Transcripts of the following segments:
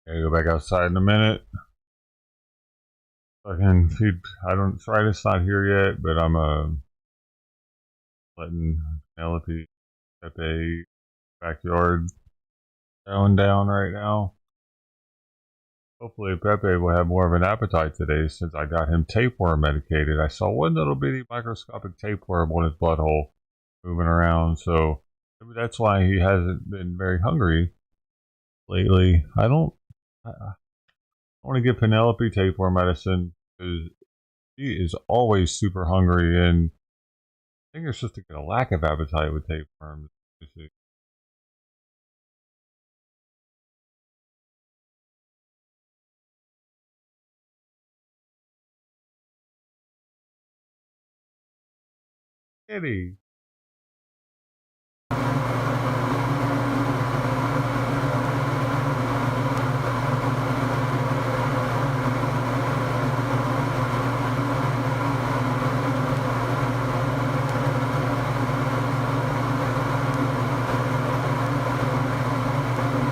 Okay, go back outside in a minute. Fucking feed. I don't. Trident's not here yet, but I'm letting Penelope Pepe backyard going down right now. Hopefully Pepe will have more of an appetite today since I got him tapeworm medicated. I saw one little bitty microscopic tapeworm on his butthole moving around, so maybe that's why he hasn't been very hungry lately. I want to give Penelope tapeworm medicine because she is always super hungry, and I think it's just to get a lack of appetite with tapeworms. Kitty.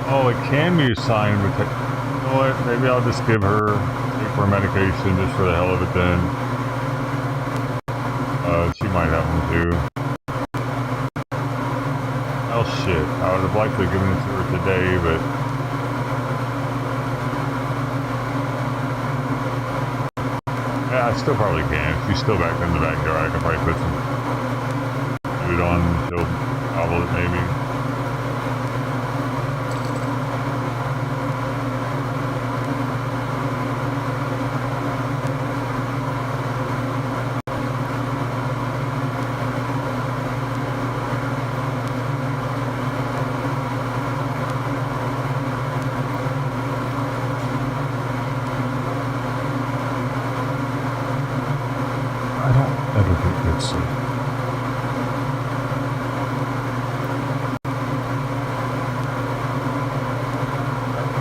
Oh, it can be assigned with it. You know what? Maybe I'll just give her tapeworm medication just for the hell of it then. She might have one too. Oh shit. I would have liked to have given it to her today, but yeah, I still probably can. She's still back in the backyard. I can probably put some food on. She'll gobble it maybe.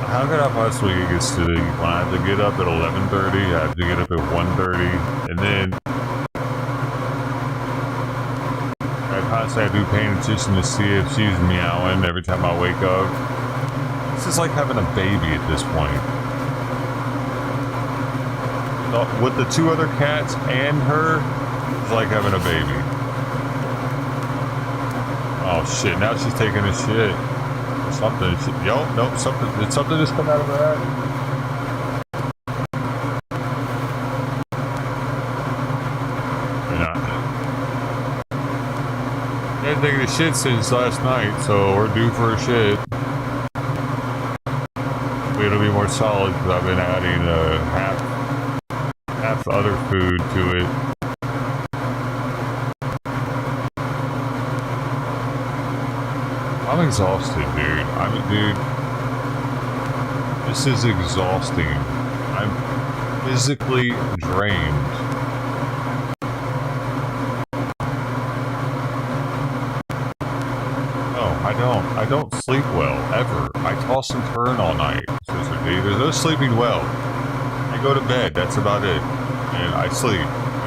How could I possibly get sleep when I have to get up at 11:30? I have to get up at 1:30, and then I constantly have to be paying attention to see if she's meowing every time I wake up. This is like having a baby at this point. With the two other cats and her, it's like having a baby. Oh shit! Now she's taking a shit. Something. Yo, nope. Something. Did something just come out of her ass? She ain't taking a shit since last night, so we're due for a shit. It'll be more solid because I've been adding half other food to it. I'm exhausted, dude. Dude, this is exhausting. I'm physically drained. No, I don't sleep well, ever. I toss and turn all night. There's no sleeping well. I go to bed, that's about it. And I sleep.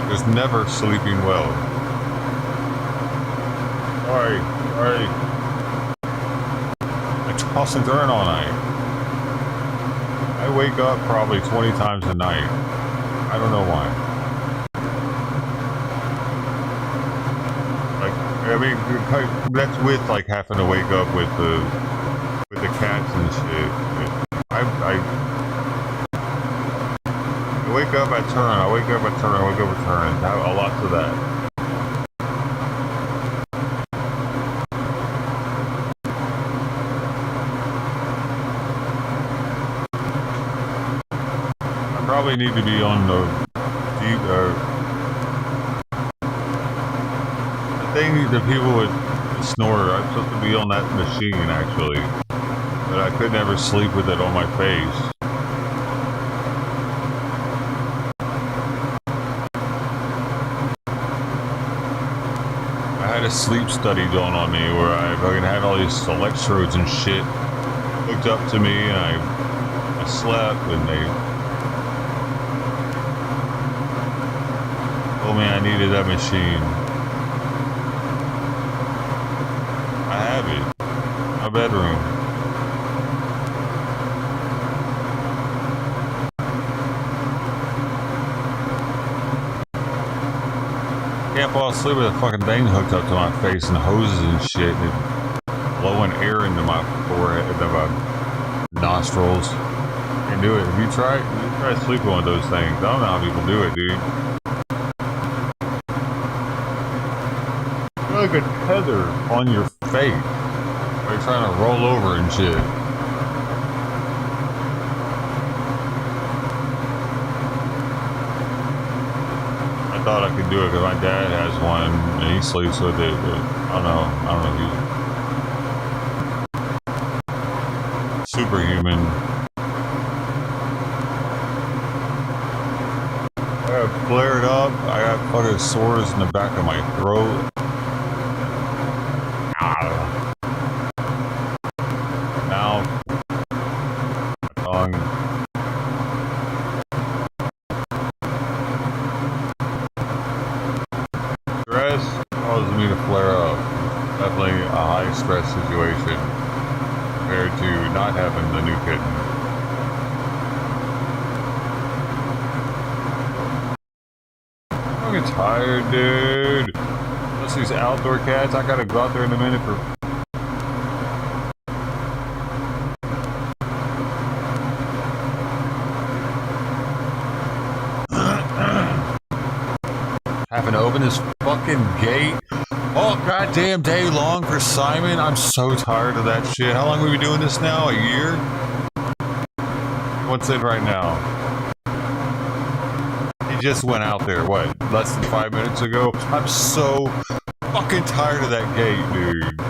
There's never sleeping well. Sorry. Toss and turn all night. I wake up probably 20 times a night. I don't know why. Like, I mean, that's with like having to wake up with the cats and shit. I wake up, I turn. I wake up, I turn. I wake up, I turn. A lot to that. Probably need to be on the deep the thing the people would snore. I'm supposed to be on that machine actually, but I could never sleep with it on my face. I had a sleep study done on me where I fucking had all these electrodes and shit hooked up to me, and I slept, and they told me I needed that machine. I have it. My bedroom. fall asleep with a fucking thing hooked up to my face and hoses and shit, and blowing air into my forehead, into my nostrils. Can't do it. Have you tried? You try sleeping with those things. I don't know how people do it, dude. You're like a tether on your face. While you're trying to roll over and shit. I thought I could do it because my dad has one and he sleeps with it, but I don't know. He's superhuman. I got flared up. I got fucking sores in the back of my throat. Now, my tongue. Stress causes me to flare up. Definitely a high stress situation compared to not having the new kitten. I'm getting tired, dude. Unless these outdoor cats, I gotta go out there in a minute for. Having to open this fucking gate all goddamn day long for Simon. I'm so tired of that shit. How long have we been doing this now? A year? What's it right now? He just went out there, what, less than 5 minutes ago? I'm so fucking tired of that gate, dude.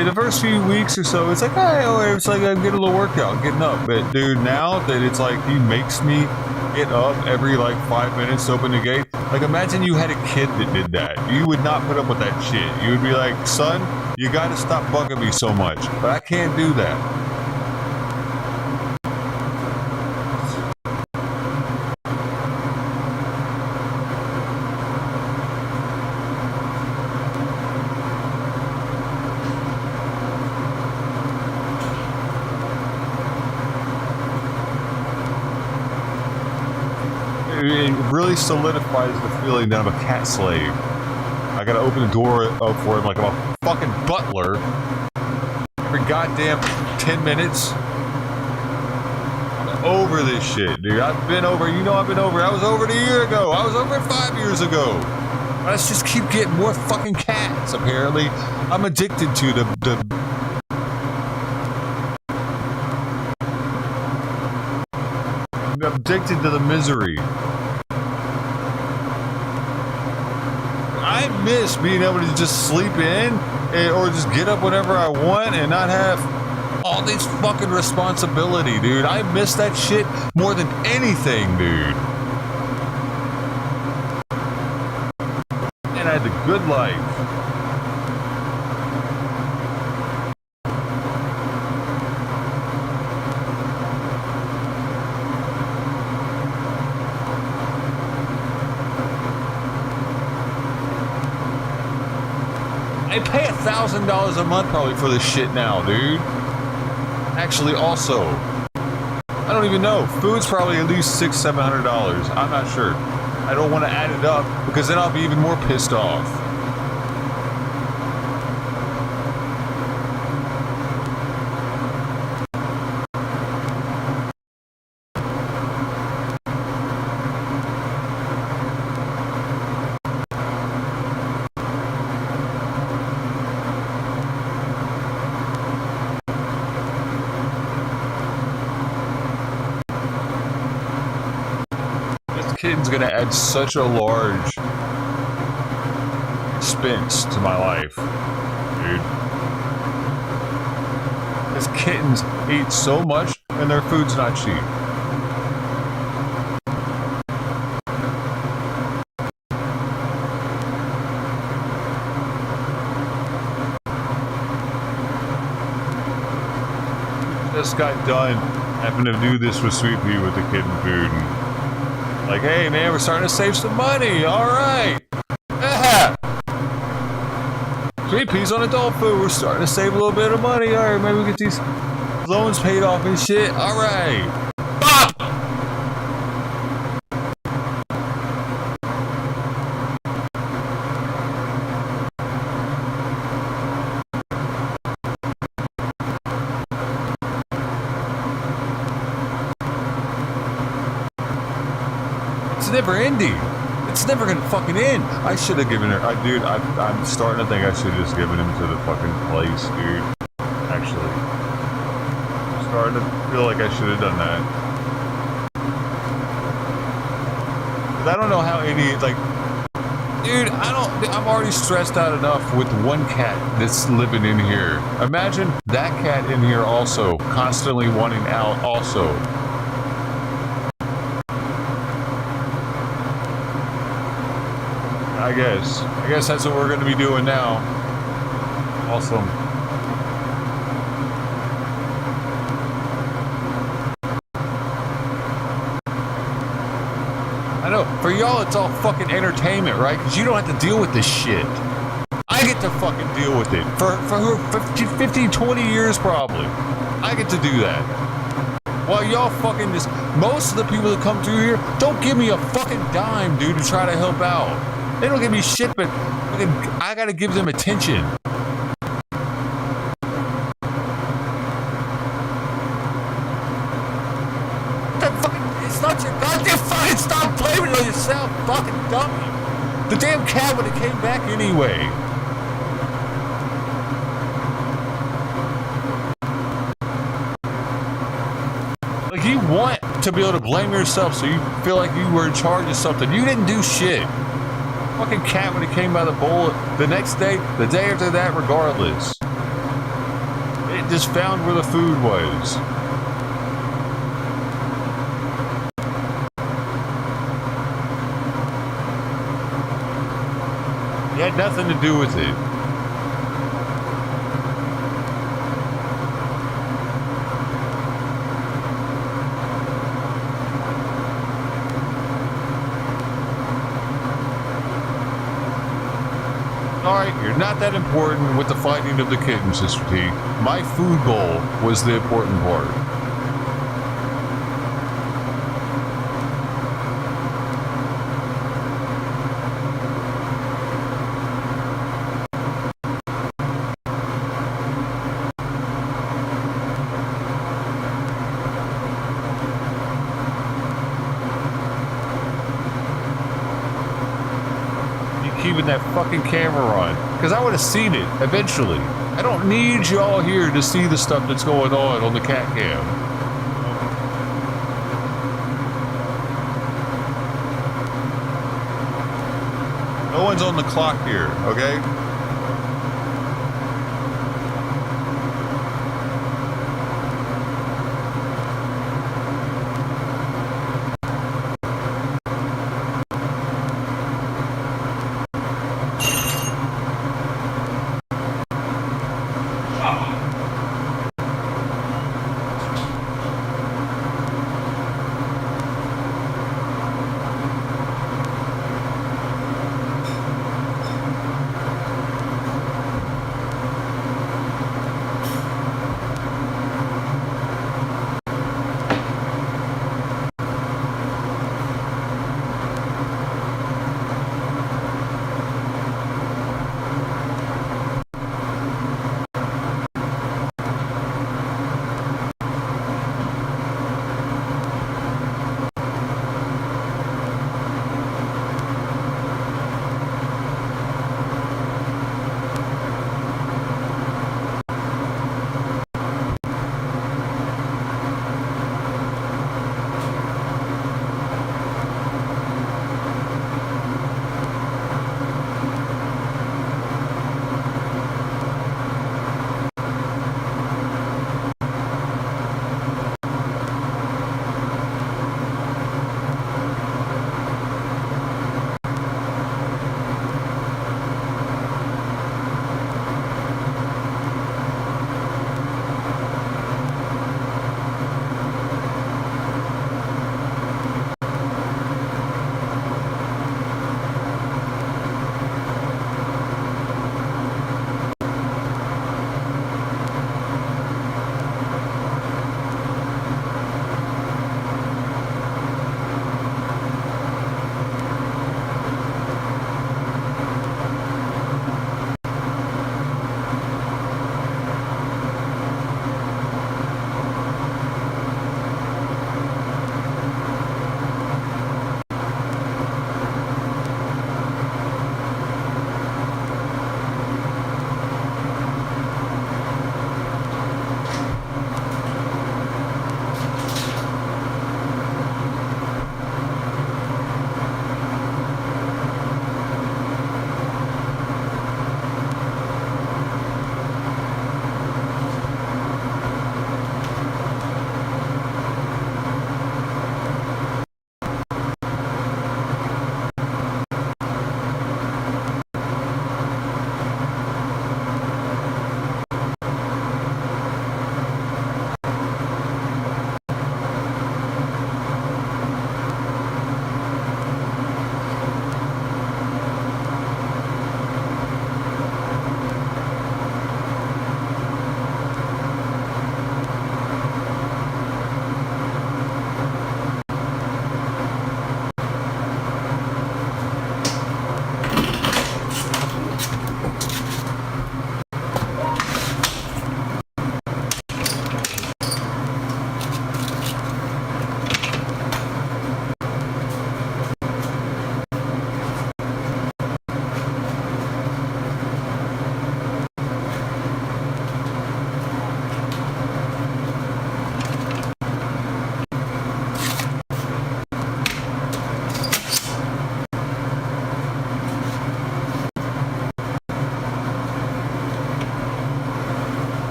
In the first few weeks or so, it's like, hey, it's like I'm getting a little workout, getting up. But dude, now that it's like he makes me get up every like 5 minutes to open the gate. Like imagine you had a kid that did that. You would not put up with that shit. You would be like, son, you gotta stop bugging me so much. But I can't do that. It really solidifies the feeling that I'm a cat slave. I gotta open the door up for him like I'm a fucking butler every goddamn 10 minutes. I'm over this shit, dude. I've been over, you know I've been over. I was over it a year ago. I was over it 5 years ago. Let's just keep getting more fucking cats, apparently. I'm addicted to the I'm addicted to the misery. I miss being able to just sleep in or just get up whenever I want and not have all this fucking responsibility, dude. I miss that shit more than anything, dude. And I had the good life. I pay $1,000 a month probably for this shit now, dude. Actually, also, I don't even know. Food's probably at least $600-700. I'm not sure. I don't want to add it up because then I'll be even more pissed off. Kitten's gonna add such a large expense to my life, dude. Because kittens eat so much and their food's not cheap. Just got done having to do this with Sweet Pea with the kitten food. And like, hey man, we're starting to save some money. All right. Yeah. Sweet Pea's on adult food. We're starting to save a little bit of money. All right, maybe we get these loans paid off and shit. All right. Bop! never ending. It's never gonna fucking end. I should have given her. Dude, I'm starting to think I should have just given him to the fucking place, dude. Actually, I'm starting to feel like I should have done that. Cause I don't know how any like, dude. I'm already stressed out enough with one cat that's living in here. Imagine that cat in here also constantly wanting out. Also. I guess that's what we're going to be doing now. Awesome. I know, for y'all it's all fucking entertainment, right? Because you don't have to deal with this shit. I get to fucking deal with it. For 15, 20 years probably. I get to do that. While y'all fucking just, most of the people that come through here don't give me a fucking dime, dude, to try to help out. They don't give me shit, but I gotta give them attention. It's not your goddamn fucking, stop blaming it on yourself, fucking dummy. The damn cat would have came back anyway. Like, you want to be able to blame yourself so you feel like you were in charge of something. You didn't do shit. Fucking cat when it came by the bowl the next day, the day after that, regardless. It just found where the food was. It had nothing to do with it. Alright, you're not that important with the finding of the kitten, Sister T. My food bowl was the important part. Keeping that fucking camera on, because I would have seen it eventually. I don't need y'all here to see the stuff that's going on the cat cam. No one's on the clock here, okay?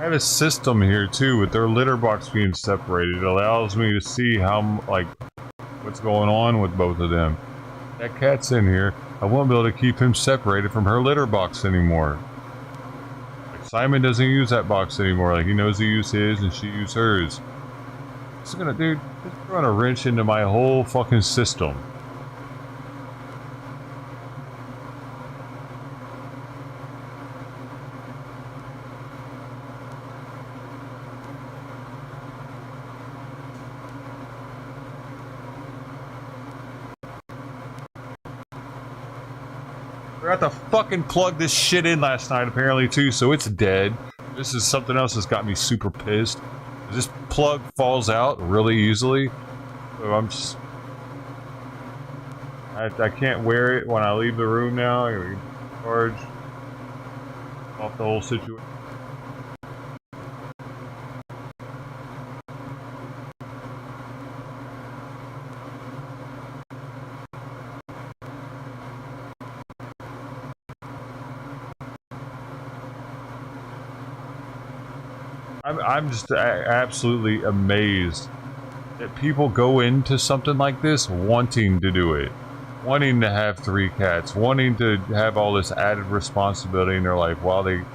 I have a system here too with their litter box being separated. It allows me to see how, like, what's going on with both of them. That cat's in here. I won't be able to keep him separated from her litter box anymore. Like, Simon doesn't use that box anymore. Like, he knows he used his and she used hers. This is gonna, dude, this is throwing a wrench into my whole fucking system. Forgot to fucking plug this shit in last night apparently too, so it's dead. This is something else that's got me super pissed. This plug falls out really easily, so I'm just... I can't wear it when I leave the room now. I'm gonna charge off the whole situation. I'm just absolutely amazed that people go into something like this wanting to do it. Wanting to have 3 cats. Wanting to have all this added responsibility in their life while they're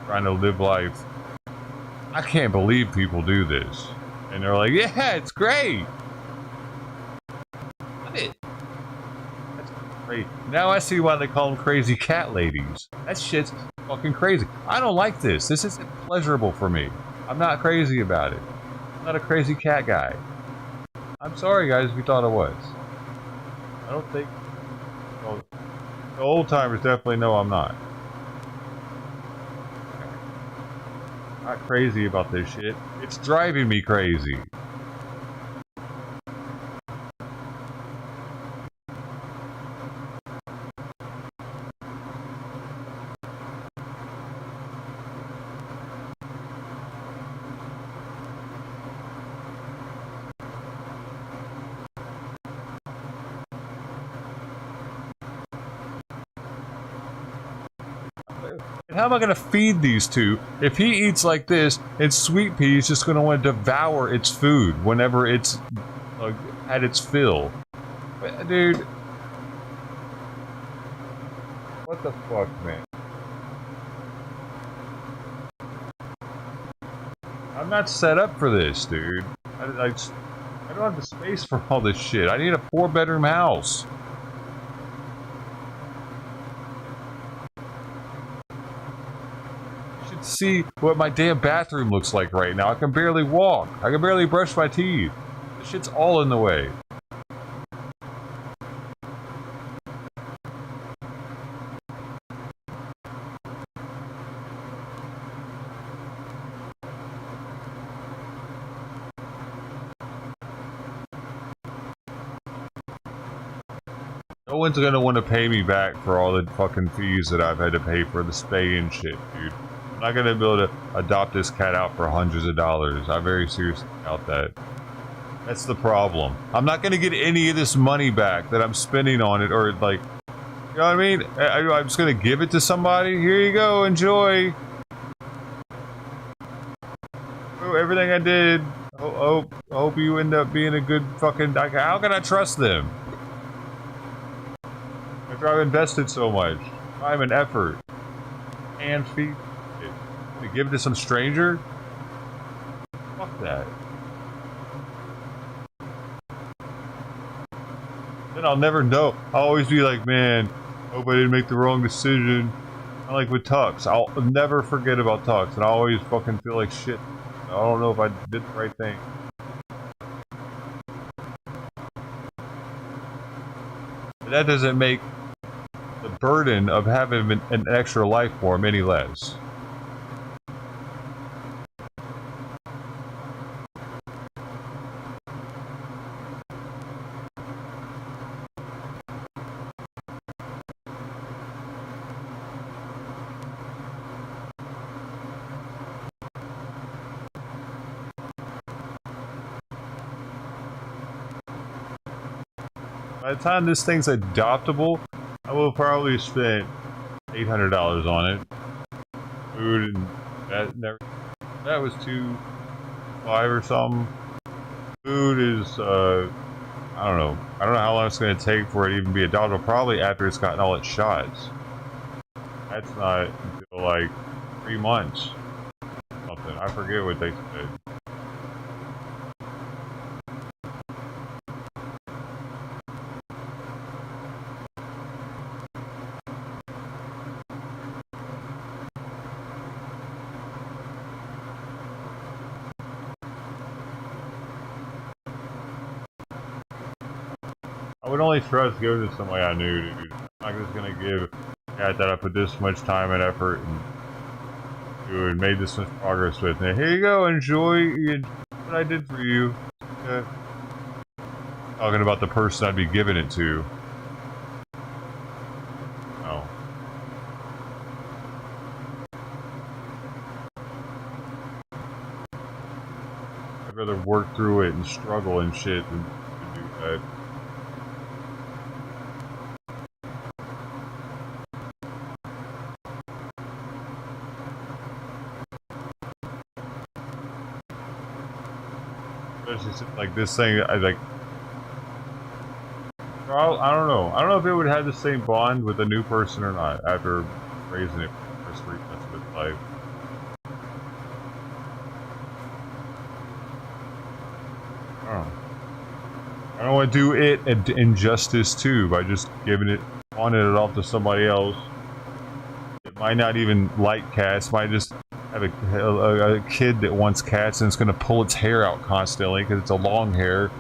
trying to live life. I can't believe people do this. And they're like, yeah, it's great! Love it! That's great. Now I see why they call them crazy cat ladies. That shit's fucking crazy. I don't like this. This isn't pleasurable for me. I'm not crazy about it. I'm not a crazy cat guy. I'm sorry guys if you thought I was. I don't think... Well, the old timers definitely know I'm not. Not crazy about this shit. It's driving me crazy. And how am I going to feed these two if he eats like this and Sweet Pea is just going to want to devour its food whenever it's at its fill? Dude. What the fuck, man? I'm not set up for this, dude. I don't have the space for all this shit. I need a 4-bedroom house. See what my damn bathroom looks like right now. I can barely walk. I can barely brush my teeth. This shit's all in the way. No one's gonna want to pay me back for all the fucking fees that I've had to pay for the spay and shit, dude. I'm not gonna be able to adopt this cat out for hundreds of dollars. I very seriously doubt that. That's the problem. I'm not gonna get any of this money back that I'm spending on it, or like, you know what I mean? I'm just gonna give it to somebody. Here you go, enjoy. Oh, everything I did. I hope you end up being a good fucking. How can I trust them? After I've invested so much time and effort and feet. To give it to some stranger? Fuck that. Then I'll never know. I'll always be like, man, hope I didn't make the wrong decision. I like with Tux. I'll never forget about Tux, and I always fucking feel like shit. I don't know if I did the right thing. But that doesn't make the burden of having an extra life form any less. By the time this thing's adoptable, I will probably spend $800 on it. Food and that and everything. That was 2.5 or something. Food is I don't know. I don't know how long it's going to take for it to even be adoptable. Probably after it's gotten all its shots. That's not until like 3 months. Something. I forget what they said. I would only trust giving it to somebody I knew, dude. I'm not just gonna give a cat that I put this much time and effort and do and made this much progress with. And here you go, enjoy what I did for you. Talking about the person I'd be giving it to. No. I'd rather work through it and struggle and shit than to do that. Especially since, like, this thing, I like. I don't know. I don't know if it would have the same bond with a new person or not after raising it for the first 3 months of its life. I don't know. I don't want to do it an injustice too by just giving it, wanting it off to somebody else. It might not even like cats. Might just have a kid that wants cats and it's going to pull its hair out constantly because it's a long hair.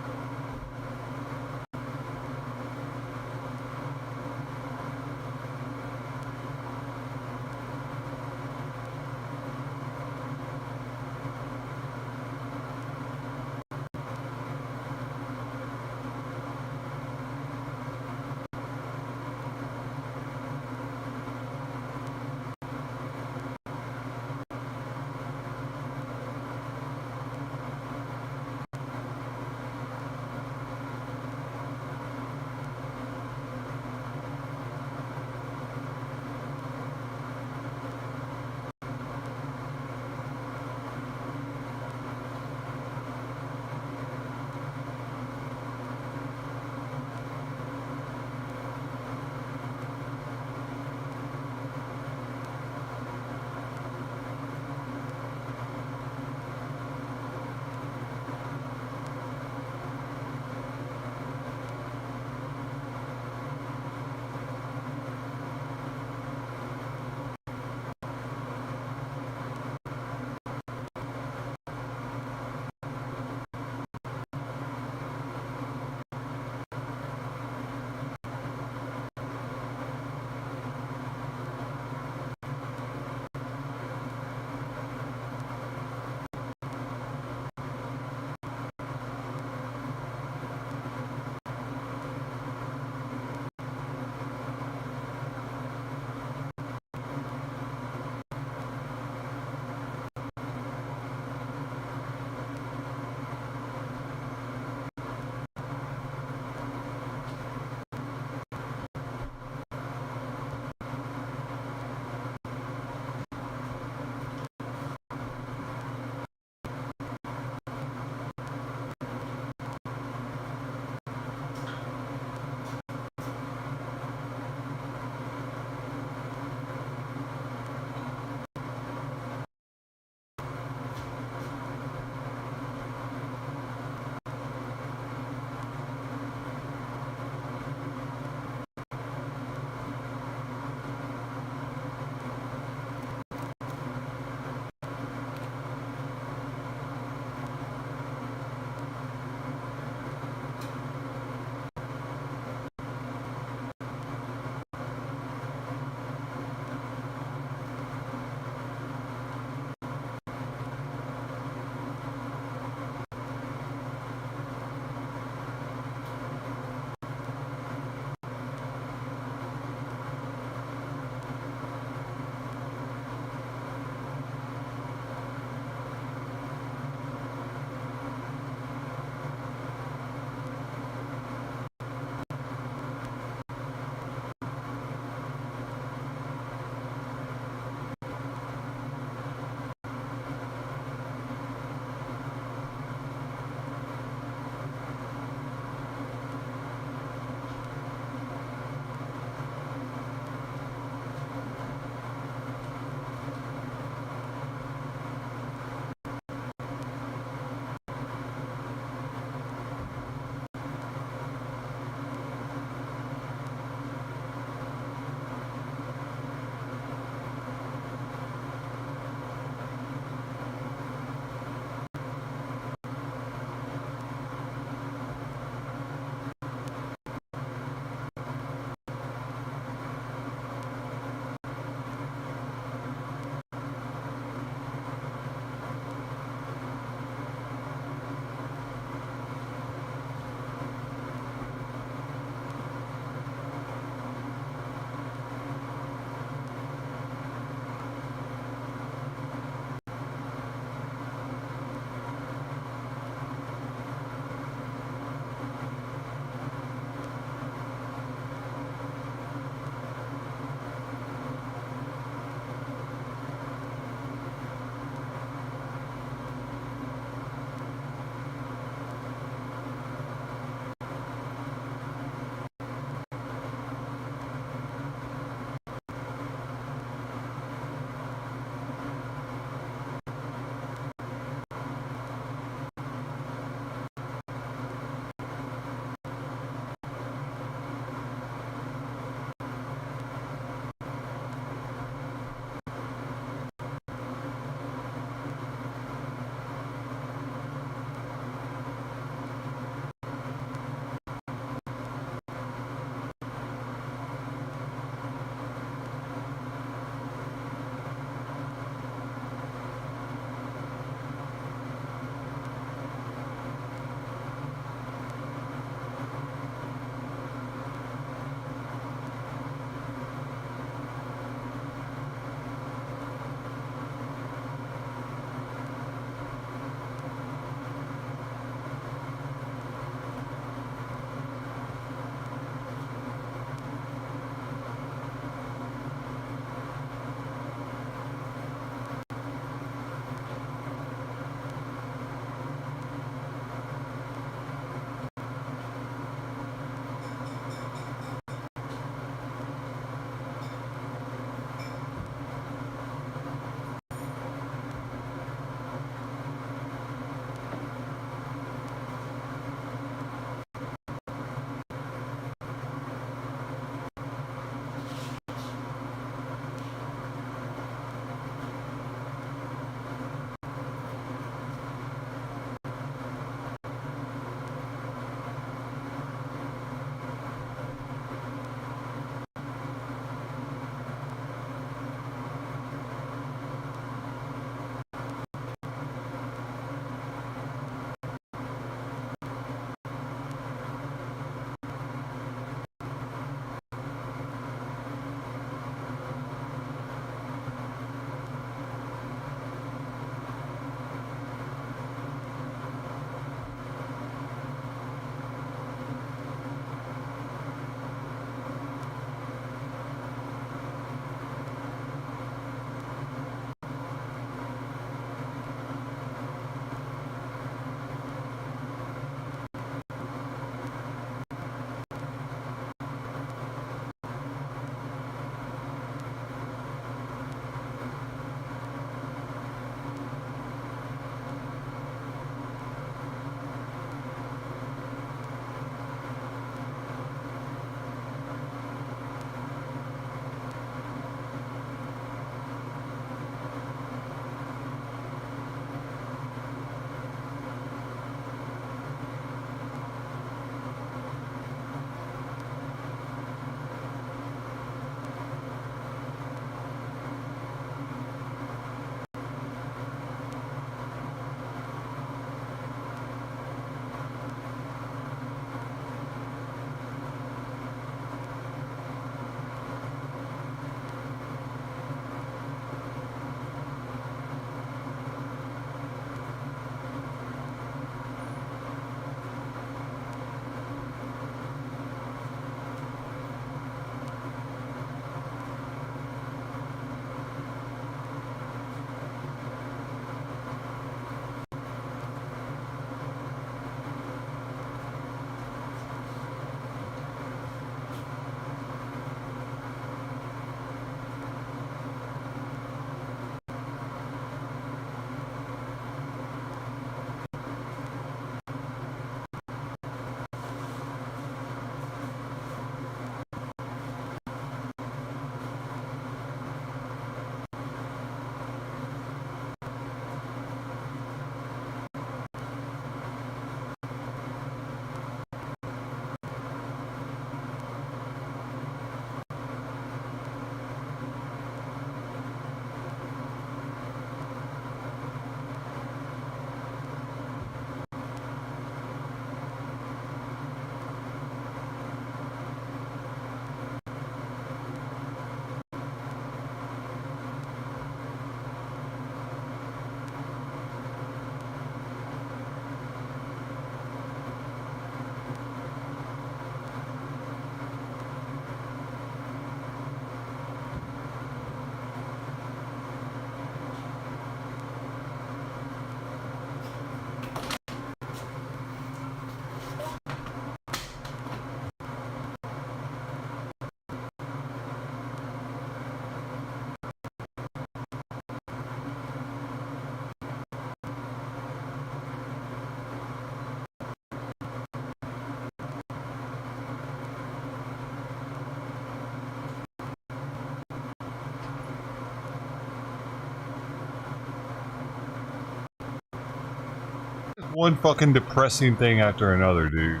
one fucking depressing thing after another, dude.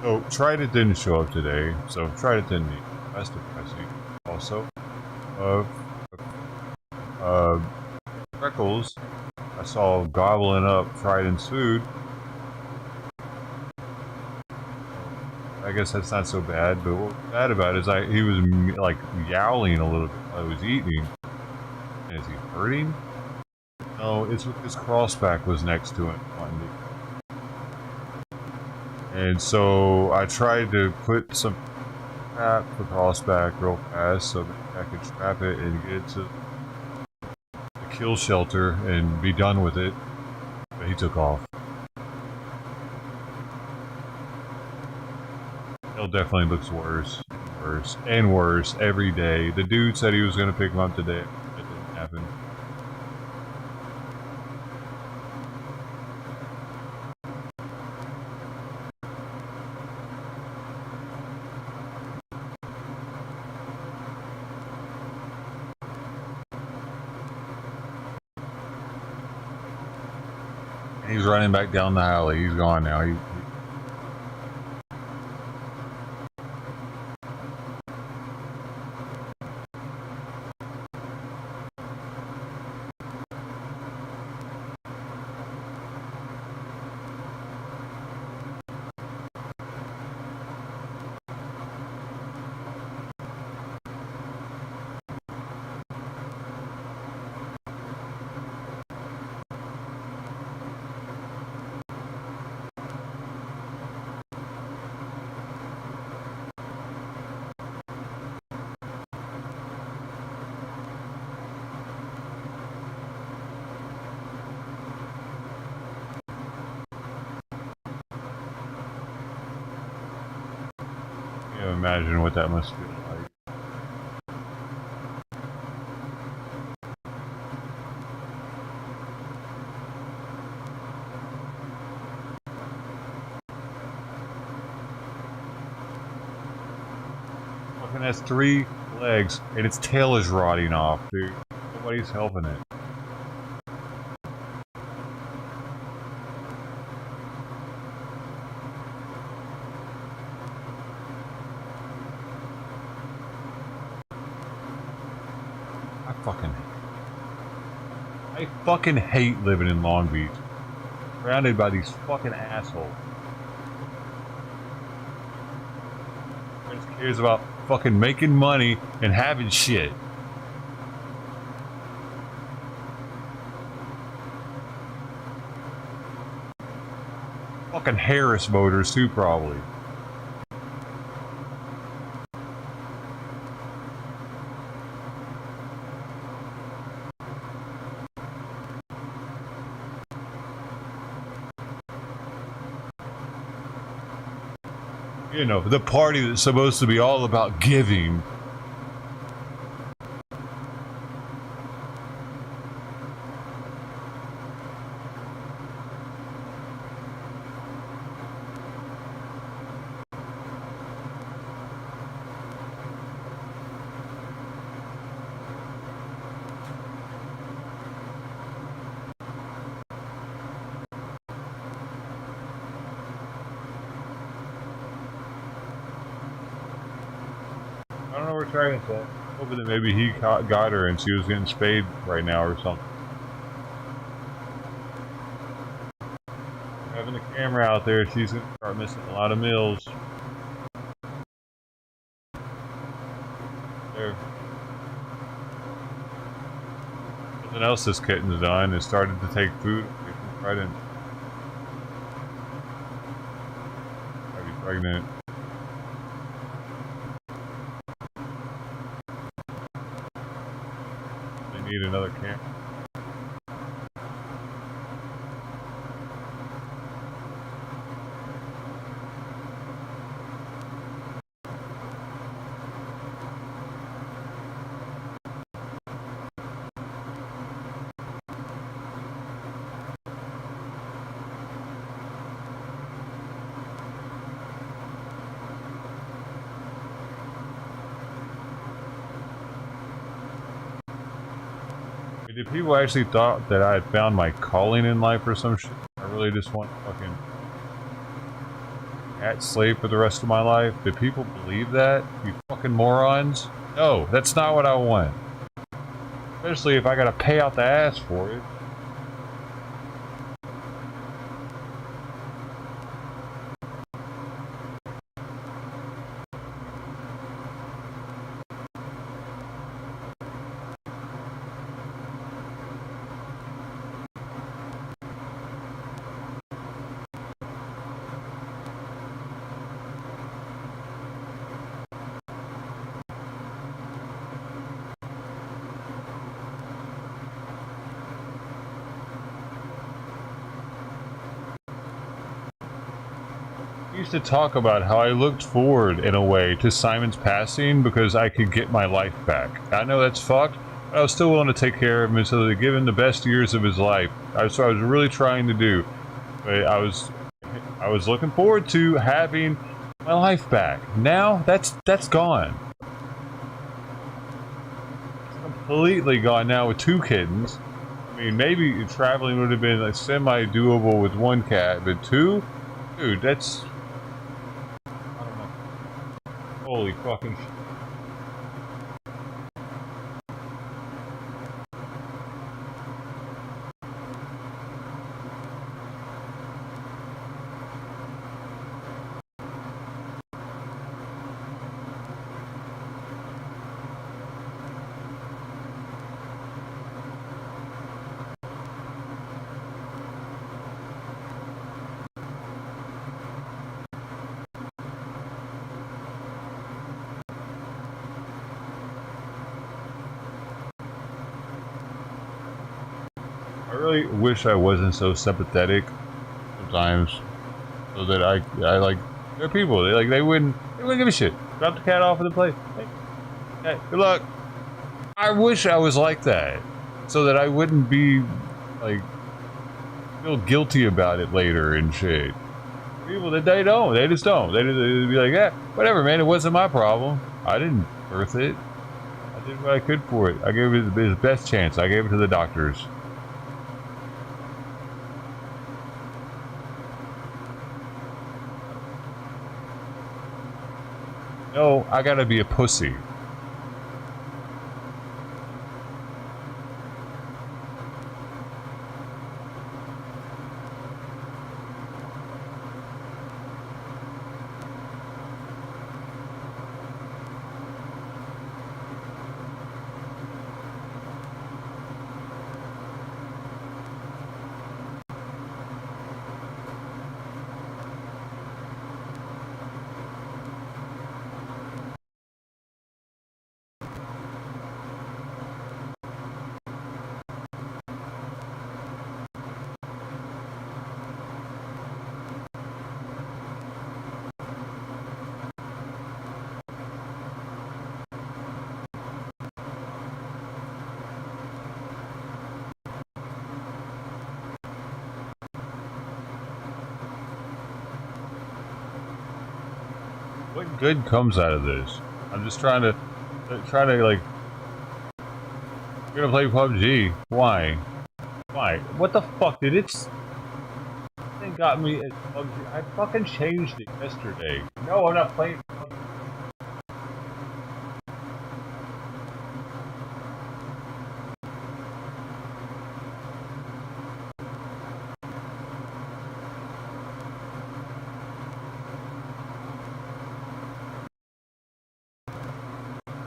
So, Trident didn't show up today, so Trident didn't eat. That's depressing. Also, uh, Freckles, I saw gobbling up Trident's food. I guess that's not so bad, but what's bad about it is he was like yowling a little bit while I was eating. Is he hurting? No, it's what his crossback was next to him. And so I tried to put some trap for crossback real fast so that I could trap it and get it to the kill shelter and be done with it. But he took off. It definitely looks worse, worse, and worse every day. The dude said he was going to pick him up today. That didn't happen. He's running back down the alley. He's gone now. Imagine what that must feel like. Fucking has 3 legs and its tail is rotting off, dude. Nobody's helping it. I fucking hate living in Long Beach. Surrounded by these fucking assholes. Everyone cares about fucking making money and having shit. Fucking Harris voters too, probably. You know, the party that's supposed to be all about giving. I don't know where Trident's at. Hoping that maybe he got her and she was getting spayed right now or something. Having the camera out there, she's gonna start missing a lot of meals. There. Something else this kitten's done is started to take food away from Trident. Might be pregnant. Need another camp. Did people actually thought that I had found my calling in life or some shit? really just want fucking cat slave for the rest of my life? Do people believe that? You fucking morons? No, that's not what I want. Especially if I gotta pay out the ass for it. I used to talk about how I looked forward, in a way, to Simon's passing because I could get my life back. I know that's fucked, but I was still willing to take care of him so to give him the best years of his life. So I was really trying to do. But I was looking forward to having my life back. Now that's gone. It's completely gone now with 2 kittens. I mean, maybe traveling would have been like semi-doable with 1 cat, but 2? Dude, that's... Holy fucking shit. I really wish I wasn't so sympathetic sometimes, so that I like, there are people, they wouldn't give a shit. Drop the cat off of the plate. Hey, good luck. I wish I was like that, so that I wouldn't be, like, feel guilty about it later and shit. People that they just don't. They'd be like, yeah, whatever, man, it wasn't my problem. I didn't birth it. I did what I could for it. I gave it his best chance. I gave it to the doctors. No, I gotta be a pussy. What good comes out of this? I'm just trying to like, we're gonna play PUBG. Why? Why? What the fuck did it? Thing got me at PUBG. I fucking changed it yesterday. No, I'm not playing PUBG.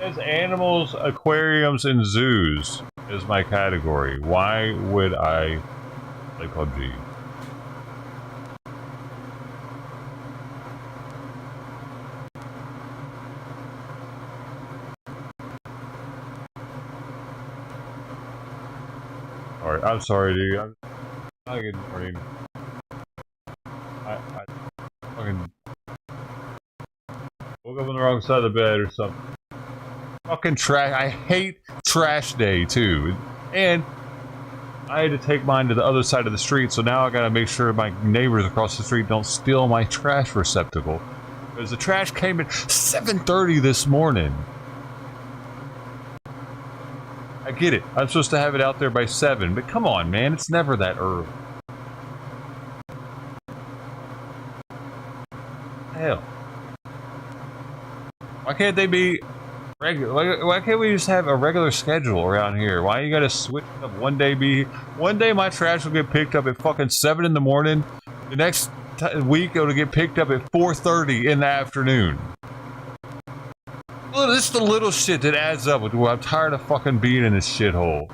As animals, aquariums, and zoos is my category. Why would I play PUBG? Alright, I'm sorry, dude. I'm not good morning. I fucking woke up on the wrong side of the bed or something. Fucking trash. I hate trash day too. And I had to take mine to the other side of the street, so now I gotta make sure my neighbors across the street don't steal my trash receptacle. Because the trash came at 7:30 this morning. I get it. I'm supposed to have it out there by 7, but come on, man. It's never that early. Why can't they be regular? Why can't we just have a regular schedule around here? Why you gotta switch up one day? One day my trash will get picked up at fucking 7 in the morning. The next week it'll get picked up at 4:30 in the afternoon. Well, this is the little shit that adds up. I'm tired of fucking being in this shithole.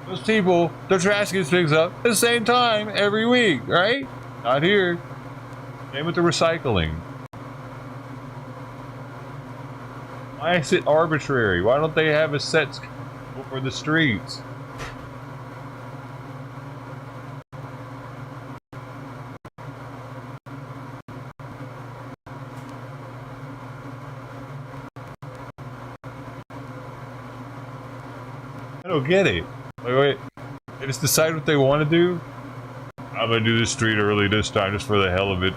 Those people, their trash gets picked up at the same time every week, right? Not here. Same with the recycling. Why is it arbitrary? Why don't they have a set schedule for the streets? I don't get it. Wait. They just decide what they want to do? I'm gonna do the street early this time just for the hell of it.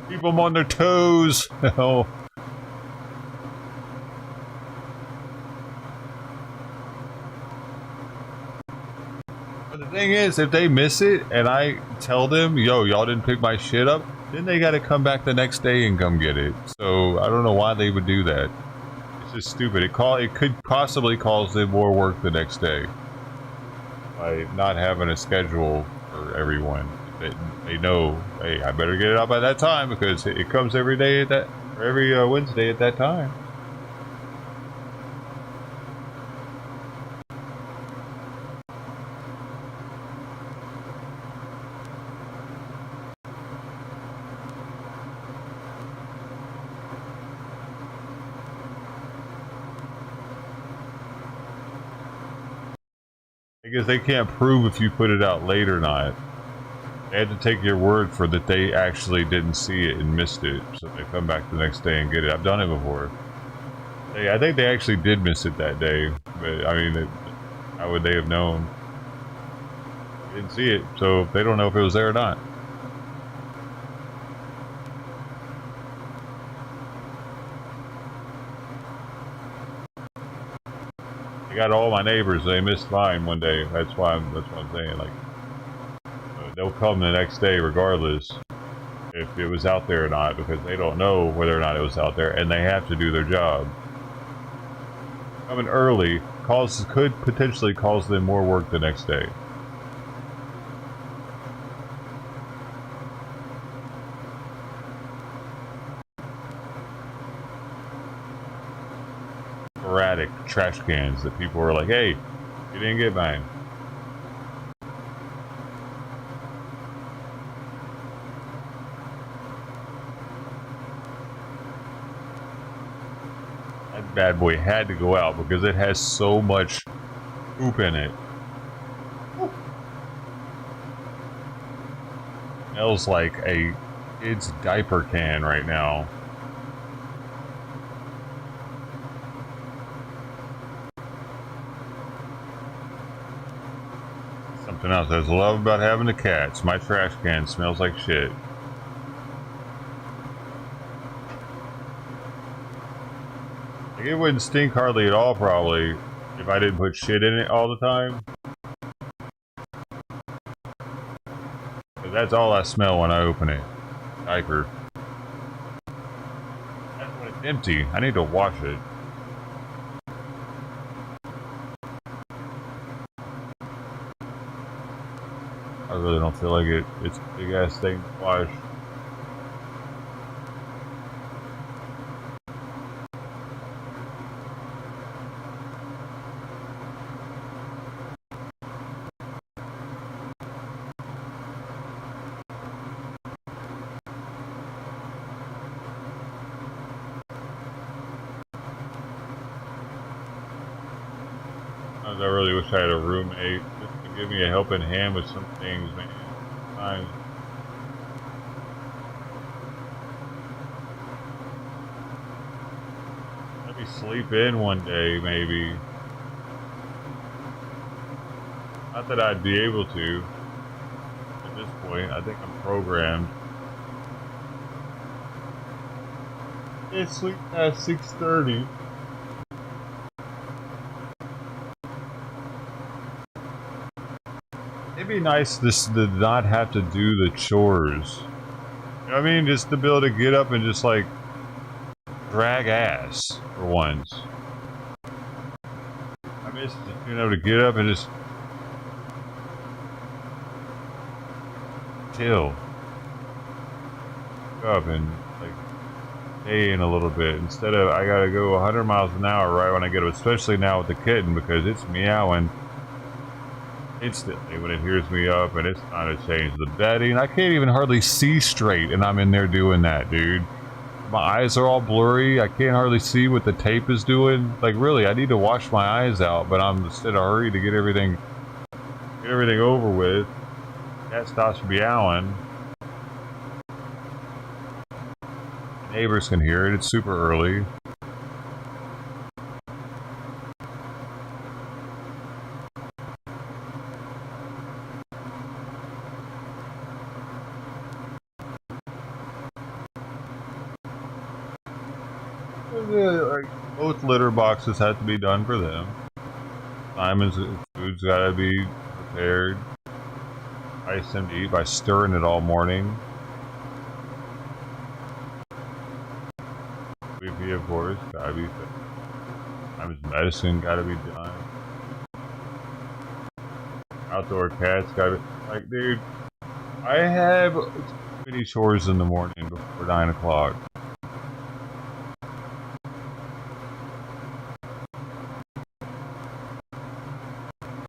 Keep them on their toes. No. But the thing is, if they miss it and I tell them, yo, y'all didn't pick my shit up, then they gotta come back the next day and come get it. So I don't know why they would do that. It's just stupid. It could possibly cause them more work the next day by not having a schedule for everyone. They know, hey, I better get it out by that time because it comes every day at that, or every Wednesday at that time. Because they can't prove if you put it out late or not. They had to take your word for that they actually didn't see it and missed it, so they come back the next day and get it. I've done it before. I think they actually did miss it that day, but I mean, how would they have known? They didn't see it, so they don't know if it was there or not. I got all my neighbors, they missed mine one day. That's what I'm saying. Like, they'll come the next day regardless if it was out there or not, because they don't know whether or not it was out there, and they have to do their job. Coming early could potentially cause them more work the next day. Sporadic trash cans that people are like, hey, you didn't get mine. That bad boy had to go out because it has so much poop in it. Smells like a kid's diaper can right now. Something else I love about having the cats. My trash can smells like shit. Like, it wouldn't stink hardly at all, probably, if I didn't put shit in it all the time. But that's all I smell when I open it. Diaper. That's when it's empty. I need to wash it. I really don't feel like it. It's a big ass thing to wash. I really wish I had a roommate just to give me a helping hand with some things, man. Sometimes. Let me sleep in one day, maybe. Not that I'd be able to. At this point, I think I'm programmed. I sleep at 6:30. It'd be nice to not have to do the chores You know what I mean? Just to be able to get up and just like drag ass for once. I miss just being able to get up and just chill. Up and like stay in a little bit instead of I gotta go 100 miles an hour right when I get up, especially now with the kitten because it's meowing instantly when it hears me up and it's trying to change the bedding. I can't even hardly see straight and I'm in there doing that, dude. My eyes are all blurry. I can't hardly see what the tape is doing. Like really, I need to wash my eyes out, but I'm just in a hurry to get everything over with. Cat stops meowing. Neighbors can hear it. It's super early. Like, both litter boxes have to be done for them. Simon's food's gotta be prepared. Ice them to eat by stirring it all morning. Sleepy, of course, gotta be fed. Simon's medicine gotta be done. Outdoor cats gotta be, like, dude, I have too many chores in the morning before 9 o'clock.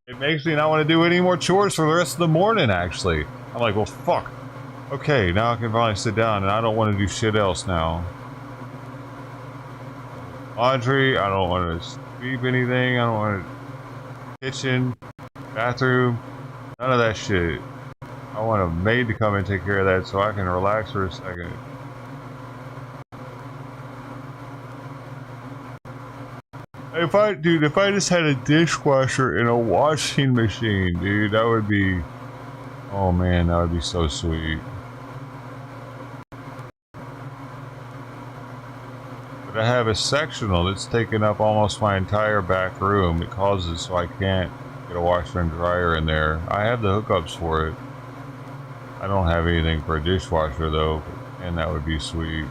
It makes me not want to do any more chores for the rest of the morning, actually. I'm like, well, fuck. Okay, now I can finally sit down, and I don't want to do shit else now. Laundry, I don't want to sweep anything, I don't want to... Kitchen, bathroom, none of that shit. I want a maid to come and take care of that so I can relax for a second. If I just had a dishwasher and a washing machine, dude, that would be... Oh man, that would be so sweet. But I have a sectional that's taken up almost my entire back room. It causes so I can't get a washer and dryer in there. I have the hookups for it. I don't have anything for a dishwasher though, and that would be sweet.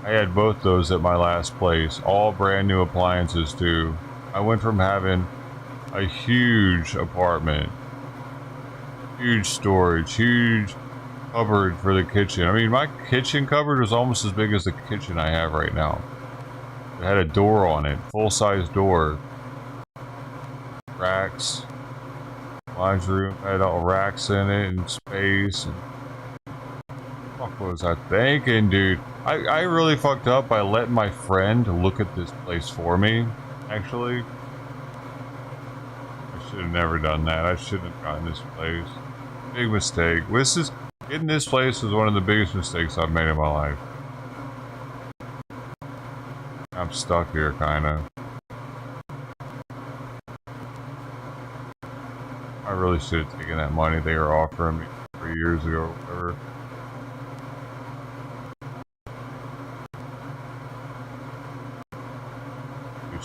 I had both those at my last place, all brand new appliances too. I went from having a huge apartment, huge storage, huge cupboard for the kitchen. I mean, my kitchen cupboard was almost as big as the kitchen I have right now. It had a door on it, full-size door. Racks. Laundry room had all racks in it and space. And what was I thinking, dude? I really fucked up by letting my friend look at this place for me, actually. I should have never done that. I shouldn't have gotten this place. Big mistake. Getting this place was one of the biggest mistakes I've made in my life. I'm stuck here, kinda. I really should have taken that money they were offering me 3 years ago or whatever.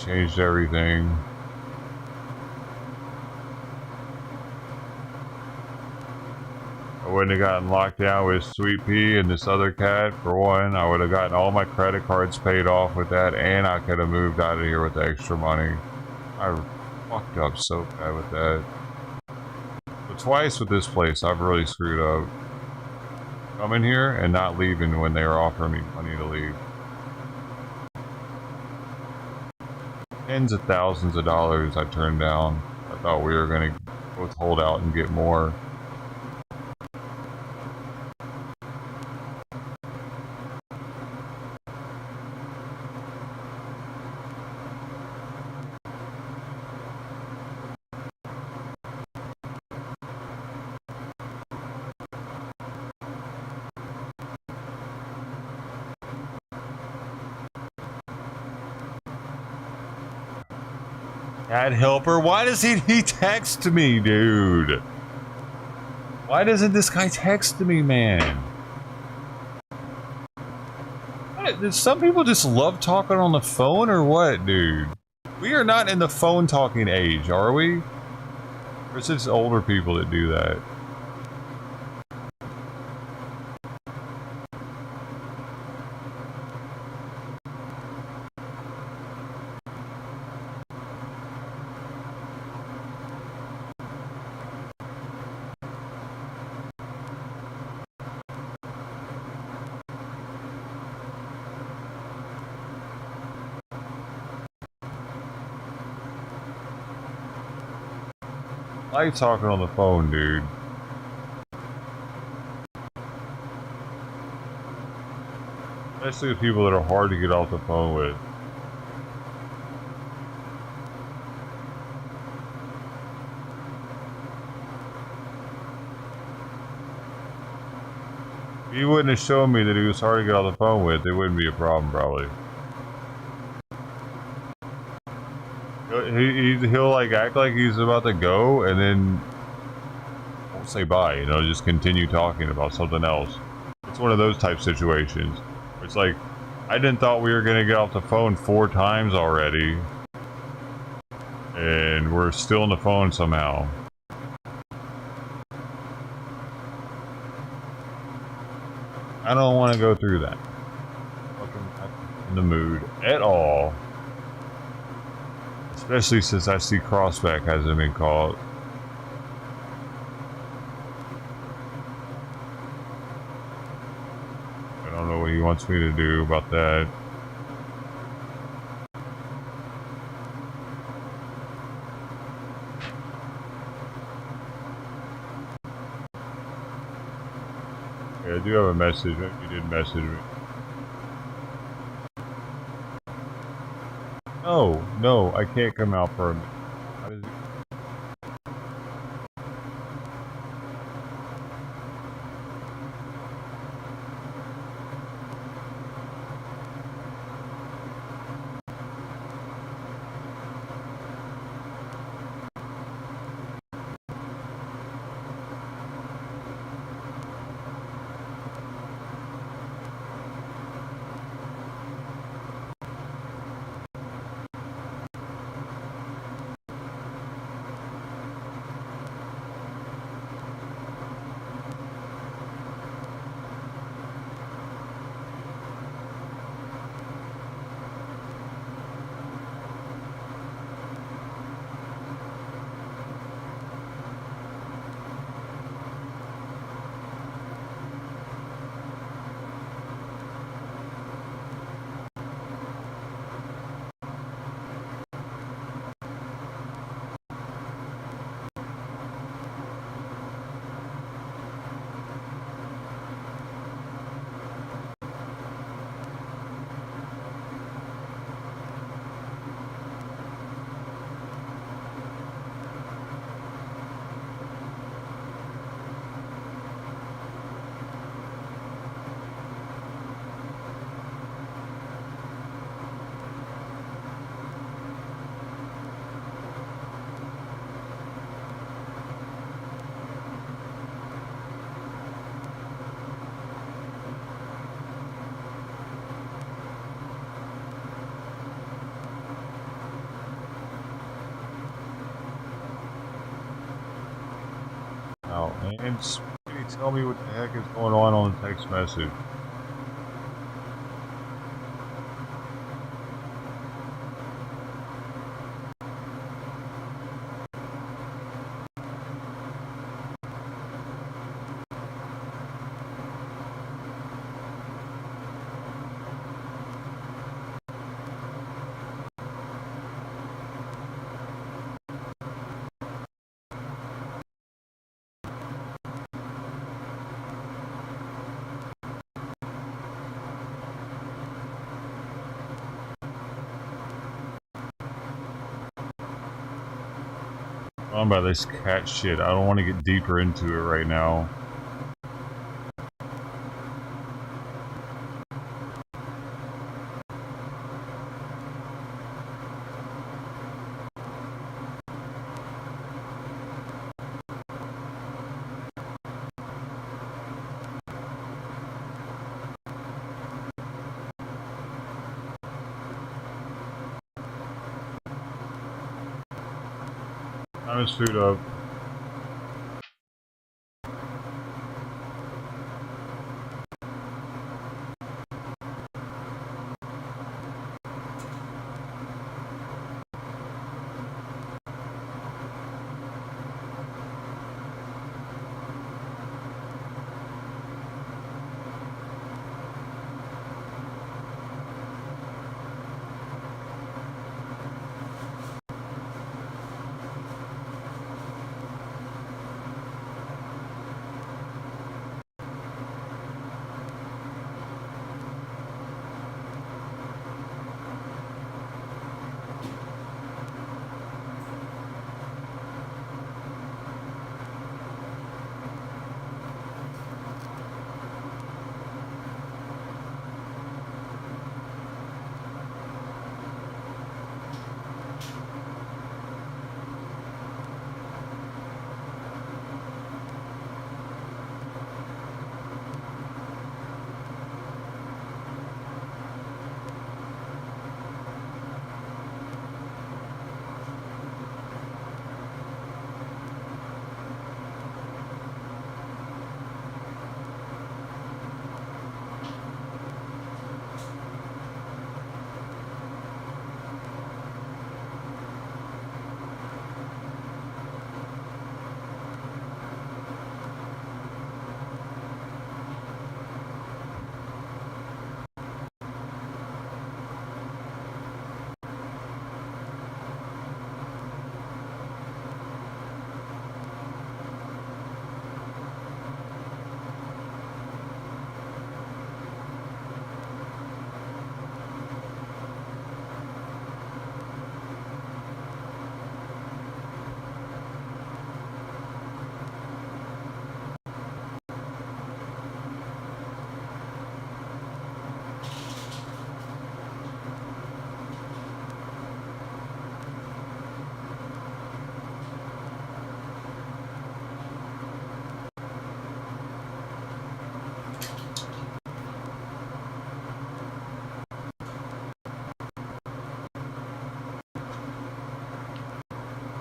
Changed everything. I wouldn't have gotten locked down with Sweet Pea and this other cat, for one. I would have gotten all my credit cards paid off with that, and I could have moved out of here with the extra money. I fucked up so bad with that. But twice with this place, I've really screwed up. Coming here and not leaving when they were offering me money to leave. Tens of thousands of dollars I turned down. I thought we were going to both hold out and get more. Cat helper? Why does he text me, dude? Why doesn't this guy text me, man? What, some people just love talking on the phone or what, dude? We are not in the phone talking age, are we? Or is it just older people that do that? like talking on the phone, dude. Especially with people that are hard to get off the phone with. If he wouldn't have shown me that he was hard to get off the phone with, it wouldn't be a problem, probably. He'll like act like he's about to go and then won't say bye, you know, just continue talking about something else. It's one of those type situations. It's like, I didn't thought we were gonna get off the phone 4 times already, and we're still on the phone somehow. I don't want to go through that. Fucking not in the mood at all. Especially since I see crossback hasn't been called. I don't know what he wants me to do about that. Yeah, I do have a message. He did message me. No, I can't come out for a minute. How does he... Oh, and can you tell me what the heck is going on the text message? On by this cat shit. I don't want to get deeper into it right now. Time his food up.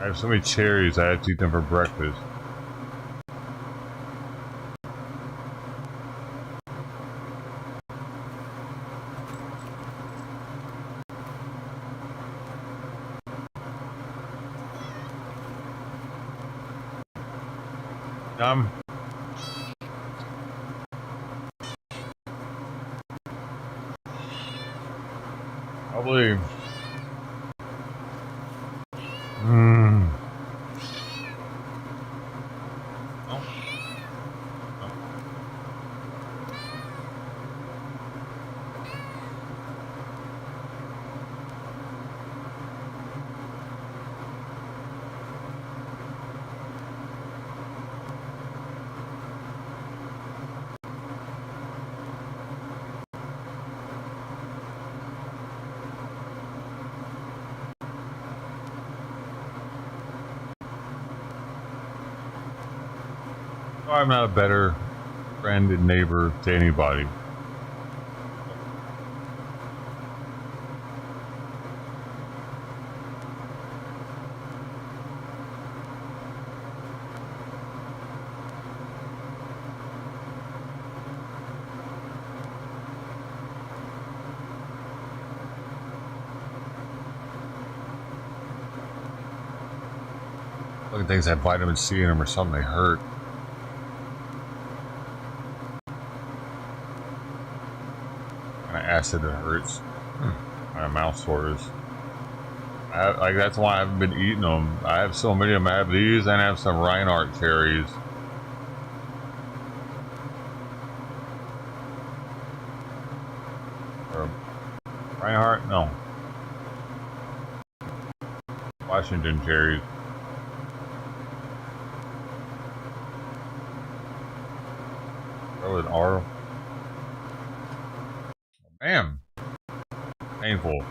I have so many cherries, I had to eat them for breakfast. Probably. Oh. I'm not a better friend and neighbor to anybody. Fucking things have vitamin C in them or something, they hurt. Acid that hurts. My mouth sores. Like that's why I haven't been eating them. I have so many of them. I have these and I have some Reinhardt cherries. Or Reinhardt? No. Washington cherries. Throw an R. Damn. Painful.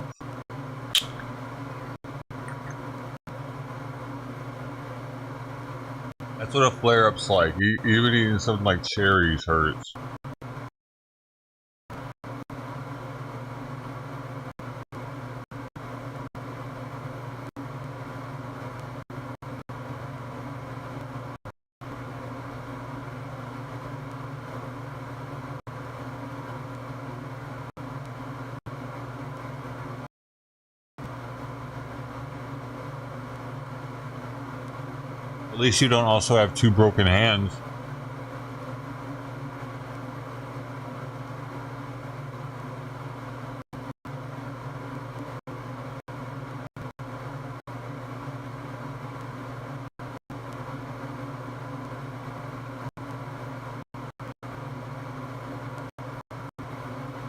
That's what a flare-up's like. Even eating something like cherries hurts. At least you don't also have two broken hands.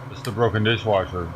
Just the broken dishwasher.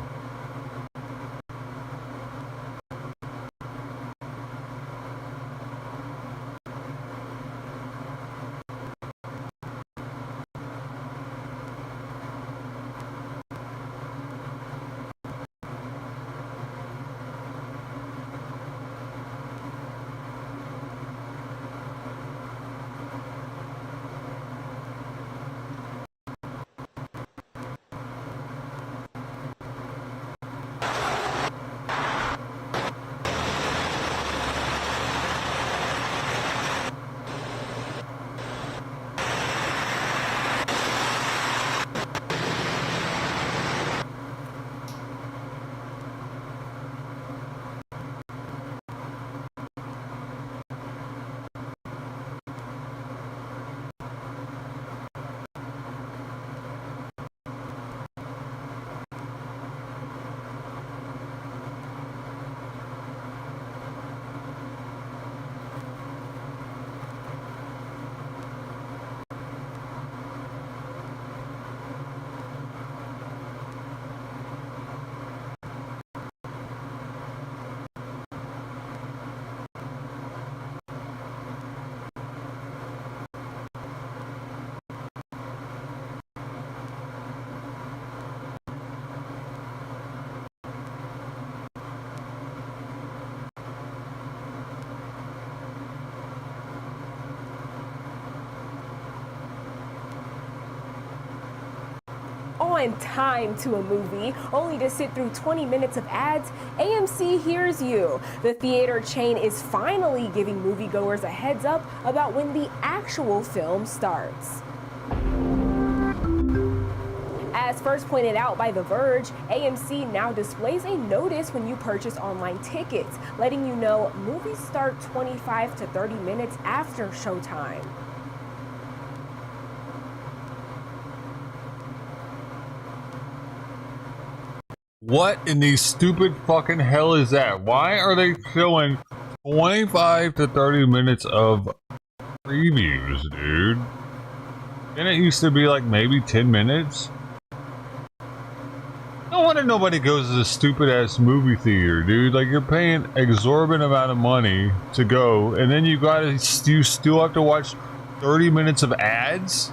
on time to a movie only to sit through 20 minutes of ads, AMC hears you. The theater chain is finally giving moviegoers a heads up about when the actual film starts. As first pointed out by The Verge, AMC now displays a notice when you purchase online tickets, letting you know movies start 25 to 30 minutes after showtime. What in the stupid fucking hell is that? Why are they showing 25 to 30 minutes of previews, dude? Didn't it used to be like maybe 10 minutes? No wonder nobody goes to this stupid ass movie theater, dude. Like, you're paying exorbitant amount of money to go, and then you still have to watch 30 minutes of ads?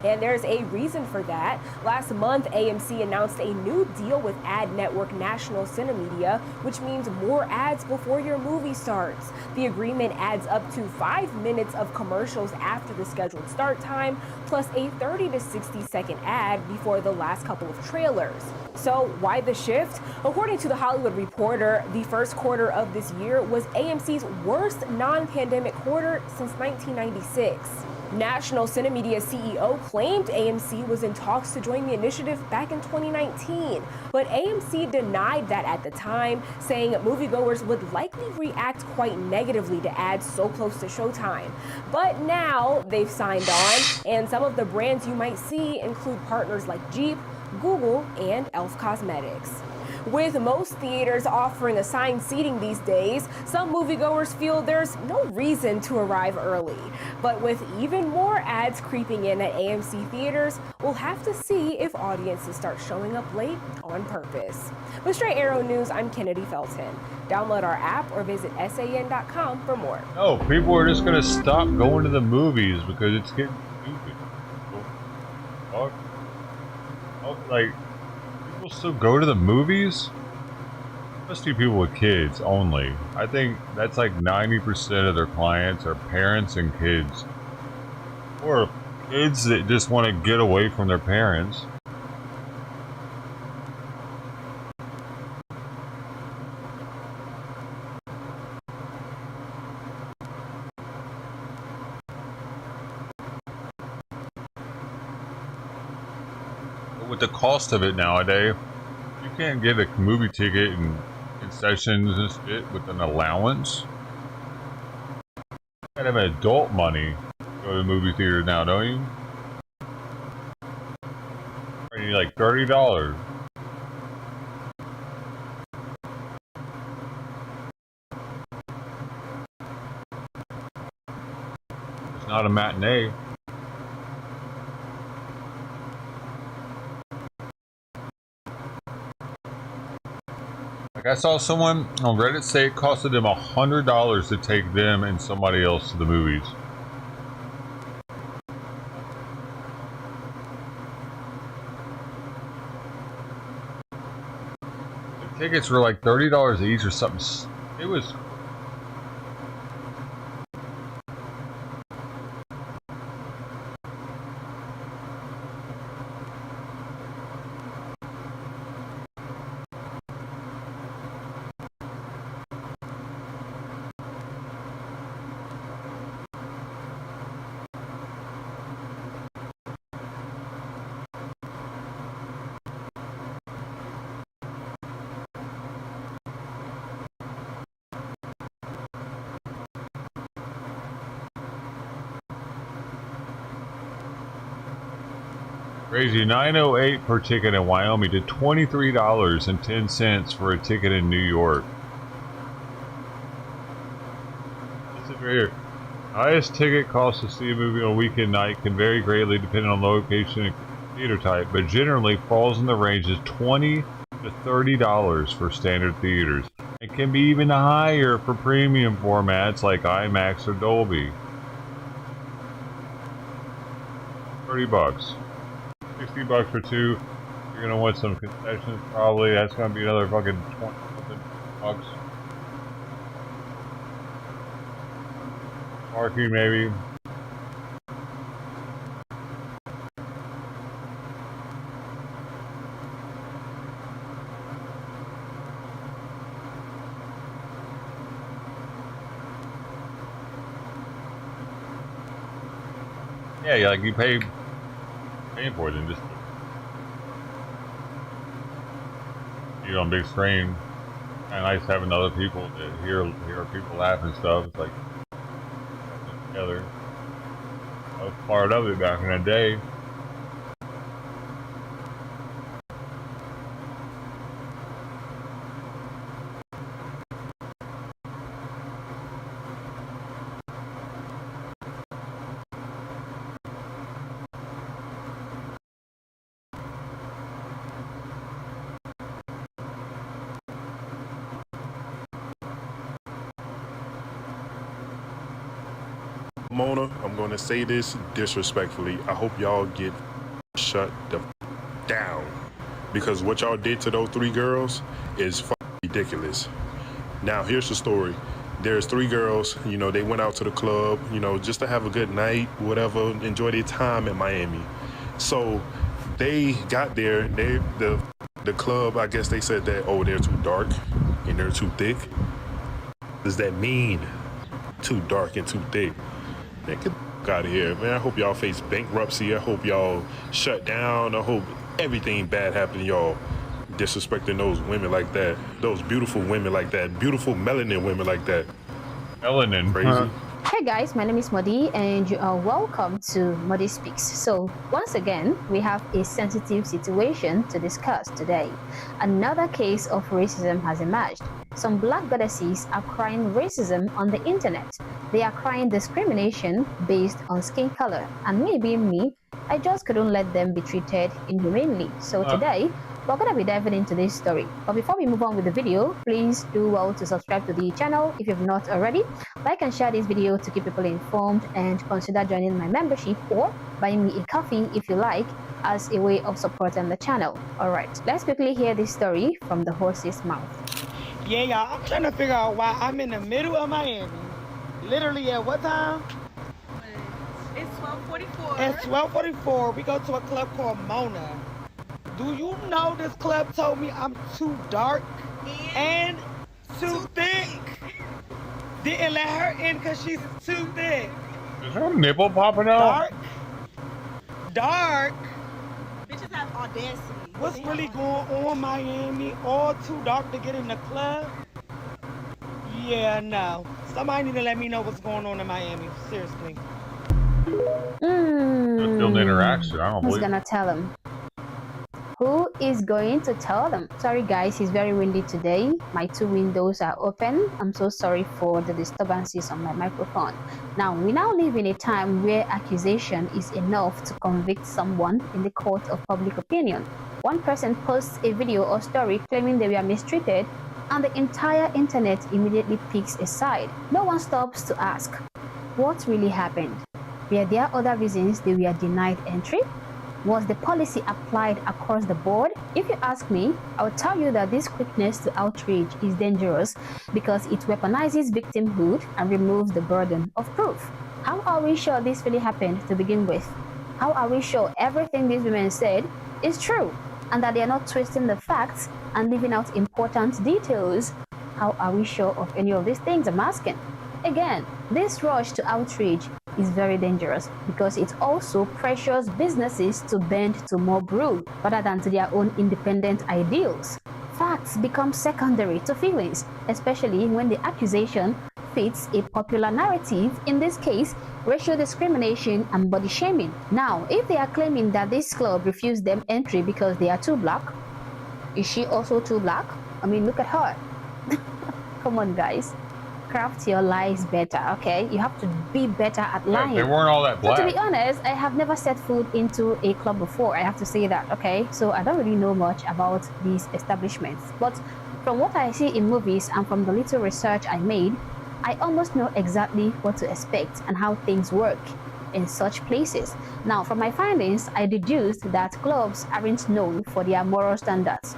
And there's a reason for that. Last month, AMC announced a new deal with ad network National Cinemedia, which means more ads before your movie starts. The agreement adds up to 5 minutes of commercials after the scheduled start time, plus a 30 to 60-second ad before the last couple of trailers. So why the shift? According to The Hollywood Reporter, the first quarter of this year was AMC's worst non-pandemic quarter since 1996. National Cinemedia CEO claimed AMC was in talks to join the initiative back in 2019, but AMC denied that at the time, saying moviegoers would likely react quite negatively to ads so close to showtime. But now they've signed on, and some of the brands you might see include partners like Jeep, Google, and Elf Cosmetics. With most theaters offering assigned seating these days, some moviegoers feel there's no reason to arrive early. But with even more ads creeping in at AMC theaters, we'll have to see if audiences start showing up late on purpose. With Straight Arrow News, I'm Kennedy Felton. Download our app or visit san.com for more. No, people are just gonna stop going to the movies because it's getting stupid. Like, people still go to the movies? Must be people with kids only. I think that's like 90% of their clients are parents and kids. Or kids that just want to get away from their parents. With the cost of it nowadays, you can't get a movie ticket and concessions and shit with an allowance. You gotta have adult money to go to the movie theater now, don't you? Or you need like $30. It's not a matinee. Like, I saw someone on Reddit say it costed them $100 to take them and somebody else to the movies. The tickets were like $30 each or something. It was. Crazy. $9.08 per ticket in Wyoming to $23.10 for a ticket in New York. This is very highest ticket cost to see a movie on a weekend night can vary greatly depending on location and theater type, but generally falls in the range of $20 to $30 for standard theaters. It can be even higher for premium formats like IMAX or Dolby. $30. $60 for two. You're gonna want some concessions probably. That's gonna be another fucking $20 something bucks. Parking maybe. Yeah, like you pay for it and just see it on big screen. Kind of nice having other people that hear people laugh and stuff. It's like together. I was part of it back in the day. Mona, I'm going to say this disrespectfully. I hope y'all get shut the down, because what y'all did to those 3 girls is ridiculous. Now, here's the story. There's 3 girls, you know, they went out to the club, you know, just to have a good night, whatever, enjoy their time in Miami. So they got there, the club, I guess they said that, oh, they're too dark and they're too thick. What does that mean? Too dark and too thick? Man, get the fuck out of here, man. I hope y'all face bankruptcy. I hope y'all shut down. I hope everything bad happened to y'all. Disrespecting those women like that. Those beautiful women like that. Beautiful melanin women like that. Melanin. Crazy. Hey guys, my name is Modi and you are welcome to Modi Speaks. So once again, we have a sensitive situation to discuss today. Another case of racism has emerged. Some black goddesses are crying racism on the internet. They are crying discrimination based on skin color. And me being me, I just couldn't let them be treated inhumanely. So today, we're going to be diving into this story. But before we move on with the video, please do well to subscribe to the channel if you've not already. Like and share this video to keep people informed, and consider joining my membership or buying me a coffee if you like, as a way of supporting the channel. Alright, let's quickly hear this story from the horse's mouth. Yeah, y'all, I'm trying to figure out why I'm in the middle of Miami. Literally at what time? It's 12:44. It's 12:44. We go to a club called Mona. Do you know this club told me I'm too dark and too thick? Didn't let her in because she's too thick. Is her nipple popping out? Dark. Bitches have audacity. What's really going on, Miami? All too dark to get in the club? Yeah, no. Somebody need to let me know what's going on in Miami. Seriously. Still the interaction. I don't Who's believe. gonna tell him? Who is going to tell them? Sorry guys, it's very windy today. My 2 windows are open. I'm so sorry for the disturbances on my microphone. Now, we now live in a time where accusation is enough to convict someone in the court of public opinion. One person posts a video or story claiming they were mistreated, and the entire internet immediately picks a side. No one stops to ask, what really happened? Were there other reasons they were denied entry? Was the policy applied across the board? If you ask me, I will tell you that this quickness to outrage is dangerous because it weaponizes victimhood and removes the burden of proof. How are we sure this really happened to begin with? How are we sure everything these women said is true and that they are not twisting the facts and leaving out important details? How are we sure of any of these things? I'm asking. Again, this rush to outrage is very dangerous because it also pressures businesses to bend to more brew rather than to their own independent ideals. Facts become secondary to feelings, especially when the accusation fits a popular narrative, in this case, racial discrimination and body shaming. Now, if they are claiming that this club refused them entry because they are too black, is she also too black? I mean, look at her. Come on, guys. Craft your lies better, okay? You have to be better at lying. They weren't all that black. So to be honest, I have never set foot into a club before. I have to say that, okay? So I don't really know much about these establishments. But from what I see in movies and from the little research I made, I almost know exactly what to expect and how things work in such places. Now, from my findings, I deduced that clubs aren't known for their moral standards.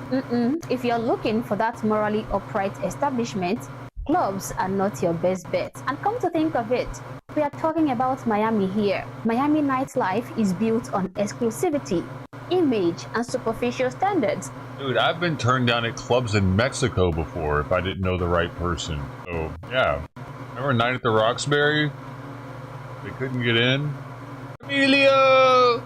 If you're looking for that morally upright establishment, clubs are not your best bet. And come to think of it, We are talking about Miami here. Miami nightlife is built on exclusivity, image, and superficial standards. Dude, I've been turned down at clubs in Mexico before if I didn't know the right person. So, yeah. Remember Night at the Roxbury? They couldn't get in? Emilio!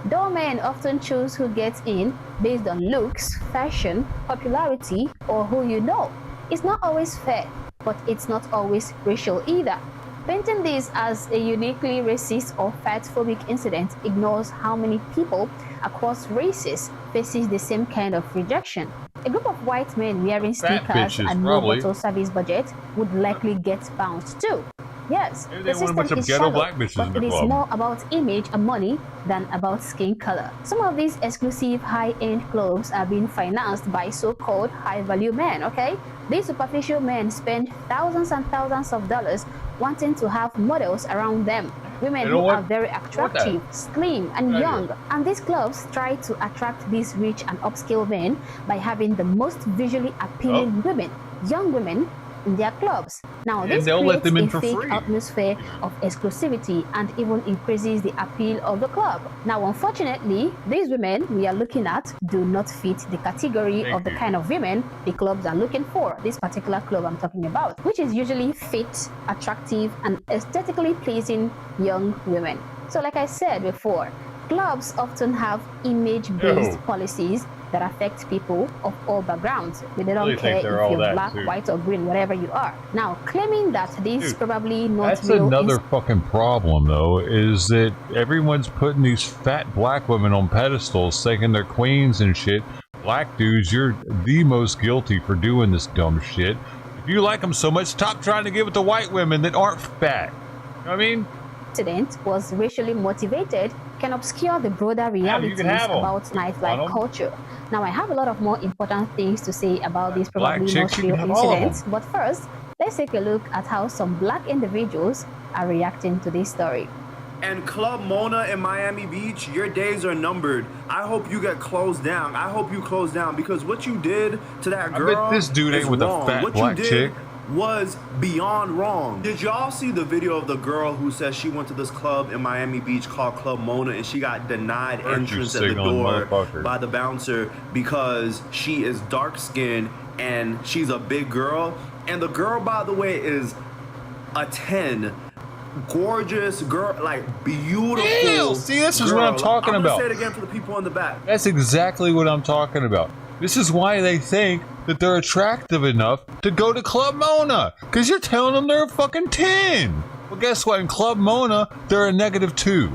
Though men often choose who gets in based on looks, fashion, popularity, or who you know, it's not always fair, but it's not always racial either. Painting this as a uniquely racist or fatphobic incident ignores how many people across races faces the same kind of rejection. A group of white men wearing sneakers and no bottle service budget would likely get bounced too. Yes, the system is shallow, but it is more about image and money than about skin color. Some of these exclusive high-end clubs are being financed by so-called high-value men, okay? These superficial men spend thousands and thousands of dollars wanting to have models around them. Women who are very attractive, slim, and young. And these clubs try to attract these rich and upscale men by having the most visually appealing women, young women, in their clubs. Now, this creates a fake atmosphere of exclusivity and even increases the appeal of the club. Now, unfortunately, these women we are looking at do not fit the category of the kind of women the clubs are looking for. This particular club I'm talking about, which is usually fit, attractive, and aesthetically pleasing young women. So, like I said before, clubs often have image-based policies that affect people of all backgrounds. They don't care if you're black, white, or green, whatever you are. Now, claiming that this probably not that's another fucking problem, though, is that everyone's putting these fat black women on pedestals, thinking they're queens and shit. Black dudes, you're the most guilty for doing this dumb shit. If you like them so much, stop trying to give it to white women that aren't fat. You know what I mean? Incident was racially motivated can obscure the broader realities about nightlife culture. Now, I have a lot of more important things to say about this probably not real incident, but first, let's take a look at how some black individuals are reacting to this story. And Club Mona in Miami Beach, your days are numbered. I hope you get closed down. I hope you close down because what you did to that girl, I bet this dude ain't with a fat black chick. Was beyond wrong. Did y'all see the video of the girl who says she went to this club in Miami Beach called Club Mona and she got denied entrance at the door by the bouncer because she is dark skinned and she's a big girl? And the girl, by the way, is a 10. Gorgeous girl, like beautiful. Ew, see, this is what I'm talking about. Say it again for the people in the back. That's exactly what I'm talking about. This is why they think that they're attractive enough to go to Club Mona. Because you're telling them they're a fucking 10. Well, guess what? In Club Mona, they're a -2.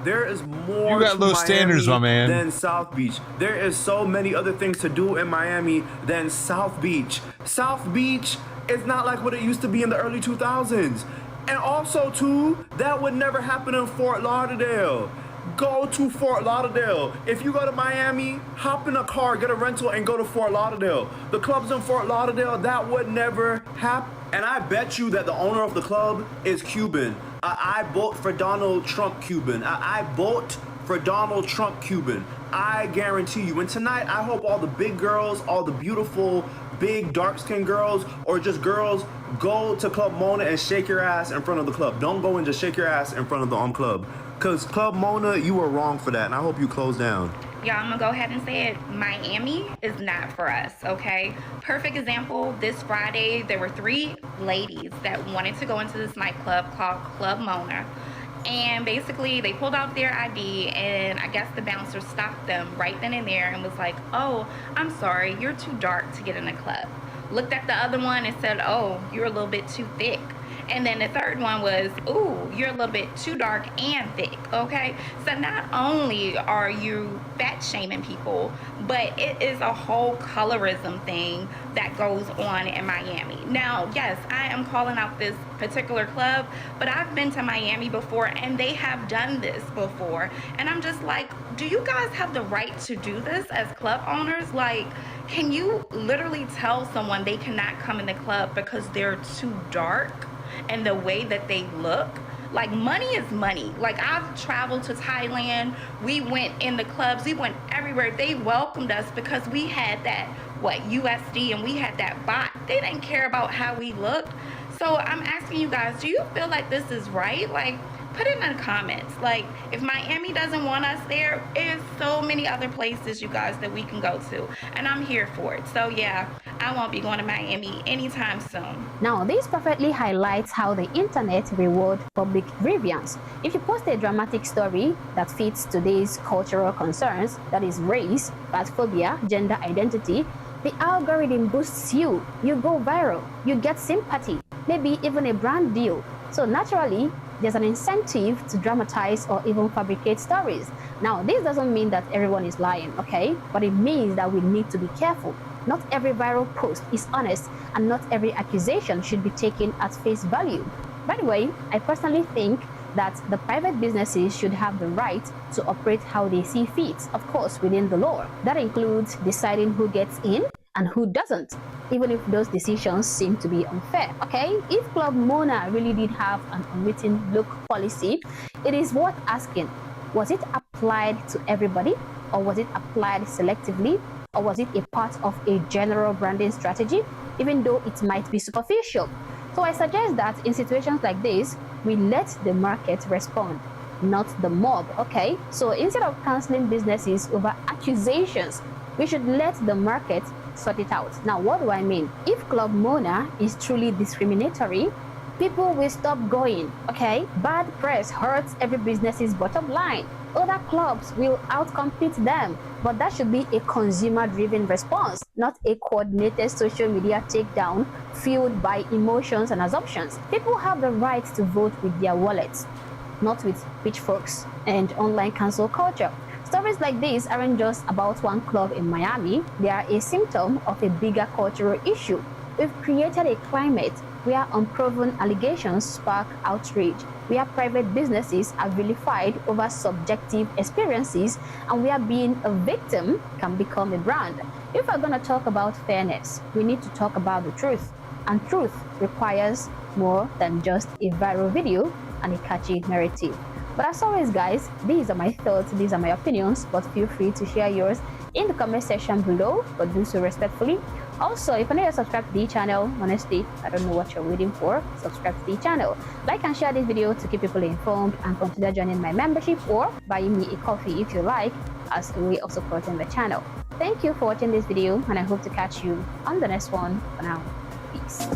There is more you got low standards, my man. Than South Beach. There is so many other things to do in Miami than South Beach. South Beach is not like what it used to be in the early 2000s. And also, too, that would never happen in Fort Lauderdale. Go to Fort Lauderdale. If you go to Miami, hop in a car, get a rental, and go to Fort Lauderdale. The clubs in Fort Lauderdale, that would never happen. And I bet you that the owner of the club is Cuban. I vote for Donald Trump Cuban. I vote for Donald Trump Cuban. I guarantee you. And tonight, I hope all the big girls, all the beautiful, big, dark-skinned girls, or just girls, go to Club Mona and shake your ass in front of the club. Don't go and just shake your ass in front of the club. Because Club Mona, you were wrong for that, and I hope you close down. Yeah, I'm gonna go ahead and say it. Miami is not for us, okay? Perfect example, this Friday, there were 3 ladies that wanted to go into this nightclub called Club Mona. And basically, they pulled out their ID, and I guess the bouncer stopped them right then and there and was like, oh, I'm sorry, you're too dark to get in the club. Looked at the other one and said, oh, you're a little bit too thick. And then the third one was, ooh, you're a little bit too dark and thick, okay? So not only are you fat shaming people, but it is a whole colorism thing that goes on in Miami. Now, yes, I am calling out this particular club, but I've been to Miami before and they have done this before. And I'm just like, do you guys have the right to do this as club owners? Like, can you literally tell someone they cannot come in the club because they're too dark? And the way that they look, like, money is money. Like, I've traveled to Thailand, we went in the clubs, we went everywhere. They welcomed us because we had that USD and we had that baht. They didn't care about how we looked. So I'm asking you guys, do you feel like this is right? Like, put it in the comments. Like, if Miami doesn't want us there, there's so many other places, you guys, that we can go to. And I'm here for it. So yeah, I won't be going to Miami anytime soon. Now, this perfectly highlights how the internet reward public grievance. If you post a dramatic story that fits today's cultural concerns, that is race, phobia, gender identity, the algorithm boosts you. You go viral. You get sympathy, maybe even a brand deal. So naturally, there's an incentive to dramatize or even fabricate stories. Now, this doesn't mean that everyone is lying, okay? But it means that we need to be careful. Not every viral post is honest, and not every accusation should be taken at face value. By the way, I personally think that the private businesses should have the right to operate how they see fit, of course, within the law. That includes deciding who gets in and who doesn't, even if those decisions seem to be unfair, okay? If Club Mona really did have an unwritten look policy, it is worth asking, was it applied to everybody, or was it applied selectively, or was it a part of a general branding strategy, even though it might be superficial? So I suggest that in situations like this, we let the market respond, not the mob, okay? So instead of canceling businesses over accusations, we should let the market sort it out. Now, what do I mean? If Club Mona is truly discriminatory, people will stop going, okay? Bad press hurts every business's bottom line. Other clubs will outcompete them, but that should be a consumer-driven response, not a coordinated social media takedown fueled by emotions and assumptions. People have the right to vote with their wallets, not with pitchforks and online cancel culture. Stories like this aren't just about one club in Miami, they are a symptom of a bigger cultural issue. We've created a climate where unproven allegations spark outrage, where private businesses are vilified over subjective experiences, and where being a victim can become a brand. If we're going to talk about fairness, we need to talk about the truth. And truth requires more than just a viral video and a catchy narrative. But as always, guys, these are my thoughts, these are my opinions, but feel free to share yours in the comment section below, but do so respectfully. Also, if you're not yet subscribed to the channel, honestly, I don't know what you're waiting for. Subscribe to the channel. Like and share this video to keep people informed, and consider joining my membership or buying me a coffee if you like, as a way of supporting the channel. Thank you for watching this video, and I hope to catch you on the next one. For now, peace.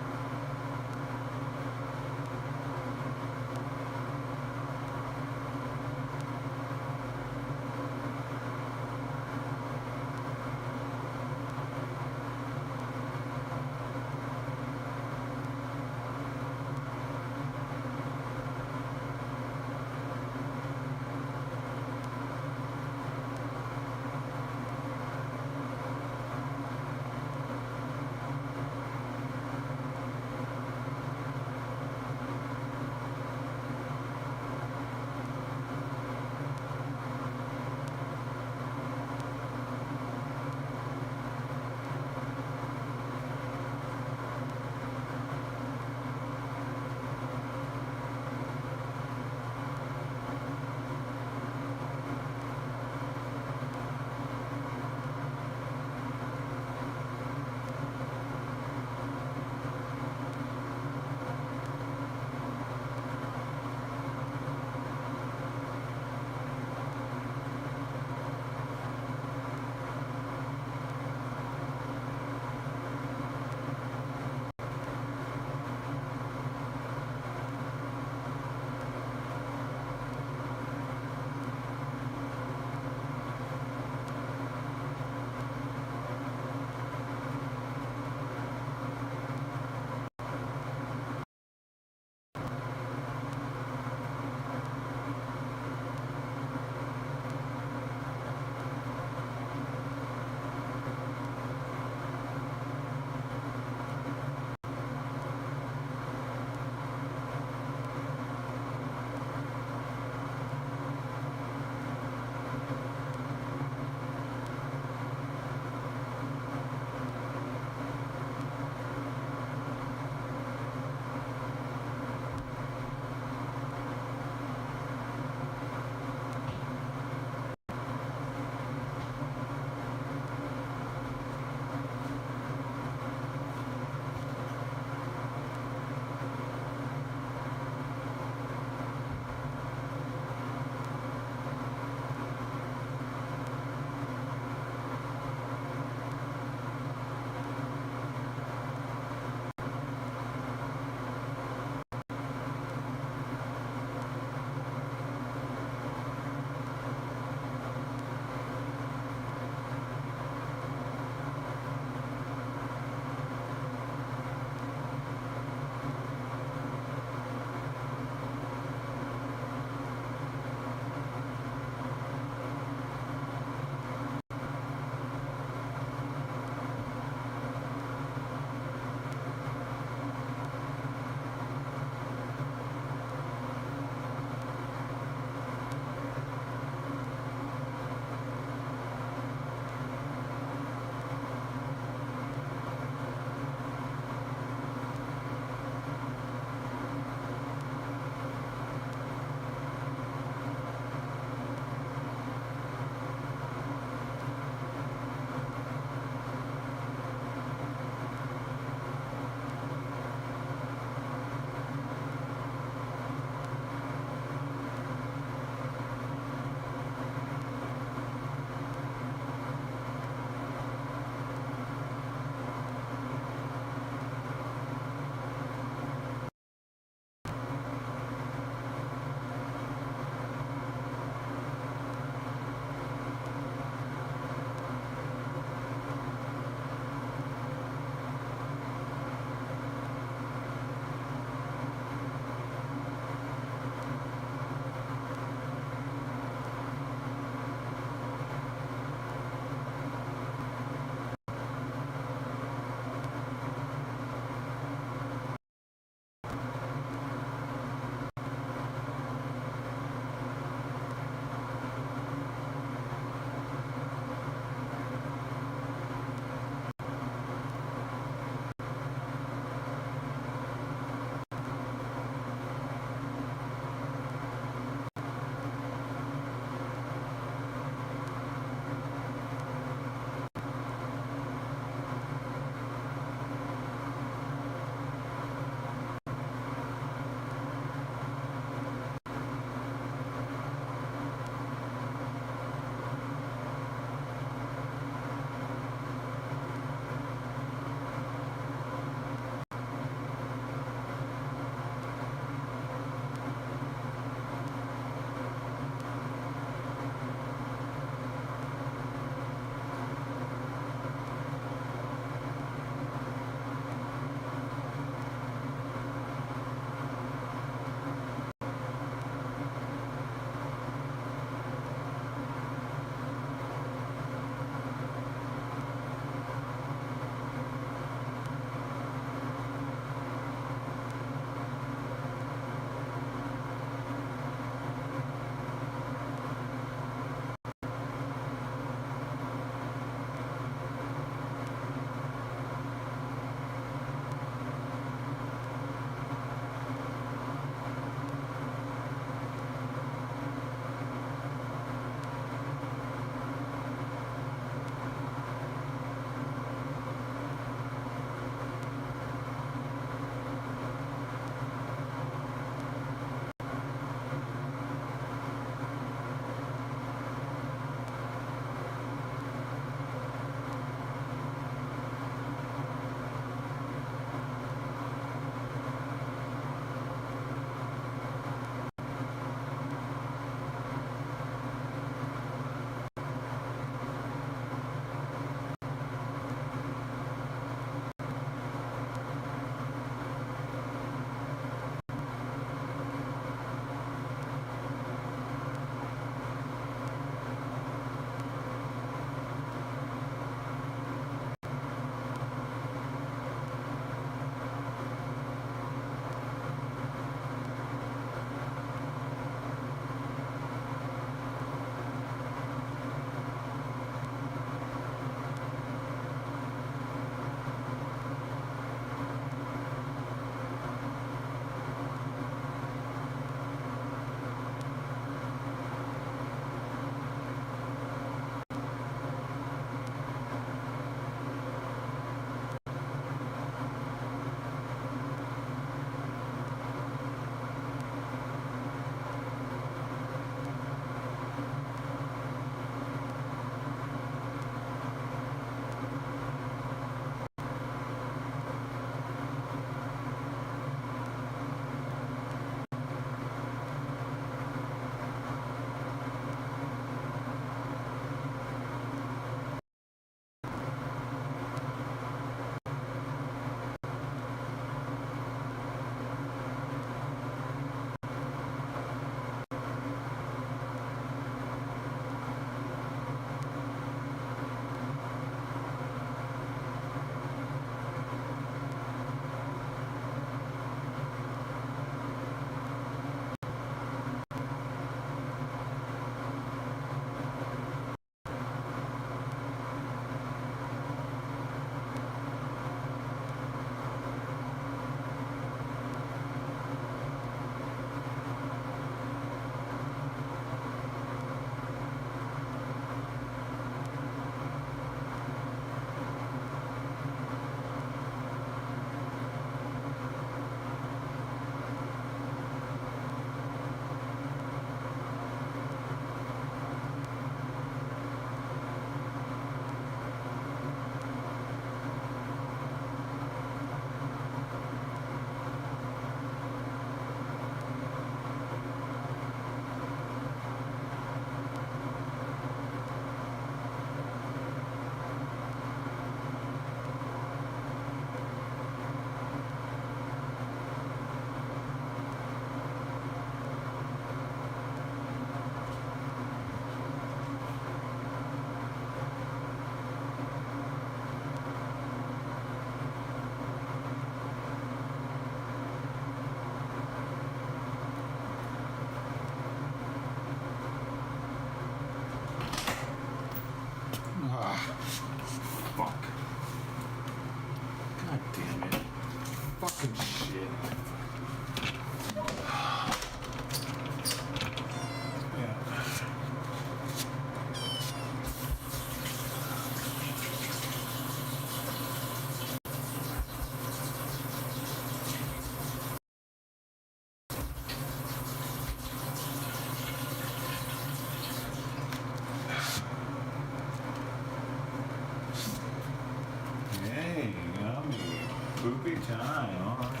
Poopy time, alright.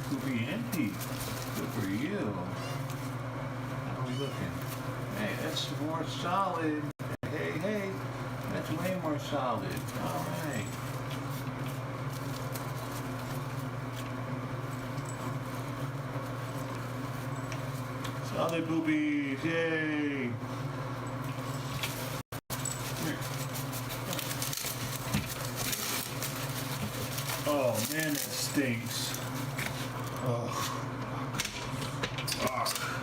Poopy empty. Good for you. How are we looking? Hey, that's more solid. Hey, that's way more solid. Alright. Solid boobies, yay! Oh man, that stinks. Oh. Ah.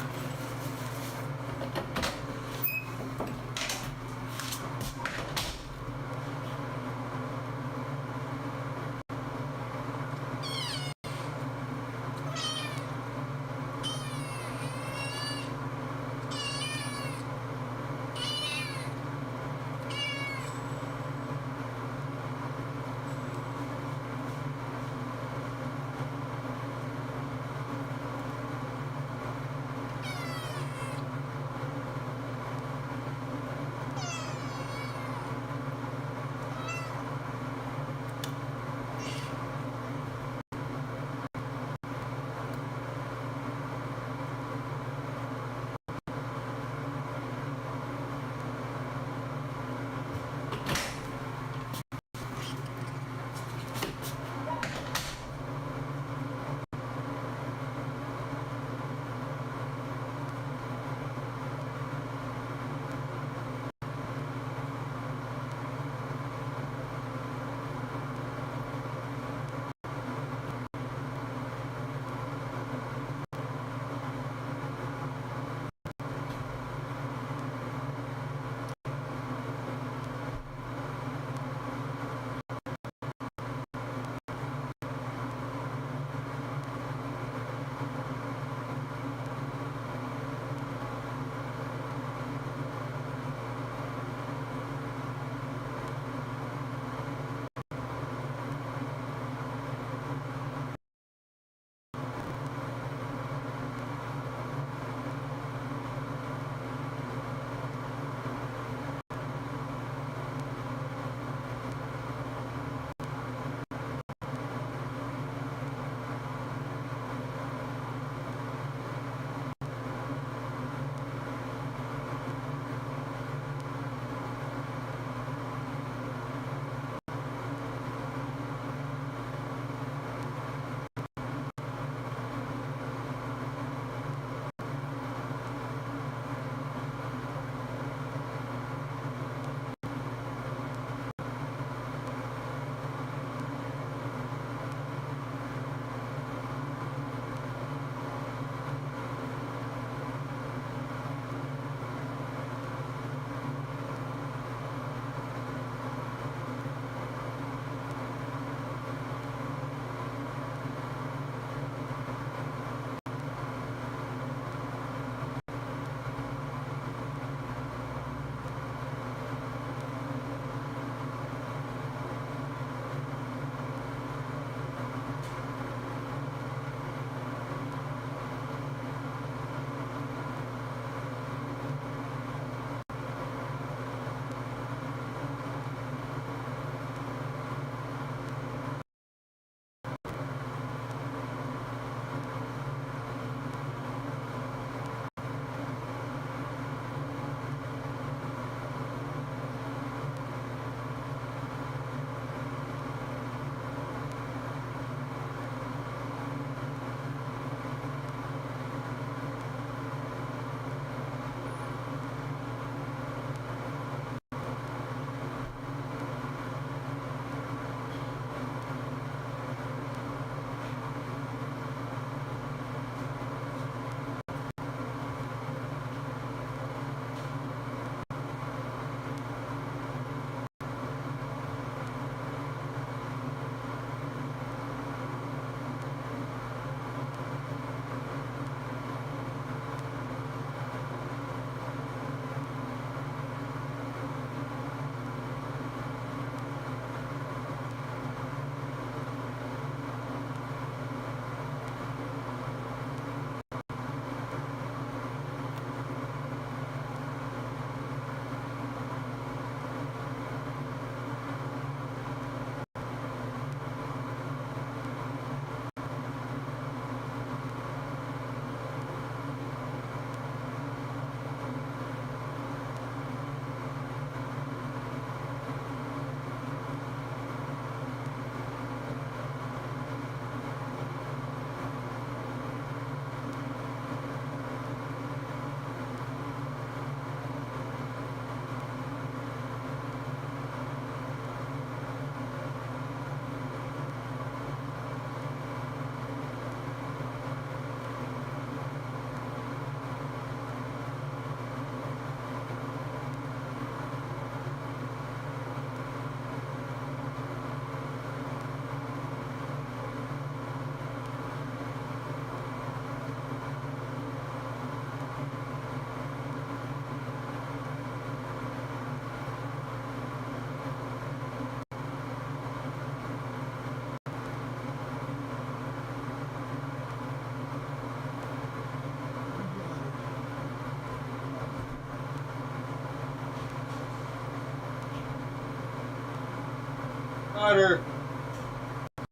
Got her.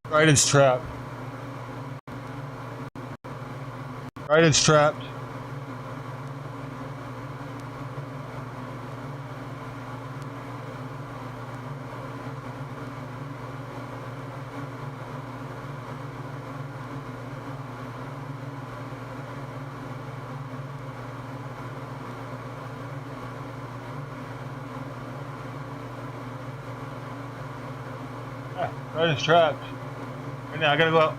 Ryden's trapped. Ryden's trapped. Ryden's trapped. Right now, I gotta go out.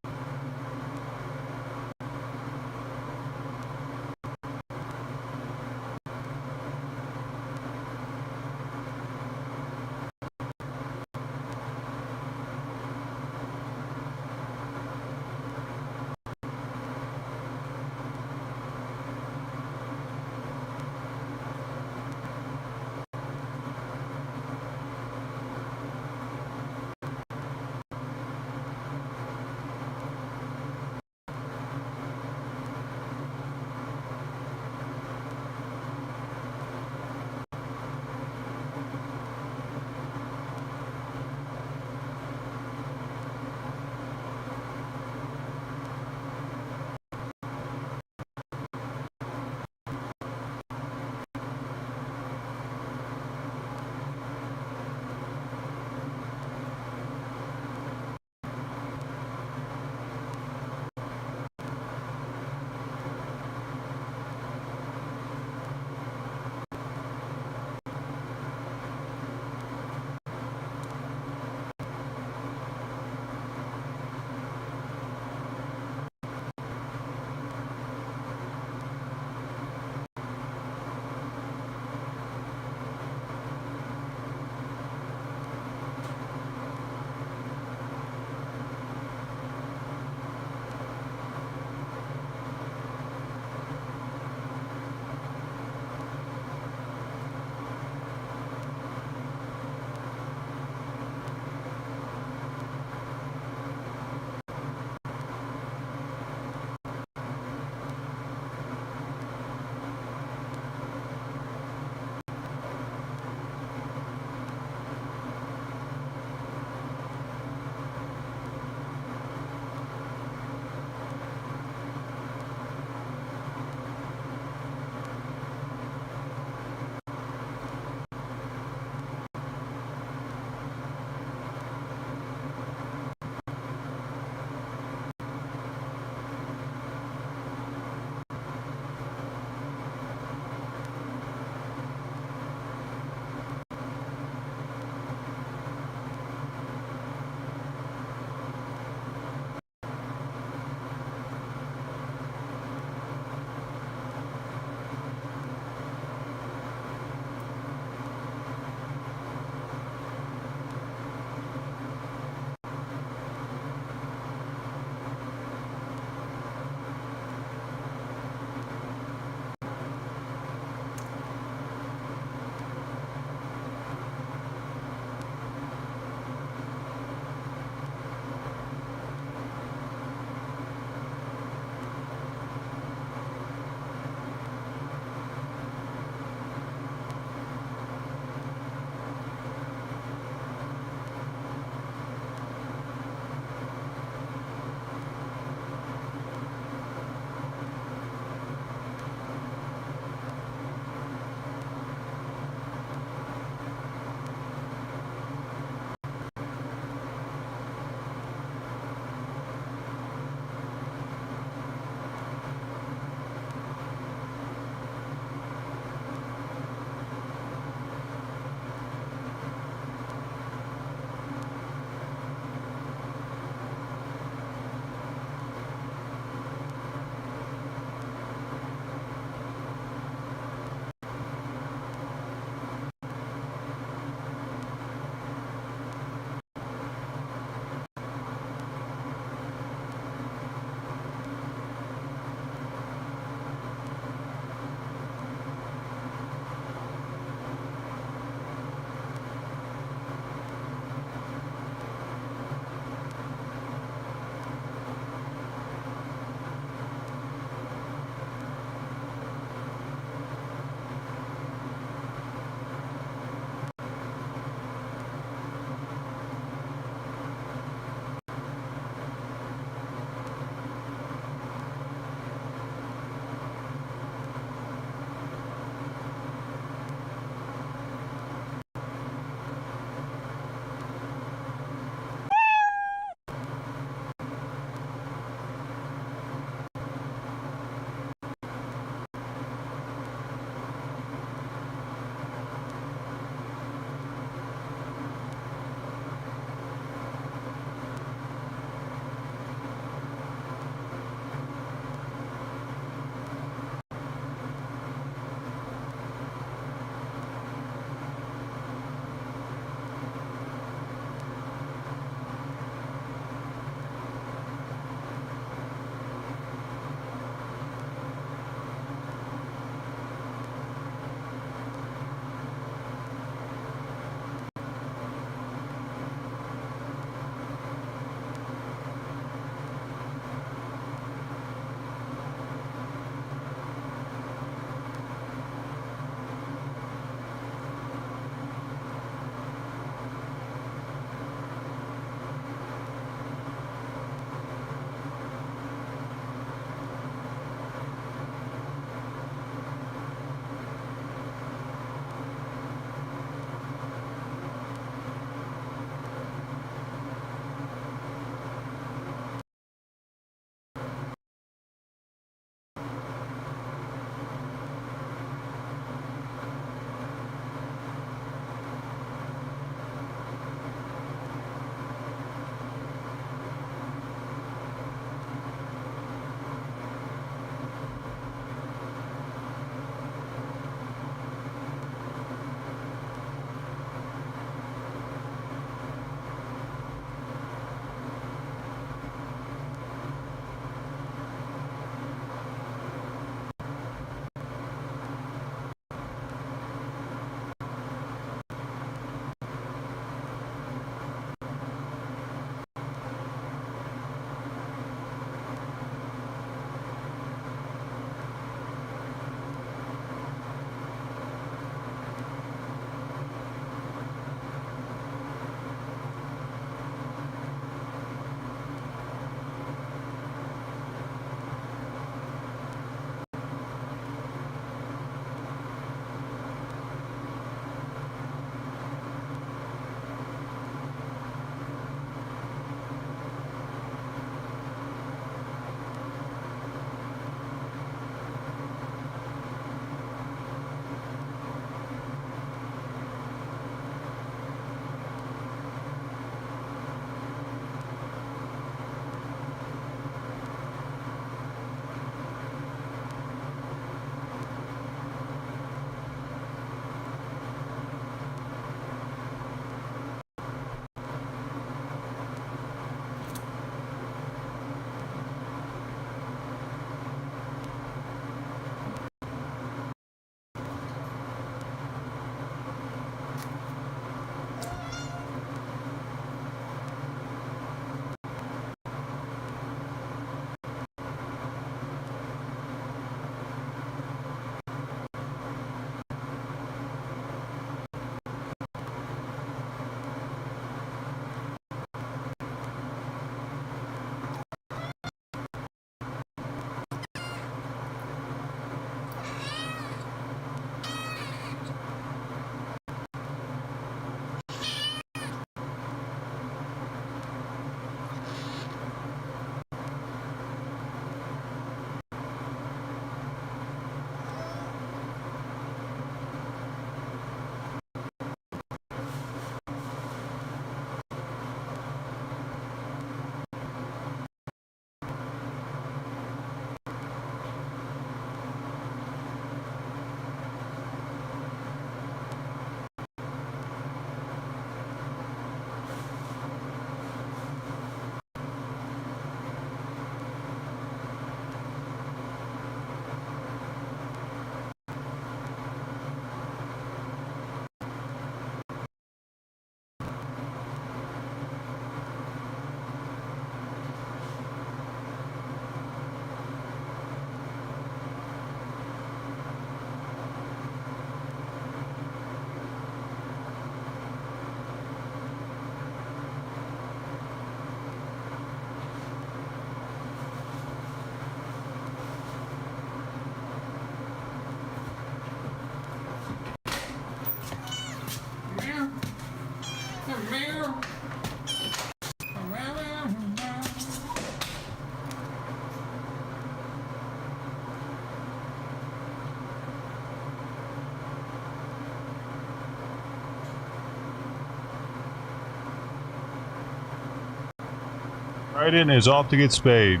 Trident is off to get spayed.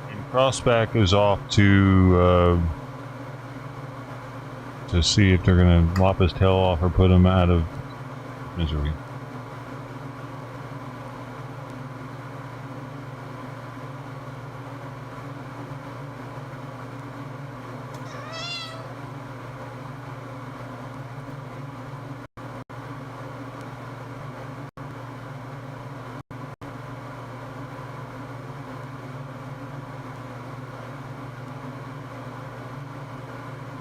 And Crossback is off to see if they're going to lop his tail off or put him out of misery.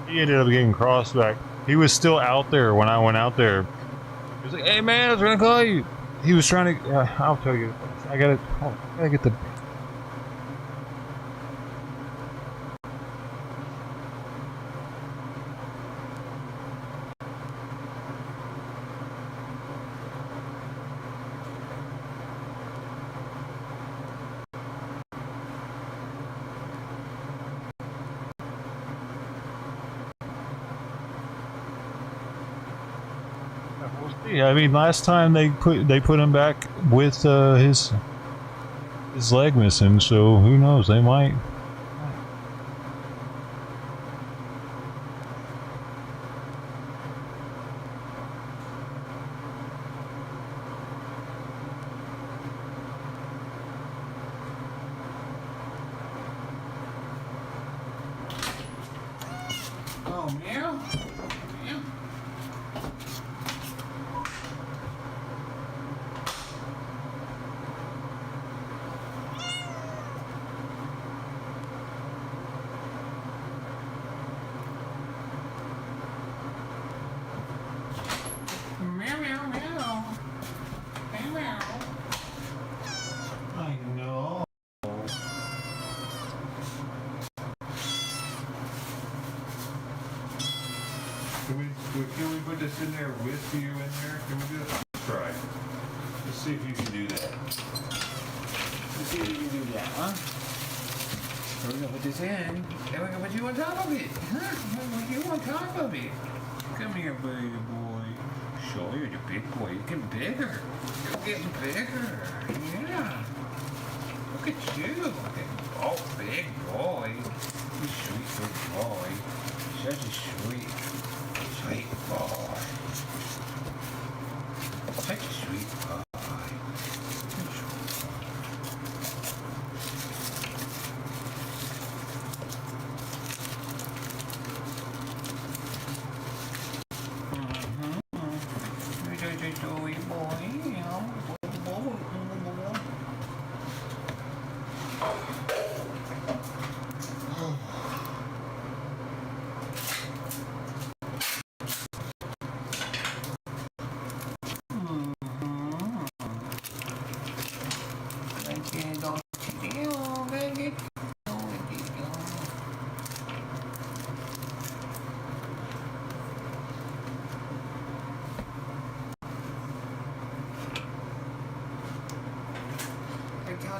He ended up getting crossed back. He was still out there when I went out there. He was like, "Hey man, I was gonna call you." He was trying to. I'll tell you. I gotta get the. Yeah, I mean, last time they put him back with his leg missing, so who knows? They might. Oh, meow. Meow. Meow, meow, meow. Meow, meow. I know. Can we put this in there with you in there? Can we do that? Let's try. Let's see if you can do that. Let's see if you can do that, huh? We're gonna put this in, and we're gonna put you on top of it. Huh? We're gonna put you on top of it. Come here, baby boy. Show you, you're the big boy. You're getting bigger. You're getting bigger. Yeah. Look at you. Oh, big boy. You sweet big boy. Such a sweet boy. Such a sweet boy.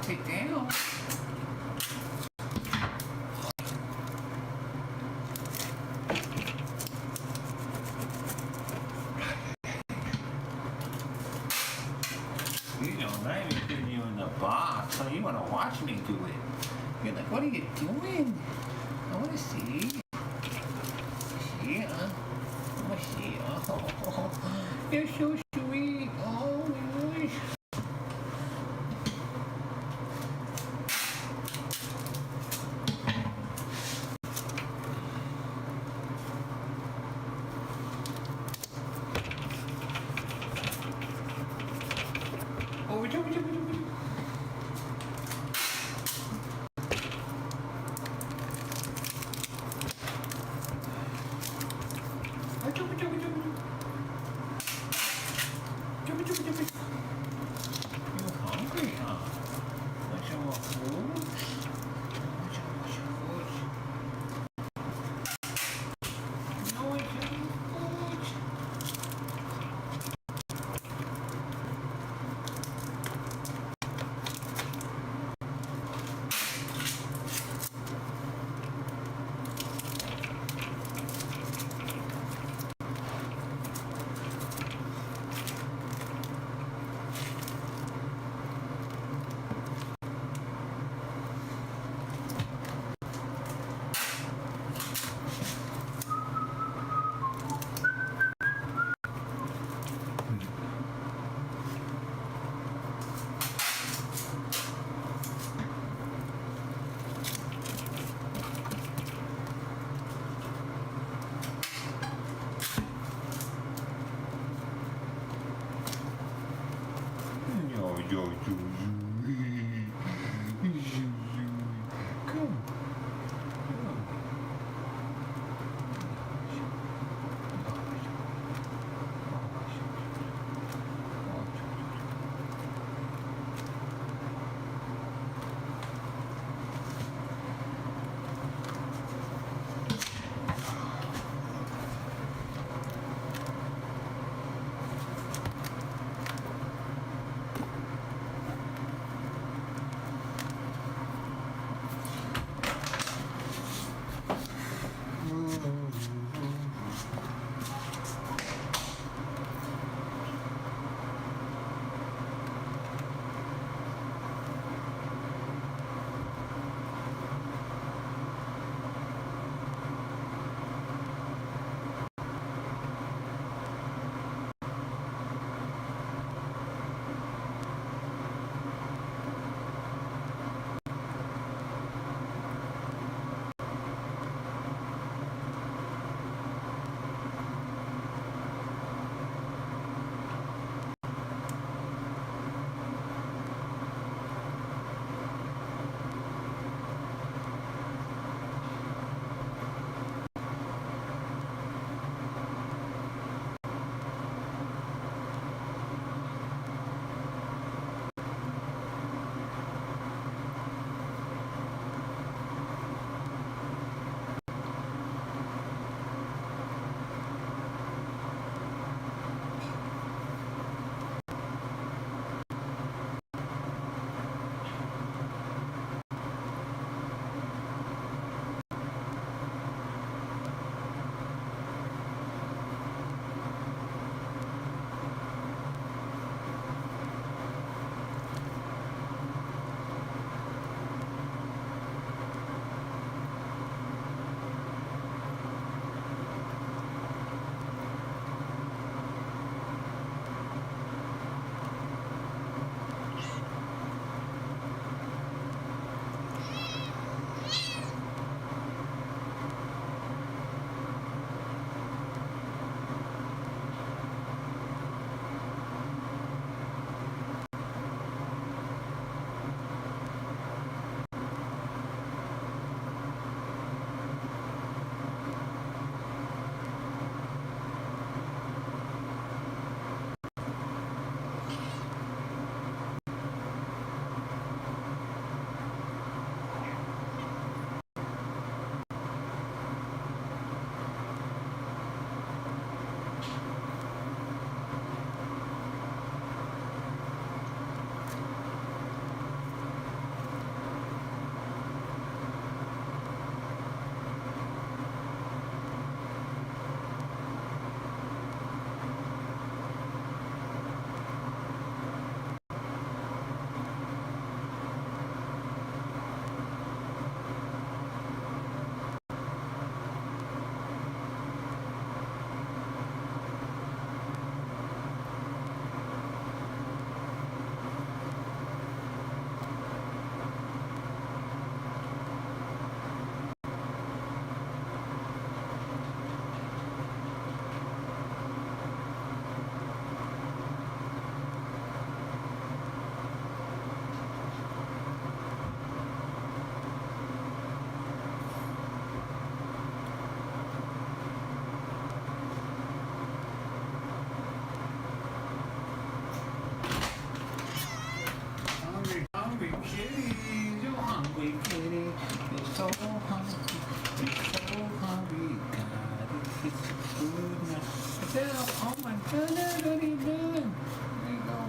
Take down. You know, I'm even putting you in the box, so you want to watch me do it. You're like, what are you doing? I want to see. See, huh? I want to see. Oh, you're so sweet. Oh, my gosh. Come. Hungry kitty, you hungry kitty. You're so hungry, you're so hungry. God, it's good now. Oh my goodness, what are you doing? There you go.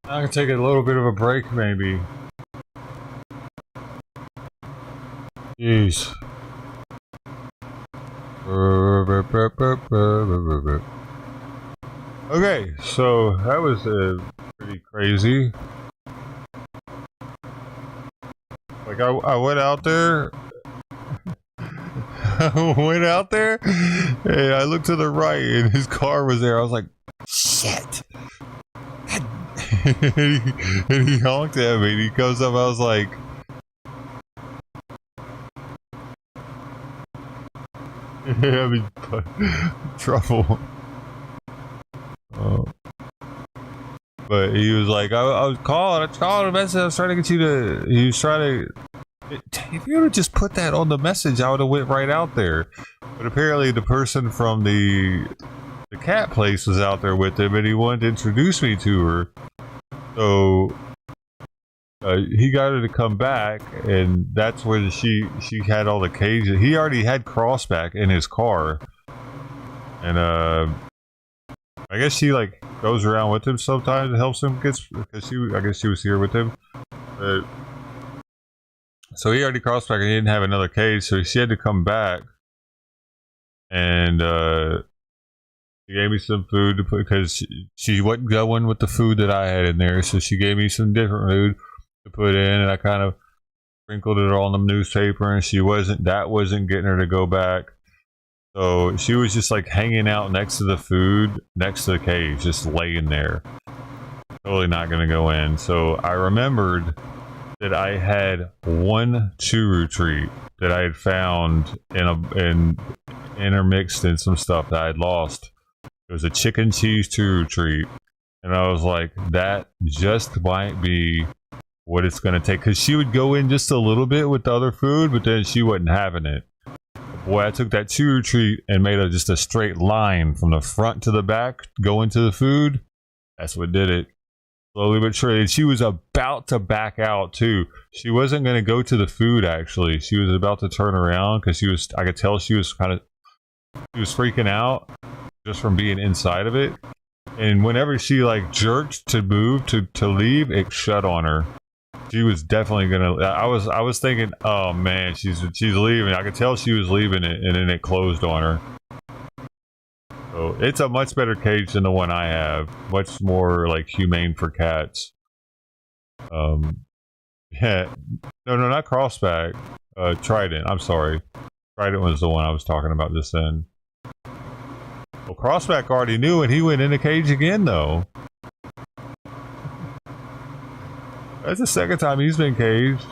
I can take a little bit of a break, maybe. Jeez. Okay, so that was pretty crazy. Like I went out there. I went out there and I looked to the right and his car was there. I was like, shit. And he honked at me and he comes up. I was like, I'm in trouble. But he was like, I was calling a message. I was trying to get you to. He was trying to. If you would have just put that on the message, I would have went right out there. But apparently, the person from the cat place was out there with him, and he wanted to introduce me to her. So he got her to come back, and that's when she had all the cages. He already had Crossback in his car, and I guess she like goes around with him sometimes and helps him get, because I guess she was here with him. So he already Crossback and he didn't have another cage, so she had to come back, and she gave me some food to put, because she wasn't going with the food that I had in there, so she gave me some different food to put in, and I kind of sprinkled it all on the newspaper, and that wasn't getting her to go back. So she was just like hanging out next to the food, next to the cage, just laying there. Totally not gonna go in. So I remembered that I had one churu treat that I had found in intermixed in some stuff that I had lost. It was a chicken cheese churu treat, And I was like, that just might be what it's going to take. Because she would go in just a little bit with the other food, but then she wasn't having it. Boy, I took that chew treat and made just a straight line from the front to the back, going to the food. That's what did it. Slowly but surely. And she was about to back out too. She wasn't going to go to the food actually. She was about to turn around because I could tell she was freaking out just from being inside of it. And whenever she like jerked to move to leave, it shut on her. She was definitely gonna. I was thinking, oh man, she's leaving. I could tell she was leaving it, and then it closed on her. So it's a much better cage than the one I have. Much more like humane for cats. Yeah, no, not Crossback. Trident. I'm sorry, Trident was the one I was talking about just then. Well, Crossback already knew, and he went in the cage again, though. That's the second time he's been caged.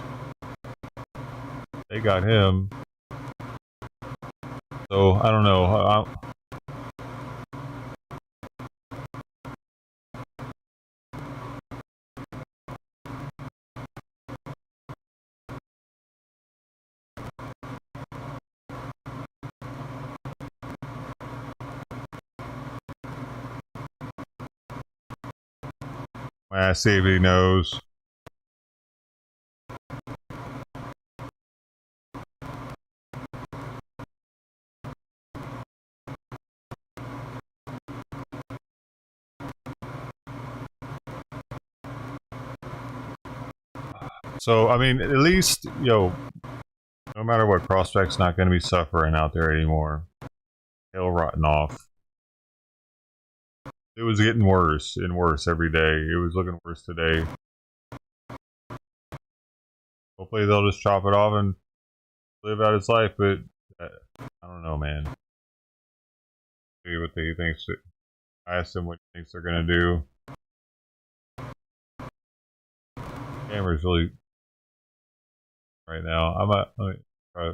They got him. So, I don't know. I see if he knows. So, I mean, at least, no matter what, Crossback's not going to be suffering out there anymore. Tail rotting off. It was getting worse and worse every day. It was looking worse today. Hopefully they'll just chop it off and live out its life, but I don't know, man. See what he thinks. I asked him what he thinks they're going to do. Camera's really right now. Let me try.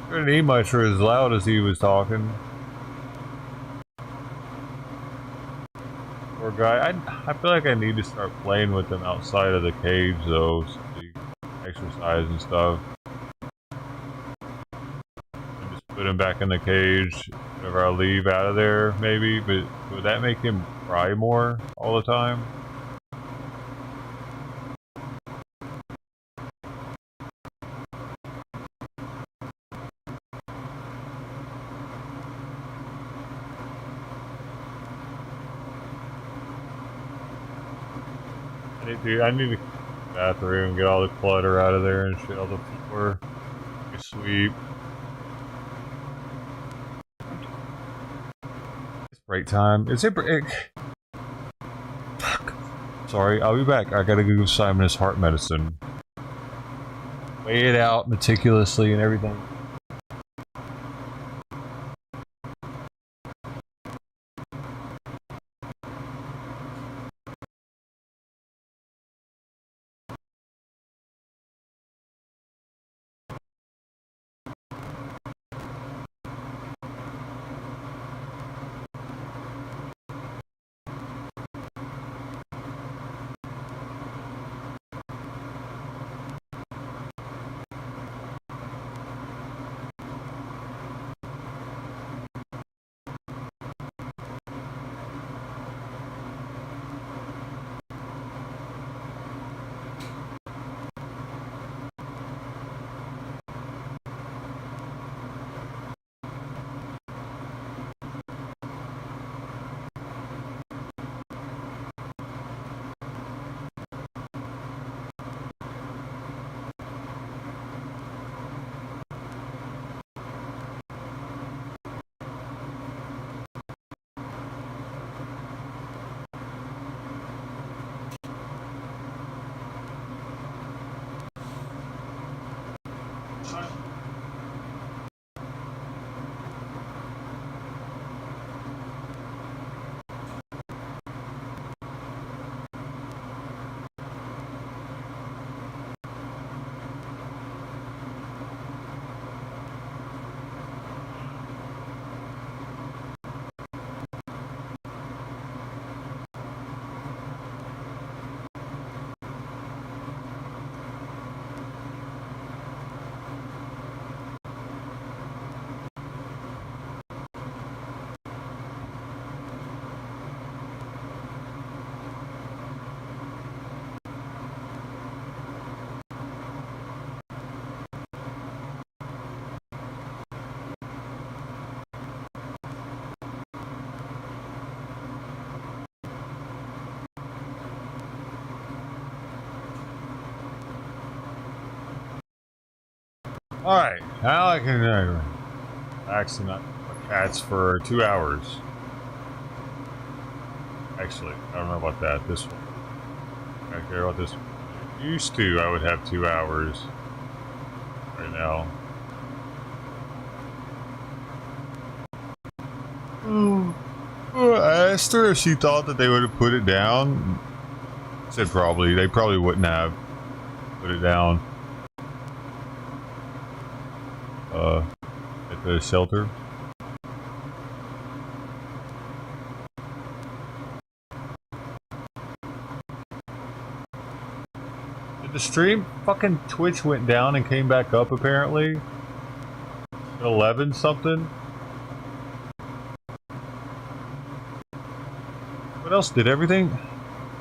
Couldn't eat much for as loud as he was talking. Poor guy. I feel like I need to start playing with him outside of the cage though, so he exercise and stuff. And just put him back in the cage whenever I leave out of there, maybe. But would that make him cry more all the time? I need to go to the bathroom, get all the clutter out of there and shit, all the floor. Sweep. It's break time. Is it break? Fuck. Sorry, I'll be back. I gotta go give Simon his heart medicine. Weigh it out meticulously and everything. Alright, now I can relax and not my cats for 2 hours. Actually, I don't know about that. This one. I care about this one. Used to, I would have 2 hours. Right now. I asked her if she thought that they would have put it down. Said probably. They probably wouldn't have put it down. At the shelter. Did the stream fucking Twitch went down and came back up apparently? 11 something? What else? Did everything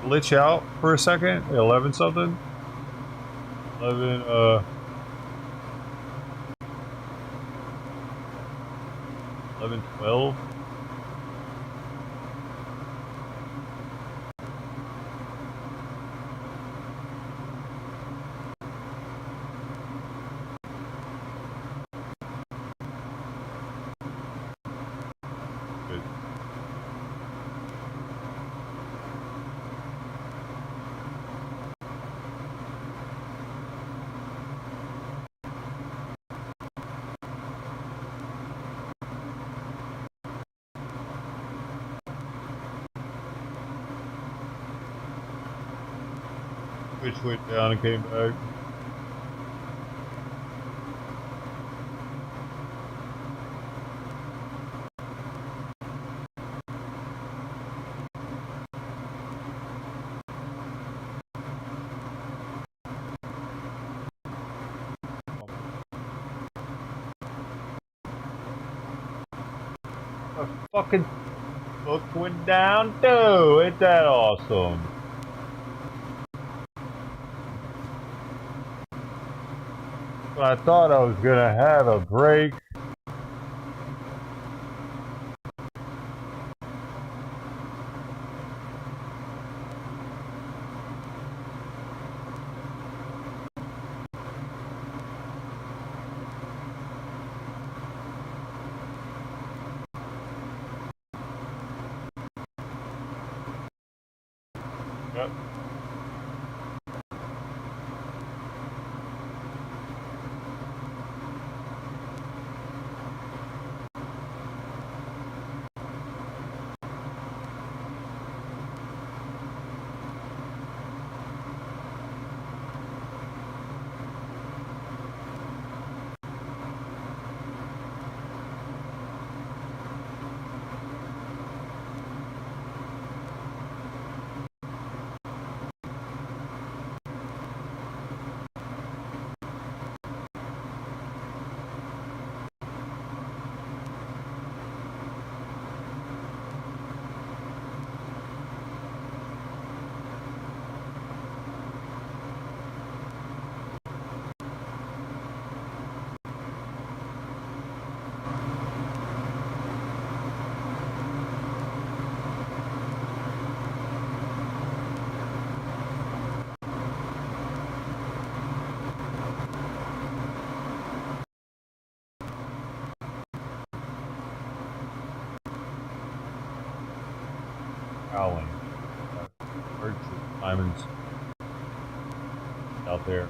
glitch out for a second? 11 something? 11, 11, 12? Good. Twitch went down and came back. The fucking book went down too. Ain't that awesome? I thought I was gonna have a break. Yep. Howling. Birds, diamonds out there.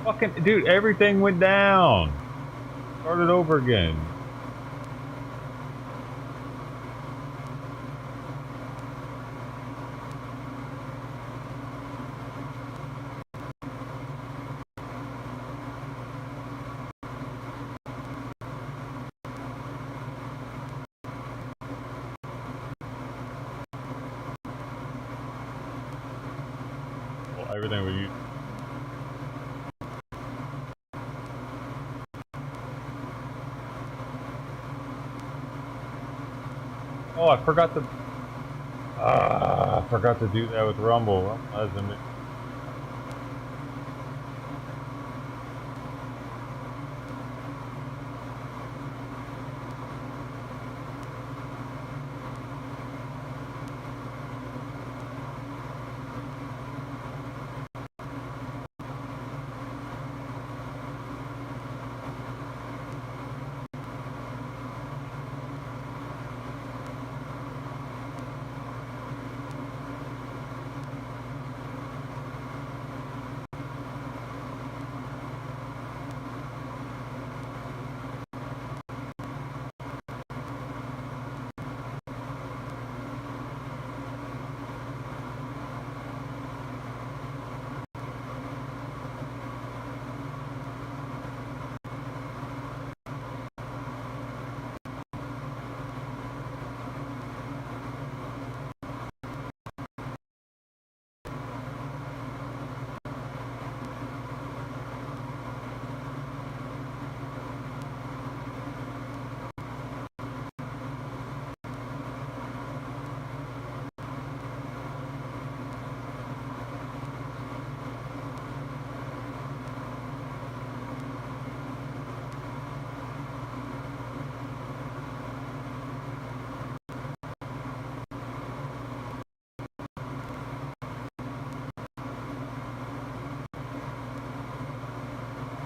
Fucking dude, everything went down. Started over again. Well, everything we use. Oh, I forgot to. I forgot to do that with Rumble.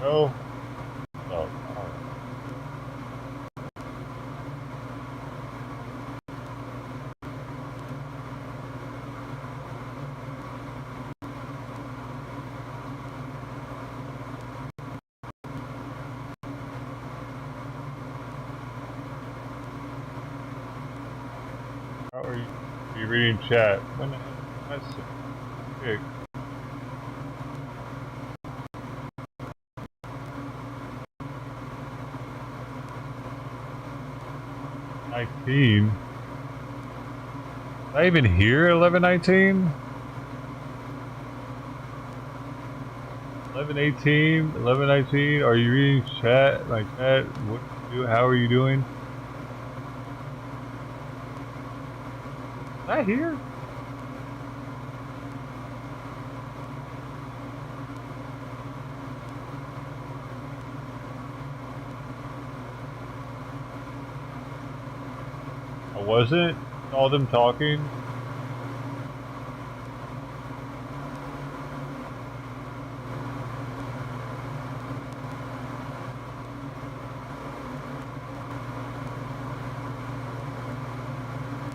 No. Oh, alright. How are you? Are you reading chat? When the hell? That's big. 19? Did I even hear 11:19? 11:18? 11:19? Are you reading chat? Like chat? What do you do? How are you doing? Did I hear? I wasn't? All them talking?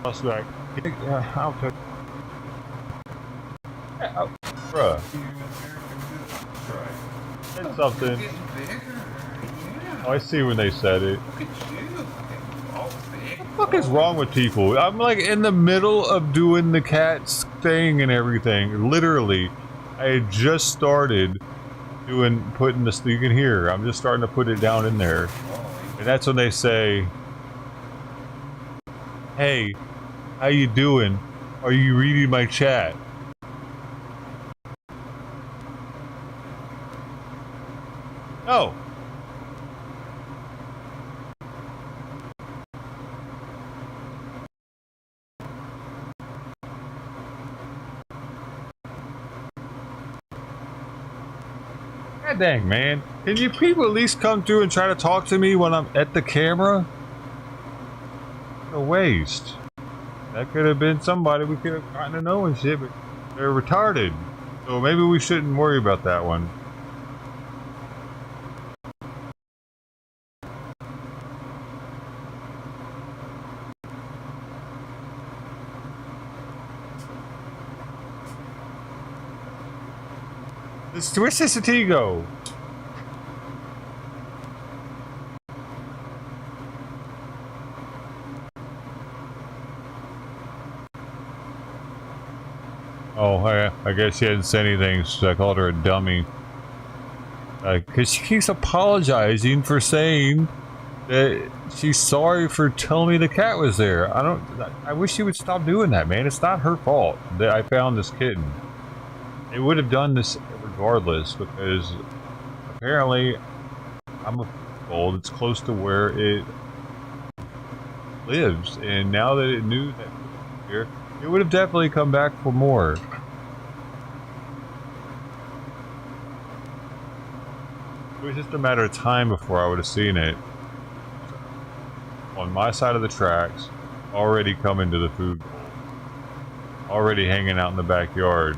I was like, yeah, I'll take. Yeah, bruh. Said something. Oh, I see when they said it. What the fuck is wrong with people? I'm like in the middle of doing the cat's thing and everything. Literally, I had just started putting this. You can hear. I'm just starting to put it down in there, and that's when they say, "Hey, how you doing? Are you reading my chat?" No. God dang, man. Can you people at least come through and try to talk to me when I'm at the camera? What a waste. That could have been somebody we could have gotten to know and shit, but they're retarded. So maybe we shouldn't worry about that one. Where's Sister T go? Oh, I guess she hadn't said anything, so I called her a dummy. Because she keeps apologizing for saying that she's sorry for telling me the cat was there. I wish she would stop doing that, man. It's not her fault that I found this kitten. It would have done this regardless, because apparently I'm old. It's close to where it lives, and now that it knew that here, it would have definitely come back for more. It was just a matter of time before I would have seen it on my side of the tracks, already coming to the food bowl, already hanging out in the backyard.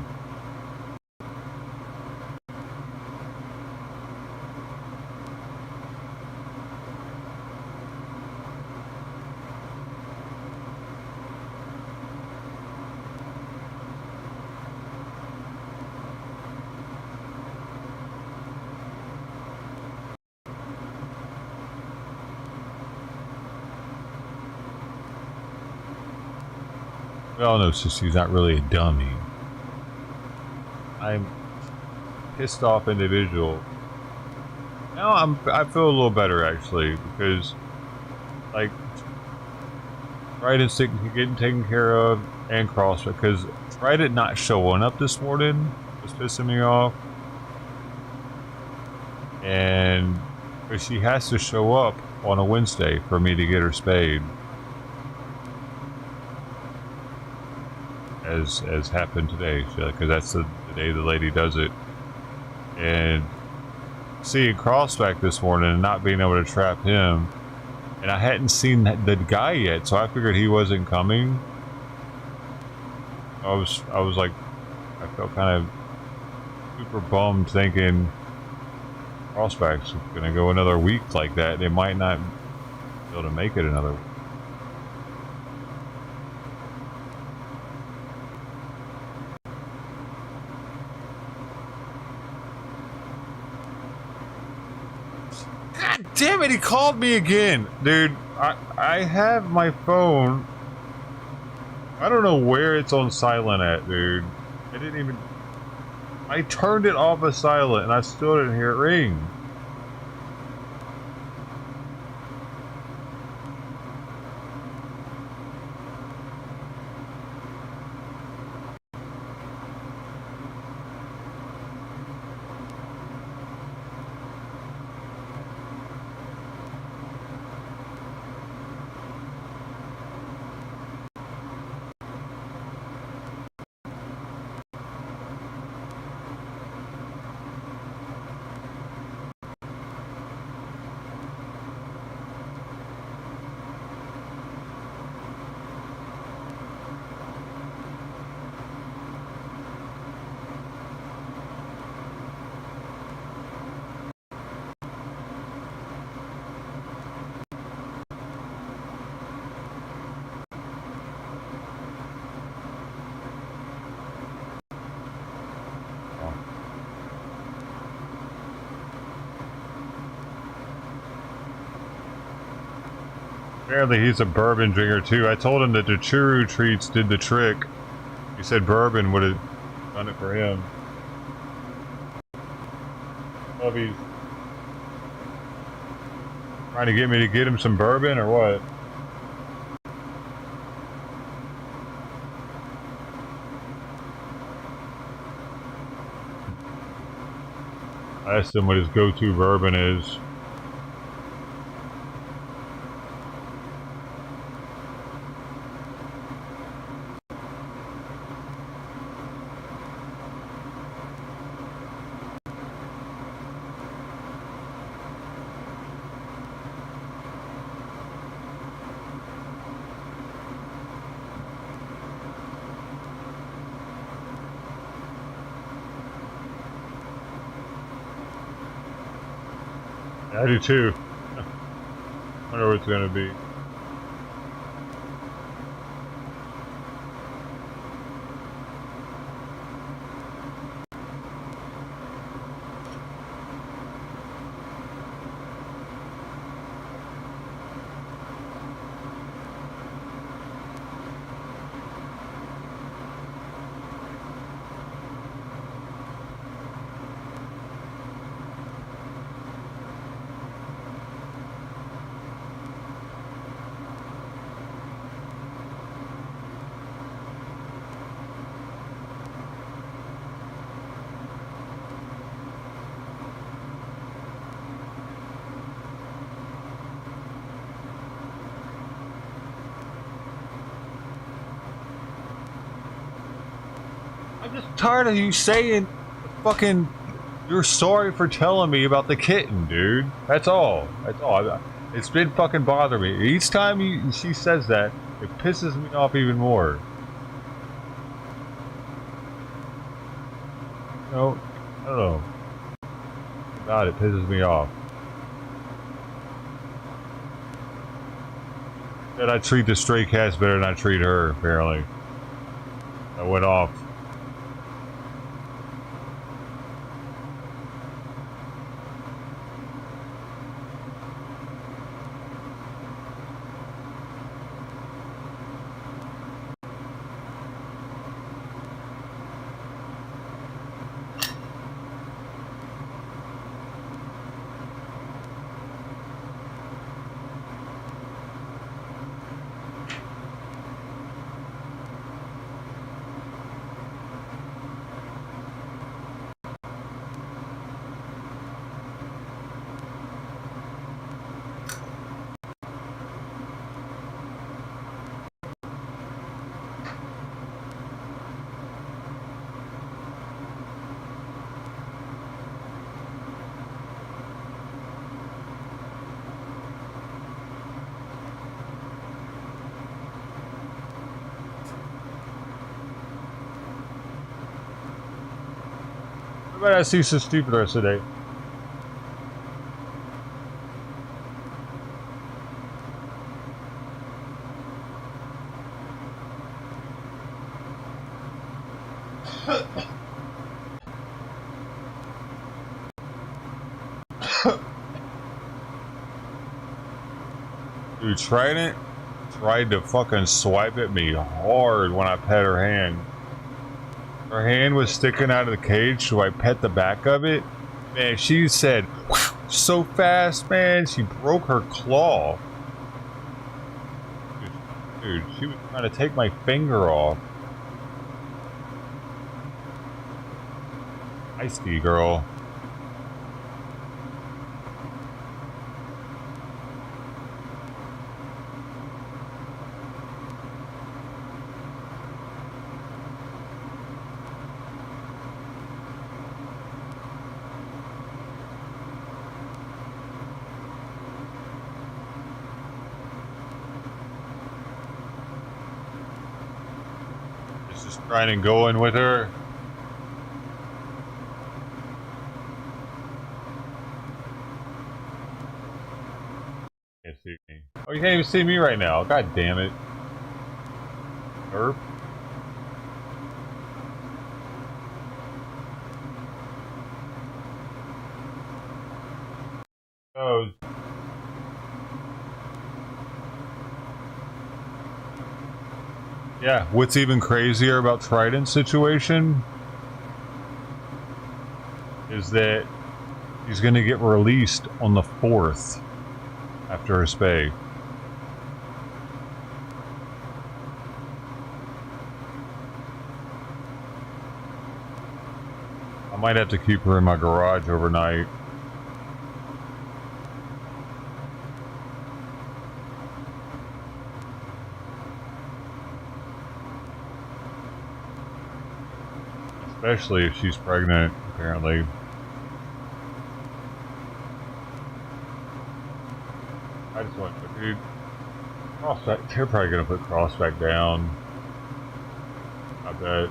Well, no, Sissy's not really a dummy. I'm a pissed off individual. Now I feel a little better actually, because like Trident's getting taken care of, and Cross, because Trident not showing up this morning was pissing me off. And because she has to show up on a Wednesday for me to get her spayed. As happened today, because that's the day the lady does it. And seeing Crossback this morning and not being able to trap him, and I hadn't seen the guy yet, so I figured he wasn't coming. I was like, I felt kind of super bummed, thinking Prospects going to go another week like that. They might not be able to make it another week. God damn it, he called me again. Dude, I have my phone. I don't know where it's on silent at, dude. I didn't even... I turned it off of silent and I still didn't hear it ring. Apparently he's a bourbon drinker too. I told him that the churu treats did the trick. He said bourbon would have done it for him. Well, if he's trying to get me to get him some bourbon or what? I asked him what his go-to bourbon is. I do too. Wonder what it's gonna be. I'm just tired of you saying fucking you're sorry for telling me about the kitten, dude. That's all. That's all. It's been fucking bothering me. Each time she says that, it pisses me off even more. No, I don't know. God, it pisses me off. That I treat the stray cats better than I treat her, apparently. I went off. But I see so stupid the rest of the day. Dude, Trident tried to fucking swipe at me hard when I pet her hand. Her hand was sticking out of the cage, so I pet the back of it. Man, she said so fast, man, she broke her claw. Dude, she was trying to take my finger off. Icy girl. Just trying to go in with her. Can't see me. Oh, you can't even see me right now. God damn it. Herb. Oh. Yeah, what's even crazier about Trident's situation is that he's going to get released on the 4th after her spay. I might have to keep her in my garage overnight. Especially if she's pregnant, apparently. I just want to, dude. Cross back. They're probably gonna put Cross back down. I bet.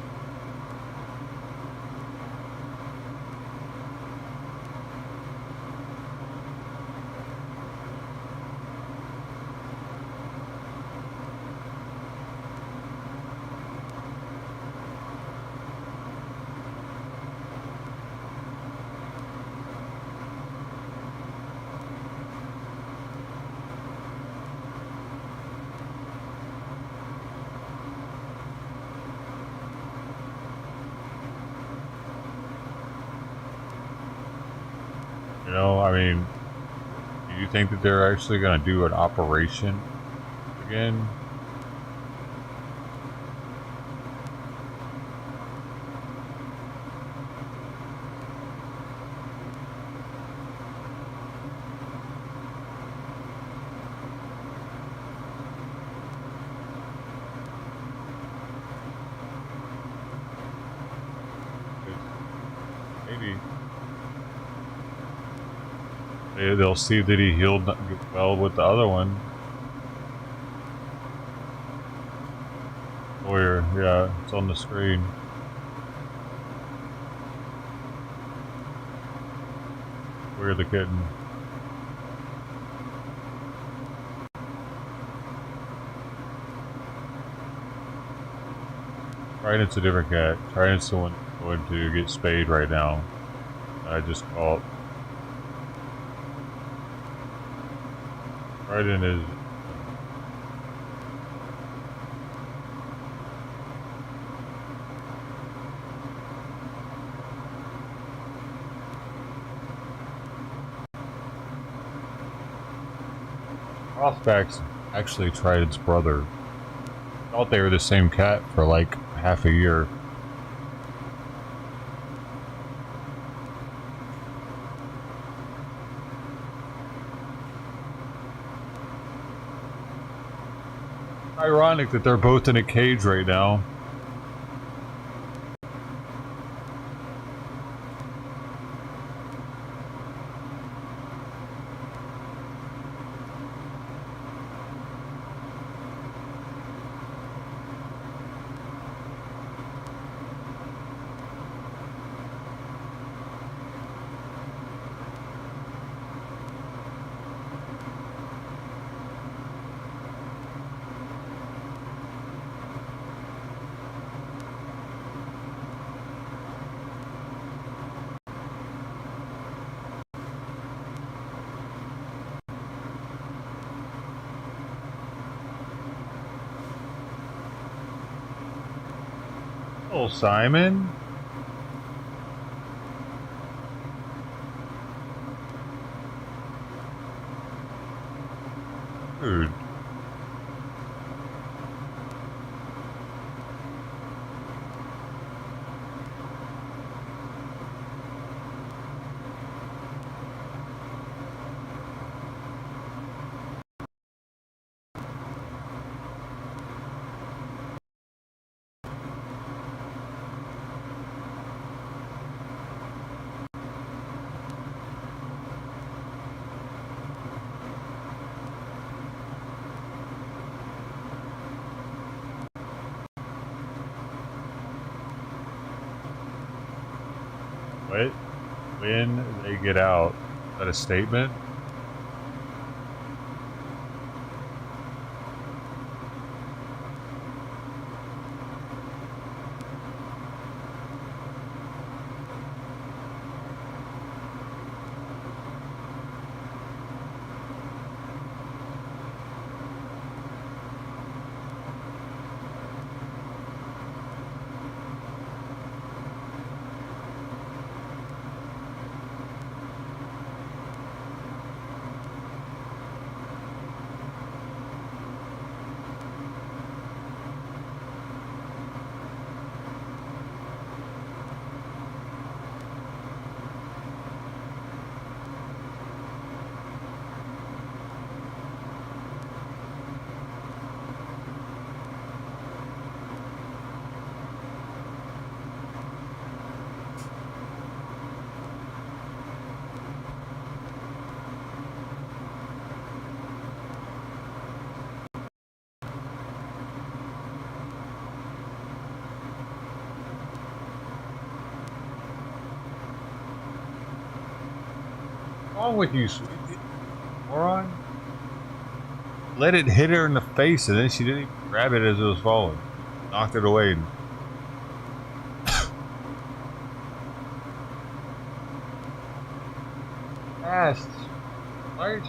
You know, I mean, do you think that they're actually going to do an operation again? Maybe. They'll see that he healed well with the other one. Lawyer, yeah, it's on the screen. Where the kitten? Trident's a different cat. Trident's the one going to get spayed right now. I just caught. Trident is. Crossback's actually Trident's brother. Thought they were the same cat for like half a year. Ironic that they're both in a cage right now. Oh, Simon. Dude. What? When they get out, is that a statement? What's wrong with you, sweetie? Moron? Let it hit her in the face, and then she didn't even grab it as it was falling. Knocked it away. And fast. Why are you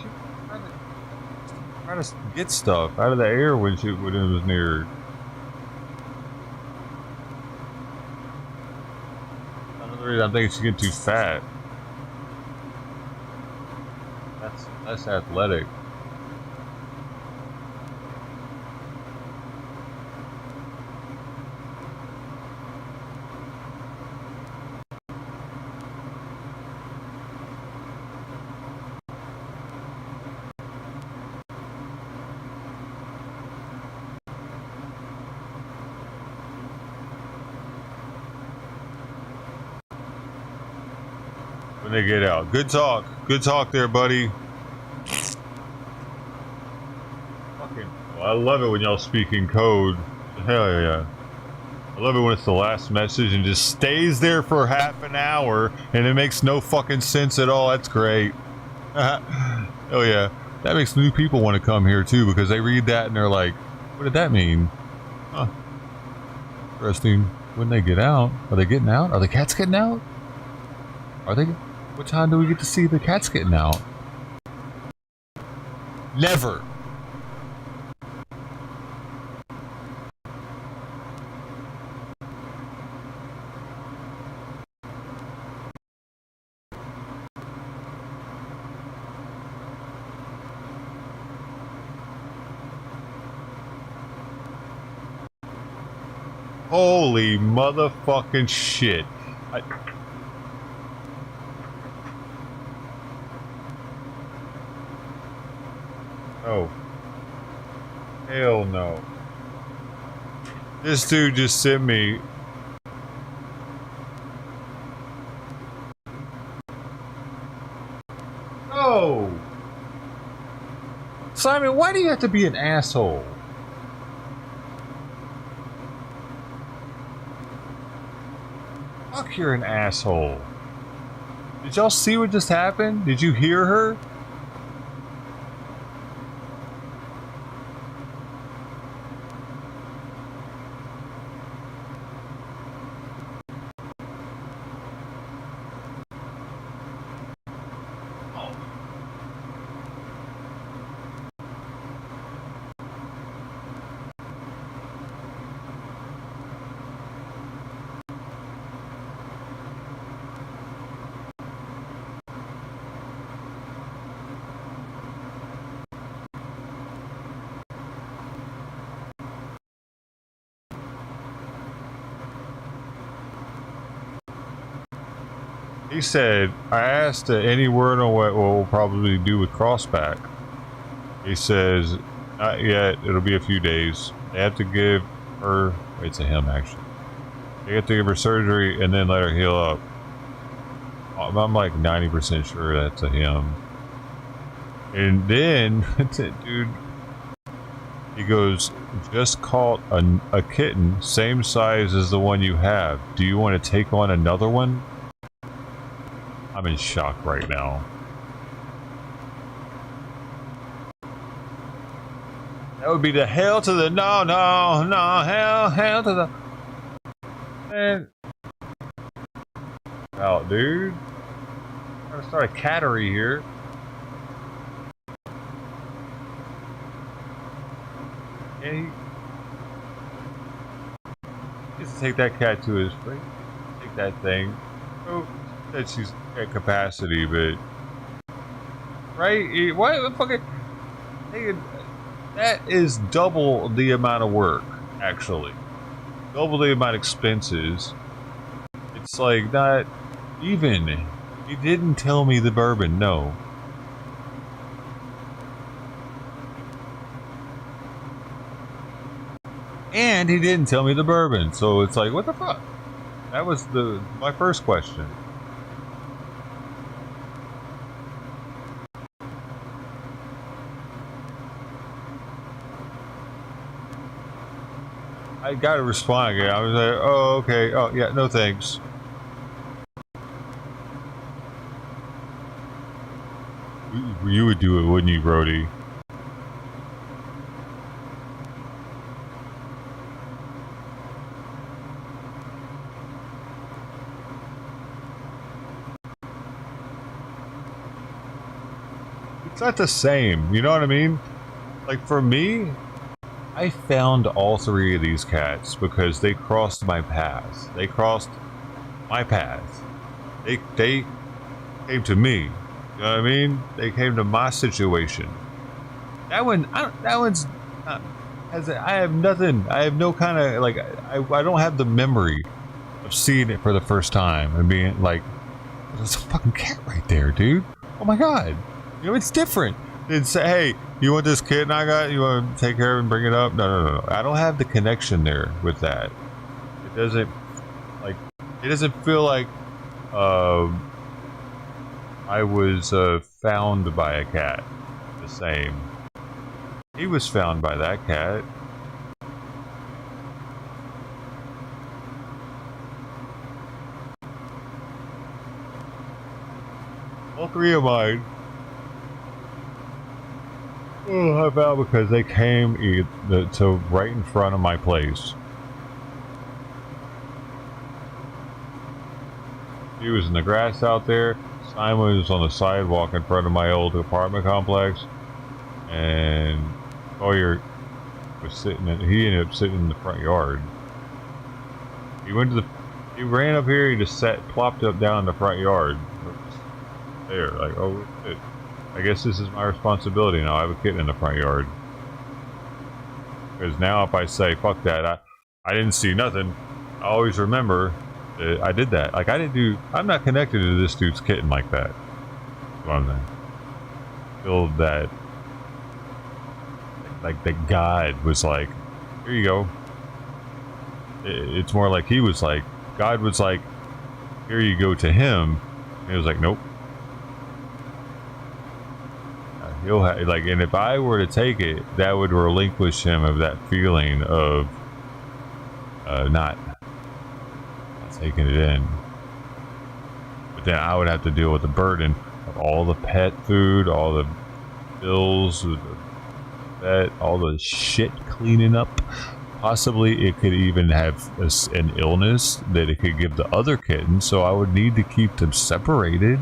trying to get stuff out of the air when it was near her? Another reason I think she's getting too fat. That's athletic. When they get out. Good talk. Good talk there, buddy. Fucking, well, I love it when y'all speak in code. Hell yeah. I love it when it's the last message and just stays there for half an hour and it makes no fucking sense at all. That's great. Oh yeah. That makes new people want to come here too because they read that and they're like, what did that mean? Huh. Interesting. When they get out. Are they getting out? Are the cats getting out? Are they? What time do we get to see the cats getting out? Never. Holy motherfucking shit. Oh. Hell no. This dude just sent me. Oh. Simon, why do you have to be an asshole? Fuck, you're an asshole. Did y'all see what just happened? Did you hear her? He said, I asked any word on what we'll probably do with Crossback. He says, not yet, it'll be a few days. They have to give her, it's a him actually. They have to give her surgery and then let her heal up. I'm like 90% sure that's a him. And then, dude, he goes, just caught a kitten, same size as the one you have. Do you want to take on another one? I'm in shock right now. That would be the hell to the no, hell to the... Man. Oh, dude. I'm gonna start a cattery here. And he just take that cat to his place. Take that thing. Oh, that she's at capacity, but right? What the fucking? That is double the amount of work, actually. Double the amount of expenses. It's like not even. He didn't tell me the bourbon, no. And he didn't tell me the bourbon, so it's like, what the fuck? That was my first question. I gotta respond again. I was like, oh, okay. Oh, yeah, no thanks. You would do it, wouldn't you, Brody? It's not the same, you know what I mean? Like, for me, I found all three of these cats because they crossed my path. They crossed my path. They came to me. You know what I mean? They came to my situation. That one, that one's not, I have nothing. I have no kind of, like, I don't have the memory of seeing it for the first time and being like, there's a fucking cat right there, dude. Oh my god. You know, it's different than say, hey, you want this kitten I got? You want to take care of it and bring it up? No. I don't have the connection there with that. It doesn't, like, it doesn't feel like I was found by a cat. The same. He was found by that cat. All three of mine. Oh, I found because they came to right in front of my place. He was in the grass out there. Simon was on the sidewalk in front of my old apartment complex, and Sawyer was sitting. He ended up sitting in the front yard. He went to he ran up here. He just plopped up down in the front yard. There, like, oh shit. I guess this is my responsibility now. I have a kitten in the front yard. Because now if I say, fuck that, I didn't see nothing, I always remember that I did that. Like, I'm not connected to this dude's kitten like that. That's what I'm saying. Feel that, like, that God was like, here you go. It's more like he was like, God was like, here you go to him. And he was like, nope. He'll have, like, and if I were to take it, that would relinquish him of that feeling of not taking it in. But then I would have to deal with the burden of all the pet food, all the bills, the vet, all the shit cleaning up. Possibly it could even have an illness that it could give the other kitten, so I would need to keep them separated.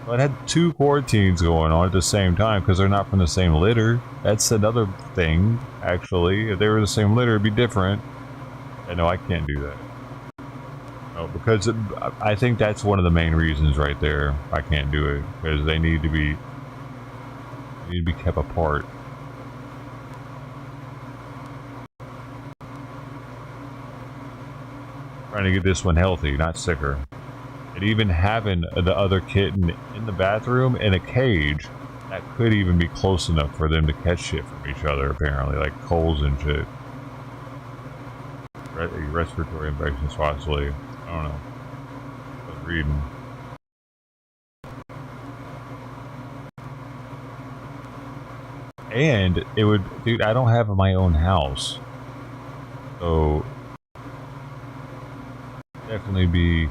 I had 2 quarantines going on at the same time because they're not from the same litter. That's another thing, actually. If they were the same litter, it'd be different. And no, I can't do that. No, because I think that's one of the main reasons right there. I can't do it because they need to be kept apart. trying to get this one healthy, not sicker. And even having the other kitten in the bathroom in a cage, that could even be close enough for them to catch shit from each other, apparently, like colds and shit. Respiratory infections, possibly. I don't know. I was reading. And it would, dude, I don't have my own house. So, definitely be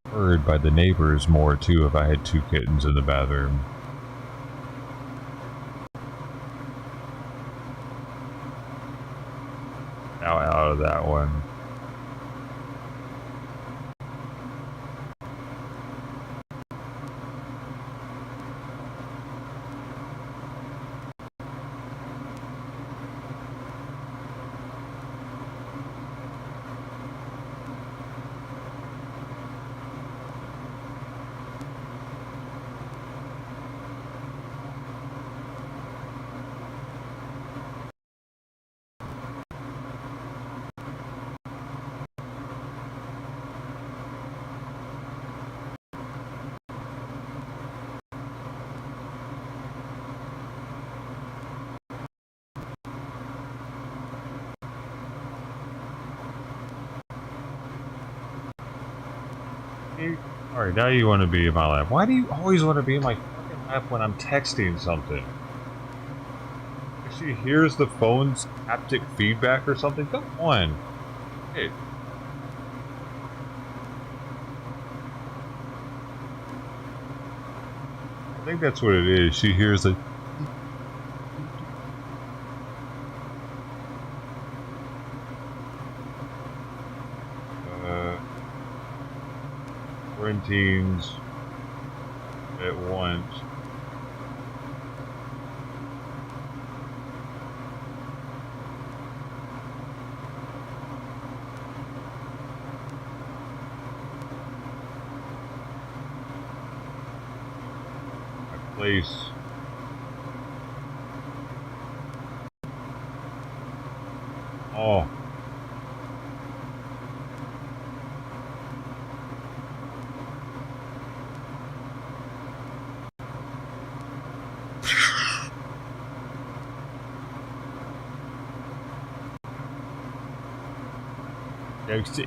heard by the neighbors more too if I had 2 kittens in the bathroom. Now out of that one. Alright, now you want to be in my lap. Why do you always want to be in my fucking lap when I'm texting something? If she hears the phone's haptic feedback or something, come on. Hey. I think that's what it is. She hears the... quarantines at once. My place. Oh.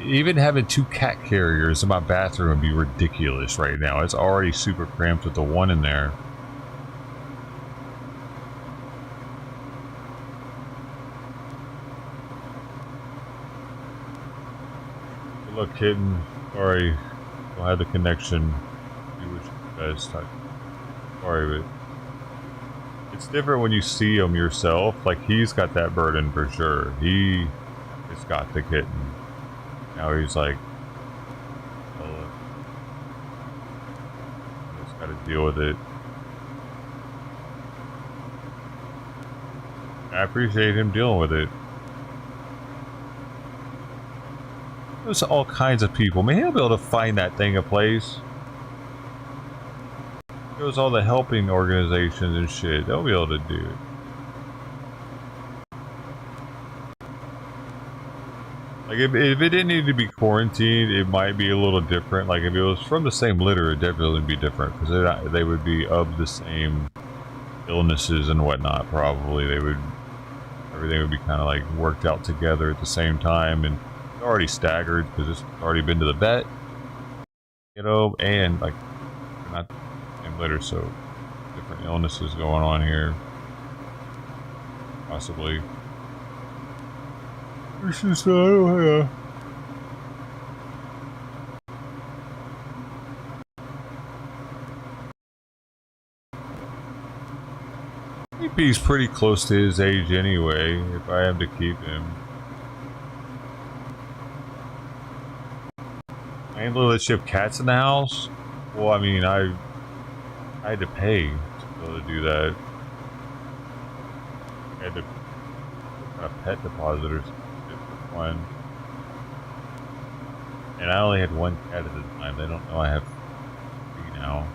Even having 2 cat carriers in my bathroom would be ridiculous right now. It's already super cramped with the one in there. Good luck, kitten. Sorry, don't have the connection. Do what you guys type. Sorry, but it's different when you see him yourself. Like, he's got that burden for sure. He has got the kitten. Now he's like, oh, I just gotta deal with it. I appreciate him dealing with it. There's all kinds of people. Man, he'll be able to find that thing a place. There's all the helping organizations and shit. They'll be able to do it. Like, if it didn't need to be quarantined, it might be a little different. Like, if it was from the same litter, it'd definitely be different. Because they would be of the same illnesses and whatnot, probably. Everything would be kind of, like, worked out together at the same time. And it's already staggered, because it's already been to the vet. You know, and, like, they're not the same litter, so different illnesses going on here. Possibly. It's just, I don't know. He's pretty close to his age anyway, if I have to keep him. I ain't gonna let you have cats in the house? Well, I mean, I had to pay to be able to do that. I had to a pet deposit or something. One. And I only had 1 cat at the time. They don't know I have 3 now.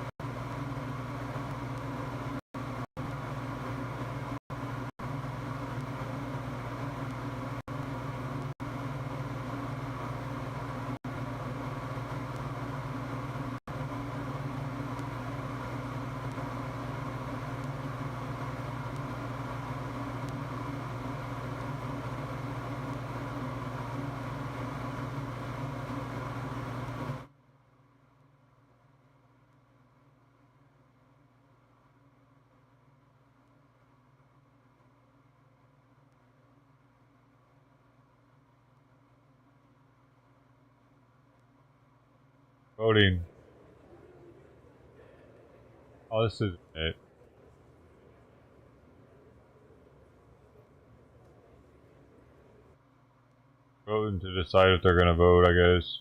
Voting. Oh, this isn't it. Voting to decide if they're gonna vote, I guess.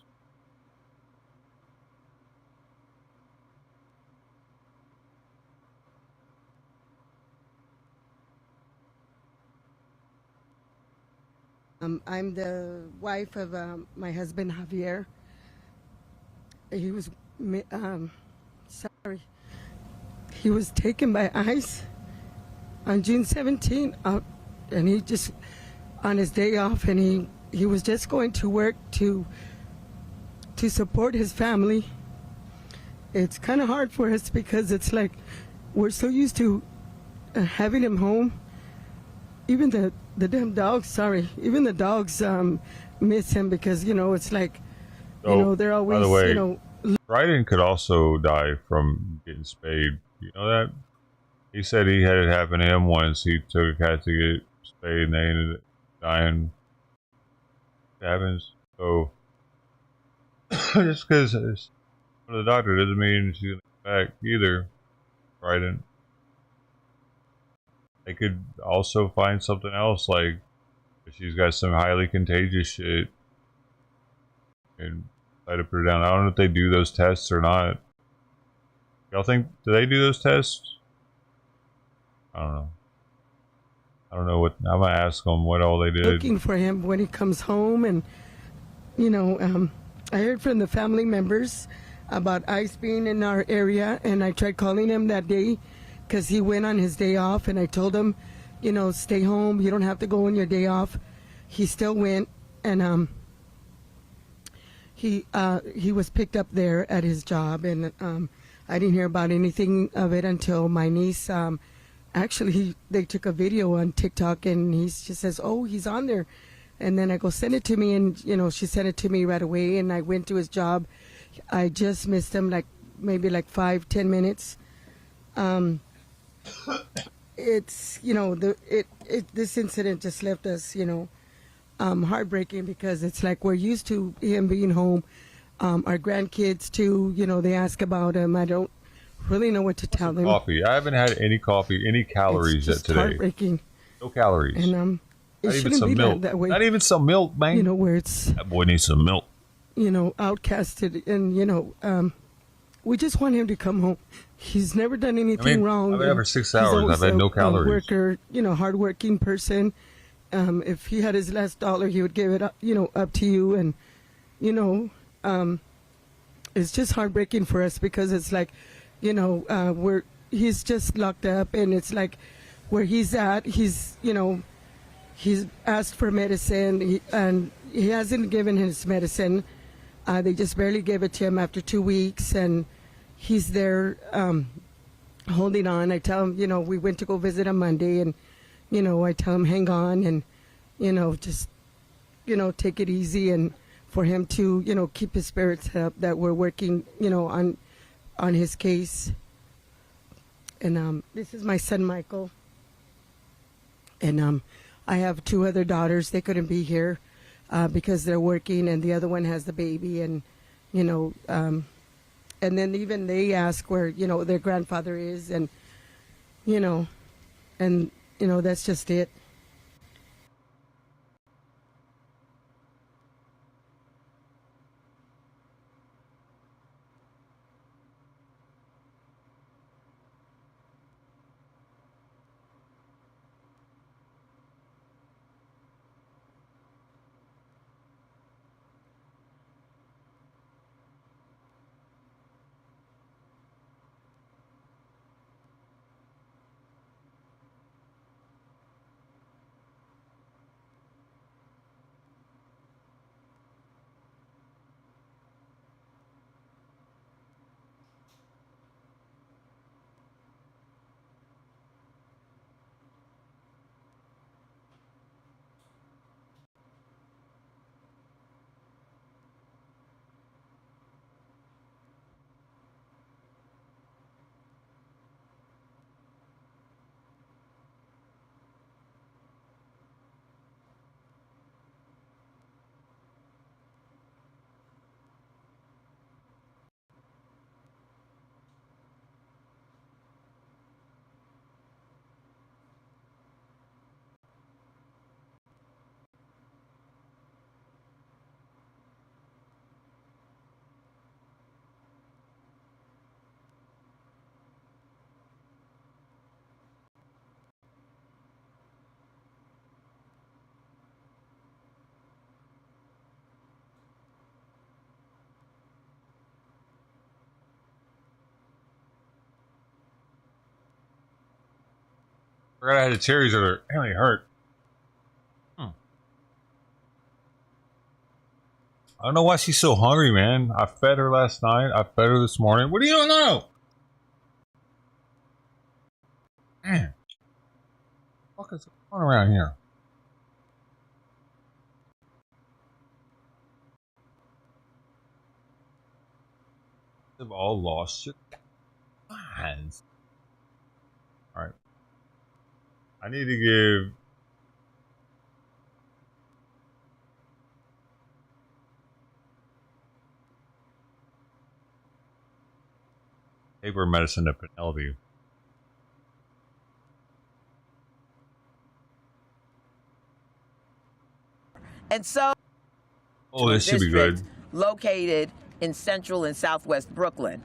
I'm the wife of my husband Javier. He was sorry. He was taken by ICE on June 17th, and he just on his day off, and he was just going to work to support his family. It's kind of hard for us because it's like we're so used to having him home. Even the damn dogs, sorry, even the dogs miss him because it's like they're always by the way, Bryden could also die from getting spayed. You know that? He said he had it happen to him once. He took a cat to get spayed and they ended up dying. It happens. So just because it's one of the doctor doesn't mean she's gonna come back either. Bryden. They could also find something else, like if she's got some highly contagious shit and try to put her down. I don't know if they do those tests or not. Y'all think, do they do those tests? I don't know. I don't know what, I'm gonna ask them what all they did. Looking for him when he comes home, and I heard from the family members about ICE being in our area, and I tried calling him that day because he went on his day off, and I told him, stay home. You don't have to go on your day off. He still went, and he was picked up there at his job, and I didn't hear about anything of it until my niece. Actually, they took a video on TikTok, and he just says, "Oh, he's on there," and then I go, "Send it to me," and she sent it to me right away, and I went to his job. I just missed him maybe 5-10 minutes. It's this incident just left us heartbreaking because it's like we're used to him being home. Our grandkids too, they ask about him. I don't really know what to tell them. Coffee. I haven't had any coffee, any calories yet today. Heartbreaking. No calories. And it not even shouldn't some be milk. that way. Not even some milk, man. Where it's that boy needs some milk. Outcasted, and we just want him to come home. He's never done anything wrong. I've been there for 6 hours. I've had no calories. Worker, hardworking person. If he had his last dollar, he would give it up, up to you. And it's just heartbreaking for us because it's like, he's just locked up, and it's like where he's at. He's asked for medicine, and he hasn't given his medicine. They just barely gave it to him after 2 weeks, and he's there holding on. I tell him, we went to go visit him Monday, and, I tell him, hang on, and, just, take it easy, and for him to, keep his spirits up, that we're working, on his case. And this is my son, Michael. And I have 2 other daughters. They couldn't be here because they're working, and the other one has the baby, and, and then even they ask where, their grandfather is, and, that's just it. forgot I had the cherries that are really hurt. I don't know why she's so hungry, man. I fed her last night. I fed her this morning. What do you know? Man. What is going on around here? They've all lost your minds. Alright. I need to give paper medicine to Penelope. And so, this should be good. Located in central and southwest Brooklyn.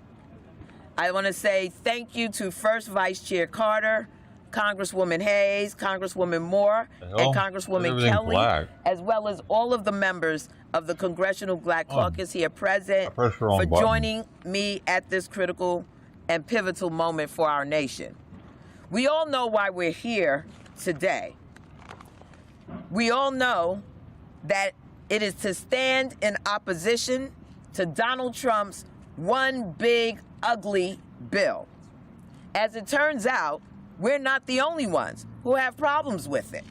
I want to say thank you to First Vice Chair Carter, Congresswoman Hayes, Congresswoman Moore, and Congresswoman Kelly, as well as all of the members of the Congressional Black Caucus here present for joining me at this critical and pivotal moment for our nation. We all know why we're here today. We all know that it is to stand in opposition to Donald Trump's one big ugly bill. As it turns out, we're not the only ones who have problems with it.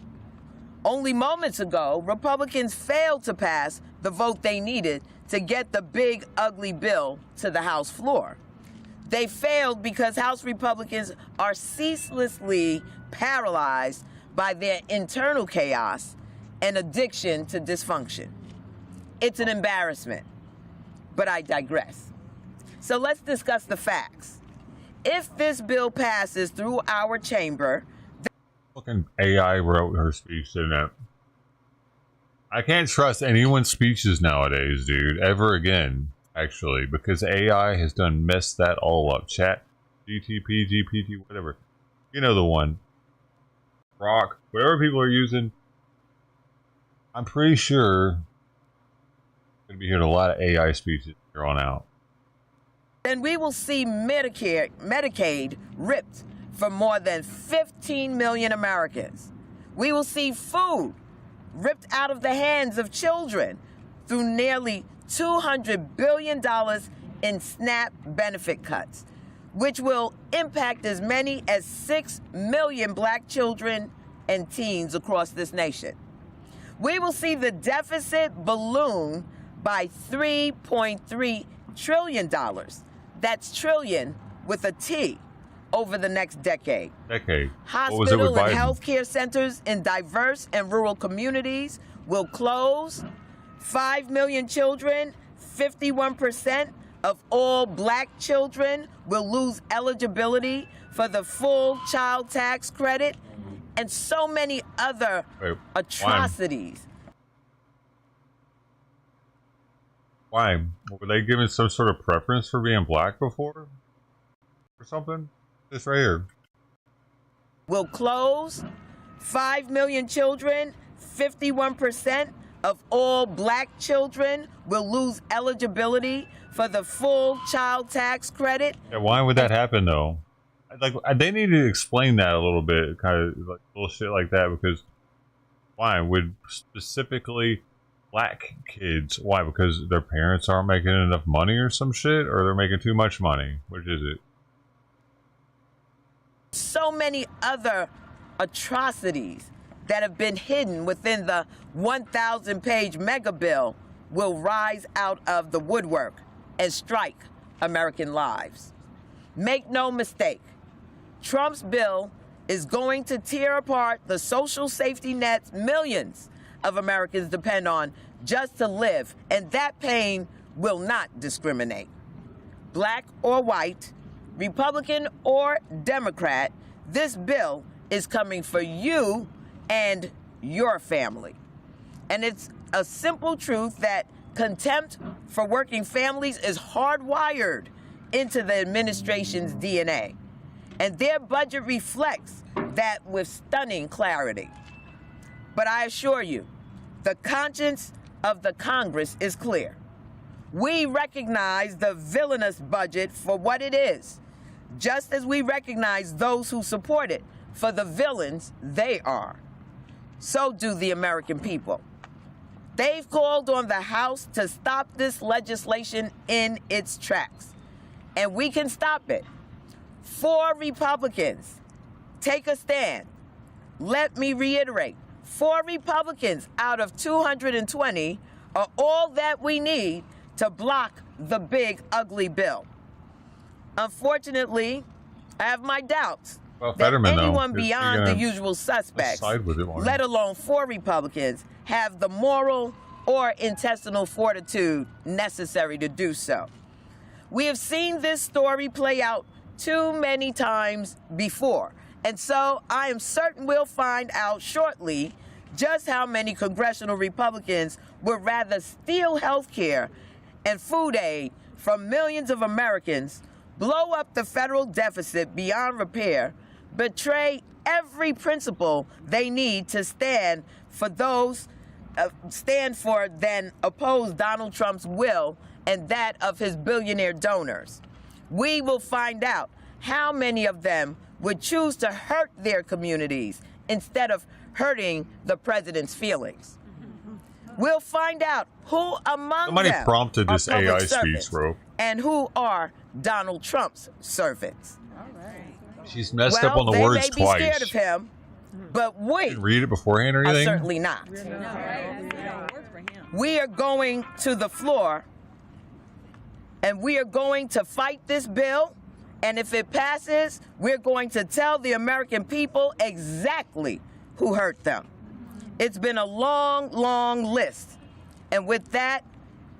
Only moments ago, Republicans failed to pass the vote they needed to get the big ugly bill to the House floor. They failed because House Republicans are ceaselessly paralyzed by their internal chaos and addiction to dysfunction. It's an embarrassment, but I digress. So let's discuss the facts. If this bill passes through our chamber, fucking AI wrote her speech, didn't it? I can't trust anyone's speeches nowadays, dude, ever again, actually, because AI has done messed that all up. Chat, GTP, GPT, whatever. You know the one. Rock, whatever people are using. I'm pretty sure I'm going to be hearing a lot of AI speeches here on out. Then we will see Medicaid ripped from more than 15 million Americans. We will see food ripped out of the hands of children through nearly $200 billion in SNAP benefit cuts, which will impact as many as 6 million black children and teens across this nation. We will see the deficit balloon by $3.3 trillion. That's trillion with a T over the next decade. Hospital and healthcare centers in diverse and rural communities will close. 5 million children, 51% of all black children will lose eligibility for the full child tax credit, and so many other atrocities. Why? Were they given some sort of preference for being black before? Or something? This right here. Will close. 5 million children, 51% of all black children will lose eligibility for the full child tax credit. Yeah, why would that happen, though? Like, they need to explain that a little bit, kind of like bullshit like that, because why would specifically black kids? Why? Because their parents aren't making enough money or some shit, or they're making too much money? Which is it? So many other atrocities that have been hidden within the 1,000-page mega bill will rise out of the woodwork and strike American lives. Make no mistake, Trump's bill is going to tear apart the social safety nets millions of Americans depend on just to live, and that pain will not discriminate. Black or white, Republican or Democrat, this bill is coming for you and your family. And it's a simple truth that contempt for working families is hardwired into the administration's DNA. And their budget reflects that with stunning clarity. But I assure you, the conscience of the Congress is clear. We recognize the villainous budget for what it is, just as we recognize those who support it for the villains they are. So do the American people. They've called on the House to stop this legislation in its tracks, and we can stop it. 4 Republicans take a stand. Let me reiterate, 4 Republicans out of 220 are all that we need to block the big, ugly bill. Unfortunately, I have my doubts that Fetterman, anyone though, beyond the usual suspects, let alone 4 Republicans, have the moral or intestinal fortitude necessary to do so. We have seen this story play out too many times before, and so I am certain we'll find out shortly just how many congressional Republicans would rather steal health care and food aid from millions of Americans, blow up the federal deficit beyond repair, betray every principle they need to stand for then oppose Donald Trump's will and that of his billionaire donors. We will find out how many of them would choose to hurt their communities instead of hurting the president's feelings. We'll find out who among Somebody them prompted this are public AI servants speech, bro. and who are Donald Trump's servants. She's messed up on the words they may twice. be scared of him, but we You didn't read it beforehand or are anything? certainly not. We are going to the floor, and we are going to fight this bill, and if it passes, we're going to tell the American people exactly who hurt them. It's been a long, long list, and with that,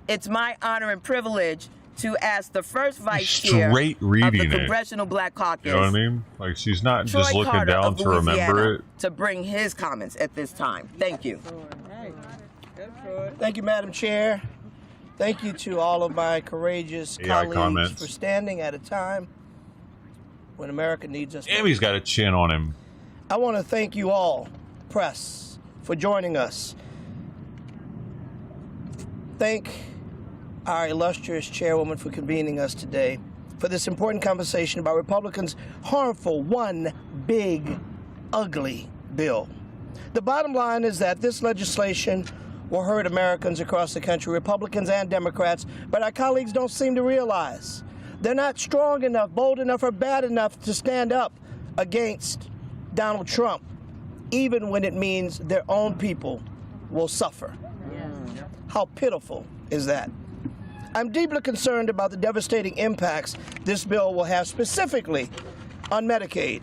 it's my honor and privilege to ask the first vice chair of the Congressional Black Caucus, you know what I mean? Like, she's not Troy just looking Carter down of to remember Louisiana, it. to bring his comments at this time. Thank you. Thank you, Madam Chair. Thank you to all of my courageous colleagues comments. for standing at a time when America needs us. Amy's got a chin on him. I want to thank you all, press, for joining us. Thank our illustrious chairwoman for convening us today for this important conversation about Republicans' harmful one big ugly bill. The bottom line is that this legislation will hurt Americans across the country, Republicans and Democrats, but our colleagues don't seem to realize they're not strong enough, bold enough, or bad enough to stand up against Donald Trump, even when it means their own people will suffer. How pitiful is that? I'm deeply concerned about the devastating impacts this bill will have specifically on Medicaid.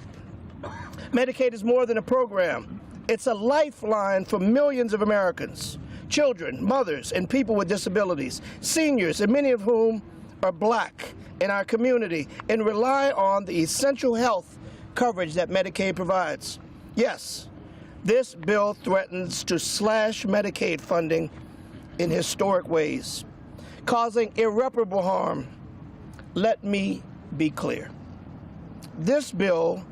Medicaid is more than a program. It's a lifeline for millions of Americans, children, mothers, and people with disabilities, seniors, and many of whom are black in our community and rely on the essential health coverage that Medicaid provides. Yes, this bill threatens to slash Medicaid funding in historic ways, causing irreparable harm. Let me be clear. This bill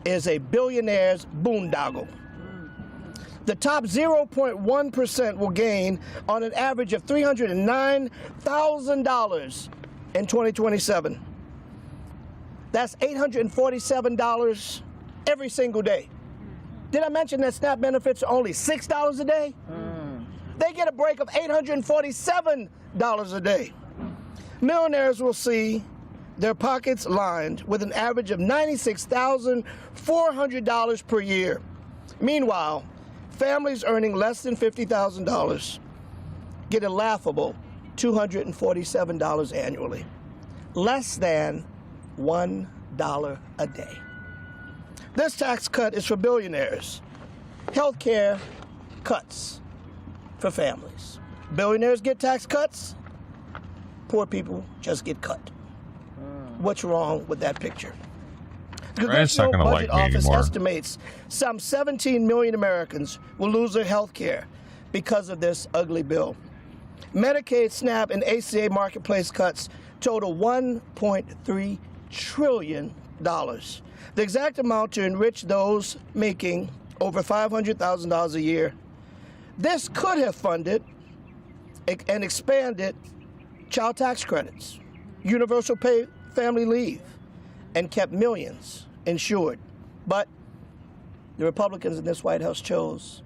is a billionaire's boondoggle. The top 0.1% will gain on an average of $309,000 in 2027. That's $847 every single day. Did I mention that SNAP benefits are only $6 a day? They get a break of $847 a day. Millionaires will see their pockets lined with an average of $96,400 per year. Meanwhile, families earning less than $50,000 get a laughable $247 annually, less than $1 a day. This tax cut is for billionaires. Health care cuts for families. Billionaires get tax cuts. Poor people just get cut. What's wrong with that picture? The Congressional Budget Office estimates some 17 million Americans will lose their health care because of this ugly bill. Medicaid, SNAP, and ACA marketplace cuts total $1.3 trillion. The exact amount to enrich those making over $500,000 a year. This could have funded and expanded child tax credits, universal pay family leave, and kept millions insured. But The Republicans in this White House chose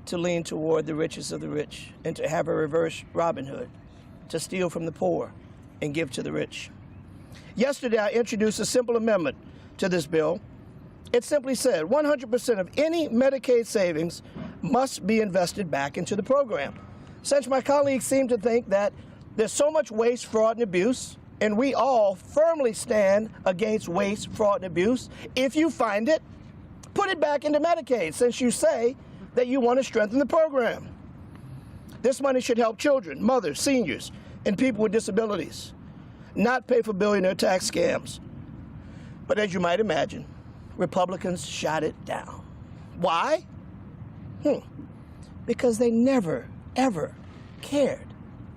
to lean toward the richest of the rich and to have a reverse Robin Hood, to steal from the poor and give to the rich. Yesterday, I introduced a simple amendment to this bill. It simply said 100% of any Medicaid savings must be invested back into the program. Since my colleagues seem to think that there's so much waste, fraud, and abuse, and we all firmly stand against waste, fraud, and abuse, if you find it, put it back into Medicaid, since you say that you want to strengthen the program. This money should help children, mothers, seniors, and people with disabilities, not pay for billionaire tax scams. But as you might imagine, Republicans shot it down. Why? Because they never, ever cared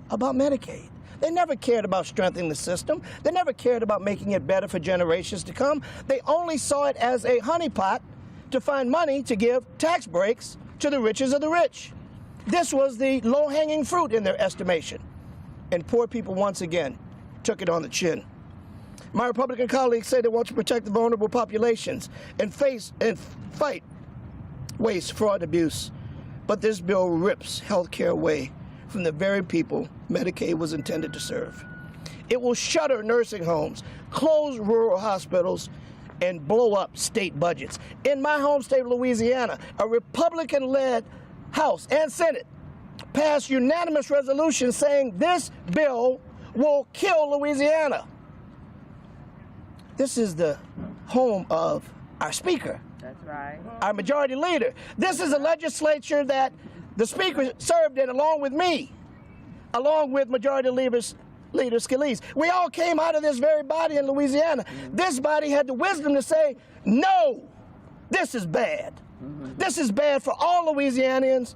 about Medicaid. They never cared about strengthening the system. They never cared about making it better for generations to come. They only saw it as a honeypot to find money to give tax breaks to the richest of the rich. This was the low-hanging fruit in their estimation. And poor people once again took it on the chin. My Republican colleagues say they want to protect the vulnerable populations and fight waste, fraud, and abuse. But this bill rips health care away from the very people Medicaid was intended to serve. It will shutter nursing homes, close rural hospitals, and blow up state budgets. In my home state of Louisiana, a Republican-led House and Senate passed unanimous resolution saying this bill will kill Louisiana. This is the home of our Speaker. That's right. Our Majority Leader. This is a legislature that the Speaker served in along with me, along with Majority Leader Scalise. We all came out of this very body in Louisiana. This body had the wisdom to say, no, this is bad. This is bad for all Louisianians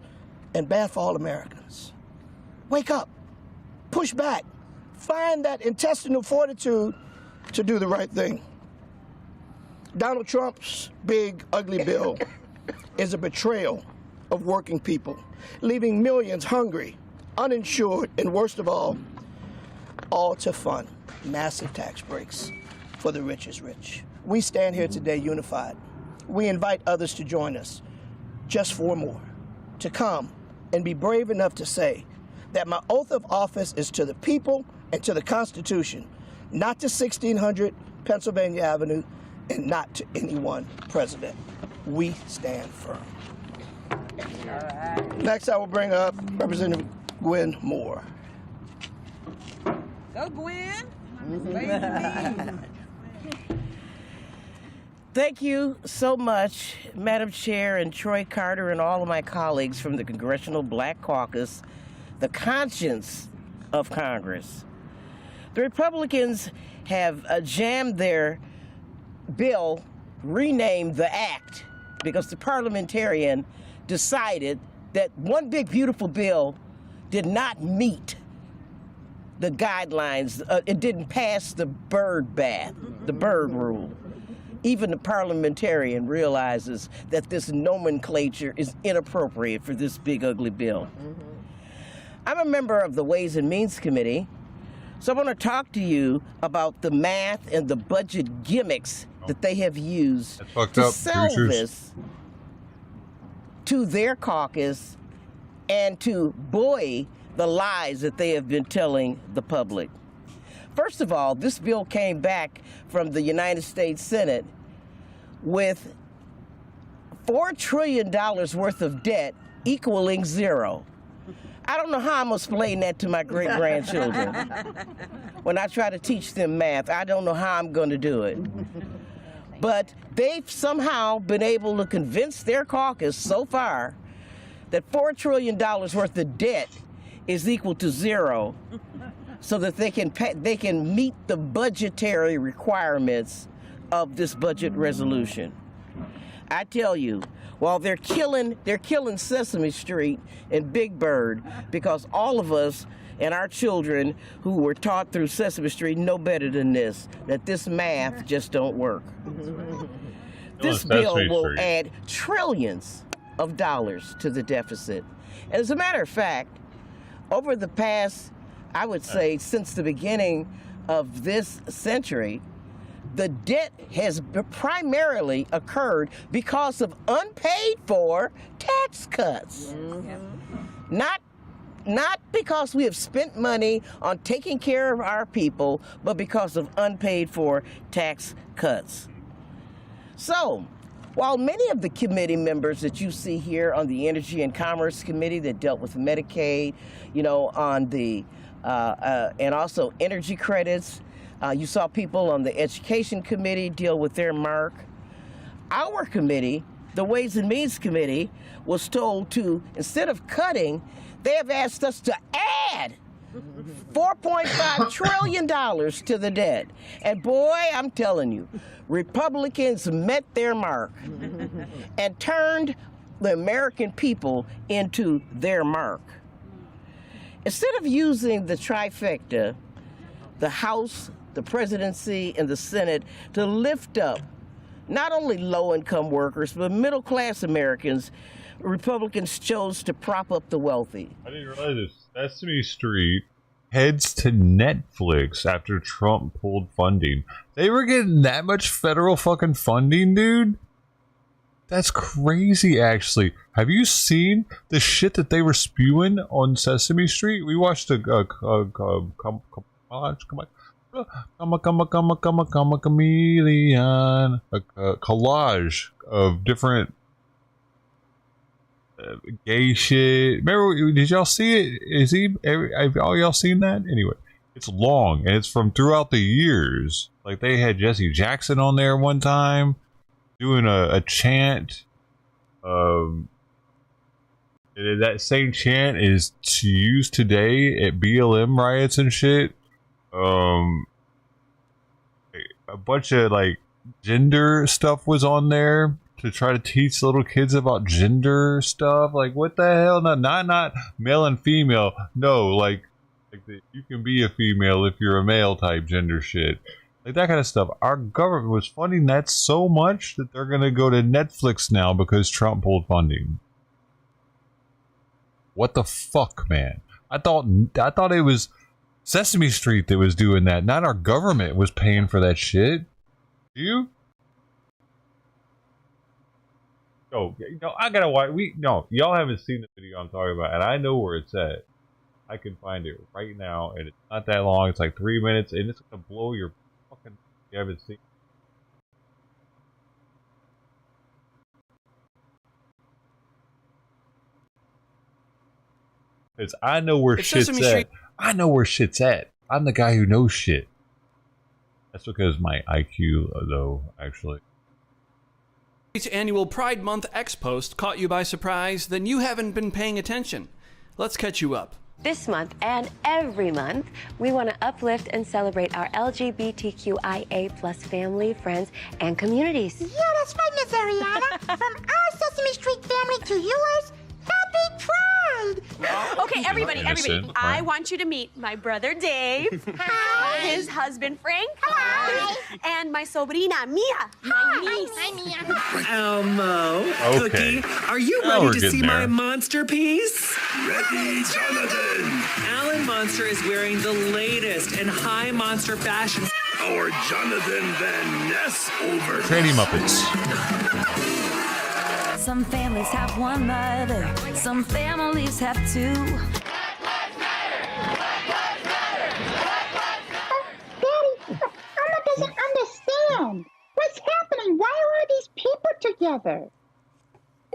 and bad for all Americans. Wake up, push back, find that intestinal fortitude to do the right thing. Donald Trump's big, ugly bill is a betrayal of working people, leaving millions hungry, uninsured, and worst of all to fund massive tax breaks for the richest rich. We stand here today unified. We invite others to join us, just 4 more, to come and be brave enough to say that my oath of office is to the people and to the Constitution, not to 1600 Pennsylvania Avenue, and not to any one president. We stand firm. All right. Next, I will bring up Representative Gwen Moore. Go, Gwen. Thank you so much, Madam Chair and Troy Carter and all of my colleagues from the Congressional Black Caucus, the conscience of Congress. The Republicans have jammed their bill, renamed the act, because the parliamentarian decided that one big beautiful bill did not meet the guidelines. It didn't pass the bird bath, the bird rule. Even the parliamentarian realizes that this nomenclature is inappropriate for this big ugly bill. I'm a member of the Ways and Means Committee, so I want to talk to you about the math and the budget gimmicks that they have used to sell this to their caucus and to buoy the lies that they have been telling the public. First of all, this bill came back from the United States Senate with $4 trillion worth of debt equaling zero. I don't know how I'm going to explain that to my great-grandchildren. When I try to teach them math, I don't know how I'm going to do it. But they've somehow been able to convince their caucus so far that $4 trillion worth of debt is equal to zero, so that they can meet the budgetary requirements of this budget resolution. I tell you, while they're killing Sesame Street and Big Bird, because all of us and our children who were taught through Sesame Street know better than this, that this math just don't work. This bill will add trillions of dollars to the deficit. And as a matter of fact, over the past, I would say, since the beginning of this century, The debt has primarily occurred because of unpaid for tax cuts. Not because we have spent money on taking care of our people, but because of unpaid for tax cuts. So, while many of the committee members that you see here on the Energy and Commerce Committee that dealt with Medicaid, on the, and also energy credits, you saw people on the Education Committee deal with their mark. Our committee, the Ways and Means Committee, was told to, instead of cutting, they have asked us to add $4.5 trillion to the debt. And boy, I'm telling you, Republicans met their mark and turned the American people into their mark. Instead of using the trifecta, the House, the presidency, and the Senate to lift up not only low-income workers, but middle-class Americans, Republicans chose to prop up the wealthy. I didn't realize this. Sesame Street heads to Netflix after Trump pulled funding. They were getting that much federal fucking funding, dude? That's crazy, actually. Have you seen the shit that they were spewing on Sesame Street? We watched a collage of different gay shit. Remember, did y'all see it? Have all y'all seen that? Anyway, it's long and it's from throughout the years. Like, they had Jesse Jackson on there one time doing a chant. That same chant is used today at BLM riots and shit. A bunch of like gender stuff was on there to try to teach little kids about gender stuff. Like, what the hell? Not male and female. No, like you can be a female if you're a male type gender shit. Like that kind of stuff. Our government was funding that so much that they're gonna go to Netflix now because Trump pulled funding. What the fuck, man? I thought it was Sesame Street that was doing that. Not our government was paying for that shit. You? Oh, I gotta watch. Y'all haven't seen the video I'm talking about, and I know where it's at. I can find it right now, and it's not that long. It's like 3 minutes, and it's gonna blow your fucking. You haven't seen. Because I know where shit's at. I know where shit's at. I'm the guy who knows shit. That's because my IQ, though, actually. Annual Pride Month X post caught you by surprise, then you haven't been paying attention. Let's catch you up. This month and every month, we want to uplift and celebrate our LGBTQIA+ family, friends, and communities. Yeah, that's right, Miss Ariana. From our Sesame Street family to yours, happy Pride! Okay, everybody, I want you to meet my brother Dave. Hi. His husband Frank. Hi. And my sobrina Mia, my niece. Hi, Mia. Elmo, Okay. Cookie, are you Now ready we're to see getting my there. monster piece? Ready, Jonathan! Alan Monster is wearing the latest in high monster fashion. Our Jonathan Van Ness over. Tranny Muppets. Some families have one mother, some families have two. Daddy, Elmo doesn't understand. What's happening? Why are all these people together?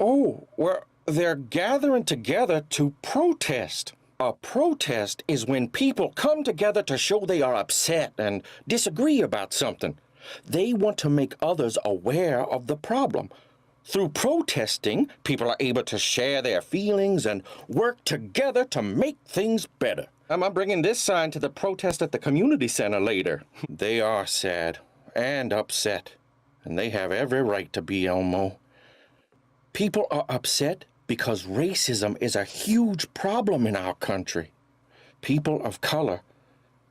Oh, well, they're gathering together to protest. A protest is when people come together to show they are upset and disagree about something. They want to make others aware of the problem. Through protesting, people are able to share their feelings and work together to make things better. I'm bringing this sign to the protest at the community center later. They are sad and upset, and they have every right to be, Elmo. People are upset because racism is a huge problem in our country. People of color,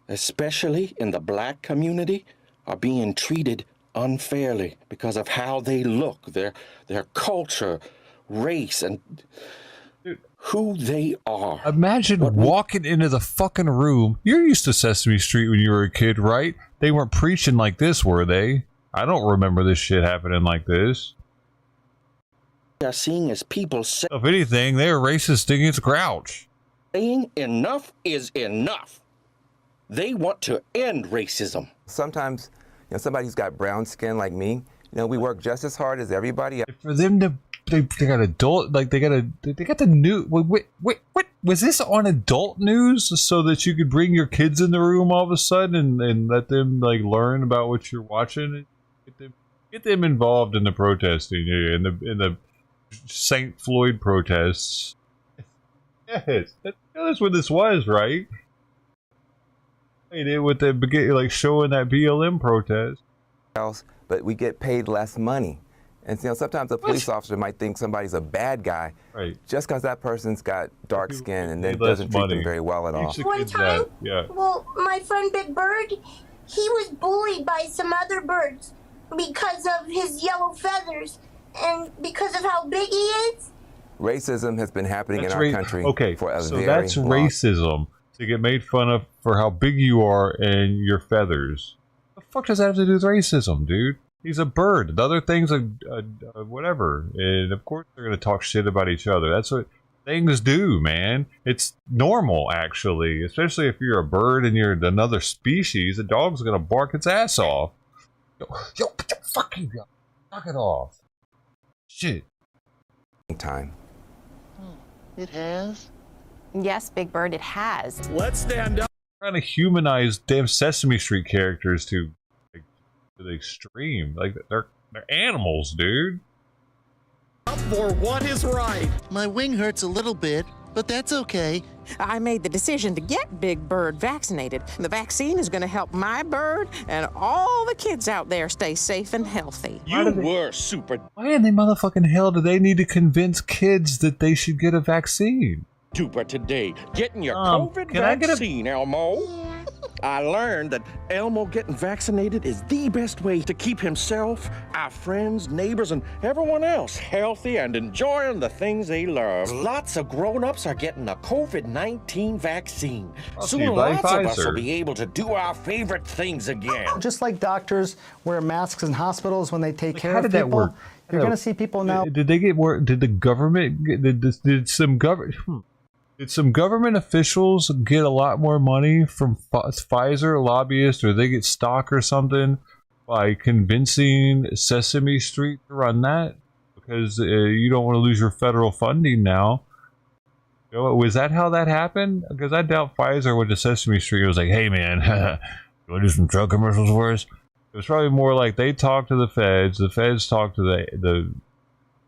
especially in the black community, are being treated unfairly because of how they look, their culture, race, and who they are. Imagine walking into the fucking room. You're used to Sesame Street when you were a kid, right? they weren't preaching like this, were they? I don't remember this shit happening like this. Are seeing as people say, if anything, they were racist against Grouch. Saying enough is enough. They want to end racism. Sometimes, somebody who's got brown skin like me, we work just as hard as everybody else. For them to, they got adult, like they got the new. Wait, what was this on adult news so that you could bring your kids in the room all of a sudden and let them like learn about what you're watching? Get them involved in the protesting, in the St. Floyd protests. Yes, that's what this was, right? They did with the like showing that BLM protest. But we get paid less money, and sometimes a police officer might think somebody's a bad guy, right? Just because that person's got dark skin and then doesn't treat them very well at all. One time, well, my friend Big Bird, he was bullied by some other birds because of his yellow feathers and because of how big he is. Racism has been happening in our country for a very that's long racism, to get made fun of for how big you are and your feathers. What the fuck does that have to do with racism, dude? He's a bird. The other things are whatever. And of course they're going to talk shit about each other. That's what things do, man. It's normal, actually. Especially if you're a bird and you're another species. A dog's going to bark its ass off. Yo, fuck you, knock it off. Shit. Time. It has? Yes, Big Bird, it has. Let's stand up. Trying to humanize damn Sesame Street characters to the extreme. Like, they're animals, dude. Up for what is right. My wing hurts a little bit, but that's okay. I made the decision to get Big Bird vaccinated. The vaccine is going to help my bird and all the kids out there stay safe and healthy. You were super. Why in the motherfucking hell do they need to convince kids that they should get a vaccine? Duper today, getting your COVID vaccine, Elmo. I learned that Elmo getting vaccinated is the best way to keep himself, our friends, neighbors, and everyone else healthy and enjoying the things they love. Lots of grown-ups are getting the COVID-19 vaccine. Soon lots of us will be able to do our favorite things again. Just like doctors wear masks in hospitals when they take care how of did people. that work? You're going to see people now. Did they get more? Did the government? Did some government? Did some government officials get a lot more money from Pfizer lobbyists, or they get stock or something by convincing Sesame Street to run that? Because you don't want to lose your federal funding now. Was that how that happened? Because I doubt Pfizer went to Sesame Street and was like, "Hey man, you want to do some drug commercials for us?" It was probably more like they talked to the feds talked to the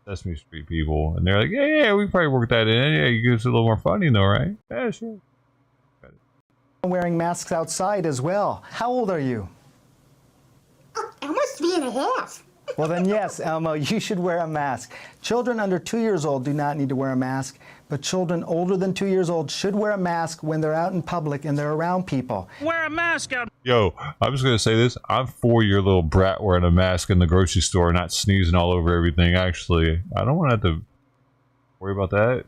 Sesame Street people, and they're like, yeah, we probably worked that in. Yeah, you give us a little more funding though, right? Yeah, sure. Wearing masks outside as well. How old are you? Almost 3.5. Well then, yes, Elmo, you should wear a mask. Children under 2 years old do not need to wear a mask, but children older than 2 years old should wear a mask when they're out in public and they're around people. Wear a mask out. Yo, I'm just gonna say this. I'm 4-year little brat wearing a mask in the grocery store, not sneezing all over everything. Actually, I don't want to have to worry about that.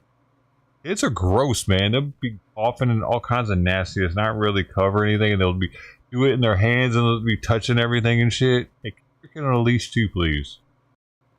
Kids are gross, man. They'll be coughing and all kinds of nastiness, not really cover anything, and they'll be do it in their hands and they'll be touching everything and shit. Hey, you're on a leash too, please.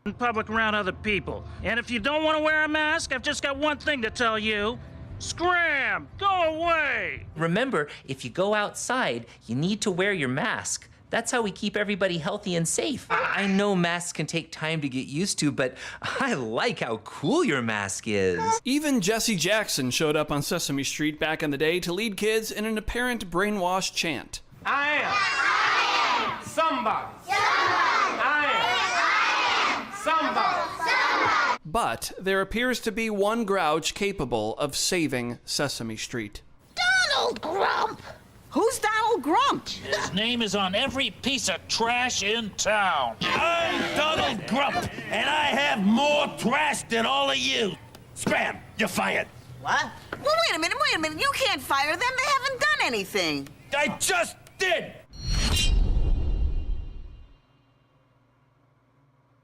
In public around other people. And if you don't want to wear a mask, I've just got one thing to tell you. Scram! Go away! Remember, if you go outside, you need to wear your mask. That's how we keep everybody healthy and safe. I know masks can take time to get used to, but I like how cool your mask is. Even Jesse Jackson showed up on Sesame Street back in the day to lead kids in an apparent brainwash chant. I am somebody. I am somebody. But there appears to be one Grouch capable of saving Sesame Street. Donald Grump! Who's Donald Grump? His name is on every piece of trash in town. I'm Donald Grump, and I have more trash than all of you. Scram, you're fired. What? Well, wait a minute. You can't fire them. They haven't done anything. I just did.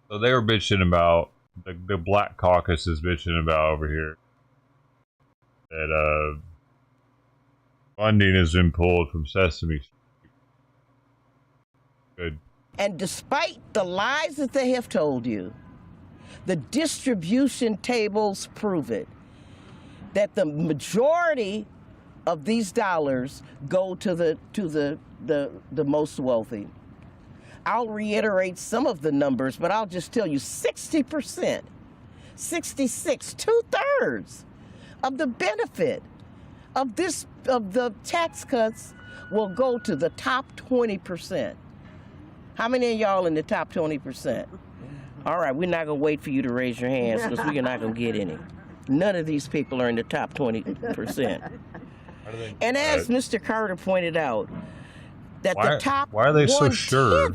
So they were bitching about the Black Caucus is bitching about over here that funding has been pulled from Sesame Street. Good. And despite the lies that they have told you, the distribution tables prove it, that the majority of these dollars go to the most wealthy. I'll reiterate some of the numbers, but I'll just tell you 60%, 66, 2/3 of the benefit of the tax cuts will go to the top 20%. How many of y'all in the top 20%? All right, we're not gonna wait for you to raise your hands because we're not gonna get any. None of these people are in the top 20%. And as Mr. Carter pointed out, that the top why are they so sure?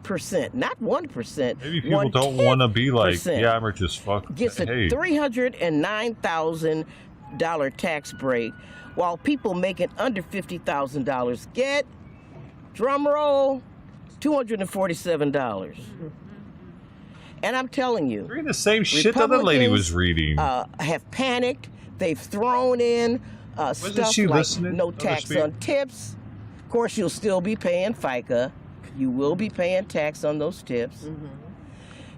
Percent, not 1%. Maybe people don't want to be like, yeah, I'm rich as fuck. Gets a $309,000 tax break, while people making under $50,000 get, drum roll, $247. And I'm telling you, reading the same shit that the lady was reading. Have panicked. They've thrown in stuff like no tax on tips. Of course, you'll still be paying FICA. You will be paying tax on those tips. Mm-hmm.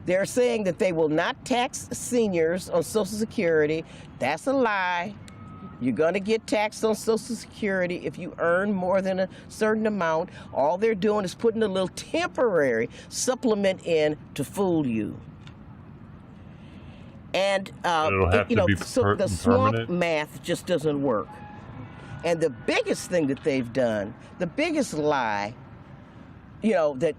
They're saying that they will not tax seniors on Social Security. That's a lie. You're going to get taxed on Social Security if you earn more than a certain amount. All they're doing is putting a little temporary supplement in to fool you. And the swamp math just doesn't work. And the biggest thing that they've done, the biggest lie, the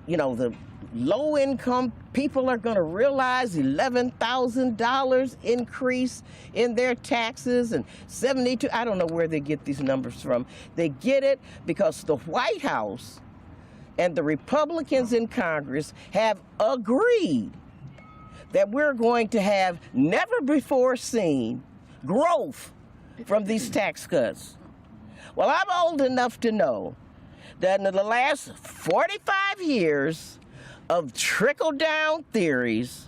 low-income people are going to realize $11,000 increase in their taxes and 72. I don't know where they get these numbers from. They get it because the White House and the Republicans in Congress have agreed that we're going to have never before seen growth from these tax cuts. Well, I'm old enough to know that in the last 45 years of trickle-down theories,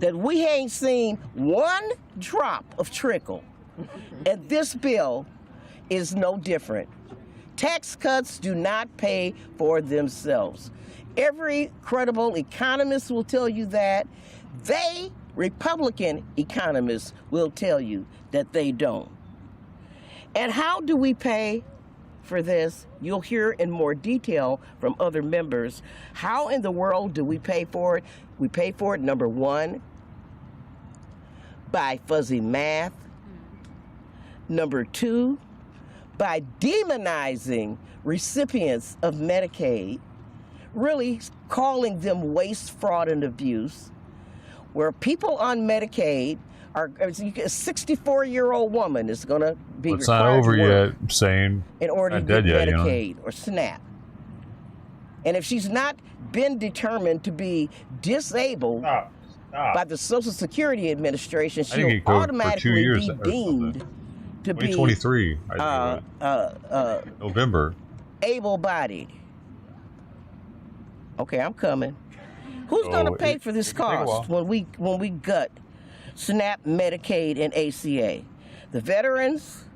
that we ain't seen one drop of trickle. And this bill is no different. Tax cuts do not pay for themselves. Every credible economist will tell you that. Republican economists will tell you that they don't. And how do we pay for this? You'll hear in more detail from other members. How in the world do we pay for it? We pay for it, number one, by fuzzy math. Number two, by demonizing recipients of Medicaid, really calling them waste, fraud, and abuse, where people on Medicaid are, a 64-year-old woman is going to be it's not over yet, saying in order to get Medicaid or SNAP. And if she's not been determined to be disabled by the Social Security Administration, she'll automatically be deemed to be 2023, November. Able-bodied. Okay, I'm coming. Who's going to pay for this cost when we gut SNAP, Medicaid, and ACA? The veterans,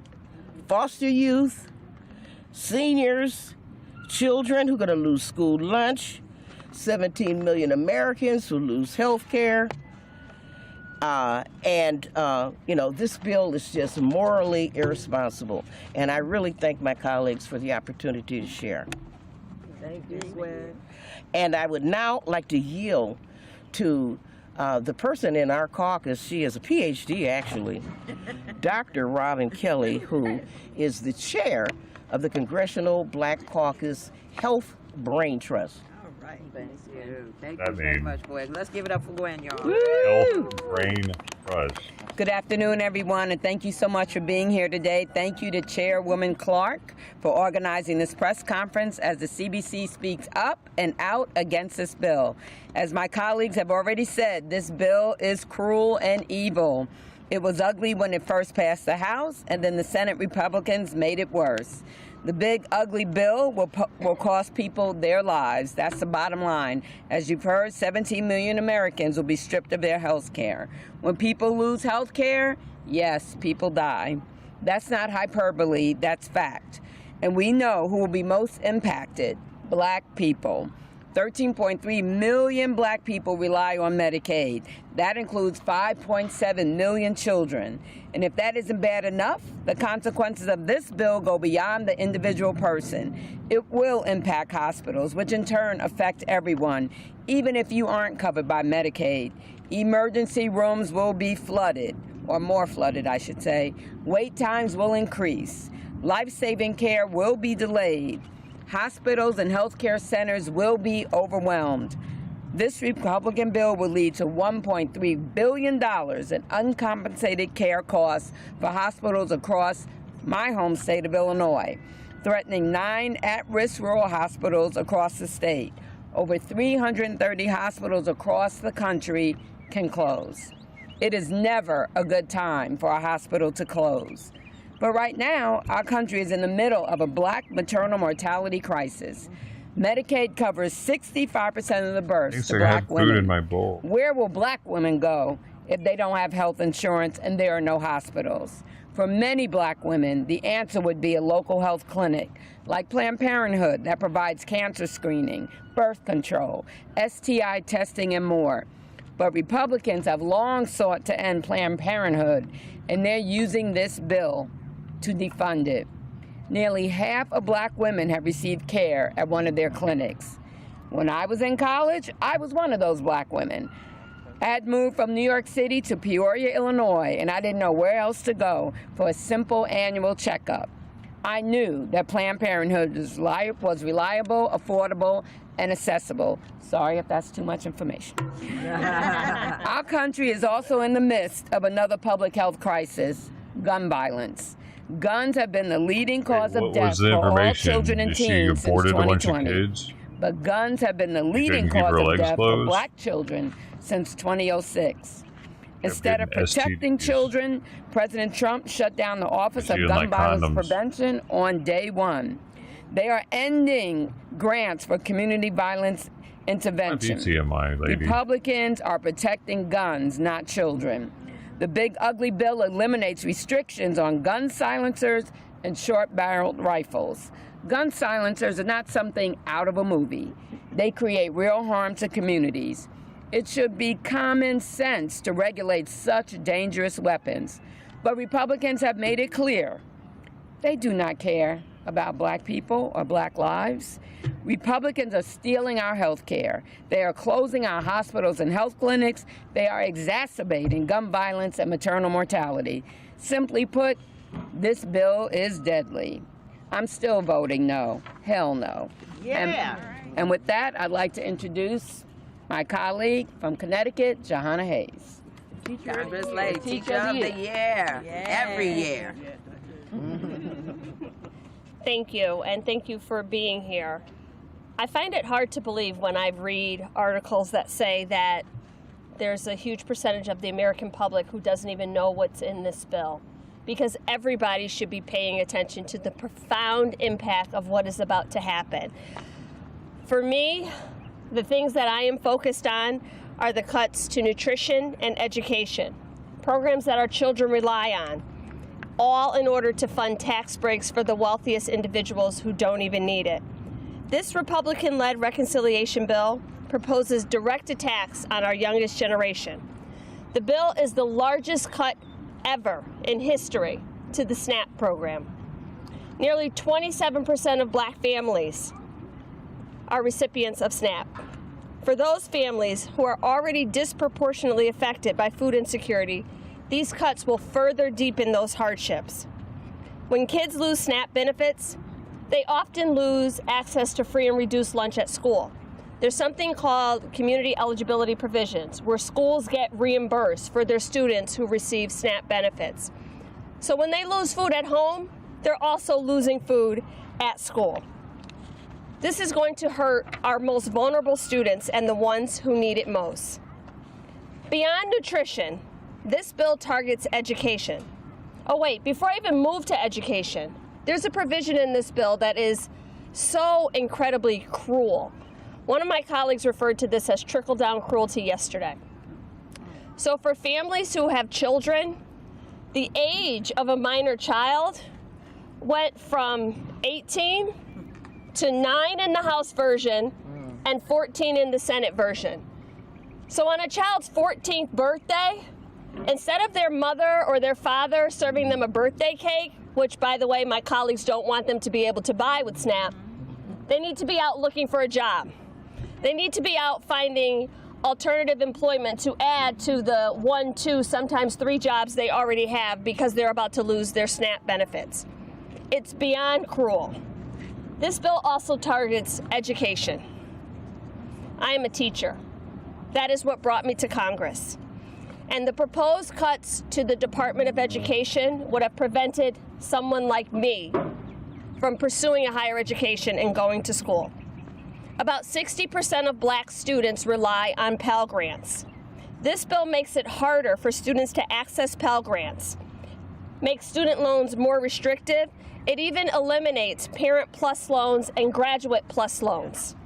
foster youth, seniors, children who are going to lose school lunch, 17 million Americans who lose health care. This bill is just morally irresponsible. And I really thank my colleagues for the opportunity to share. Thank you, Gwen. And I would now like to yield to the person in our caucus. She is a PhD, actually, Dr. Robin Kelly, who is the chair of the Congressional Black Caucus Health Brain Trust. All right, thank you. Thank you very much, Gwen. Let's give it up for Gwen, y'all. Health Brain Trust. Good afternoon, everyone, and thank you so much for being here today. Thank you to Chairwoman Clark for organizing this press conference as the CBC speaks up and out against this bill. As my colleagues have already said, this bill is cruel and evil. It was ugly when it first passed the House, and then the Senate Republicans made it worse. The big, ugly bill will cost people their lives. That's the bottom line. As you've heard, 17 million Americans will be stripped of their health care. When people lose health care, yes, people die. That's not hyperbole, that's fact. And we know who will be most impacted: Black people. 13.3 million black people rely on Medicaid. That includes 5.7 million children. And if that isn't bad enough, the consequences of this bill go beyond the individual person. It will impact hospitals, which in turn affect everyone, even if you aren't covered by Medicaid. Emergency rooms will be flooded, or more flooded, I should say. Wait times will increase. Life-saving care will be delayed. Hospitals and healthcare centers will be overwhelmed. This Republican bill will lead to $1.3 billion in uncompensated care costs for hospitals across my home state of Illinois, threatening 9 at-risk rural hospitals across the state. Over 330 hospitals across the country can close. It is never a good time for a hospital to close. But right now, our country is in the middle of a black maternal mortality crisis. Medicaid covers 65% of the births to black women. Food in my bowl. Where will black women go if they don't have health insurance and there are no hospitals? For many black women, the answer would be a local health clinic, like Planned Parenthood, that provides cancer screening, birth control, STI testing, and more. But Republicans have long sought to end Planned Parenthood, and they're using this bill to defund it. Nearly half of black women have received care at one of their clinics. When I was in college, I was one of those black women. I had moved from New York City to Peoria, Illinois, and I didn't know where else to go for a simple annual checkup. I knew that Planned Parenthood was reliable, affordable, and accessible. Sorry if that's too much information. Our country is also in the midst of another public health crisis, gun violence. Guns have been the leading cause of death for all children and teens since 2020. But guns have been the leading cause of death for black children since 2006. Instead of protecting children, President Trump shut down the Office of Gun Violence Prevention on day one. They are ending grants for community violence intervention. Republicans are protecting guns, not children. The big ugly bill eliminates restrictions on gun silencers and short-barreled rifles. Gun silencers are not something out of a movie. They create real harm to communities. It should be common sense to regulate such dangerous weapons. But Republicans have made it clear they do not care about black people or black lives. Republicans are stealing our health care. They are closing our hospitals and health clinics. They are exacerbating gun violence and maternal mortality. Simply put, this bill is deadly. I'm still voting no. Hell no. Yeah. And with that, I'd like to introduce my colleague from Connecticut, Johanna Hayes. Congress Lady, Teacher of the Year, every year. Thank you, and thank you for being here. I find it hard to believe when I read articles that say that there's a huge percentage of the American public who doesn't even know what's in this bill, because everybody should be paying attention to the profound impact of what is about to happen. For me, the things that I am focused on are the cuts to nutrition and education, programs that our children rely on, all in order to fund tax breaks for the wealthiest individuals who don't even need it. This Republican-led reconciliation bill proposes direct attacks on our youngest generation. The bill is the largest cut ever in history to the SNAP program. Nearly 27% of black families are recipients of SNAP. For those families who are already disproportionately affected by food insecurity, these cuts will further deepen those hardships. When kids lose SNAP benefits, they often lose access to free and reduced lunch at school. There's something called community eligibility provisions, where schools get reimbursed for their students who receive SNAP benefits. So when they lose food at home, they're also losing food at school. This is going to hurt our most vulnerable students and the ones who need it most. Beyond nutrition, this bill targets education. Oh wait, before I even move to education, there's a provision in this bill that is so incredibly cruel. One of my colleagues referred to this as trickle-down cruelty yesterday. So for families who have children, the age of a minor child went from 18 to 9 in the House version and 14 in the Senate version. So on a child's 14th birthday, instead of their mother or their father serving them a birthday cake, which, by the way, my colleagues don't want them to be able to buy with SNAP, they need to be out looking for a job. They need to be out finding alternative employment to add to the 1, 2, sometimes 3 jobs they already have because they're about to lose their SNAP benefits. It's beyond cruel. This bill also targets education. I am a teacher. That is what brought me to Congress. And the proposed cuts to the Department of Education would have prevented someone like me from pursuing a higher education and going to school. About 60% of black students rely on Pell Grants. This bill makes it harder for students to access Pell Grants, makes student loans more restrictive. It even eliminates Parent Plus loans and Graduate Plus loans.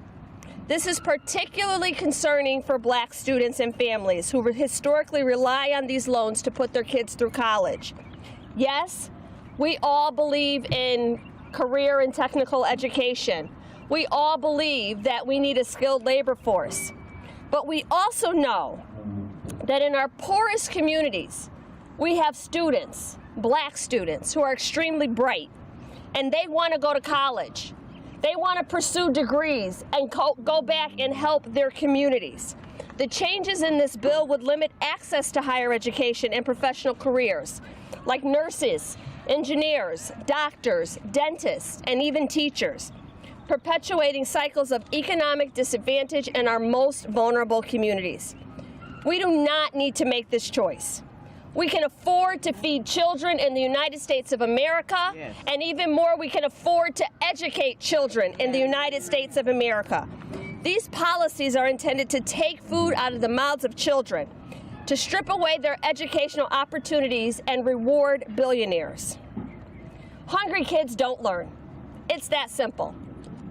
This is particularly concerning for black students and families who historically rely on these loans to put their kids through college. Yes, we all believe in career and technical education. We all believe that we need a skilled labor force. But we also know that in our poorest communities, we have students, black students, who are extremely bright, and they want to go to college. They want to pursue degrees and go back and help their communities. The changes in this bill would limit access to higher education and professional careers, like nurses, engineers, doctors, dentists, and even teachers, perpetuating cycles of economic disadvantage in our most vulnerable communities. We do not need to make this choice. We can afford to feed children in the United States of America, yes. And even more, we can afford to educate children in the United States of America. These policies are intended to take food out of the mouths of children, to strip away their educational opportunities and reward billionaires. Hungry kids don't learn. It's that simple.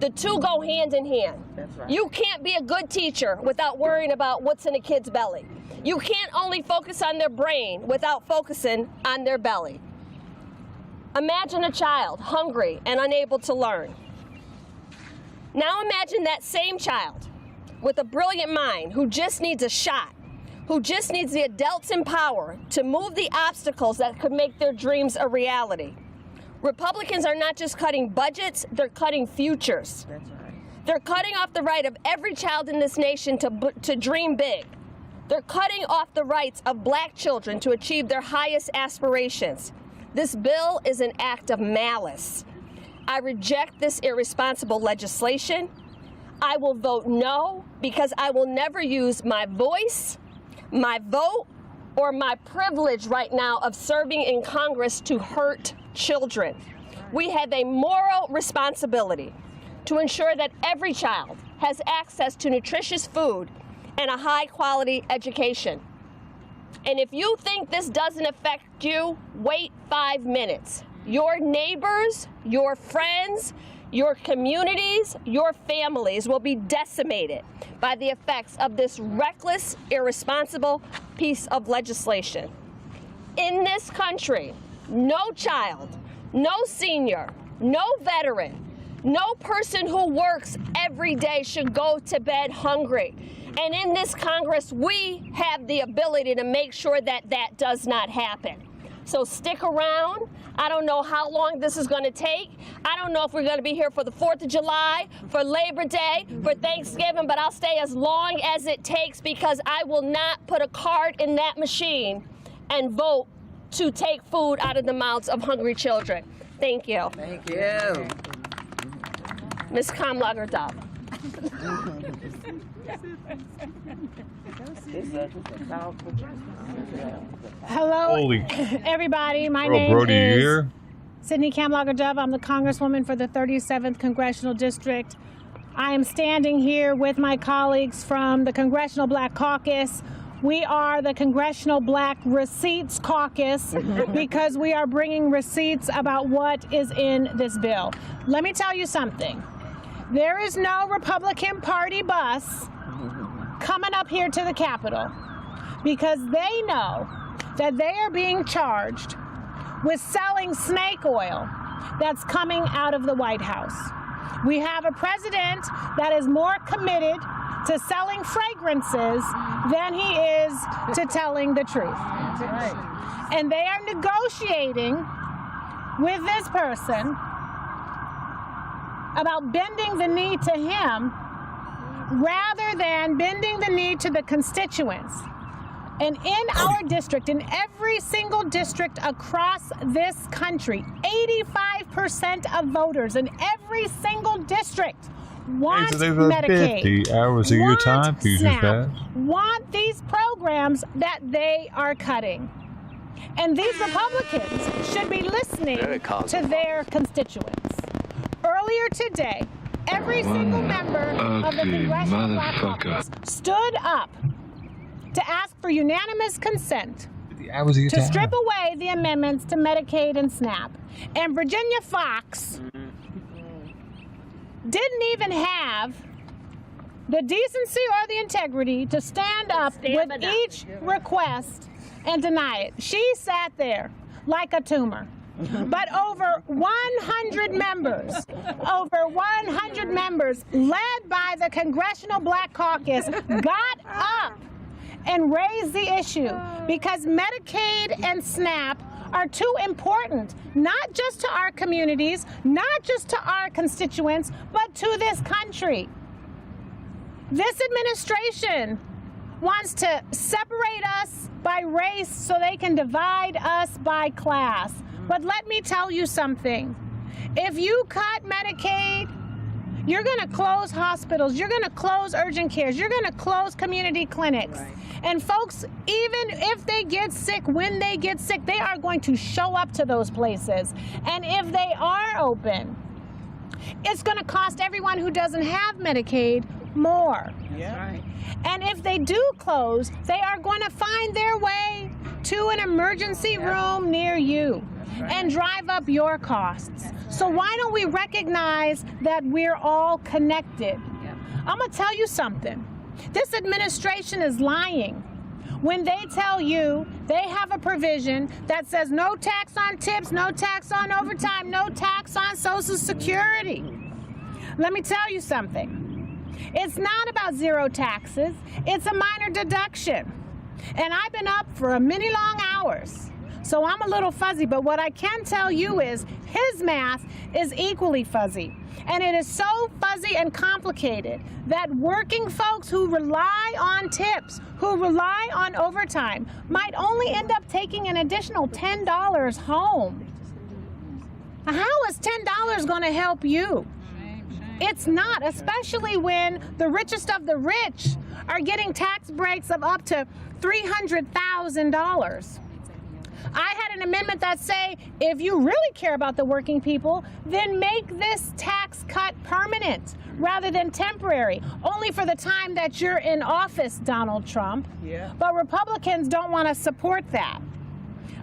The two go hand in hand. That's right. You can't be a good teacher without worrying about what's in a kid's belly. You can't only focus on their brain without focusing on their belly. Imagine a child hungry and unable to learn. Now imagine that same child with a brilliant mind who just needs a shot, who just needs the adults in power to move the obstacles that could make their dreams a reality. Republicans are not just cutting budgets, they're cutting futures. That's right. They're cutting off the right of every child in this nation to dream big. They're cutting off the rights of black children to achieve their highest aspirations. This bill is an act of malice. I reject this irresponsible legislation. I will vote no because I will never use my voice, my vote, or my privilege right now of serving in Congress to hurt children. We have a moral responsibility to ensure that every child has access to nutritious food and a high-quality education. And if you think this doesn't affect you, wait 5 minutes. Your neighbors, your friends, your communities, your families will be decimated by the effects of this reckless, irresponsible piece of legislation. In this country, no child, no senior, no veteran, no person who works every day should go to bed hungry. And in this Congress, we have the ability to make sure that that does not happen. So stick around. I don't know how long this is going to take. I don't know if we're going to be here for the 4th of July, for Labor Day, for Thanksgiving, but I'll stay as long as it takes because I will not put a card in that machine and vote to take food out of the mouths of hungry children. Thank you. Thank you. Ms. Kamlager-Dove. Hello, everybody. My name Brody, is you here? Sydney Kamlager-Dove. I'm the Congresswoman for the 37th Congressional District. I am standing here with my colleagues from the Congressional Black Caucus. We are the Congressional Black Receipts Caucus because we are bringing receipts about what is in this bill. Let me tell you something. There is no Republican Party bus coming up here to the Capitol because they know that they are being charged with selling snake oil that's coming out of the White House. We have a president that is more committed to selling fragrances than he is to telling the truth. And they are negotiating with this person about bending the knee to him rather than bending the knee to the constituents. And in our district, in every single district across this country, 85% of voters in every single district want Medicaid, 50 hours of your time, SNAP, want these programs that they are cutting. And these Republicans should be listening to their constituents. Earlier today, every single member of the Congressional Black Caucus stood up to ask for unanimous consent to strip away the amendments to Medicaid and SNAP. And Virginia Fox didn't even have the decency or the integrity to stand up with each request and deny it. She sat there like a tumor. But over 100 members, led by the Congressional Black Caucus, got up and raise the issue because Medicaid and SNAP are too important, not just to our communities, not just to our constituents, but to this country. This administration wants to separate us by race so they can divide us by class. But let me tell you something. If you cut Medicaid, you're going to close hospitals, you're going to close urgent cares, you're going to close community clinics. Right. And folks, even if they get sick, when they get sick, they are going to show up to those places. And if they are open, it's going to cost everyone who doesn't have Medicaid more. Yeah. Right. And if they do close, they are going to find their way to an emergency room near you. And drive up your costs. So why don't we recognize that we're all connected? I'm going to tell you something. This administration is lying when they tell you they have a provision that says no tax on tips, no tax on overtime, no tax on Social Security. Let me tell you something. It's not about zero taxes. It's a minor deduction. And I've been up for many long hours. So I'm a little fuzzy, but what I can tell you is his math is equally fuzzy. And it is so fuzzy and complicated that working folks who rely on tips, who rely on overtime, might only end up taking an additional $10 home. How is $10 going to help you? It's not, especially when the richest of the rich are getting tax breaks of up to $300,000. I had an amendment that say, if you really care about the working people, then make this tax cut permanent rather than temporary, only for the time that you're in office, Donald Trump. Yeah. But Republicans don't want to support that.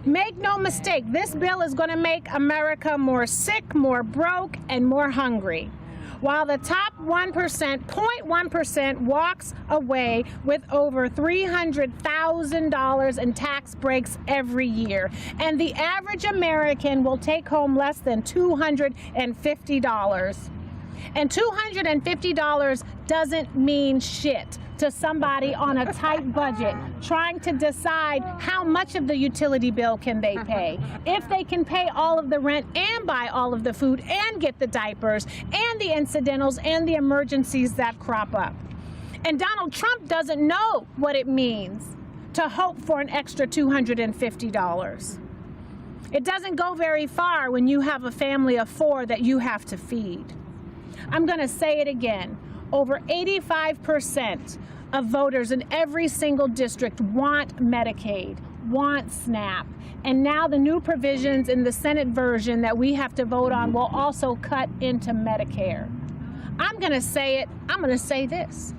Make no mistake, this bill is going to make America more sick, more broke, and more hungry, while the top 1%, 0.1%, walks away with over $300,000 in tax breaks every year. And the average American will take home less than $250. And $250 doesn't mean shit to somebody on a tight budget trying to decide how much of the utility bill can they pay, if they can pay all of the rent and buy all of the food and get the diapers and the incidentals and the emergencies that crop up. And Donald Trump doesn't know what it means to hope for an extra $250. It doesn't go very far when you have a family of 4 that you have to feed. I'm going to say it again. Over 85% of voters in every single district want Medicaid, want SNAP. And now the new provisions in the Senate version that we have to vote on will also cut into Medicare. I'm going to say it. I'm going to say this.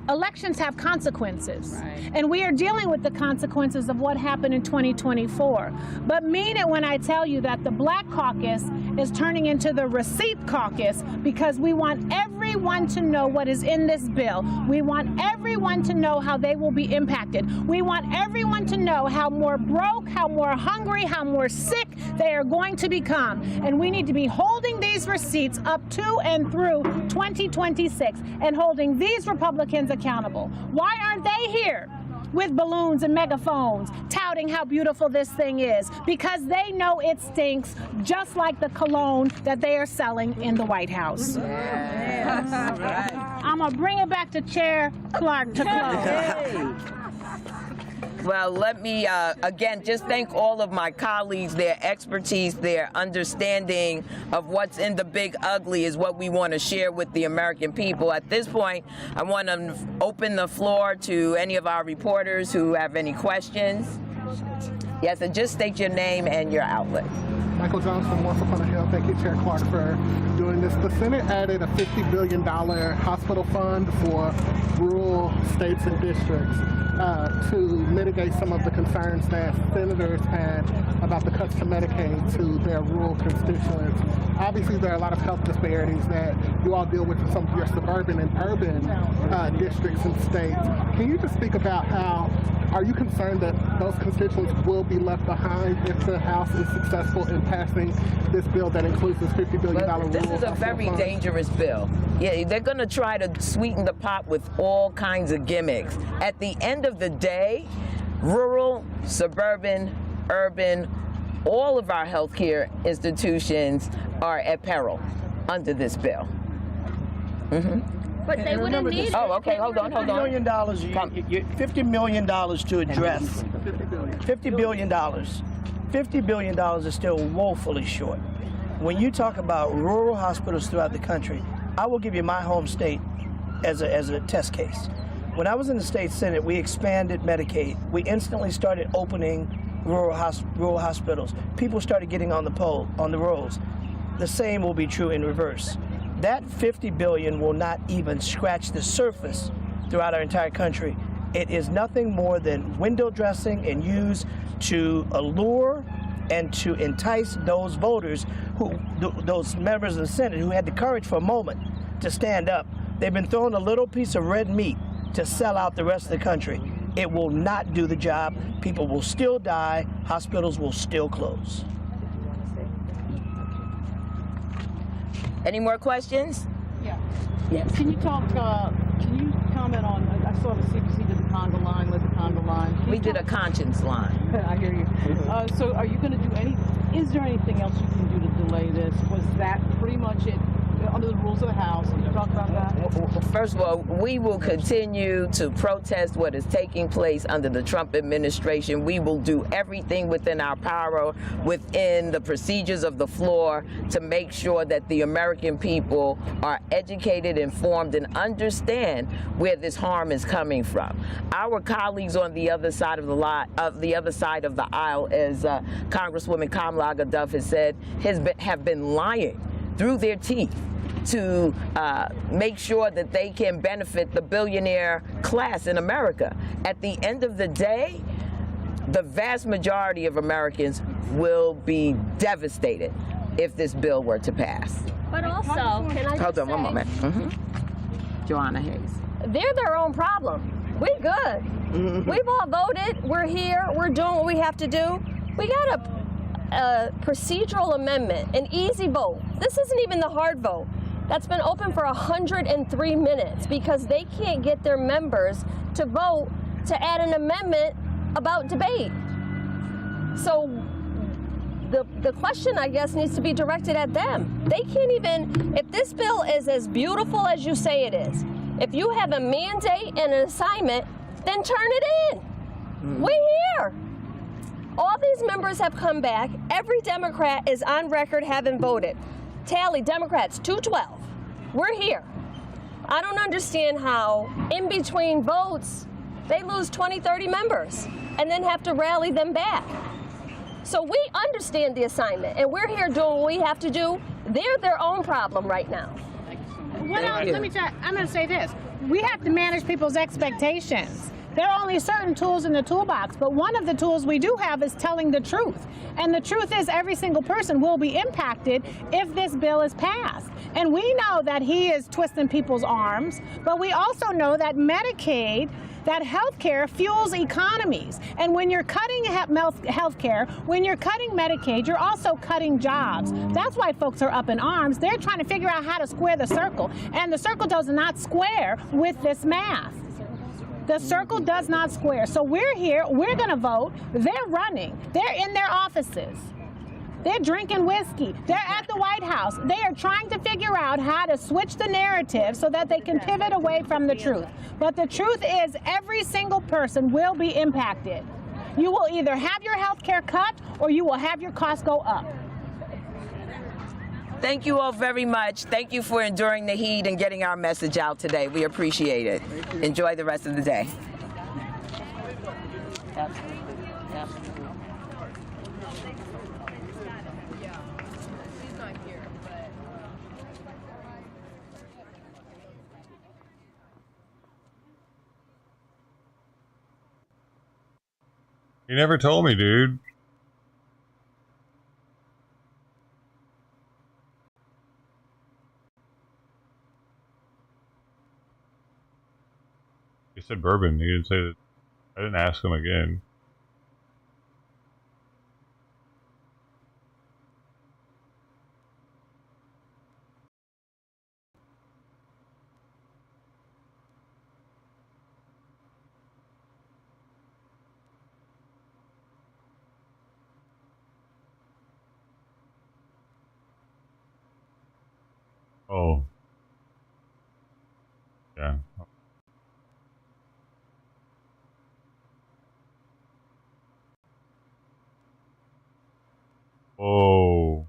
Elections have consequences, right. And we are dealing with the consequences of what happened in 2024. But mean it when I tell you that the Black Caucus is turning into the Receipt Caucus because we want every everyone to know what is in this bill. We want everyone to know how they will be impacted. We want everyone to know how more broke, how more hungry, how more sick they are going to become. And we need to be holding these receipts up to and through 2026 and holding these Republicans accountable. Why aren't they here with balloons and megaphones touting how beautiful this thing is? Because they know it stinks, just like the cologne that they are selling in the White House. Yes. Right. I'm going to bring it back to Chair Clark to close. Well, let me, again, just thank all of my colleagues. Their expertise, their understanding of what's in the big ugly is what we want to share with the American people. At this point, I want to open the floor to any of our reporters who have any questions. Yes, and just state your name and your outlet. Michael Jones from Once Upon a Hill. Thank you, Chair Clark, for doing this. The Senate added a $50 billion hospital fund for rural states and districts to mitigate some of the concerns that senators had about the cuts to Medicaid to their rural constituents. Obviously, there are a lot of health disparities that you all deal with in some of your suburban and urban districts and states. Can you just speak about how, are you concerned that those constituents will be left behind if the House is successful in passing this bill that includes this $50 billion rural This is a very dangerous bill. Yeah, they're going to try to sweeten the pot with all kinds of gimmicks. At the end of the day, rural, suburban, urban, all of our healthcare institutions are at peril under this bill. But they wouldn't need it. Oh, okay, hold on. $50 million to address. $50 billion. $50 billion is still woefully short. When you talk about rural hospitals throughout the country, I will give you my home state as a test case. When I was in the state Senate, we expanded Medicaid. We instantly started opening rural hospitals. People started getting on the rolls. The same will be true in reverse. That $50 billion will not even scratch the surface throughout our entire country. It is nothing more than window dressing and used to allure and to entice those voters, those members of the Senate who had the courage for a moment to stand up. They've been thrown a little piece of red meat to sell out the rest of the country. It will not do the job. People will still die. Hospitals will still close. Any more questions? Yeah. Yes. Can you comment on, I saw the CBC did the Congo line, led the Congo line. We did a conscience line. I hear you. So are you going to do is there anything else you can do to delay this? Was that pretty much it under the rules of the House? Can you talk about that? First of all, we will continue to protest what is taking place under the Trump administration. We will do everything within our power, within the procedures of the floor, to make sure that the American people are educated, informed, and understand where this harm is coming from. Our colleagues on the other side of the aisle, as Congresswoman Kamala Duff has said, have been lying through their teeth to make sure that they can benefit the billionaire class in America. At the end of the day, the vast majority of Americans will be devastated if this bill were to pass. But also, can I Hold on one moment. Joanna Hayes. They're their own problem. We're good. We've all voted. We're here. We're doing what we have to do. We got a procedural amendment, an easy vote. This isn't even the hard vote. That's been open for 103 minutes because they can't get their members to vote to add an amendment about debate. So the question, I guess, needs to be directed at them. They can't even, if this bill is as beautiful as you say it is, if you have a mandate and an assignment, then turn it in. We're here. All these members have come back. Every Democrat is on record having voted. Tally, Democrats, 212. We're here. I don't understand how, in between votes, they lose 20, 30 members and then have to rally them back. So we understand the assignment, and we're here doing what we have to do. They're their own problem right now. Let me try. I'm going to say this. We have to manage people's expectations. There are only certain tools in the toolbox, but one of the tools we do have is telling the truth. And the truth is every single person will be impacted if this bill is passed. And we know that he is twisting people's arms, but we also know that Medicaid, that health care fuels economies. And when you're cutting health care, when you're cutting Medicaid, you're also cutting jobs. That's why folks are up in arms. They're trying to figure out how to square the circle. And the circle does not square with this math. The circle does not square. So we're here, we're gonna vote. They're running, they're in their offices. They're drinking whiskey. They're at the White House. They are trying to figure out how to switch the narrative so that they can pivot away from the truth. But the truth is every single person will be impacted. You will either have your health care cut or you will have your costs go up. Thank you all very much. Thank you for enduring the heat and getting our message out today. We appreciate it. Enjoy the rest of the day. You never told me, dude. He said bourbon. He didn't say that. I didn't ask him again. Oh. Yeah. Oh.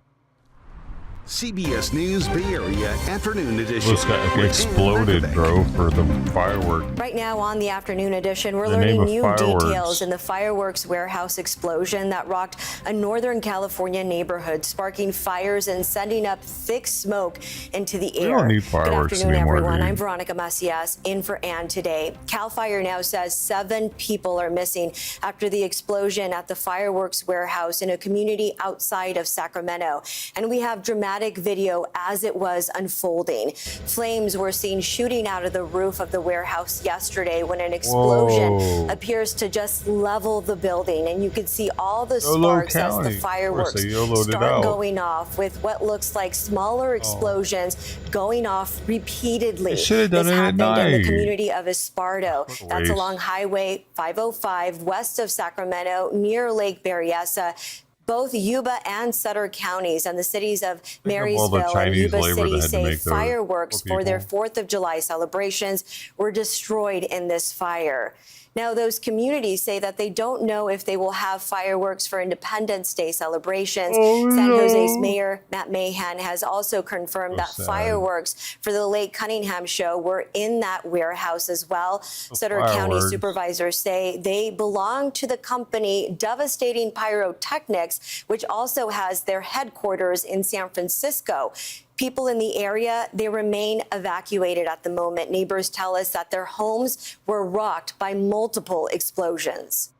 CBS News Bay Area Afternoon Edition. This guy exploded, bro, for the firework. Right now on the Afternoon Edition, we're learning new details in the fireworks warehouse explosion that rocked a Northern California neighborhood, sparking fires and sending up thick smoke into the air. We don't need fireworks Good afternoon, anymore, everyone. dude. I'm Veronica Macias, in for Ann today. CAL FIRE now says 7 people are missing after the explosion at the fireworks warehouse in a community outside of Sacramento. And we have dramatic video as it was unfolding. Flames were seen shooting out of the roof of the warehouse yesterday when an explosion appears to just level the building, and you could see all the sparks as the fireworks start going off, with what looks like smaller explosions going off repeatedly. They should have done this it at happened in night. the community of Esparto. That's waste. along Highway 505 west of Sacramento near Lake Berryessa. Both Yuba and Sutter counties and the cities of Marysville and Yuba City say fireworks for their 4th of July celebrations were destroyed in this fire. Now, those communities say that they don't know if they will have fireworks for Independence Day celebrations. San Jose's Mayor Matt Mahan has also confirmed that fireworks for the Lake Cunningham show were in that warehouse as well. Sutter County supervisors say they belong to the company Devastating Pyrotechnics, which also has their headquarters in San Francisco. People in the area, they remain evacuated at the moment. Neighbors tell us that their homes were rocked by multiple explosions.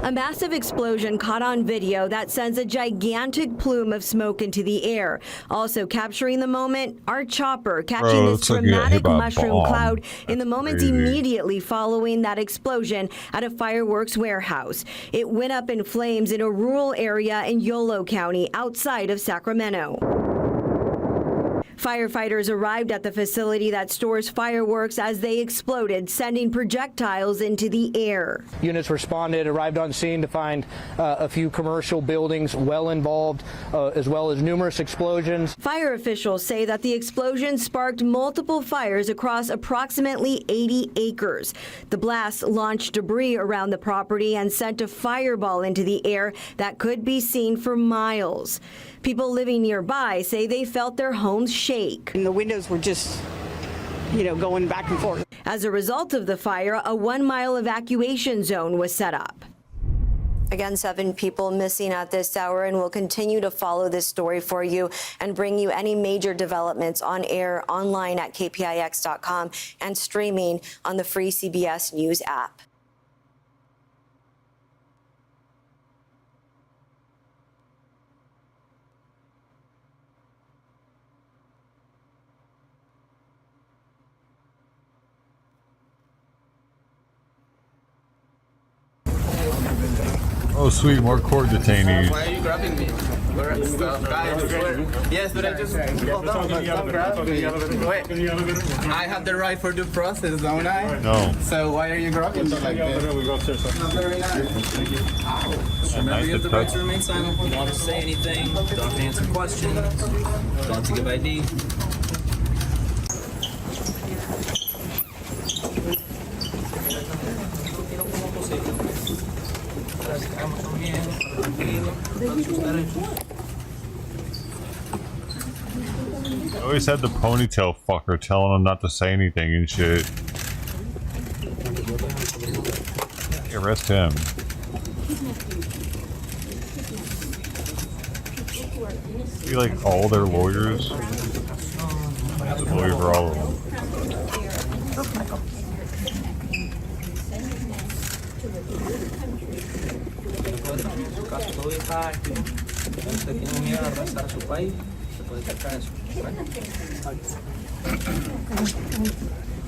A massive explosion caught on video that sends a gigantic plume of smoke into the air. Also capturing the moment, our chopper catching this dramatic mushroom cloud in the moments immediately following that explosion at a fireworks warehouse. It went up in flames in a rural area in Yolo County outside of Sacramento. Firefighters arrived at the facility that stores fireworks as they exploded, sending projectiles into the air. Units responded, arrived on scene to find a few commercial buildings well involved, as well as numerous explosions. Fire officials say that the explosion sparked multiple fires across approximately 80 acres. The blast launched debris around the property and sent a fireball into the air that could be seen for miles. People living nearby say they felt their homes shake. And the windows were just, going back and forth. As a result of the fire, a 1-mile evacuation zone was set up. Again, 7 people missing at this hour, and we'll continue to follow this story for you and bring you any major developments on air, online at kpix.com, and streaming on the free CBS News app. Oh, sweet, more court detainees. Why are you grabbing me? Yes, but I just hold on. Don't grab me. Wait, I have the right for due process, don't I? No. So why are you grabbing me like this? Not very nice. Remember, you have the right to remain silent. You don't have to say anything. Don't have to answer questions. Don't have to give ID. I always had the ponytail fucker telling him not to say anything and shit. Arrest him. Be like all their lawyers. The lawyer for all of them.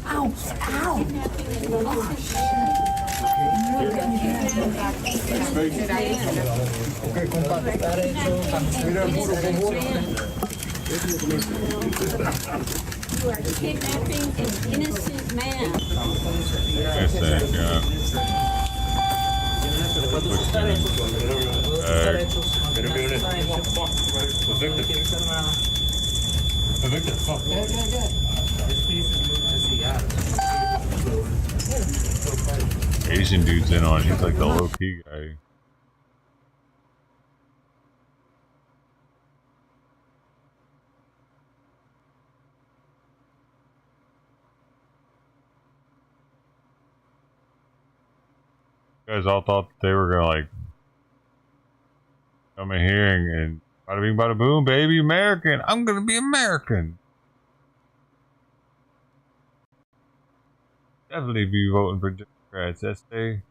Ow! Ow! You are kidnapping an innocent man. Innocent, yeah. Asian dude's in on. He's like the low key guy. You guys all thought they were gonna like come in here and bada bing bada boom, baby, American. I'm gonna be American. Definitely be voting for Democrats. That's they.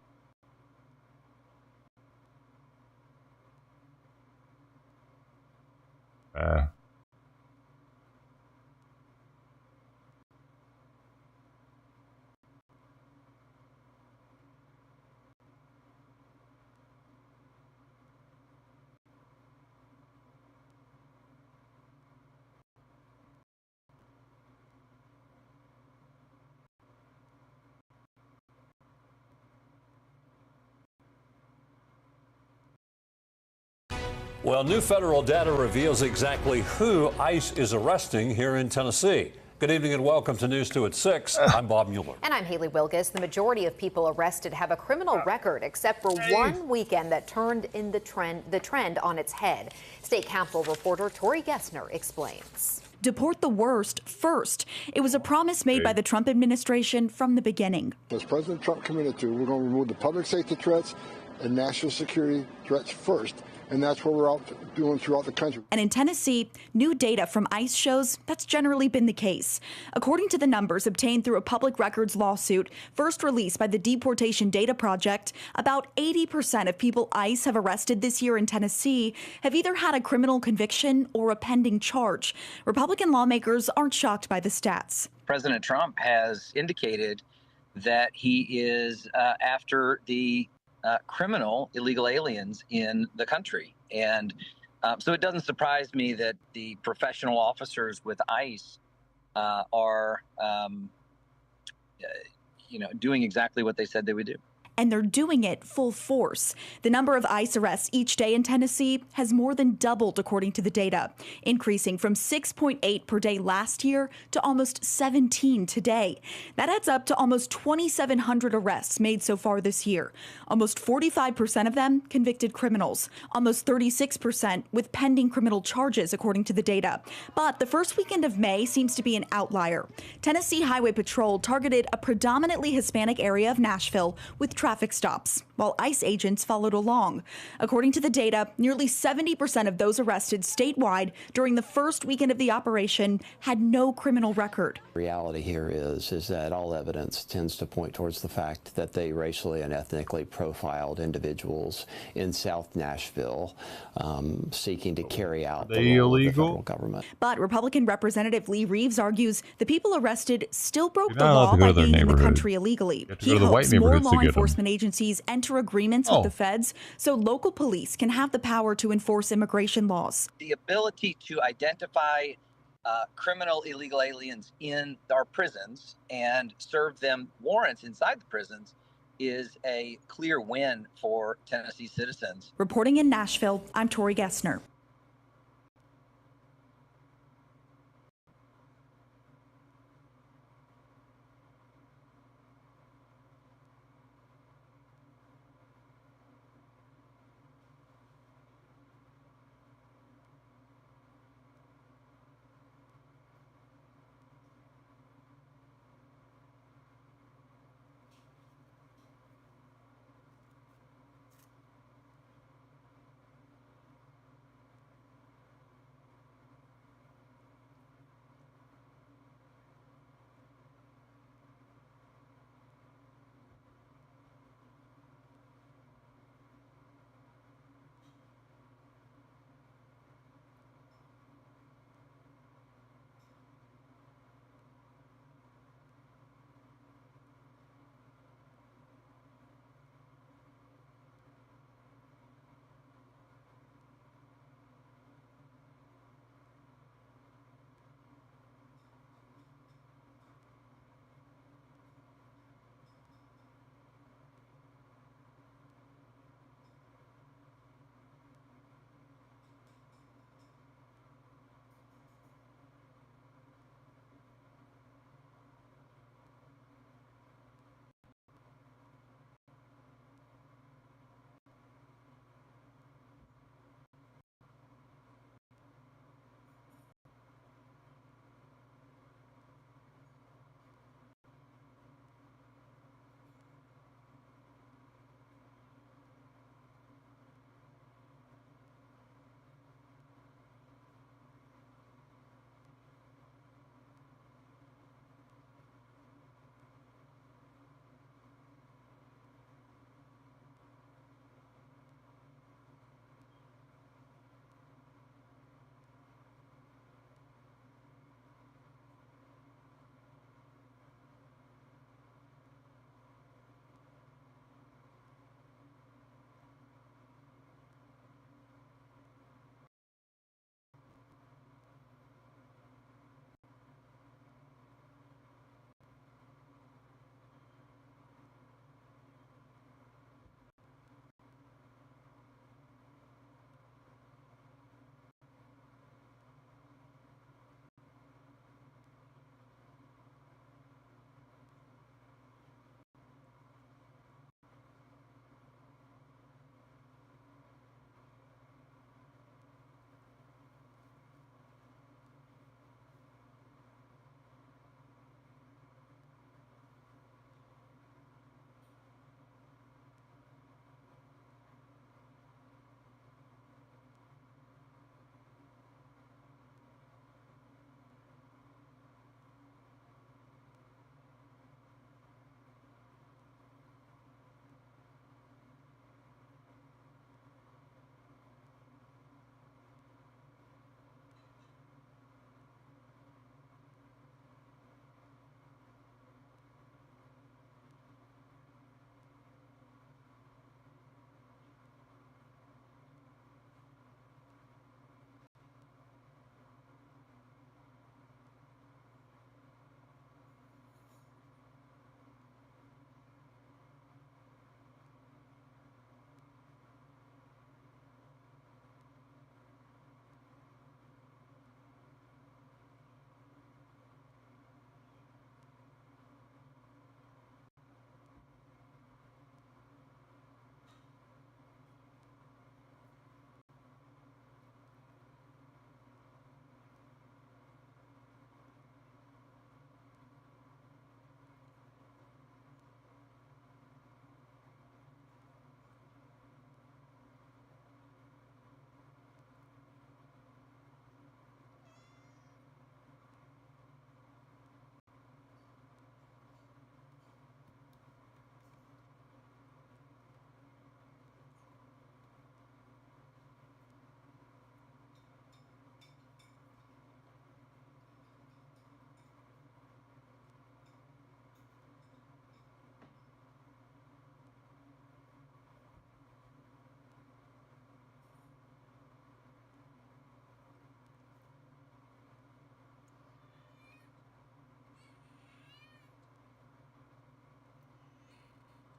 Well, new federal data reveals exactly who ICE is arresting here in Tennessee. Good evening and welcome to News 2 at 6. I'm Bob Mueller. And I'm Haley Wilkes. The majority of people arrested have a criminal record, except for one weekend that turned in the trend on its head. State Capitol reporter Tori Gessner explains. Deport the worst first. It was a promise made by the Trump administration from the beginning. As President Trump committed to, we're going to remove the public safety threats and national security threats first. And that's what we're out doing throughout the country. And in Tennessee, new data from ICE shows that's generally been the case. According to the numbers obtained through a public records lawsuit first released by the Deportation Data Project, about 80% of people ICE have arrested this year in Tennessee have either had a criminal conviction or a pending charge. Republican lawmakers aren't shocked by the stats. President Trump has indicated that he is after the criminal illegal aliens in the country. And so it doesn't surprise me that the professional officers with ICE are, doing exactly what they said they would do. And they're doing it full force. The number of ICE arrests each day in Tennessee has more than doubled, according to the data, increasing from 6.8 per day last year to almost 17 today. That adds up to almost 2,700 arrests made so far this year. Almost 45% of them convicted criminals, almost 36% with pending criminal charges, according to the data. But the first weekend of May seems to be an outlier. Tennessee Highway Patrol targeted a predominantly Hispanic area of Nashville with traffic stops, while ICE agents followed along. According to the data, nearly 70% of those arrested statewide during the first weekend of the operation had no criminal record. The reality here is that all evidence tends to point towards the fact that they racially and ethnically profiled individuals in South Nashville seeking to carry out the role of the federal government. But Republican Representative Lee Reeves argues the people arrested still broke the law by being in the country illegally. He hopes more law enforcement enforcement agencies enter agreements with the feds so local police can have the power to enforce immigration laws. The ability to identify criminal illegal aliens in our prisons and serve them warrants inside the prisons is a clear win for Tennessee citizens. Reporting in Nashville, I'm Tori Gessner.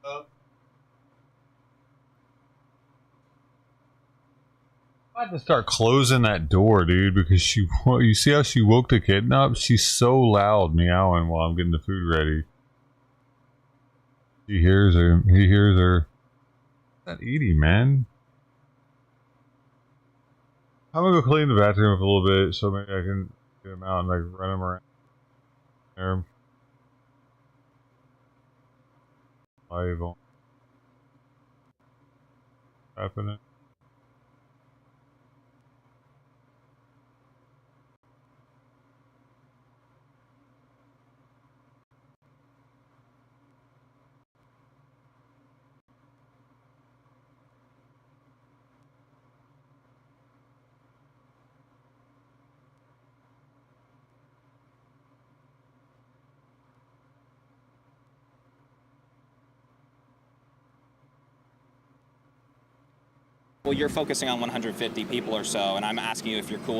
I had to start closing that door, dude, because you see how she woke the kitten up? She's so loud meowing while I'm getting the food ready. He hears her. What's that eating, man? I'm gonna go clean the bathroom up a little bit so maybe I can get him out and like run him around there. Live on happening. Well, you're focusing on 150 people or so, and I'm asking you if you're cool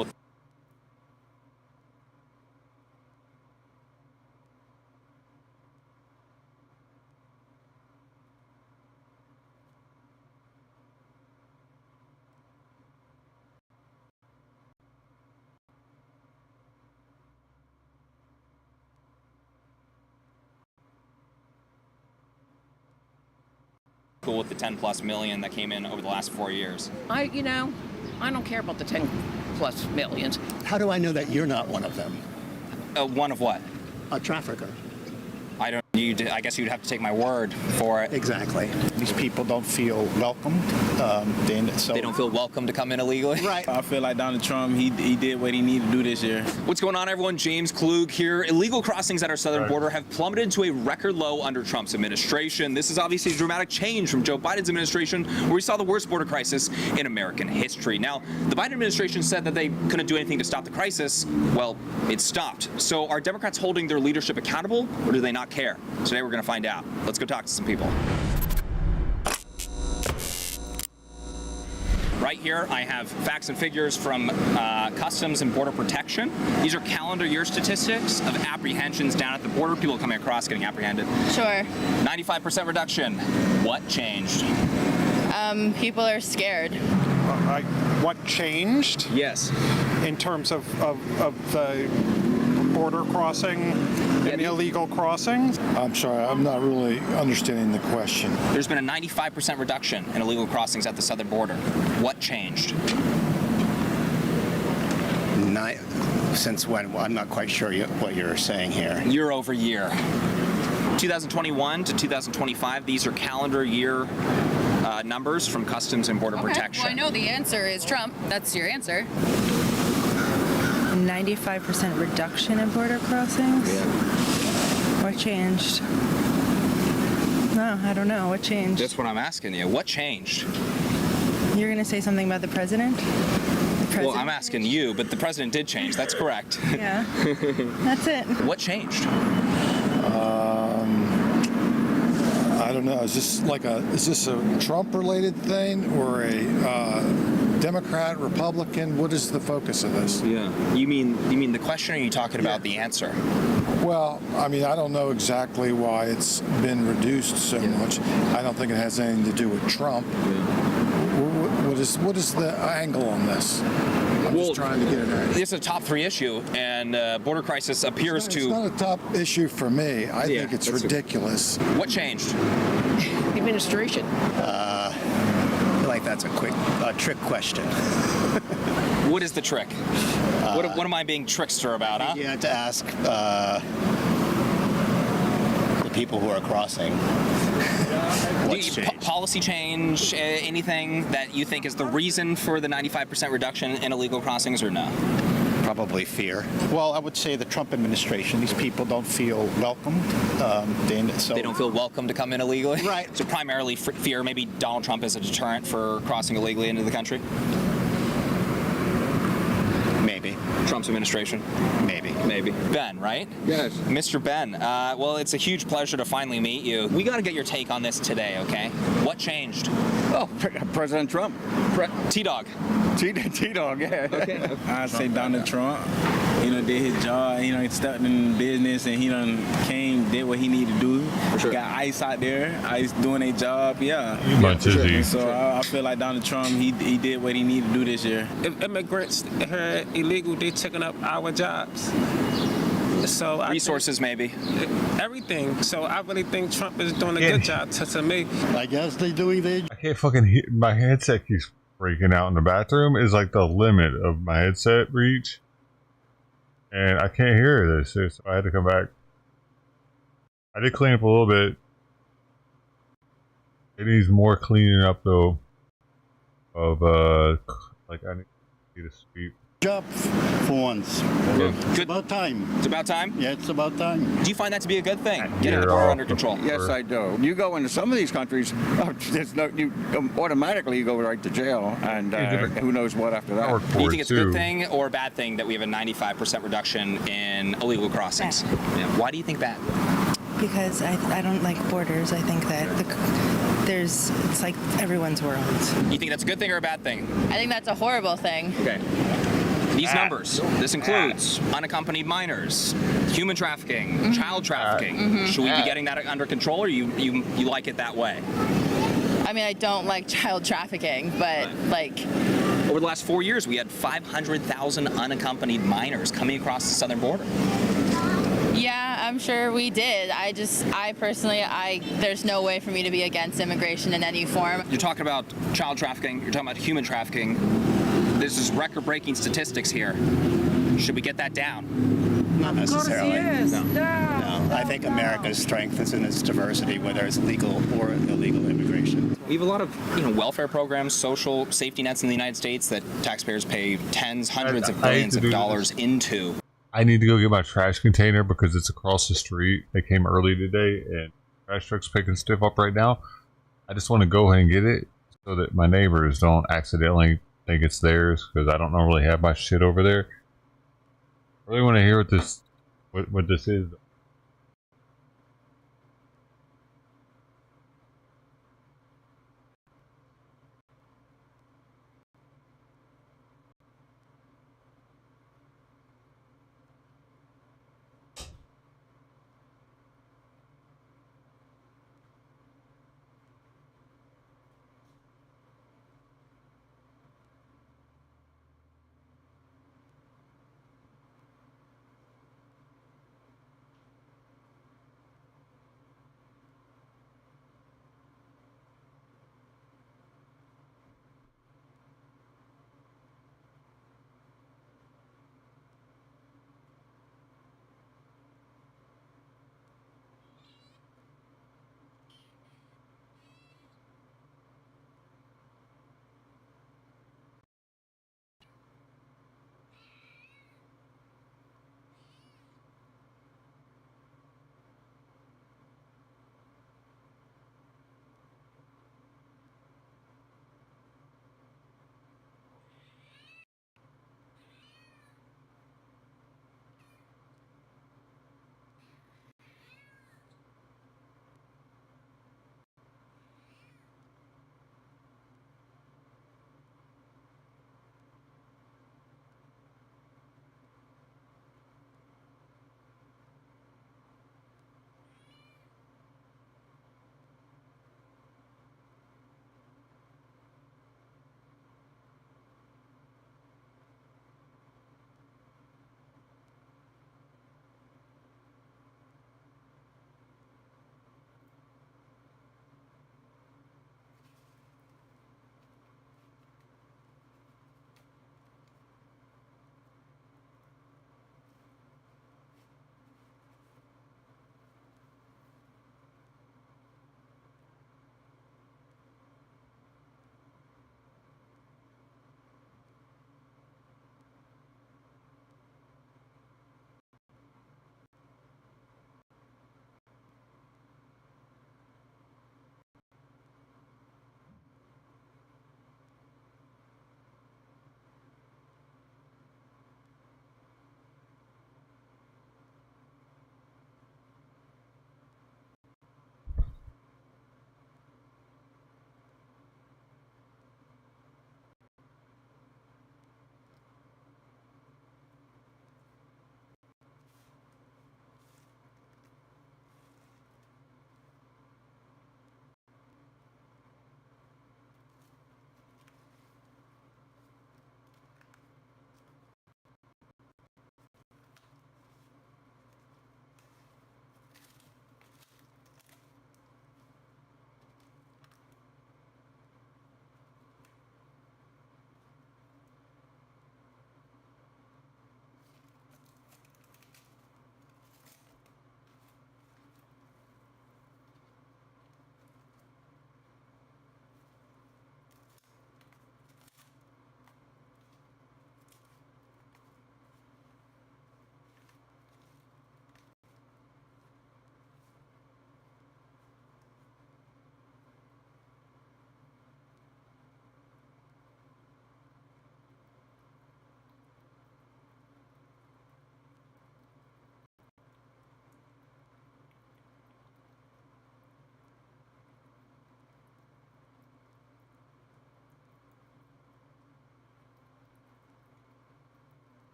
with the 10+ million that came in over the last 4 years. I don't care about the 10+ millions. How do I know that you're not one of them? One of what? A trafficker. I guess you'd have to take my word for it. Exactly. These people don't feel welcomed. They don't feel welcome to come in illegally? Right. I feel like Donald Trump, he did what he needed to do this year. What's going on, everyone? James Klug here. Illegal crossings at our southern border have plummeted to a record low under Trump's administration. This is obviously a dramatic change from Joe Biden's administration, where we saw the worst border crisis in American history. Now, the Biden administration said that they couldn't do anything to stop the crisis. Well, it stopped. So are Democrats holding their leadership accountable, or do they not care? Today we're going to find out. Let's go talk to some people. Right here, I have facts and figures from Customs and Border Protection. These are calendar year statistics of apprehensions down at the border, people coming across getting apprehended. Sure. 95% reduction. What changed? People are scared. What changed? Yes. In terms of the border crossing and illegal crossings? I'm sorry, I'm not really understanding the question. There's been a 95% reduction in illegal crossings at the southern border. What changed? Since when? Well, I'm not quite sure what you're saying here. Year over year. 2021 to 2025, these are calendar year numbers from Customs and Border Protection. Well, I know the answer is Trump. That's your answer. 95% reduction in border crossings? Yeah. What changed? No, I don't know. What changed? That's what I'm asking you. What changed? You're going to say something about the president? Well, I'm asking you, but the president did change. That's correct. Yeah. That's it. What changed? I don't know. Is this a Trump-related thing or a Democrat, Republican? What is the focus of this? Yeah. You mean the question, or are you talking about the answer? Well, I mean, I don't know exactly why it's been reduced so much. I don't think it has anything to do with Trump. What is the angle on this? I'm just trying to get it out. It's a top 3 issue, and border crisis appears It's not a top issue for me. I think it's ridiculous. What changed? The administration. I feel like that's a trick question. What is the trick? What am I being trickster about, huh? You have to ask the people who are crossing. Policy change, anything that you think is the reason for the 95% reduction in illegal crossings, or no? Probably fear. Well, I would say the Trump administration, these people don't feel welcomed. They don't feel welcome to come in illegally? Right. So primarily fear, maybe Donald Trump is a deterrent for crossing illegally into the country? Maybe. Trump's administration? Maybe. Ben, right? Yes. Mr. Ben, well, it's a huge pleasure to finally meet you. We got to get your take on this today, okay? What changed? Oh, President Trump. T-Dog. T-Dog, yeah. Okay. I say Donald Trump. did his job. He stepped in business, and he did what he needed to do. Sure. Got ICE out there, ICE doing their job. Yeah. So I feel like Donald Trump, he did what he needed to do this year. If immigrants are illegal, they taking up our jobs. So resources, maybe everything. So I really think Trump is doing a good job to me. I guess they're doing their. I can't fucking hear. My headset keeps breaking out in the bathroom. Is like the limit of my headset reach, and I can't hear this. So I had to come back. I did clean up a little bit. It needs more cleaning up though. Of like I need to sweep. Job for once. It's about time. It's about time? Yeah, it's about time. Do you find that to be a good thing? Getting the border under control? Yes, I do. You go into some of these countries, you automatically go right to jail, and who knows what after that. Do you think it's a good thing or a bad thing that we have a 95% reduction in illegal crossings? Yeah. Why do you think that? Because I don't like borders. I think that it's like everyone's world. You think that's a good thing or a bad thing? I think that's a horrible thing. Okay. These numbers, this includes unaccompanied minors, human trafficking, child trafficking. Should we be getting that under control, or you like it that way? I mean, I don't like child trafficking, but like... Over the last 4 years, we had 500,000 unaccompanied minors coming across the southern border. Yeah, I'm sure we did. I personally, there's no way for me to be against immigration in any form. You're talking about child trafficking, you're talking about human trafficking. This is record-breaking statistics here. Should we get that down? Not necessarily. Yes. No. I think America's strength is in its diversity, whether it's legal or illegal immigration. We have a lot of welfare programs, social safety nets in the United States that taxpayers pay hundreds of billions of dollars into. I need to go get my trash container because it's across the street. They came early today, and trash truck's picking stuff up right now. I just want to go ahead and get it so that my neighbors don't accidentally think it's theirs, because I don't normally have my shit over there. I really want to hear what this is.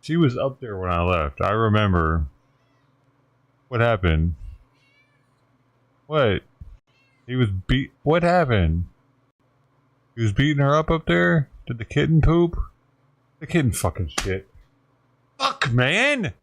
She was up there when I left. I remember. What happened? What? He was beat. What happened? He was beating her up there? Did the kitten poop? The kitten fucking shit. Fuck, man!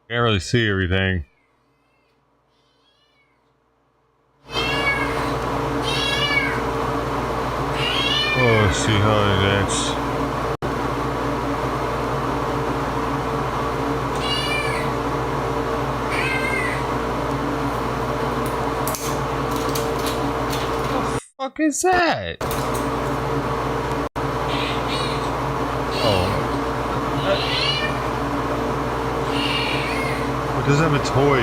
Can't really see everything. Oh, let's see how that's. What the fuck is that? Oh. What does that have a toy?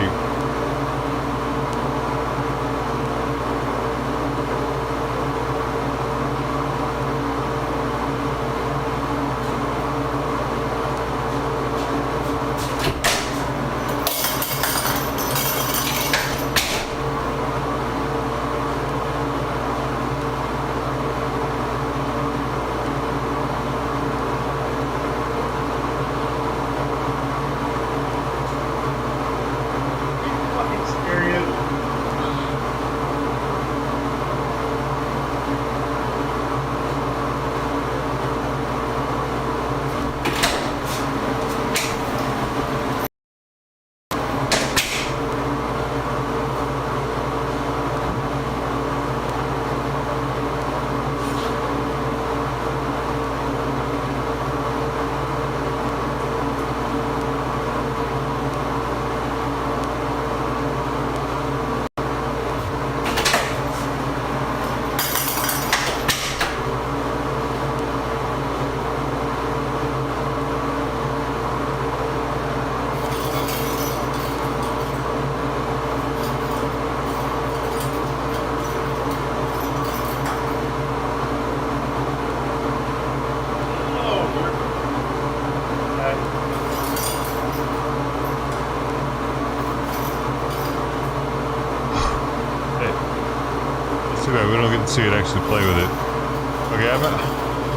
Too bad we don't get to see it actually play with it. Okay, I'm gonna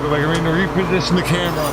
go back and reposition the camera.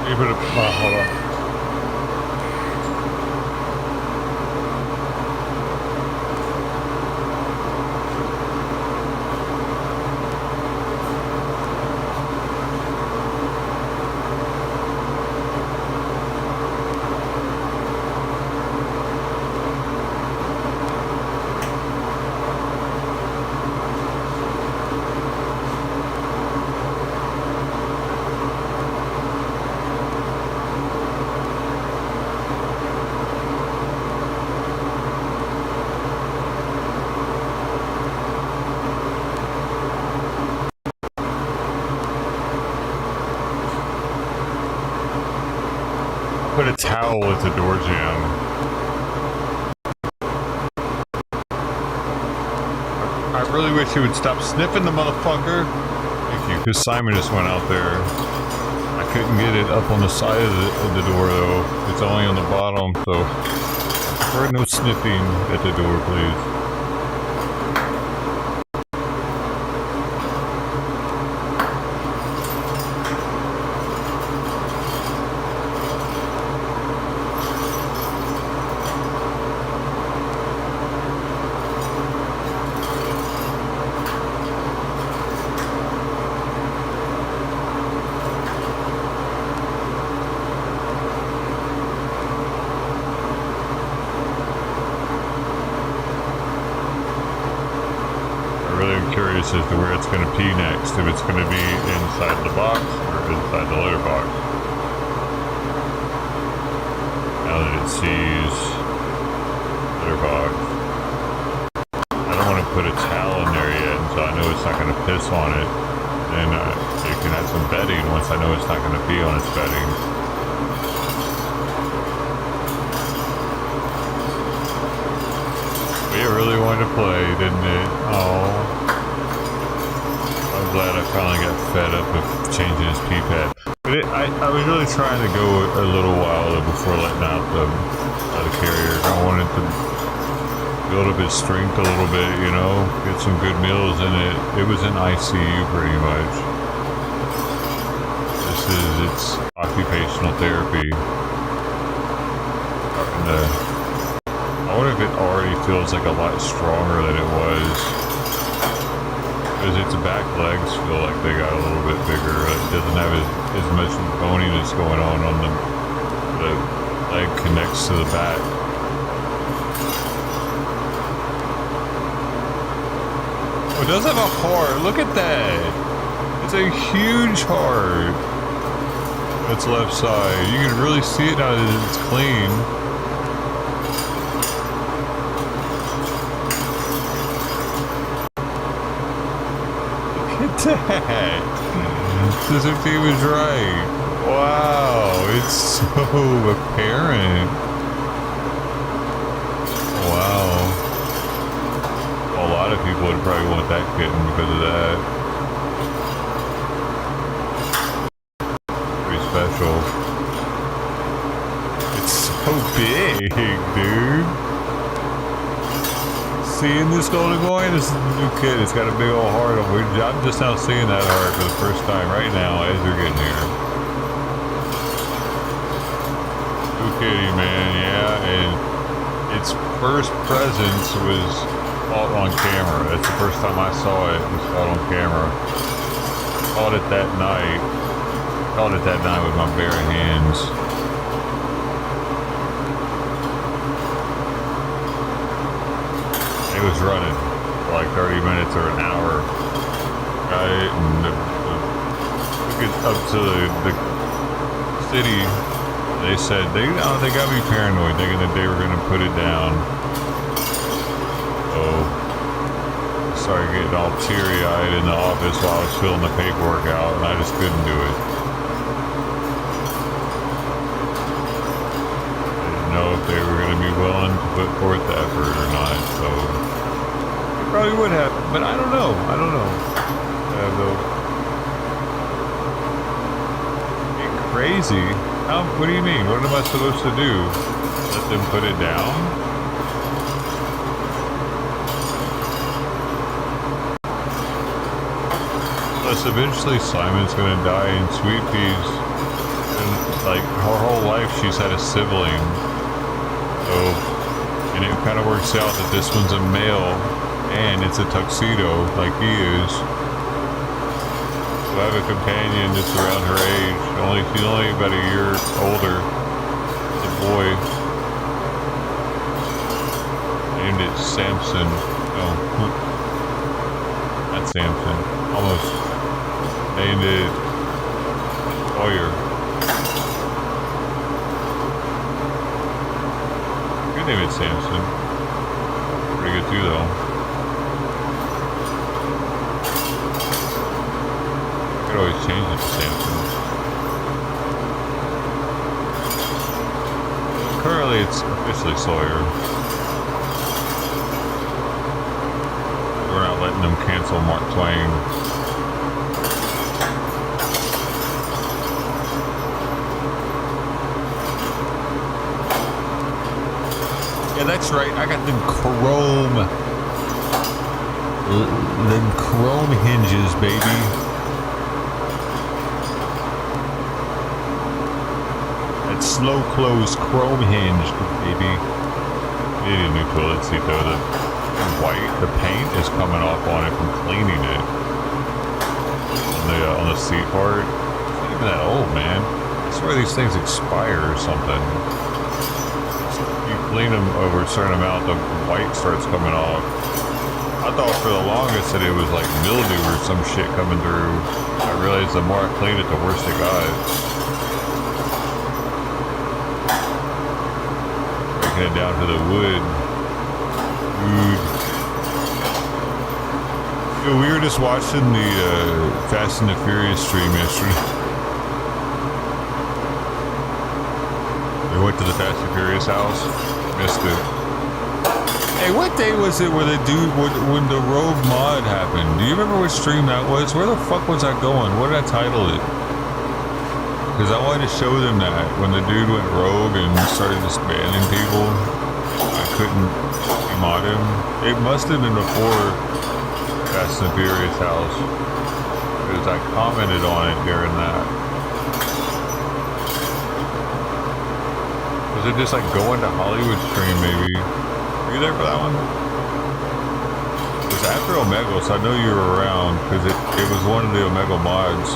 You put it. Hold on. Put a towel with the door jam. really wish he would stop sniffing the motherfucker. Thank you, because Simon just went out there. I couldn't get it up on the side of the door though. It's only on the bottom, so for no sniffing at the door, please. As to where it's going to pee next, if it's going to be inside the box or inside the litter box. Now that it sees litter box, I don't want to put a towel in there yet until I know it's not going to piss on it. Then it can have some bedding once I know it's not going to pee on its bedding. It really wanted to play, didn't it? Oh. Glad I finally got fed up with changing his pee pad. But I was really trying to go a little while before letting out the carrier. I wanted to build up its strength a little bit, you know, get some good meals in it. It was in ICU pretty much. This is its occupational therapy. I wonder if it already feels like a lot stronger than it was. Because its back legs feel like they got a little bit bigger. It doesn't have as much boniness going on the leg connects to the back. Oh, it does have a heart. Look at that. It's a huge heart. Its left side. You can really see it now that it's clean. Sister was right. Wow, it's so apparent. Wow. A lot of people would probably want that kitten because of that. Pretty special. It's so big, dude. Seeing this golden coin, this is a new kid. It's got a big old heart on it. I'm just now seeing that heart for the first time right now as you're getting here. New kitty, man, yeah. And its first presence was caught on camera. That's the first time I saw it. It was caught on camera. Caught it that night. Caught it that night with my bare hands. It was running for like 30 minutes or an hour. Got it and took it up to the city. They said they got me paranoid, thinking that they were gonna put it down. So I started getting all teary-eyed in the office while I was filling the paperwork out, and I just couldn't do it. I didn't know if they were gonna be willing to put forth the effort or not. So. Probably would have, but I don't know. I don't know. Crazy. What do you mean? What am I supposed to do? Let them put it down? Plus, eventually Simon's gonna die in Sweet Peas. And, like, her whole life she's had a sibling. So, and it kind of works out that this one's a male. And it's a tuxedo, like he is. So I have a companion that's around her age. She's only about a year older. It's a boy. Named it Samson. No. Not Samson. Almost. Named it Sawyer. Good name it Samson. Pretty good too though. Always change it to Samson. Currently it's officially Sawyer. We're not letting letting them cancel Mark Twain. Yeah, that's right. I got them chrome hinges, baby. That slow close chrome hinge, baby. Need a new toilet seat though. The white, the paint is coming off on it from cleaning it. On the seat part. It's not even that old, man. I swear these things expire or something. Clean them over a certain amount, the white starts coming off. I thought for the longest that it was like mildew or some shit coming through. I realized the more I cleaned it, the worse it got. Breaking it down to the wood. Yo, we were just watching the Fast and the Furious stream yesterday. We went to the Fast and Furious house. Missed it. Hey, what day was it where the dude, when the Rogue mod happened? Do you remember what stream that was? Where the fuck was I going? What did I title it? Because I wanted to show them that when the dude went rogue and started just banning people, I couldn't mod him. It must have been before Fast and Furious house. Because I commented on it during that. Was it just like going to Hollywood stream maybe? Were you there for that one? It was after Omegle, so I know you were around because it was one of the Omegle mods.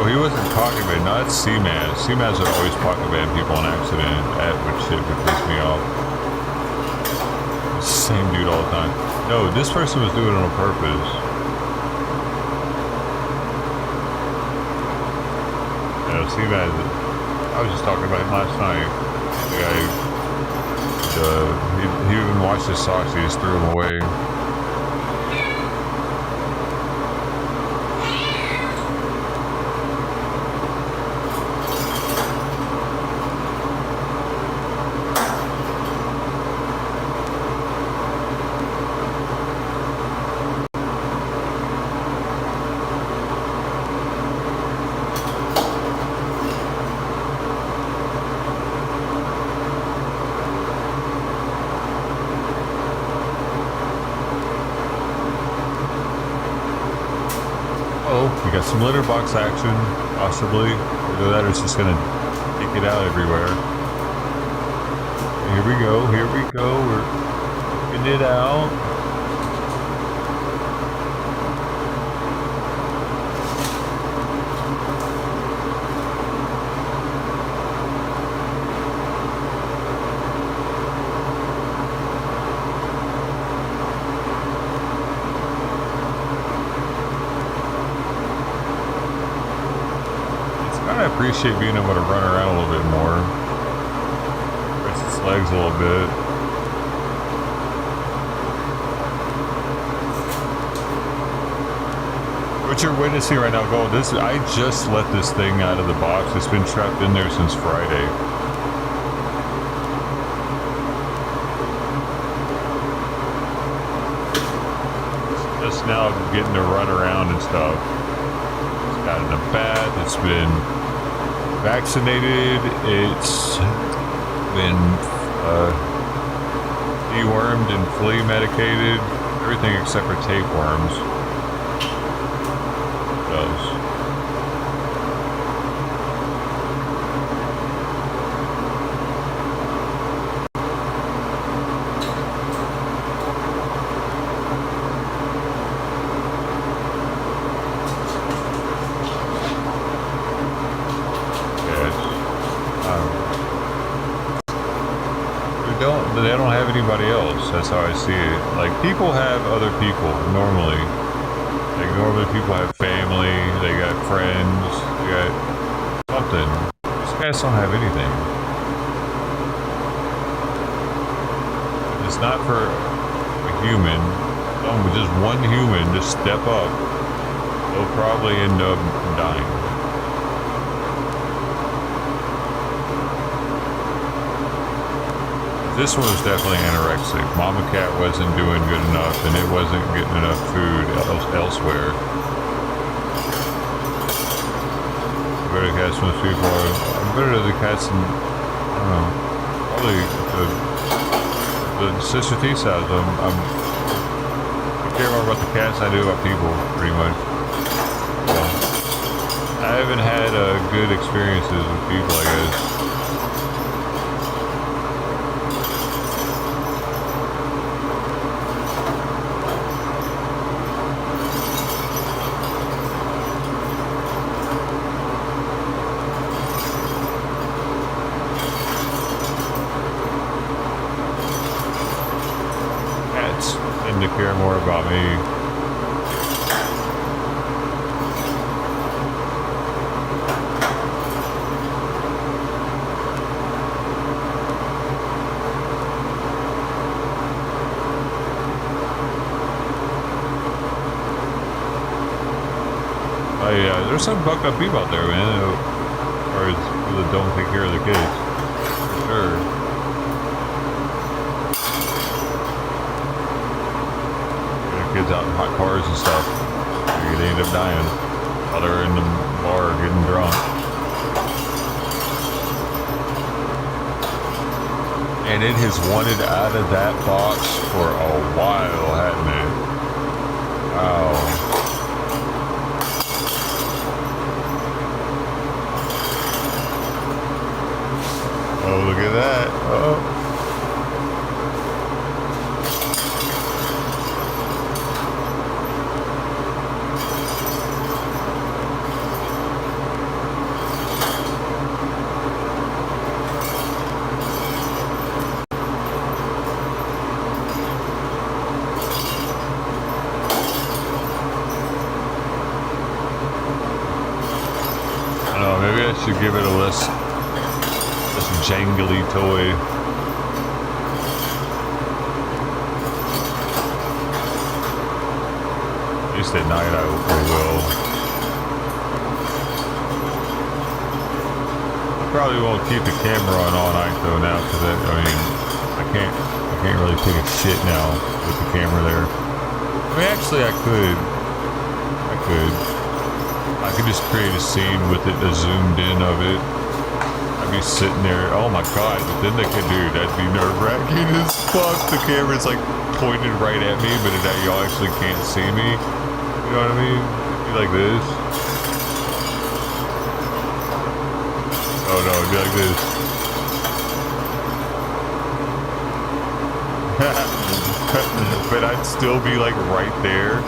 Oh, he wasn't pocket ban, no, that's CMAS. CMAS would always pocket ban people on accident, which shit would piss me off. Same dude all the time. No, this person was doing it on purpose. Yeah, see that? I was just talking about him last night. The guy, he even washed his socks. He just threw them away. We got some litter box action, possibly. Either that or it's just gonna kick it out everywhere. Here we go, we're kicking it out. I appreciate being able to run around a little bit more. Stretch its legs a little bit. What you're witnessing right now, Gold, I just let this thing out of the box. It's been trapped in there since Friday. It's just now getting to run around and stuff. It's got in a bath. It's been vaccinated, it's been dewormed and flea medicated, everything except for tapeworms. It does. They don't have anybody else. That's how I see it. Like, people have other people normally. Like, normally people have family, they got friends, they got something. These guys don't have anything. It's not for a human. Just one human to step up. They'll probably end up dying. This one was definitely anorexic. Mama cat wasn't doing good enough, and it wasn't getting enough food elsewhere. Better cats most people are better than the cats in, I don't know, probably the Sister T size. I care more about the cats than I do about people, pretty much. I haven't had good experiences with people, I guess. To care more about me. Oh yeah, there's some fucked up people out there, man. Or people that don't take care of the kids. For sure. Kids out in hot cars and stuff. They end up dying while they're in the bar getting drunk. And it has wanted out of that box for a while, hasn't it? Wow. Oh, look at that. Oh. Should give it a less jangly toy. At least at night I will. I probably won't keep the camera on all night though now, because I mean I can't really take a shit now with the camera there. I mean actually I could. I could just create a scene with it, a zoomed in of it. I'd be sitting there, oh my god, but then they could do, that'd be nerve-wracking as fuck. The camera's like pointed right at me, but y'all actually can't see me. You know what I mean? It'd be like this. Oh no, it'd be like this. But I'd still be like right there.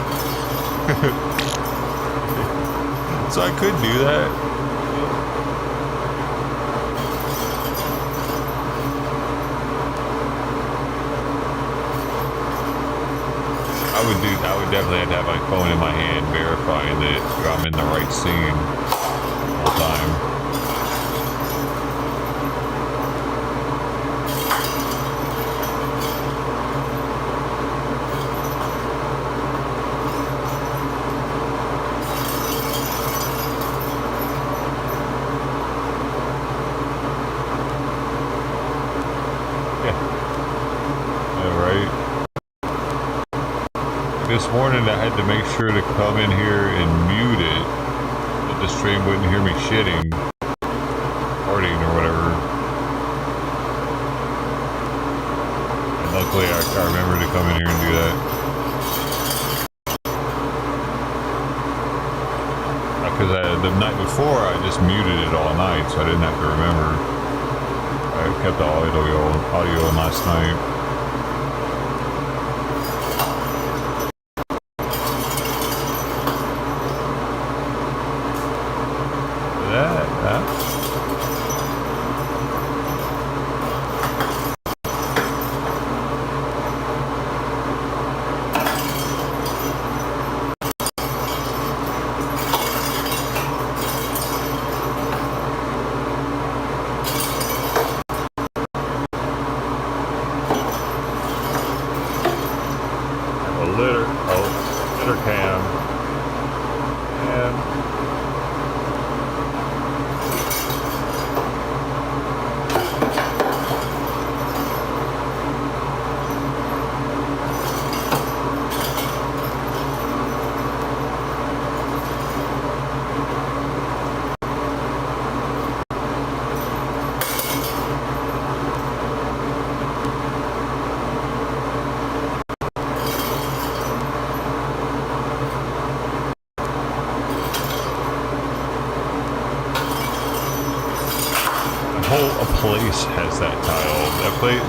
So I could do that. I would definitely have to have my phone in my hand verifying that I'm in the right scene the whole time. This morning I had to make sure to come in here and mute it, that the stream wouldn't hear me shitting, farting or whatever. And luckily I remembered to come in here and do that. Because the night before I just muted it all night, so I didn't have to remember. I kept the audio on last night. place has that tile. That place,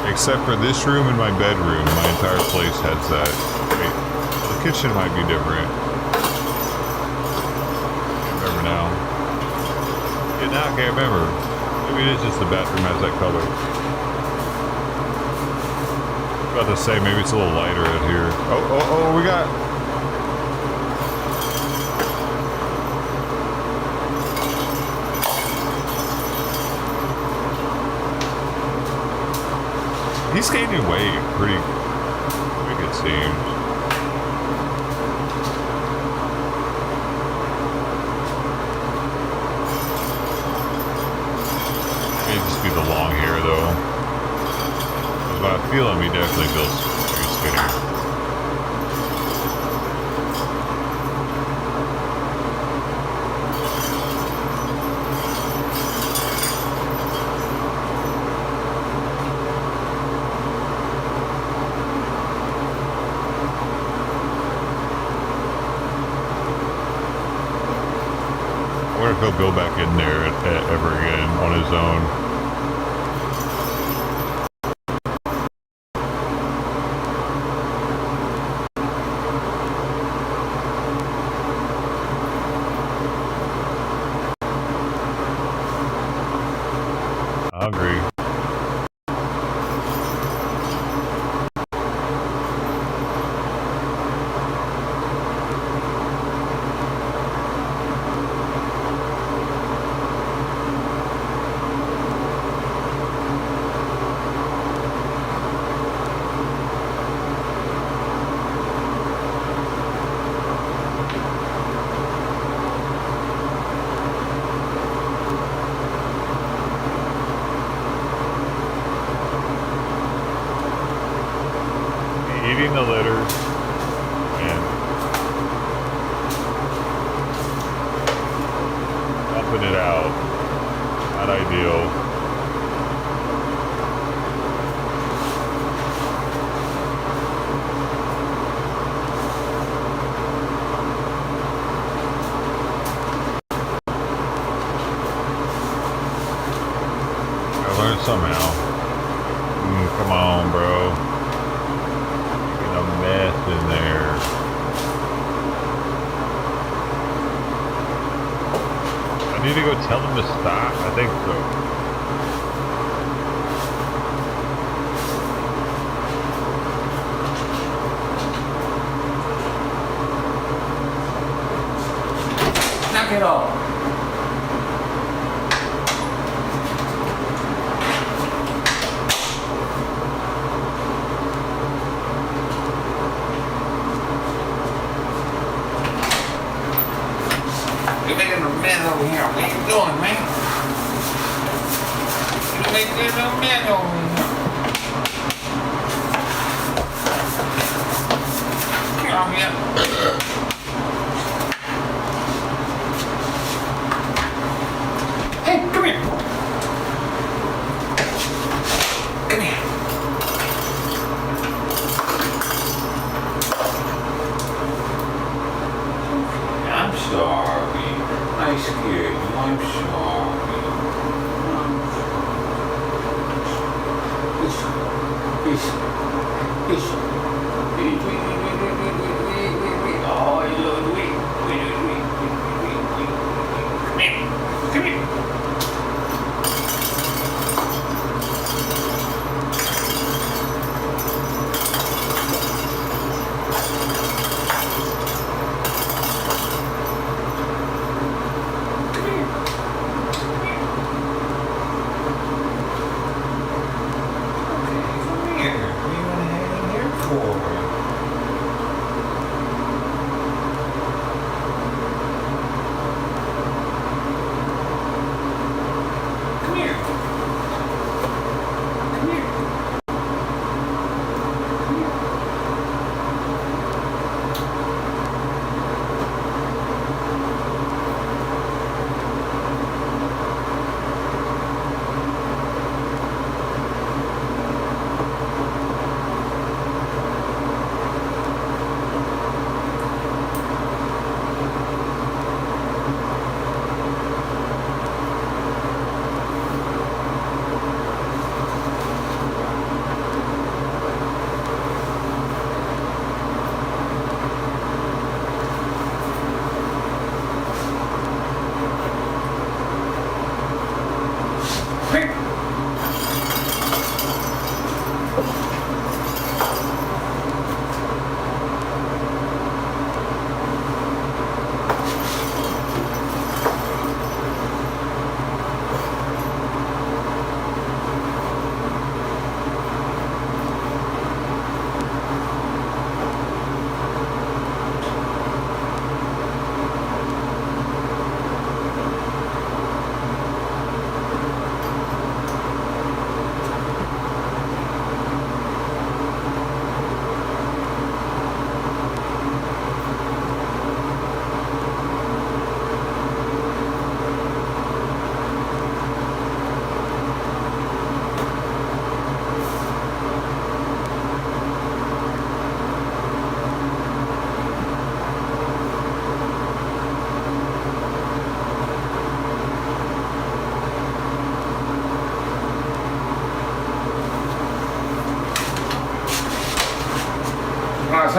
except for this room and my bedroom, my entire place has that. Wait, the kitchen might be different. Can't remember now. Yeah, now I can't remember. Maybe it is just the bathroom has that color. I was about to say, maybe it's a little lighter out here. Oh, we got... He's gaining weight pretty quick, it seems. May just be the long hair, though. But I feel him, he definitely feels very skinny. I wonder if he'll go back in there ever again on his own. Hungry. Eating the litter and dumping it out. Not ideal. I learned somehow. Come on, bro. Mess in there. I need to go tell him to stop. I think so. Knock it off. Over here. What you doing, man? You make this little man over here. Come here. Hey, come here. Come here. I'm sorry. I scared you. I'm sorry. Oh, you little wait. Come here. Come here.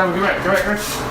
Simon, come back, come back, come back.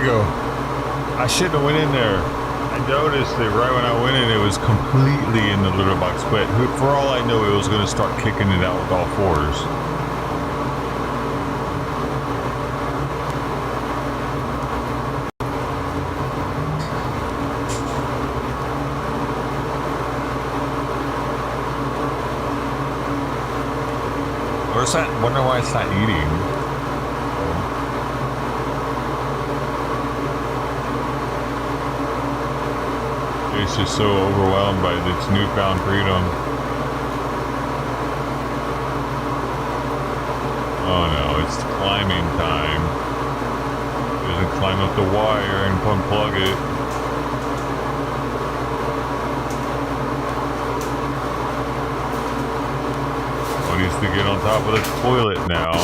Go. I shouldn't have went in there. I noticed it right when I went in, it was completely in the litter box, but for all I know, it was going to start kicking it out with all fours. Where's that? Wonder why it's not eating. It's just so overwhelmed by its newfound freedom. Oh no, it's climbing time. It doesn't climb up the wire and unplug it. One needs to get on top of the toilet now.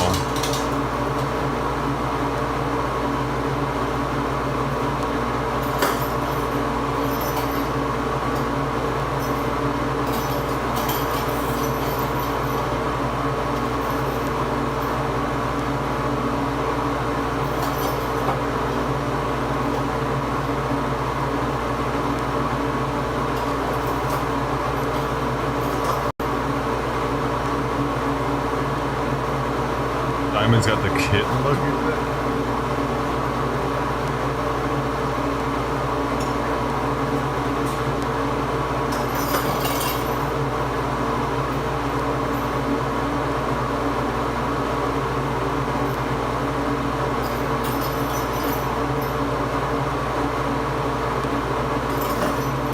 Simon's got the kitten look at that.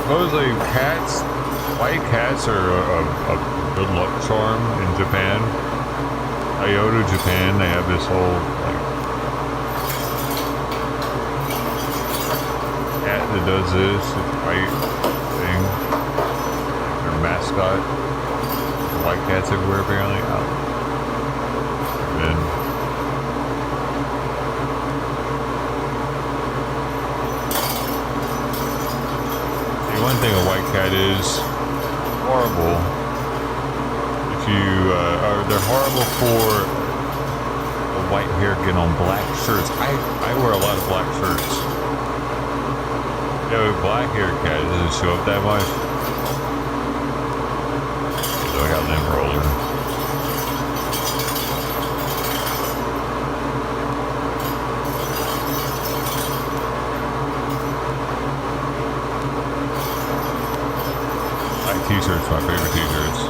Supposedly cats, white cats are a good luck charm in Japan. Kyoto, Japan, they have this whole like cat that does this, it's white thing. Their mascot. White cats everywhere apparently. And see, one thing a white cat is horrible. If you are they're horrible for the white hair getting on black shirts. I wear a lot of black shirts. Yeah, with black hair cat, it doesn't show up that much. So I got lint roller. Black t-shirts, my favorite t-shirts.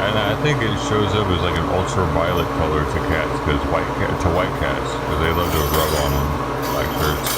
And I think it shows up as like an ultraviolet color to cats, because white cats, because they love to rub on them, black shirts.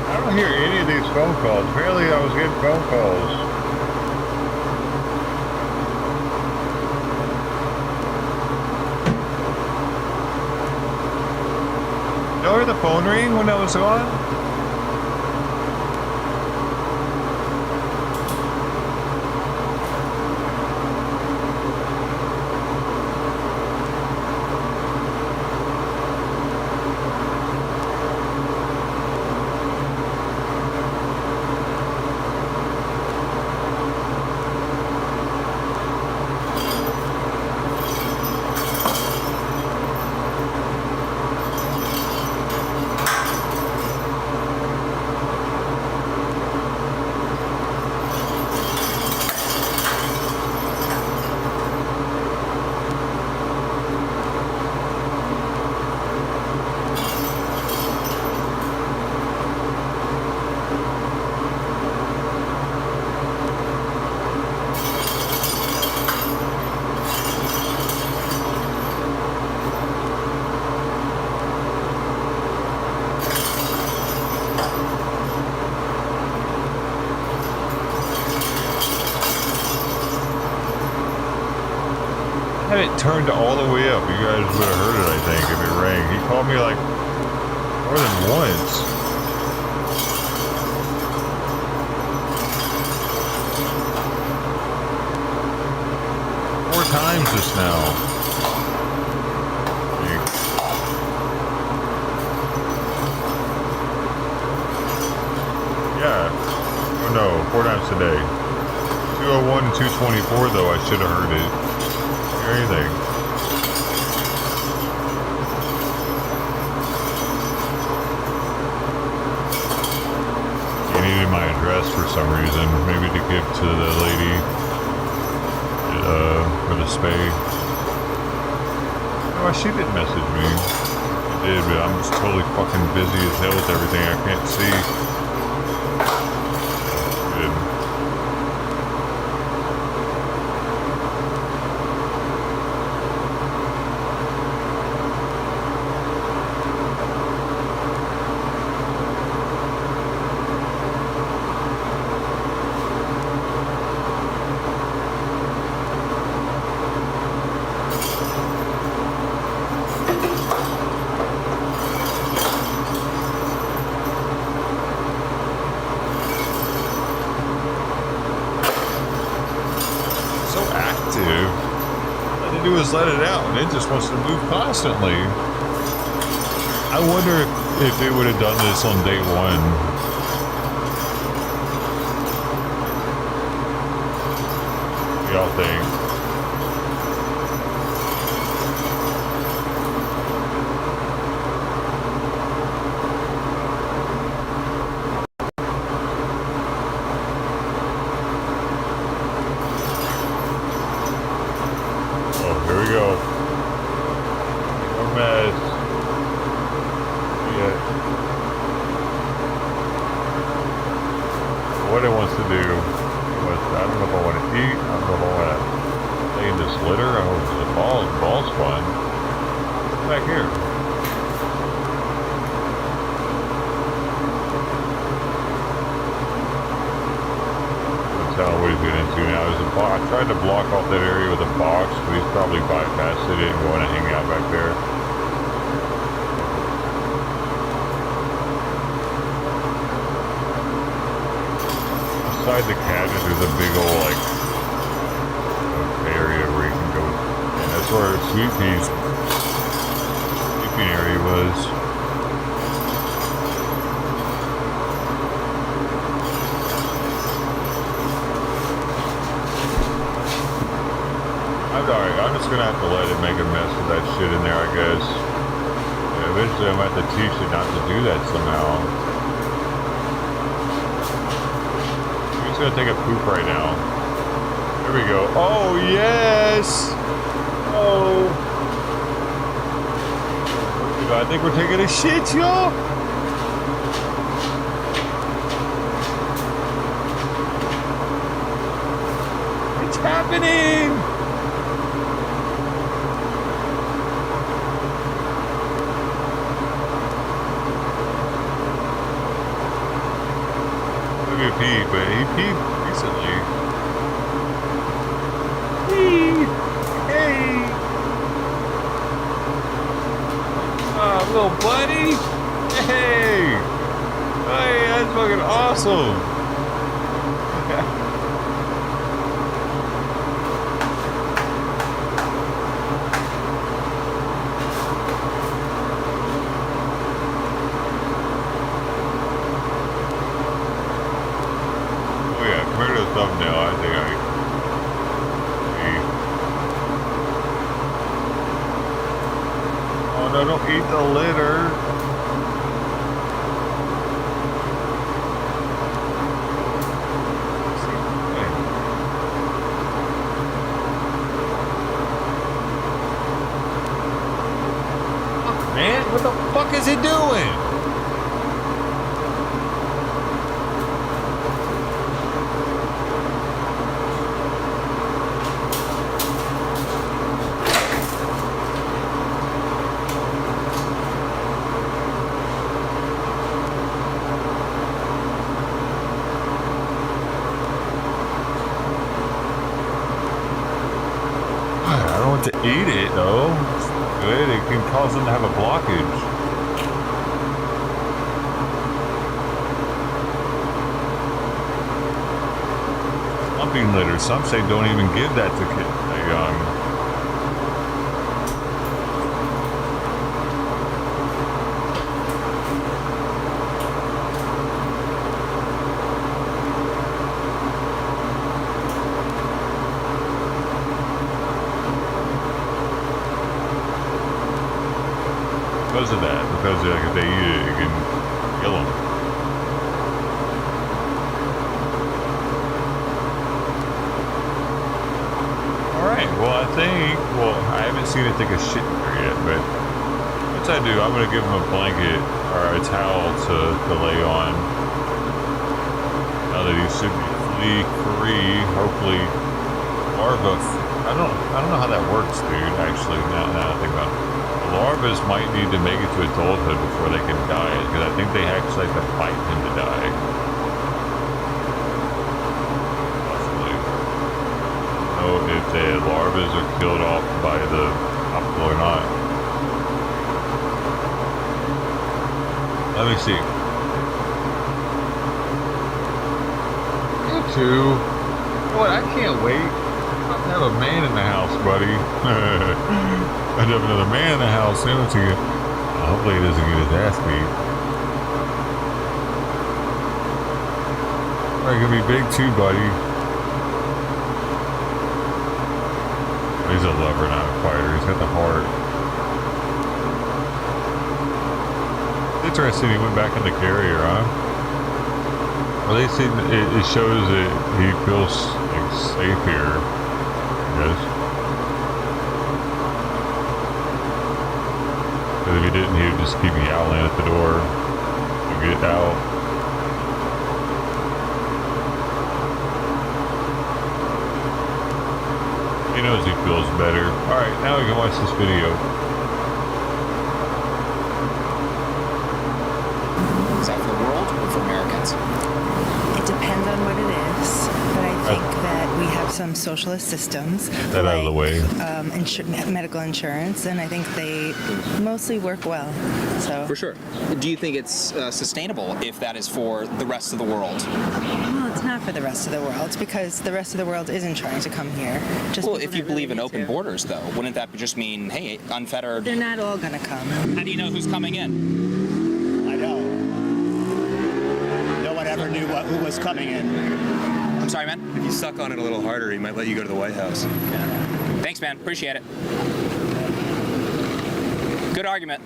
I don't hear any of these phone calls. Apparently I was getting phone calls. Did you hear the phone ring when that was on? I had it turned all the way up. You guys would have heard it, I think, if it rang. He called me like more than once. Four times just now. Yeah. Oh no, 4 times today. 201 and 224 though, I should have heard it. Anything. He needed my address for some reason, maybe to give to the lady for the spay. Oh, she didn't message me. She did, but I'm just totally fucking busy as hell with everything. I can't see. Let it out, and it just wants to move constantly. I wonder if they would have done this on day one. What y'all think? Oh, here we go. More mess. What it wants to do, I don't know if I want to eat, I don't know if I want to lay in this litter, I hope the ball's fun. Back here. That's how what he's getting into now. I tried to block off that area with a box, but he's probably bypassed it and going to hang out back there. Inside the cabinet, there's a big old like area where you can go, and that's where Sweet Pea's sleeping area was. Alright, I'm just gonna have to let it make a mess with that shit in there, I guess. Yeah, eventually I'm gonna have to teach it not to do that somehow. Gonna take a poop right now. There we go. Oh yes. Oh. I think we're taking a shit, y'all. It's happening. Look at Pete, but he peed recently. Hey! Oh, little buddy! Hey! Hey, that's fucking awesome! Thumbnail, I think Oh no, don't eat the litter. Fuck, man, what the fuck is it doing? To eat it though, it's good. It can cause them to have a blockage. Slumping litter. Some say don't even give that to young. Because of that, because if they eat it, it can kill them. Alright, well I haven't seen it take a shit there yet, but once I do, I'm going to give them a blanket or a towel to lay on. Now that he should be flea-free, hopefully larva. I don't know how that works, dude, actually, now I think about it. Larvas might need to make it to adulthood before they can die, because I think they actually have to fight him to die. Possibly. I don't know if the larvas are killed off by the popsicle or not. Let me see. You two. You know what? I can't wait. I have a man in the house, buddy. I have another man in the house soon to you. Hopefully he doesn't get his ass beat. Alright, gonna be big too, buddy. He's a lover, not a fighter. He's got the heart. Interesting, he went back in the carrier, huh? Well, they see it shows that he feels like, safe here, I guess. Because if he didn't, he would just keep yowling at the door to get out. He knows he feels better. Alright, now we can watch this video. Is that for the world or for Americans? It depends on what it is, but I think that we have some socialist systems, That out of the way. Medical insurance, and I think they mostly work well. So For sure. Do you think it's sustainable if that is for the rest of the world? Well, it's not for the rest of the world because the rest of the world isn't trying to come here. Just Well, if you believe in open borders, though, wouldn't that just mean, hey, unfettered? They're not all gonna come. How do you know who's coming in? I know. No one ever knew who was coming in. I'm sorry, man? If you suck on it a little harder, he might let you go to the White House. Yeah. Thanks, man. Appreciate it. Good argument.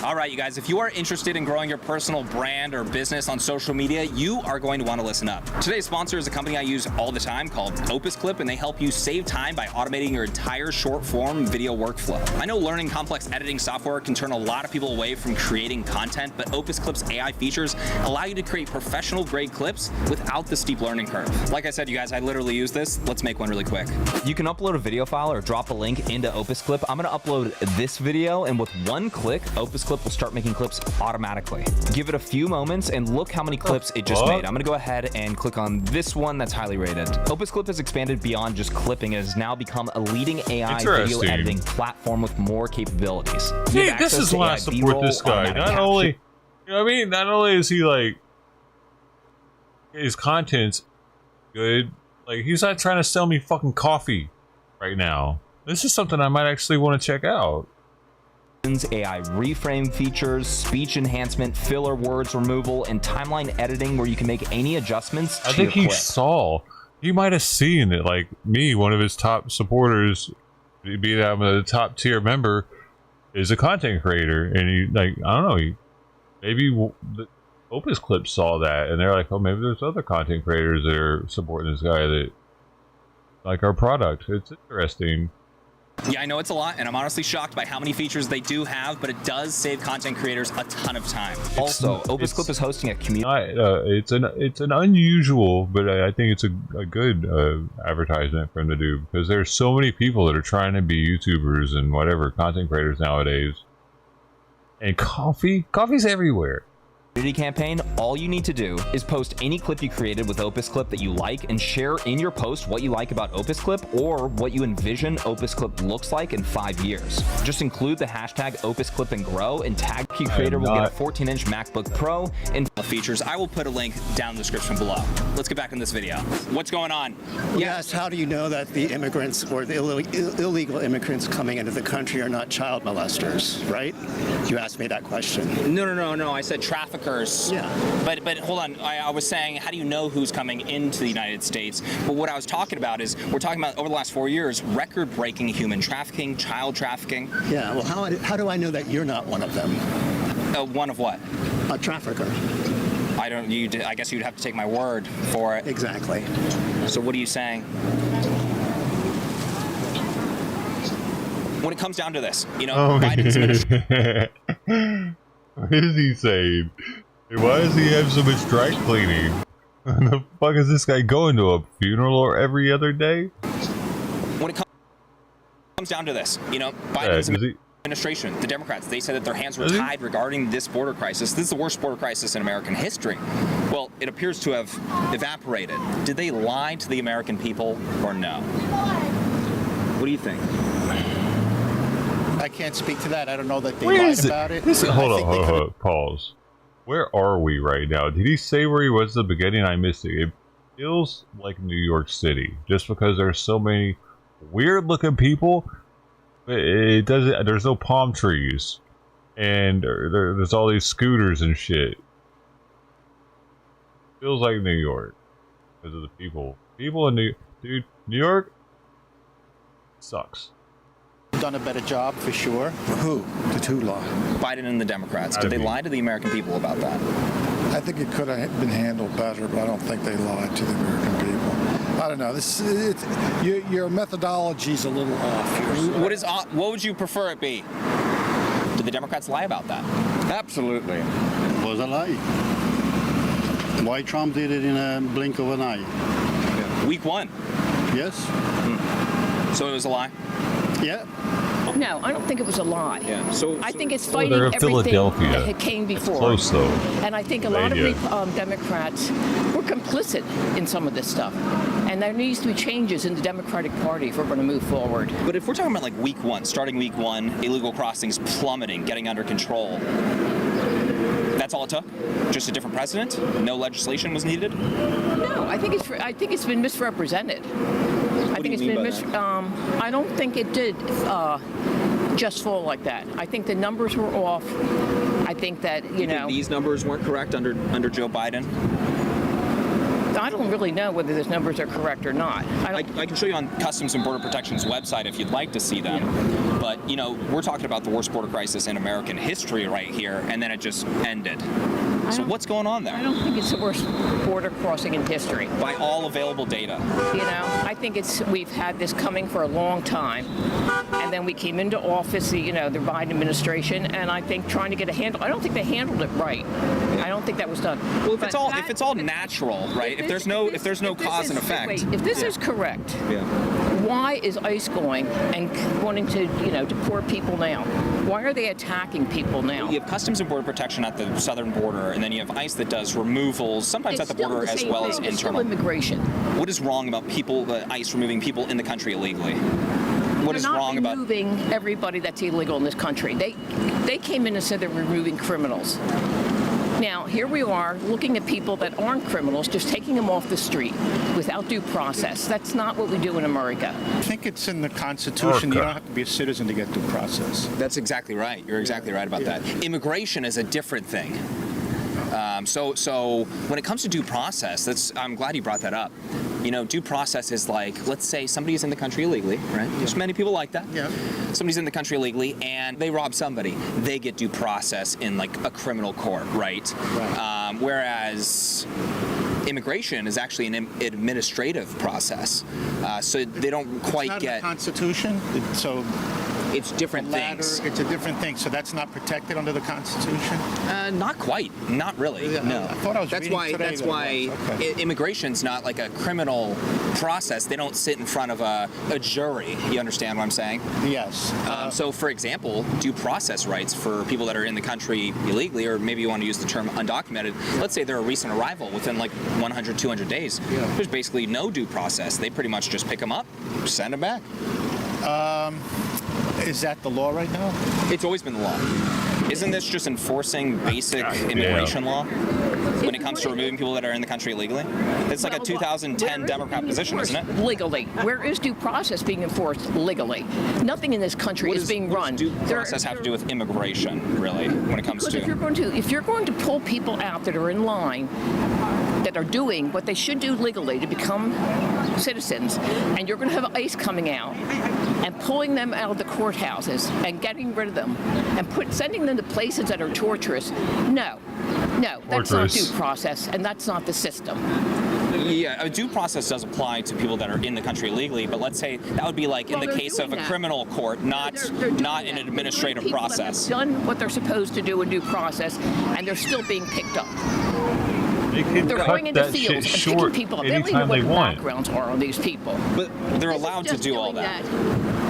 All right, you guys, if you are interested in growing your personal brand or business on social media, you are going to want to listen up. Today's sponsor is a company I use all the time called Opus Clip, and they help you save time by automating your entire short-form video workflow. I know learning complex editing software can turn a lot of people away from creating content, but Opus Clip's AI features allow you to create professional-grade clips without the steep learning curve. Like I said, you guys, I literally use this. Let's make one really quick. You can upload a video file or drop a link into Opus Clip. I'm going to upload this video, and with one click, Opus Clip will start making clips automatically. Give it a few moments and look how many clips it just made. I'm gonna go ahead and click on this one that's highly rated. Opus Clip has expanded beyond just clipping. It has now become a leading AI video editing platform with more capabilities. See, this is why I support this guy. Not only, you know what I mean? Not only is he like, his content's good, like he's not trying to sell me fucking coffee right now. This is something I might actually want to check out. AI reframe features, speech enhancement, filler words removal, and timeline editing where you can make any adjustments to I think your he clip. saw, he might have seen that, like me, one of his top supporters, be that I'm a top tier member, is a content creator, and he, like, I don't know, maybe the Opus Clip saw that, and they're like, oh, maybe there's other content creators that are supporting this guy that like our product. It's interesting. Yeah, I know it's a lot, and I'm honestly shocked by how many features they do have, but it does save content creators a ton of time. Also, Opus Clip is hosting a community. It's an unusual, but I think it's a good advertisement for them to do, because there's so many people that are trying to be YouTubers and whatever content creators nowadays. And coffee's everywhere. Community campaign. All you need to do is post any clip you created with Opus Clip that you like and share in your post what you like about Opus Clip or what you envision Opus Clip looks like in 5 years. Just include the hashtag Opus Clip and grow, and tag key creator will get a 14-inch MacBook Pro and features. I will put a link down in the description below. Let's get back in this video. What's going on? Yes, how do you know that the immigrants or the illegal immigrants coming into the country are not child molesters, right? You asked me that question. No. I said traffickers. Yeah. But hold on. I was saying, how do you know who's coming into the United States? But what I was talking about is, we're talking about over the last 4 years, record-breaking human trafficking, child trafficking. Yeah. Well, how do I know that you're not one of them? One of what? A trafficker. I don't. I guess you'd have to take my word for it. Exactly. So what are you saying? When it comes down to this, you know, Biden's administration. What is he saying? Why does he have so much dry cleaning? When the fuck is this guy going to, a funeral or every other day? When it comes down to this, you know, Biden's administration, the Democrats, they said that their hands were tied regarding this border crisis. This is the worst border crisis in American history. Well, it appears to have evaporated. Did they lie to the American people or no? What do you think? I can't speak to that. I don't know that they lied about it. Hold on, pause. Where are we right now? Did he say where he was at the beginning? I missed it. It feels like New York City, just because there's so many weird-looking people It doesn't. There's no palm trees, and there's all these scooters and shit. Feels like New York because of the people. People in New York sucks. Done a better job for sure. Who? Did who lie? Biden and the Democrats. Did they lie to the American people about that? I think it could have been handled better, but I don't think they lied to the American people. I don't know. Your methodology's a little off here. What would you prefer it be? Did the Democrats lie about that? Absolutely. It was a lie. Why Trump did it in a blink of an eye? Yeah. Week 1. Yes. So it was a lie? Yeah. No, I don't think it was a lie. Yeah. I think it's fighting everything that came before. Close though. And I think a lot of Democrats were complicit in some of this stuff. And there needs to be changes in the Democratic Party if we're going to move forward. But if we're talking about like week 1, starting week 1, illegal crossings plummeting, getting under control. That's all it took? Just a different president? No legislation was needed? No, I think it's been misrepresented. I don't think it did just fall like that. I think the numbers were off. I think that you know these numbers weren't correct under Joe Biden. I don't really know whether those numbers are correct or not. I can show you on Customs and Border Protection's website if you'd like to see them. Yeah. But, you know, we're talking about the worst border crisis in American history right here, and then it just ended. So what's going on there? I don't think it's the worst border crossing in history. By all available data. You know, I think we've had this coming for a long time. And then we came into office, the Biden administration, and I think trying to get a handle. I don't think they handled it right. I don't think that was done. Well, if it's all natural, right? If there's no cause and effect. Wait, if this is correct, why is ICE going and wanting to deport people now? Why are they attacking people now? You have Customs and Border Protection at the southern border, and then you have ICE that does removals, sometimes at the border as well as internal. It's still immigration. What is wrong about ICE removing people in the country illegally? What is wrong about removing everybody that's illegal in this country? They came in and said they're removing criminals. Now, here we are looking at people that aren't criminals, just taking them off the street without due process. That's not what we do in America. I think it's in the Constitution. You don't have to be a citizen to get due process. That's exactly right. You're exactly right about that. Immigration is a different thing. So when it comes to due process, I'm glad you brought that up. Due process is like, let's say somebody's in the country illegally, right? There's many people like that. Yeah. Somebody's in the country illegally and they rob somebody. They get due process in like a criminal court, right? Whereas immigration is actually an administrative process. So they don't quite get... It's not in the Constitution, so... It's different things. It's a different thing, so that's not protected under the Constitution? Not quite. Not really. No. I thought I was that's why immigration's not like a criminal process. They don't sit in front of a jury. You understand what I'm saying? Yes. So, for example, due process rights for people that are in the country illegally, or maybe you want to use the term undocumented. Let's say they're a recent arrival within like 100, 200 days. Yeah. There's basically no due process. They pretty much just pick them up, send them back. Is that the law right now? It's always been the law. Isn't this just enforcing basic immigration law when it comes to removing people that are in the country illegally? It's like a 2010 Democrat position, isn't it? Legally. Where is due process being enforced legally? Nothing in this country is being run. What does due process have to do with immigration, really, when it comes to... If you're going to pull people out that are in line, that are doing what they should do legally to become citizens, and you're going to have ICE coming out and pulling them out of the courthouses and getting rid of them and sending them to places that are torturous. No, that's not due process, and that's not the system. Yeah, a due process does apply to people that are in the country illegally, but let's say that would be like in the case of a criminal court, not an administrative process. They've done what they're supposed to do in due process, and they're still being picked up. They're going into fields and picking people up. They don't even know what the backgrounds are on these people. But they're allowed to do all that.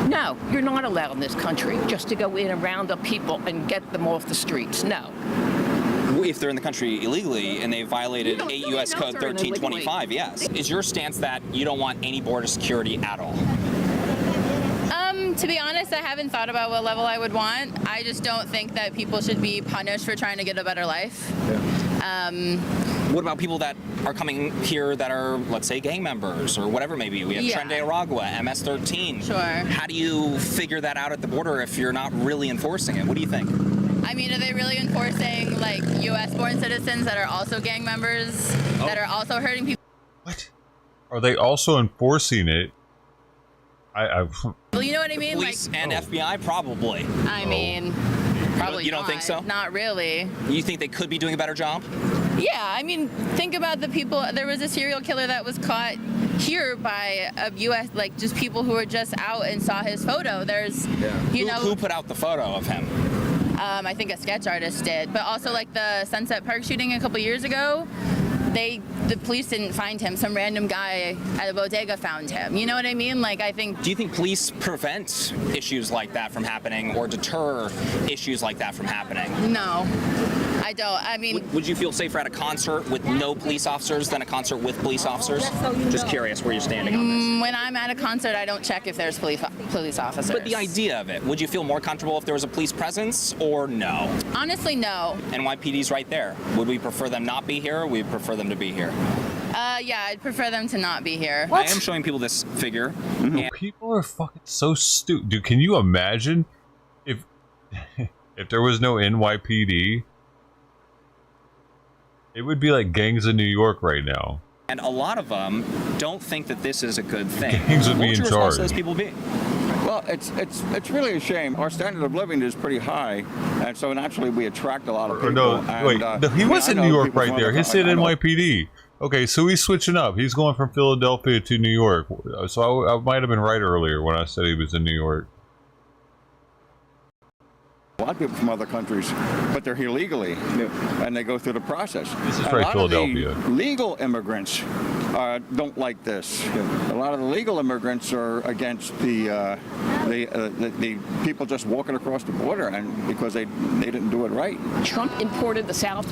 No, you're not allowed in this country just to go in and round up people and get them off the streets. No. If they're in the country illegally and they violated 8 U.S. Code 1325, yes. Is your stance that you don't want any border security at all? To be honest, I haven't thought about what level I would want. I just don't think that people should be punished for trying to get a better life. What about people that are coming here that are, let's say, gang members or whatever it may be? We have Tren de Aragua, MS-13. Sure. How do you figure that out at the border if you're not really enforcing it? What do you think? I mean, are they really enforcing like U.S.-born citizens that are also gang members, that are also hurting people? What? Are they also enforcing it? Well, you know what I mean? Police and FBI, probably. I mean, probably You don't think so? Not really. You think they could be doing a better job? Yeah, I mean, think about the people. There was a serial killer that was caught here by a U.S. like just people who were just out and saw his photo. There's, you know, who put out the photo of him? I think a sketch artist did, but also like the Sunset Park shooting a couple years ago. The police didn't find him. Some random guy at a bodega found him. You know what I mean? Like, I think. Do you think police prevent issues like that from happening or deter issues like that from happening? No, I don't. I mean. Would you feel safer at a concert with no police officers than a concert with police officers? Just curious where you're standing on this. When I'm at a concert, I don't check if there's police officers. But the idea of it, would you feel more comfortable if there was a police presence or no? Honestly, no. NYPD's right there. Would we prefer them not be here or would we prefer them to be here? Yeah, I'd prefer them to not be here. I am showing people this figure. People are fucking so stupid. Dude, can you imagine if there was no NYPD? It would be like gangs in New York right now. And a lot of them don't think that this is a good thing. Gangs would be in What would your response charge. to those people be? Well, it's really a shame. Our standard of living is pretty high, and so naturally we attract a lot of people. No, and, wait, no, he was in New York right there. He said I know. NYPD. Okay, so he's switching up. He's going from Philadelphia to New York. So I might have been right earlier when I said he was in New York. A lot of people from other countries, but they're here legally, and they go through the process. This is A right, lot Philadelphia. of the legal immigrants don't like this. A lot of the legal immigrants are against the people just walking across the border, and because they didn't do it right. Trump imported the South,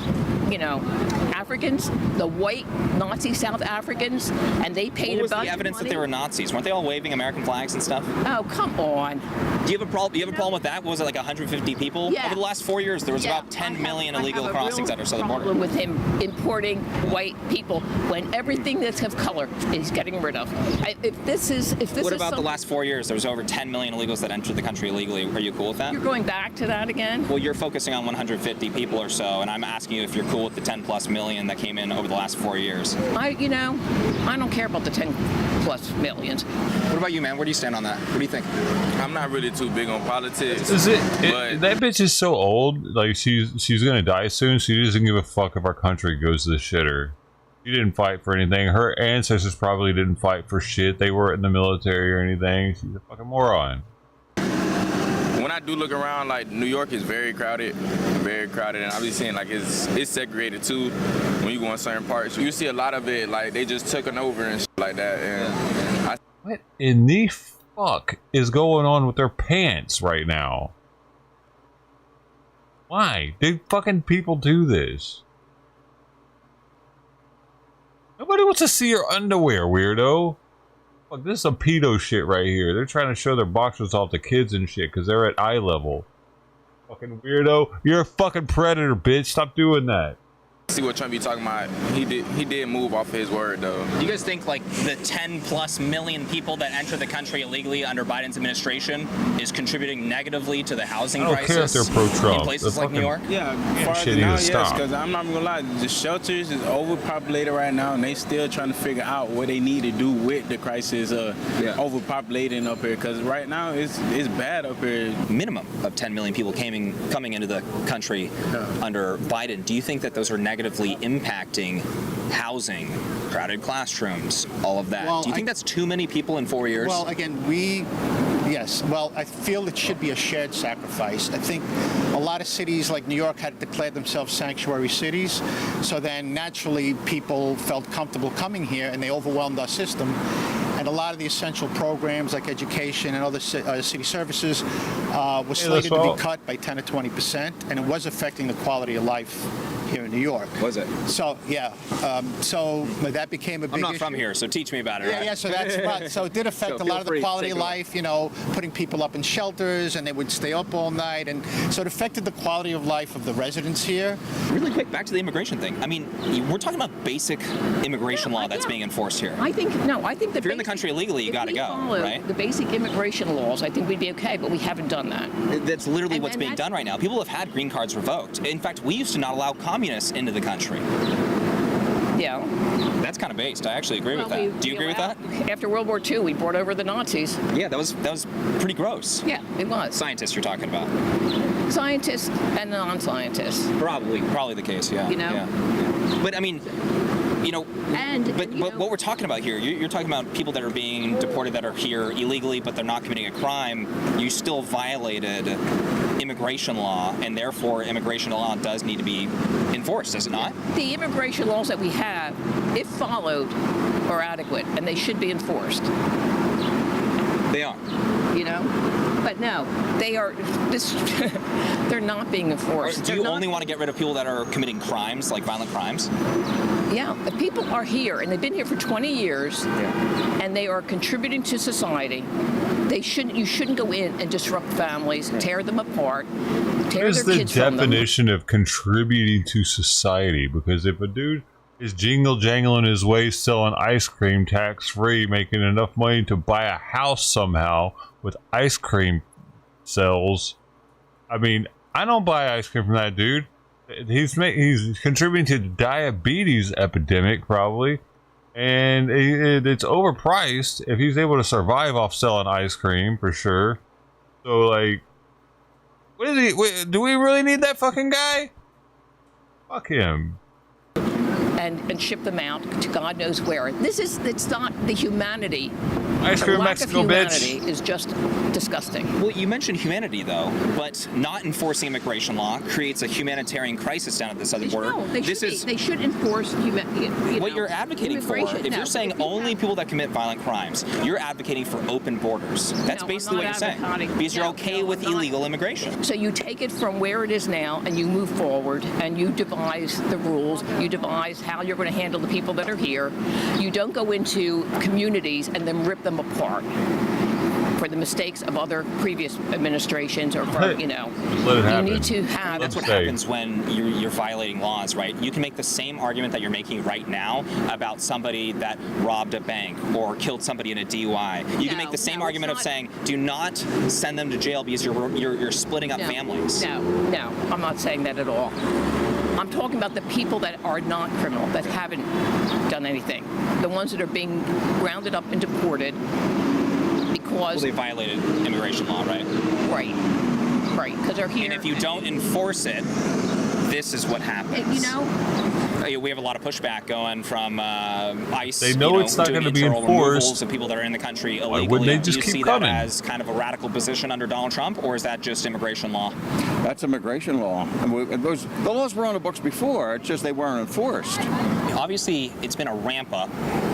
Africans, the white Nazi South Africans, and they paid What was a the bunch of evidence that money. they were Nazis? Weren't they all waving American flags and stuff? Oh, come on. Do you have a problem? Do you have a problem with that? What was it, like 150 people? Yeah. Over the last 4 years, there was about 10 million illegal crossings at our southern border. With him importing white people when everything that's of color is getting rid of. What about the last 4 years? There was over 10 million illegals that entered the country illegally. Are you cool with that? You're going back to that again? Well, you're focusing on 150 people or so, and I'm asking you if you're cool with the 10 plus million that came in over the last 4 years. I don't care about the 10 plus millions. What about you, man? Where do you stand on that? What do you think? I'm not really too big on politics. That bitch is so old. Like she's gonna die soon. She doesn't give a fuck if our country goes to the shitter. She didn't fight for anything. Her ancestors probably didn't fight for shit. They weren't in the military or anything. She's a fucking moron. When I do look around, like New York is very crowded, and I'll be seeing like it's segregated too. When you go in certain parts, you see a lot of it like they just took it over and shit like that. And What in the fuck is going on with their pants right now? Why did fucking people do this? Nobody wants to see your underwear, weirdo. Look, this is some pedo shit right here. They're trying to show their boxers off to kids and shit because they're at eye level. Fucking weirdo. You're a fucking predator, bitch. Stop doing that. see what Trump be talking about. He did move off his word though. Do you guys think like the 10 plus million people that enter the country illegally under Biden's administration is contributing negatively to the housing crisis? I don't care if they're pro-Trump. In places like New York? Yeah, far as now, yes, because I'm not gonna lie, the shelters is overpopulated right now, and they still trying to figure out what they need to do with the crisis of overpopulating up here. Because right now it's bad up here. Minimum of 10 million people coming into the country under Biden. Do you think that those are negatively impacting housing, crowded classrooms, all of that? Well, Do you think that's too many people in 4 years? Well, again, yes. Well, I feel it should be a shared sacrifice. I think a lot of cities like New York had declared themselves sanctuary cities, so then naturally people felt comfortable coming here and they overwhelmed our system. And a lot of the essential programs like education and other city services were slated to be cut by 10 or 20%, and it was affecting the quality of life here in New York. Was it? So, yeah. So that became a big issue. I'm not from here, so teach me about it. Yeah, right? yeah. So it did affect a lot of the quality of life. You know, putting people up in shelters, and they would stay up all night, and so the affected the quality of life of the residents here. Really quick, back to the immigration thing. I mean, we're talking about basic immigration law that's being enforced here. I think that if you're in the country illegally, you got to go, right? The basic immigration laws, I think we'd be okay, but we haven't done that. That's literally what's being done right now. People have had green cards revoked. In fact, we used to not allow communists into the country. Yeah. That's kind of based. I actually agree with that. Do you agree with that? After World War II, we brought over the Nazis. Yeah, that was pretty gross. Yeah, it was. Scientists you're talking about. Scientists and non-scientists. Probably the case, yeah. You know? Yeah. But I mean, you know, but what we're talking about here, you're talking about people that are being deported that are here illegally, but they're not committing a crime. You still violated immigration law, and therefore immigration law does need to be enforced, does it not? The immigration laws that we have, if followed, are adequate, and they should be enforced. They are. You know? But no, they are. They're not being enforced. Do you only want to get rid of people that are committing crimes, like violent crimes? Yeah, if people are here and they've been here for 20 years, and they are contributing to society, you shouldn't go in and disrupt families, tear them apart, tear their kids from them. What is the definition of contributing to society? Because if a dude is jangling his waist selling ice cream tax-free, making enough money to buy a house somehow with ice cream sales, I mean, I don't buy ice cream from that dude. He's contributing to the diabetes epidemic, probably, and it's overpriced if he's able to survive off selling ice cream, for sure. So, like, what is he? Do we really need that fucking guy? Fuck him. And ship them out to God knows where. It's not the humanity. Ice cream, the lack Mexico, of humanity bitch. is just disgusting. Well, you mentioned humanity, though, but not enforcing immigration law creates a humanitarian crisis down at the southern border. No, they should enforce what you're advocating for. If you're saying only people that commit violent crimes, you're advocating for open borders. That's basically what you're saying. Because you're okay with illegal immigration. So you take it from where it is now and you move forward and you devise the rules. You devise how you're going to handle the people that are here. You don't go into communities and then rip them apart for the mistakes of other previous administrations, or for, you know, you need to have. That's what happens when you're violating laws, right? You can make the same argument that you're making right now about somebody that robbed a bank or killed somebody in a DUI. You can make the same argument of saying, do not send them to jail because you're splitting up families. No, I'm not saying that at all. I'm talking about the people that are not criminal, that haven't done anything. The ones that are being rounded up and deported because they violated immigration law, right? Right, because they're here. And if you don't enforce it, this is what happens. You know? We have a lot of pushback going from ICE. They know it's not going to be enforced. Of people that are in the country illegally. Why wouldn't they just keep keep coming? coming? That as kind of a radical position under Donald Trump, or is that just immigration law? That's immigration law. The laws were on the books before. It's just they weren't enforced. Obviously, it's been a ramp up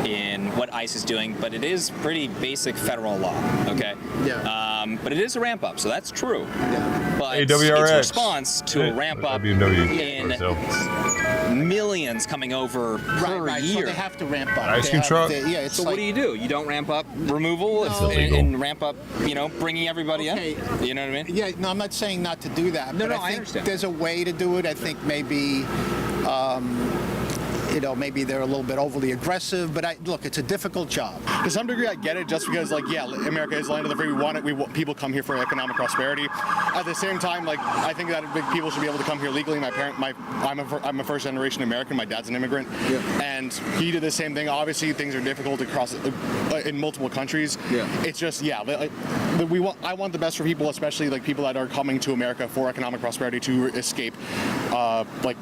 in what ICE is doing, but it is pretty basic federal law. Okay. Yeah. But it is a ramp up, so that's true. Yeah. But AWRX. it's a response to a ramp up in millions coming over per year. So they have to ramp up. Ice cream truck. So what do? You don't ramp up removal and ramp up, bringing everybody in? You know what I mean? Yeah, no, I'm not saying not to do that. No, but I think understand. There's a way to do it. I think maybe maybe they're a little bit overly aggressive, but look, it's a difficult job. To some degree, I get it, just because, America is the land of the free. We want it. People come here for economic prosperity. At the same time, I think that people should be able to come here legally. I'm a first-generation American. My dad's an immigrant, and he did the same thing. Obviously, things are difficult across in multiple countries. Yeah. It's just, I want the best for people, especially people that are coming to America for economic prosperity to escape,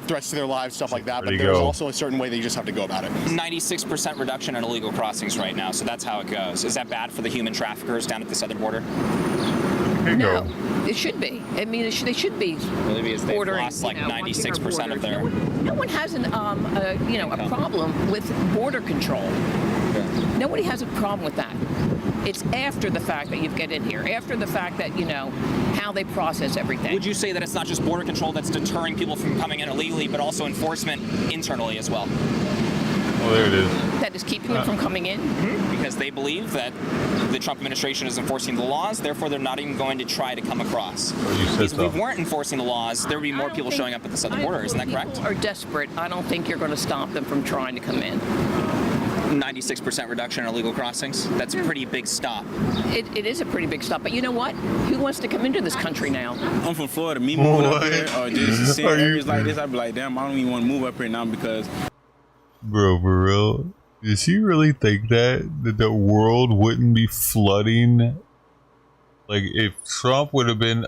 threats to their lives, stuff like that. But there's also a certain way that you just have to go about it. 96% reduction in illegal crossings right now, so that's how it goes. Is that bad for the human traffickers down at the southern border? No, it should be. I mean, they should be ordering. Lost 96% of their. No one has a problem with border control. Yeah. Nobody has a problem with that. It's after the fact that you get in here, after the fact that, how they process everything. Would you say that it's not just border control that's deterring people from coming in illegally, but also enforcement internally as well? Oh, there it is. That is keeping them from coming in? Because they believe that the Trump administration is enforcing the laws, therefore they're not even going to try to come across. Because if we weren't enforcing the laws, there would be more people showing up at the southern border. Isn't that correct? People are desperate. I don't think you're going to stop them from trying to come in. 96% reduction in illegal crossings. That's a pretty big stop. It is a pretty big stop, but you know what? Who wants to come into this country now? I'm from Florida. Me moving up here or just seeing areas like this, I'd be like, damn, I don't even want to move up here now because... Bro, for real? Does he really think that the world wouldn't be flooding? Like, if Trump would have been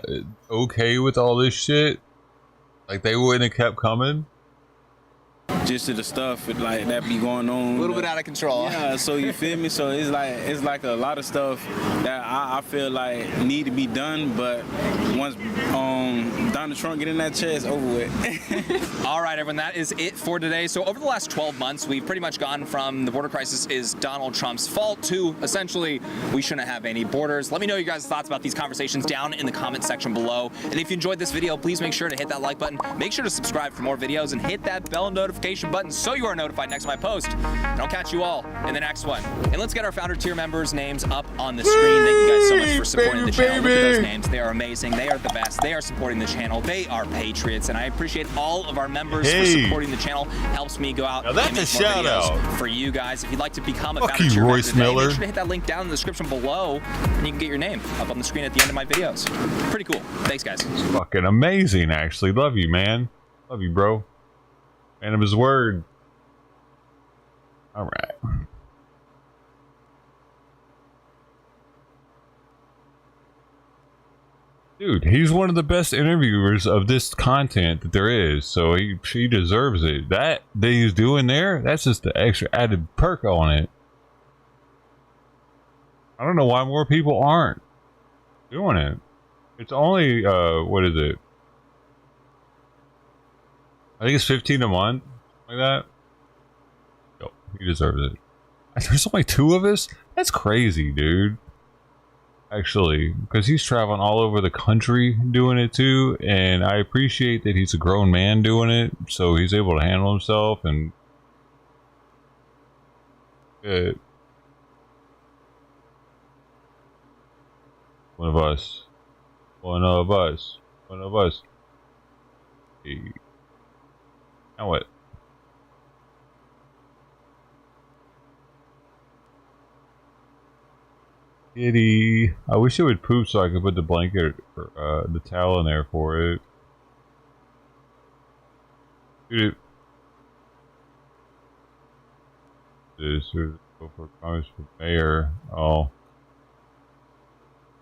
okay with all this shit, like, they wouldn't have kept coming? Just to the stuff like that be going on. A little bit out of control. Yeah, so you feel me? So it's like a lot of stuff that I feel like need to be done, but once Donald Trump get in that chair, it's over with. All right, everyone, that is it for today. So over the last 12 months, we've pretty much gone from the border crisis is Donald Trump's fault to essentially we shouldn't have any borders. Let me know your guys' thoughts about these conversations down in the comment section below. And if you enjoyed this video, please make sure to hit that like button. Make sure to subscribe for more videos and hit that bell notification button so you are notified next time I post. And I'll catch you all in the next one. And let's get our founder tier members' names up on the screen. Thank you guys so much for supporting the channel. Look at those names. They are amazing. They are the best. They are supporting the channel. They are patriots. And I appreciate all of our members for supporting the channel. Helps me go out and make more videos for you guys. If you'd like to become a founder tier member today, make sure to hit that link down in the description below and you can get your name up on the screen at the end of my videos. Pretty cool. Thanks, guys. It's fucking amazing, actually. Love you, man. Love you, bro. Man of his word. All right. Dude, he's one of the best interviewers of this content that there is, so he deserves it. That he's doing there, that's just the extra added perk on it. I don't know why more people aren't doing it. It's only, what is it? I think it's 15 a month, like that. Yo, he deserves it. There's only 2 of us? That's crazy, dude. Actually, because he's traveling all over the country doing it too, and I appreciate that he's a grown man doing it, so he's able to handle himself and one of us. Hey. Now what? Kitty. I wish it would poop so I could put the blanket or the towel in there for it. Dude. This is go for Congress for mayor. Oh.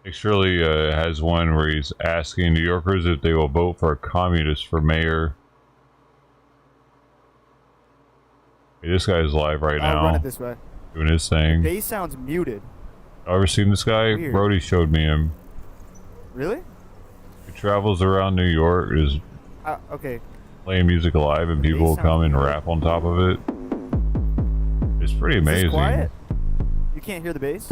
It surely has one where he's asking New Yorkers if they will vote for a communist for mayor. Hey, this guy's live right now. I'll run it this way. Doing his thing. The bass sounds muted. Ever seen this guy? Weird. Brody showed me him. Really? He travels around New York, is okay. playing music live, and people will come and rap on top of it. It's pretty amazing. Is this quiet? You can't hear the bass?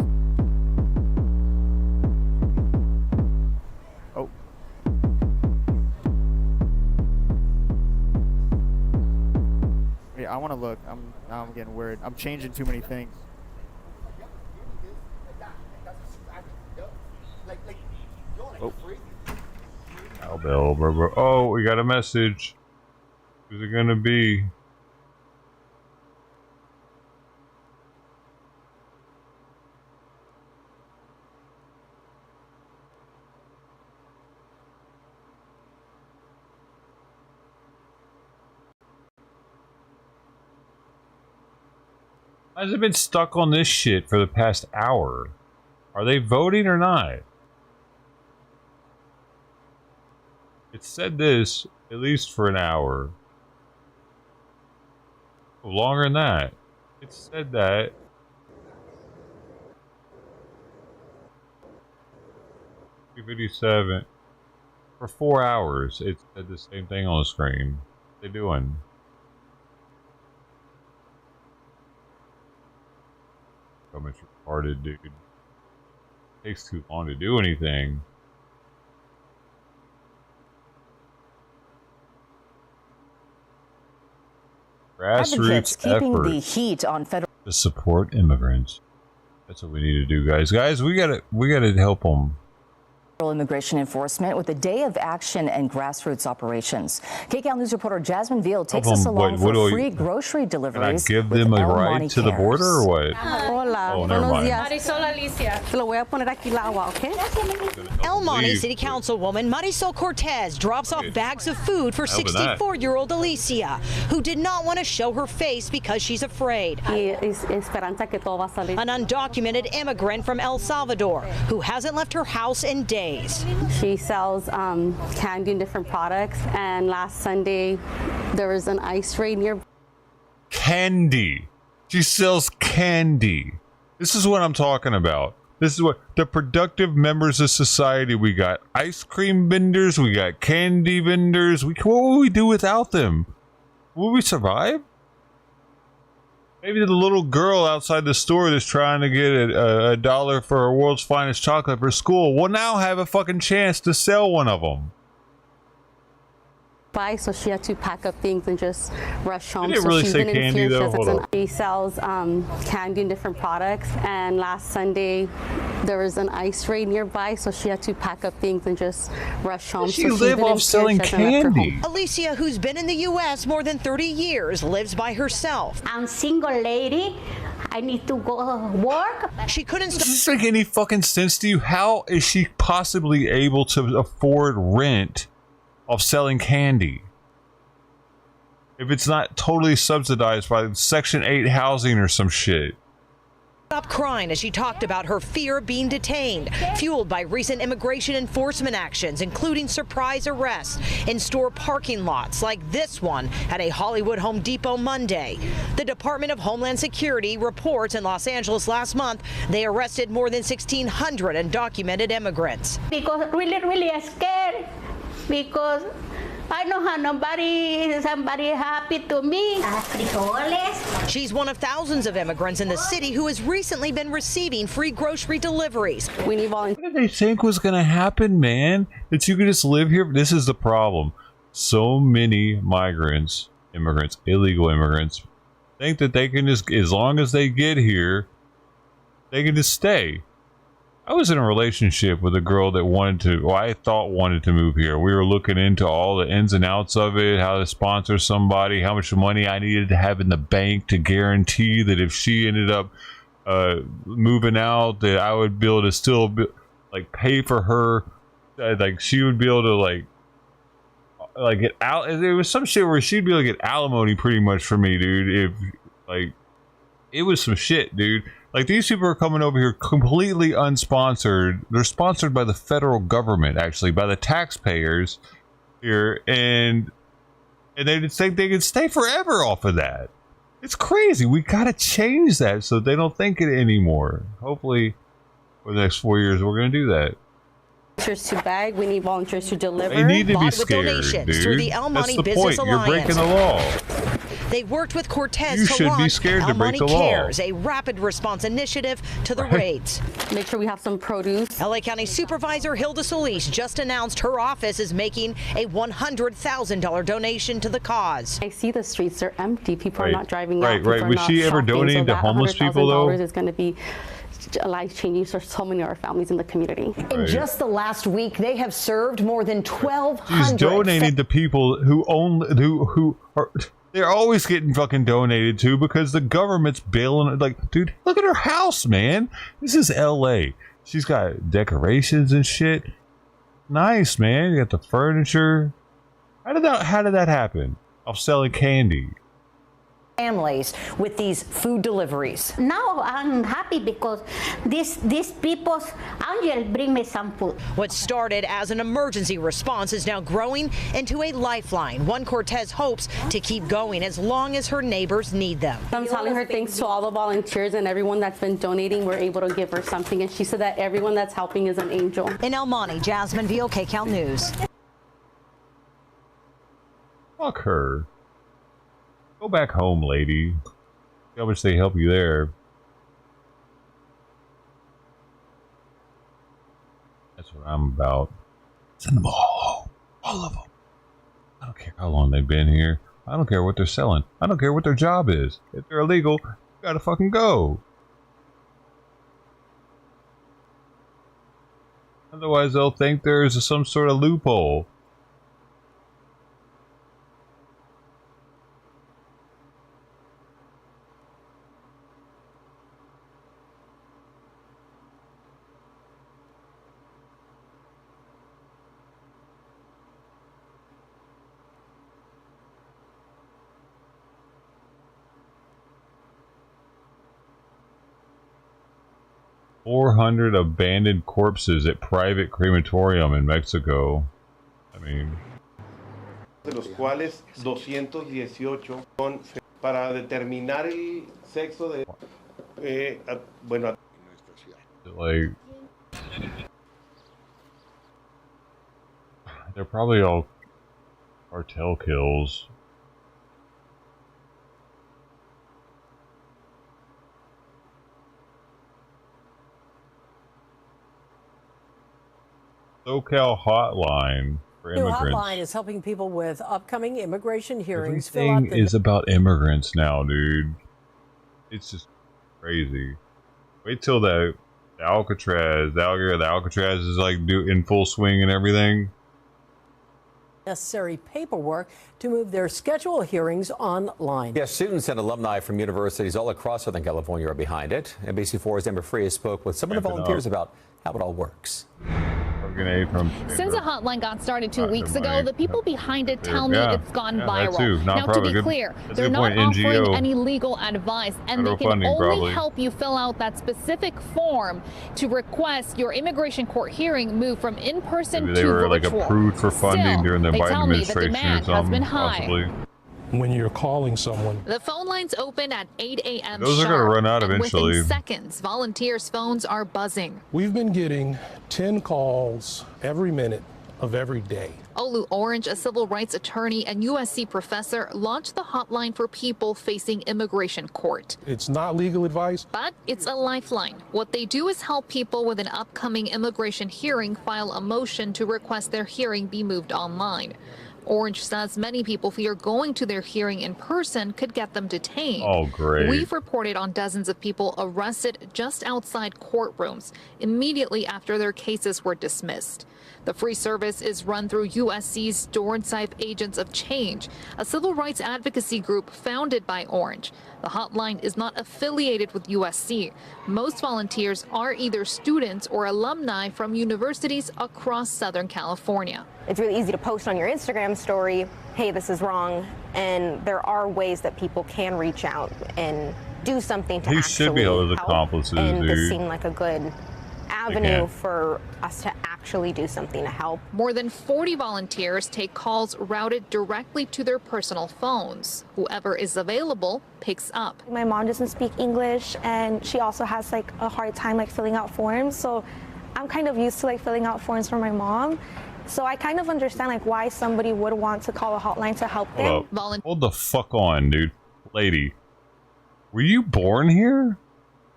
Oh. Wait, I want to look. Now I'm getting worried. I'm changing too many things. Oh. Cowbell, bro. Oh, we got a message. Who's it gonna be? Why has it been stuck on this shit for the past hour? Are they voting or not? It said this at least for an hour. Longer than that. It said that. $257 for 4 hours. It said the same thing on the screen. What are they doing? So much retarded, dude. It takes too long to do anything. Grassroots keeping the efforts heat on federal to support immigrants. That's what we need to do, guys. Guys, we gotta help them. immigration enforcement with a day of action and grassroots operations. KCAL News reporter Jasmine Veal takes us along for free grocery deliveries. Can I give them a right to the border or what? Hola, oh, never mind. Marisol Alicia. Se lo voy a poner aquí el agua, ¿ok? El Monte City Councilwoman Marisol Cortez drops off bags of food for 64-year-old Alicia, who did not want to show her face because she's afraid. An undocumented immigrant from El Salvador who hasn't left her house in days. She sells candy and different products, and last Sunday there was an ice raid near. Candy. She sells candy. This is what I'm talking about. This is what the productive members of society. We got ice cream vendors. We got candy vendors. What would we do without them? Will we survive? Maybe the little girl outside the store that's trying to get a dollar for her world's finest chocolate for school will now have a fucking chance to sell one of them. So she had to pack up things and just rush home. Did it really say candy though? Hold on. She sells candy and different products, and last Sunday there was an ice raid nearby, so she had to pack up things and just rush home. She live off selling candy. Alicia, who's been in the U.S. more than 30 years, lives by herself. I'm single lady. I need to go work. She couldn't. Does this make any fucking sense to you? How is she possibly able to afford rent of selling candy if it's not totally subsidized by Section 8 housing or some shit? Stop crying as she talked about her fear of being detained, fueled by recent immigration enforcement actions, including surprise arrests in store parking lots like this one at a Hollywood Home Depot Monday. The Department of Homeland Security reports in Los Angeles last month they arrested more than 1,600 undocumented immigrants. Because really scared. Because I don't have somebody happy to me. She's one of thousands of immigrants in the city who has recently been receiving free grocery deliveries. We need volunteers. What did they think was going to happen, man? That you could just live here? This is the problem. So many immigrants, illegal immigrants, think that they can just, as long as they get here, they can just stay. I was in a relationship with a girl that I thought wanted to move here. We were looking into all the ins and outs of it, how to sponsor somebody, how much money I needed to have in the bank to guarantee that if she ended up moving out, that I would be able to still pay for her. Like she would be able to get out. There was some shit where she'd be able to get alimony pretty much for me, dude. If it was some shit, dude. Like, these people are coming over here completely unsponsored. They're sponsored by the federal government, actually, by the taxpayers here, and they just think they can stay forever off of that. It's crazy. We gotta change that so they don't think it anymore. Hopefully, for the next 4 years, we're gonna do that. Volunteers to bag. We need volunteers to deliver. They need to be With scared, donations dude. through the El That's Monte the Business point. You're breaking the law. They worked with Cortez You to should be launch scared to El break Monte the law. Cares, a rapid response initiative to the raids. Make sure we have some produce. LA County Supervisor Hilda Solis just announced her office is making a $100,000 donation to the cause. I see the streets are empty. People are Right. not driving Right, out. People right. are Was not she ever shopping. donating So to that homeless people, though? $100,000 is going to be life-changing for so many of our families in the community. In just the last week, they have served more than 1,200. She's donating to people who are. They're always getting fucking donated to because the government's bailing. Like, dude, look at her house, man. This is LA. She's got decorations and shit. Nice, man. You got the furniture. How did that happen? Of selling candy. Families with these food deliveries. Now I'm happy because these people's angel bring me some food. What started as an emergency response is now growing into a lifeline. One Cortez hopes to keep going as long as her neighbors need them. I'm telling her thanks to all the volunteers and everyone that's been donating. We're able to give her something, and she said that everyone that's helping is an angel. In El Monte, Jasmine Veal, KCAL News. Fuck her. Go back home, lady. See how much they help you there. That's what I'm about. Send them all of them. I don't care how long they've been here. I don't care what they're selling. I don't care what their job is. If they're illegal, you gotta fucking go. Otherwise, they'll think there's some sort of loophole. $400 abandoned corpses at private crematorium in Mexico. I mean, de los cuales 218 son para determinar el sexo de bueno, like they're probably all cartel kills. SoCal hotline for New immigrants. hotline is helping people with upcoming immigration hearings. Fill out Everything is about immigrants now, dude. It's just crazy. Wait till the Alcatraz is like in full swing and everything. necessary paperwork to move their scheduled hearings online. Yes, students and alumni from universities all across Southern California are behind it. NBC4's Amber Frias spoke with some of the volunteers about how it all works. Since the hotline got started 2 weeks ago, the people behind it tell me it's gone viral. Now, to be clear, they're not offering any legal advice, and they can only help you fill out that specific form to request your immigration court hearing move from in-person to virtual. They were like approved for funding during the Biden administration or something, possibly. When you're calling someone. The phone lines open at 8 a.m. Those are going to run out eventually. Within seconds, volunteers' phones are buzzing. We've been getting 10 calls every minute of every day. Olu Orange, a civil rights attorney and USC professor, launched the hotline for people facing immigration court. It's not legal advice, but it's a lifeline. What they do is help people with an upcoming immigration hearing file a motion to request their hearing be moved online. Orange says many people fear going to their hearing in person could get them detained. Oh, great. We've reported on dozens of people arrested just outside courtrooms immediately after their cases were dismissed. The free service is run through USC's Dornsife Agents of Change, a civil rights advocacy group founded by Orange. The hotline is not affiliated with USC. Most volunteers are either students or alumni from universities across Southern California. It's really easy to post on your Instagram story, hey, this is wrong, and there are ways that people can reach out and do something to He actually should be able to help. accomplish it, And this dude. seemed like a good avenue for us to actually do something to help. More than 40 volunteers take calls routed directly to their personal phones. Whoever is available picks up. My mom doesn't speak English, and she also has like a hard time like filling out forms. So I'm kind of used to like filling out forms for my mom. So I kind of understand like why somebody would want to call a hotline to help them. Hold the fuck on, dude. Lady, were you born here?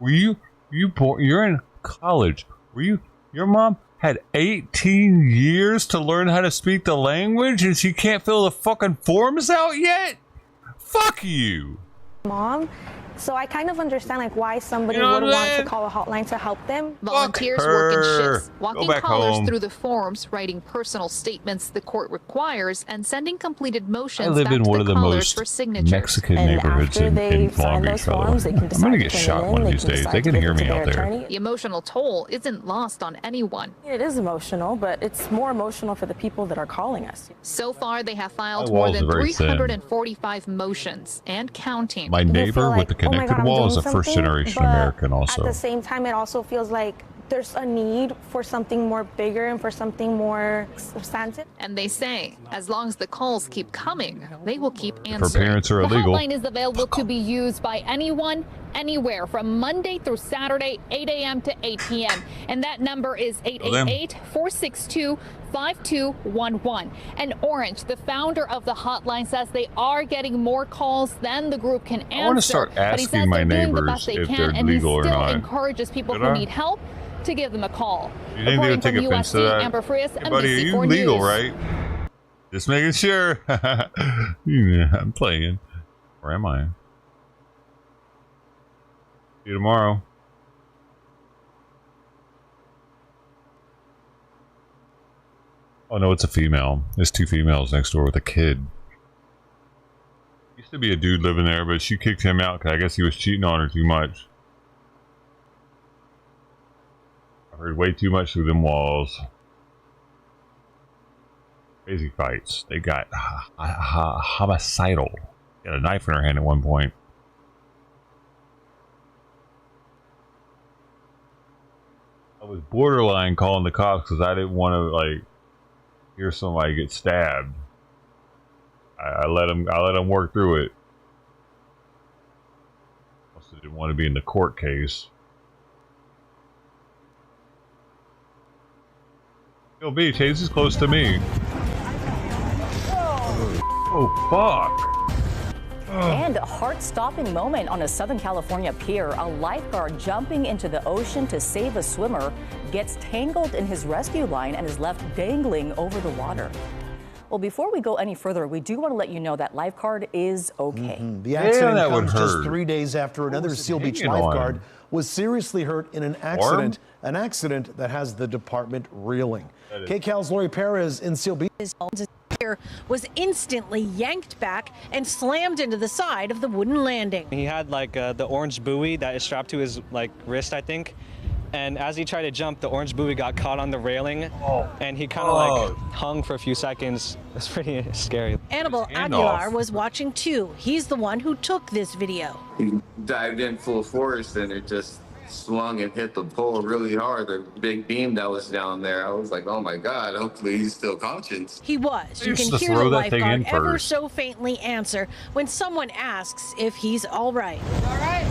Were you born? You're in college. Were you? Your mom had 18 years to learn how to speak the language, and she can't fill the fucking forms out yet? Fuck you. Mom. So I kind of understand like why somebody would want to call a hotline to help them. Volunteers work in shifts, Go walking back callers home. through the forms, writing personal statements the court requires, and sending completed motions I live back in to one the of the callers most for signatures. Mexican neighborhoods in Long Beach, by the way. I'm gonna get shot one of these days. They can hear me out there. The emotional toll isn't lost on anyone. It is emotional, but it's more emotional for the people that are calling us. So far, they have filed My more walls than are very thin. 345 motions and counting. My neighbor with the connected wall is a first generation American also. At the same time, it also feels like there's a need for something more bigger and for something more substantive. And they say, as long as the calls keep coming, they will keep answering. parents are illegal. The hotline is available to be used by anyone, anywhere, from Monday through Saturday, 8 a.m. to 8 p.m. And that number is 888-462-5211. And Orange, the founder of the hotline, says they are getting more calls than the group can answer. I want to start but he says asking my they're doing the neighbors best they if can, they're and he legal or still not. encourages people Should who I? need help to give them a call. You think they would Reporting take from offense to USC, that? Amber Frias, Hey, buddy, are you NBC4 legal, News. right? Just making sure. Yeah, I'm playing. Or am I? See you tomorrow. Oh no, it's a female. There's 2 females next door with a kid. Used to be a dude living there, but she kicked him out because I guess he was cheating on her too much. I heard way too much through them walls. Crazy fights. They got homicidal. Got a knife in her hand at one point. I was borderline calling the cops because I didn't want to like hear somebody get stabbed. I let them work through it. Also didn't want to be in the court case. Yo, Beach, hey, this is close to me. Oh, fuck. And a heart-stopping moment on a Southern California pier. A lifeguard jumping into the ocean to save a swimmer gets tangled in his rescue line and is left dangling over the water. Well, before we go any further, we do want to let you know that lifeguard is okay. The accident comes just 3 days after another Seal Beach lifeguard was seriously hurt in an accident that has the department reeling. KCAL's Lori Perez in Seal Beach. Was instantly yanked back and slammed into the side of the wooden landing. He had like the orange buoy that is strapped to his wrist, I think. And as he tried to jump, the orange buoy got caught on the railing, and he kind of hung for a few seconds. It's pretty scary. Annabelle Aguilar was watching too. He's the one who took this video. He dived in full force, and it just swung and hit the pole really hard. The big beam that was down there. I was like, oh my God, hopefully he's still conscious. He was. You can hear the lifeguard ever so faintly answer when someone asks if he's all right. All right.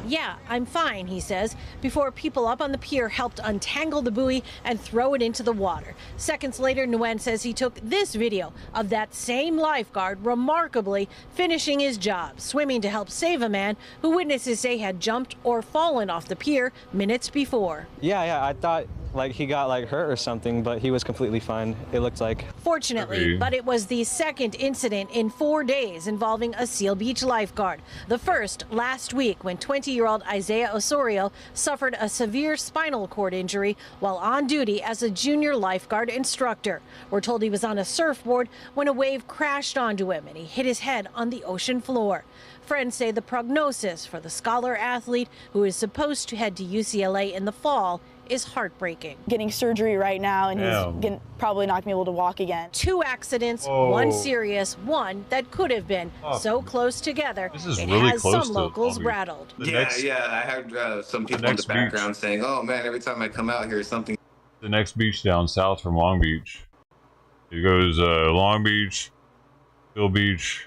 Yeah, I'm fine, he says, before people up on the pier helped untangle the buoy and throw it into the water. Seconds later, Nguyen says he took this video of that same lifeguard remarkably finishing his job, swimming to help save a man who witnesses say had jumped or fallen off the pier minutes before. Yeah, I thought he got hurt or something, but he was completely fine, it looked like. Fortunately, but it was the second incident in 4 days involving a Seal Beach lifeguard. The first last week when 20-year-old Isaiah Osorio suffered a severe spinal cord injury while on duty as a junior lifeguard instructor. We're told he was on a surfboard when a wave crashed onto him and he hit his head on the ocean floor. Friends say the prognosis for the scholar athlete, who is supposed to head to UCLA in the fall, is heartbreaking. Getting surgery right now, and he's probably not going to be able to walk again. 2 accidents, one serious, one that could have been so close together. This is it really has close some to locals the rattled. Yeah, I heard some people in the background saying, oh man, every time I come out here, something. The next beach down south from Long Beach. It goes Long Beach, Seal Beach,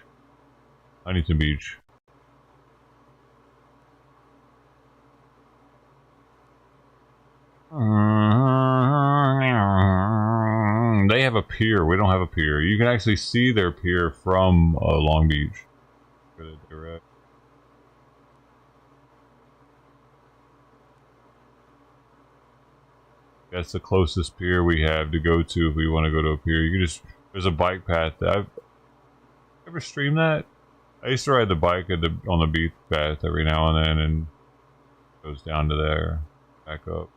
Huntington Beach. They have a pier. We don't have a pier. You can actually see their pier from Long Beach. That's the closest pier we have to go to if we want to go to a pier. You can just, there's a bike path. I've ever streamed that. I used to ride the bike on the beach path every now and then, and it goes down to there, back up.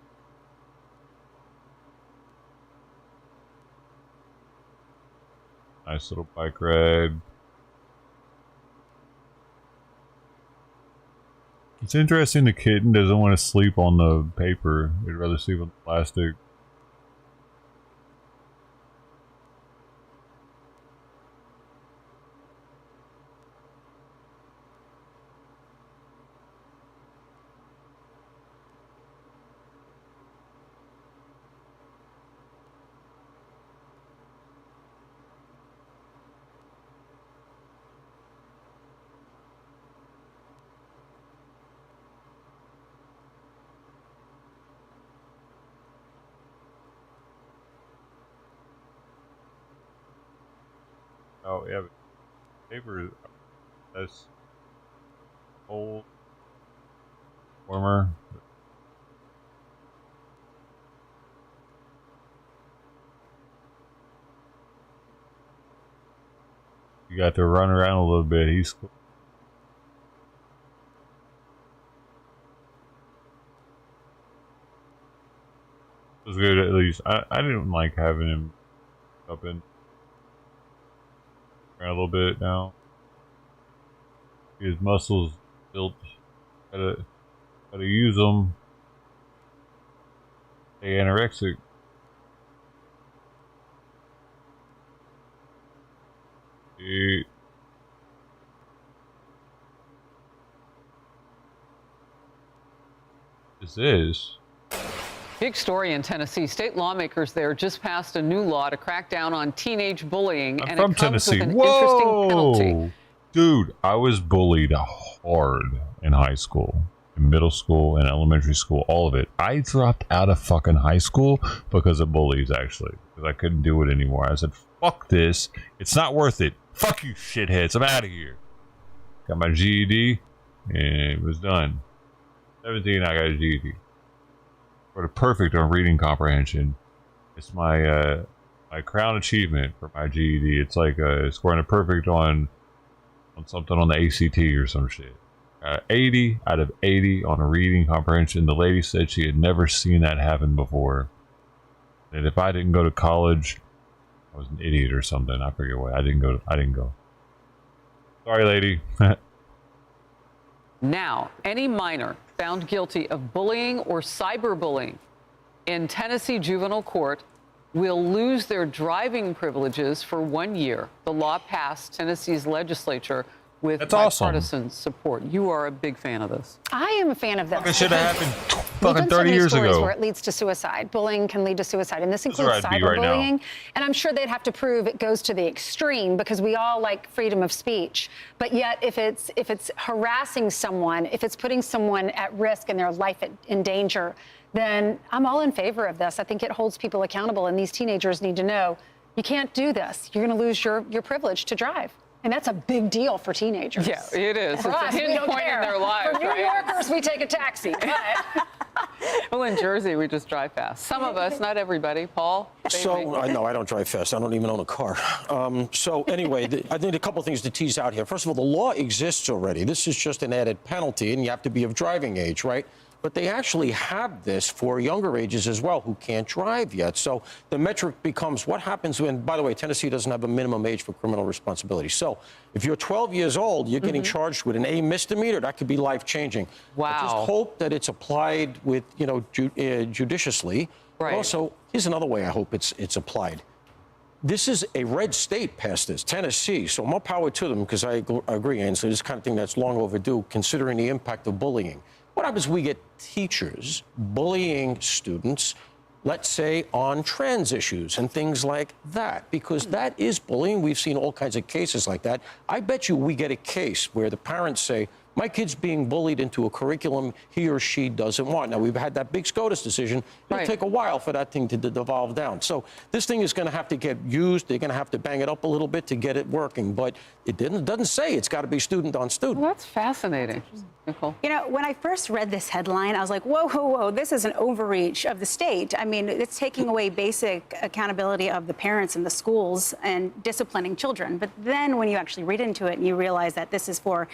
Nice little bike ride. It's interesting the kitten doesn't want to sleep on the paper. He'd rather sleep on the plastic. Oh yeah, paper. That's old, warmer. You got to run around a little bit. He's cool. It was good at least. I didn't like having him up in around a little bit now. His muscles built. Gotta use them. Stay anorexic. This is. Big story in Tennessee. State lawmakers there just passed a new law to crack down on teenage bullying, I'm and from it comes Tennessee. with an interesting penalty. Whoa, dude! I was bullied hard in high school, in middle school, and elementary school. All of it. I dropped out of fucking high school because of bullies. Actually, because I couldn't do it anymore. I said, "Fuck this! It's not worth it. Fuck you, shitheads! I'm out of here." Got my GED, and it was done. 17, I got a GED. Scored a perfect on reading comprehension. It's my my crown achievement for my GED. It's like scoring a perfect on something on the ACT or some shit. 80 out of 80 on a reading comprehension. The lady said she had never seen that happen before. And if I didn't go to college, I was an idiot or something. I forget what. I didn't go. Sorry, lady. Now, any minor found guilty of bullying or cyberbullying in Tennessee juvenile court will lose their driving privileges for 1 year. The law passed Tennessee's legislature with bipartisan support. You are a big fan of this. I am a fan of this. It should have happened fucking We've done so 30 many years stories ago. where it leads to suicide. Bullying can lead to suicide, and this That's where includes I'd be right now. cyberbullying. And I'm sure they'd have to prove it goes to the extreme because we all like freedom of speech. But yet, if it's harassing someone, if it's putting someone at risk and their life in danger, then I'm all in favor of this. I think it holds people accountable, and these teenagers need to know you can't do this. You're going to lose your privilege to drive. And that's a big deal for teenagers. Yeah, it is. For It's us, a we hinge don't point care. in their lives, For New right? Yorkers, we take a taxi. But Well, in Jersey, we just drive fast. Some of us, not everybody. Paul? So, no, I don't drive fast. I don't even own a car. So anyway, I think a couple of things to tease out here. First of all, the law exists already. This is just an added penalty, and you have to be of driving age, right? But they actually have this for younger ages as well who can't drive yet. So the metric becomes what happens when, by the way, Tennessee doesn't have a minimum age for criminal responsibility. So if you're 12 years old, you're getting charged with an A misdemeanor. That could be life-changing. Wow. I just hope that it's applied with, judiciously. Right. But also, here's another way I hope it's applied. This is a red state passed this, Tennessee, so more power to them because I agree, Ainsley, this kind of thing that's long overdue considering the impact of bullying. What happens we get teachers bullying students, let's say, on trans issues and things like that, because that is bullying. We've seen all kinds of cases like that. I bet you we get a case where the parents say, my kid's being bullied into a curriculum he or she doesn't want. Now, we've had that big SCOTUS decision. It'll take a while for that thing to devolve down. So this thing is going to have to get used. They're going to have to bang it up a little bit to get it working. But it doesn't say it's got to be student on student. Well, that's fascinating. Nicole? You know, when I first read this headline, I was like, whoa, whoa, whoa, this is an overreach of the state. I mean, it's taking away basic accountability of the parents and the schools and disciplining children. But then when you actually read into it and you realize that this is for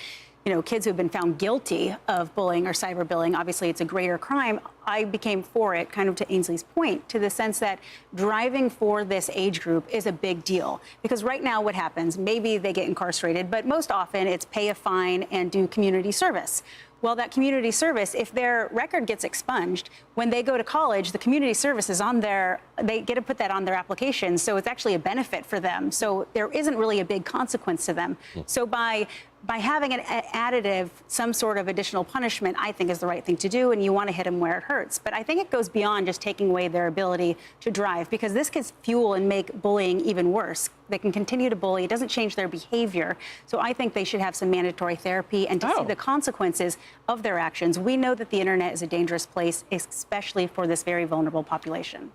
kids who have been found guilty of bullying or cyberbullying, obviously it's a greater crime. I became for it, kind of to Ainsley's point, to the sense that driving for this age group is a big deal. Because right now what happens, maybe they get incarcerated, but most often it's pay a fine and do community service. Well, that community service, if their record gets expunged, when they go to college, the community service is on they get to put that on their application. So it's actually a benefit for them. So there isn't really a big consequence to them. So by having an additive, some sort of additional punishment, I think is the right thing to do, and you want to hit them where it hurts. But I think it goes beyond just taking away their ability to drive, because this can fuel and make bullying even worse. They can continue to bully. It doesn't change their behavior. So I think they should have some mandatory therapy and to see the consequences of their actions. We know that the internet is a dangerous place, especially for this very vulnerable population.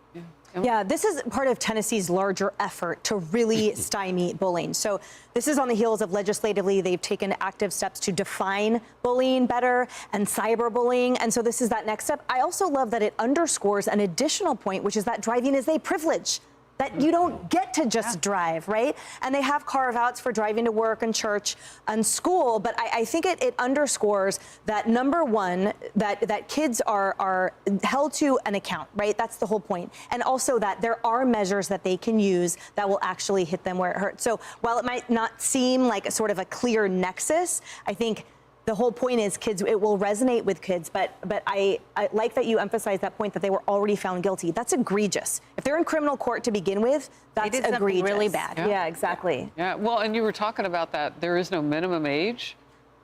Yeah, this is part of Tennessee's larger effort to really stymie bullying. So this is on the heels of legislatively, they've taken active steps to define bullying better and cyberbullying. And so this is that next step. I also love that it underscores an additional point, which is that driving is a privilege. that you don't get to just drive, right? And they have carve-outs for driving to work and church and school, but I think it underscores that, number one, that kids are held to an account, right? That's the whole point. And also that there are measures that they can use that will actually hit them where it hurts. So while it might not seem like a sort of a clear nexus, I think the whole point is kids, it will resonate with kids, but I like that you emphasize that point that they were already found guilty. That's egregious. If they're in criminal court to begin with, that's egregious. Really bad. Yeah, exactly. Yeah, well, and you were talking about that. There is no minimum age.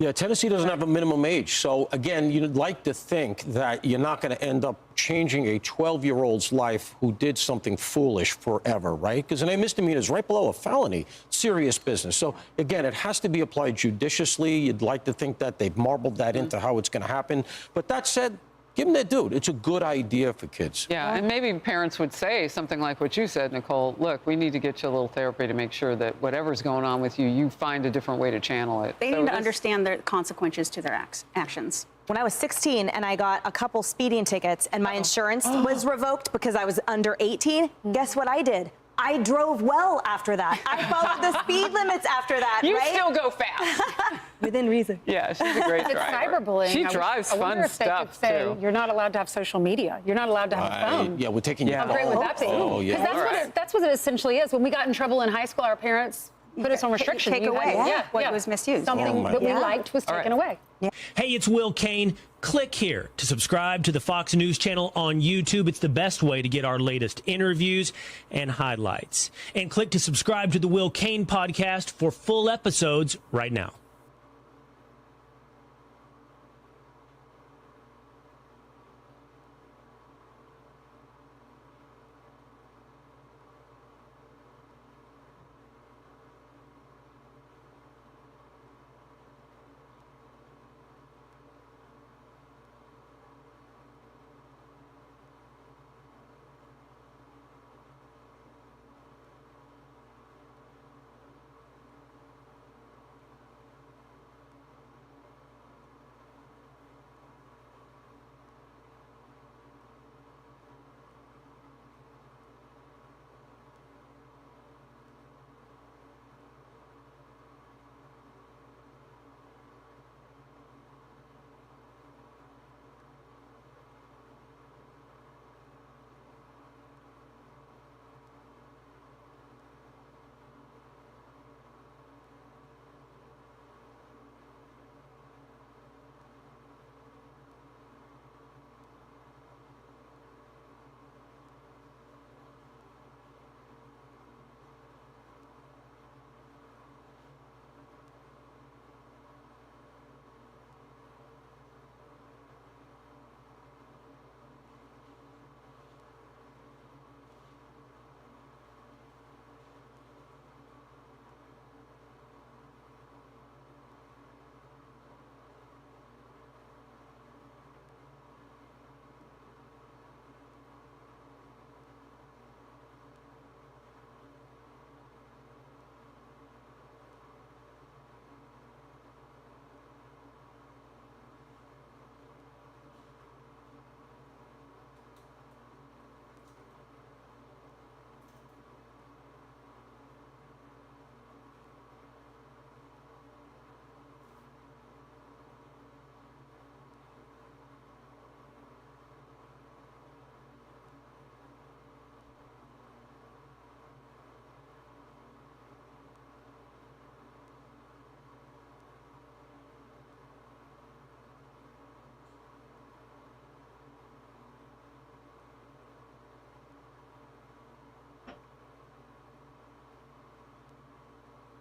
Yeah, Tennessee doesn't have a minimum age. So, again, you'd like to think that you're not going to end up changing a 12-year-old's life who did something foolish forever, right? Because a misdemeanor is right below a felony. Serious business. So, again, it has to be applied judiciously. You'd like to think that they've marbled that into how it's going to happen. But that said, give them their due. It's a good idea for kids. Yeah, and maybe parents would say something like what you said, Nicole. Look, we need to get you a little therapy to make sure that whatever's going on with you, you find a different way to channel it. They need to understand the consequences to their actions. When I was 16 and I got a couple speeding tickets and my insurance was revoked because I was under 18, guess what I did? I drove well after that. I followed the speed limits after that, You right? still go fast. Within reason. Yeah, she's a great driver. It's cyberbullying. She drives fun stuff, too. You're not allowed to have social media. You're not allowed to have a phone. Yeah, we're taking How great would that be? Oh, yeah. Because that's what it essentially is. When we got in trouble in high school, our parents put us on restriction. Take away what was misused. Something that we liked was taken away. Hey, it's Will Kane. Click here to subscribe to the Fox News channel on YouTube. It's the best way to get our latest interviews and highlights. And click to subscribe to the Will Kane podcast for full episodes right now.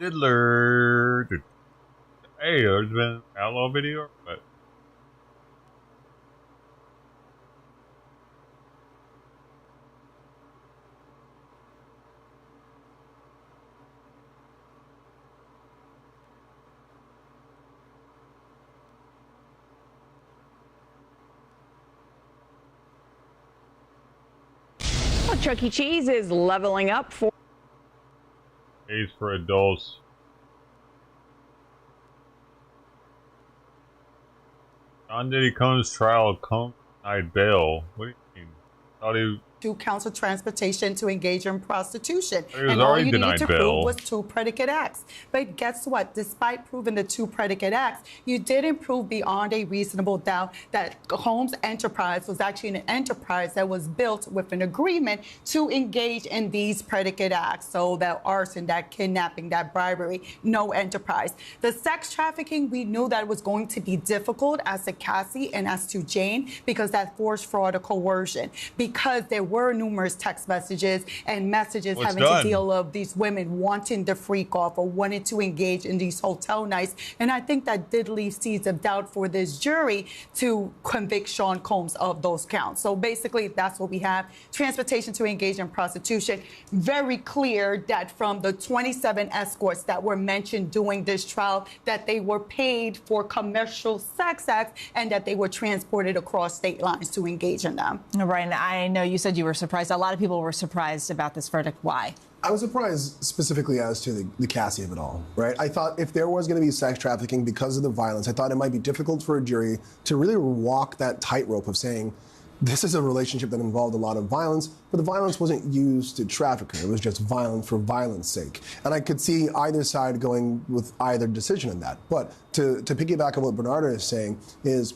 Diddler. Hey, there's been an outlaw video, but Well, Chuck E. Cheese is leveling up for age for adults. John Diddy Combs trial, Combs denied bail. What do you mean? Thought he 2 counts of transportation to engage in prostitution. And all you needed to bail. prove was 2 predicate acts. But guess what? Despite proving the 2 predicate acts, you didn't prove beyond a reasonable doubt that Holmes' enterprise was actually an enterprise that was built with an agreement to engage in these predicate acts. So that arson, that kidnapping, that bribery, no enterprise. The sex trafficking, we knew that it was going to be difficult as to Cassie and as to Jane because that forced fraud or coercion. Because there were numerous text messages and messages having to deal of these women wanting to freak off or wanting to engage in these hotel nights. And I think that did leave seeds of doubt for this jury to convict Sean Combs of those counts. So basically, that's what we have. Transportation to engage in prostitution. Very clear that from the 27 escorts that were mentioned during this trial, that they were paid for commercial sex acts and that they were transported across state lines to engage in them. Right, and I know you said you were surprised. A lot of people were surprised about this verdict. Why? I was surprised specifically as to the Cassie of it all, right? I thought if there was going to be sex trafficking because of the violence, I thought it might be difficult for a jury to really walk that tightrope of saying, this is a relationship that involved a lot of violence, but the violence wasn't used to traffic her. It was just violent for violence sake. And I could see either side going with either decision in that. But to piggyback on what Bernardo is saying is,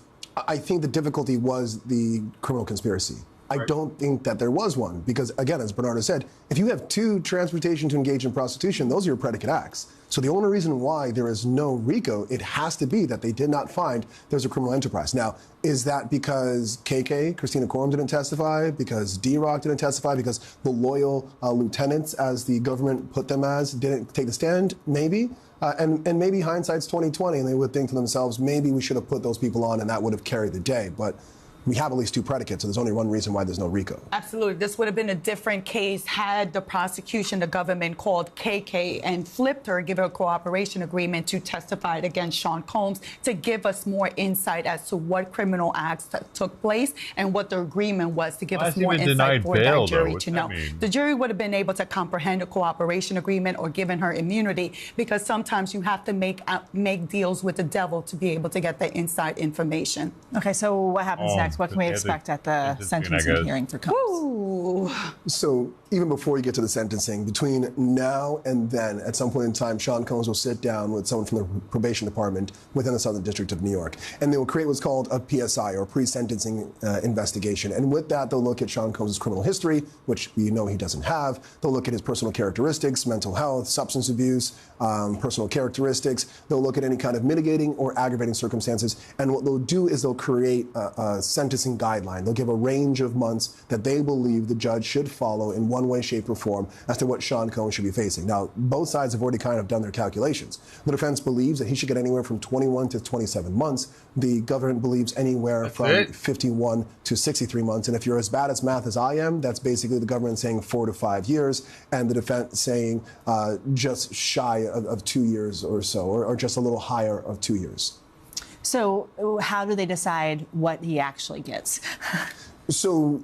I think the difficulty was the criminal conspiracy. I don't think that there was one because, again, as Bernardo said, if you have 2 transportation to engage in prostitution, those are your predicate acts. So the only reason why there is no RICO, it has to be that they did not find there's a criminal enterprise. Now, is that because KK, Christina Coram, didn't testify, because D-Rock didn't testify, because the loyal lieutenants, as the government put them as, didn't take the stand? Maybe. And maybe hindsight's 20/20, and they would think to themselves, maybe we should have put those people on and that would have carried the day. But we have at least 2 predicates, so there's only one reason why there's no RICO. Absolutely. This would have been a different case had the prosecution, the government, called KK and flipped her, give her a cooperation agreement to testify against Sean Combs to give us more insight as to what criminal acts took place and what the agreement was to give us more insight for that jury to know. The jury would have been able to comprehend a cooperation agreement or given her immunity because sometimes you have to make deals with the devil to be able to get the inside information. Okay, so what happens next? What can we expect at the sentencing hearing for Combs? So even before you get to the sentencing, between now and then, at some point in time, Sean Combs will sit down with someone from the probation department within the Southern District of New York, and they will create what's called a PSI, or pre-sentencing investigation. And with that, they'll look at Sean Combs' criminal history, which we know he doesn't have. They'll look at his personal characteristics, mental health, substance abuse, personal characteristics. They'll look at any kind of mitigating or aggravating circumstances. And what they'll do is they'll create a sentencing guideline. They'll give a range of months that they believe the judge should follow in one way, shape, or form as to what Sean Combs should be facing. Now, both sides have already kind of done their calculations. The defense believes that he should get anywhere from 21 to 27 months. The government believes anywhere from 51 to 63 months. And if you're as bad at math as I am, that's basically the government saying 4 to 5 years, and the defense saying just shy of 2 years or so, or just a little higher of 2 years. So how do they decide what he actually gets? So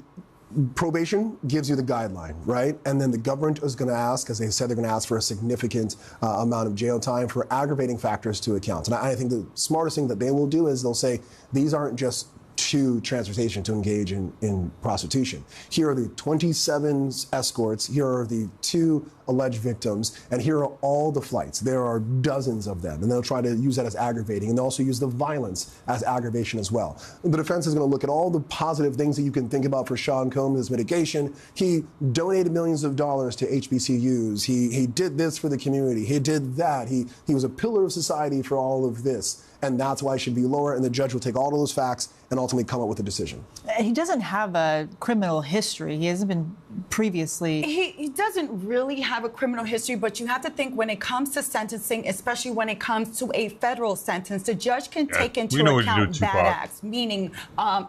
probation gives you the guideline, right? And then the government is going to ask, as they said, they're going to ask for a significant amount of jail time for aggravating factors to account. And I think the smartest thing that they will do is they'll say, these aren't just 2 transportation to engage in prostitution. Here are the 27 escorts. Here are the 2 alleged victims. And here are all the flights. There are dozens of them. And they'll try to use that as aggravating. And they'll also use the violence as aggravation as well. The defense is going to look at all the positive things that you can think about for Sean Combs as mitigation. He donated millions of dollars to HBCUs. He did this for the community. He did that. He was a pillar of society for all of this. And that's why it should be lower. And the judge will take all of those facts and ultimately come up with a decision. He doesn't have a criminal history. He hasn't been previously. He doesn't really have a criminal history, but you have to think when it comes to sentencing, especially when it comes to a federal sentence, the judge can take into account bad acts, meaning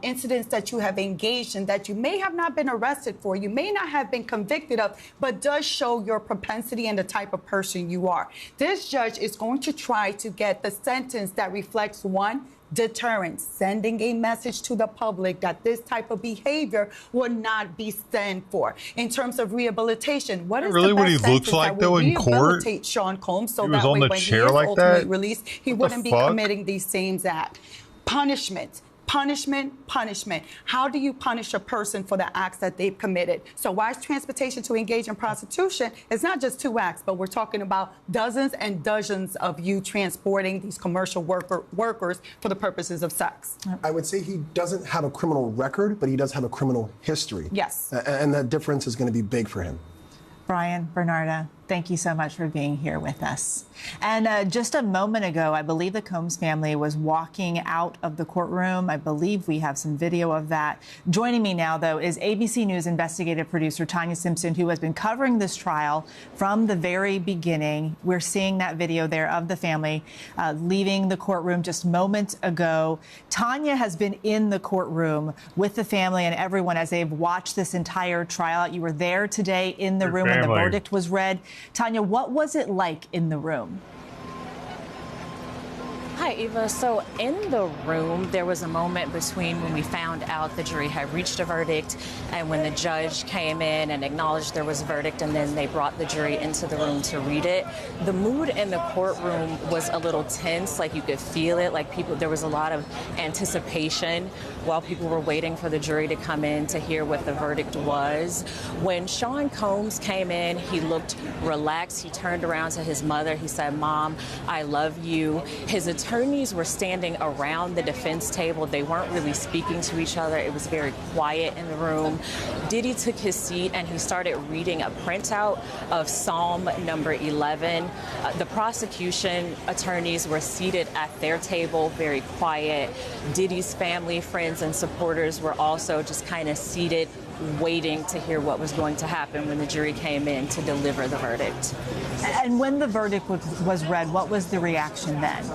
incidents that you have engaged in that you may have not been arrested for, you may not have been convicted of, but does show your propensity and the type of person you are. This judge is going to try to get the sentence that reflects, one, deterrence, sending a message to the public that this type of behavior would not be stand for. In terms of rehabilitation, what is really the what he best looks sentence like that though would in court? rehabilitate Sean Combs so He was that on way the when he chair is like ultimately that? released, he What the wouldn't be fuck? committing these same acts. Punishment. Punishment, punishment. How do you punish a person for the acts that they've committed? So why is transportation to engage in prostitution? It's not just 2 acts, but we're talking about dozens and dozens of you transporting these commercial workers for the purposes of sex. I would say he doesn't have a criminal record, but he does have a criminal history. Yes. And that difference is going to be big for him. Brian, Bernarda, thank you so much for being here with us. And just a moment ago, I believe the Combs family was walking out of the courtroom. I believe we have some video of that. Joining me now, though, is ABC News investigative producer Tanya Simpson, who has been covering this trial from the very beginning. We're seeing that video there of the family leaving the courtroom just moments ago. Tanya has been in the courtroom with the family and everyone as they've watched this entire trial. You were there today in the room when the verdict was read. Tanya, what was it like in the room? Hi, Eva. So in the room, there was a moment between when we found out the jury had reached a verdict and when the judge came in and acknowledged there was a verdict, and then they brought the jury into the room to read it. The mood in the courtroom was a little tense, like you could feel it, like there was a lot of anticipation while people were waiting for the jury to come in to hear what the verdict was. When Sean Combs came in, he looked relaxed. He turned around to his mother. He said, "Mom, I love you." His attorneys were standing around the defense table. They weren't really speaking to each other. It was very quiet in the room. Diddy took his seat and he started reading a printout of Psalm number 11. The prosecution attorneys were seated at their table, very quiet. Diddy's family, friends, and supporters were also just kind of seated, waiting to hear what was going to happen when the jury came in to deliver the verdict. And when the verdict was read, what was the reaction then?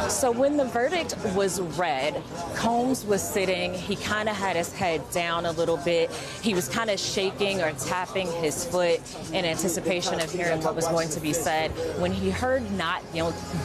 So when the verdict was read, Combs was sitting. He kind of had his head down a little bit. He was kind of shaking or tapping his foot in anticipation of hearing what was going to be said. When he heard not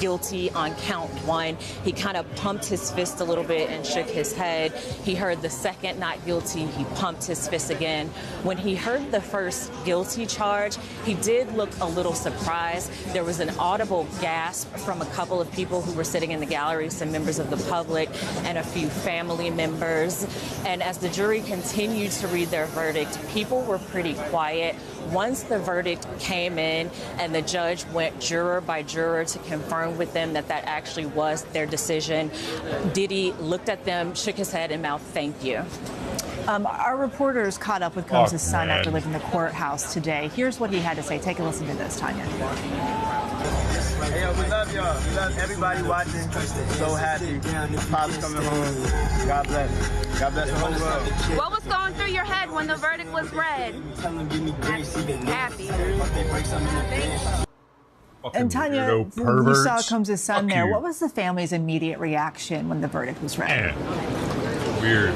guilty on count 1, he kind of pumped his fist a little bit and shook his head. He heard the second not guilty. He pumped his fist again. When he heard the first guilty charge, he did look a little surprised. There was an audible gasp from a couple of people who were sitting in the gallery, some members of the public and a few family members. And as the jury continued to read their verdict, people were pretty quiet. Once the verdict came in and the judge went juror by juror to confirm with them that that actually was their decision, Diddy looked at them, shook his head and mouthed, "Thank you." Our reporters caught up with Combs' son after leaving the courthouse today. Here's what he had to say. Take a listen to this, Tanya. Hey, yo, we love y'all. We love everybody watching. So happy. Pop's coming home. God bless. God bless the whole world. What was going through your head when the verdict was read? Happy. And Tanya, you saw Combs' son there. What was the family's immediate reaction when the verdict was read? Weird.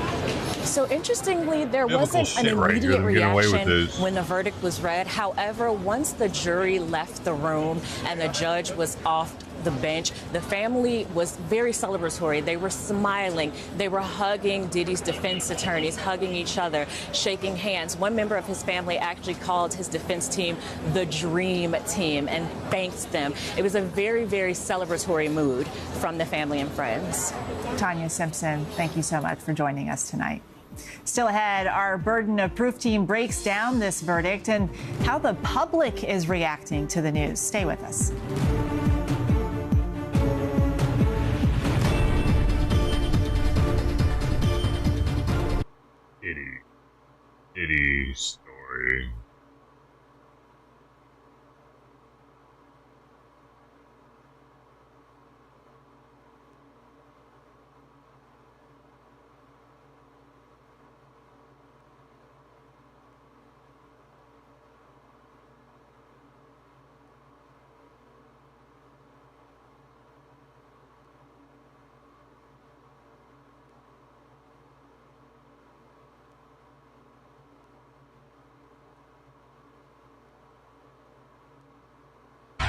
So interestingly, there Biblical wasn't an shit right here. immediate They're getting away with reaction this. when the verdict was read. However, once the jury left the room and the judge was off the bench, the family was very celebratory. They were smiling. They were hugging Diddy's defense attorneys, hugging each other, shaking hands. One member of his family actually called his defense team the Dream Team and thanked them. It was a very, very celebratory mood from the family and friends. Tanya Simpson, thank you so much for joining us tonight. Still ahead, our Burden of Proof team breaks down this verdict and how the public is reacting to the news. Stay with us. Diddy story.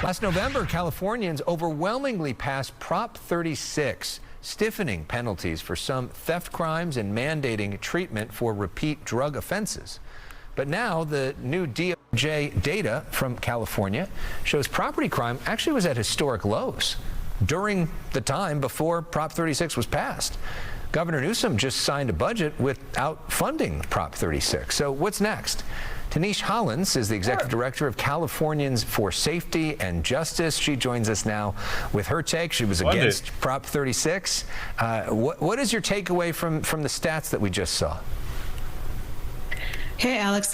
Last November, Californians overwhelmingly passed Prop 36, stiffening penalties for some theft crimes and mandating treatment for repeat drug offenses. But now the new DOJ data from California shows property crime actually was at historic lows. during the time before Prop 36 was passed. Governor Newsom just signed a budget without funding Prop 36. So what's next? Tanish Hollins is the executive director of Californians for Safety and Justice. She joins us now with her take. She was against Prop 36. What is your takeaway from the stats that we just saw? Hey, Alex,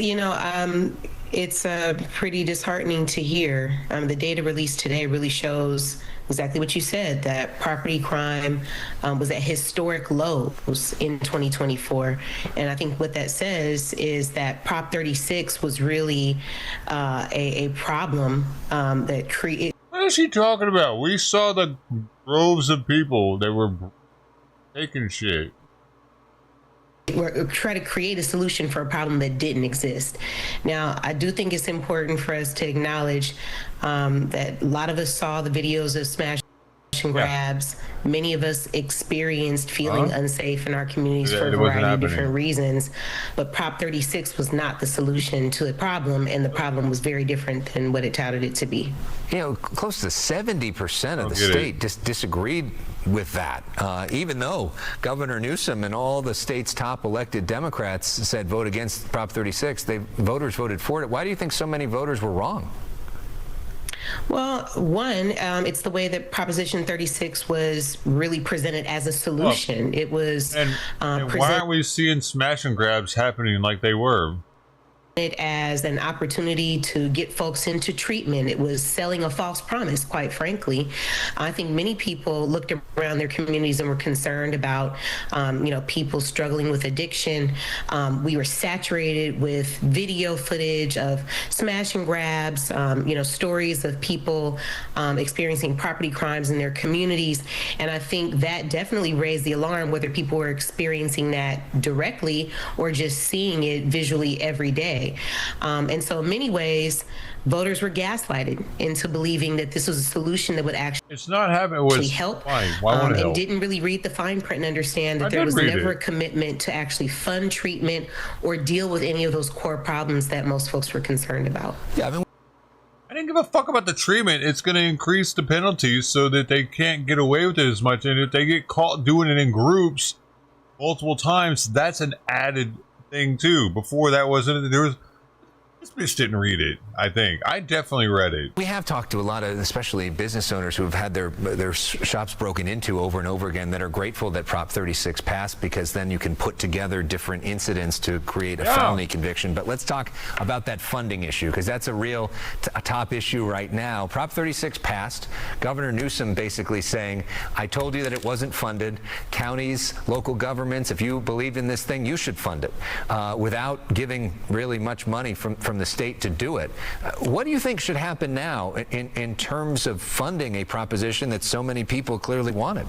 it's pretty disheartening to hear. The data released today really shows exactly what you said, that property crime was at historic lows in 2024. And I think what that says is that Prop 36 was really a problem that created. What is she talking about? We saw the groves of people that were taking shit. We're trying to create a solution for a problem that didn't exist. Now, I do think it's important for us to acknowledge that a lot of us saw the videos of smash and grabs. Many of us experienced feeling unsafe in our communities for a variety of different reasons. But Prop 36 was not the solution to the problem, and the problem was very different than what it touted it to be. Close to 70% of the state disagreed with that, even though Governor Newsom and all the state's top elected Democrats said vote against Prop 36. Voters voted for it. Why do you think so many voters were wrong? Well, one, it's the way that Proposition 36 was really presented as a solution. It was and why aren't we seeing smash and grabs happening like they were? It as an opportunity to get folks into treatment. It was selling a false promise, quite frankly. I think many people looked around their communities and were concerned about, people struggling with addiction. We were saturated with video footage of smash and grabs, stories of people experiencing property crimes in their communities. And I think that definitely raised the alarm, whether people were experiencing that directly or just seeing it visually every day. And so in many ways, voters were gaslighted into believing that this was a solution that would actually help. And didn't really read the fine print and understand that there was never a commitment to actually fund treatment or deal with any of those core problems that most folks were concerned about. I didn't give a fuck about the treatment. It's going to increase the penalties so that they can't get away with it as much. And if they get caught doing it in groups multiple times, that's an added thing too. Before that wasn't. This bitch didn't read it. I think I definitely read it. We have talked to a lot of, especially business owners who have had their shops broken into over and over again, that are grateful that Prop 36 passed, because then you can put together different incidents to create a felony conviction. But let's talk about that funding issue, because that's a top issue right now. Prop 36 passed. Governor Newsom basically saying, I told you that it wasn't funded. Counties, local governments, if you believed in this thing, you should fund it, without giving really much money from the state to do it. What do you think should happen now in terms of funding a proposition that so many people clearly wanted?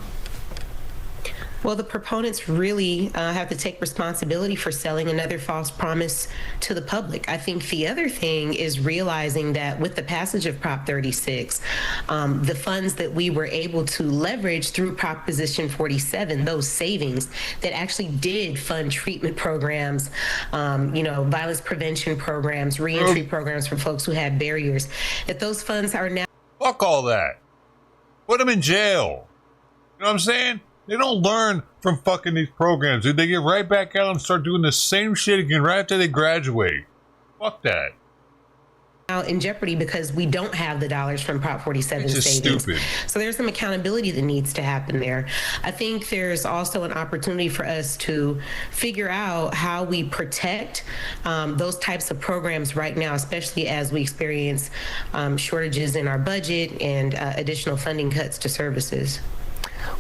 Well, the proponents really have to take responsibility for selling another false promise to the public. I think the other thing is realizing that with the passage of Prop 36, the funds that we were able to leverage through Proposition 47, those savings that actually did fund treatment programs, violence prevention programs, reentry programs for folks who had barriers, that those funds are now. Fuck all that. Put them in jail. You know what I'm saying? They don't learn from fucking these programs, dude. They get right back out and start doing the same shit again right after they graduate. Fuck that. Now in jeopardy because we don't have the dollars from Prop 47 savings. Stupid. So there's some accountability that needs to happen there. I think there's also an opportunity for us to figure out how we protect those types of programs right now, especially as we experience shortages in our budget and additional funding cuts to services.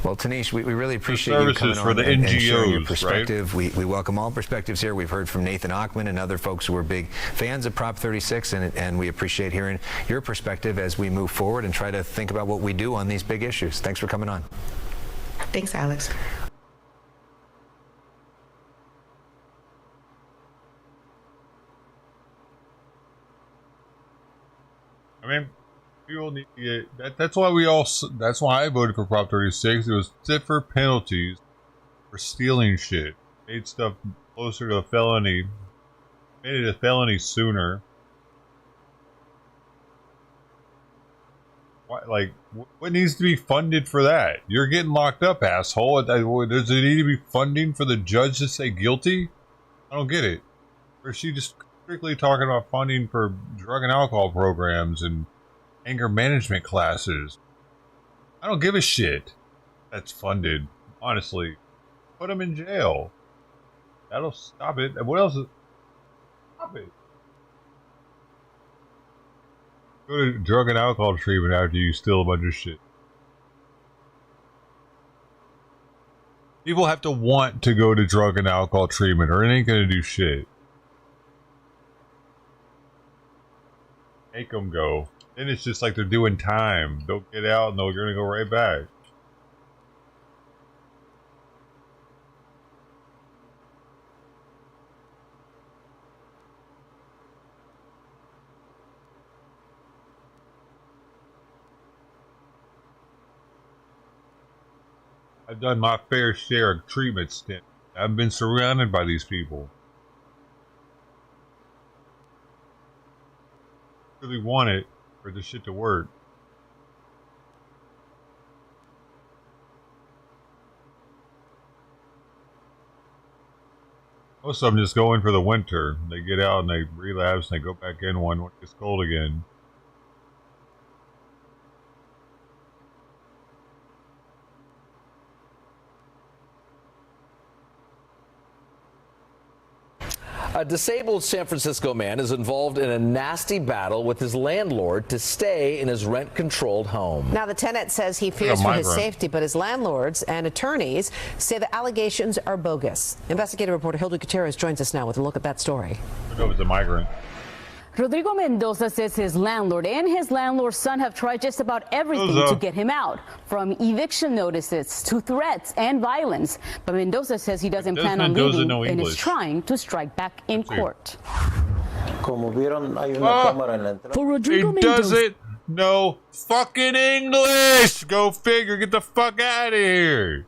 Well, Tanish, we really appreciate you coming on and sharing your perspective. Right? We welcome all perspectives here. We've heard from Nathan Ockman and other folks who are big fans of Prop 36, and we appreciate hearing your perspective as we move forward and try to think about what we do on these big issues. Thanks for coming on. Thanks, Alex. I mean, people need to get that's why that's why I voted for Prop 36. It was stiffer penalties for stealing shit. Made stuff closer to a felony. Made it a felony sooner. Like, what needs to be funded for that? You're getting locked up, asshole. Does it need to be funding for the judge to say guilty? I don't get it. Or is she just strictly talking about funding for drug and alcohol programs and anger management classes? I don't give a shit. That's funded. Honestly, put them in jail. That'll stop it. What else? Stop it. Go to drug and alcohol treatment after you steal a bunch of shit. People have to want to go to drug and alcohol treatment, or it ain't gonna do shit. Make them go. Then it's just like they're doing time. They'll get out and they're gonna go right back. I've done my fair share of treatment stint. I've been surrounded by these people. Really want it for the shit to work. Most of them just go in for the winter. They get out and they relapse and they go back in when it gets cold again. A disabled San Francisco man is involved in a nasty battle with his landlord to stay in his rent-controlled home. Now, the tenant says he fears for his safety, but his landlords and attorneys say the allegations are bogus. Investigative reporter Hilda Gutierrez joins us now with a look at that story. I know it's a migrant. Rodrigo Mendoza says his landlord and his landlord's son have tried just about everything to get him out, from eviction notices to threats and violence. But Mendoza says he doesn't plan on leaving and is trying to strike back in court. For Rodrigo He Mendoza, doesn't know fucking English! Go figure, get the fuck out of here!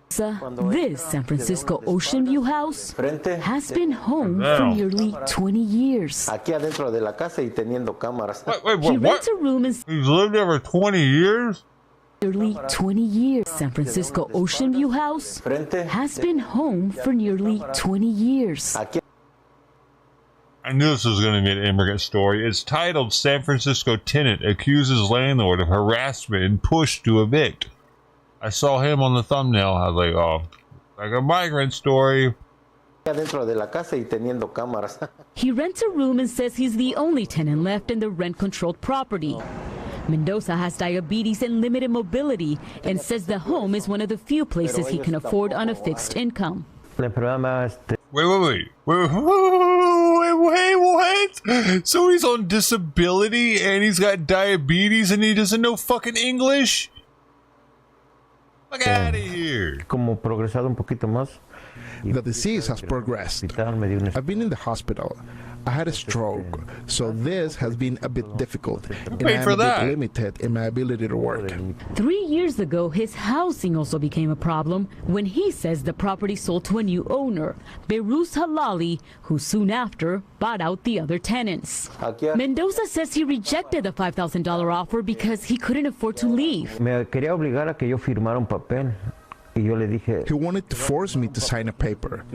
this San Francisco Ocean View house has been home for nearly 20 years. Wait, He what? rents a room in He's lived there for 20 years? nearly 20 years. San Francisco Ocean View house has been home for nearly 20 years. I knew this was going to be an immigrant story. It's titled San Francisco Tenant Accuses Landlord of Harassment and Pushed to Evict. I saw him on the thumbnail. I was like, oh, like a migrant story. He rents a room and says he's the only tenant left in the rent-controlled property. Mendoza has diabetes and limited mobility and says the home is one of the few places he can afford on a fixed income. Wait, what? So he's on disability and he's got diabetes and he doesn't know fucking English? Look out of here. The disease has progressed. I've been in the hospital. I had a stroke, so this has been a bit difficult, and I am a bit limited in my ability to work. 3 years ago, his housing also became a problem when he says the property sold to a new owner, Beiruz Halali, who soon after bought out the other tenants. Mendoza says he rejected the $5,000 offer because he couldn't afford to leave. He wanted to force me to sign a paper,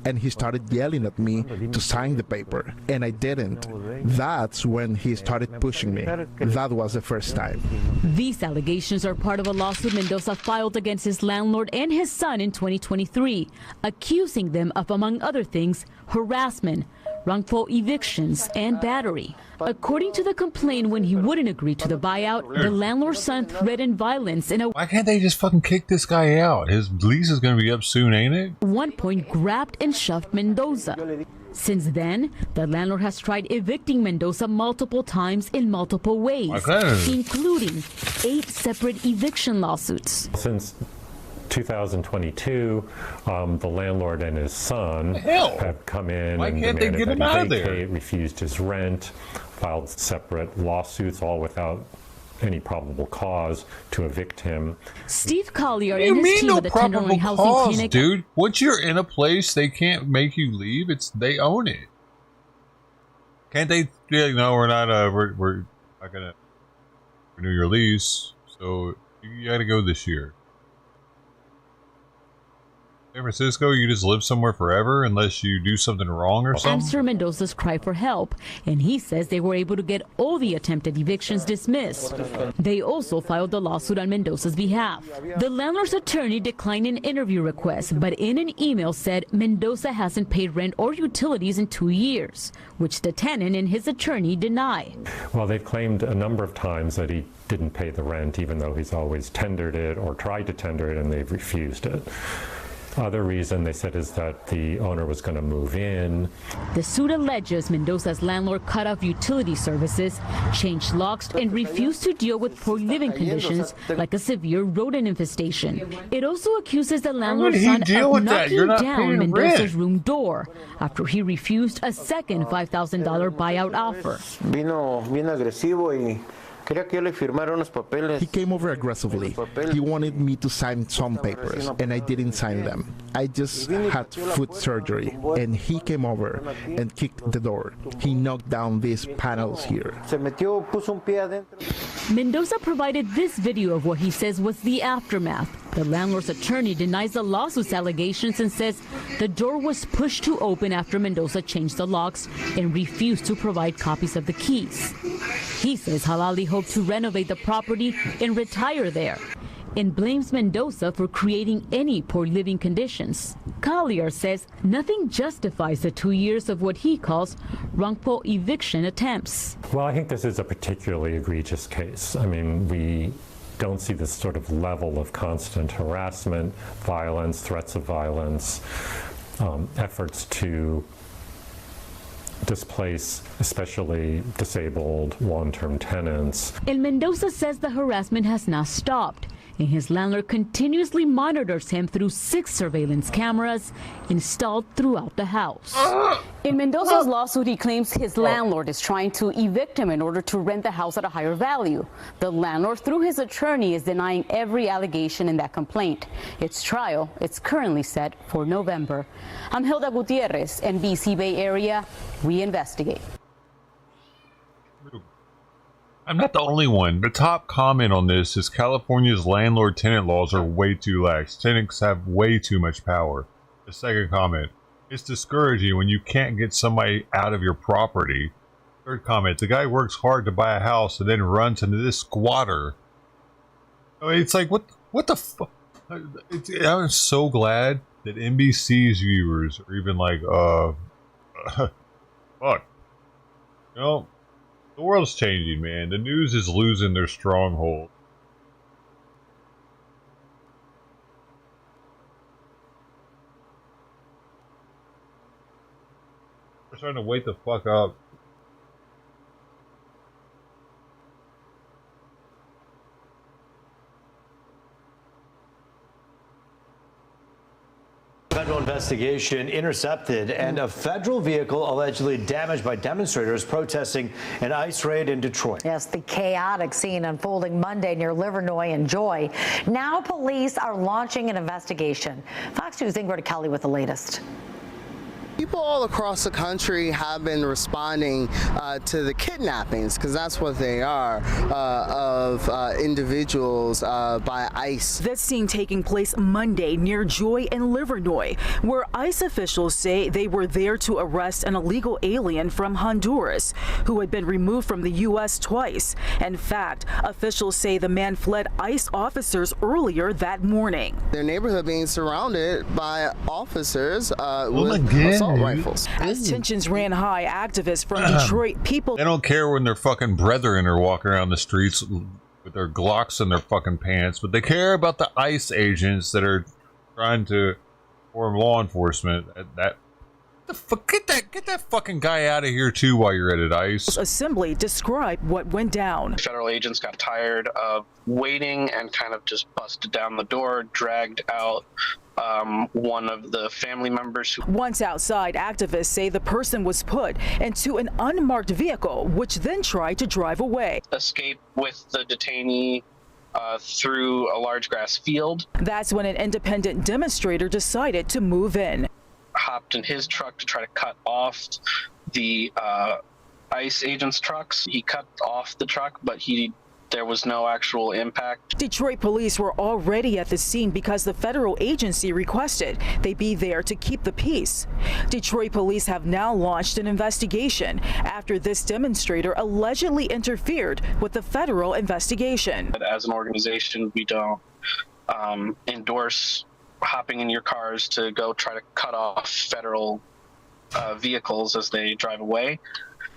and he started yelling at me to sign the paper, and I didn't. That's when he started pushing me. That was the first time. These allegations are part of a lawsuit Mendoza filed against his landlord and his son in 2023, accusing them of, among other things, harassment, wrongful evictions, and battery. According to the complaint, when he wouldn't agree to the buyout, the landlord's son threatened violence and Why can't they just fucking kick this guy out? His lease is going to be up soon, ain't it? at one point grabbed and shoved Mendoza. Since then, the landlord has tried evicting Mendoza multiple times in multiple ways, including 8 separate eviction lawsuits. Since 2022, the landlord and his son have come in and demanded that he vacate, refused his rent, filed separate lawsuits, all without any probable cause to evict him. Steve Collier You and his mean team no of the probable Tenderloin Housing cause, Clinic. dude? Once you're in a place, they can't make you leave. They own it. Can't they? Yeah, no, we're not gonna. renew your lease, so you got to go this year. San Francisco, you just live somewhere forever unless you do something wrong or something? Answer Mendoza's cry for help, and he says they were able to get all the attempted evictions dismissed. They also filed a lawsuit on Mendoza's behalf. The landlord's attorney declined an interview request, but in an email said Mendoza hasn't paid rent or utilities in 2 years, which the tenant and his attorney deny. Well, they've claimed a number of times that he didn't pay the rent, even though he's always tendered it or tried to tender it, and they've refused it. Other reason they said is that the owner was going to move in. The suit alleges Mendoza's landlord cut off utility services, changed locks, and refused to deal with poor living conditions like a severe rodent infestation. It also accuses the landlord's son of knocking down Mendoza's room door after he refused a second $5,000 buyout offer. Vino bien agresivo y quería que yo le firmara unos papeles. He came over aggressively. He wanted me to sign some papers, and I didn't sign them. I just had foot surgery, and he came over and kicked the door. He knocked down these panels here. Se metió, puso un pie adentro. Mendoza provided this video of what he says was the aftermath. The landlord's attorney denies the lawsuit's allegations and says the door was pushed to open after Mendoza changed the locks and refused to provide copies of the keys. He says Halali hoped to renovate the property and retire there, and blames Mendoza for creating any poor living conditions. Collier says nothing justifies the 2 years of what he calls wrongful eviction attempts. Well, I think this is a particularly egregious case. I mean, we don't see this sort of level of constant harassment, violence, threats of violence, efforts to displace especially disabled long-term tenants. And Mendoza says the harassment has not stopped, and his landlord continuously monitors him through 6 surveillance cameras installed throughout the house. In Mendoza's lawsuit, he claims his landlord is trying to evict him in order to rent the house at a higher value. The landlord, through his attorney, is denying every allegation in that complaint. Its trial is currently set for November. I'm Hilda Gutierrez, NBC Bay Area. We investigate. I'm not the only one. The top comment on this is California's landlord-tenant laws are way too lax. Tenants have way too much power. The second comment, it's discouraging when you can't get somebody out of your property. Third comment, the guy works hard to buy a house and then runs into this squatter. I mean, it's like, what the fuck? I'm so glad that NBC's viewers are even like, fuck. You know, the world's changing, man. The news is losing their stronghold. We're starting to wake the fuck up. Federal investigation intercepted and a federal vehicle allegedly damaged by demonstrators protesting an ICE raid in Detroit. Yes, the chaotic scene unfolding Monday near Livernois and Joy. Now police are launching an investigation. Fox News' Ingrid Kelly with the latest. People all across the country have been responding to the kidnappings, because that's what they are, of individuals by ICE. This scene taking place Monday near Joy and Livernois, where ICE officials say they were there to arrest an illegal alien from Honduras who had been removed from the U.S. twice. In fact, officials say the man fled ICE officers earlier that morning. Their neighborhood being surrounded by officers with assault rifles. As tensions ran high, activists from Detroit, people... They don't care when their fucking brethren are walking around the streets with their Glocks in their fucking pants, but they care about the ICE agents that are trying to form law enforcement. Get that fucking guy out of here too while you're at it, ICE. Assembly described what went down. Federal agents got tired of waiting and kind of just busted down the door, dragged out one of the family members. Once outside, activists say the person was put into an unmarked vehicle, which then tried to drive away. Escape with the detainee through a large grass field. That's when an independent demonstrator decided to move in. Hopped in his truck to try to cut off the ICE agents' trucks. He cut off the truck, but he there was no actual impact. Detroit police were already at the scene because the federal agency requested they be there to keep the peace. Detroit police have now launched an investigation after this demonstrator allegedly interfered with the federal investigation. As an organization, we don't endorse hopping in your cars to go try to cut off federal vehicles as they drive away.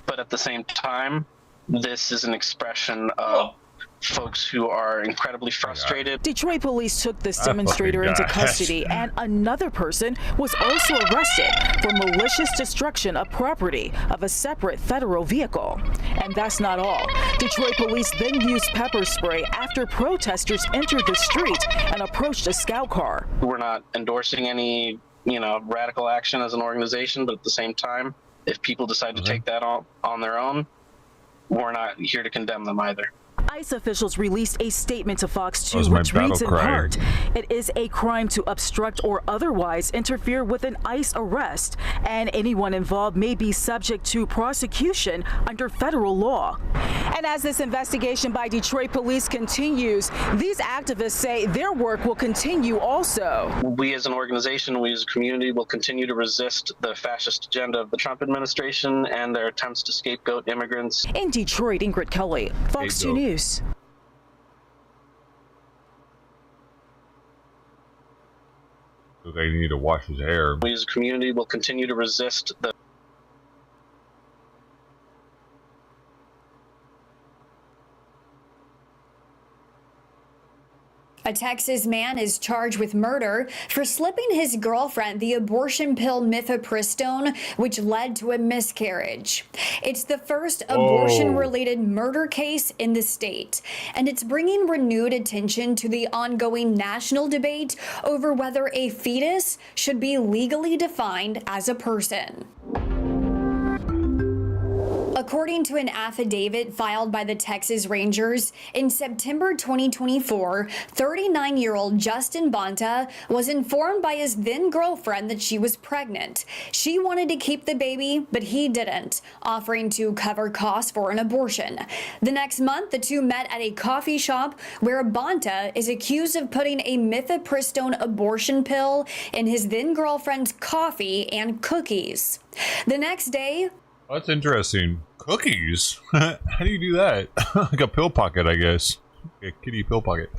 But at the same time, this is an expression of folks who are incredibly frustrated. Detroit police took this demonstrator into custody, and another person was also arrested for malicious destruction of property of a separate federal vehicle. And that's not all. Detroit police then used pepper spray after protesters entered the street and approached a scout car. We're not endorsing any, radical action as an organization, but at the same time, if people decide to take that on their own, we're not here to condemn them either. ICE officials released a statement to Fox 2 which reads in part, "It is a crime to obstruct or otherwise interfere with an ICE arrest, and anyone involved may be subject to prosecution under federal law." And as this investigation by Detroit police continues, these activists say their work will continue also. We as an organization, we as a community will continue to resist the fascist agenda of the Trump administration and their attempts to scapegoat immigrants. In Detroit, Ingrid Kelly, Fox 2 News. They need to wash his hair. We as a community will continue to resist the A Texas man is charged with murder for slipping his girlfriend the abortion pill mifepristone, which led to a miscarriage. It's the first abortion-related murder case in the state, and it's bringing renewed attention to the ongoing national debate over whether a fetus should be legally defined as a person. According to an affidavit filed by the Texas Rangers, in September 2024, 39-year-old Justin Bonta was informed by his then-girlfriend that she was pregnant. She wanted to keep the baby, but he didn't, offering to cover costs for an abortion. The next month, the two met at a coffee shop where Bonta is accused of putting a mifepristone abortion pill in his then-girlfriend's coffee and cookies. The next day, that's interesting. Cookies? How do you do that? Like a pill pocket, I guess. A kitty pill pocket.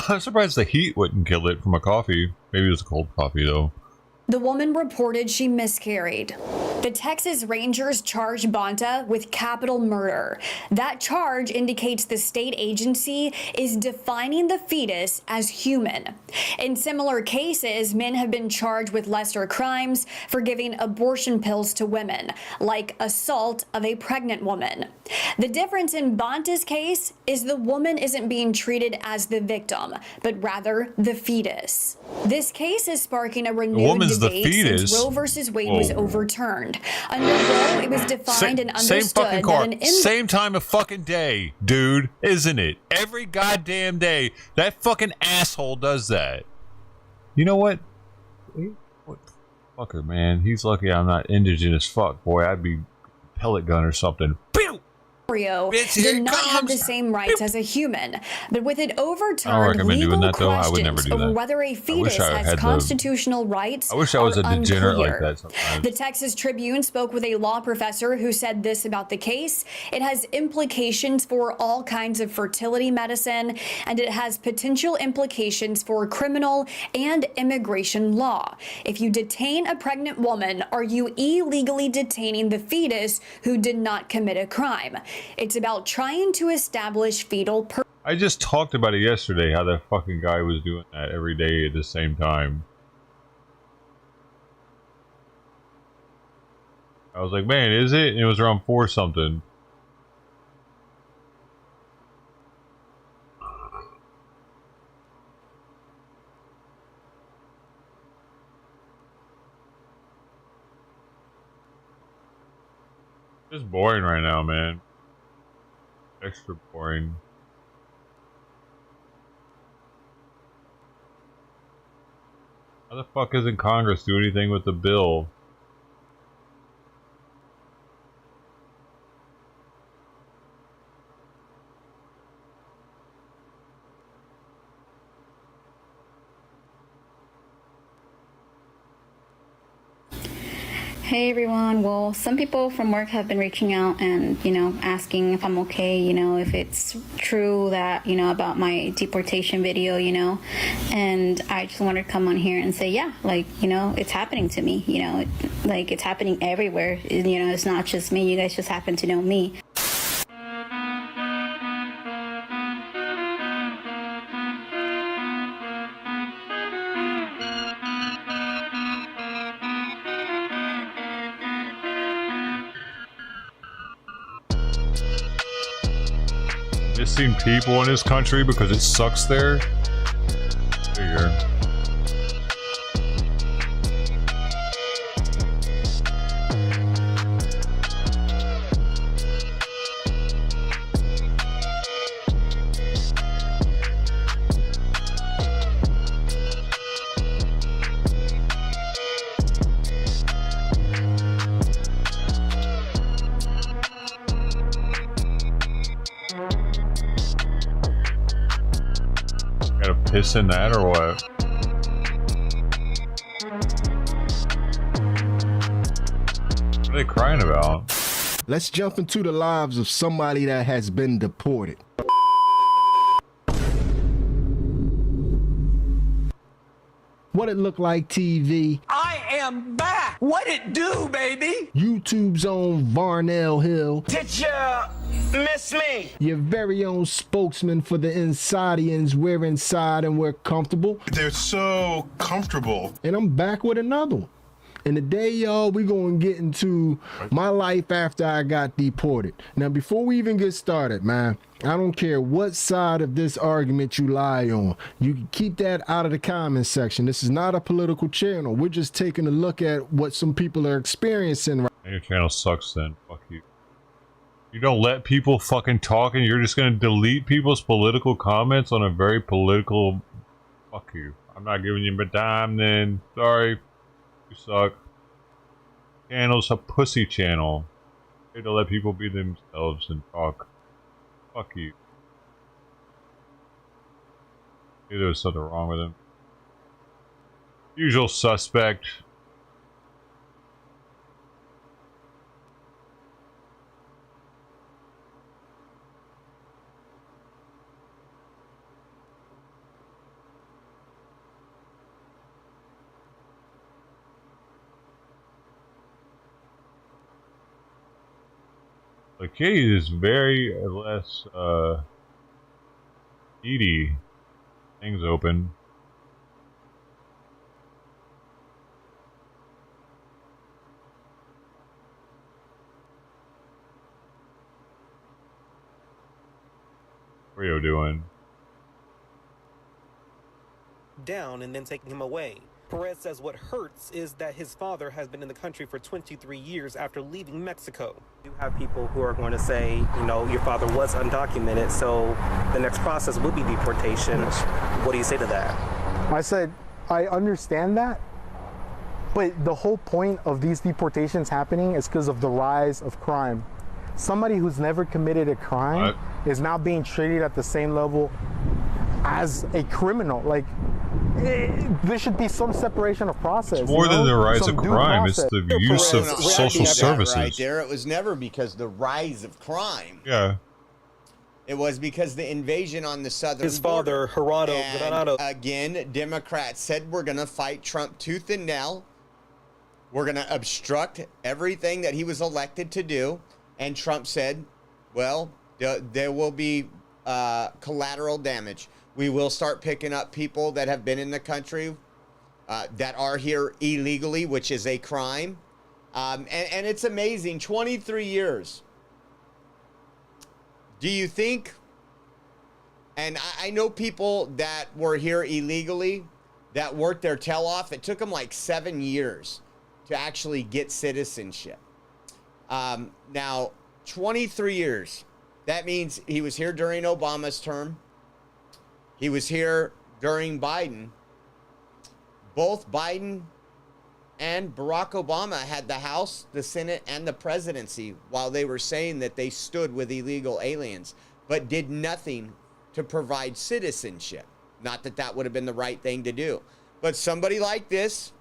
I'm surprised the heat wouldn't kill it from a coffee. Maybe it was a cold coffee, though. The woman reported she miscarried. The Texas Rangers charged Bonta with capital murder. That charge indicates the state agency is defining the fetus as human. In similar cases, men have been charged with lesser crimes for giving abortion pills to women, like assault of a pregnant woman. The difference in Bonta's case is the woman isn't being treated as the victim, but rather the fetus. This case is sparking a renewed debate since Roe versus Wade was overturned. Under Roe, it was defined and understood that same time of fucking day, dude, isn't it? Every goddamn day, that fucking asshole does that. You know what? Fucker, man. He's lucky I'm not indigenous fuck, boy. I'd be pellet gun or something. Pew! Did not have the same rights as a human, but with it overturned, legal questions over whether a fetus has constitutional rights. I wish I was a degenerate like that sometimes. The Texas Tribune spoke with a law professor who said this about the case: it has implications for all kinds of fertility medicine, and it has potential implications for criminal and immigration law. If you detain a pregnant woman, are you illegally detaining the fetus who did not commit a crime? It's about trying to establish fetal I just talked about it yesterday, how that fucking guy was doing that every day at the same time. I was like, man, is it? And it was around 4 something. It's boring right now, man. Extra boring. How the fuck isn't Congress do anything with the bill? Hey everyone. Well, some people from work have been reaching out and, asking if I'm okay, if it's true that, about my deportation video, and I just wanted to come on here and say, yeah, it's happening to me, it's happening everywhere. It's not just me. You guys just happen to know me. Missing people in this country because it sucks there. Figure. Gotta piss in that or what? What are they crying about? Let's jump into the lives of somebody that has been deported. What it look like, TV? I am back! What it do, baby? YouTube's own Varnell Hill. Did you miss me? Your very own spokesman for the Insadians. We're inside and we're comfortable. They're so comfortable. And I'm back with another one. And today, y'all, we're going to get into my life after I got deported. Now, before we even get started, man, I don't care what side of this argument you lie on. You can keep that out of the comments section. This is not a political channel. We're just taking a look at what some people are experiencing. Your channel sucks then. Fuck you. You don't let people fucking talk and you're just going to delete people's political comments on a very political... Fuck you. I'm not giving you a dime then. Sorry. You suck. Channel's a pussy channel. They to let people be themselves and talk. Fuck you. Maybe there was something wrong with him. Usual suspect. The key is very less needy. Things open. What are you doing? Down and then taking him away. Perez says what hurts is that his father has been in the country for 23 years after leaving Mexico. You have people who are going to say, your father was undocumented, so the next process will be deportation. What do you say to that? I said, I understand that, but the whole point of these deportations happening is because of the rise of crime. Somebody who's never committed a crime is now being treated at the same level as a criminal. There should be some separation of process. It's more than the rise of crime, it's the use of social services. Right there, it was never because the rise of crime. Yeah. It was because the invasion on the southern his father, Gerardo Granado. Again, Democrats said we're going to fight Trump tooth and nail. We're going to obstruct everything that he was elected to do. And Trump said, well, there will be collateral damage. We will start picking up people that have been in the country that are here illegally, which is a crime. And it's amazing, 23 years. Do you think, and I know people that were here illegally that worked their tail off. It took them like 7 years to actually get citizenship. Now, 23 years. That means he was here during Obama's term. He was here during Biden. Both Biden and Barack Obama had the House, the Senate, and the presidency while they were saying that they stood with illegal aliens, but did nothing to provide citizenship. Not that that would have been the right thing to do. But somebody like this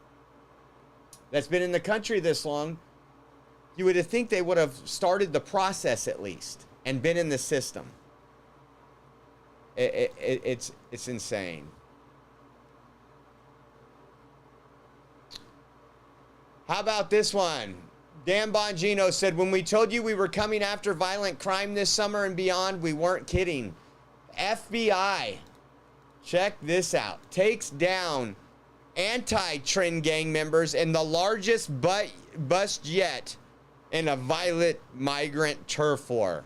that's been in the country this long, you would think they would have started the process at least and been in the system. It's insane. How about this one? Dan Bongino said, when we told you we were coming after violent crime this summer and beyond, we weren't kidding. FBI, check this out, takes down anti-trend gang members in the largest bust yet in a violent migrant turf war.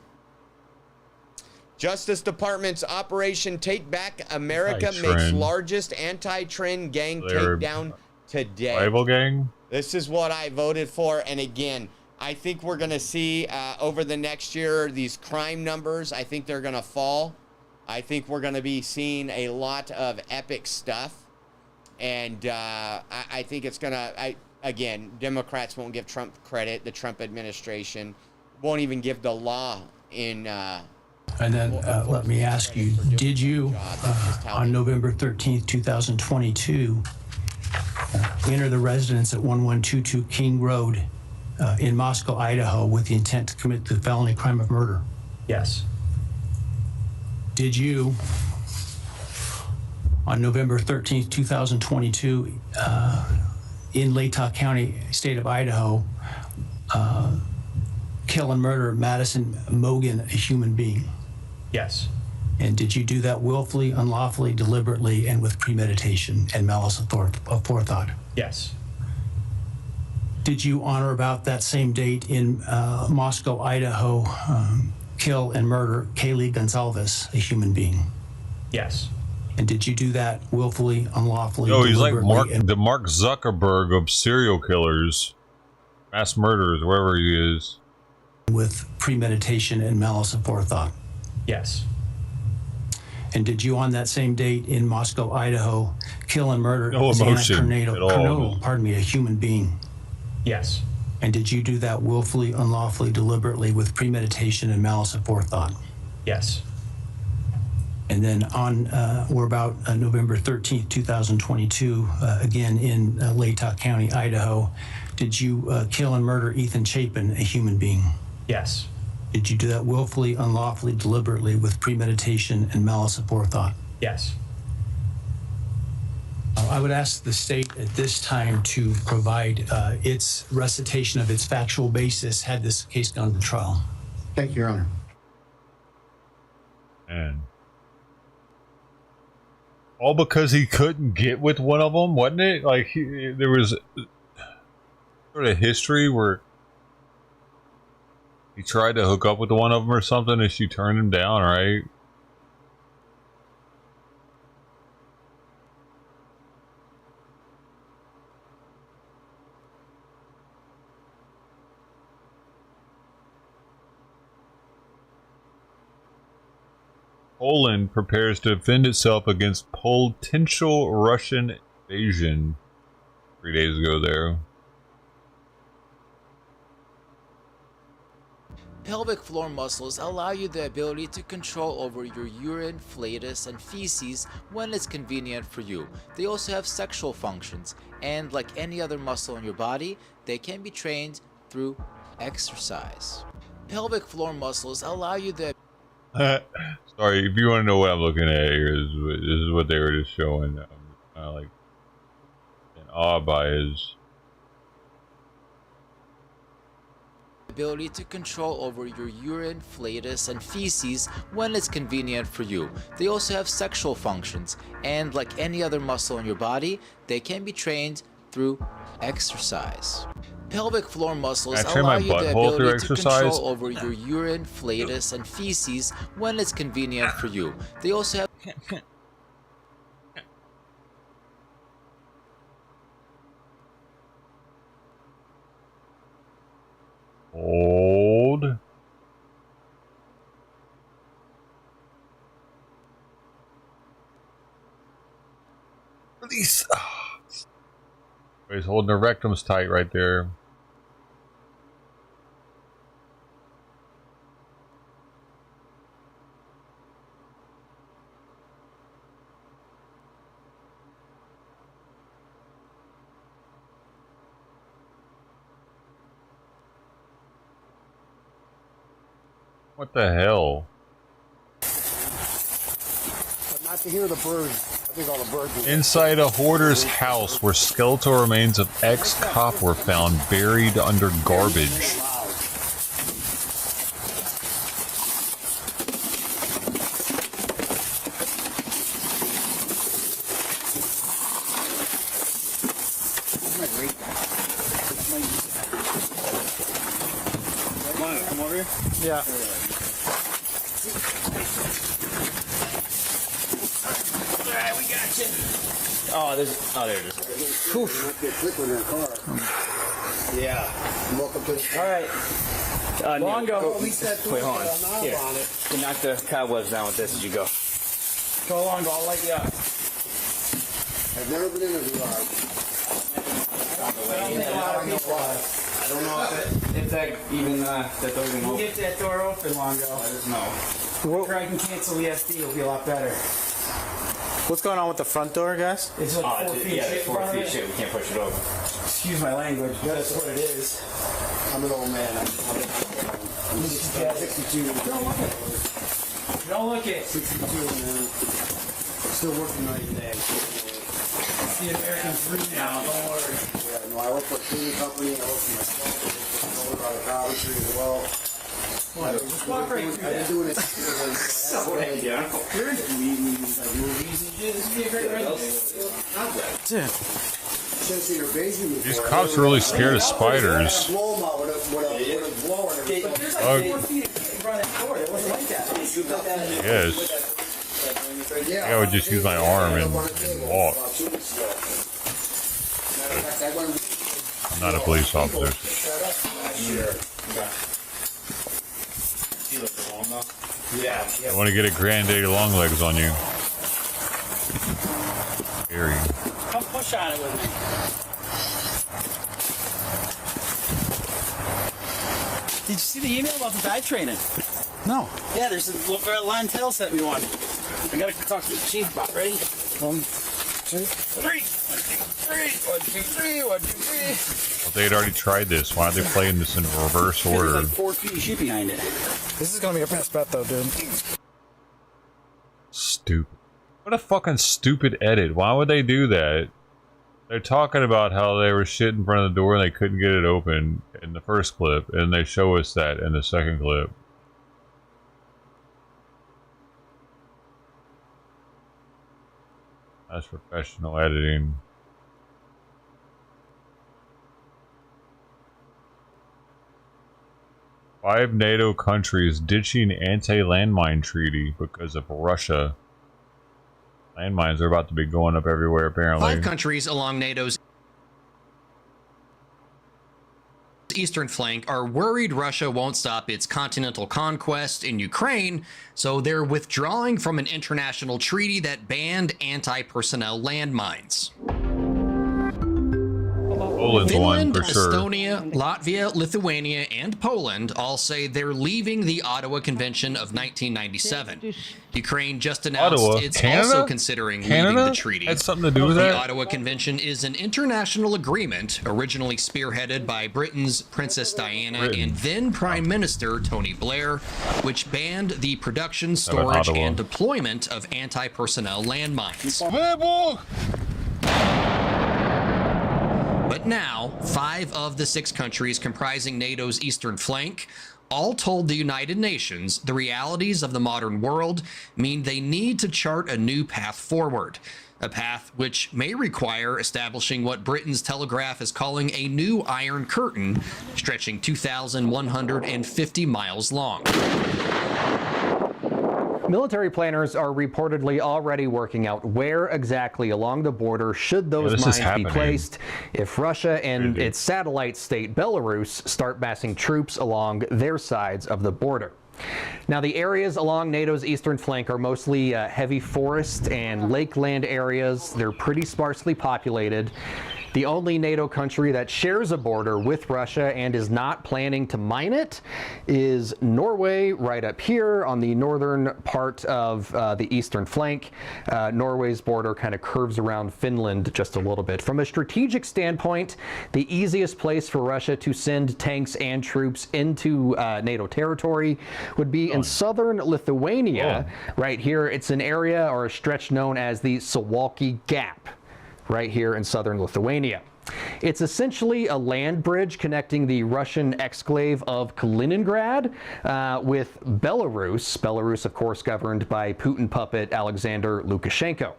Justice Department's Operation Take Back America makes largest anti-trend gang takedown today. Rival gang? This is what I voted for. And again, I think we're going to see over the next year, these crime numbers, I think they're going to fall. I think we're going to be seeing a lot of epic stuff. And I think it's going to, again, Democrats won't give Trump credit. The Trump administration won't even give the law in. And then let me ask you, did you, on November 13th, 2022, enter the residence at 1122 King Road in Moscow, Idaho, with the intent to commit the felony crime of murder? Yes. Did you, on November 13th, 2022, in Latah County, state of Idaho, kill and murder Madison Mogan, a human being? Yes. And did you do that willfully, unlawfully, deliberately, and with premeditation and malice of forethought? Yes. Did you, on or about that same date in Moscow, Idaho, kill and murder Kaylee Gonzalez, a human being? Yes. And did you do that willfully, unlawfully, he's like deliberately, the Mark Zuckerberg of serial killers, mass murderers, wherever he is. With premeditation and malice of forethought? Yes. And did you, on that same date in Moscow, Idaho, kill and murder a human being? Yes. And did you do that willfully, unlawfully, deliberately, with premeditation and malice of forethought? Yes. And then on or about November 13th, 2022, again in Latah County, Idaho, did you kill and murder Ethan Chapin, a human being? Yes. Did you do that willfully, unlawfully, deliberately, with premeditation and malice of forethought? Yes. I would ask the state at this time to provide its recitation of its factual basis had this case gone to trial. Thank you, Your Honor. And all because he couldn't get with one of them, wasn't it? Like there was sort of history where he tried to hook up with one of them or something, and she turned him down, right? Poland prepares to defend itself against potential Russian invasion 3 days ago there. Pelvic floor muscles allow you the ability to control over your urine, flatus, and feces when it's convenient for you. They also have sexual functions, and like any other muscle in your body, they can be trained through exercise. Pelvic floor muscles allow you the Sorry, if you want to know what I'm looking at here, this is what they were just showing. I'm kind of like in awe by his ability to control over your urine, flatus, and feces when it's convenient for you. They also have sexual functions, and like any other muscle in your body, they can be trained through exercise. Pelvic floor muscles allow you the ability to control over your urine, flatus, and feces when it's convenient for you. They also have old. Release. He's holding the rectums tight right there. What the hell? But not to hear the birds. I think all the birds. Inside a hoarder's house where skeletal remains of ex-cop were found buried under garbage. Come over here? Yeah. Alright, we got you. Oh, there it is. Yeah. Welcome to the. All right. Longo. Wait, hold on. Here. You knock the cobwebs down with this as you go. Go Longo, I'll light you up. I've never been in a VR. I don't know if that even that door can open. Get that door open, Longo. I just know. Try and cancel the SD. It'll be a lot better. What's going on with the front door, guys? It's like 4 feet. Yeah, it's 4 feet shit. We can't push it over. Excuse my language, but that's what it is. I'm an old man. I'm 62. Don't look at it. Don't look at it. 62, man. Still working night and day. The American dream now. Don't worry. Yeah, no, I work for a cleaning company. I work for myself. I work for the Coventry as well. Just walk right through I've been doing it. So identical. You're into meetings, like movies and shit. This would be a great idea. These cops are really scared of spiders. Yes. I would just use my arm and walk. I'm not a police officer. Yeah. I want to get a granddaddy long legs on you. Scary. Come push on it with me. Did you see the email about the dive training? No. Yeah, there's a little Liontel sent me one. I gotta talk to the chief about. Ready? 1, 2, 3. 1, 2, 3. 1, 2, 3. Well, they had already tried this. Why are they playing this in reverse order? There's like 4 feet of shit behind it. This is gonna be a best bet, though, dude. Stupid. What a fucking stupid edit. Why would they do that? They're talking about how they were shit in front of the door and they couldn't get it open in the first clip, and they show us that in the second clip. That's professional editing. Five NATO countries ditching anti-landmine treaty because of Russia. Landmines are about to be going up everywhere, apparently. 5 countries along NATO's eastern flank are worried Russia won't stop its continental conquest in Ukraine, so they're withdrawing from an international treaty that banned anti-personnel landmines. Finland, Estonia, Latvia, Lithuania, and Poland all say they're leaving the Ottawa Convention of 1997. Ukraine just announced it's also considering leaving the treaty. Had something to do with that? The Ottawa Convention is an international agreement originally spearheaded by Britain's Princess Diana and then Prime Minister Tony Blair, which banned the production, storage, and deployment of anti-personnel landmines. But now, 5 of the 6 countries comprising NATO's eastern flank all told the United Nations the realities of the modern world mean they need to chart a new path forward. A path which may require establishing what Britain's Telegraph is calling a new Iron Curtain, stretching 2,150 miles long. Military planners are reportedly already working out where exactly along the border should those mines be placed if Russia and its satellite state Belarus start massing troops along their sides of the border. Now, the areas along NATO's eastern flank are mostly heavy forest and lakeland areas. They're pretty sparsely populated. The only NATO country that shares a border with Russia and is not planning to mine it is Norway, right up here on the northern part of the eastern flank. Norway's border kind of curves around Finland just a little bit. From a strategic standpoint, the easiest place for Russia to send tanks and troops into NATO territory would be in southern Lithuania. Right here, it's an area or a stretch known as the Suwalki Gap, right here in southern Lithuania. It's essentially a land bridge connecting the Russian exclave of Kaliningrad with Belarus. Belarus, of course, governed by Putin puppet Alexander Lukashenko.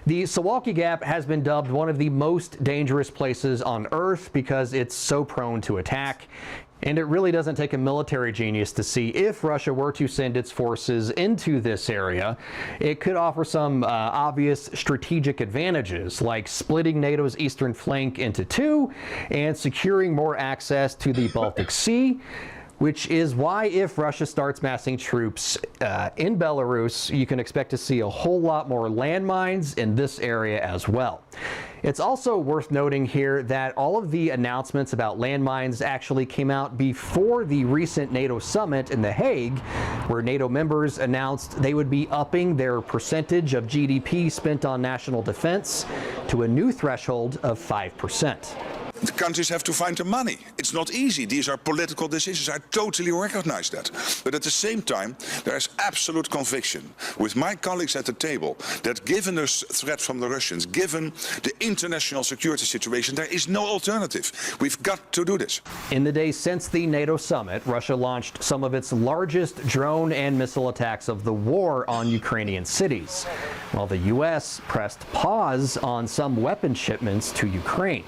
The Suwalki Gap has been dubbed one of the most dangerous places on Earth because it's so prone to attack. And it really doesn't take a military genius to see if Russia were to send its forces into this area, it could offer some obvious strategic advantages, like splitting NATO's eastern flank into two and securing more access to the Baltic Sea, which is why if Russia starts massing troops in Belarus, you can expect to see a whole lot more landmines in this area as well. It's also worth noting here that all of the announcements about landmines actually came out before the recent NATO summit in The Hague, where NATO members announced they would be upping their percentage of GDP spent on national defense to a new threshold of 5%. The countries have to find the money. It's not easy. These are political decisions. I totally recognize that. But at the same time, there is absolute conviction with my colleagues at the table that given the threat from the Russians, given the international security situation, there is no alternative. We've got to do this. In the days since the NATO summit, Russia launched some of its largest drone and missile attacks of the war on Ukrainian cities, while the U.S. pressed pause on some weapon shipments to Ukraine.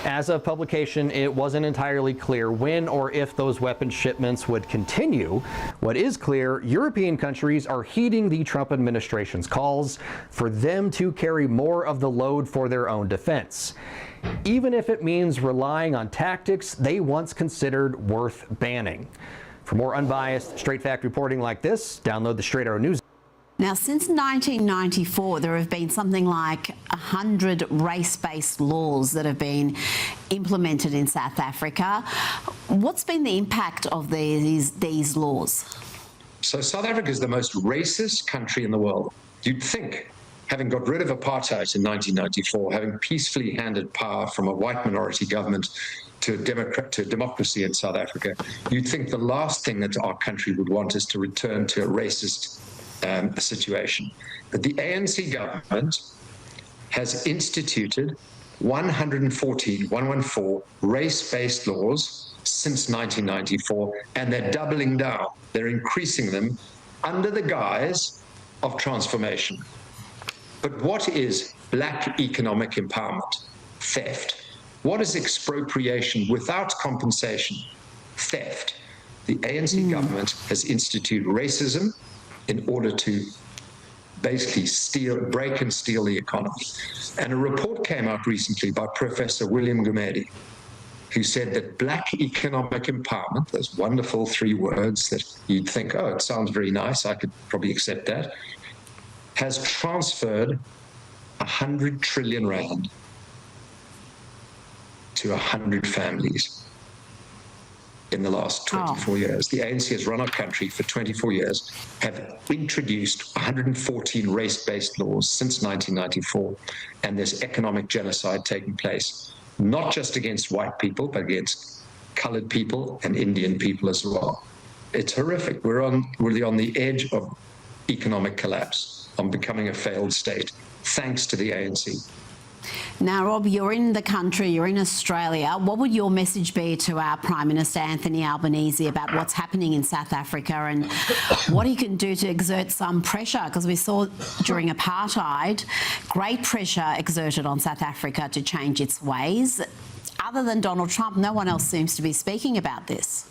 As of publication, it wasn't entirely clear when or if those weapon shipments would continue. What is clear, European countries are heeding the Trump administration's calls for them to carry more of the load for their own defense, even if it means relying on tactics they once considered worth banning. For more unbiased, straight-fact reporting like this, download the Straight Arrow News. Now, since 1994, there have been something like 100 race-based laws that have been implemented in South Africa. What's been the impact of these laws? So South Africa is the most racist country in the world. You'd think, having got rid of apartheid in 1994, having peacefully handed power from a white minority government to democracy in South Africa, you'd think the last thing that our country would want is to return to a racist situation. But the ANC government has instituted 114 race-based laws since 1994, and they're doubling down. They're increasing them under the guise of transformation. But what is black economic empowerment? Theft. What is expropriation without compensation? Theft. The ANC government has instituted racism in order to basically break and steal the economy. And a report came out recently by Professor William Gumede, who said that black economic empowerment, those wonderful three words that you'd think, oh, it sounds very nice, I could probably accept that, has transferred 100 trillion rand to 100 families in the last 24 years. The ANC has run our country for 24 years, have introduced 114 race-based laws since 1994, and there's economic genocide taking place, not just against white people, but against colored people and Indian people as well. It's horrific. We're really on the edge of economic collapse, on becoming a failed state, thanks to the ANC. Now, Rob, you're in the country, you're in Australia. What would your message be to our Prime Minister, Anthony Albanese, about what's happening in South Africa and what he can do to exert some pressure? Because we saw during apartheid, great pressure exerted on South Africa to change its ways. Other than Donald Trump, no one else seems to be speaking about this.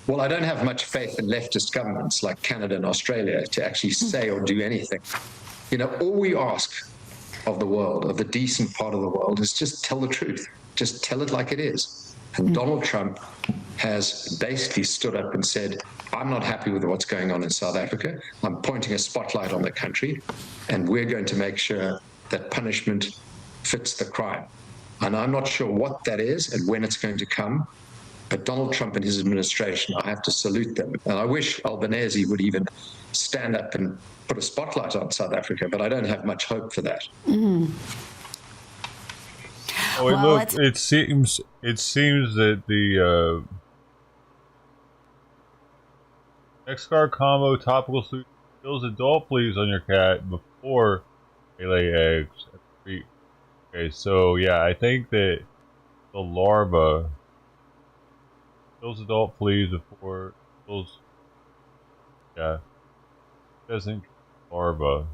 Well, I don't have much faith in leftist governments like Canada and Australia to actually say or do anything. You know, all we ask of the world, of the decent part of the world, is just tell the truth. Just tell it like it is. And Donald Trump has basically stood up and said, I'm not happy with what's going on in South Africa. I'm pointing a spotlight on the country, and we're going to make sure that punishment fits the crime. And I'm not sure what that is and when it's going to come. But Donald Trump and his administration, I have to salute them. And I wish Albanese would even stand up and put a spotlight on South Africa, but I don't have much hope for that. Mm. Oh, well, look, it seems that the NextGuard combo topical solution kills adult fleas on your cat before they lay eggs. Okay, so yeah, I think that the larva kills adult fleas before it kills, yeah, it doesn't kill larva.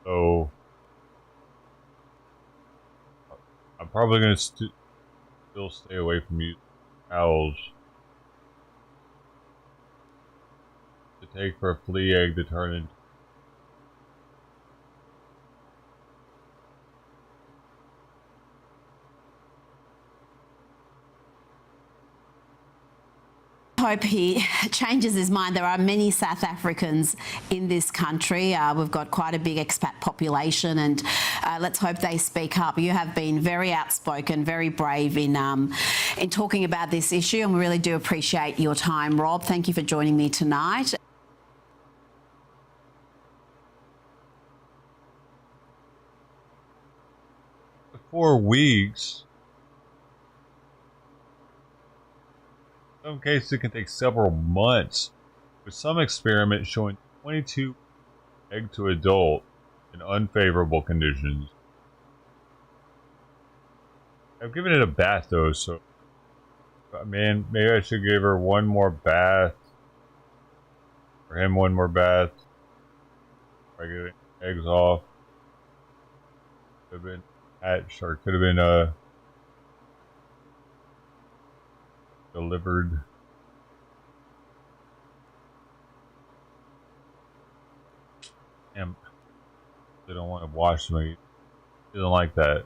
So I'm probably going to still stay away from using owls to take for a flea egg to turn into. Hope he changes his mind. There are many South Africans in this country. We've got quite a big expat population, and let's hope they speak up. You have been very outspoken, very brave in talking about this issue, and we really do appreciate your time, Rob. Thank you for joining me tonight. For 4 weeks. In some cases, it can take several months, with some experiments showing 22 egg to adult in unfavorable conditions. I've given it a bath though, so man, maybe I should give her one more bath, or him one more bath. I get eggs off. Could have been hatched, or could have been delivered. Damn, they don't want to wash me. He doesn't like that.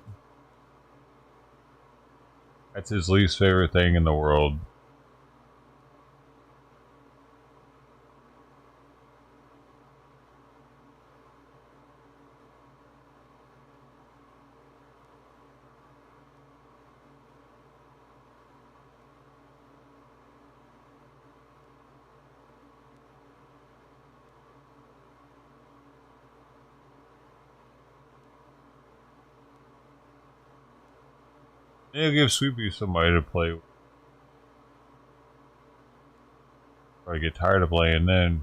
That's his least favorite thing in the world. Maybe give Sweepy somebody to play with. Or I get tired of playing then.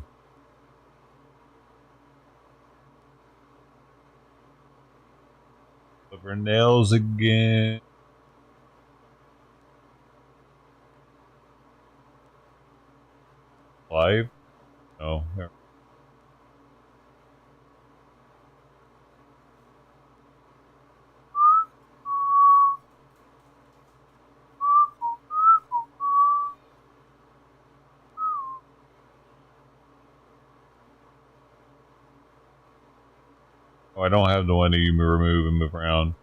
Flip her nails again. Live? No. Here. Oh, I don't have the one that you remove and move around.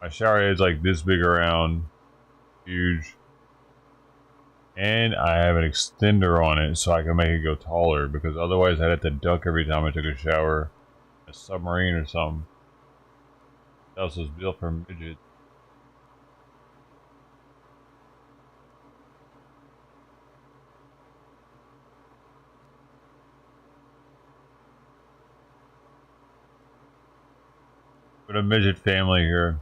My shower head's like this big around. Huge. And I have an extender on it so I can make it go taller, because otherwise I'd have to duck every time I took a shower. A submarine or something. That house was built for midgets. But a midget family here.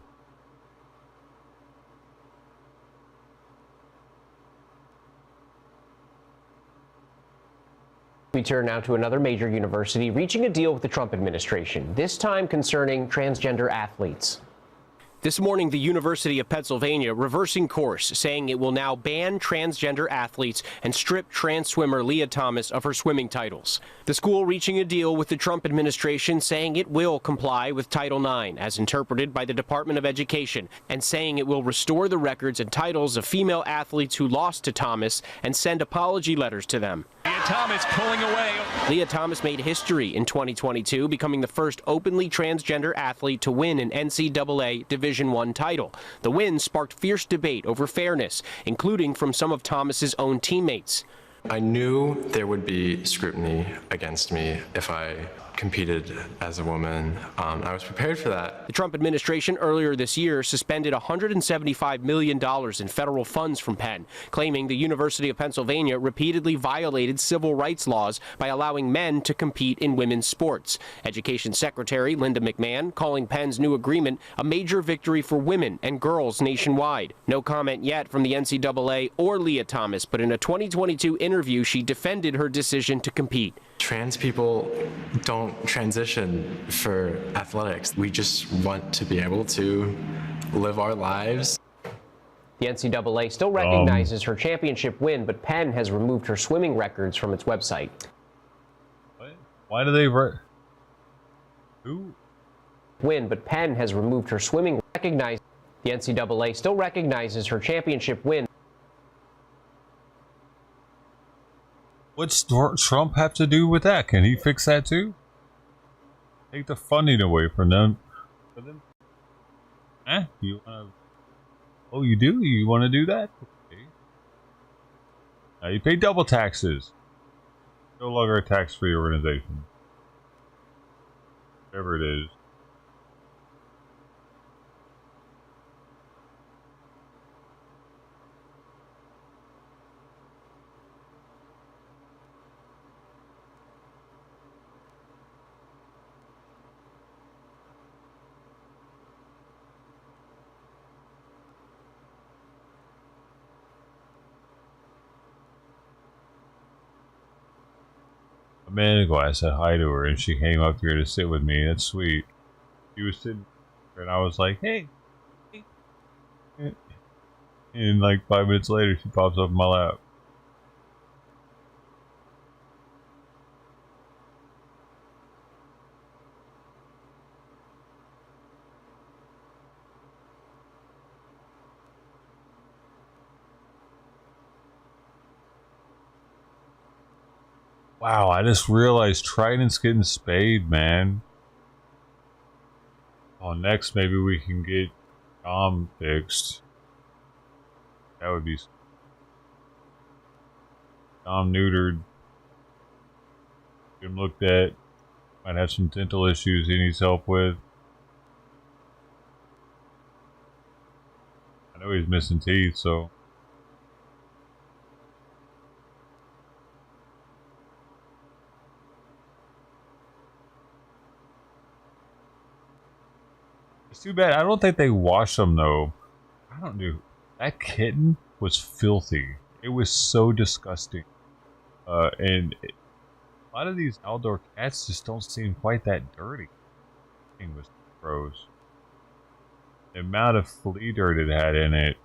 We turn now to another major university reaching a deal with the Trump administration, this time concerning transgender athletes. This morning, the University of Pennsylvania reversing course, saying it will now ban transgender athletes and strip trans swimmer Leah Thomas of her swimming titles. The school reaching a deal with the Trump administration, saying it will comply with Title IX, as interpreted by the Department of Education, and saying it will restore the records and titles of female athletes who lost to Thomas and send apology letters to them. Leah Thomas pulling away. Leah Thomas made history in 2022, becoming the first openly transgender athlete to win an NCAA Division I title. The win sparked fierce debate over fairness, including from some of Thomas's own teammates. I knew there would be scrutiny against me if I competed as a woman. I was prepared for that. The Trump administration earlier this year suspended $175 million in federal funds from Penn, claiming the University of Pennsylvania repeatedly violated civil rights laws by allowing men to compete in women's sports. Education Secretary Linda McMahon calling Penn's new agreement a major victory for women and girls nationwide. No comment yet from the NCAA or Leah Thomas, but in a 2022 interview, she defended her decision to compete. Trans people don't transition for athletics. We just want to be able to live our lives. The NCAA still recognizes her championship win, but Penn has removed her swimming records from its website. Why do they who? Win, but Penn has removed her swimming. Recognized. The NCAA still recognizes her championship win. What's Trump have to do with that? Can he fix that too? Take the funding away from them. You wanna? Oh, you do? You want to do that? Okay. Now you pay double taxes. No longer a tax-free organization. Whatever it is. A minute ago, I said hi to her, and she came up here to sit with me. That's sweet. She was sitting there, and I was like, hey. And like 5 minutes later, she pops up in my lap. Wow, I just realized Trident's getting spayed, man. Oh, next maybe we can get Dom fixed. That would be Dom neutered. Get him looked at. Might have some dental issues he needs help with. I know he's missing teeth, so. It's too bad. I don't think they wash them though. I don't know. That kitten was filthy. It was so disgusting. And a lot of these outdoor cats just don't seem quite that dirty. Thing was gross. The amount of flea dirt it had in it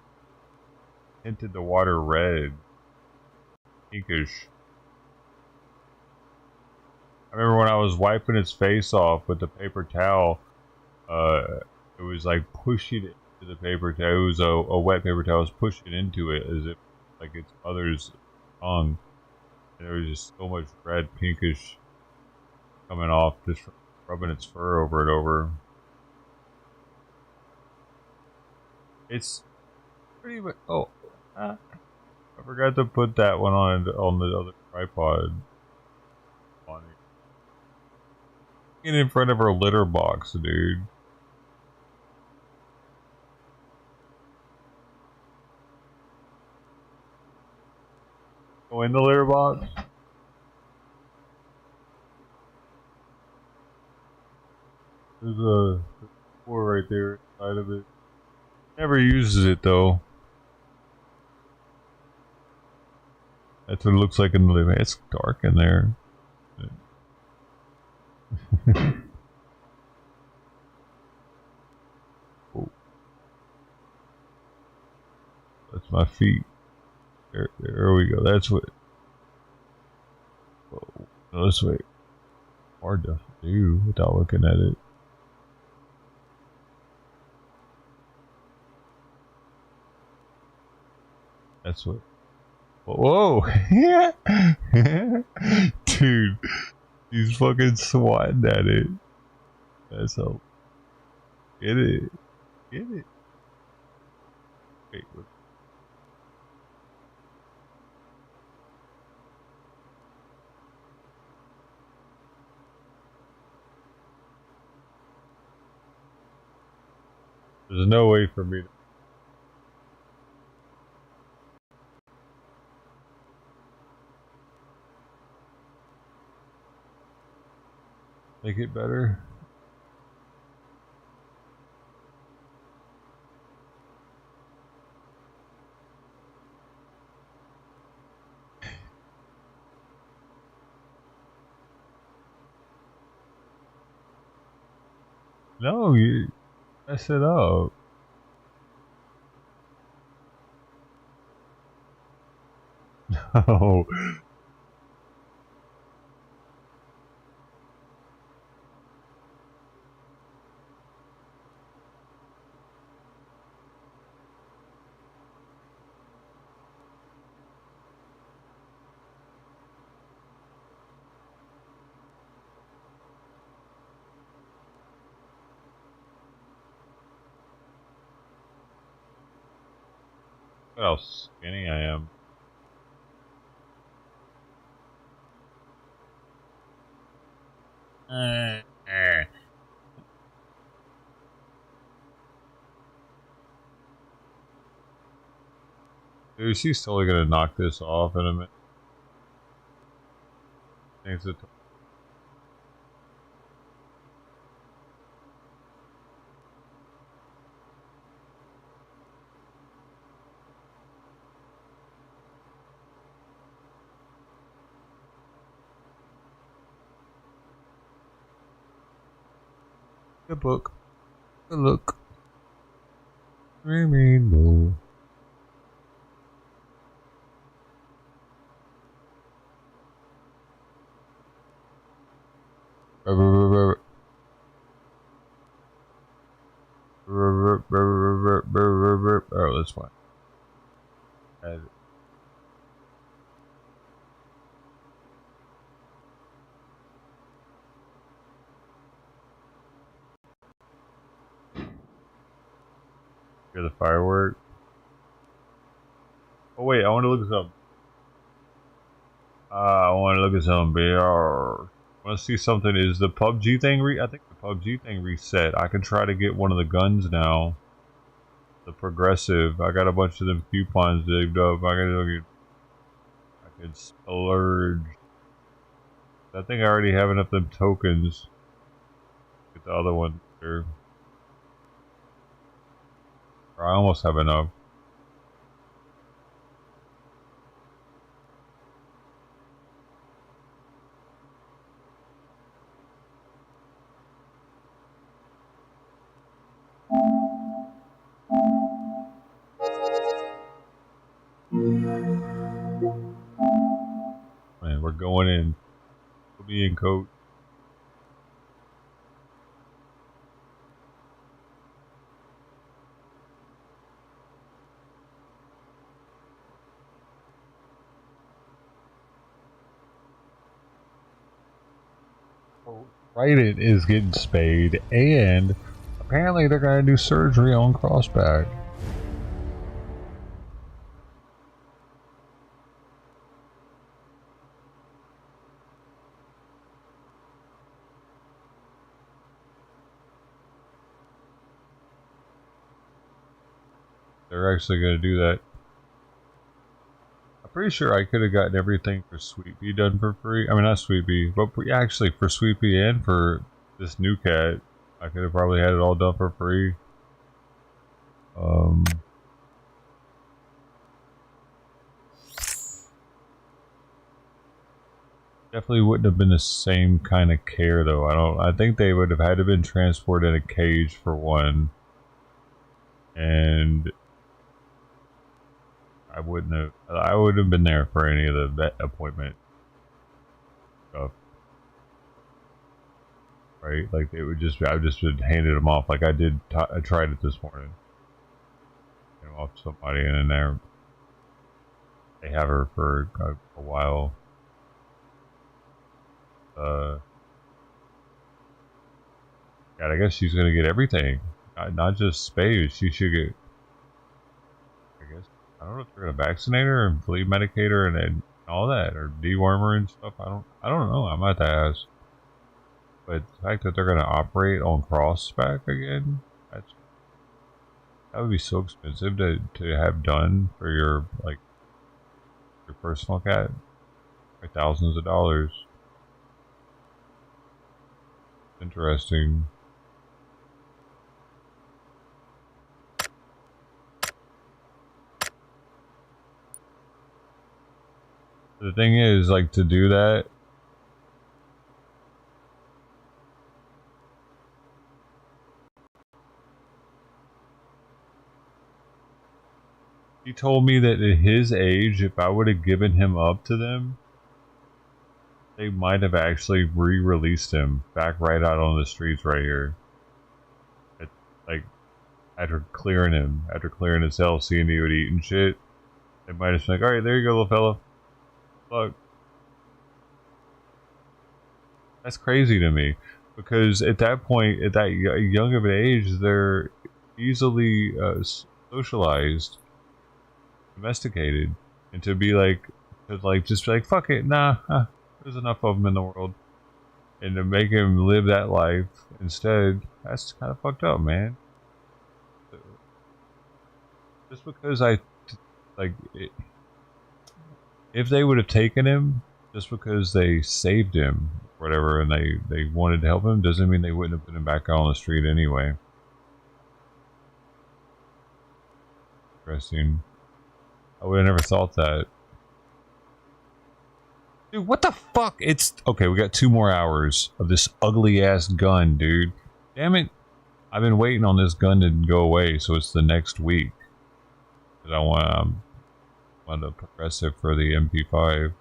tinted the water red, pinkish. I remember when I was wiping its face off with the paper towel. It was like pushing it into the paper towel. It was a wet paper towel. I was pushing into it as if like its mother's tongue. And there was just so much red, pinkish coming off, just from rubbing its fur over and over. It's pretty much. Oh, I forgot to put that one on the other tripod. Get in front of her litter box, dude. Go in the litter box. There's a door right there inside of it. Never uses it though. That's what it looks like in the living. It's dark in there. Oh. That's my feet. There we go. That's what. Whoa. No, this way. Hard to do without looking at it. That's what. Whoa! Dude, he's fucking swatting at it. That's how. Get it. Get it. Wait, what? There's no way for me to make it better. No, you mess it up. No. Look how skinny I am. Dude, she's totally gonna knock this off in a minute. Thanks to the book. Good look. Rainbow. Oh, that's fine. Hear the firework. Oh wait, I want to look at something. I want to look at something. BR. Want to see something? Is the PUBG thing I think the PUBG thing reset. I can try to get one of the guns now. The progressive. I got a bunch of them coupons digged up. I can splurge. I think I already have enough of them tokens. Get the other one there. Or I almost have enough. Man, we're going in. We'll be in coach. Raiden is getting spayed, and apparently they're gonna do surgery on Crossback. They're actually gonna do that. I'm pretty sure I could have gotten everything for Sweet Pea done for free. I mean, not Sweet Pea, but actually for Sweet Pea and for this new cat, I could have probably had it all done for free. Definitely wouldn't have been the same kind of care though. I think they would have had to been transported in a cage for one. And I would have been there for any of the vet appointment stuff. Right? Like I just would handed them off like I did. I tried it this morning. Hand them off to somebody, and then they have her for a while. God, I guess she's gonna get everything, not just spay. She should get. I guess I don't know if they're gonna vaccinate her and flea medicate her and all that, or deworm her and stuff. I don't know. I might have to ask. But the fact that they're gonna operate on Crossback again, that's That would be so expensive to have done for your your personal cat. Like thousands of dollars. Interesting. The thing is, like, to do that, he told me that at his age, if I would have given him up to them, they might have actually re-released him back right out on the streets right here. After clearing his cell, seeing he would eat and shit, they might have been like, alright, there you go, little fella. Fuck. That's crazy to me. Because at that point, at that young of an age, they're easily socialized, domesticated, and to just be like, fuck it, nah, there's enough of them in the world, and to make him live that life instead, that's kind of fucked up, man. Just because if they would have taken him, just because they saved him, or whatever, and they wanted to help him, doesn't mean they wouldn't have put him back out on the street anyway. Interesting. I would have never thought that. Dude, what the fuck? Okay, we got 2 more hours of this ugly ass gun, dude. Damn it. I've been waiting on this gun to go away, so it's the next week. Because I want to progress it for the MP5.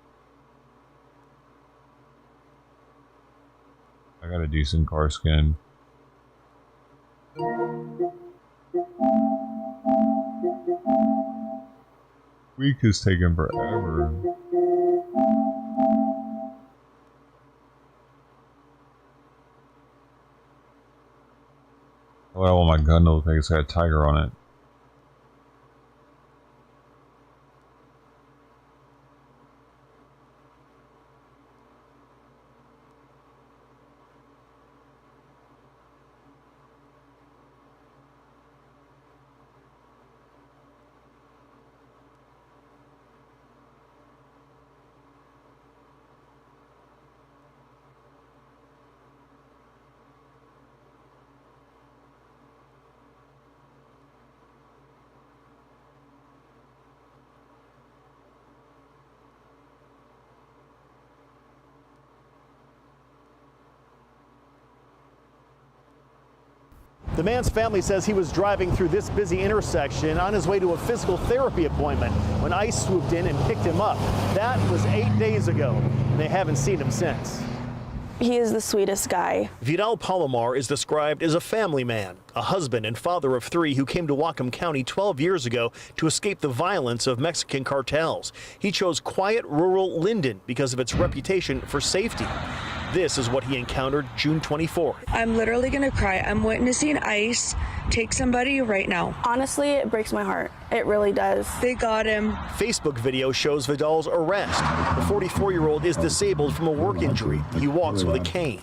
I got a decent car skin. Week is taking forever. Oh, I want my gun to look like it's got a tiger on it. The man's family says he was driving through this busy intersection on his way to a physical therapy appointment when ICE swooped in and picked him up. That was 8 days ago, and they haven't seen him since. He is the sweetest guy. Vidal Palomar is described as a family man, a husband and father of 3 who came to Whatcom County 12 years ago to escape the violence of Mexican cartels. He chose quiet rural Linden because of its reputation for safety. This is what he encountered June 24th. I'm literally gonna cry. I'm witnessing ICE take somebody right now. Honestly, it breaks my heart. It really does. They got him. Facebook video shows Vidal's arrest. The 44-year-old is disabled from a work injury. He walks with a cane.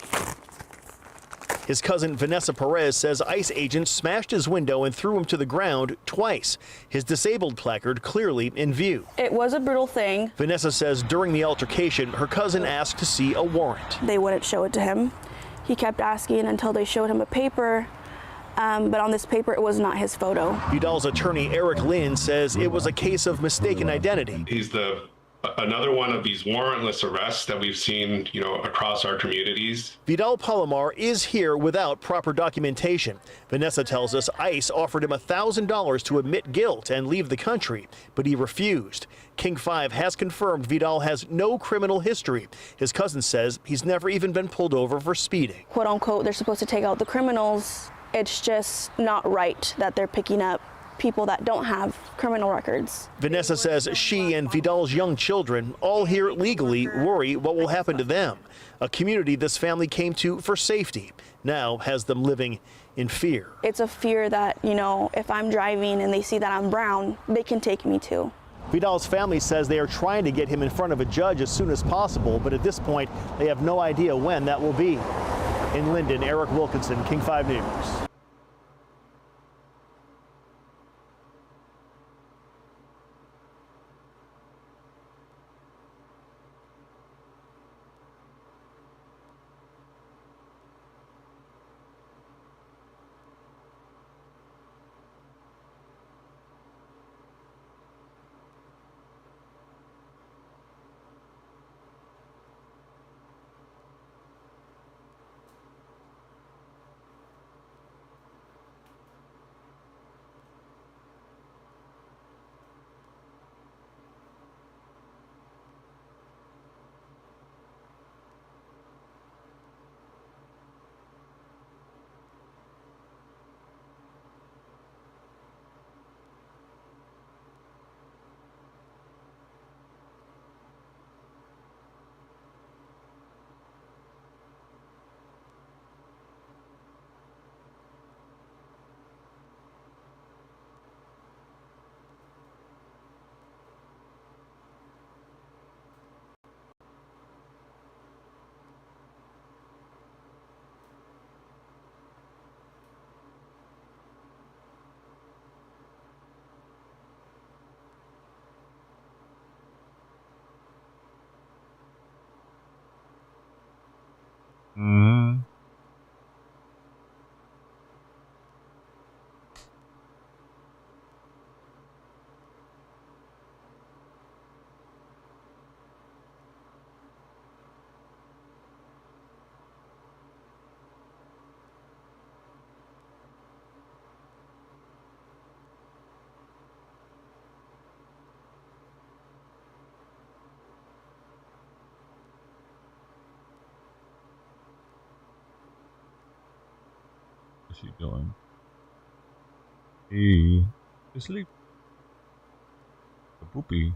His cousin Vanessa Perez says ICE agents smashed his window and threw him to the ground twice. His disabled placard clearly in view. It was a brutal thing. Vanessa says during the altercation, her cousin asked to see a warrant. They wouldn't show it to him. He kept asking until they showed him a paper. But on this paper, it was not his photo. Vidal's attorney, Eric Lynn, says it was a case of mistaken identity. He's another one of these warrantless arrests that we've seen, across our communities. Vidal Palomar is here without proper documentation. Vanessa tells us ICE offered him $1,000 to admit guilt and leave the country, but he refused. King 5 has confirmed Vidal has no criminal history. His cousin says he's never even been pulled over for speeding. Quote unquote, they're supposed to take out the criminals. It's just not right that they're picking up people that don't have criminal records. Vanessa says she and Vidal's young children, all here legally, worry what will happen to them. A community this family came to for safety now has them living in fear. It's a fear that, if I'm driving and they see that I'm brown, they can take me too. Vidal's family says they are trying to get him in front of a judge as soon as possible, but at this point, they have no idea when that will be. In Linden, Eric Wilkinson, King 5 News. Mm-hmm. What's she doing? He is asleep. A poopy.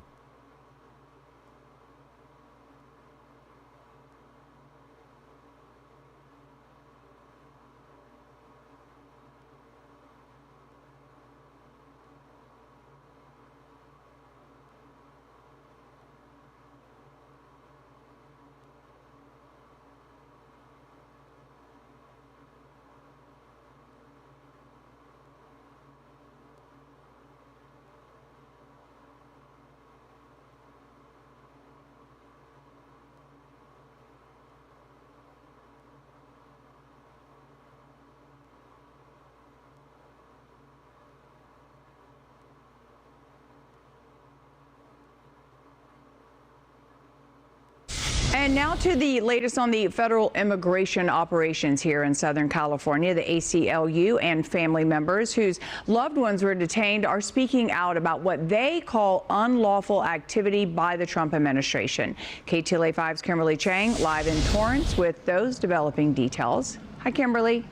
And now to the latest on the federal immigration operations here in Southern California. The ACLU and family members whose loved ones were detained are speaking out about what they call unlawful activity by the Trump administration. KTLA 5's Kimberly Chang live in Torrance with those developing details. Hi, Kimberly.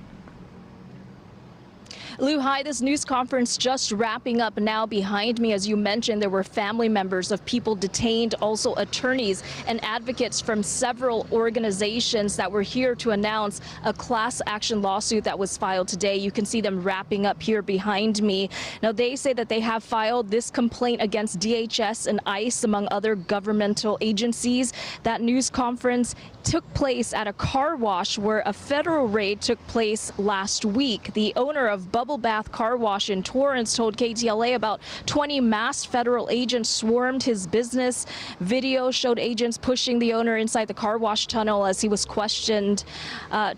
Lou, hi. This news conference just wrapping up now. Behind me, as you mentioned, there were family members of people detained, also attorneys and advocates from several organizations that were here to announce a class action lawsuit that was filed today. You can see them wrapping up here behind me. Now, they say that they have filed this complaint against DHS and ICE, among other governmental agencies. That news conference took place at a car wash where a federal raid took place last week. The owner of Bubble Bath Car Wash in Torrance told KTLA about 20 masked federal agents swarmed his business. Video showed agents pushing the owner inside the car wash tunnel as he was questioned.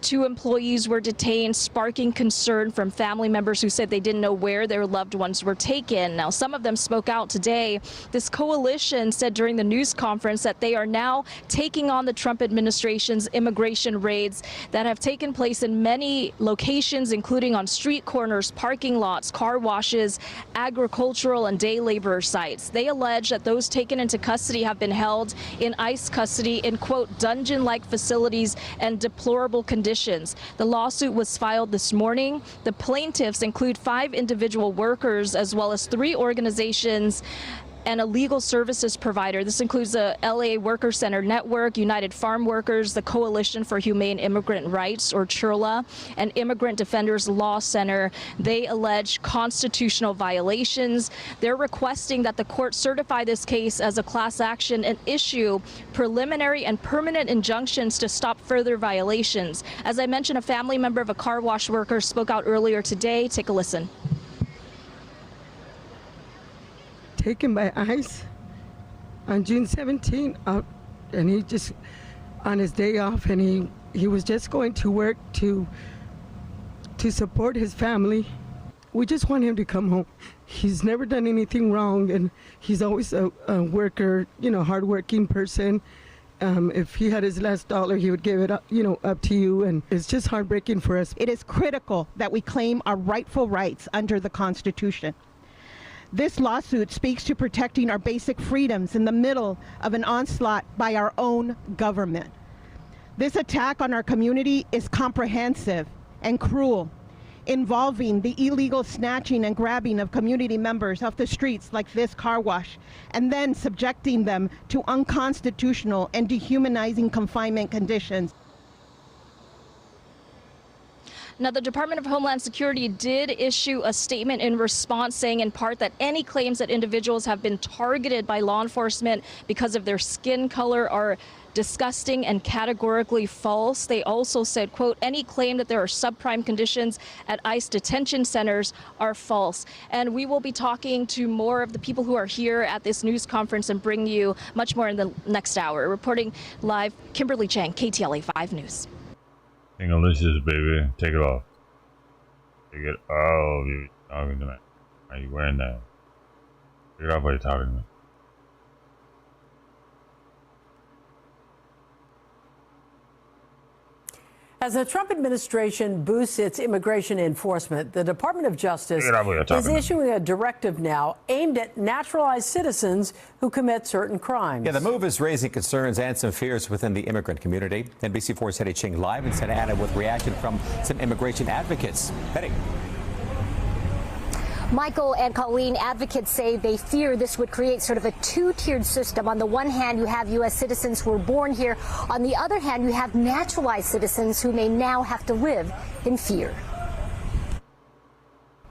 2 employees were detained, sparking concern from family members who said they didn't know where their loved ones were taken. Now, some of them spoke out today. This coalition said during the news conference that they are now taking on the Trump administration's immigration raids that have taken place in many locations, including on street corners, parking lots, car washes, agricultural and day labor sites. They allege that those taken into custody have been held in ICE custody in, quote, dungeon-like facilities and deplorable conditions. The lawsuit was filed this morning. The plaintiffs include 5 individual workers as well as 3 organizations and a legal services provider. This includes the LA Worker Center Network, United Farm Workers, the Coalition for Humane Immigrant Rights, or CHRLA, and Immigrant Defenders Law Center. They allege constitutional violations. They're requesting that the court certify this case as a class action and issue preliminary and permanent injunctions to stop further violations. As I mentioned, a family member of a car wash worker spoke out earlier today. Take a listen. Taken by ICE on June 17th, and he just on his day off, and he was just going to work to support his family. We just want him to come home. He's never done anything wrong, and he's always a worker, hardworking person. If he had his last dollar, he would give it up, up to you, and it's just heartbreaking for us. It is critical that we claim our rightful rights under the Constitution. This lawsuit speaks to protecting our basic freedoms in the middle of an onslaught by our own government. This attack on our community is comprehensive and cruel, involving the illegal snatching and grabbing of community members off the streets like this car wash, and then subjecting them to unconstitutional and dehumanizing confinement conditions. Now, the Department of Homeland Security did issue a statement in response, saying in part that any claims that individuals have been targeted by law enforcement because of their skin color are disgusting and categorically false. They also said, quote, any claim that there are subprime conditions at ICE detention centers are false. And we will be talking to more of the people who are here at this news conference and bring you much more in the next hour. Reporting live, Kimberly Chang, KTLA 5 News. Delicious, baby. Take it off. Take it off. You're talking to me. Are you wearing that? Take it off while you're talking to me. As the Trump administration boosts its immigration enforcement, the Department of Justice is issuing a directive now aimed at naturalized citizens who commit certain crimes. Yeah, the move is raising concerns and some fears within the immigrant community. NBC4's Hetty Ching live in Santa Ana with reaction from some immigration advocates. Hetty. Michael and Colleen, advocates say they fear this would create sort of a two-tiered system. On the one hand, you have U.S. citizens who were born here. On the other hand, you have naturalized citizens who may now have to live in fear.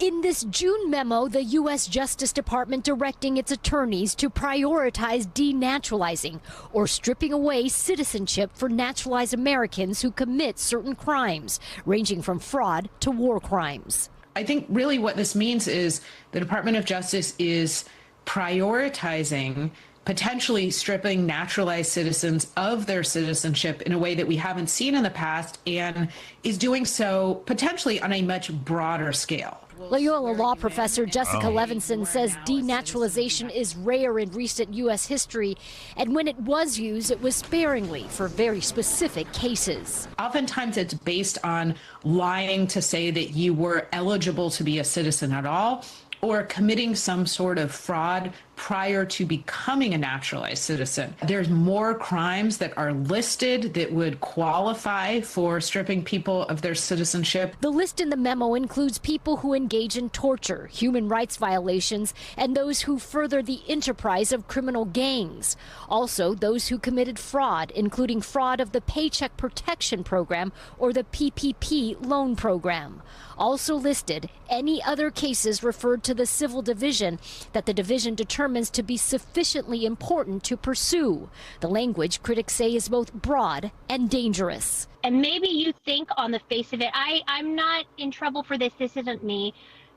In this June memo, the U.S. Justice Department directing its attorneys to prioritize denaturalizing or stripping away citizenship for naturalized Americans who commit certain crimes, ranging from fraud to war crimes. I think really what this means is the Department of Justice is prioritizing potentially stripping naturalized citizens of their citizenship in a way that we haven't seen in the past, and is doing so potentially on a much broader scale. Loyola law professor Jessica Levinson says denaturalization is rare in recent U.S. history, and when it was used, it was sparingly for very specific cases. Oftentimes it's based on lying to say that you were eligible to be a citizen at all, or committing some sort of fraud prior to becoming a naturalized citizen. There's more crimes that are listed that would qualify for stripping people of their citizenship. The list in the memo includes people who engage in torture, human rights violations, and those who further the enterprise of criminal gangs. Also, those who committed fraud, including fraud of the Paycheck Protection Program or the PPP loan program. Also listed, any other cases referred to the civil division that the division determines to be sufficiently important to pursue. The language critics say is both broad and dangerous. And maybe you think on the face of it, I'm not in trouble for this isn't me.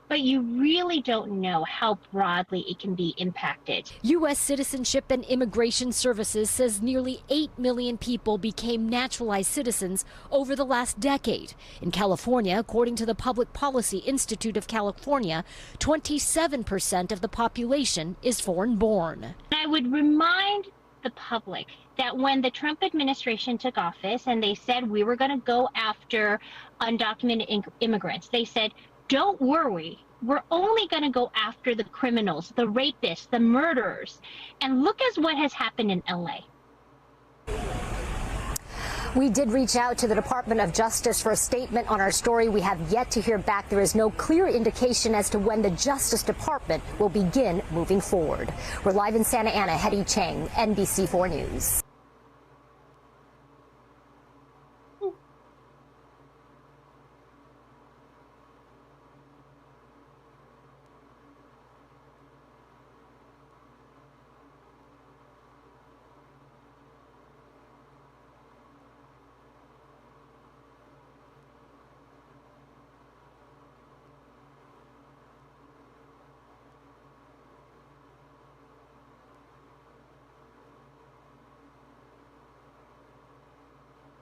But you really don't know how broadly it can be impacted. U.S. Citizenship and Immigration Services says nearly 8 million people became naturalized citizens over the last decade. In California, according to the Public Policy Institute of California, 27% of the population is foreign-born. I would remind the public that when the Trump administration took office and they said we were going to go after undocumented immigrants, they said, don't worry, we're only going to go after the criminals, the rapists, the murderers. And look at what has happened in LA. We did reach out to the Department of Justice for a statement on our story. We have yet to hear back. There is no clear indication as to when the Justice Department will begin moving forward. We're live in Santa Ana. Hetty Chang, NBC4 News.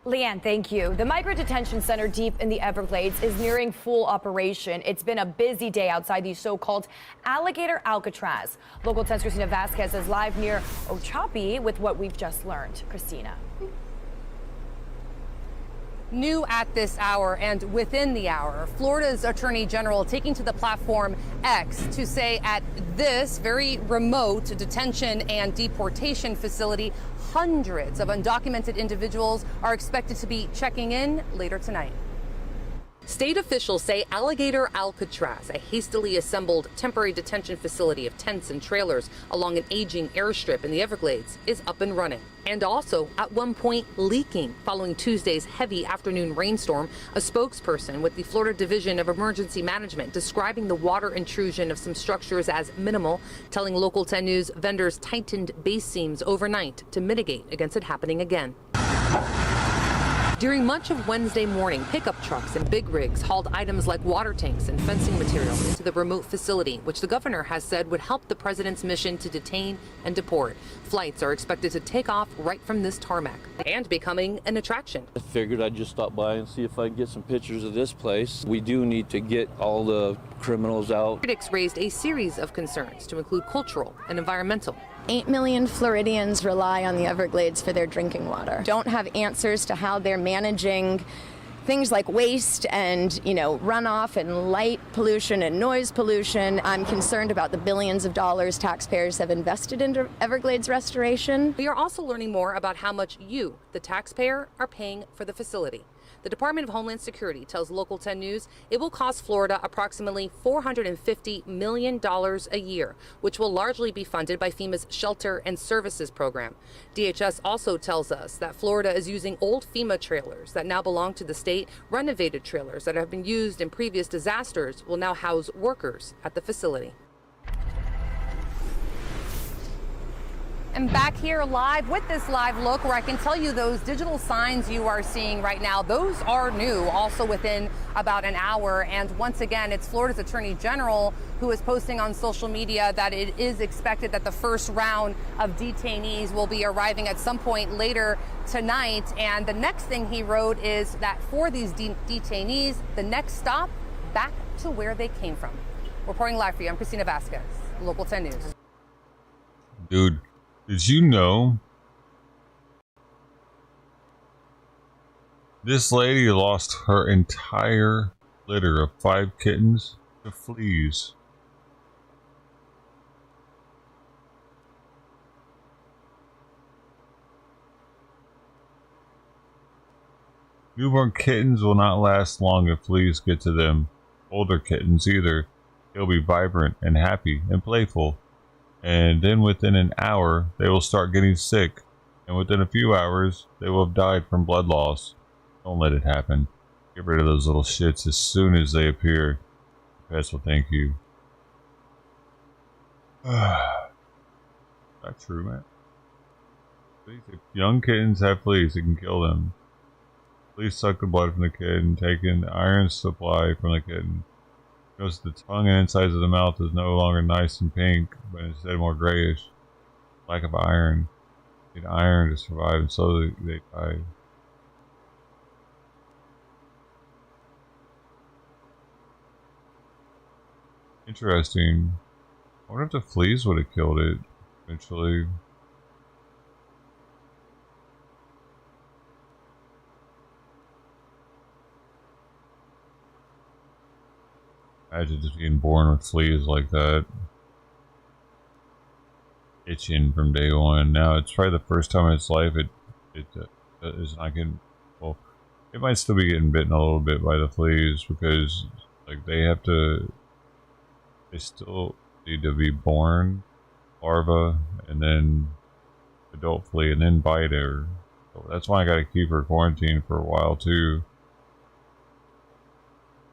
Leanne, thank you. The Migrant Detention Center deep in the Everglades is nearing full operation. It's been a busy day outside the so-called alligator Alcatraz. Local 10's Christina Vasquez is live near Ochapi with what we've just learned. Christina. New at this hour and within the hour, Florida's Attorney General taking to the platform X to say at this very remote detention and deportation facility, hundreds of undocumented individuals are expected to be checking in later tonight. State officials say Alligator Alcatraz, a hastily assembled temporary detention facility of tents and trailers along an aging airstrip in the Everglades, is up and running. And also, at one point, leaking following Tuesday's heavy afternoon rainstorm. A spokesperson with the Florida Division of Emergency Management describing the water intrusion of some structures as minimal, telling Local 10 News vendors tightened base seams overnight to mitigate against it happening again. During much of Wednesday morning, pickup trucks and big rigs hauled items like water tanks and fencing material into the remote facility, which the governor has said would help the president's mission to detain and deport. Flights are expected to take off right from this tarmac and becoming an attraction. I figured I'd just stop by and see if I can get some pictures of this place. We do need to get all the criminals out. Critics raised a series of concerns to include cultural and environmental. 8 million Floridians rely on the Everglades for their drinking water. Don't have answers to how they're managing things like waste and, runoff and light pollution and noise pollution. I'm concerned about the billions of dollars taxpayers have invested into Everglades restoration. We are also learning more about how much you, the taxpayer, are paying for the facility. The Department of Homeland Security tells Local 10 News it will cost Florida approximately $450 million a year, which will largely be funded by FEMA's Shelter and Services program. DHS also tells us that Florida is using old FEMA trailers that now belong to the state. Renovated trailers that have been used in previous disasters will now house workers at the facility. And back here live with this live look where I can tell you those digital signs you are seeing right now, those are new, also within about an hour. And once again, it's Florida's Attorney General who is posting on social media that it is expected that the first round of detainees will be arriving at some point later tonight. And the next thing he wrote is that for these detainees, the next stop, back to where they came from. Reporting live for you, I'm Christina Vasquez, Local 10 News. Dude. Did you know this lady lost her entire litter of 5 kittens to fleas? Newborn kittens will not last long if fleas get to them. Older kittens either. They'll be vibrant and happy and playful. And then within an hour, they will start getting sick. And within a few hours, they will have died from blood loss. Don't let it happen. Get rid of those little shits as soon as they appear. Pets will thank you. Is that true, man? If young kittens have fleas, it can kill them. Fleas suck the blood from the kitten, taking the iron supply from the kitten. Notice the tongue and insides of the mouth is no longer nice and pink, but instead more grayish. Lack of iron. Need iron to survive, and so they die. Interesting. I wonder if the fleas would have killed it eventually. Imagine just being born with fleas like that. Itching from day one. Now it's probably the first time in its life it is not getting, well, it might still be getting bitten a little bit by the fleas because like they still need to be born, larva, and then adult flea, and then bite her. So that's why I gotta keep her quarantined for a while too.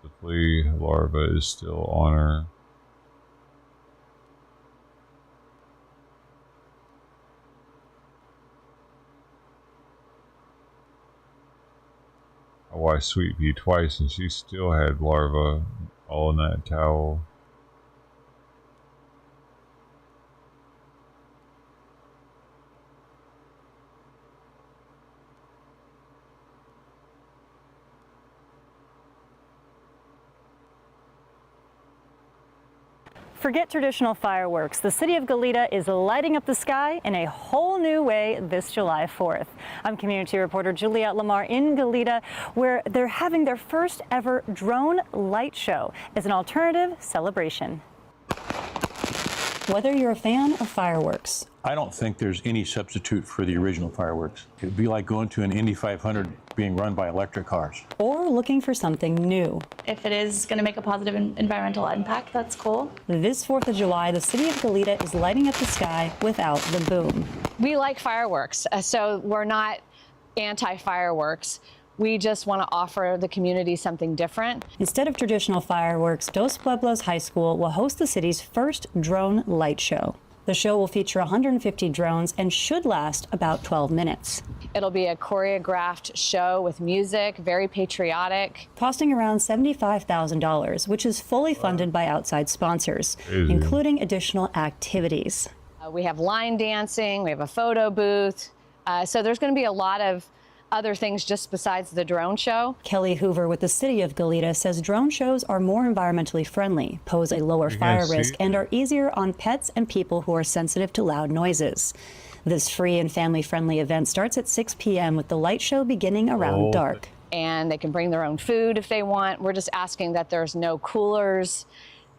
The flea larva is still on her. I washed Sweet Pea twice and she still had larvae all in that towel. Forget traditional fireworks. The city of Goleta is lighting up the sky in a whole new way this July 4th. I'm community reporter Juliette Lamar in Goleta, where they're having their first ever drone light show as an alternative celebration. Whether you're a fan of fireworks, I don't think there's any substitute for the original fireworks. It'd be like going to an Indy 500 being run by electric cars. Or looking for something new. If it is going to make a positive environmental impact, that's cool. This 4th of July, the city of Goleta is lighting up the sky without the boom. We like fireworks, so we're not anti-fireworks. We just want to offer the community something different. Instead of traditional fireworks, Dos Pueblos High School will host the city's first drone light show. The show will feature 150 drones and should last about 12 minutes. It'll be a choreographed show with music, very patriotic. Costing around $75,000, which is fully funded by outside sponsors, including additional activities. We have line dancing, we have a photo booth. So there's going to be a lot of other things just besides the drone show. Kelly Hoover with the city of Goleta says drone shows are more environmentally friendly, pose a lower fire risk, and are easier on pets and people who are sensitive to loud noises. This free and family-friendly event starts at 6 p.m. with the light show beginning around dark. And they can bring their own food if they want. We're just asking that there's no coolers,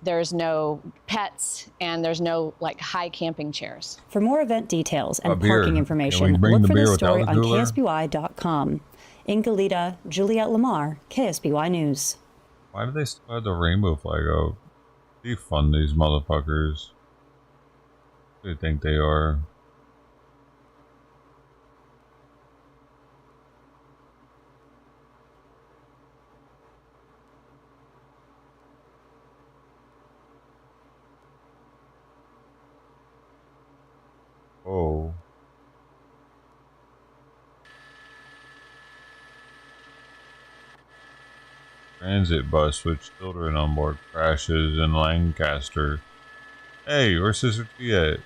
there's no pets, and there's no like high camping chairs. For more event details and parking information, look for this story on KSBY.com. In Goleta, Juliette Lamar, KSBY News. Why do they still have the rainbow flag out? Defund these motherfuckers. Who do you think they are? Oh. Transit bus with children on board crashes in Lancaster. Hey, where's Sister T at?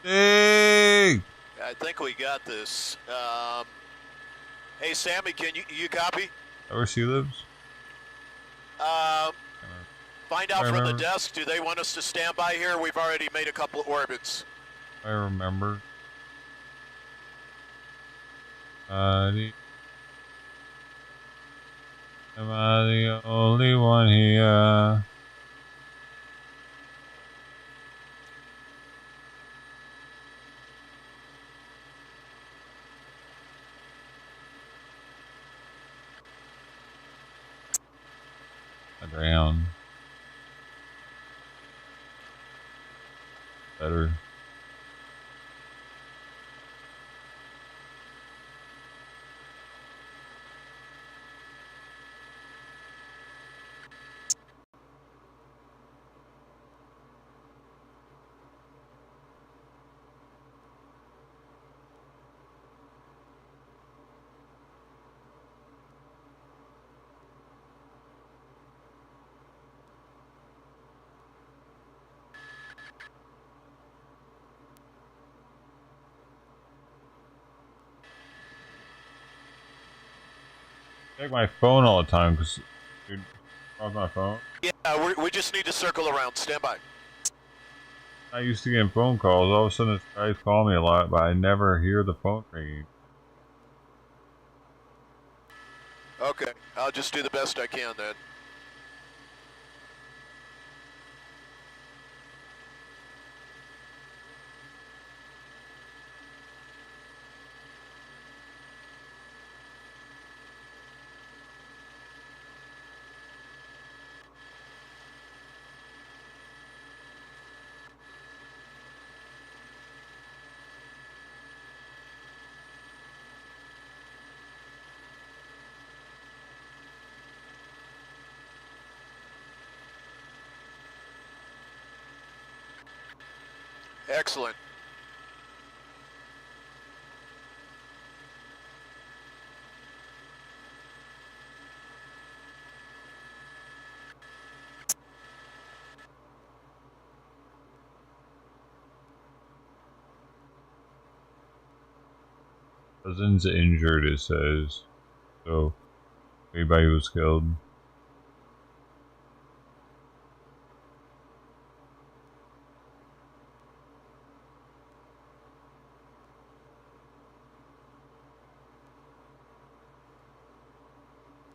Hey! I think we got this. Hey, Sammy, can you copy? Is that where she lives? Find out from the desk, do they want us to stand by here? We've already made a couple of orbits. I remember. Am I the only one here? Down. Better. Check my phone all the time because, dude, off my phone. Yeah, we just need to circle around. Stand by. I used to get phone calls. All of a sudden, this guys call me a lot, but I never hear the phone ringing. Okay, I'll just do the best I can then. Excellent. Cousin's injured, it says. So, anybody was killed.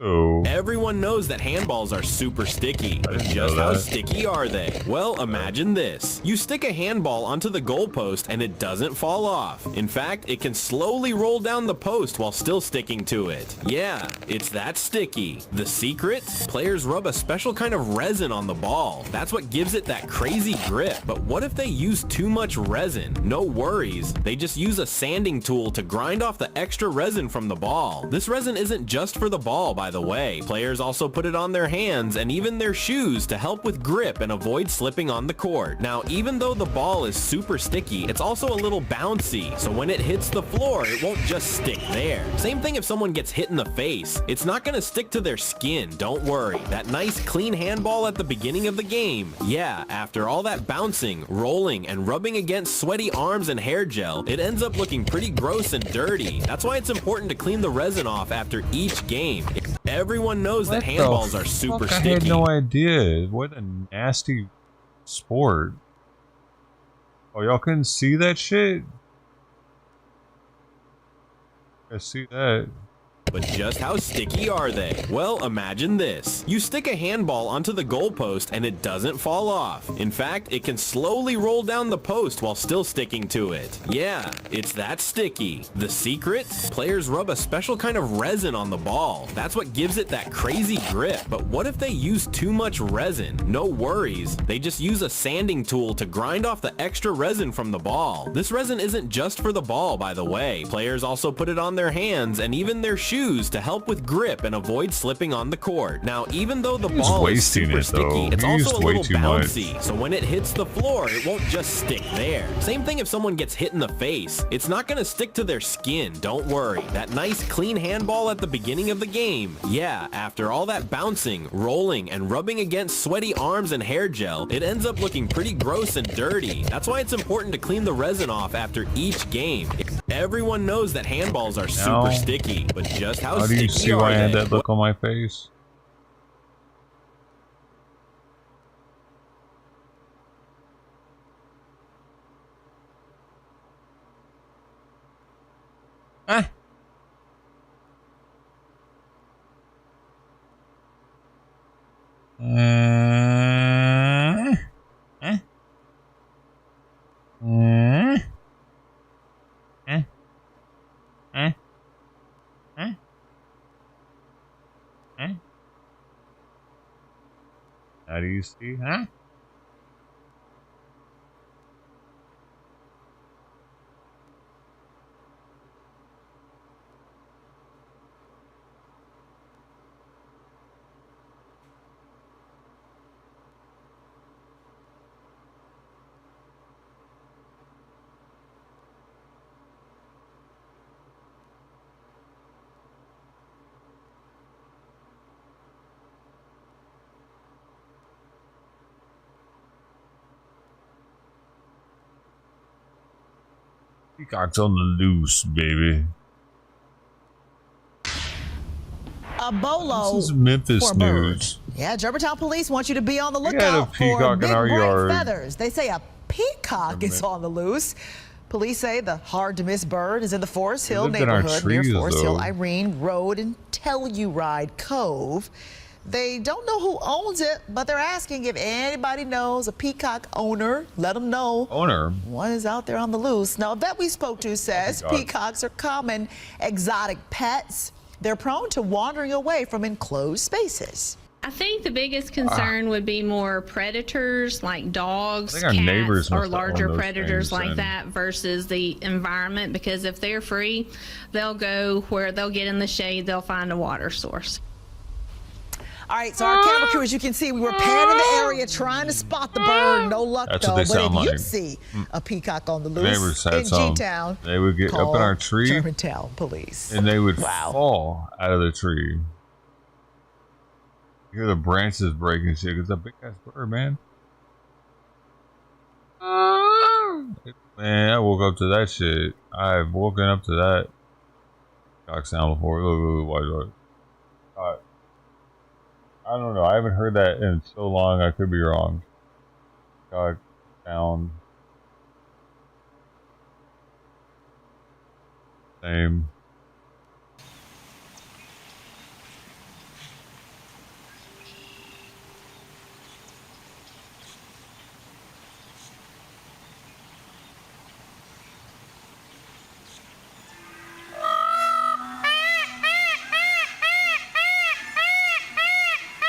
Oh. Everyone knows that handballs are super sticky, but just how sticky are they? Well, imagine this. You stick a handball onto the goalpost and it doesn't fall off. In fact, it can slowly roll down the post while still sticking to it. Yeah, it's that sticky. The secret? Players rub a special kind of resin on the ball. That's what gives it that crazy grip. But what if they use too much resin? No worries. They just use a sanding tool to grind off the extra resin from the ball. This resin isn't just for the ball, by the way. way. Players also put it on their hands and even their shoes to help with grip and avoid slipping on the court. Now, even though the ball is super sticky, it's also a little bouncy, so when it hits the floor, it won't just stick there. Same thing if someone gets hit in the face. It's not gonna stick to their skin, don't worry. That nice clean handball at the beginning of the game, yeah, after all that bouncing, rolling, and rubbing against sweaty arms and hair gel, it ends up looking pretty gross and dirty. That's why it's important to clean the resin off after each game. Everyone knows that handballs are super sticky. I had no idea. What a nasty sport. Oh, y'all couldn't see that shit? I see that. But just how sticky are they? Well, imagine this. You stick a handball onto the goalpost and it doesn't fall off. In fact, it can slowly roll down the post while still sticking to it. Yeah, it's that sticky. The secret? Players rub a special kind of resin on the ball. That's what gives it that crazy grip. But what if they use too much resin? No worries. They just use a sanding tool to grind off the extra resin from the ball. This resin isn't just for the ball, by the way. Players also put it on their hands and even their shoes to help with grip and avoid slipping on the court. Now, even though the ball is super sticky, it's also a little bouncy, so when it hits the floor, it won't just stick there. Same thing if someone gets hit in the face. It's not gonna stick to their skin, don't worry. That nice clean handball at the beginning of the game, yeah, after all that bouncing, rolling, and rubbing against sweaty arms and hair gel, it ends up looking pretty gross and dirty. That's why it's important to clean the resin off after each game. Everyone knows that handballs are super sticky, but just how do you sticky see why I are had they? that look on my face? Ah. How do you see, huh? Peacock's on the loose, baby. A bolo This is Memphis for news. birds. Yeah, Germantown police want you to be on the We had a lookout for peacock big in our bright yard. feathers. They say a peacock is on the loose. Police say the hard-to-miss bird is in the Forest Hill lived in our neighborhood near trees, Forest Hill, though. Irene Road, and Telluride Cove. They don't know who owns it, but they're asking if anybody knows a peacock owner. Let them know. Owner? One is out there on the loose. Now, a vet we spoke to says Oh my God. peacocks are common exotic pets. They're prone to wandering away from enclosed spaces. I think the biggest concern would be more predators like dogs, I think our neighbors cats, or must own larger those predators things, like and- that versus the environment, because if they're free, they'll go where they'll get in the shade, they'll find a water source. All right, so our camera crew, as you can see, we were panning the area trying to spot the bird. No luck, That's though. what they But sound if you like. see a peacock on the The loose neighbors had in some. G-Town, They would get up in our tree, Germantown Police. and they would fall out of the tree. You hear the branches breaking shit. It's a big ass bird, man. Man, I woke up to that shit. I've woken up to that cock sound before. I don't know. I haven't heard that in so long. I could be wrong. Cock sound. Same.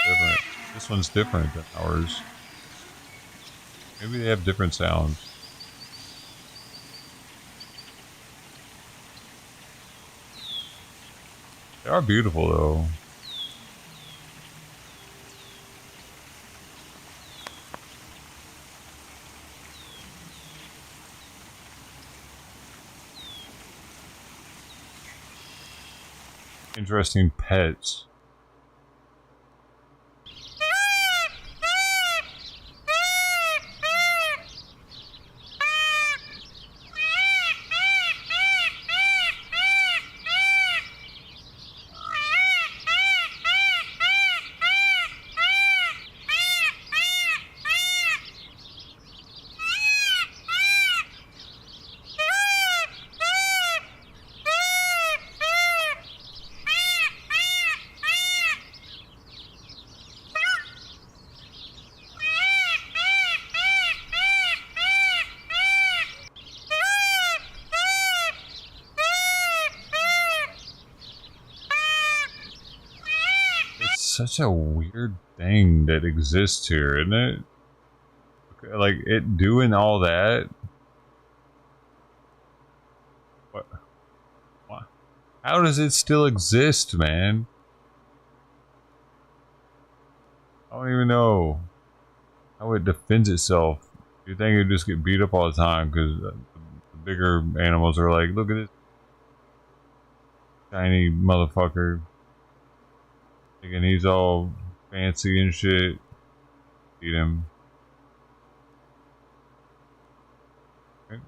Different. This one's different than ours. Maybe they have different sounds. They are beautiful though. interesting pets. Such a weird thing that exists here, isn't it? Like it doing all that. What? How does it still exist, man? I don't even know how it defends itself. You think it just get beat up all the time because the bigger animals are like, look at this tiny motherfucker. Thinking he's all fancy and shit. Eat him. Okay.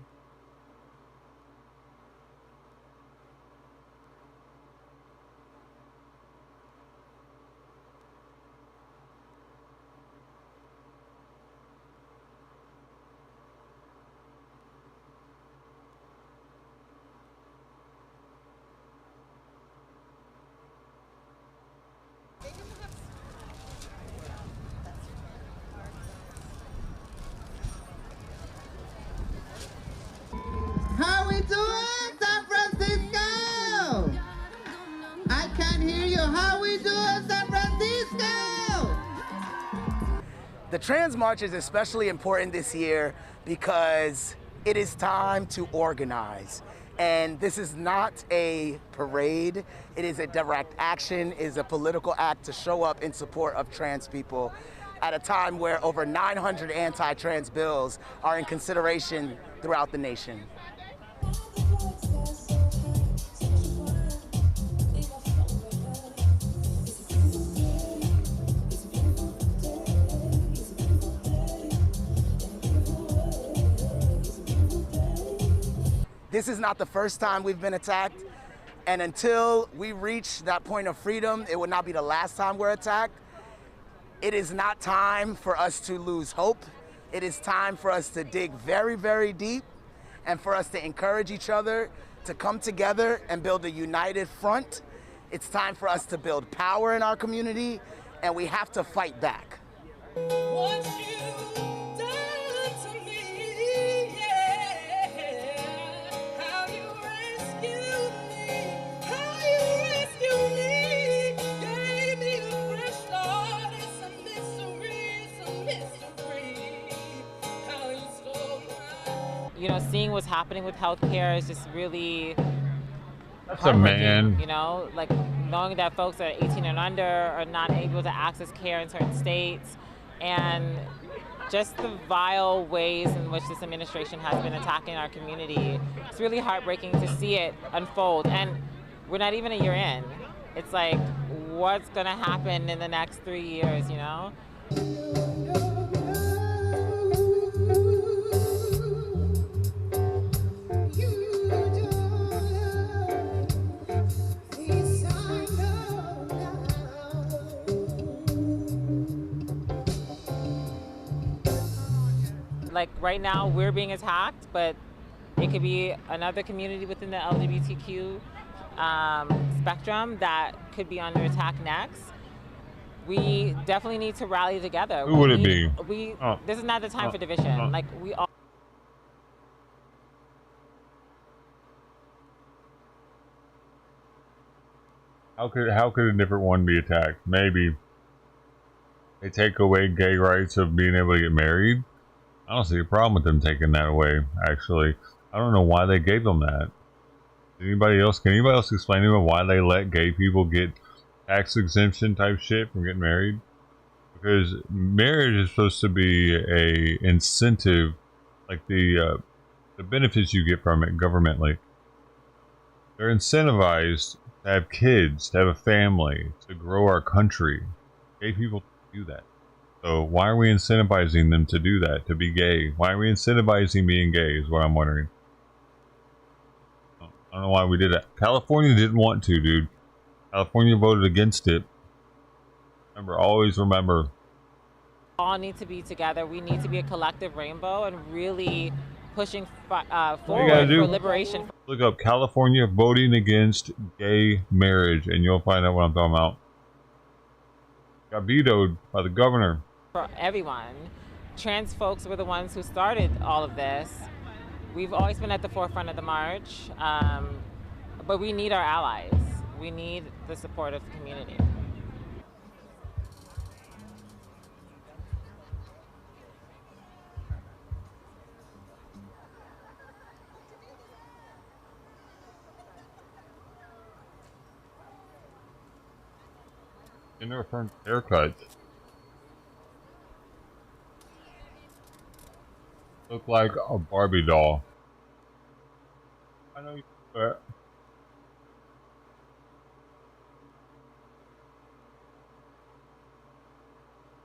How we doing, San Francisco? I can't hear you. How we doing, San Francisco? The Trans March is especially important this year because it is time to organize. And this is not a parade. It is a direct action. It is a political act to show up in support of trans people at a time where over 900 anti-trans bills are in consideration throughout the nation. This is not the first time we've been attacked, and until we reach that point of freedom, it will not be the last time we're attacked. It is not time for us to lose hope. It is time for us to dig very, very deep and for us to encourage each other to come together and build a united front. It's time for us to build power in our community, and we have to fight back. You know, seeing what's happening with healthcare is just really That's a man. You know, like knowing that folks that are 18 and under are not able to access care in certain states, and just the vile ways in which this administration has been attacking our community. It's really heartbreaking to see it unfold, and we're not even a year in. It's like, what's gonna happen in the next 3 years, you know? Like right now we're being attacked, but it could be another community within the LGBTQ spectrum that could be under attack next. We definitely need to rally together. Who would it be? This is not the time for division. Like we all. How could a different one be attacked? Maybe they take away gay rights of being able to get married. I don't see a problem with them taking that away, actually. I don't know why they gave them that. Can anybody else explain to me why they let gay people get tax exemption type shit from getting married? Because marriage is supposed to be a incentive, like the benefits you get from it governmentally. They're incentivized to have kids, to have a family, to grow our country. Gay people do that. So why are we incentivizing them to do that, to be gay? Why are we incentivizing being gay is what I'm wondering. I don't know why we did that. California didn't want to, dude. California voted against it. Remember, always remember. All need to be together. We need to be a collective rainbow and really pushing forward for liberation. Look up California voting against gay marriage and you'll find out what I'm talking about. Got vetoed by the governor. For everyone. Trans folks were the ones who started all of this. We've always been at the forefront of the march, but we need our allies. We need the support of the community. Different haircuts. Look like a Barbie doll. I know you do that.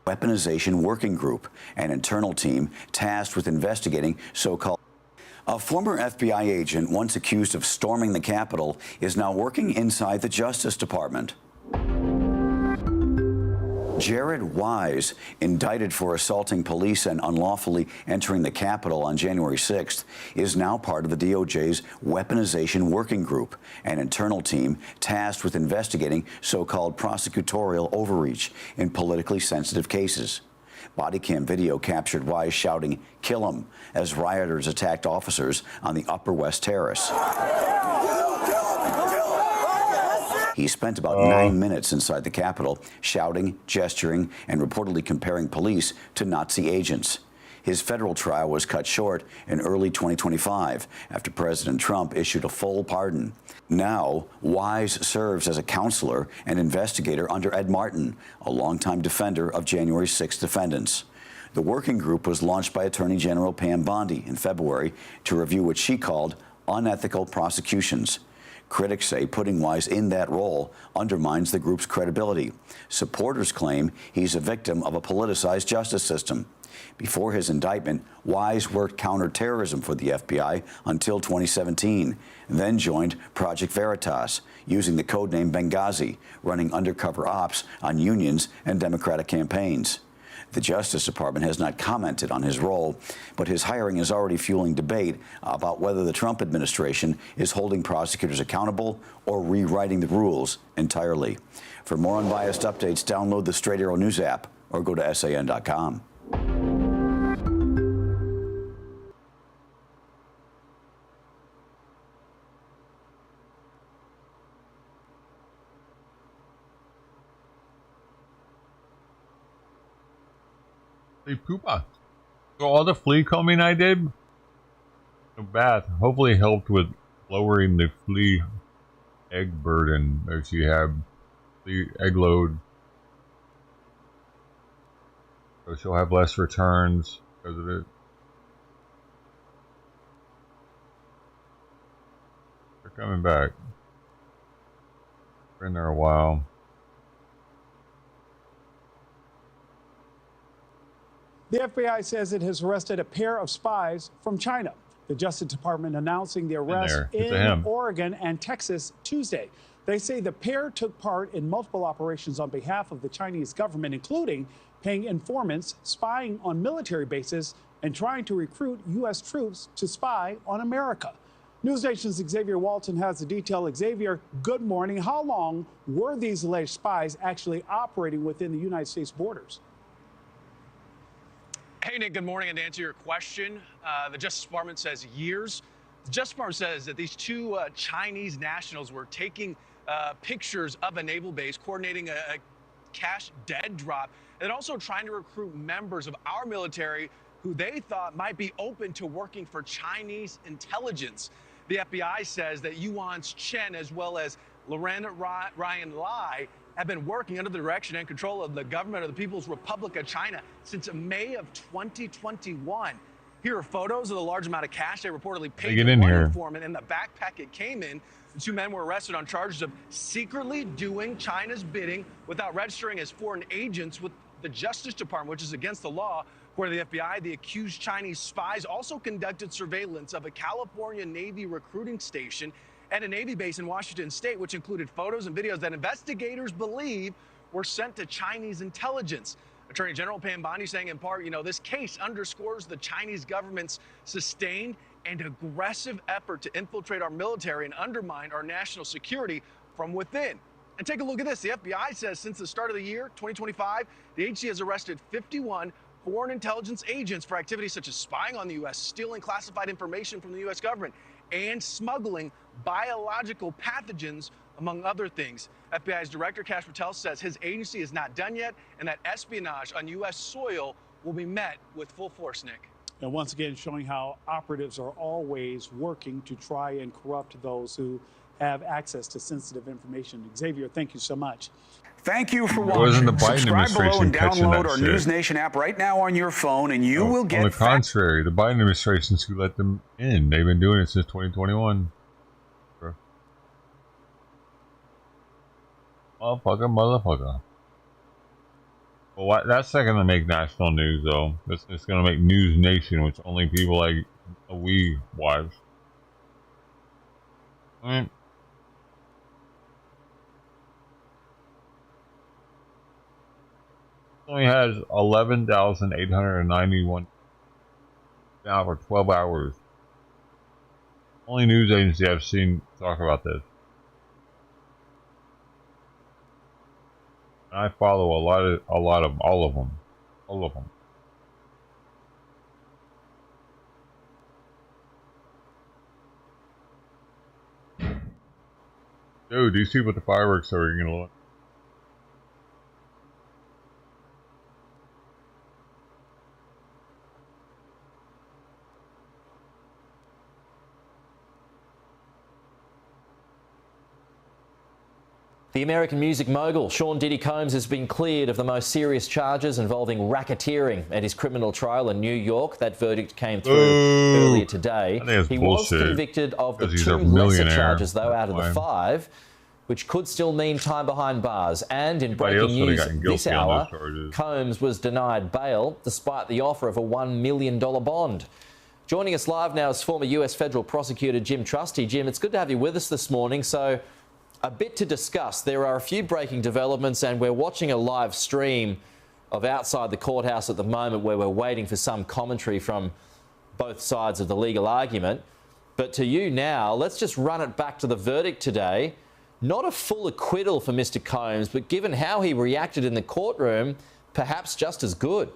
Weaponization Working Group, an internal team tasked with investigating so-called. A former FBI agent once accused of storming the Capitol is now working inside the Justice Department. Jared Wise, indicted for assaulting police and unlawfully entering the Capitol on January 6th, is now part of the DOJ's Weaponization Working Group, an internal team tasked with investigating so-called prosecutorial overreach in politically sensitive cases. Body cam video captured Wise shouting, "Kill him," as rioters attacked officers on the Upper West Terrace. He spent about 9 minutes inside the Capitol, shouting, gesturing, and reportedly comparing police to Nazi agents. His federal trial was cut short in early 2025 after President Trump issued a full pardon. Now, Wise serves as a counselor and investigator under Ed Martin, a longtime defender of January 6 defendants. The working group was launched by Attorney General Pam Bondi in February to review what she called unethical prosecutions. Critics say putting Wise in that role undermines the group's credibility. Supporters claim he's a victim of a politicized justice system. Before his indictment, Wise worked counterterrorism for the FBI until 2017, then joined Project Veritas, using the codename Benghazi, running undercover ops on unions and Democratic campaigns. The Justice Department has not commented on his role, but his hiring is already fueling debate about whether the Trump administration is holding prosecutors accountable or rewriting the rules entirely. For more unbiased updates, download the Straight Arrow News app or go to SAN.com. Poopa. So all the flea combing I did, the bath hopefully helped with lowering the flea egg burden that she had, the egg load. So she'll have less returns because of it. They're coming back. Been there a while. The FBI says it has arrested a pair of spies from China. The Justice Department announcing the arrest in Oregon and Texas Tuesday. They say the pair took part in multiple operations on behalf of the Chinese government, including paying informants, spying on military bases, and trying to recruit U.S. troops to spy on America. News Nation's Xavier Walton has the detail. Xavier, good morning. How long were these alleged spies actually operating within the United States borders? Hey, Nick, good morning. And to answer your question, the Justice Department says years. The Justice Department says that these two Chinese nationals were taking pictures of a naval base, coordinating a cash dead drop, and also trying to recruit members of our military who they thought might be open to working for Chinese intelligence. The FBI says that Yuan's Chen, as well as Loren Ryan Lai, have been working under the direction and control of the government of the People's Republic of China since May of 2021. Here are photos of the large amount of cash they reportedly paid to one informant and the backpack it came in. The 2 men were arrested on charges of secretly doing China's bidding without registering as foreign agents with the Justice Department, which is against the law. According to the FBI, the accused Chinese spies also conducted surveillance of a California Navy recruiting station and a Navy base in Washington state, which included photos and videos that investigators believe were sent to Chinese intelligence. Attorney General Pam Bondi saying in part, this case underscores the Chinese government's sustained and aggressive effort to infiltrate our military and undermine our national security from within. And take a look at this. The FBI says since the start of the year, 2025, the agency has arrested 51 foreign intelligence agents for activities such as spying on the U.S., stealing classified information from the U.S. government, and smuggling biological pathogens, among other things. FBI's Director Kash Patel says his agency is not done yet and that espionage on U.S. soil will be met with full force, Nick. And once again, showing how operatives are always working to try and corrupt those who have access to sensitive information. Xavier, thank you so much. Thank you for watching. Subscribe below and download our News Nation app right now on your phone, and you will get... On the contrary, the Biden administration's who let them in. They've been doing it since 2021. Motherfucker. Well, that's not going to make national news, though. It's going to make News Nation, which only people like we watch. It only has 11,891 now for 12 hours. Only news agency I've seen talk about this. I follow all of them. Dude, these people with the fireworks are gonna look. The American music mogul Sean Diddy Combs has been cleared of the most serious charges involving racketeering at his criminal trial in New York. That verdict came through earlier today. He was convicted of the 2 lesser charges, though, out of the 5, which could still mean time behind bars. And in breaking news this hour, Combs was denied bail despite the offer of a $1 million bond. Joining us live now is former US federal prosecutor Jim Trusty. Jim, it's good to have you with us this morning. So, a bit to discuss. There are a few breaking developments, and we're watching a live stream of outside the courthouse at the moment where we're waiting for some commentary from both sides of the legal argument. But to you now, let's just run it back to the verdict today. Not a full acquittal for Mr. Combs, but given how he reacted in the courtroom, perhaps just as good.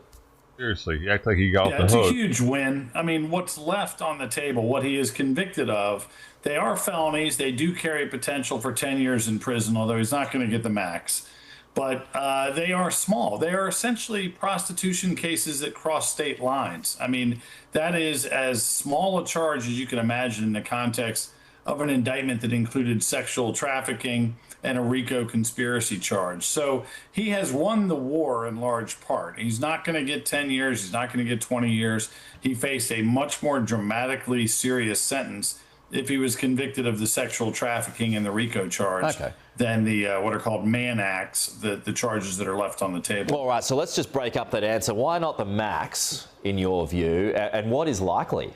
Seriously, he acted like he got off the hook. It's a huge win. I mean, what's left on the table, what he is convicted of, they are felonies. They do carry potential for 10 years in prison, although he's not going to get the max. But they are small. They are essentially prostitution cases that cross state lines. I mean, that is as small a charge as you can imagine in the context of an indictment that included sexual trafficking and a RICO conspiracy charge. So he has won the war in large part. He's not going to get 10 years. He's not going to get 20 years. He faced a much more dramatically serious sentence if he was convicted of the sexual trafficking and the RICO charge than the what are called Mann Acts, the charges that are left on the table. All right, so let's just break up that answer. Why not the max, in your view, and what is likely?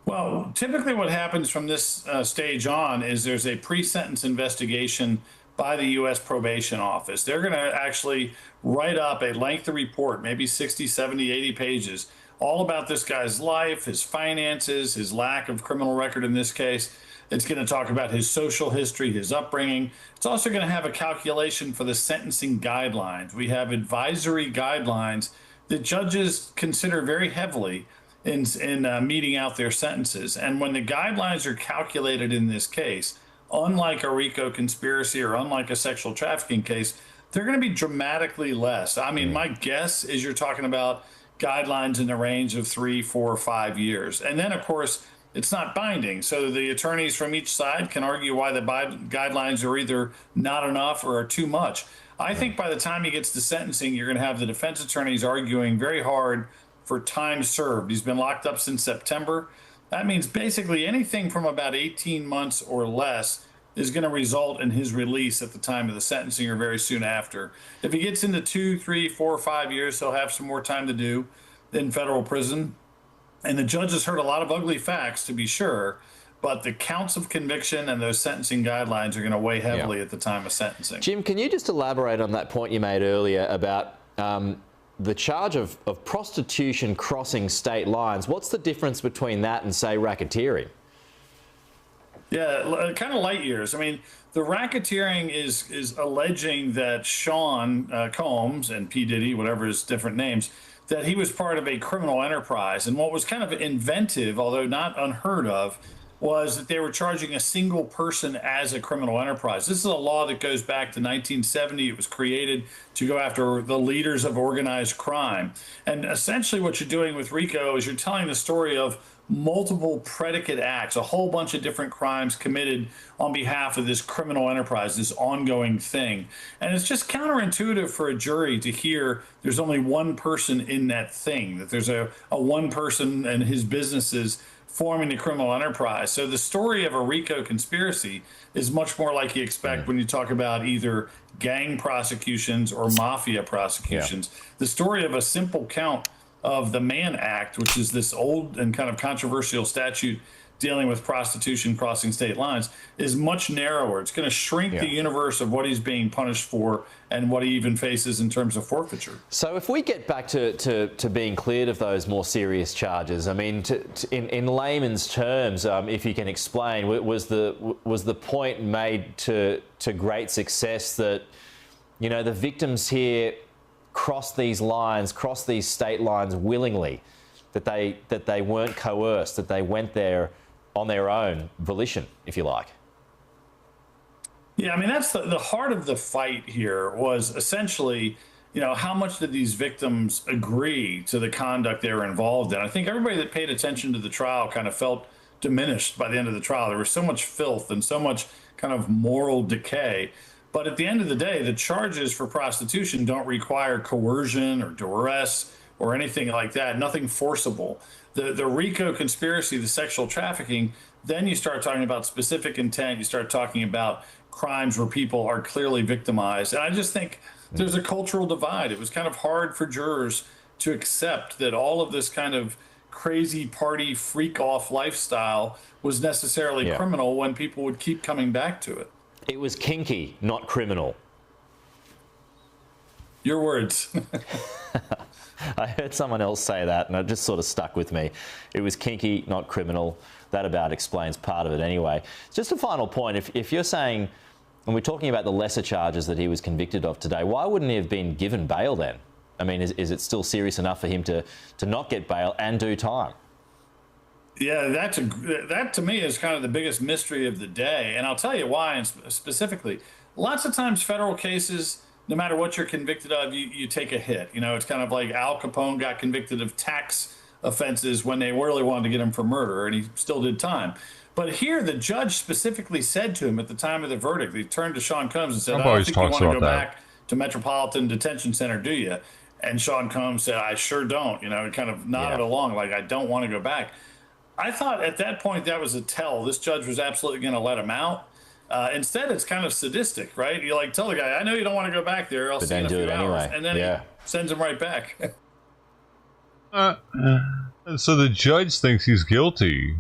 Well, typically what happens from this stage on is there's a pre-sentence investigation by the U.S. Probation Office. They're going to actually write up a lengthy report, maybe 60, 70, 80 pages, all about this guy's life, his finances, his lack of criminal record in this case. It's going to talk about his social history, his upbringing. It's also going to have a calculation for the sentencing guidelines. We have advisory guidelines that judges consider very heavily in meting out their sentences. And when the guidelines are calculated in this case, unlike a RICO conspiracy or unlike a sexual trafficking case, they're going to be dramatically less. I mean, my guess is you're talking about guidelines in the range of 3, 4, 5 years. And then, of course, it's not binding. So the attorneys from each side can argue why the guidelines are either not enough or are too much. I think by the time he gets to sentencing, you're going to have the defense attorneys arguing very hard for time served. He's been locked up since September. That means basically anything from about 18 months or less is going to result in his release at the time of the sentencing or very soon after. If he gets into 2, 3, 4, 5 years, he'll have some more time to do in federal prison. And the judge has heard a lot of ugly facts, to be sure, but the counts of conviction and those sentencing guidelines are going to weigh heavily at the time of sentencing. Jim, can you just elaborate on that point you made earlier about the charge of prostitution crossing state lines? What's the difference between that and, say, racketeering? Yeah, kind of light years. I mean, the racketeering is alleging that Sean Combs and P. Diddy, whatever his different names, that he was part of a criminal enterprise. And what was kind of inventive, although not unheard of, was that they were charging a single person as a criminal enterprise. This is a law that goes back to 1970. It was created to go after the leaders of organized crime. And essentially what you're doing with RICO is you're telling the story of multiple predicate acts, a whole bunch of different crimes committed on behalf of this criminal enterprise, this ongoing thing. And it's just counterintuitive for a jury to hear there's only one person in that thing, that there's a one person and his businesses forming a criminal enterprise. So the story of a RICO conspiracy is much more like you expect when you talk about either gang prosecutions or mafia prosecutions. The story of a simple count of the Mann Act, which is this old and kind of controversial statute dealing with prostitution crossing state lines, is much narrower. It's going to shrink the universe of what he's being punished for and what he even faces in terms of forfeiture. So if we get back to being cleared of those more serious charges, I mean, in layman's terms, if you can explain, was the point made to great success that, you know, the victims here crossed these lines, crossed these state lines willingly, that they weren't coerced, that they went there on their own volition, if you like? Yeah, I mean, that's the heart of the fight here was essentially, you know, how much did these victims agree to the conduct they were involved in? I think everybody that paid attention to the trial kind of felt diminished by the end of the trial. There was so much filth and so much kind of moral decay. But at the end of the day, the charges for prostitution don't require coercion or duress or anything like that, nothing forcible. The RICO conspiracy, the sexual trafficking, then you start talking about specific intent, you start talking about crimes where people are clearly victimized. And I just think there's a cultural divide. It was kind of hard for jurors to accept that all of this kind of crazy party freak-off lifestyle was necessarily criminal when people would keep coming back to it. It was kinky, not criminal. Your words. I heard someone else say that, and it just sort of stuck with me. It was kinky, not criminal. That about explains part of it anyway. Just a final point. If you're saying, and we're talking about the lesser charges that he was convicted of today, why wouldn't he have been given bail then? I mean, is it still serious enough for him to not get bail and do time? Yeah, that to me is kind of the biggest mystery of the day. And I'll tell you why, and specifically. Lots of times federal cases, no matter what you're convicted of, you take a hit. You know, it's kind of like Al Capone got convicted of tax offenses when they really wanted to get him for murder, and he still did time. But here, the judge specifically said to him at the time of the verdict, he turned to Sean Combs and said, I don't think you want to go back to Metropolitan Detention Center, do you? And Sean Combs said, I sure don't. You know, he kind of nodded along like, I don't want to go back. I thought at that point that was a tell. This judge was absolutely going to let him out. Instead, it's kind of sadistic, right? You like tell the guy, I know you don't want to go back there. I'll see you in a few hours. And then he sends him right back. So the judge thinks he's guilty,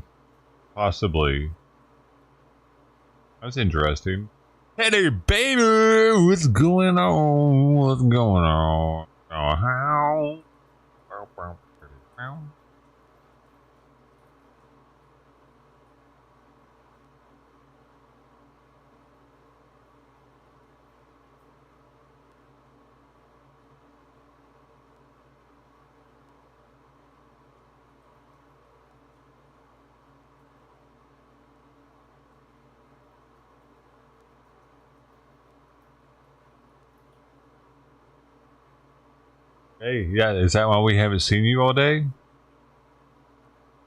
possibly. That's interesting. Hey, baby, what's going on? What's going on? How? Hey, yeah, is that why we haven't seen you all day?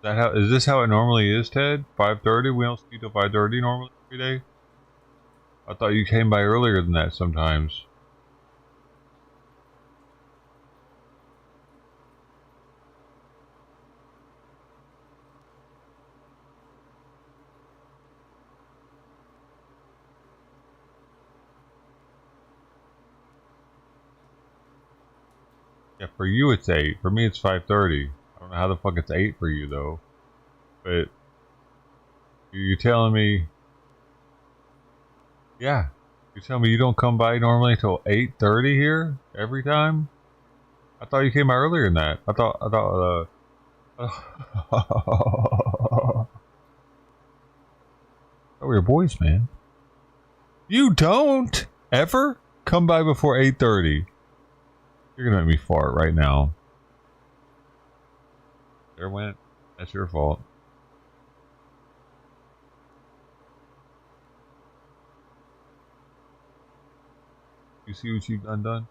Is this how it normally is, Ted? 5:30? We don't see you till 5:30 normally every day? I thought you came by earlier than that sometimes. Yeah, for you it's 8. For me it's 5:30. I don't know how the fuck it's 8 for you though. But you're telling me, yeah, you're telling me you don't come by normally till 8:30 here every time? I thought you came by earlier than that. I thought oh, we're boys, man. You don't ever come by before 8:30. You're gonna make me fart right now. There went. That's your fault. You see what you've done?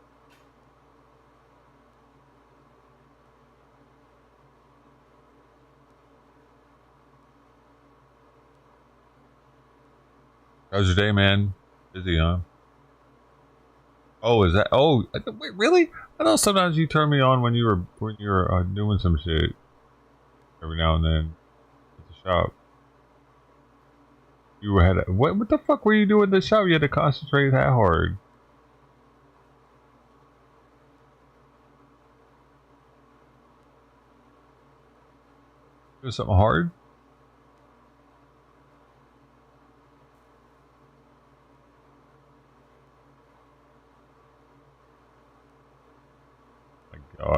How's your day, man? Busy, huh? Oh, is that? Oh, wait, really? I know sometimes you turn me on when you were doing some shit every now and then at the shop. You had what the fuck were you doing at the shop? You had to concentrate that hard. Do something hard?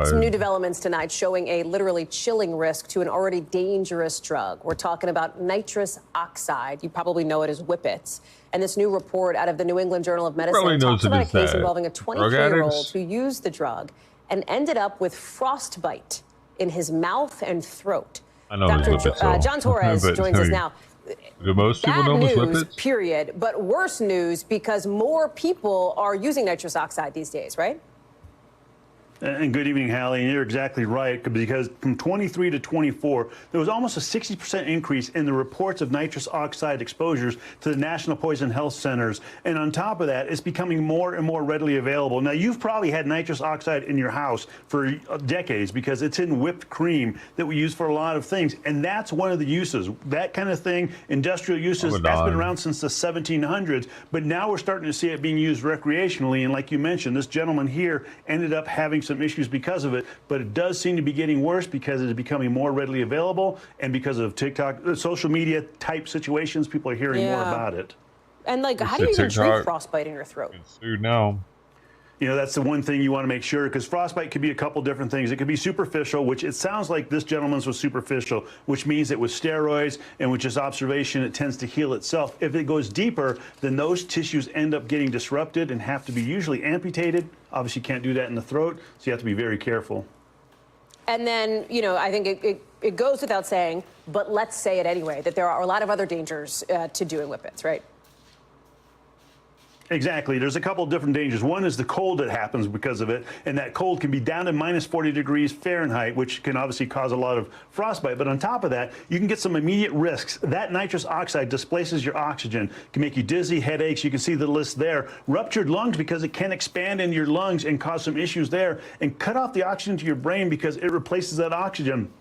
Some new developments tonight showing a literally chilling risk to an already dangerous drug. We're talking about nitrous oxide. You probably know it as whippets. And this new report out of the New England Journal of Medicine talks about a case involving a 23-year-old who used the drug and ended up with frostbite in his mouth and throat. I know Dr. John Torres joins us now. Do most people know Bad news, whippets? period, but worse news because more people are using nitrous oxide these days, right? And good evening, Hallie. And you're exactly right, because from 23 to 24, there was almost a 60% increase in the reports of nitrous oxide exposures to the National Poison Health Centers. And on top of that, it's becoming more and more readily available. Now, you've probably had nitrous oxide in your house for decades because it's in whipped cream that we use for a lot of things. And that's one of the uses. That kind of thing, industrial uses, that's been around since the 1700s. But now we're starting to see it being used recreationally. And like you mentioned, this gentleman here ended up having some issues because of it, but it does seem to be getting worse because it is becoming more readily available, and because of TikTok, social media type situations, people are hearing more about it. And like, how do you even treat frostbite in your throat? Dude, no. You know, that's the one thing you want to make sure, because frostbite could be a couple different things. It could be superficial, which it sounds like this gentleman's was superficial, which means that with steroids and with just observation, it tends to heal itself. If it goes deeper, then those tissues end up getting disrupted and have to be usually amputated. Obviously, you can't do that in the throat, so you have to be very careful. And then, you know, I think it goes without saying, but let's say it anyway, that there are a lot of other dangers to doing whippets, right? Exactly. There's a couple of different dangers. One is the cold that happens because of it, and that cold can be down to minus 40 degrees Fahrenheit, which can obviously cause a lot of frostbite. But on top of that, you can get some immediate risks. That nitrous oxide displaces your oxygen, can make you dizzy, headaches. You can see the list there. Ruptured lungs because it can expand in your lungs and cause some issues there, and cut off the oxygen to your brain because it replaces that oxygen.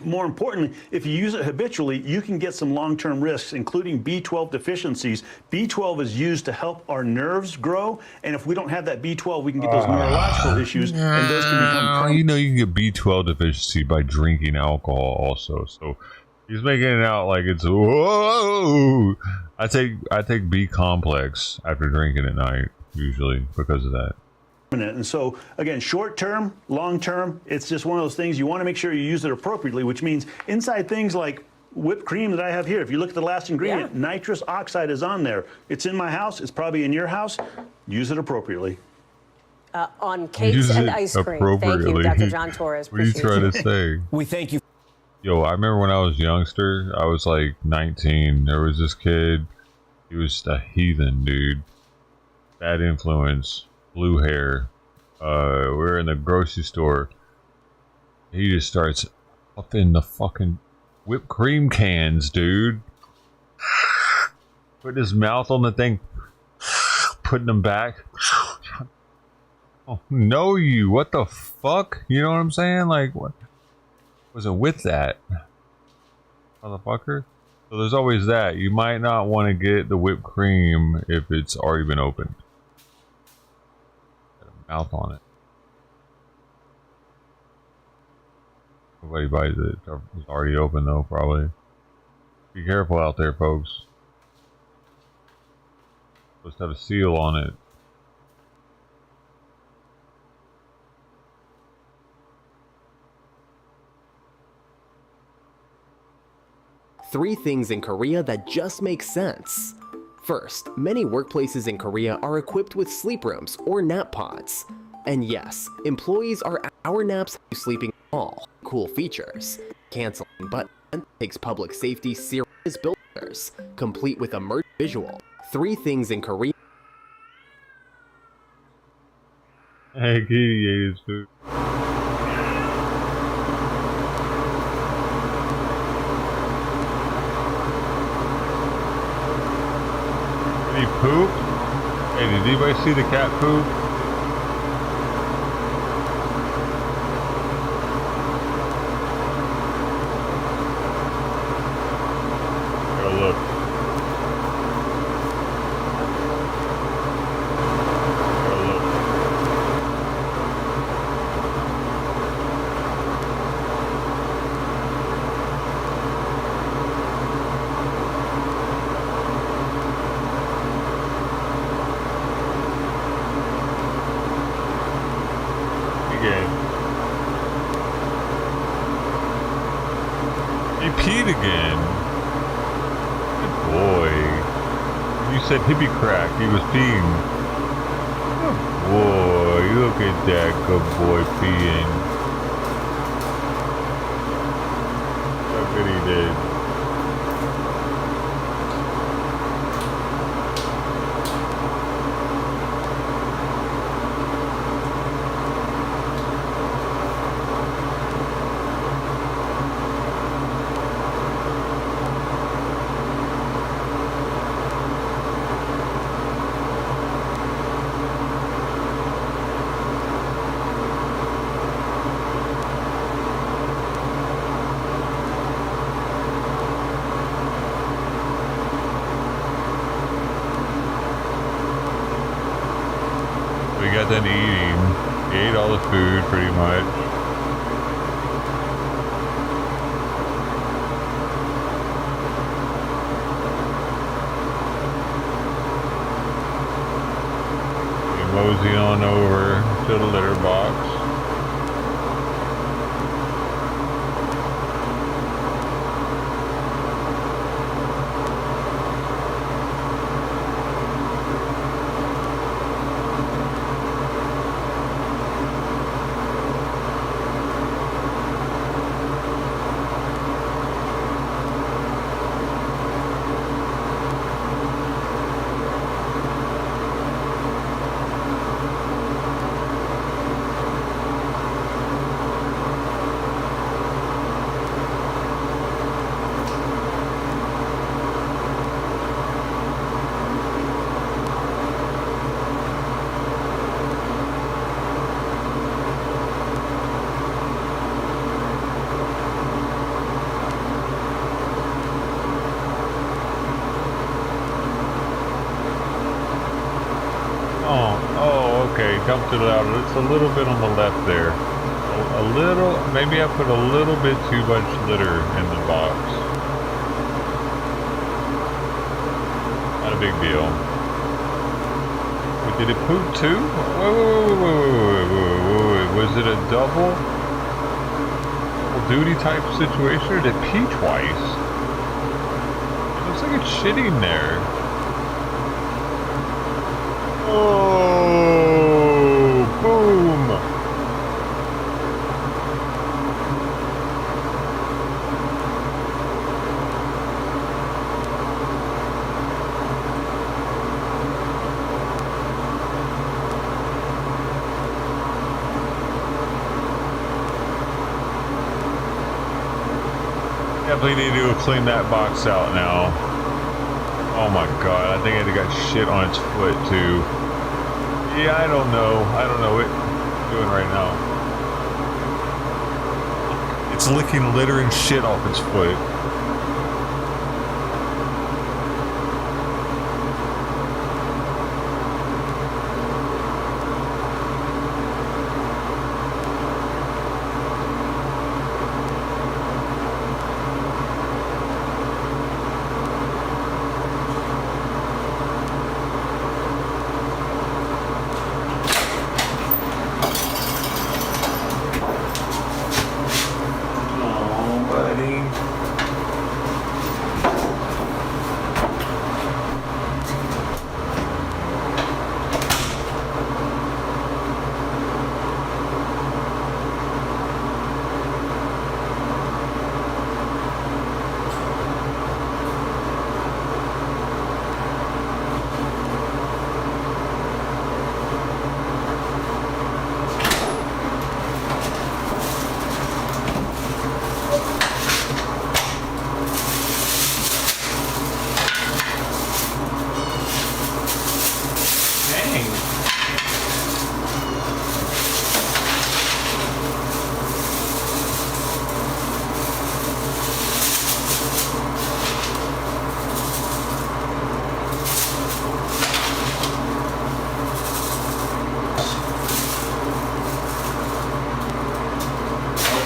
More importantly, if you use it habitually, you can get some long-term risks, including B12 deficiencies. B12 is used to help our nerves grow, and if we don't have that B12, we can get those neurological issues, and those can become you know, you can get B12 deficiency by drinking alcohol also. So he's making it out like it's whoa. I take B complex after drinking at night usually because of that. And so, again, short term, long term, it's just one of those things you want to make sure you use it appropriately, which means inside things like whipped cream that I have here, if you look at the last ingredient, nitrous oxide is on there. It's in my house. It's probably in your house. Use it appropriately. On cakes and ice cream. Thank you, Dr. John Torres. What are you trying to say? We thank you. Yo, I remember when I was a youngster, I was like 19. There was this kid. He was a heathen, dude. Bad influence. Blue hair. We're in the grocery store. He just starts up in the fucking whipped cream cans, dude. Putting his mouth on the thing, putting them back. Oh, no, you. What the fuck? You know what I'm saying? Like, what was it with that, motherfucker? So there's always that. You might not want to get the whipped cream if it's already been opened. Mouth on it. Nobody buys it. It's already open though, probably. Be careful out there, folks. Supposed to have a seal on it. Three things in Korea that just make sense. First, many workplaces in Korea are equipped with sleep rooms or nap pods. And yes, employees are hour naps sleeping all cool features. Canceling button takes public safety serious builders, complete with immersive visual. Three things in Korea. Hey, Kitty ate his food. Did he poop? Hey, did anybody see the cat poop? Go look. Go look. Again. He peed again. Good boy. You said hippie crack. He was peeing. Good boy. Look at that good boy peeing. How good he did. We got done eating. He ate all the food pretty much. We mosey on over to the litter box. Oh, okay. Dumped it out. It's a little bit on the left there. A little, maybe I put a little bit too much litter in the box. Not a big deal. Wait, did it poop too? Wait. Was it a double duty type situation, or did it pee twice? It looks like it's shitting there. Oh, boom! Definitely need to clean that box out now. Oh my god, I think it got shit on its foot too. Yeah, I don't know what it's doing right now. It's licking litter and shit off its foot.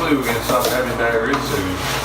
Hopefully we can stop having diarrhea soon.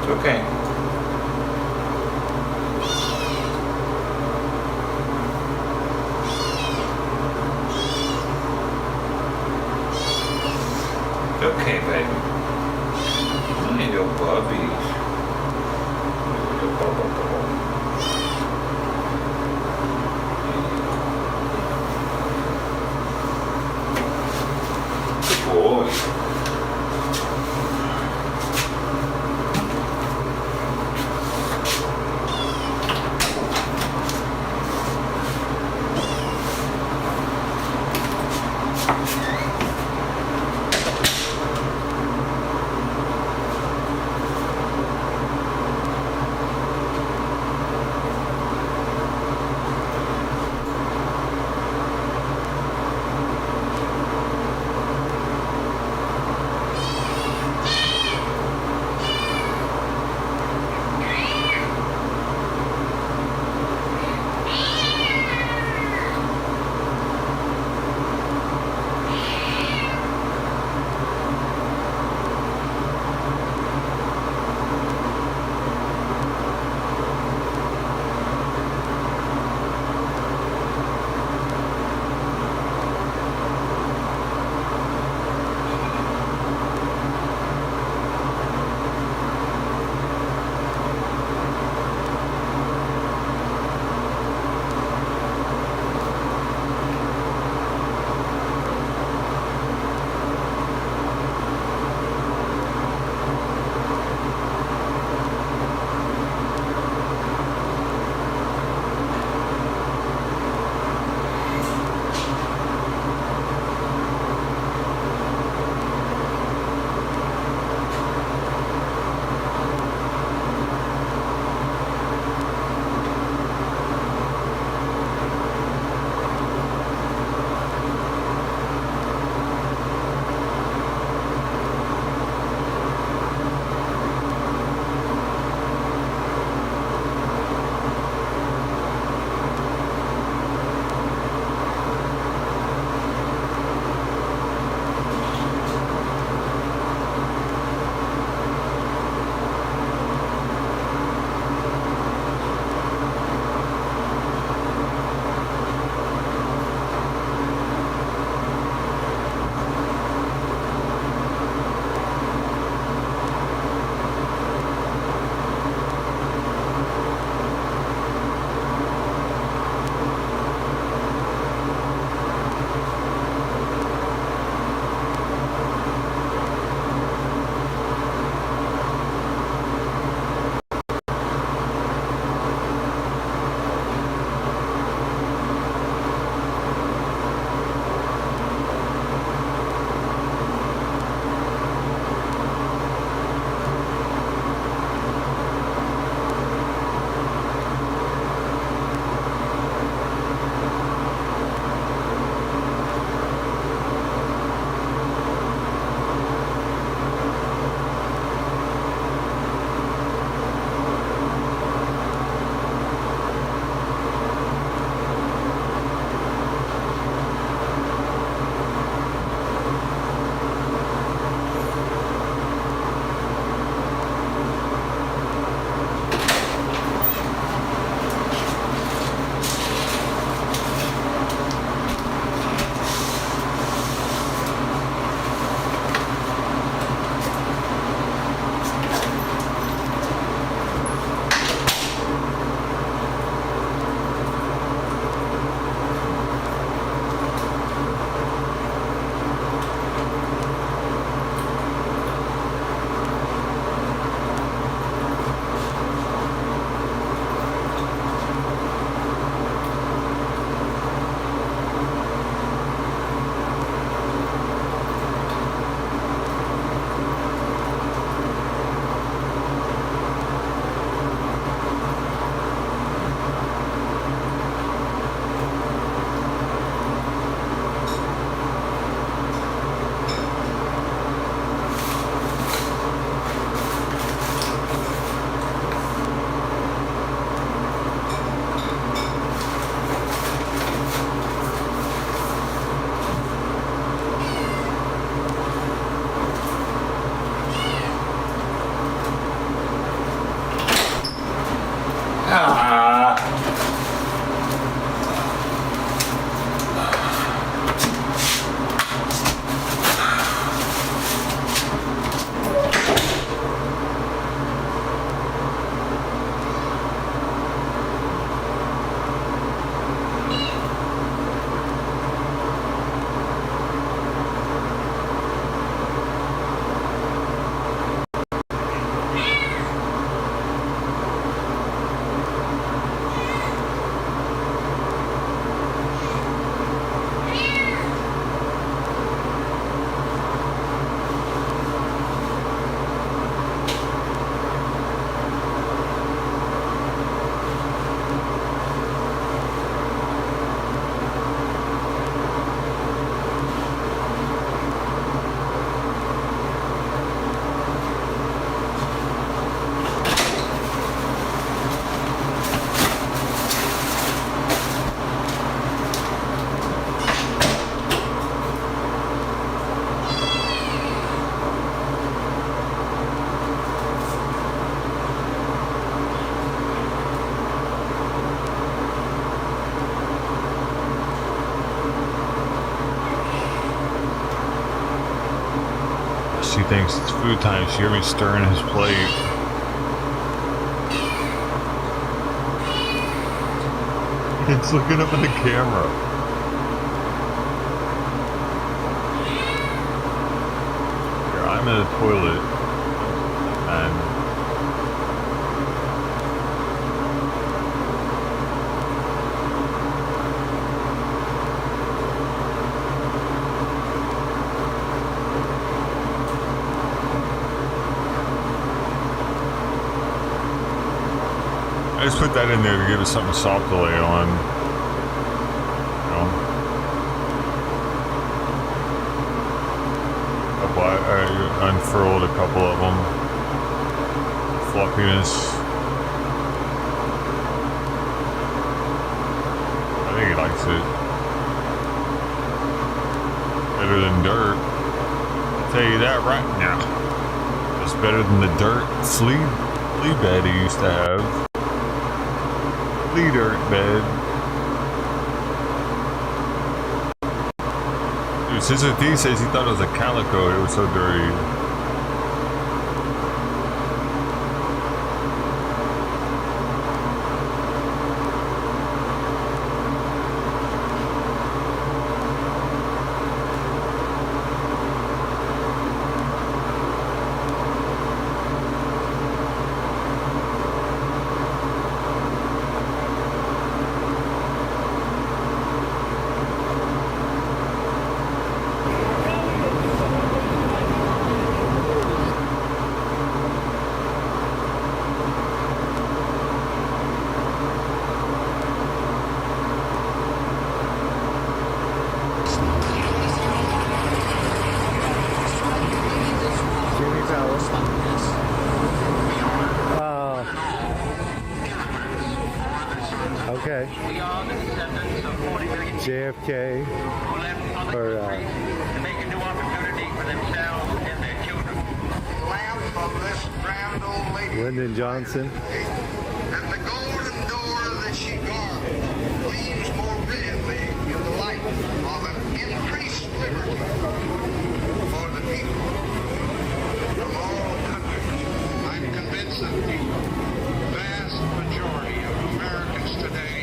Okay. Okay, baby. Hey, your puppies. Good boy. she thinks it's food time. She heard me stirring his plate. It's looking up at the camera. Here, I'm in the toilet. And I just put that in there to give it something soft to lay on. You know. I unfurled a couple of them. Fluffiness. I think he likes it. Better than dirt. I'll tell you that right now. It's better than the dirt flea bed he used to have. Dirt bed. Dude, Sister D says he thought it was a calico. It was so dirty. Okay. JFK or Lyndon Johnson. And the golden door that she guarded gleams more brilliantly in the light of an increased liberty for the people from all countries. I'm convinced that the vast majority of Americans today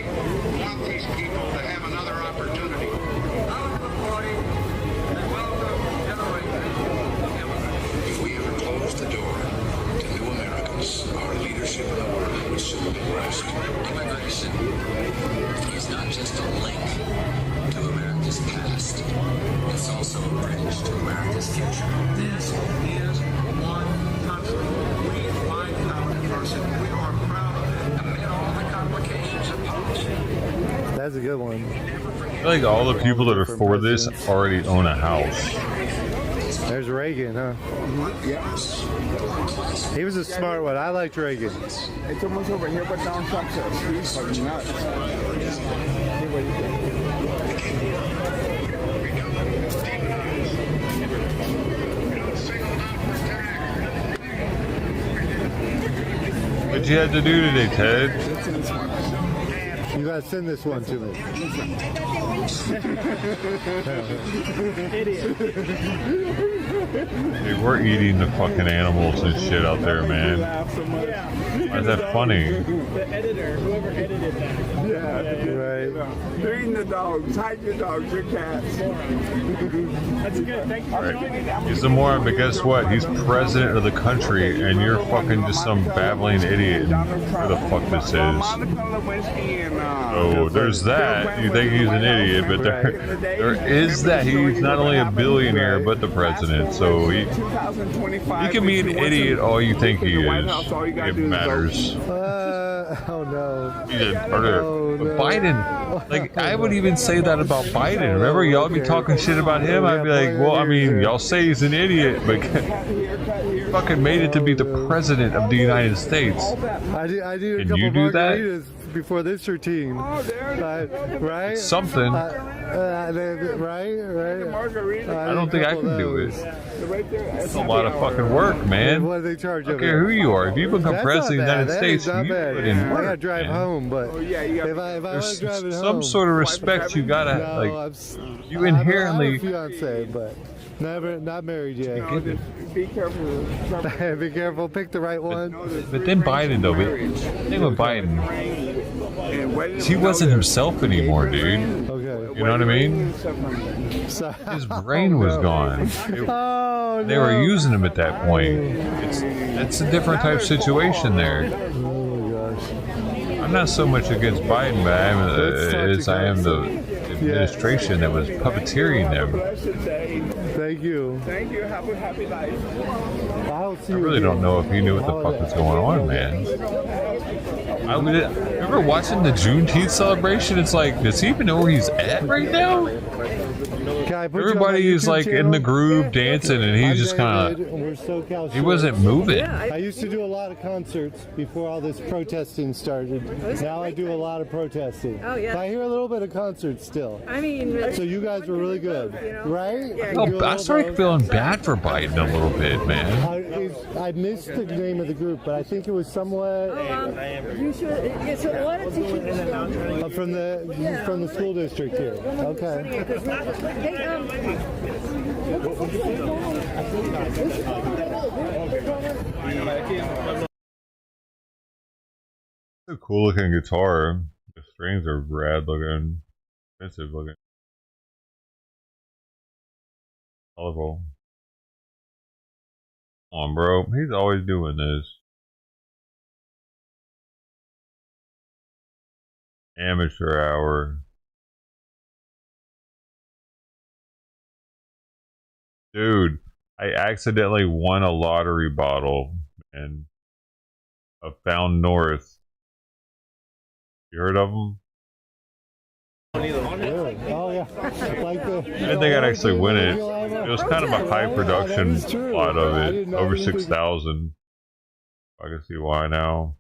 want these people to have another opportunity. I'm supporting the welcome generation of immigrants. If we ever close the door to new Americans, our leadership in the world would soon be lost. Immigration is not just a link to America's past, it's also a bridge to America's future. This is one country. We fight our diversity. We are proud of it amid all the complications of policy. That's a good one. I feel like all the people that are for this already own a house. There's Reagan, huh? Yes. He was a smart one. I liked Reagan. It's almost over here, but Donald Trump says he's fucking nuts. What'd you have to do today, Ted? You gotta send this one to me. Hey, we're eating the fucking animals and shit out there, man. Why is that funny? The editor, whoever edited that. Yeah, right. They're eating the dogs. Hide your dogs, your cats. That's good. Thank you for joining. He's a moron, but guess what? He's president of the country, and you're fucking just some babbling idiot. Who the fuck this is? Oh, there's that. You think he's an idiot, but there is that. He's not only a billionaire, but the president. So he can be an idiot all you think he is. It matters. Oh no. Biden. Like, I would even say that about Biden. Remember, y'all be talking shit about him? I'd be like, well, I mean, y'all say he's an idiot, but he fucking made it to be the president of the United States. I do Can you do that? before this routine. Oh, there. Right? Something. Right. I don't think I can do it. Right there. It's a lot of fucking work, man. What do they charge I you? don't care who you are. If you become That's president of the United States, not you bad. put in I work, gotta drive man. home, but if I There's was driving home, some sort of respect you gotta, no, like, you inherently... I have a fiance, but not married yet. No, just be careful. Be careful, pick the right one. But then Biden, though, the thing with Biden, he wasn't himself anymore, dude. Okay. You know what I mean? His brain was gone. They were using him at that point. It's a different type of situation there. I'm not so much against Biden, but I am the administration that was puppeteering them. Thank you. Thank you. Have a happy life. I really don't know if he knew what the fuck was going on, man. I remember watching the Juneteenth celebration. It's like, does he even know where he's at right now? Everybody is like in the groove dancing, and he's just kind of. He wasn't moving. I used to do a lot of concerts before all this protesting started. Now I do a lot of protesting. Oh yeah. I hear a little bit of concerts still. I mean, so you guys were really good, right? I started feeling bad for Biden a little bit, man. I missed the name of the group, but I think it was somewhat. You should. It's a lot of teachers from the school district here. Okay. It's a cool looking guitar. The strings are rad looking, expensive looking, colorful. Come on, bro. He's always doing this. Amateur hour. Dude, I accidentally won a lottery bottle, and Found North. You heard of them? Oh yeah. Like I didn't think I'd actually win it. It was kind of a high production lot of it, over 6,000. I can see why now.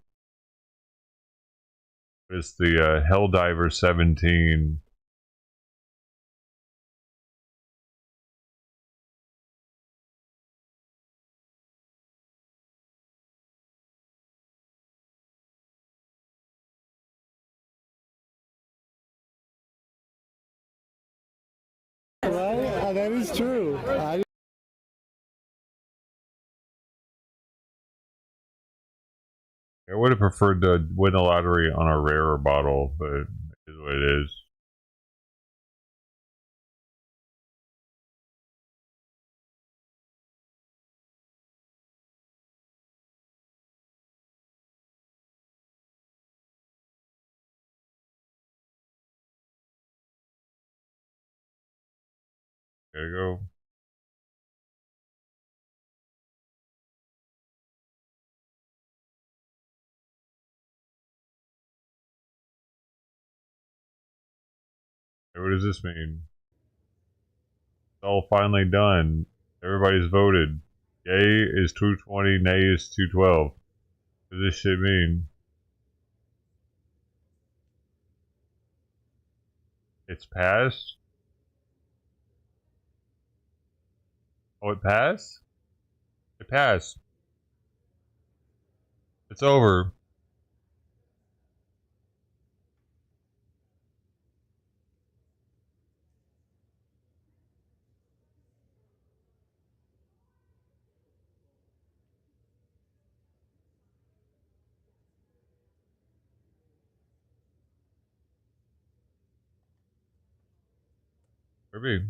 It's the Helldiver 17. That is true. I would have preferred to win the lottery on a rarer bottle, but it is what it is. There you go. Hey, what does this mean? It's all finally done. Everybody's voted. Yay is 220, nay is 212. What does this shit mean? It's passed? Oh, it passed? It passed. It's over. Maybe.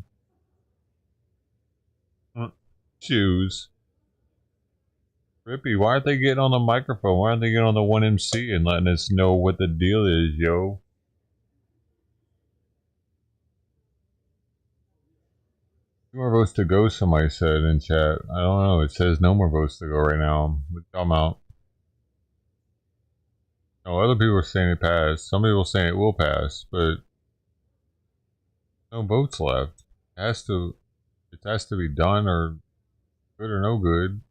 Choose. Rippy, why aren't they getting on the microphone? Why aren't they getting on the 1MC and letting us know what the deal is, yo? Two more votes to go, somebody said in chat. I don't know. It says no more votes to go right now. I'm out. No, other people are saying it passed. Some people are saying it will pass, but no votes left. It has to be done, or good or no good.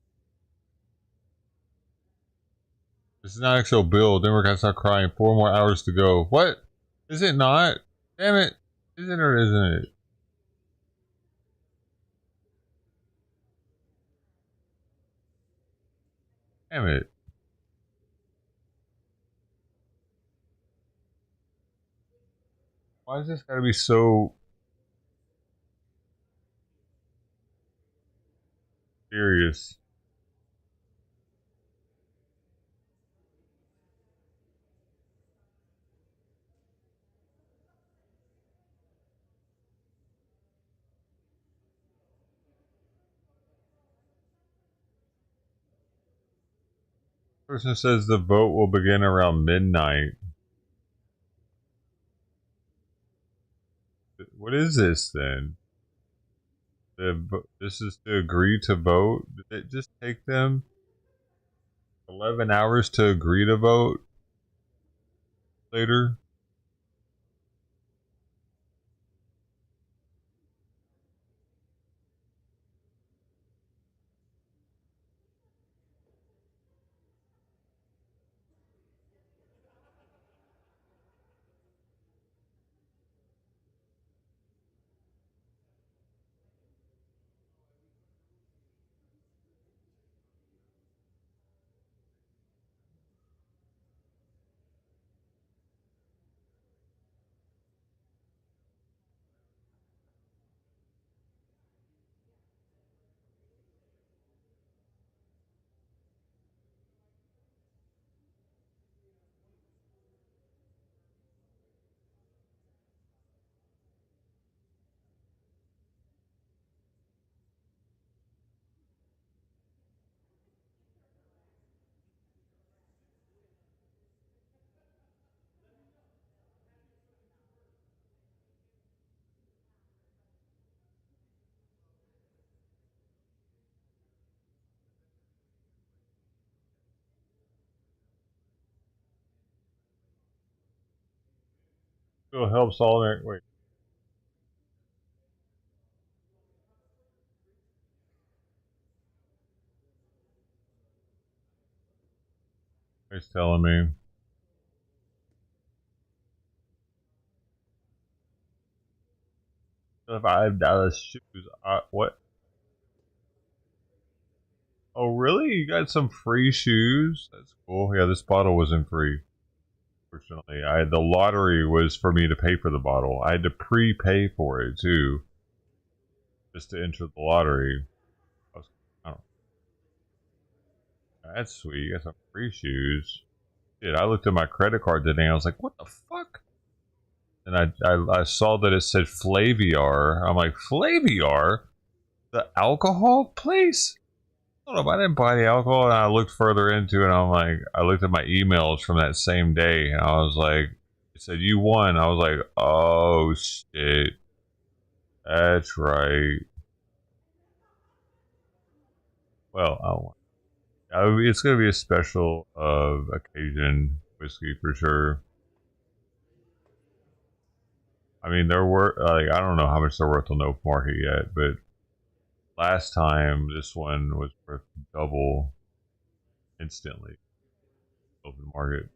This is not actual build. Then we're gonna start crying. 4 more hours to go. What? Is it not? Damn it. Is it or isn't it? Damn it. Why is this gotta be so serious? Person says the vote will begin around midnight. What is this then? This is to agree to vote? Did it just take them 11 hours to agree to vote later? Still helps all there. Wait. He's telling me. $5 shoes. What? Oh, really? You got some free shoes? That's cool. Yeah, this bottle wasn't free. Fortunately, the lottery was for me to pay for the bottle. I had to prepay for it too, just to enter the lottery. That's sweet. You got some free shoes. Dude, I looked at my credit card today and I was like, what the fuck? And I saw that it said Flaviar. I'm like, Flaviar? The alcohol place? I don't know if I didn't buy the alcohol, and I looked further into it, and I'm like, I looked at my emails from that same day, and I was like, it said, you won. I was like, oh shit. That's right. Well, it's going to be a special occasion whiskey for sure. I mean, they're worth, like, I don't know how much they're worth on the open market yet, but last time this one was worth double instantly. Open market.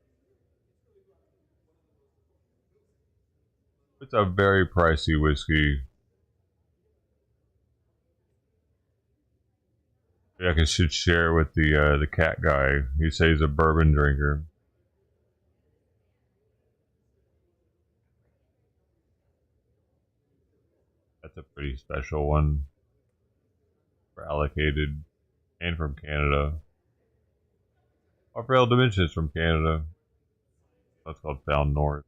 It's a very pricey whiskey. Maybe I should share with the cat guy. He says he's a bourbon drinker. That's a pretty special one. For allocated and from Canada. Raphael Dimensions from Canada. That's called Found North.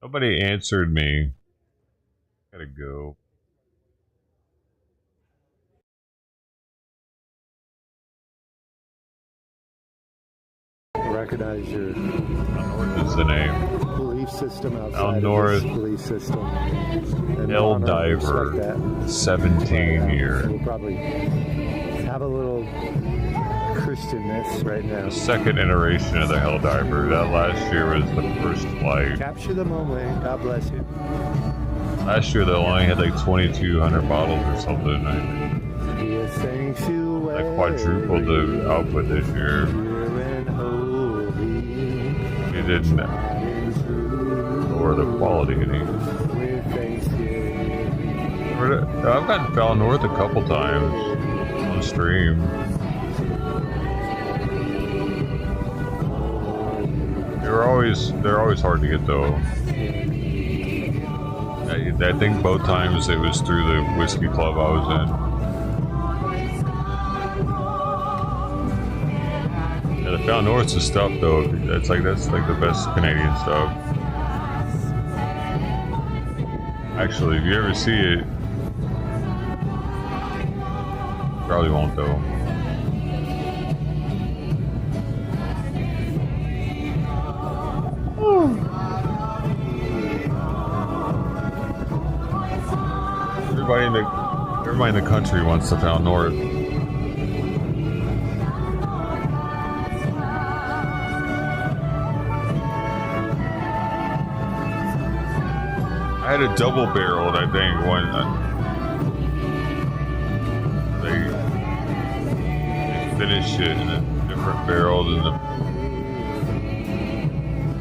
Nobody answered me. Gotta go. Recognize your North is the name. belief system outside Down north. of this belief system. And Hell honor and respect diver. that. 17 years. We'll probably have a little Christianness right now. The second iteration of the Helldiver. That last year was the first flight. Capture the moment. God bless you. Last year they only had like 2,200 bottles or something. They quadrupled the output this year. They didn't lower the quality any. I've gotten Foul North a couple times on stream. They're always hard to get though. I think both times it was through the whiskey club I was in. Yeah, the Foul North's the stuff though. That's like the best Canadian stuff. Actually, if you ever see it, probably won't though. Everybody in the country wants the Foul North. I had a double barreled, I think, when they finished it in a different barrel than the.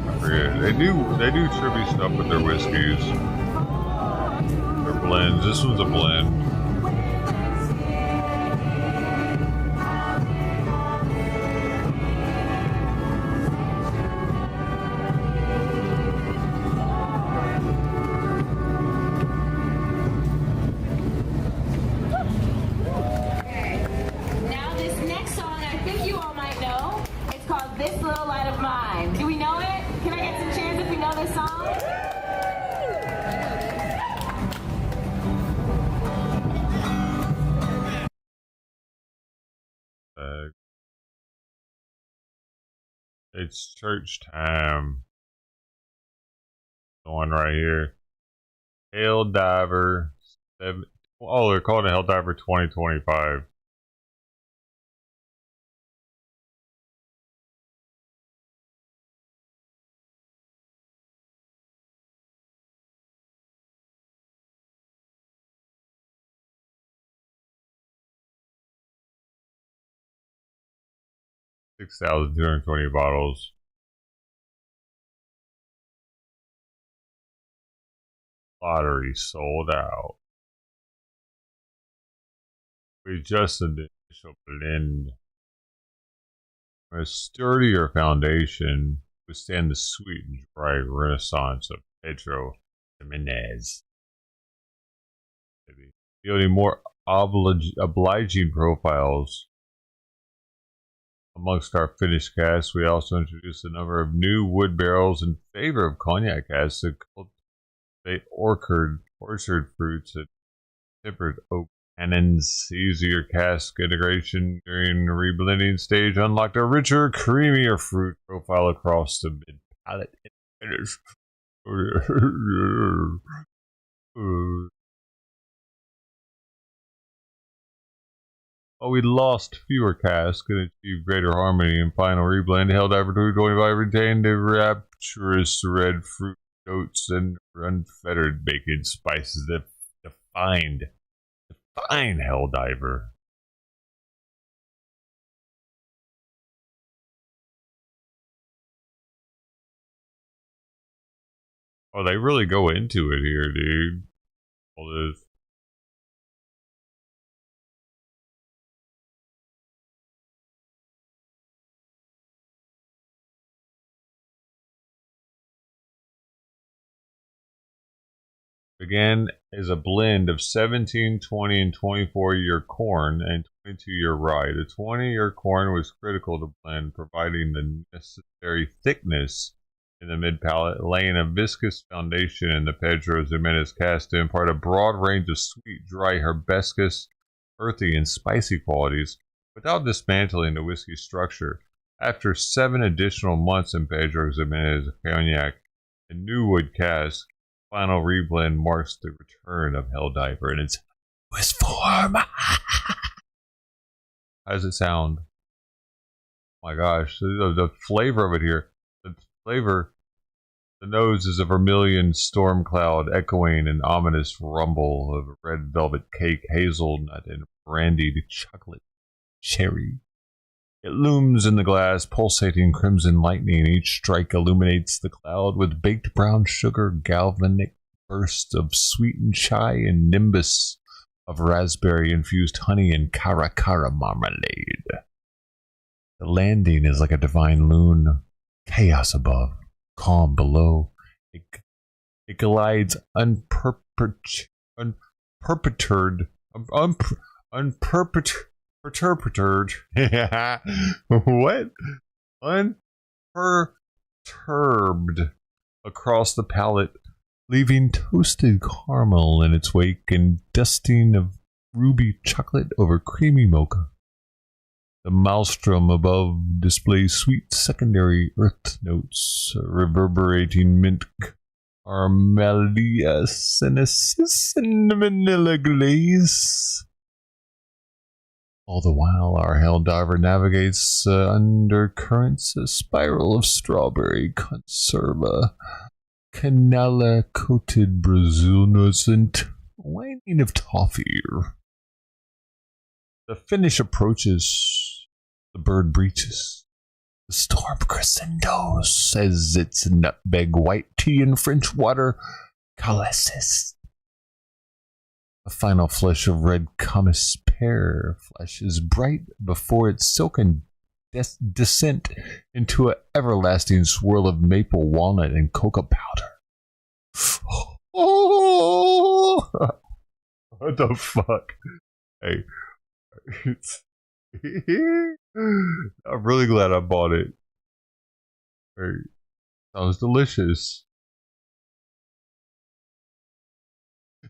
I forget. They do trippy stuff with their whiskeys. Their blends. This one's a blend. It's church time. Going right here. Helldiver 7. Oh, they're calling it Helldiver 2025. $6,220 bottles. Lottery sold out. We adjusted the initial blend. A sturdier foundation withstand the sweet and dry renaissance of Pedro Jimenez. Yielding more obliging profiles. Amongst our finished casks, we also introduced a number of new wood barrels in favor of cognac casks that cultivate orchard fruits and tempered oak tannins. Easier cask integration during the reblending stage unlocked a richer, creamier fruit profile across the mid palate finish. While we lost fewer casks and achieved greater harmony in final reblend, Helldiver 2025 retained the rapturous red fruit notes and unfettered bacon spices that defined Helldiver. Oh, they really go into it here, dude. All this. Again, is a blend of 17, 20, and 24-year corn and 22-year rye. The 20-year corn was critical to blend, providing the necessary thickness in the mid-palate, laying a viscous foundation in the Pedro Jimenez cask to impart a broad range of sweet, dry, hibiscus, earthy, and spicy qualities without dismantling the whiskey structure. After 7 additional months in Pedro Jimenez cognac and new wood cask, final reblend marks the return of Helldiver in its newest form. How does it sound? my gosh, the flavor of it here. The flavor, the nose is a vermilion storm cloud echoing an ominous rumble of red velvet cake, hazelnut, and brandied chocolate cherry. It looms in the glass, pulsating crimson lightning. Each strike illuminates the cloud with baked brown sugar, galvanic bursts of sweetened chai, and nimbus of raspberry-infused honey and cara marmalade. The landing is like a divine loon, chaos above, calm below. It glides unperturbed. What? Unperturbed across the palate, leaving toasted caramel in its wake and dusting of ruby chocolate over creamy mocha. The maelstrom above displays sweet secondary earth notes, reverberating mint caramelia, cynicis, and vanilla glaze. All the while, our hell diver navigates undercurrents, a spiral of strawberry conserva, canela-coated Brazil nuts, and lining of toffee. The finish approaches. The bird breaches. The storm crescendos as its nutmeg white tea and French water caresses. The final flush of red camas pear flesh is bright before its silken descent into an everlasting swirl of maple, walnut, and cocoa powder. Oh! What the fuck? Hey. I'm really glad I bought it. Hey. Sounds delicious.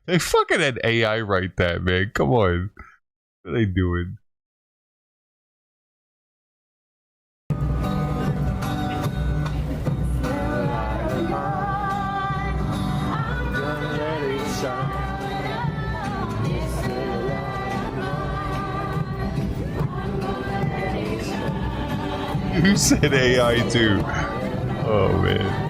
They fucking had AI write that, man. Come on. What are they doing? You said AI too. Oh man.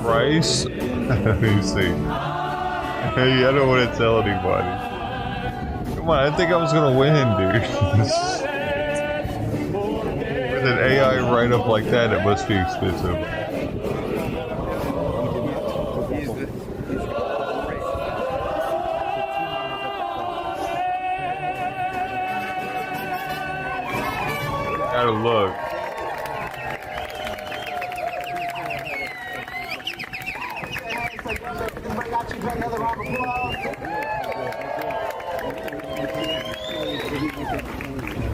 Price? Let me see. Hey, I don't want to tell anybody. Come on, I think I was gonna win, dude. With an AI write-up like that, it must be expensive. Gotta look.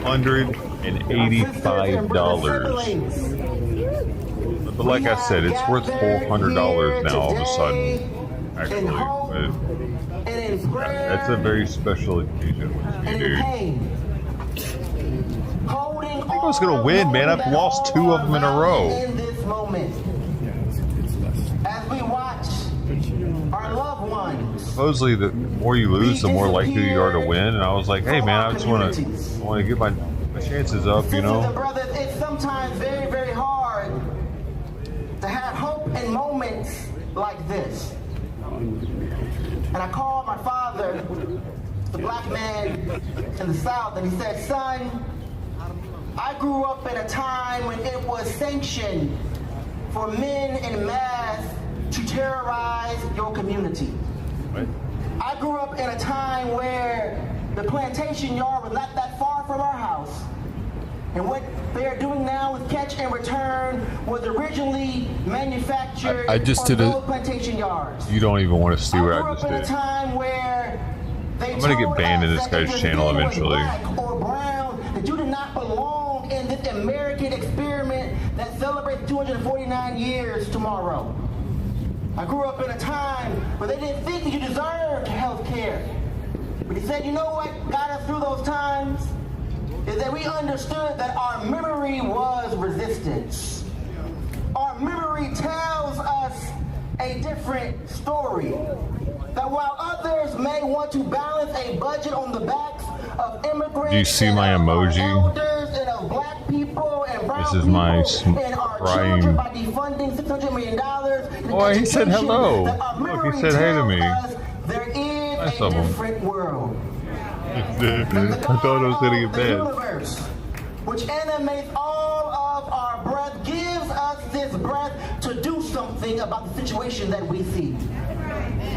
$185. But like I said, it's worth $400 now all of a sudden. Actually, but that's a very special occasion with me, dude. I think I was gonna win, man. I've lost 2 of them in a row. As we watch our loved ones. Supposedly, the more you lose, the more likely you are to win. And I was like, hey, man, I just want to get my chances up, you know. Brothers, it's sometimes very, very hard to have hope in moments like this. And I called my father, the black man in the South, and he said, son, I grew up in a time when it was sanctioned for men in mass to terrorize your community. What? I grew up in a time where the plantation yard was not that far from our house. And what they are doing now with catch and return was originally manufactured I just did on plantation yards. You don't even want to see what I just I grew up in did. a time where I'm gonna get banned in this guy's channel eventually. Black or brown, that you did not belong in this American experiment that celebrates 249 years tomorrow. I grew up in a time where they didn't think that you deserved health care. But he said, you know what got us through those times? Is that we understood that our memory was resistance. Our memory tells us a different story. That while others Others may want to balance a budget on the backs of immigrants. Do you see my emoji? Elders and of black people and brown This is my people and our crying. children by defunding $600 million. Oh, he said hello. Look, he said hey to me. There is Nice a of him. different world. I thought I was gonna get The bad. universe, which animates all of our breath, gives us this breath to do something about the situation that we see.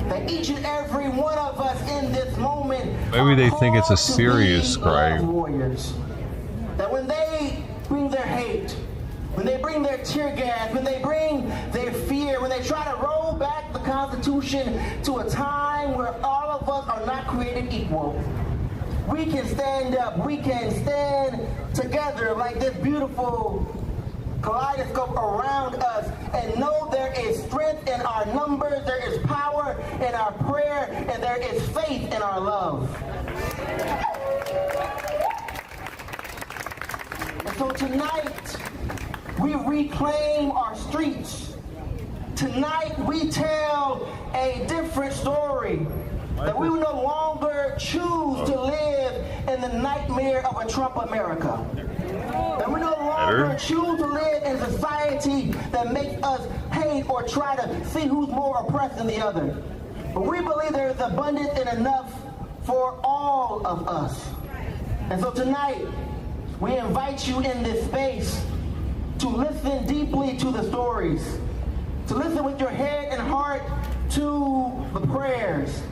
That each and every one of us in this moment, Maybe they think it's a called to serious be crime. love warriors. That when they bring their hate, when they bring their tear gas, when they bring their fear, when they try to roll back the Constitution to a time where all of us are not created equal, we can stand up, we can stand together like this beautiful kaleidoscope around us and know there is strength in our numbers, there is power in our prayer, and there is faith in our love. And so tonight, we reclaim our streets. Tonight, we tell a different story. That we will no longer choose to live in the nightmare of a Trump America. That we no longer choose to live in a society that makes us hate or try to see who's more oppressed than the other. But we believe there is abundance and enough for all of us. And so tonight, we invite you in this space to listen deeply to the stories, to listen with your head and heart to the prayers,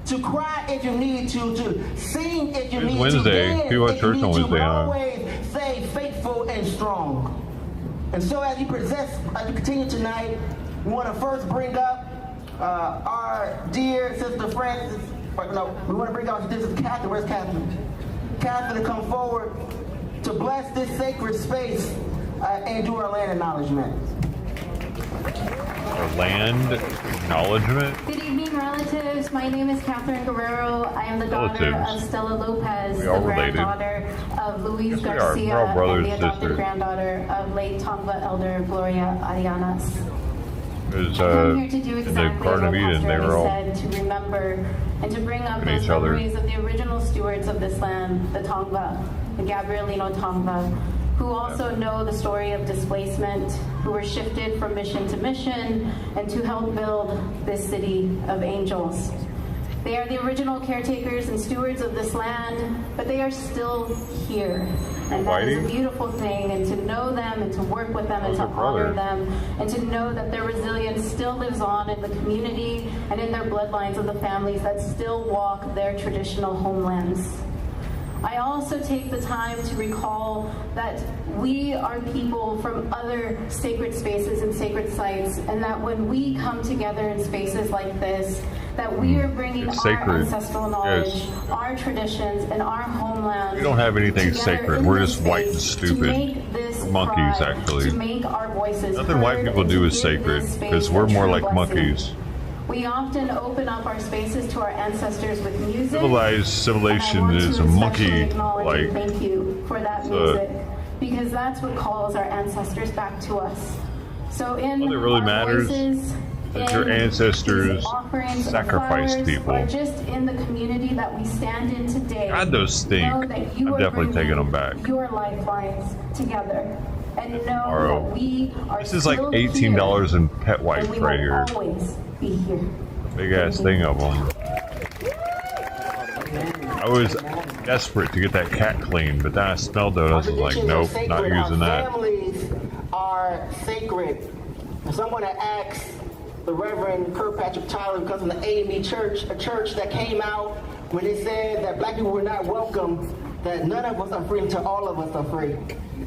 to cry if you need to sing if you need Wednesday. to, dance People at if church you on need to, Wednesday, but huh? always stay faithful and strong. And so as you continue tonight, we want to first bring up our dear Sister Francis. No, we want to bring up this is Kitten. Where's Kitten? Kitten to come forward to bless this sacred space and do our land acknowledgement. A land acknowledgement? Good evening, relatives. My name is Catherine Guerrero. I am the daughter Relatives. of Stella Lopez, We the are related. granddaughter of Luis Yes, we are. Garcia, We're all brothers, and the adopted sisters. granddaughter of late Tongva elder Gloria Arianas. Because I'm here to do in the exactly Garden what of Eden, Pastor they were all said, to remember and to bring up looking at those each other. memories of the original stewards of this land, the Tongva, the Gabrielino Tongva, who also know the story of displacement, who were shifted from mission to mission, and to help build this city of angels. They are the original caretakers and stewards of this land, but they are still here. And that is a beautiful thing, and to know them and to work with them and to honor them and to know that their resilience still lives on in the community and in their bloodlines of the families that still walk their traditional homelands. I also take the time to recall that we are people from other sacred spaces and sacred sites, and that when we come together in spaces like this, that we are bringing our ancestral knowledge, our traditions, and our homelands. We don't have anything together sacred. in We're this just white and space stupid. To make this We're monkeys, pride, actually. To make our voices Nothing white heard, people and do to is give sacred, this space because we're a more true like blessing. monkeys. We often open up our spaces to our ancestors with music. Civilized civilization is a monkey like. Thank you for that music, because that's what calls our ancestors back to us. So in All that really our matters voices, is your ancestors sacrificed people. or just in the community that we stand in today. God, those stink. know that you I'm are definitely taking them bringing back. Your lifelines together, and know Tomorrow. that we are This is like still $18 here, in pet wipes and we right will here. always be here. Big ass thing of them. I was desperate to get that cat clean, but then I smelled it. I was like, nope, not using that. Families are sacred. And so I'm going to ask the Reverend Kirkpatrick Tyler, who comes from the AME Church, a church that came out when it said that black people were not welcome, that none of us are free until all of us are free.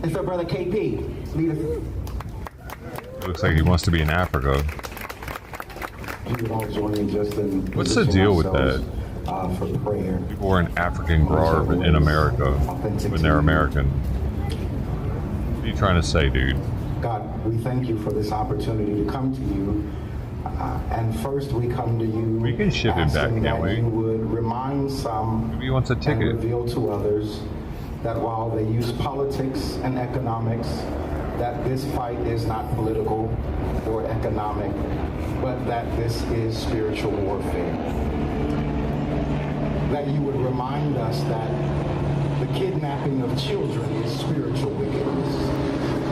And so, Brother KP, lead us. It looks like he wants to be in Africa. What's the deal with that? For prayer. People wearing African garb in America when they're American. What are you trying to say, dude? God, we thank you for this opportunity to come to you. And first we come to you. We can ship him back, asking can't that we? you would remind some Maybe he wants a ticket. and reveal to others that while they use politics and economics, that this fight is not political or economic, but that this is spiritual warfare. that you would remind us that the kidnapping of children is spiritual wickedness.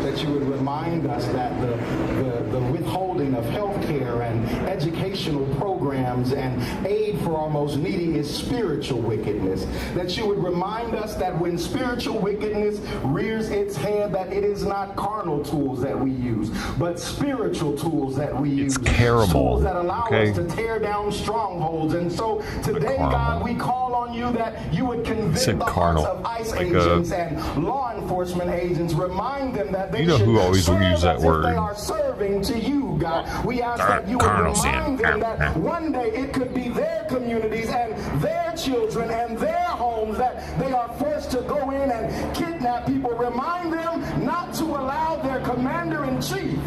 That you would remind us that the withholding of health care and educational programs and aid for our most needy is spiritual wickedness. That you would remind us that when spiritual wickedness rears its head, that it is not carnal tools that we use, but spiritual tools that we use. Tools that allow us to tear down strongholds. And so today, God, we call on you that you would convict the hearts of ICE agents and law enforcement agents. Remind them that they who always will use that word. They are serving to you, God. We ask that you would remind them that one day it could be their communities and their children and their homes that they are forced to go in and kidnap people. Remind them not to allow their commander-in-chief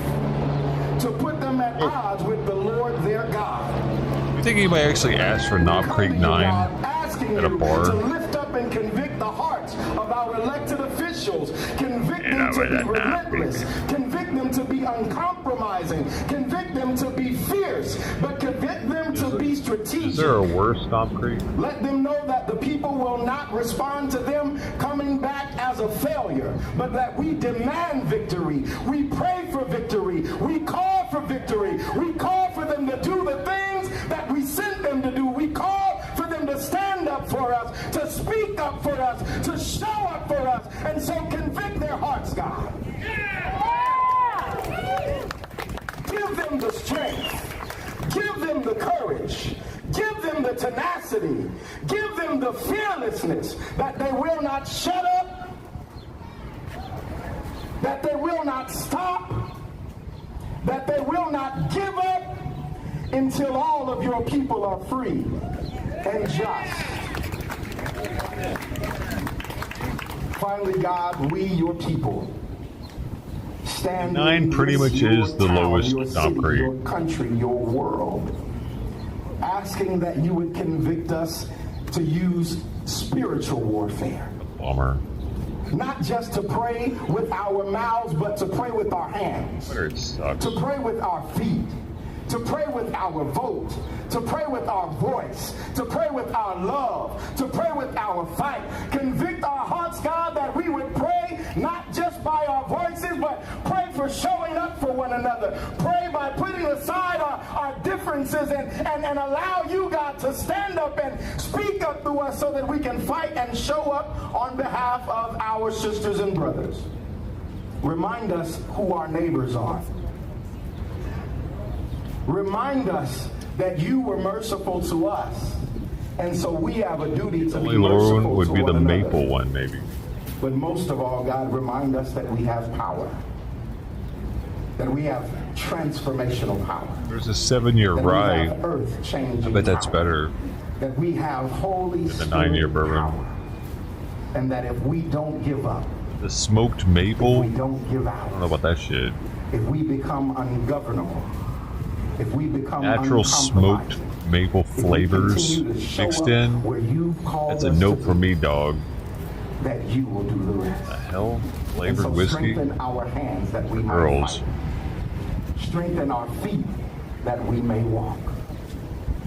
to put them at odds with the Lord their God. You think anybody actually asked for Knob Creek 9 at a bar? To lift up and convict the hearts of our elected officials. Convict them to be relentless. Convict them to be uncompromising. Convict them to be fierce. But convict them to be strategic. Is there a worse Knob Creek? Let them know that the people will not respond to them coming back as a failure, but that we demand victory. We pray for victory. We call for victory. We call for them to do the things that we sent them to do. We call for them to stand up for us, to speak up for us, to show up for us, and so convict their hearts, God. Give them the strength. Give them the courage. Give them the tenacity. Give them the fearlessness that they will not shut up, that they will not stop, that they will not give up until all of your people are free and just. Finally, God, we, your people, stand 9 pretty much is the lowest your Knob city, Creek. your country, your world, asking that you would convict us to use spiritual warfare. Bummer. Not just to pray with our mouths, but to pray with our hands. To pray with our feet. To pray with our vote, to pray with our voice, to pray with our love, to pray with our fight. Convict our hearts, God, that we would pray not just by our voices, but pray for showing up for one another. Pray by putting aside our differences and allow you, God, to stand up and speak up through us so that we can fight and show up on behalf of our sisters and brothers. Remind us who our neighbors are. Remind us that you were merciful to us, and so we have a duty to be merciful to would be the one maple another. one, maybe. But most of all, God, remind us that we have power, that we have transformational power. There's a 7-year rye. I bet that's better that we have Holy than the 9-year bourbon. Power, and that if we don't give up, the smoked maple. if we don't give out, I don't know about that shit. if we become ungovernable, if we become Natural smoked maple flavors mixed in. That's a note for me, dog. that you will do the rest. The hell? Flavored And so whiskey? strengthen our hands that we might Girls. fight. Strengthen our feet that we may walk.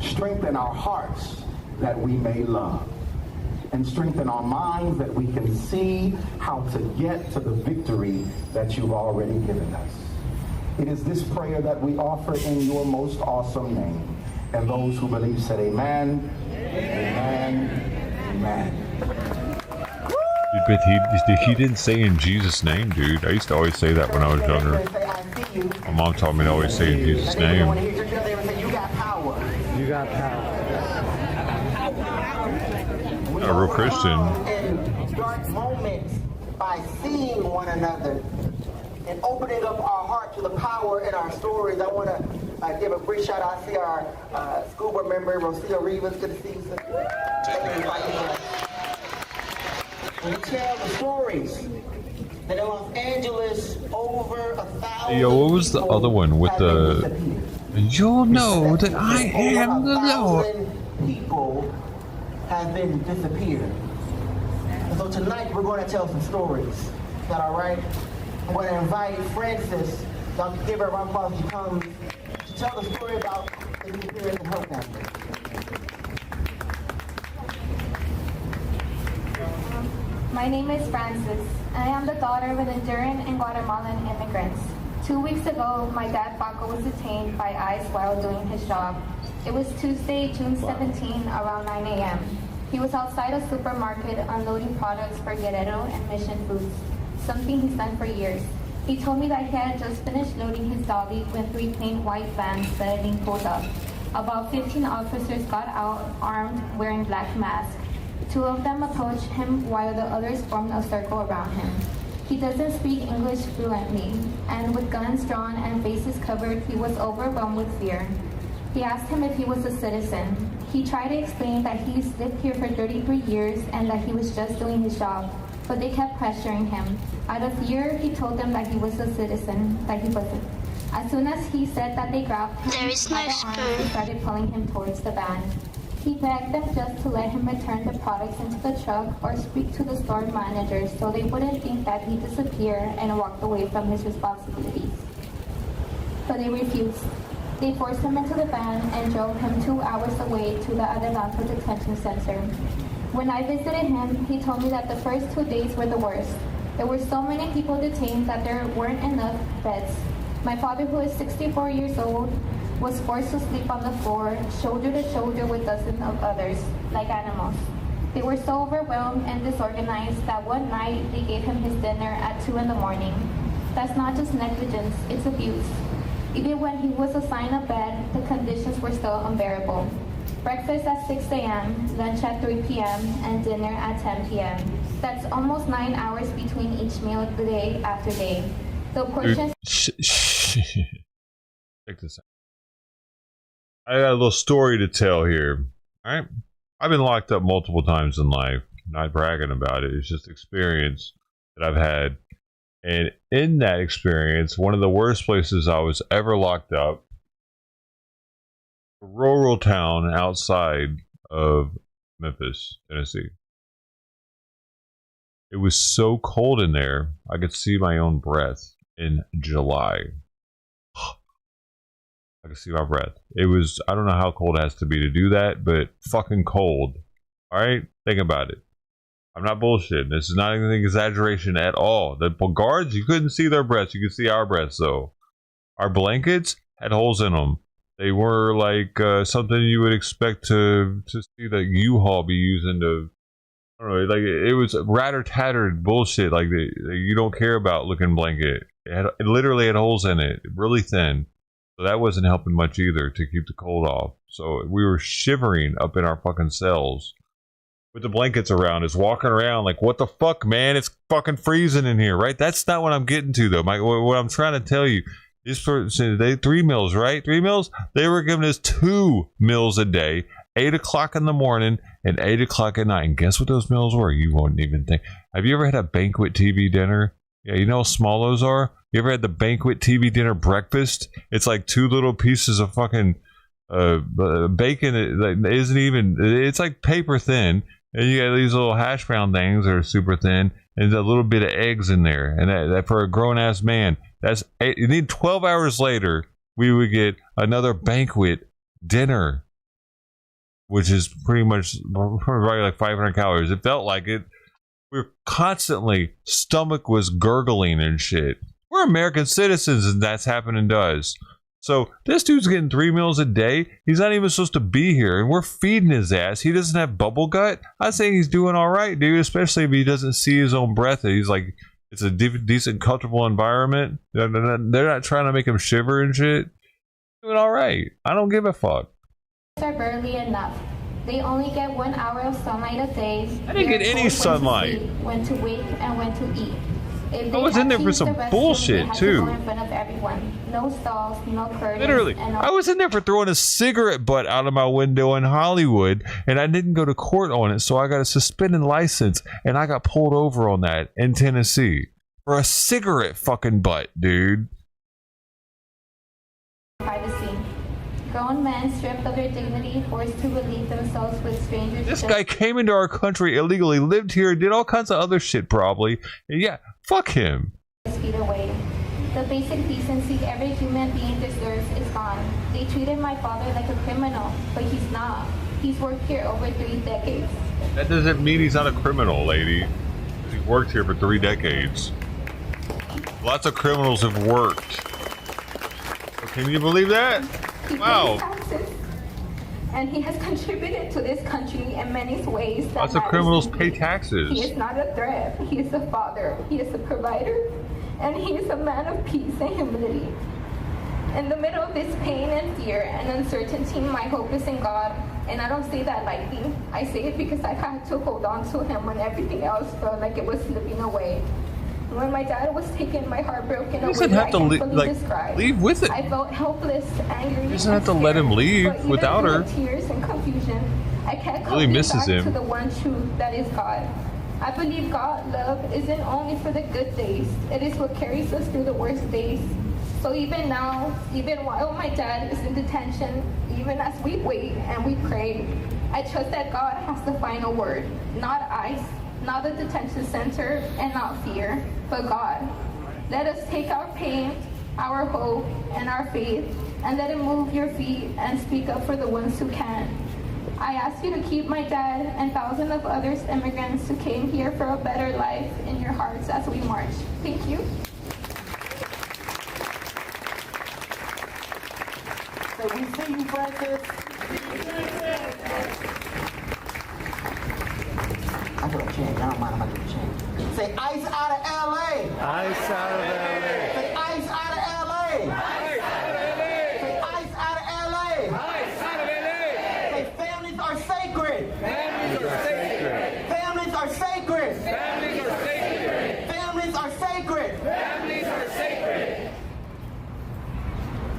Strengthen our hearts that we may love. And strengthen our minds that we can see how to get to the victory that you've already given us. It is this prayer that we offer in your most awesome name. And those who believe said amen, amen, amen. But he didn't say in Jesus' name, dude. I used to always say that when I was younger. My mom taught me to always say in Jesus' name. You got power. You got power. Not a real Christian. In dark moments by seeing one another and opening up our heart to the power in our stories. I want to give a brief shout out. I see our school board member, Rocio Rivas. Good to see you, sister. And we tell the stories that in Los Angeles, over 1,000 Yo, what was the other one with the... You'll know that I am the Lord. 1,000 people have been disappeared. And so tonight we're going to tell some stories. Is that all right? I'm going to invite Francis, Dr. Give her a round of applause as she comes, to tell the story about the disappearance of her family. My name is Francis. I am the daughter of an Honduran and Guatemalan immigrants. 2 weeks ago, my dad Paco was detained by ICE while doing his job. It was Tuesday, June 17, around 9 a.m. He was outside a supermarket unloading products for Guerrero and Mission Foods, something he's done for years. He told me that he had just finished loading his dolly when 3 plain white vans suddenly pulled up. About 15 officers got out, armed, wearing black masks. 2 of them approached him while the others formed a circle around him. He doesn't speak English fluently, and with guns drawn and faces covered, he was overwhelmed with fear. He asked him if he was a citizen. He tried to explain that he's lived here for 33 years and that he was just doing his job, but they kept pressuring him. Out of fear, he told them that he was a citizen, that he wasn't. As soon as he said that, they grabbed him by the arms and started pulling him towards the van. He begged them just to let him return the products into the truck or speak to the store manager so they wouldn't think that he disappeared and walked away from his responsibilities. But they refused. They forced him into the van and drove him 2 hours away to the Adelanto detention center. When I visited him, he told me that the first 2 days were the worst. There were so many people detained that there weren't enough beds. My father, who is 64 years old, was forced to sleep on the floor, shoulder to shoulder with dozens of others, like animals. They were so overwhelmed and disorganized that one night they gave him his dinner at 2 in the morning. That's not just negligence, it's abuse. Even when he was assigned a bed, the conditions were still unbearable. Breakfast at 6 a.m., lunch at 3 p.m., and dinner at 10 p.m. That's almost 9 hours between each meal day after day. The portions... Check this out. I got a little story to tell here. Alright? I've been locked up multiple times in life. Not bragging about it. It's just experience that I've had. And in that experience, one of the worst places I was ever locked up, a rural town outside of Memphis, Tennessee. It was so cold in there, I could see my own breath in July. I could see my breath. It was, I don't know how cold it has to be to do that, but fucking cold. Alright? Think about it. I'm not bullshitting. This is not an exaggeration at all. The guards, you couldn't see their breaths. You could see our breaths, though. Our blankets had holes in them. They were like something you would expect to see the U-Haul be using to, I don't know, like it was ratter-tattered bullshit. Like you don't care about looking blanket. It literally had holes in it, really thin. So that wasn't helping much either to keep the cold off. So we were shivering up in our fucking cells with the blankets around us, walking around like, what the fuck, man? It's fucking freezing in here, right? That's not what I'm getting to, though. What I'm trying to tell you is for 3 meals, right? 3 meals? They were giving us 2 meals a day, 8 o'clock in the morning and 8 o'clock at night. And guess what those meals were? You won't even think. Have you ever had a banquet TV dinner? Yeah, you know how small those are? You ever had the banquet TV dinner breakfast? It's like 2 little pieces of fucking bacon. It isn't even, it's like paper thin. And you got these little hash brown things that are super thin, and a little bit of eggs in there. And that for a grown-ass man, that's 8, you need 12 hours later, we would get another banquet dinner, which is pretty much probably like 500 calories. It felt like it. We were constantly, stomach was gurgling and shit. We're American citizens, and that's happening to us. So this dude's getting 3 meals a day. He's not even supposed to be here, and we're feeding his ass. He doesn't have bubble gut. I think he's doing all right, dude. Especially if he doesn't see his own breath. He's like, it's a decent, comfortable environment. They're not trying to make him shiver and shit. Doing all right. I don't give a fuck. Are barely enough. They only get 1 hour of sunlight a day. I didn't get any sunlight. When to wake and when to eat. I was in there for some bullshit too. In front of everyone. No stalls, no curtains. Literally, I was in there for throwing a cigarette butt out of my window in Hollywood, and I didn't go to court on it, so I got a suspended license, and I got pulled over on that in Tennessee for a cigarette fucking butt, dude. Privacy. Grown men stripped of their dignity, forced to relieve themselves with strangers. This guy came into our country illegally, lived here, did all kinds of other shit probably. And yeah, fuck him. Feet away. The basic decency every human being deserves is gone. They treated my father like a criminal, but he's not. He's worked here over 3 decades. That doesn't mean he's not a criminal, lady. He worked here for 3 decades. Lots of criminals have worked. Can you believe that? Wow. And he has contributed to this country in many ways. Lots of criminals pay taxes. He is not a threat. He is a father. He is a provider. And he is a man of peace and humility. In the middle of this pain and fear and uncertainty, my hope is in God. And I don't say that lightly. I say it because I had to hold on to him when everything else felt like it was slipping away. When my dad was taken, my heart broke in a way that I can't fully describe. Leave with it. I felt helpless, angry, He doesn't have to let him leave without her. Tears and confusion, I kept Really coming misses back him. to the one truth that is God. I believe God love isn't only for the good days. It is what carries us through the worst days. So even now, even while my dad is in detention, even as we wait and we pray, I trust that God has the final word, not ICE, not the detention center, and not fear, but God. Let us take our pain, our hope, and our faith, and let him move your feet and speak up for the ones who can. I ask you to keep my dad and thousands of other immigrants who came here for a better life in your hearts as we march. Thank you. So we see you, Francis. I got a change. I don't mind if I get a change. Say ICE out of LA. ICE out of LA. Say ICE out of LA. ICE out of LA. Say ICE out of LA. ICE out of LA. Say families are sacred. Families are sacred. Families are sacred. Families are sacred. Families are sacred. Families are sacred.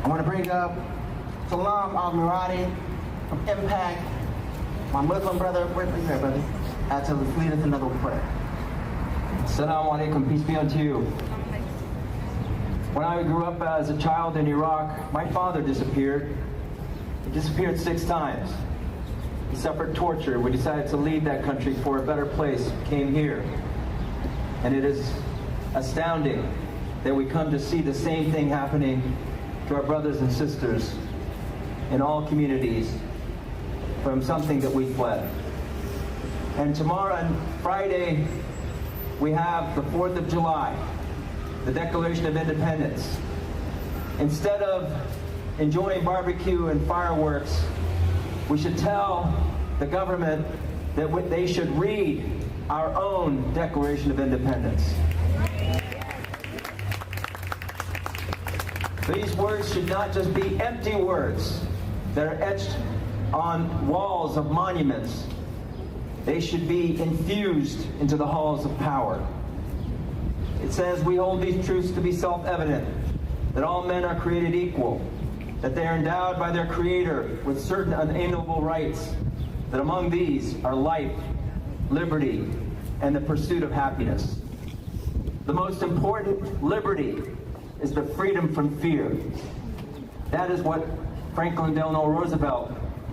I want to bring up Salam al-Mirati from Impact, my Muslim brother. Where's your brother? To lead us another prayer. Assalamu alaikum, peace be unto you. When I grew up as a child in Iraq, my father disappeared. He disappeared 6 times. He suffered torture. We decided to leave that country for a better place, came here. And it is astounding that we come to see the same thing happening to our brothers and sisters in all communities from something that we fled. And tomorrow and Friday, we have the 4th of July, the Declaration of Independence. Instead of enjoying barbecue and fireworks, we should tell the government that they should read our own Declaration of Independence. These words should not just be empty words that are etched on walls of monuments. They should be infused into the halls of power. It says, we hold these truths to be self-evident, that all men are created equal, that they are endowed by their Creator with certain unalienable rights, that among these are life, liberty, and the pursuit of happiness. The most important liberty is the freedom from fear. That is what Franklin Delano Roosevelt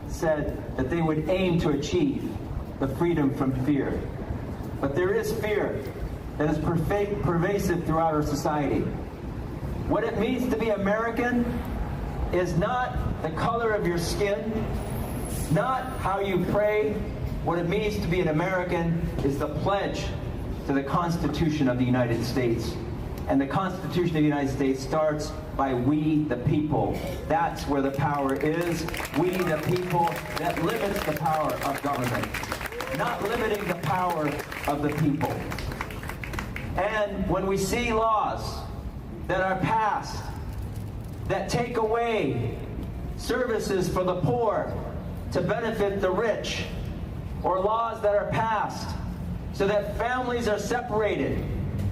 said that they would aim to achieve, the freedom from fear. But there is fear that is pervasive throughout our society. What it means to be American is not the color of your skin, not how you pray. What it means to be an American is the pledge to the Constitution of the United States. And the Constitution of the United States starts by we the people. That's where the power is. We the people, that limits the power of government, not limiting the power of the people. And when we see laws that are passed that take away services for the poor to benefit the rich, or laws that are passed so that families are separated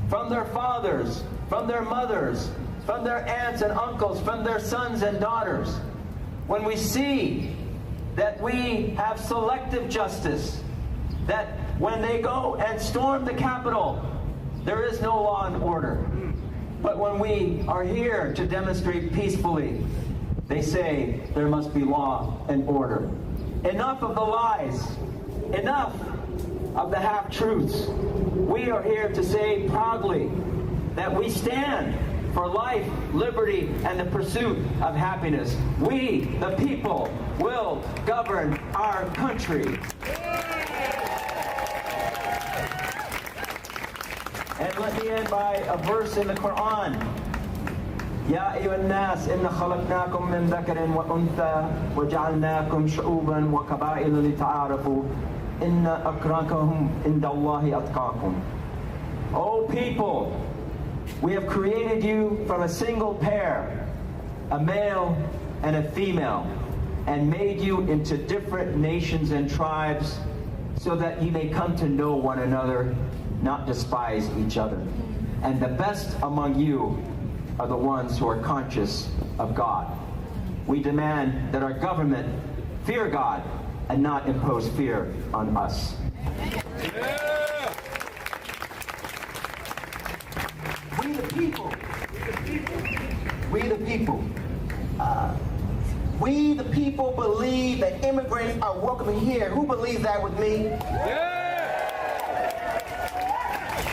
from their fathers, from their mothers, from their aunts and uncles, from their sons and daughters, when we see that we have selective justice, that when they go and storm the Capitol, there is no law and order. But when we are here to demonstrate peacefully, they say there must be law and order. Enough of the lies. Enough of the half-truths. We are here to say proudly that we stand for life, liberty, and the pursuit of happiness. We, the people, will govern our country. And let me end by a verse in the Quran. يا أيها الناس إن خلقناكم من ذكر وأنثى وجعلناكم شعوبا وقبائل لتعارفوا إن أكرمكم عند الله أتقاكم. O people, we have created you from a single pair, a male and a female, and made you into different nations and tribes so that you may come to know one another, not despise each other. And the best among you are the ones who are conscious of God. We demand that our government fear God and not impose fear on us. We the people. We the people. We the people believe that immigrants are welcome here. Who believes that with me?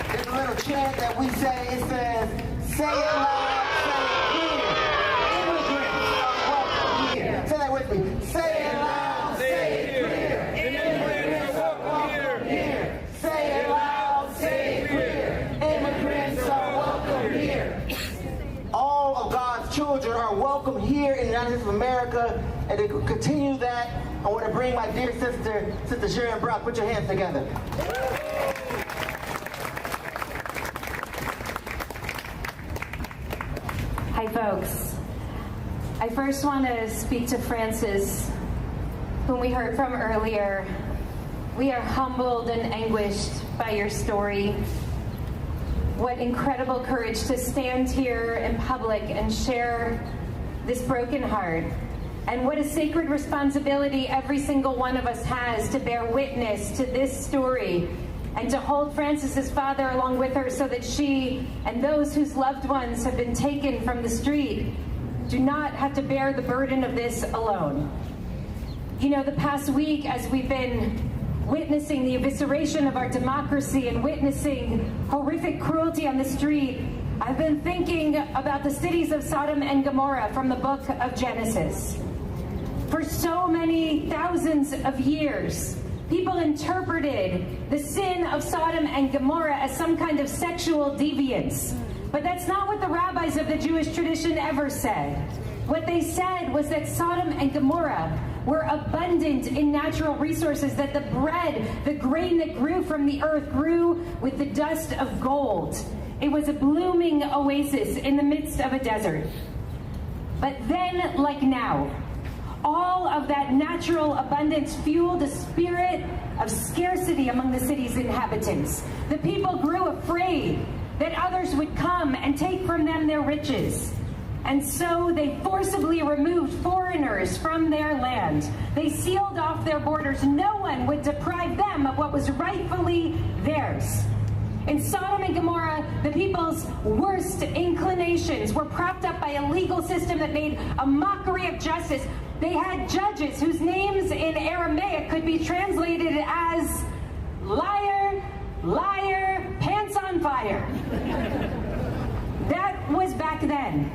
There's a little chant that we say. It says, say it loud, say it clear. Immigrants are welcome here. Say that with me. Say it loud, say it clear. Immigrants are welcome here. Say it loud, say it clear. Immigrants are welcome here. All of God's children are welcome here in the United States of America, and to continue that, I want to bring my dear Sister Sharon Brock. Put your hands together. Hi, folks. I first want to speak to Francis, whom we heard from earlier. We are humbled and anguished by your story. What incredible courage to stand here in public and share this broken heart. And what a sacred responsibility every single one of us has to bear witness to this story and to hold Frances's father along with her so that she and those whose loved ones have been taken from the street do not have to bear the burden of this alone. You know, the past week, as we've been witnessing the evisceration of our democracy and witnessing horrific cruelty on the street, I've been thinking about the cities of Sodom and Gomorrah from the book of Genesis. For so many thousands of years, people interpreted the sin of Sodom and Gomorrah as some kind of sexual deviance. But that's not what the rabbis of the Jewish tradition ever said. What they said was that Sodom and Gomorrah were abundant in natural resources, that the bread, the grain that grew from the earth grew with the dust of gold. It was a blooming oasis in the midst of a desert. But then, like now, all of that natural abundance fueled a spirit of scarcity among the city's inhabitants. The people grew afraid that others would come and take from them their riches. And so they forcibly removed foreigners from their land. They sealed off their borders. No one would deprive them of what was rightfully theirs. In Sodom and Gomorrah, the people's worst inclinations were propped up by a legal system that made a mockery of justice. They had judges whose names in Aramaic could be translated as liar, liar, pants on fire. That was back then.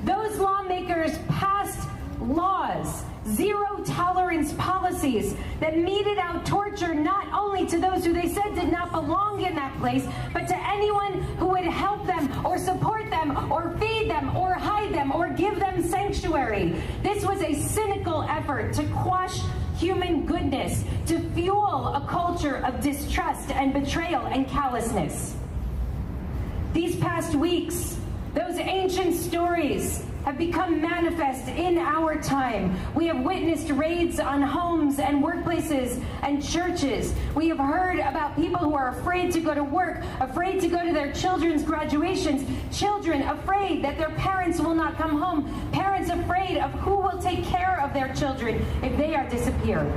Those lawmakers passed laws, zero tolerance policies that meted out torture not only to those who they said did not belong in that place, but to anyone who would help them or support them or feed them or hide them or give them sanctuary. This was a cynical effort to quash human goodness, to fuel a culture of distrust and betrayal and callousness. These past weeks, those ancient stories have become manifest in our time. We have witnessed raids on homes and workplaces and churches. We have heard about people who are afraid to go to work, afraid to go to their children's graduations, children afraid that their parents will not come home, parents afraid of who will take care of their children if they are disappeared.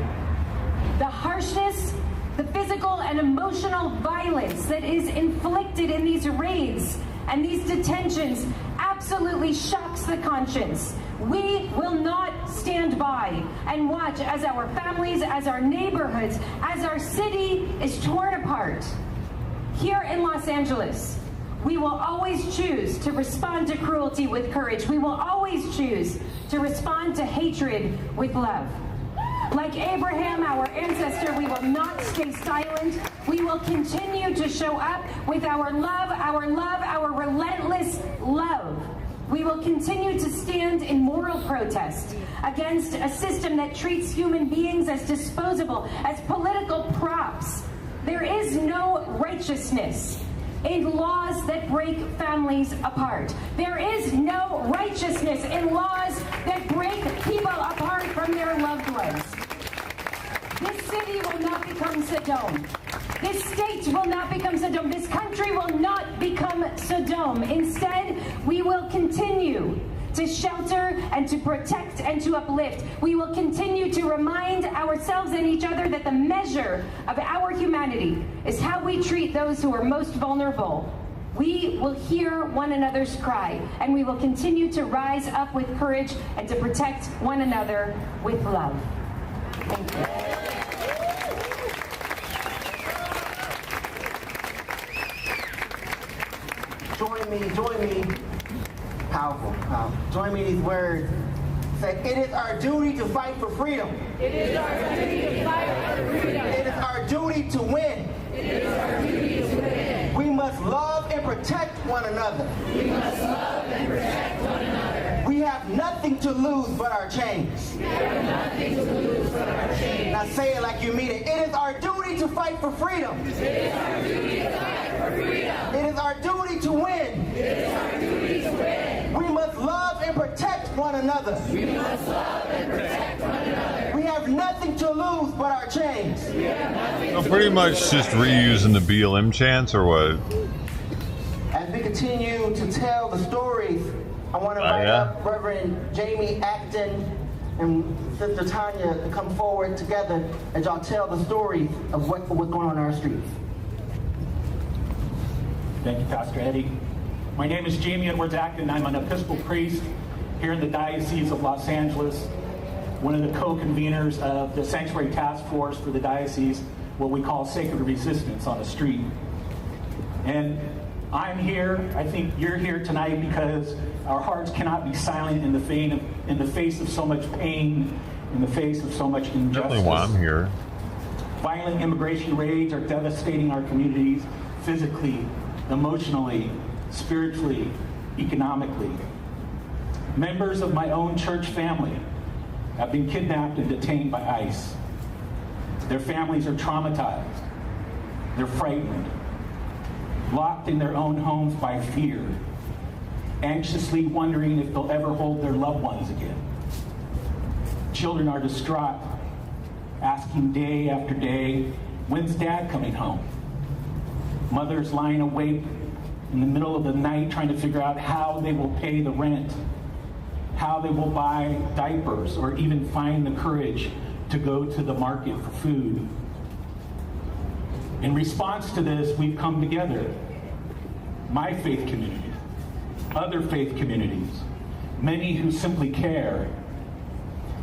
The harshness, the physical and emotional violence that is inflicted in these raids and these detentions absolutely shocks the conscience. We will not stand by and watch as our families, as our neighborhoods, as our city is torn apart. Here in Los Angeles, we will always choose to respond to cruelty with courage. We will always choose to respond to hatred with love. Like Abraham, our ancestor, we will not stay silent. We will continue to show up with our love, our relentless love. We will continue to stand in moral protest against a system that treats human beings as disposable, as political props. There is no righteousness in laws that break families apart. There is no righteousness in laws that break people apart from their loved ones. This city will not become Sodom. This state will not become Sodom. This country will not become Sodom. Instead, we will continue to shelter and to protect and to uplift. We will continue to remind ourselves and each other that the measure of our humanity is how we treat those who are most vulnerable. We will hear one another's cry, and we will continue to rise up with courage and to protect one another with love. Thank you. Join me. Powerful. Join me in these words. Say, it is our duty to fight for freedom. It is our duty to fight for freedom. It is our duty to win. It is our duty to win. We must love and protect one another. We must love and protect one another. We have nothing to lose but our chains. We have nothing to lose but our chains. Now say it like you mean it. It is our duty to fight for freedom. It is our duty to fight for freedom. It is our duty to win. It is our duty to win. We must love and protect one another. We must love and protect one another. We have nothing to lose but our chains. We have nothing to pretty much just reusing the BLM chants, or what? As we continue to tell the stories, I want to invite up Reverend Jamie Acton and Sister Tanya to come forward together as y'all tell the stories of what's going on in our streets. Thank you, Pastor Eddie. My name is Jamie Edwards Acton. I'm an Episcopal priest here in the Diocese of Los Angeles, one of the co-conveners of the Sanctuary Task Force for the Diocese, what we call Sacred Resistance on the Street. And I'm here, I think you're here tonight because our hearts cannot be silent in the face of so much pain, in the face of so much injustice. Definitely why I'm here. Violent immigration raids are devastating our communities physically, emotionally, spiritually, economically. Members of my own church family have been kidnapped and detained by ICE. Their families are traumatized. They're frightened, locked in their own homes by fear, anxiously wondering if they'll ever hold their loved ones again. Children are distraught, asking day after day, when's Dad coming home? Mothers lying awake in the middle of the night trying to figure out how they will pay the rent, how they will buy diapers, or even find the courage to go to the market for food. In response to this, we've come together. My faith community, other faith communities, many who simply care.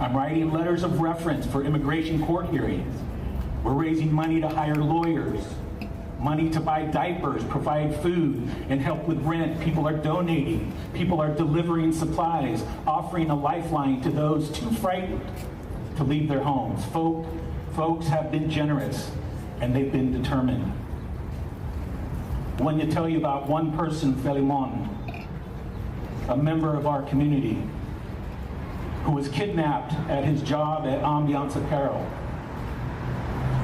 I'm writing letters of reference for immigration court hearings. We're raising money to hire lawyers, money to buy diapers, provide food, and help with rent. People are donating. People are delivering supplies, offering a lifeline to those too frightened to leave their homes. Folks have been generous, and they've been determined. I want to tell you about one person, Felimon, a member of our community, who was kidnapped at his job at Ambiance Apparel.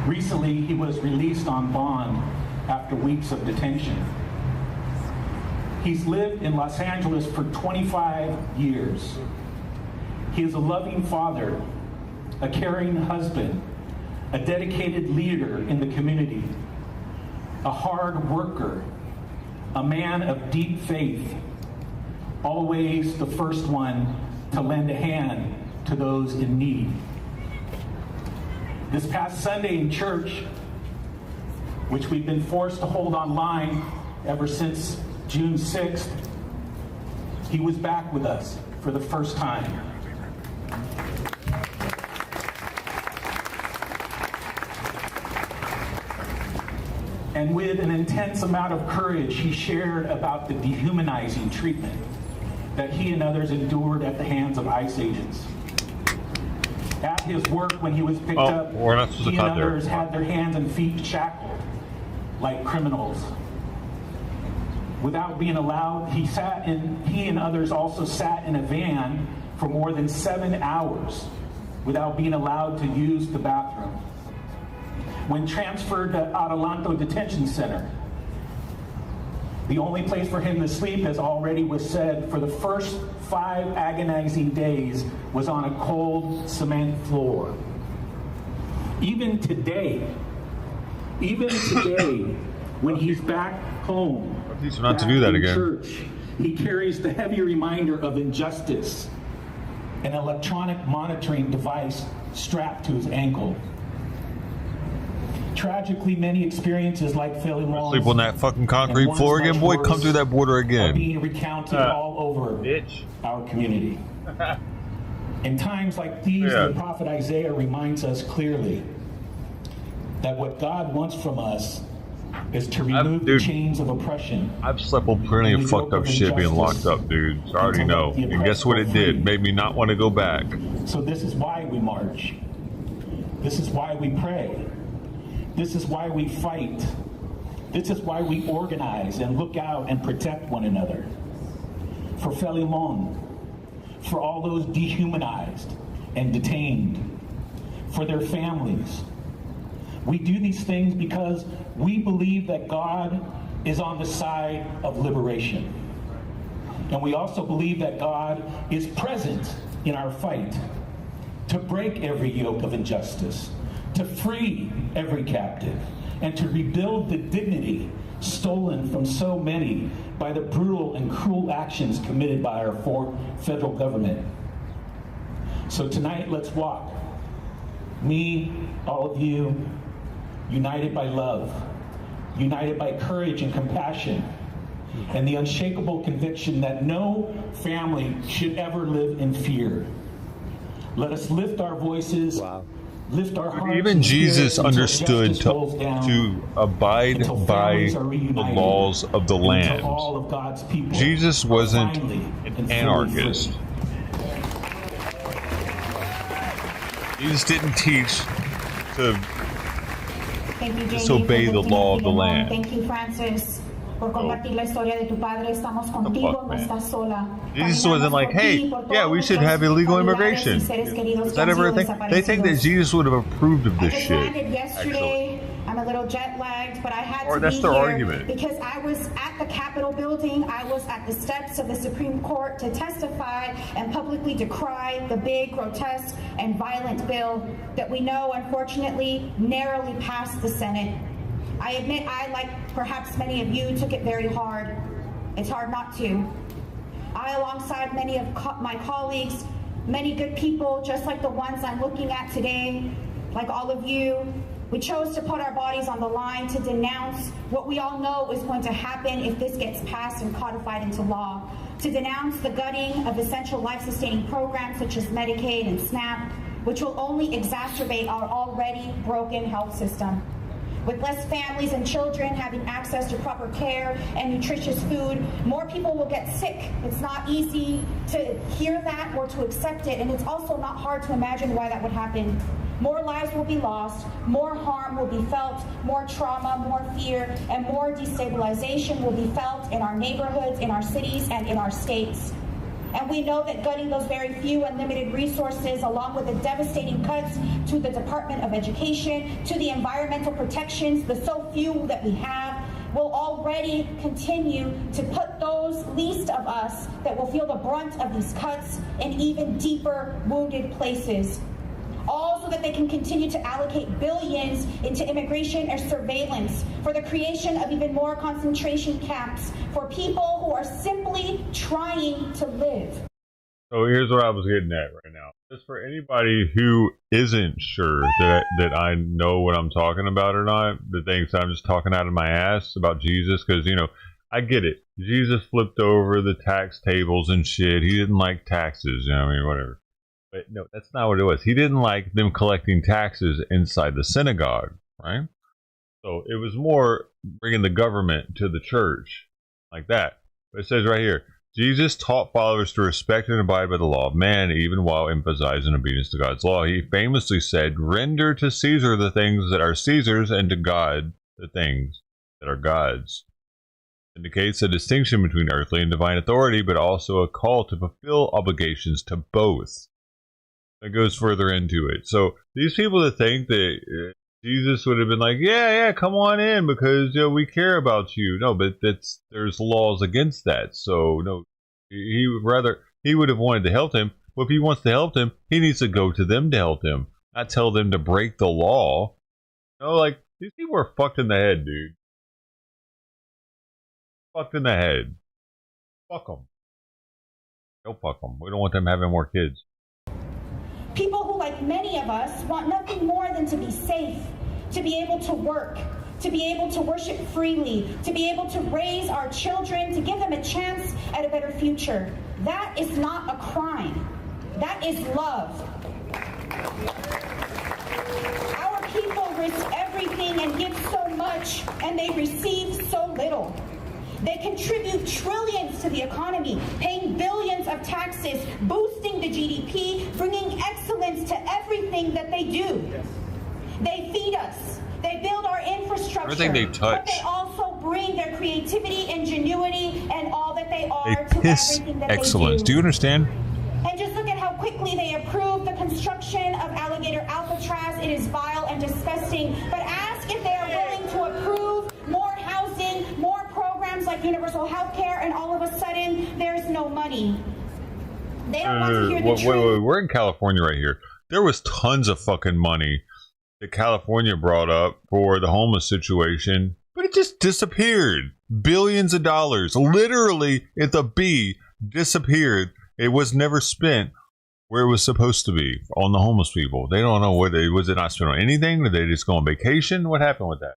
Recently, he was released on bond after weeks of detention. He's lived in Los Angeles for 25 years. He is a loving father, a caring husband, a dedicated leader in the community, a hard worker, a man of deep faith, always the first one to lend a hand to those in need. This past Sunday in church, which we've been forced to hold online ever since June 6th, he was back with us for the first time. And with an intense amount of courage, he shared about the dehumanizing treatment that he and others endured at the hands of ICE agents. At his work when he was picked up, we're not supposed to he and cut there. others had their hands and feet shackled like criminals. Without being allowed, he and others also sat in a van for more than 7 hours without being allowed to use the bathroom. When transferred to Adelanto Detention Center, the only place for him to sleep, as already was said, for the first 5 agonizing days was on a cold cement floor. Even today, when he's back home, not to do that again. Church, he carries the heavy reminder of injustice, an electronic monitoring device strapped to his ankle. Tragically, many experiences like failing laws sleep on that fucking concrete floor again, boy. Come through that border are again. being recounted all over our community. In times like these, the prophet Isaiah reminds us clearly that what God wants from us is to remove the chains of oppression. I've slept on plenty of fucked up shit being locked up, dude. So I already know. And guess what it did? Made me not want to go back. So this is why we march. This is why we pray. This is why we fight. This is why we organize and look out and protect one another. For Félimon, for all those dehumanized and detained, for their families. We do these things because we believe that God is on the side of liberation. And we also believe that God is present in our fight to break every yoke of injustice, to free every captive, and to rebuild the dignity stolen from so many by the brutal and cruel actions committed by our federal government. So tonight, let's walk. Me, all of you, united by love, united by courage and compassion, and the unshakable conviction that no family should ever live in fear. Let us lift our voices, lift our hearts. Even Jesus understood to abide by the laws of the land. Jesus wasn't an anarchist. Jesus didn't teach to disobey the law of the land. Thank you, Francis, por compartir la historia de tu padre. Estamos contigo, no estás sola. Jesus wasn't like, hey, yeah, we should have illegal immigration. Is that ever a thing? They think that Jesus would have approved of this shit. Landed yesterday. I'm a little jet lagged, but I had to that's be their here argument. because I was at the Capitol building. I was at the steps of the Supreme Court to testify and publicly decry the big, grotesque, and violent bill that we know, unfortunately, narrowly passed the Senate. I admit I, like perhaps many of you, took it very hard. It's hard not to. I, alongside many of my colleagues, many good people, just like the ones I'm looking at today, like all of you, we chose to put our bodies on the line to denounce what we all know is going to happen if this gets passed and codified into law, to denounce the gutting of essential life-sustaining programs such as Medicaid and SNAP, which will only exacerbate our already broken health system. With less families and children having access to proper care and nutritious food, more people will get sick. It's not easy to hear that or to accept it, and it's also not hard to imagine why that would happen. More lives will be lost, more harm will be felt, more trauma, more fear, and more destabilization will be felt in our neighborhoods, in our cities, and in our states. And we know that gutting those very few and limited resources, along with the devastating cuts to the Department of Education, to the environmental protections, the so few that we have, will already continue to put those least of us that will feel the brunt of these cuts in even deeper wounded places. All so that they can continue to allocate billions into immigration and surveillance, for the creation of even more concentration camps for people who are simply trying to live. So here's what I was getting at right now. Just for anybody who isn't sure that I know what I'm talking about or not, that thinks I'm just talking out of my ass about Jesus, because, you know, I get it. Jesus flipped over the tax tables and shit. He didn't like taxes, you know, I mean, whatever. But no, that's not what it was. He didn't like them collecting taxes inside the synagogue, right? So it was more bringing the government to the church, like that. But it says right here, Jesus taught followers to respect and abide by the law of man, even while emphasizing obedience to God's law. He famously said, "Render to Caesar the things that are Caesar's, and to God the things that are God's." Indicates a distinction between earthly and divine authority, but also a call to fulfill obligations to both. It goes further into it. So these people that think that Jesus would have been like, yeah, come on in because we care about you. No, but there's laws against that. So no, he would have wanted to help him. Well, if he wants to help him, he needs to go to them to help him, not tell them to break the law. No, like these people are fucked in the head, dude. Fucked in the head. Fuck them. Don't fuck them. We don't want them having more kids. People who, like many of us, want nothing more than to be safe, to be able to work, to be able to worship freely, to be able to raise our children, to give them a chance at a better future. That is not a crime. That is love. Our people risk everything and give so much, and they receive so little. They contribute trillions to the economy, paying billions of taxes, boosting the GDP, bringing excellence to everything that they do. They feed us. They build our infrastructure. Everything they touch. But they also bring their creativity, ingenuity, and all that they are They to piss everything that excellence. they Do you understand? And just look at how quickly they approved the construction of Alligator Alcatraz. It is vile and disgusting. But ask if they are willing to approve more housing, more programs like universal health care, and all of a sudden, there's no money. They don't want to hear the truth. Wait, we're in California right here. There was tons of fucking money that California brought up for the homeless situation, but it just disappeared. Billions of dollars. Literally, at the B, disappeared. It was never spent where it was supposed to be on the homeless people. They don't know was it not spent on anything? Did they just go on vacation? What happened with that?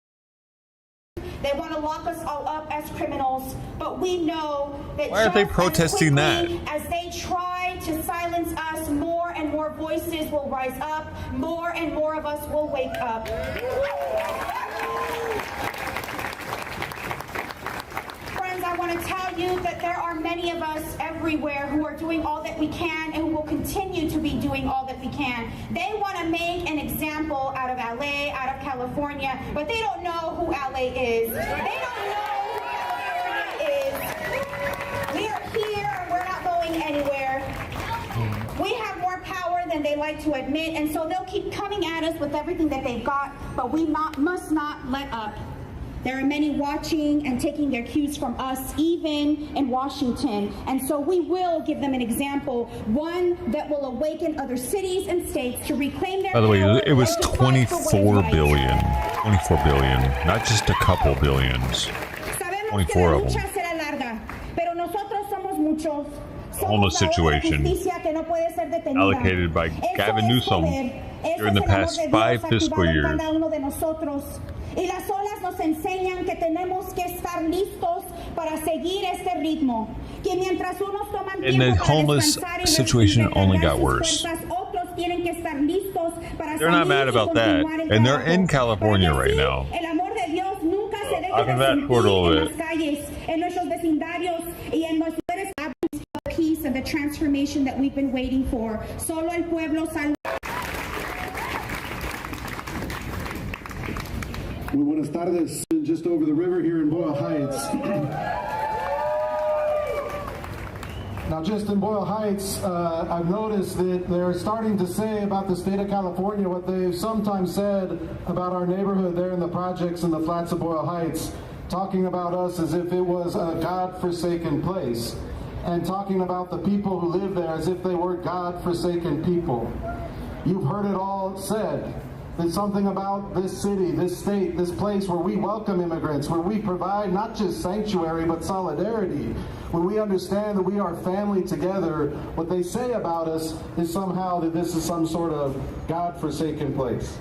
They want to lock us all up as criminals, but we know that why aren't they protesting that? As they try to silence us, more and more voices will rise up, more and more of us will wake up. Friends, I want to tell you that there are many of us everywhere who are doing all that we can and who will continue to be doing all that we can. They want to make an example out of LA, out of California, but they don't know who LA is. They don't know who California is. We are here and we're not going anywhere. We have more power than they like to admit, and so they'll keep coming at us with everything that they've got, but we must not let up. There are many watching and taking their cues from us, even in Washington. And so we will give them an example, one that will awaken other cities and states to reclaim their power. By the way, it was 24 billion. 24 billion. Not just a couple billions. 24 of them. The homeless situation allocated by Gavin Newsom during the past 5 fiscal years. Y las olas nos enseñan que tenemos que estar listos para seguir este ritmo. Que mientras unos toman And the homeless situation only got worse. Otros tienen que estar listos para they're not mad about that, and they're in California right now. El amor de Dios nunca se I'll come back for a little bit. En nuestros vecindarios y en nuestros peace and the transformation that we've been waiting for. Solo el pueblo salva. Muy buenas tardes. Just over the river here in Boyle Heights. Now, just in Boyle Heights, I've noticed that they're starting to say about the state of California what they've sometimes said about our neighborhood there in the projects in the flats of Boyle Heights, talking about us as if it was a God-forsaken place, and talking about the people who live there as if they were God-forsaken people. You've heard it all said. There's something about this city, this state, this place where we welcome immigrants, where we provide not just sanctuary but solidarity, when we understand that we are family together. What they say about us is somehow that this is some sort of God-forsaken place.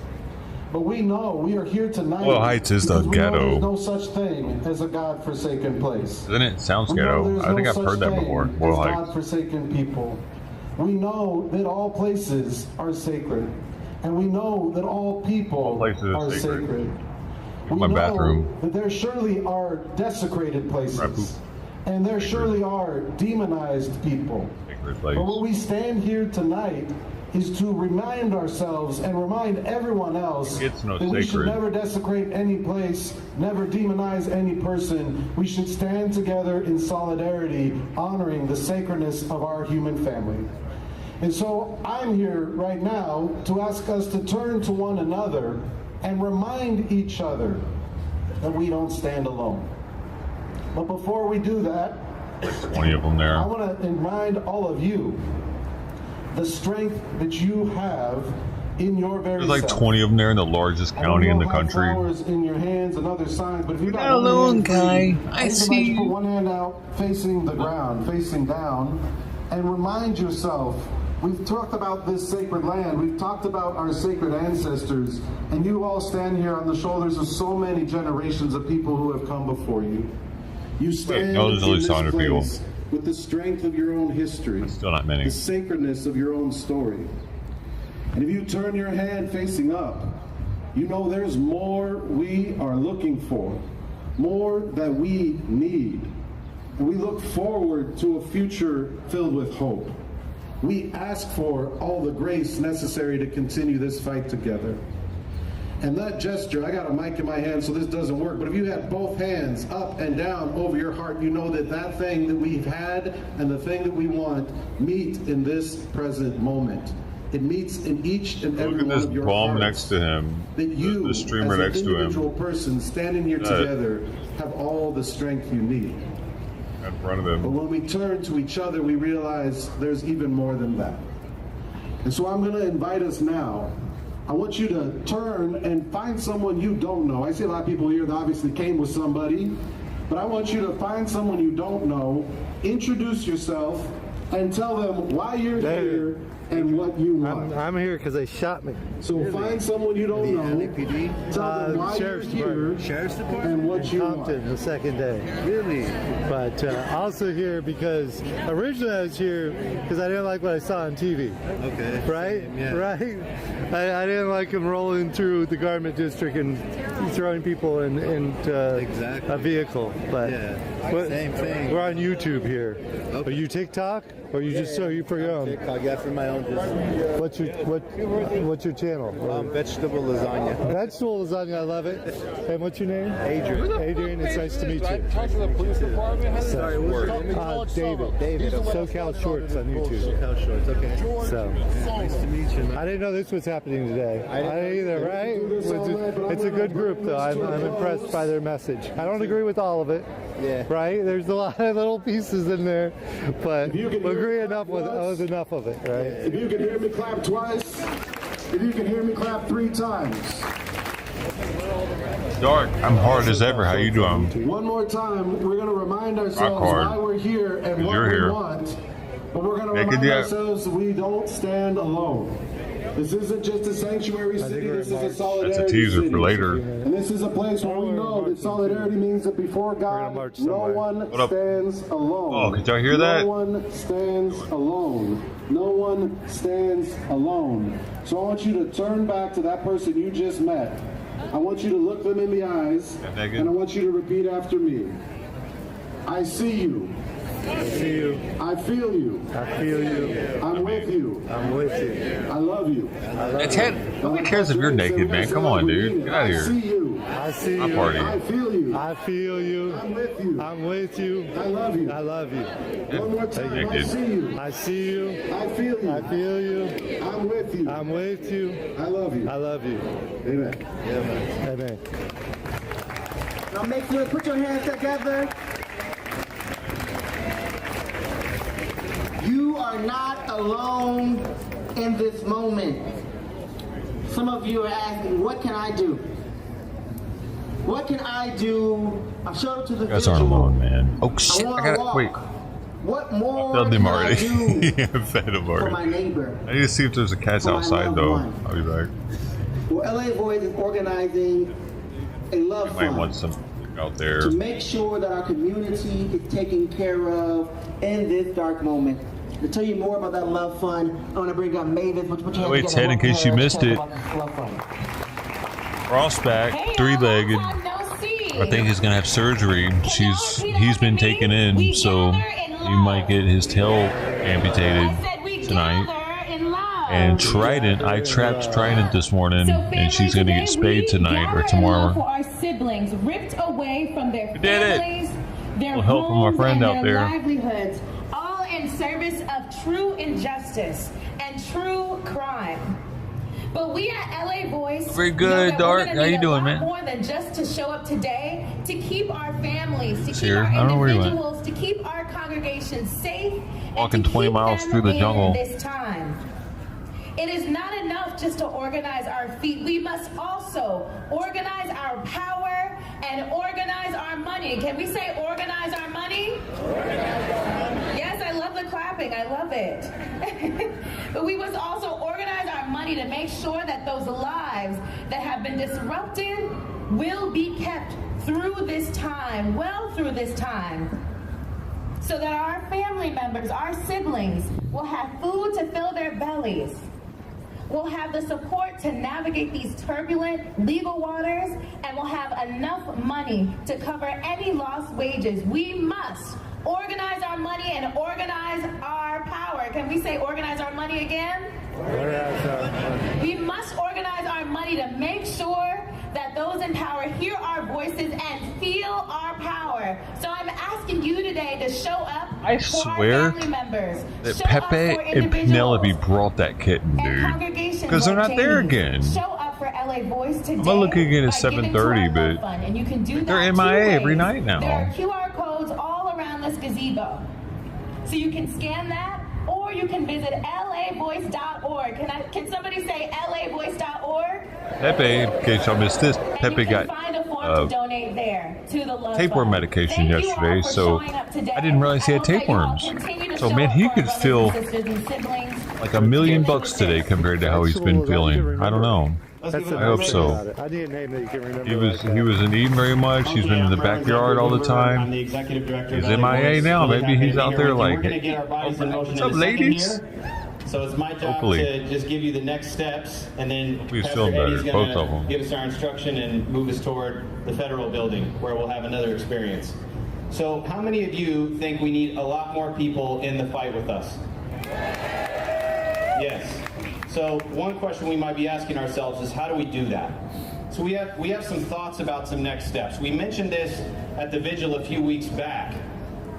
But we know we are here tonight. Well, Heights is the ghetto. There's no such thing as a God-forsaken place. Doesn't it sound ghetto? I think I've heard that before. Well, Heights. God-forsaken people. We know that all places are sacred. And we know that all people are sacred. We My know bathroom. that there surely are desecrated places. And there surely are demonized people. But what we stand here tonight is to remind ourselves and remind everyone else that we should never desecrate any place, never demonize any person. We should stand together in solidarity, honoring the sacredness of our human family. And so I'm here right now to ask us to turn to one another and remind each other that we don't stand alone. But before we do that, 20 of them there. I want to remind all of you the strength that you have in your very There's like self. 20 of them there in the largest county in the country. Flowers in your hands and other signs, but if you're not alone, guy. I see you. Put one hand out, facing the ground, facing down, and remind yourself. We've talked about this sacred land. We've talked about our sacred ancestors, and you all stand here on the shoulders of so many generations of people who have come before you. You stand in this place with the strength of your own history, still not many. The sacredness of your own story. And if you turn your head facing up, you know there's more we are looking for, more that we need. And we look forward to a future filled with hope. We ask for all the grace necessary to continue this fight together. And that gesture, I got a mic in my hand so this doesn't work, but if you have both hands up and down over your heart, you know that that thing that we've had and the thing that we want meet in this present moment. It meets in each and every one of your hearts. Look at this bum next to him, that you, the streamer as next an to him. individual person standing here together, have all the strength you need. In front of him. But when we turn to each other, we realize there's even more than that. And so I'm going to invite us now. I want you to turn and find someone you don't know. I see a lot of people here that obviously came with somebody, but I want you to find someone you don't know, introduce yourself, and tell them why you're here and what you want. I'm here because they shot me. So find someone you don't know, tell them why you're here and what you want. The second day. Really? But also here because originally I was here because I didn't like what I saw on TV. Okay. Right? Same, yeah. Right? I didn't like them rolling through the garment district and throwing people in a vehicle. But same thing. We're on YouTube here. Okay. Are you TikTok? Or you just you for your own? TikTok, yeah, for my own business. What's your channel? Vegetable lasagna. Vegetable lasagna, I love it. And what's your name? Adrian. Adrian, it's nice to meet you. Talk to the police department. Sorry, David. SoCal Shorts on YouTube. SoCal Shorts, okay. So, nice to meet you, man. I didn't know this was happening today. I didn't either, right? It's a good group, though. I'm impressed by their message. I don't agree with all of it. Yeah. Right? There's a lot of little pieces in there, but we agree enough with enough of it, right? If you can hear me clap twice, if you can hear me clap 3 times. Dark, I'm hard as ever. How you doing? One more time, we're going to remind ourselves why we're here and what we want, but we're going to remind ourselves that we don't stand alone. This isn't just a sanctuary city, this is a solidarity That's a teaser city. for later. And this is a place where we know that solidarity means that before God, no one stands alone. Oh, could y'all hear that? No one stands alone. No one stands alone. So I want you to turn back to that person you just met. I want you to look them in the eyes, and I want you to repeat after me. I see you. I see you. I feel you. I feel you. I'm with you. I'm with you. I love you. Nobody cares if you're naked, man. Come on, dude. Get out of here. I see you. I see you. My party. I feel you. I feel you. I'm with you. I'm with you. I love you. I love you. One more time. I see you. I see you. I feel you. I feel you. I'm with you. I'm with you. I love you. I love you. Amen. Amen. Now make sure to put your hands together. You are not alone in this moment. Some of you are asking, what can I do? What can I do? I showed it to the You guys aren't alone, man. Oh, shit. I I gotta walk. wait. What more I fed him can I already. do Yeah, I fed him for my already. neighbor? I need to see if there's a cat For my outside, loved though. one. I'll be back. Well, LA Voice is organizing a love I might want fund some out there. to make sure that our community is taken care of in this dark moment. To tell you more about that love fund, I want to bring up Mavis. Wait, Ted, in case you missed it. Crossback, 3-legged. I think he's gonna have surgery. He's been taken in, so he might get his tail amputated tonight. And Trident, I trapped Trident this morning, and she's gonna get spayed tonight or tomorrow. For our siblings ripped away from their families, their Little help from my homes, friend and out their there. livelihoods, all in service of true injustice and true crime. But we at LA Voice Very good, Dark. How you doing, man? More than just to show up today, to keep our families, to keep Here. I our don't know where you went. individuals, to keep our congregations safe, Walking 20 miles through the jungle. this time. It is not enough just to organize our feet. We must also organize our power and organize our money. Can we say organize our money? Yes, I love the clapping. I love it. But we must also organize our money to make sure that those lives that have been disrupted will be kept through this time, well through this time, so that our family members, our siblings, will have food to fill their bellies, will have the support to navigate these turbulent legal waters, and will have enough money to cover any lost wages. We must organize our money and organize our power. Can we say organize our money again? We must organize our money to make sure that those in power hear our voices and feel our power. So I'm asking you today to show up I for swear our family members. that Show up Pepe for and individuals Penelope brought that kitten, dude. congregations Because they're like not there Jamie's. again. Show up for LA Voice today. I'm gonna look again at by giving to 7:30, our but Love Fund, and you can do they're that MIA two every ways. night now. There are QR codes all around this gazebo. So you can scan that, or you can visit lavoice.org. Can somebody say lavoice.org? Pepe, in case y'all missed this, Pepe got Find a form to donate there to the Love tapeworm Fund. medication Thank you all yesterday, for so showing up today. I didn't realize he had I hope that you all tapeworms. continue to So show man, up he for our could brothers feel and sisters and siblings. like $1 million today compared to how he's been feeling. I don't know. I hope so. I need a name that you can remember. He wasn't eating very much. He's been in the backyard all the time. I'm the executive director. He's MIA now. Maybe he's out there like, we're going to get our bodies in motion what's in up, a second ladies? here. So it's my job Hopefully. to just give you the next steps, and then Please Pastor film Eddie's better, both of going them. to give us our instruction and move us toward the federal building, where we'll have another experience. So how many of you think we need a lot more people in the fight with us? Yes. So one question we might be asking ourselves is, how do we do that? So we have some thoughts about some next steps. We mentioned this at the vigil a few weeks back.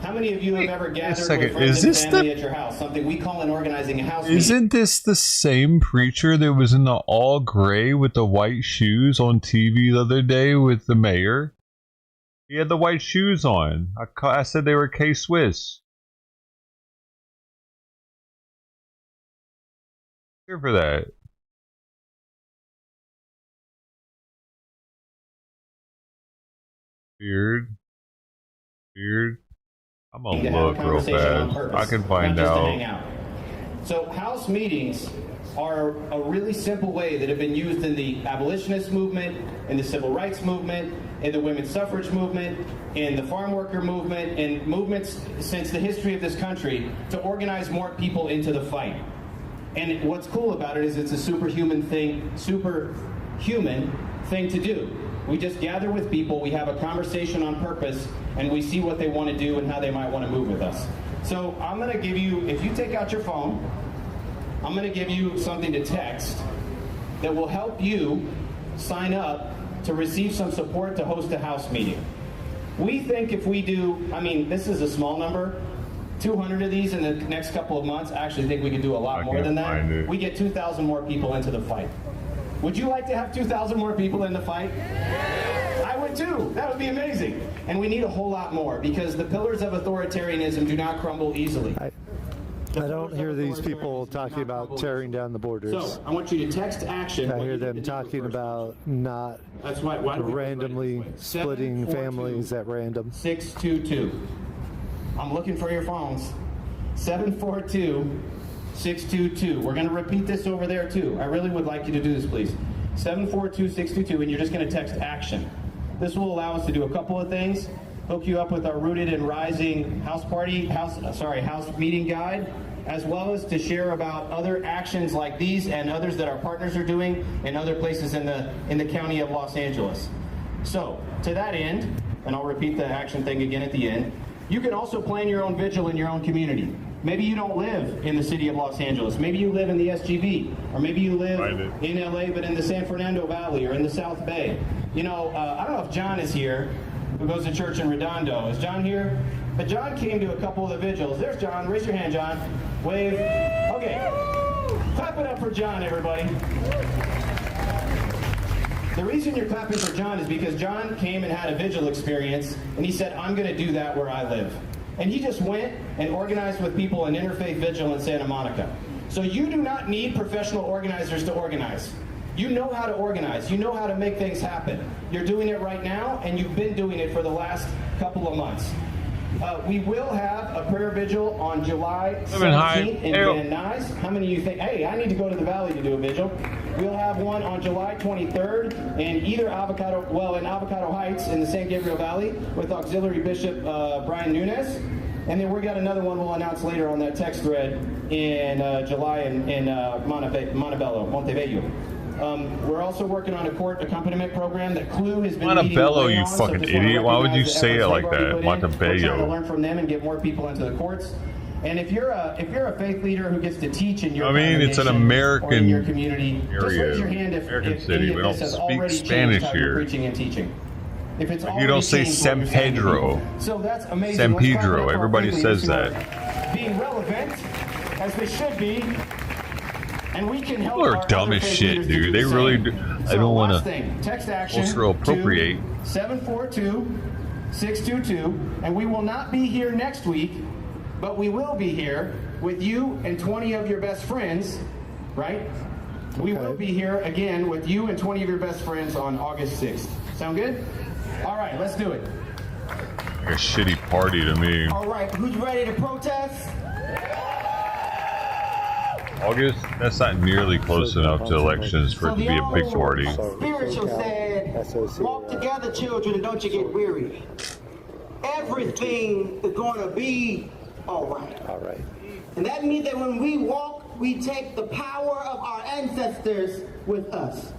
How many of you have ever gathered with friends and family at your house? Something we call in organizing a house meeting. Isn't this the same preacher that was in the all gray with the white shoes on TV the other day with the mayor? He had the white shoes on. I said they were K-Swiss. Here for that. Weird. I'm gonna look real fast. I can find out. So house meetings are a really simple way that have been used in the abolitionist movement, in the civil rights movement, in the women's suffrage movement, in the farm worker movement, in movements since the history of this country to organize more people into the fight. And what's cool about it is it's a superhuman thing to do. We just gather with people, we have a conversation on purpose, and we see what they want to do and how they might want to move with us. So I'm going to give you, if you take out your phone, I'm going to give you something to text that will help you sign up to receive some support to host a house meeting. We think if we do, this is a small number, 200 of these in the next couple of months. I actually think we could do a lot more than that. We get 2,000 more people into the fight. Would you like to have 2,000 more people in the fight? I would too. That would be amazing. And we need a whole lot more because the pillars of authoritarianism do not crumble easily. I don't hear these people talking about tearing down the borders. So I want you to text action. I hear them talking about not randomly splitting families at random. 622. I'm looking for your phones. 742. 622. We're going to repeat this over there too. I really would like you to do this, please. 742-622, and you're just going to text action. This will allow us to do a couple of things. Hook you up with our Rooted and Rising house meeting guide, as well as to share about other actions like these and others that our partners are doing in other places in the county of Los Angeles. So, to that end, and I'll repeat the action thing again at the end, you can also plan your own vigil in your own community. Maybe you don't live in the city of Los Angeles. Maybe you live in the SGV. Or maybe you live in LA but in the San Fernando Valley or in the South Bay. You know, I don't know if John is here, who goes to church in Redondo. Is John here? But John came to a couple of the vigils. There's John. Raise your hand, John. Wave. Okay. Clap it up for John, everybody. The reason you're clapping for John is because John came and had a vigil experience, and he said, I'm going to do that where I live. And he just went and organized with people an interfaith vigil in Santa Monica. So you do not need professional organizers to organize. You know how to organize. You know how to make things happen. You're doing it right now, and you've been doing it for the last couple of months. We will have a prayer vigil on July 17th in Van Nuys. How many of you think, hey, I need to go to the Valley to do a vigil? We'll have one on July 23rd in either in Avocado Heights in the San Gabriel Valley with Auxiliary Bishop Brian Nunes. And then we got another one we'll announce later on that text thread in July in Montebello. We're also working on a court accompaniment program that Clue has been Montebello, you on, fucking idiot. Why would you say it like that? We're trying to Montebello. learn from them and get more people into the courts. And if you're a faith leader who gets to teach in your it's an American or in your community, area, just raise your hand if city. We don't speak Spanish here. Preaching and teaching. If it's you don't say San Pedro. So that's amazing. San Pedro. Everybody says that. Being relevant as they should be, and we can help. People are dumb as shit, dude. They really do. I don't want to text action appropriate. 742-622, and we will not be here next week, but we will be here with you and 20 of your best friends, right? We will be here again with you and 20 of your best friends on August 6th. Sound good? All right, let's do it. Like a shitty party to me. All right, who's ready to protest? August? That's not nearly close enough to elections for it to be a big party. Spiritual said, walk together, children, and don't you get weary. Everything is going to be all right. All right. And that means that when we walk, we take the power of our ancestors with us.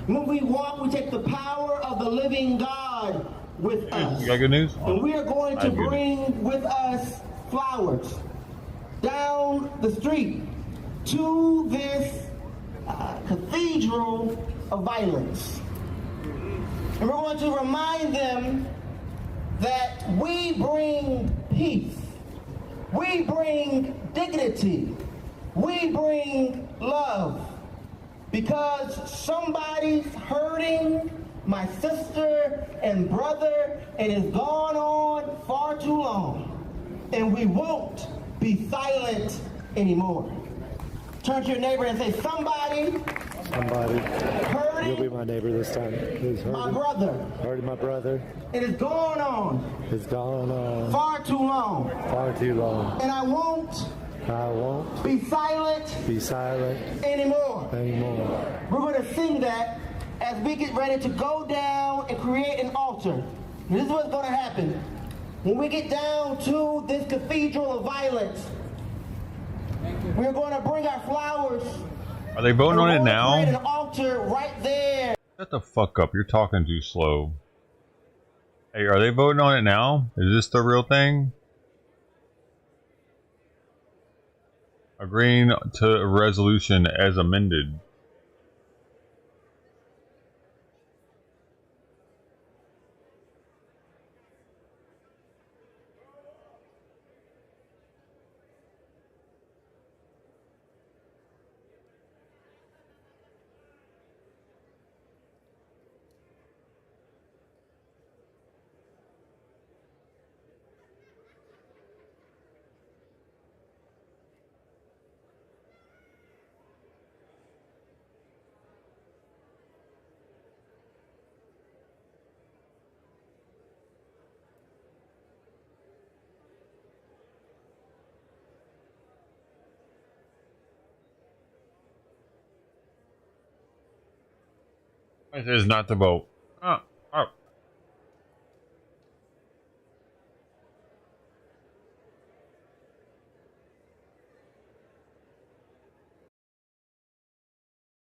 When we walk, we take the power of the living God with us. You got good news? And we are going to bring with us flowers down the street to this cathedral of violence. And we're going to remind them that we bring peace, we bring dignity, we bring love, because somebody's hurting my sister and brother, and it's gone on far too long, and we won't be silent anymore. Turn to your neighbor and say, somebody hurting, you'll be my neighbor this time. my brother. Hurting my brother. It is going on. It's gone on. Far too long. Far too long. And I won't be silent anymore. We're going to sing that as we get ready to go down and create an altar. And this is what's going to happen. When we get down to this cathedral of violence, we're going to bring our flowers. Are they voting on it now? Create an altar right there. Shut the fuck up. You're talking too slow. Hey, are they voting on it now? Is this the real thing? Agreeing to a resolution as amended. It is not the vote.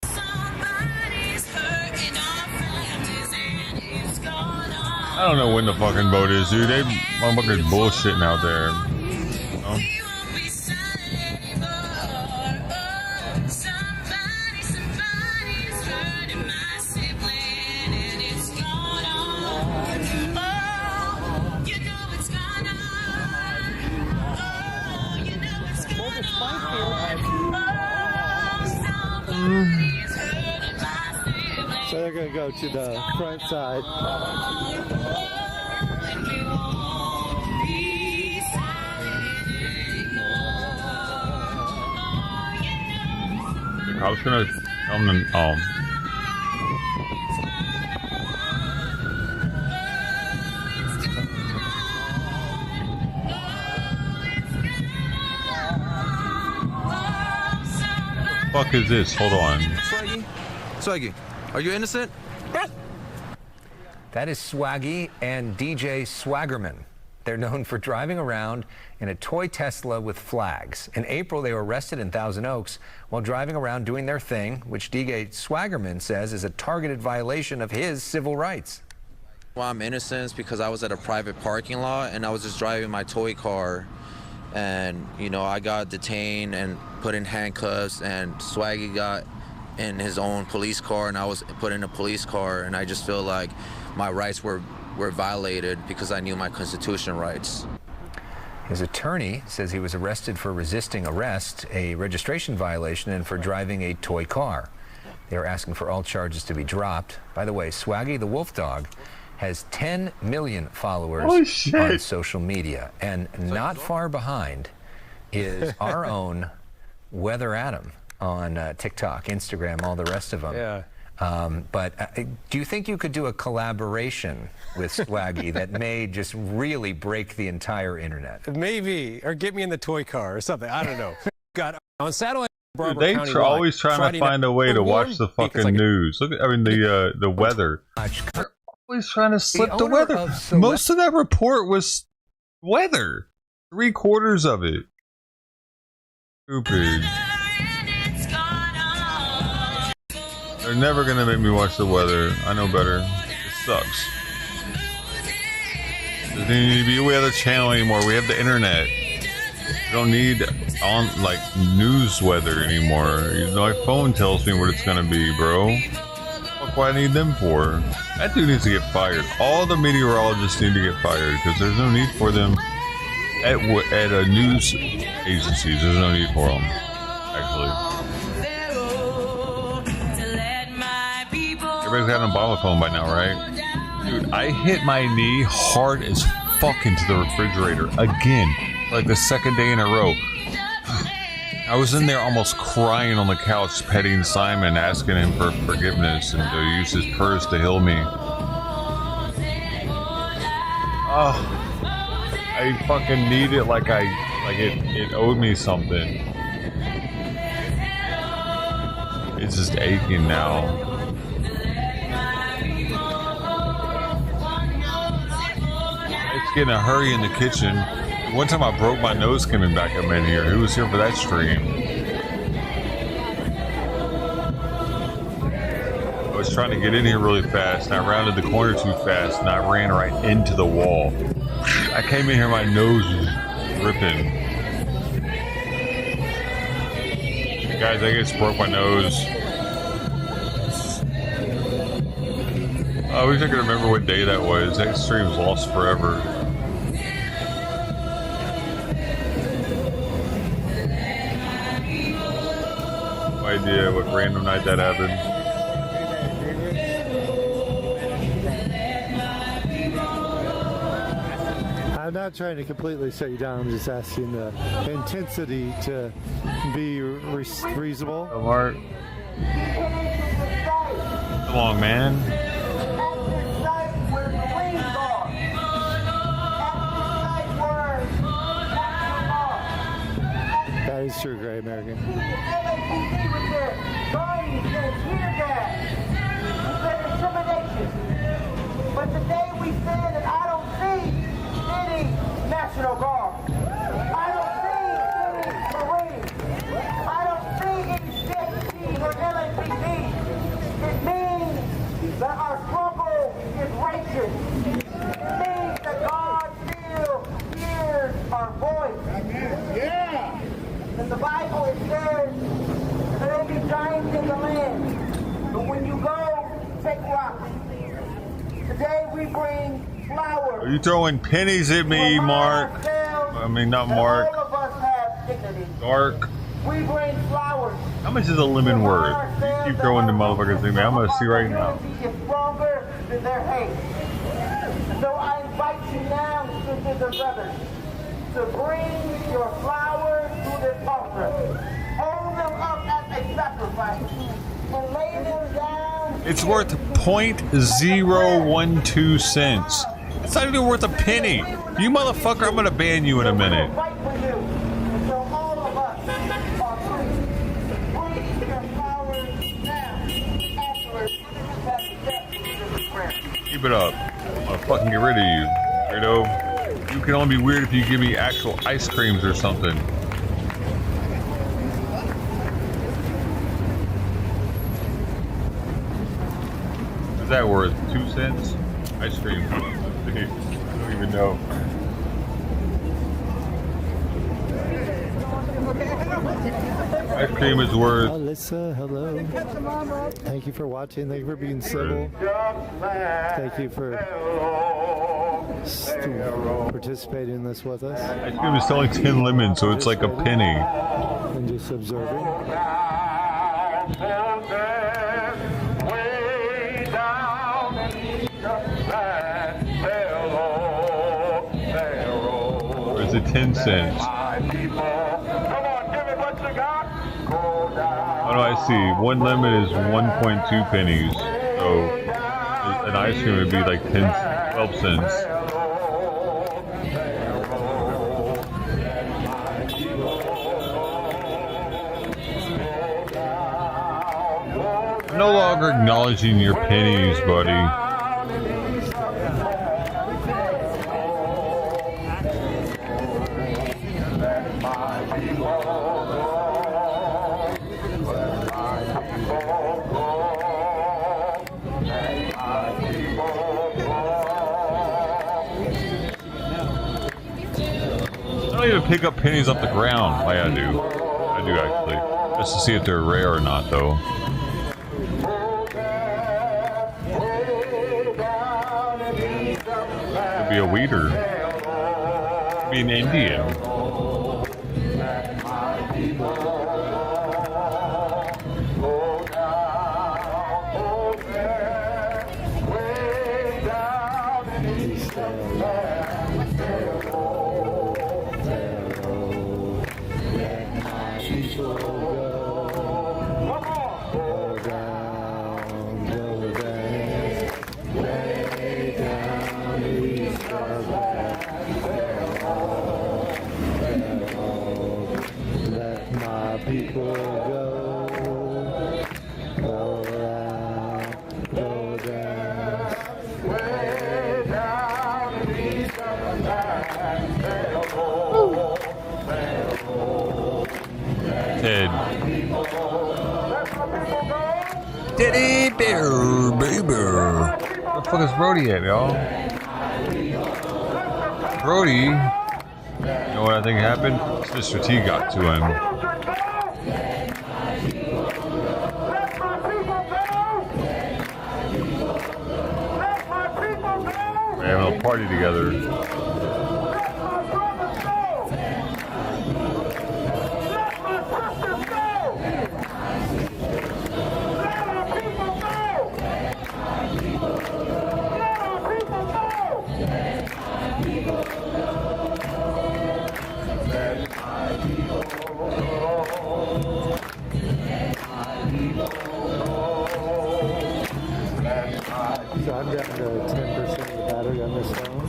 Somebody's hurting our families and it's gone. I don't know when the fucking vote is, dude. They motherfuckers bullshitting out there. You know? So they're going to go to the front side. I was gonna tell them, fuck is this? Hold on. Swaggy, are you innocent? That is Swaggy and DJ Swaggerman. They're known for driving around in a toy Tesla with flags. In April, they were arrested in Thousand Oaks while driving around doing their thing, which DJ Swaggerman says is a targeted violation of his civil rights. Well, I'm innocent is because I was at a private parking lot and I was just driving my toy car. And, you know, I got detained and put in handcuffs, and Swaggy got in his own police car and I was put in a police car, and I just feel like my rights were violated because I knew my constitutional rights. His attorney says he was arrested for resisting arrest, a registration violation, and for driving a toy car. They are asking for all charges to be dropped. By the way, Swaggy the Wolf Dog has 10 million followers on social media, and not far behind is our own Weather Adam on TikTok, Instagram, all the rest of them. Yeah. But do you think you could do a collaboration with Swaggy that may just really break the entire internet? Maybe, or get me in the toy car or something. I don't know. Got on satellite. Dude, they always trying to find a way to watch the fucking news. Look at, I mean, the weather. They're always trying to slip the weather. Most of that report was weather. 3/4 of it. Stupid. They're never gonna make me watch the weather. I know better. It sucks. There doesn't need to be a weather channel anymore. We have the internet. We don't need news weather anymore. My phone tells me what it's gonna be, bro. Fuck, what I need them for? That dude needs to get fired. All the meteorologists need to get fired because there's no need for them at news agencies. There's no need for them, actually. Everybody's got an Obama phone by now, right? Dude, I hit my knee hard as fuck into the refrigerator again, like the second day in a row. I was in there almost crying on the couch, petting Simon, asking him for forgiveness and to use his purse to heal me. Oh, I fucking need it like it owed me something. It's just aching now. Getting a hurry in the kitchen. One time I broke my nose coming back up in here. Who was here for that stream? I was trying to get in here really fast, and I rounded the corner too fast, and I ran right into the wall. I came in here, my nose was dripping. Guys, I just broke my nose. I wish I could remember what day that was. That stream's lost forever. No idea what random night that happened. I'm not trying to completely shut you down. I'm just asking the intensity to be reasonable. Mark. Come on, man. That is true, Great American. But today we stand and I don't see any National Guard. I don't see any Marines. I don't see any CHP or LAPD. It means that our struggle is righteous. Today we bring flowers. Are you throwing pennies at me, Mark? I mean, not Mark. All of us have dignity. Dark. We bring flowers. How much is a lemon worth? You keep throwing the motherfuckers at me. I'm gonna see right now. Is stronger than their hate. So I invite you now, sisters and brothers, to bring your flowers to this altar. Hold them up as a sacrifice and lay them down. It's worth 0.012 cents. It's not even worth a penny. You motherfucker, I'm gonna ban you in a minute. Fight for you. So all of us are free. Bring your flowers now. Afterwards, that's the prayer. Keep it up. I'm gonna fucking get rid of you, weirdo. You can only be weird if you give me actual ice creams or something. What's that worth? 2 cents? Ice cream. I don't even know. Ice cream is worth. Alyssa, hello. Thank you for watching. Thank you for being civil. Thank you for participating in this with us. Ice cream is selling 10 lemons, so it's like a penny. And just observing. Or is it 10 cents? Oh no, I see. 1 lemon is 1.2 pennies. So an ice cream would be like 12 cents. I'm no longer acknowledging your pennies, buddy. I don't even pick up pennies off the ground. Like I do. I do actually. Just to see if they're rare or not, though. Could be a weeder. Could be an Indian. People go around, go down, way down in the eastern Ted. Teddy bear, baby. Where the fuck is Brody at, y'all? Brody. You know what I think happened? Mr. T got to him. We're having a party together. So I'm down to 10% of the battery on this phone. I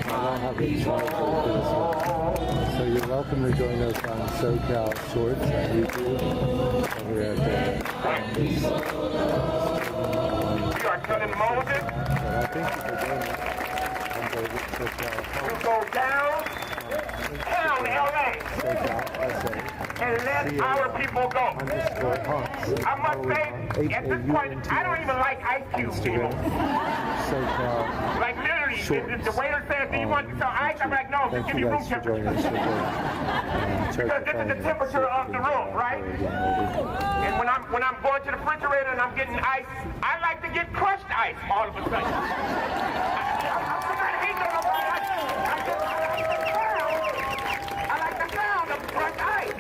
don't have a charger for this one. So you're welcome to join us on SoCal Shorts on YouTube. Over at this. You are cutting Moses. But I think you can join us on SoCal. You go downtown LA and let our people go. I must say, at this point, I don't even like Ice Cube people. Like literally, the waiter says, do you want some ice? I'm like, no, just give me room temperature. Because this is the temperature of the room, right? And when I'm going to the refrigerator and I'm getting ice, I like to get crushed ice all of a sudden. I'm not hating on nobody. I like the sound of crushed ice.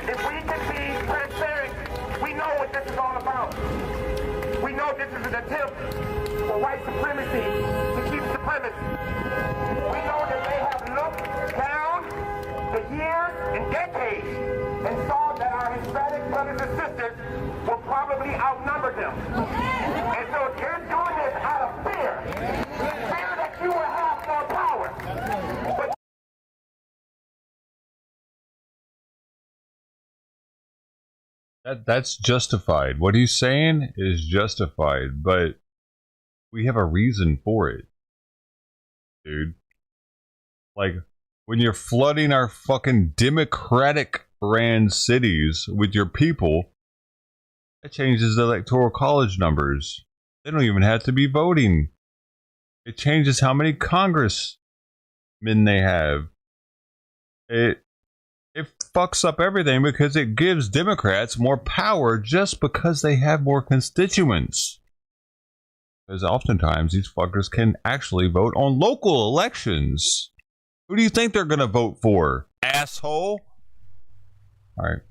If we can be transparent, we know what this is all about. We know this is an attempt for white supremacy to keep supremacy. We know that they have looked down the years and decades and saw that our Hispanic brothers and sisters will probably outnumber them. And so you're doing this out of fear. Fear that you will have more power. But That's justified. What he's saying is justified, but we have a reason for it, dude. Like, when you're flooding our fucking democratic ran cities with your people, that changes the electoral college numbers. They don't even have to be voting. It changes how many congressmen they have. It fucks up everything because it gives Democrats more power just because they have more constituents. Because oftentimes these fuckers can actually vote on local elections. Who do you think they're going to vote for? Asshole? Alright.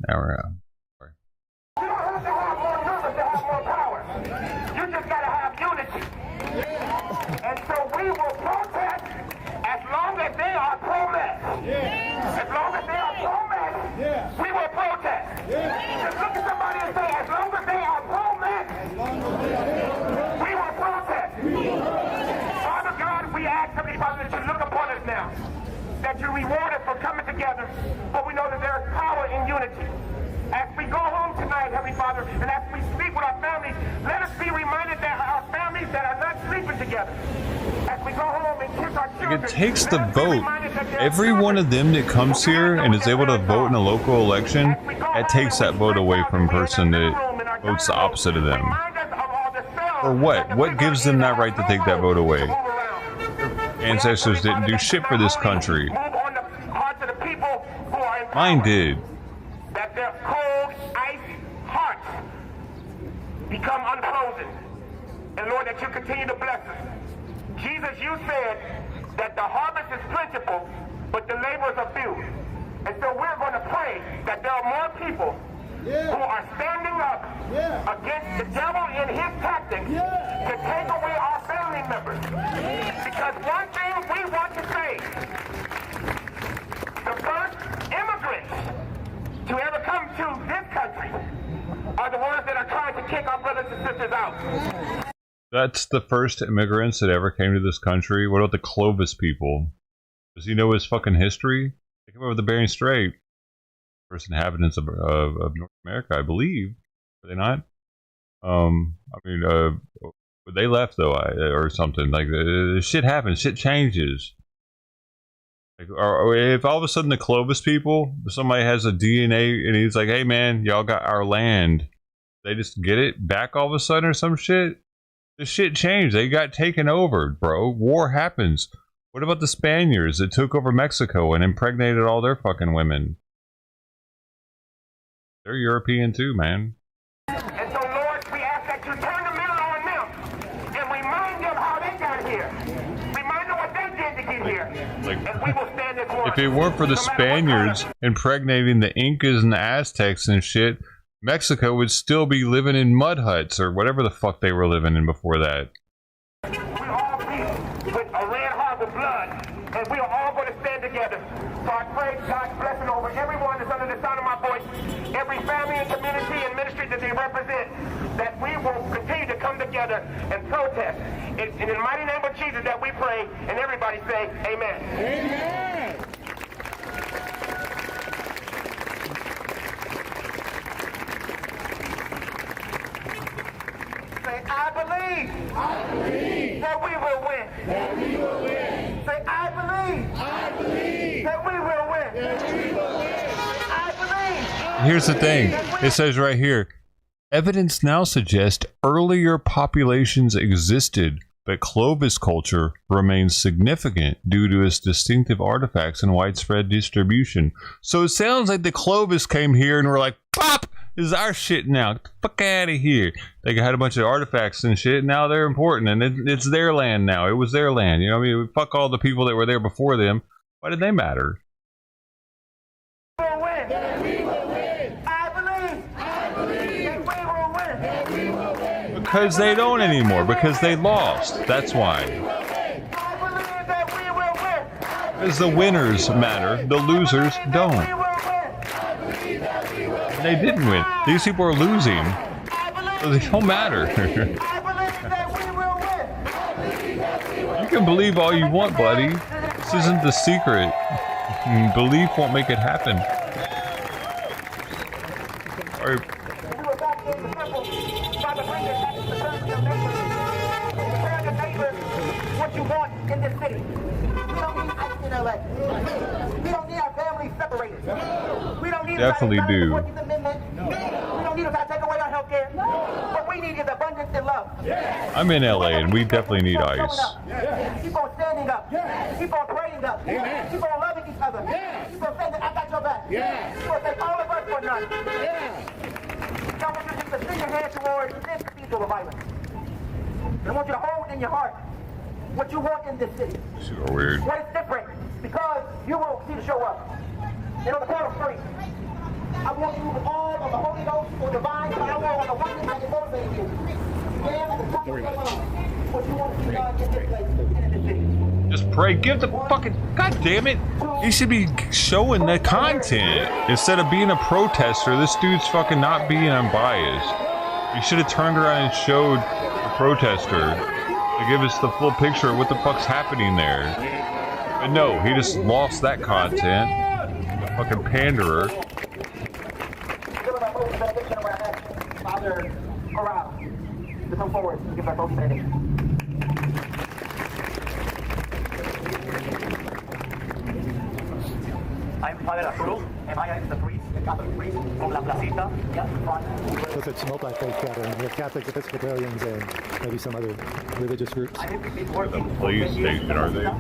Now we're out. Sorry. you don't have to have more numbers to have more power. You just got to have unity. And so we will protest as long as they are pro-mass. As long as they are pro-mass, we will protest. Just look at somebody and say, as long as they are pro-mass, we will protest. Father God, we ask, Heavenly Father, that you look upon us now. That you reward us for coming together, but we know that there is power in unity. As we go home tonight, Heavenly Father, and as we speak with our families, let us be reminded that our families that are not sleeping together, as we go home and kiss our children, It takes the vote. Every one of them that comes here and is able to vote in a local election, it takes that vote away from a person that votes the opposite of them. Or what? What gives them that right to take that vote away? Ancestors didn't do shit for this country. Mine did. That their cold, ice hearts become unfrozen. And Lord, that you continue to bless us. Jesus, you said that the harvest is plentiful, but the laborers are few. And so we're going to pray that there are more people who are standing up against the devil and his tactics to take away our family members. Because one thing we want to say, the first immigrants to ever come to this country are the ones that are trying to kick our brothers and sisters out. That's the first immigrants that ever came to this country. What about the Clovis people? Does he know his fucking history? They came over the Bering Strait. First inhabitants of North America, I believe. Were they not? They left though, or something. Like, shit happens. Shit changes. Like, or if all of a sudden the Clovis people, somebody has a DNA and he's like, hey man, y'all got our land. They just get it back all of a sudden or some shit. The shit changed. They got taken over, bro. War happens. What about the Spaniards that took over Mexico and impregnated all their fucking women? They're European too, man. And so, Lord, we ask that you turn the mirror on them and remind them how they got here. Remind them what they did to get here. And we will stand as one. If it weren't for the Spaniards impregnating the Incas and the Aztecs and shit, Mexico would still be living in mud huts or whatever the fuck they were living in before that. We all be with a red heart of blood, and we are all going to stand together. So I pray God's blessing over everyone that's under the sound of my voice, every family and community and ministry that they represent, that we will continue to come together and protest. In the mighty name of Jesus that we pray, and everybody say, amen. Amen. Say, I believe that we will win. Say, I believe that we will win. I believe. Here's the thing. It says right here, evidence now suggests earlier populations existed, but Clovis culture remains significant due to its distinctive artifacts and widespread distribution. So it sounds like the Clovis came here and were like, pop! This is our shit now. Get the fuck out of here. They had a bunch of artifacts and shit. Now they're important, and it's their land now. It was their land. You know what I mean? Fuck all the people that were there before them. Why did they matter? Because they don't anymore. Because they lost. That's why. Because the winners matter. The losers don't. They didn't win. These people are losing. So they don't matter. You can believe all you want, buddy. This isn't the secret. Belief won't make it happen. All right. What you want in this city. We don't need ICE in LA. We don't need our families separated. We don't need Definitely do. We don't need to take away our health care. What we need is abundance and love. I'm in LA and we definitely need ICE. Keep on standing up. Keep on praying up. Keep on loving each other. Keep on saying that I got your back. Keep on saying all of us for none. I want you just to send your hand towards this cathedral of violence. I want you to hold in your heart what you want in this city. Super weird. What is different? Because you will see to show up. And on the count of 3, I want you with all of the Holy Ghost or divine power on the one that is motivating you. Stand at the top of your lungs. What you want to see done in this place and in this city. Just pray. Give the fucking... God damn it. You should be showing the content. Instead of being a protester, this dude's fucking not being unbiased. You should have turned around and showed the protester to give us the full picture of what the fuck's happening there. But no, he just lost that content. The fucking panderer. Father, around to come forward and give our vote benediction. I'm Father Arturo, and I am the priest, the Catholic priest from La Placita. So it's multi-faith gathering. We have Catholics, Episcopalians, and maybe some other religious groups. The police station, are they?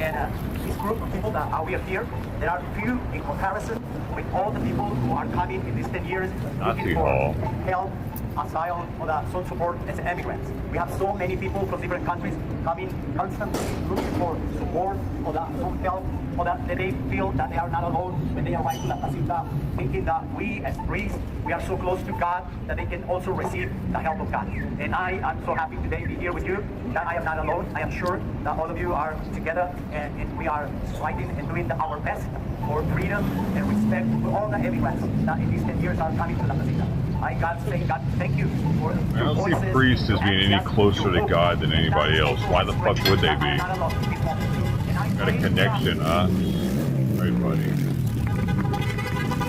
And this group of people that we are here, there are few in comparison with all the people who are coming in these 10 years looking for help, asylum, or some support as immigrants. We have so many people from different countries coming constantly looking for support or some help, or that they feel that they are not alone when they arrive to La Placita, thinking that we as priests, we are so close to God that they can also receive the help of God. And I am so happy today to be here with you, that I am not alone. I am sure that all of you are together and we are fighting and doing our best for freedom and respect for all the immigrants that in these 10 years are coming to La Placita. God, thank you for I don't see priests as being any closer to God than anybody else. Why the fuck would they be? Got a connection, huh? Right, buddy.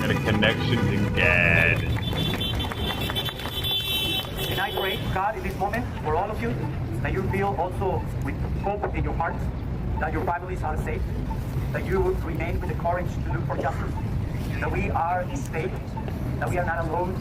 Got a connection to God. And I pray, God, in this moment, for all of you, that you feel also with hope in your hearts, that your families are safe, that you will remain with the courage to look for justice, that we are safe, that we are not alone,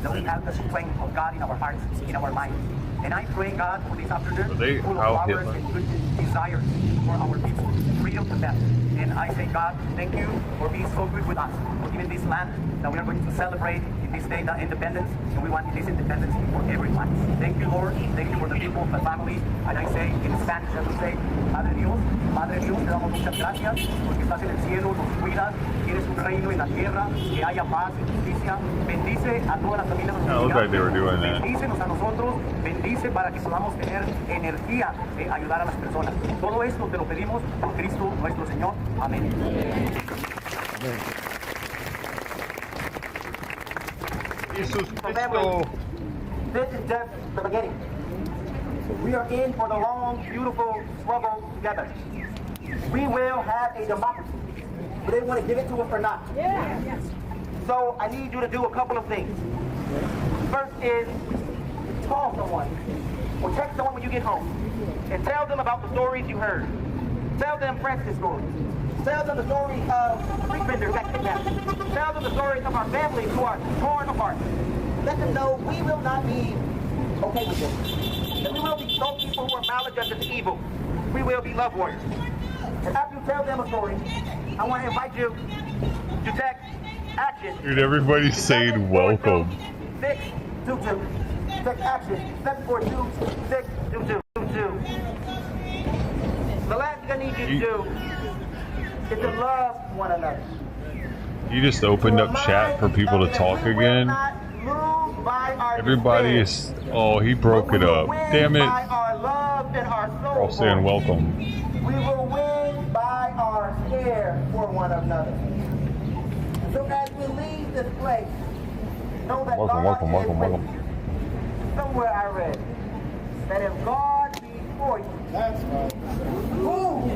that we have the strength of God in our hearts, in our minds. And I pray, God, for this afternoon, full of flowers and good desires for our people, freedom to them. And I say, God, thank you for being so good with us, for giving this land that we are going to celebrate in this day, the independence, and we want this independence for everyone. Thank you, Lord. Thank you for the people, the family. And I say, in Spanish, I will say, Padre Dios, te damos muchas gracias, porque estás en el cielo, nos cuidas, tienes un reino en la tierra, que haya paz y justicia. Bendice a todas las familias mexicanas. Bendícenos a nosotros, bendice para que podamos tener energía de ayudar a las personas. Todo esto te lo pedimos por Cristo nuestro Señor. Amén. Family, this is just the beginning. We are in for the long, beautiful struggle together. We will have a democracy, whether they want to give it to us or not. So I need you to do a couple of things. First is call someone or text someone when you get home and tell them about the stories you heard. Tell them Francis' stories. Tell them the stories of street vendors that kidnapped. Tell them the stories of our families who are torn apart. Let them know we will not be okay with this. That we will be those people who are maladjusted to evil. We will be love warriors. And after you tell them a story, I want to invite you to text Action. Dude, everybody's saying welcome. 622. Take action. 742-622. The last thing I need you to do is to love one another. You just opened up chat for people to talk again. Everybody is. Oh, he broke it up. Damn it. All saying welcome. We will win by our care for one another. So as we leave this place, know that Welcome, God welcome, is welcome, with welcome. you. Somewhere I read that if God be for you, that's right. Who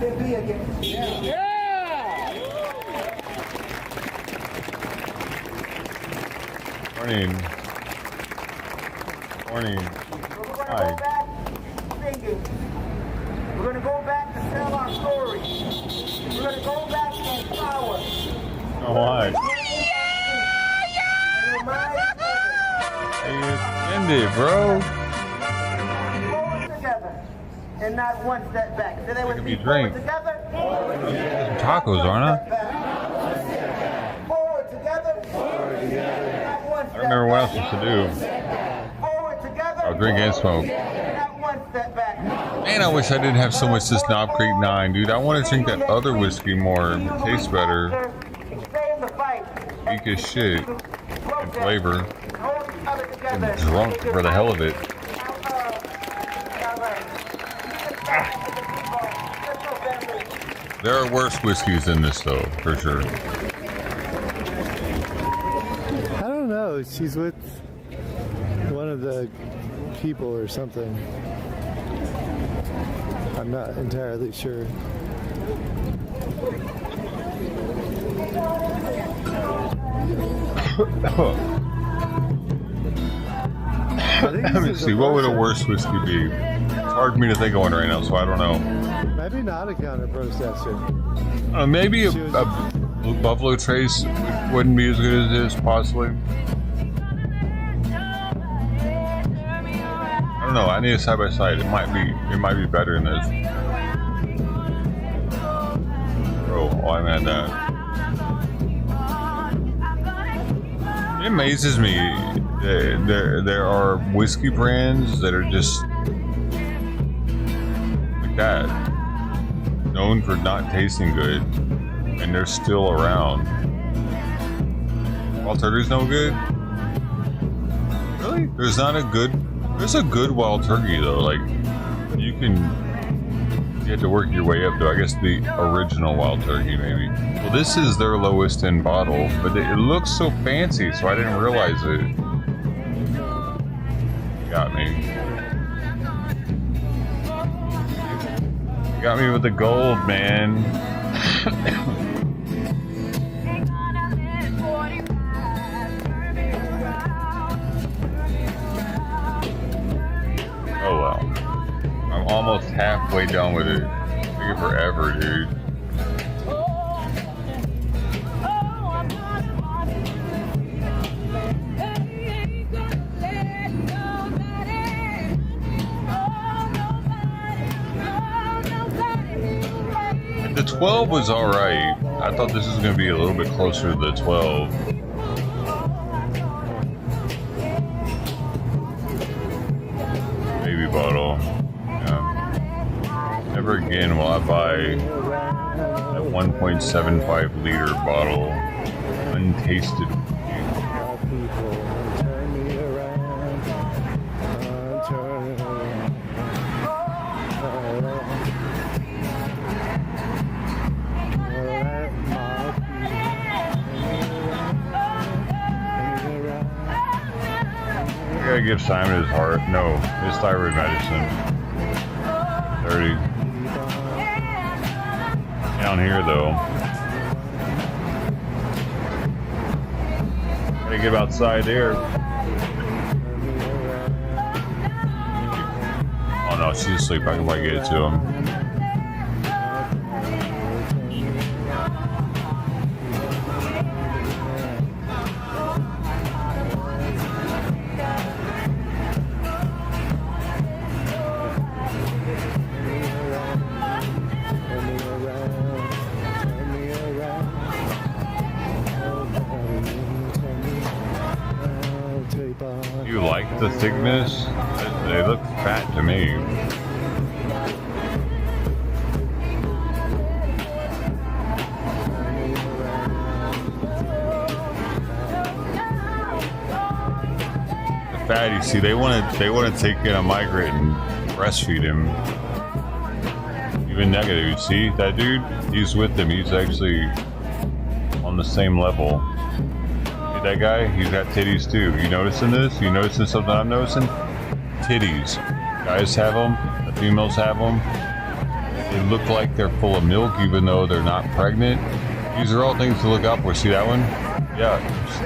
can be against you? Yeah. Morning. Morning. Hi. Singing. We're going to go back to tell our story. We're going to go back to empower. Oh, why? And Hey, end it, bro. forward together and not one step back. So they would Give be me a drink. forward together. Some tacos, aren't I? Forward together. Not one I don't remember what else to do. forward together. I'll drink and smoke. Not one step back. Man, I wish I didn't have so much this Knob Creek 9, dude. I want to drink that other whiskey more. It tastes better. Stay in the fight. Weak as shit. In flavor. I'm drunk for the hell of it. There are worse whiskeys than this, though, for sure. I don't know. She's with one of the people or something. I'm not entirely sure. Let me see, what would a worse whiskey be? It's hard for me to think of one right now, so I don't know. Maybe not a counter processor. Maybe a Buffalo Trace wouldn't be as good as this, possibly. I don't know. I need a side by side. It might be better than this. Oh, I'm at that. It amazes me that there are whiskey brands that are just like that, known for not tasting good, and they're still around. Wild Turkey's no good? Really? There's a good Wild Turkey though. Like you have to work your way up to, I guess, the original Wild Turkey maybe. Well, this is their lowest end bottle, but it looks so fancy, so I didn't realize it. Got me. Got me with the gold, man. Oh well. I'm almost halfway done with it. Took it forever, dude. The 12 was alright. I thought this was going to be a little bit closer to the 12. Baby bottle. Yeah. Never again will I buy a 1.75 liter bottle untasted. I gotta give Simon his heart. No, his thyroid medicine. 30. Down here though. Gotta get outside there. Oh no, she's asleep. I can probably get it to him. the thickness, they look fat to me. Fatty, see, they want to take in a migrant and breastfeed him. Even negative, you see that dude? He's with them. He's actually on the same level. See that guy? He's got titties too. You noticing this? You noticing something I'm noticing? Titties. Guys have them. The females have them. They look like they're full of milk, even though they're not pregnant. These are all things to look out for. See that one? Yeah,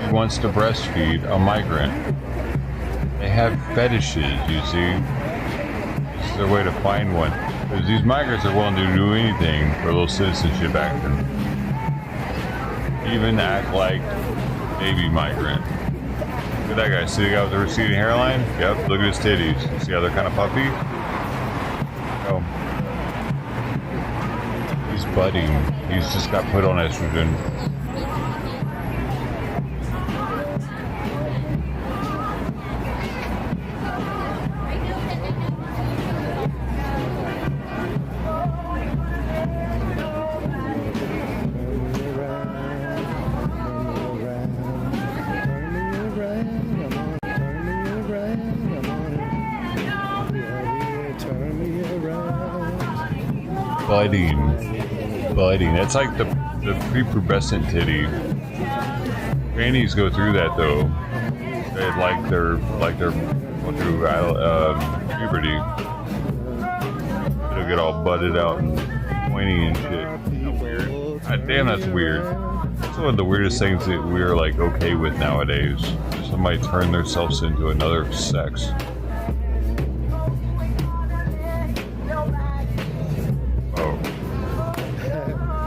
he wants to breastfeed a migrant. They have fetishes, you see. This is their way to find one. Because these migrants are willing to do anything for a little citizenship action. Even act like baby migrant. Look at that guy. See the guy with the receding hairline? Yep, look at his titties. See how they're kind of puffy? Oh. He's budding. He's just got put on estrogen. Budding. That's like the prepubescent titty. Grannies go through that though. They like they're going through puberty. It'll get all budded out and pointy and shit. That's weird. God damn, that's weird. That's one of the weirdest things that we're like okay with nowadays. Somebody turn themselves into another sex.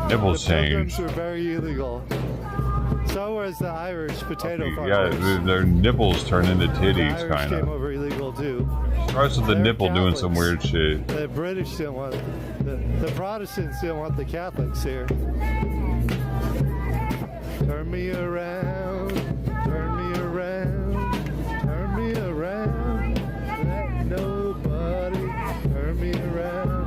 Nipples change. Pilgrims were very illegal. So was the Irish potato farmers. Yeah, their nipples turn into titties, Irish kind came of. over illegal too. Starts with the nipple doing Catholics. some weird shit. The British didn't want the Protestants didn't want the Catholics here. Turn me around, turn me around, turn me around. Let nobody turn me around.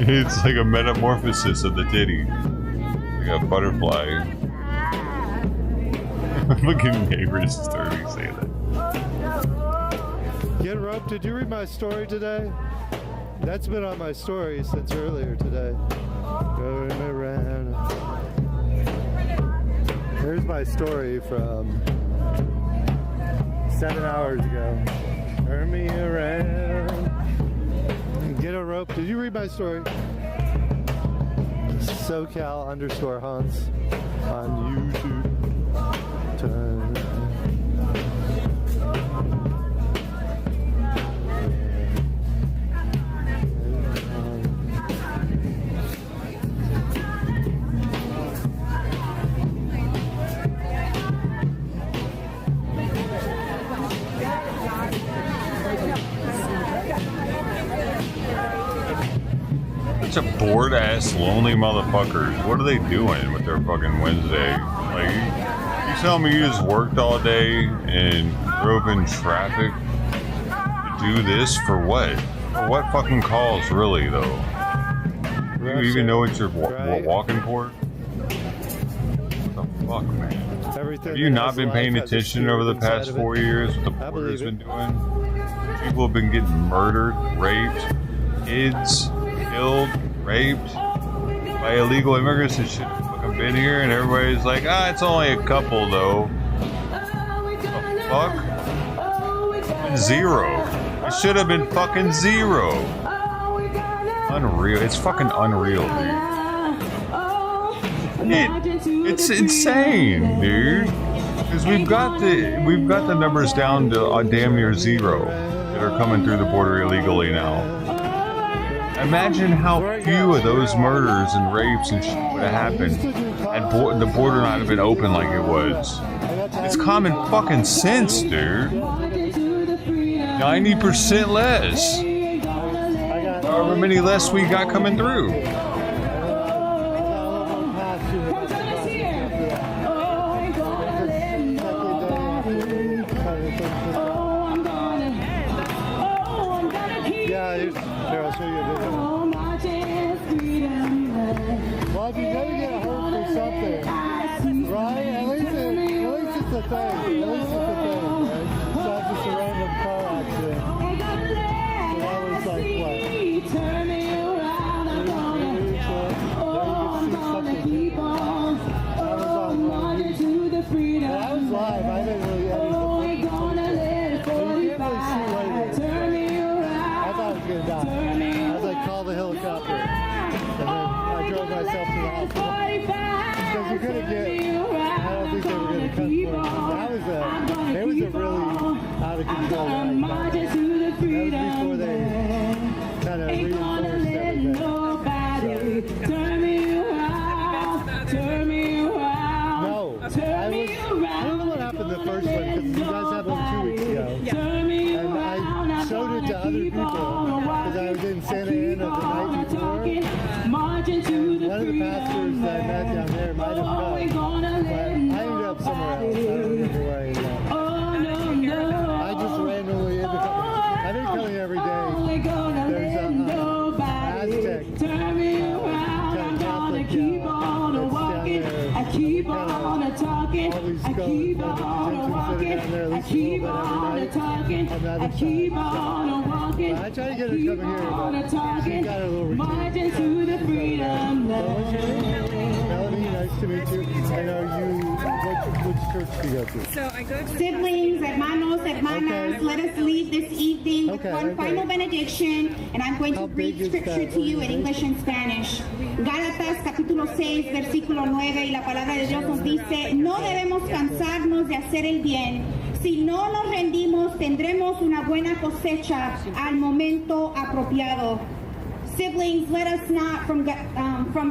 It's like a metamorphosis of the titty. Like a butterfly. Look at neighbors starting to say that. Get roped. Did you read my story today? That's been on my story since earlier today. Going around. Here's my story from 7 hours ago. Turn me around. Get a rope. Did you read my story? SoCal_Hunts on YouTube. Turn. Bunch of bored ass lonely motherfuckers. What are they doing with their fucking Wednesday? Like you telling me you just worked all day and drove in traffic to do this for what? For what fucking cause, really though? Do you even know what you're walking for? What the fuck, man? Have you not been paying attention over the past 4 years? What the border's been doing? People have been getting murdered, raped, kids killed, raped by illegal immigrants that should have fucking been here, and everybody's like, it's only a couple though. What the fuck? Zero. It should have been fucking zero. Unreal. It's fucking unreal, dude. It's insane, dude. Because we've got the numbers down to damn near zero that are coming through the border illegally now. Imagine how few of those murders and rapes and shit would have happened had the border not have been open like it was. It's common fucking sense, dude. 90% less. However many less we got coming through. a thing. At least it's a thing, right? It's not just a random car accident. So that was like what? Turn me around, I'm gonna keep on. Oh, marching to the freedom. That was live. I didn't really edit oh, we're gonna let it 45. Turn me around. I thought I was gonna die. I was like, call the helicopter. And then I drove myself to the hospital. Because you're gonna get, I don't think they were gonna come for me. It was a really out of control night. That was before they kind of reinforced everything. Turn me around, turn me around. No, I don't know what happened the first one because you guys had one 2 weeks ago. And I showed it to other people because I was in Santa Ana the night before. One of the pastors that I met down there might have come, but I ended up somewhere else. I don't remember where I ended up. I just randomly ended up. I've been coming every day. There's a Aztec Catholic keep on walking, I keep on talking, I keep on walking, I keep on talking, I keep on walking, I try to get her to come here, but she got a little marching to the freedom. Melanie, nice to meet you. And are you, which church do you go to? So I go to Siblings, hermanos, hermanas, let us leave this evening with one final benediction, and I'm going to read scripture to you in English and Spanish. Gálatas capítulo 6, versículo 9, y la palabra de Dios nos dice, no debemos cansarnos de hacer el bien. Si no nos rendimos, tendremos una buena cosecha al momento apropiado. Siblings, let us not, from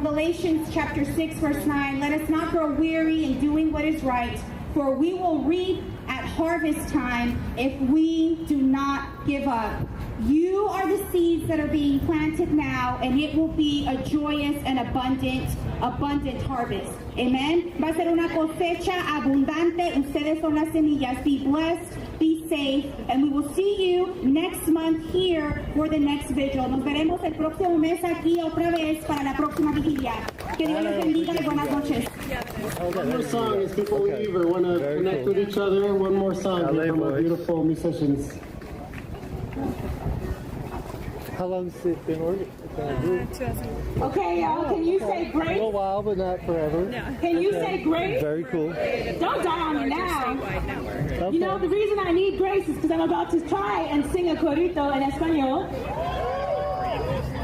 Galatians chapter 6, verse 9, let us not grow weary in doing what is right, for we will reap at harvest time if we do not give up. You are the seeds that are being planted now, and it will be a joyous and abundant harvest. Amen. Va a ser una cosecha abundante. Ustedes son las semillas. Be blessed, be safe, and we will see you next month here for the next vigil. Nos veremos el próximo mes aquí otra vez para la próxima vigilia. Que Dios les bendiga y buenas noches. One more song as people leave or want to connect with each other. One more song from our beautiful musicians. How long has it been working? Okay, y'all, can you say grace? A little while, but not forever. Can you say grace? Very cool. Don't die on me now. You know, the reason I need grace is because I'm about to try and sing a corito in Espanol.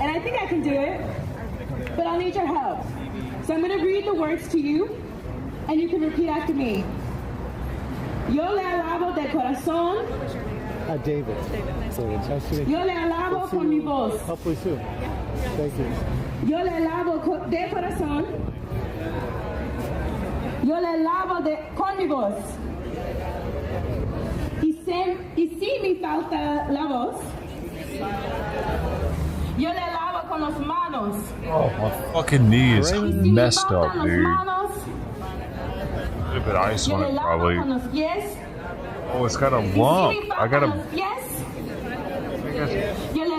And I think I can do it, but I'll need your help. So I'm going to read the words to you, and you can repeat after me. Yo le alabo de corazón. David. Yo le alabo con mi voz. Hopefully soon. Thank you. Yo le alabo de corazón. Yo le alabo con mi voz. Y si me falta la voz, yo le alabo con las manos. Oh, my fucking knee is messed up, dude. A bit of ice on it, probably. Oh, it's got a lump. I got a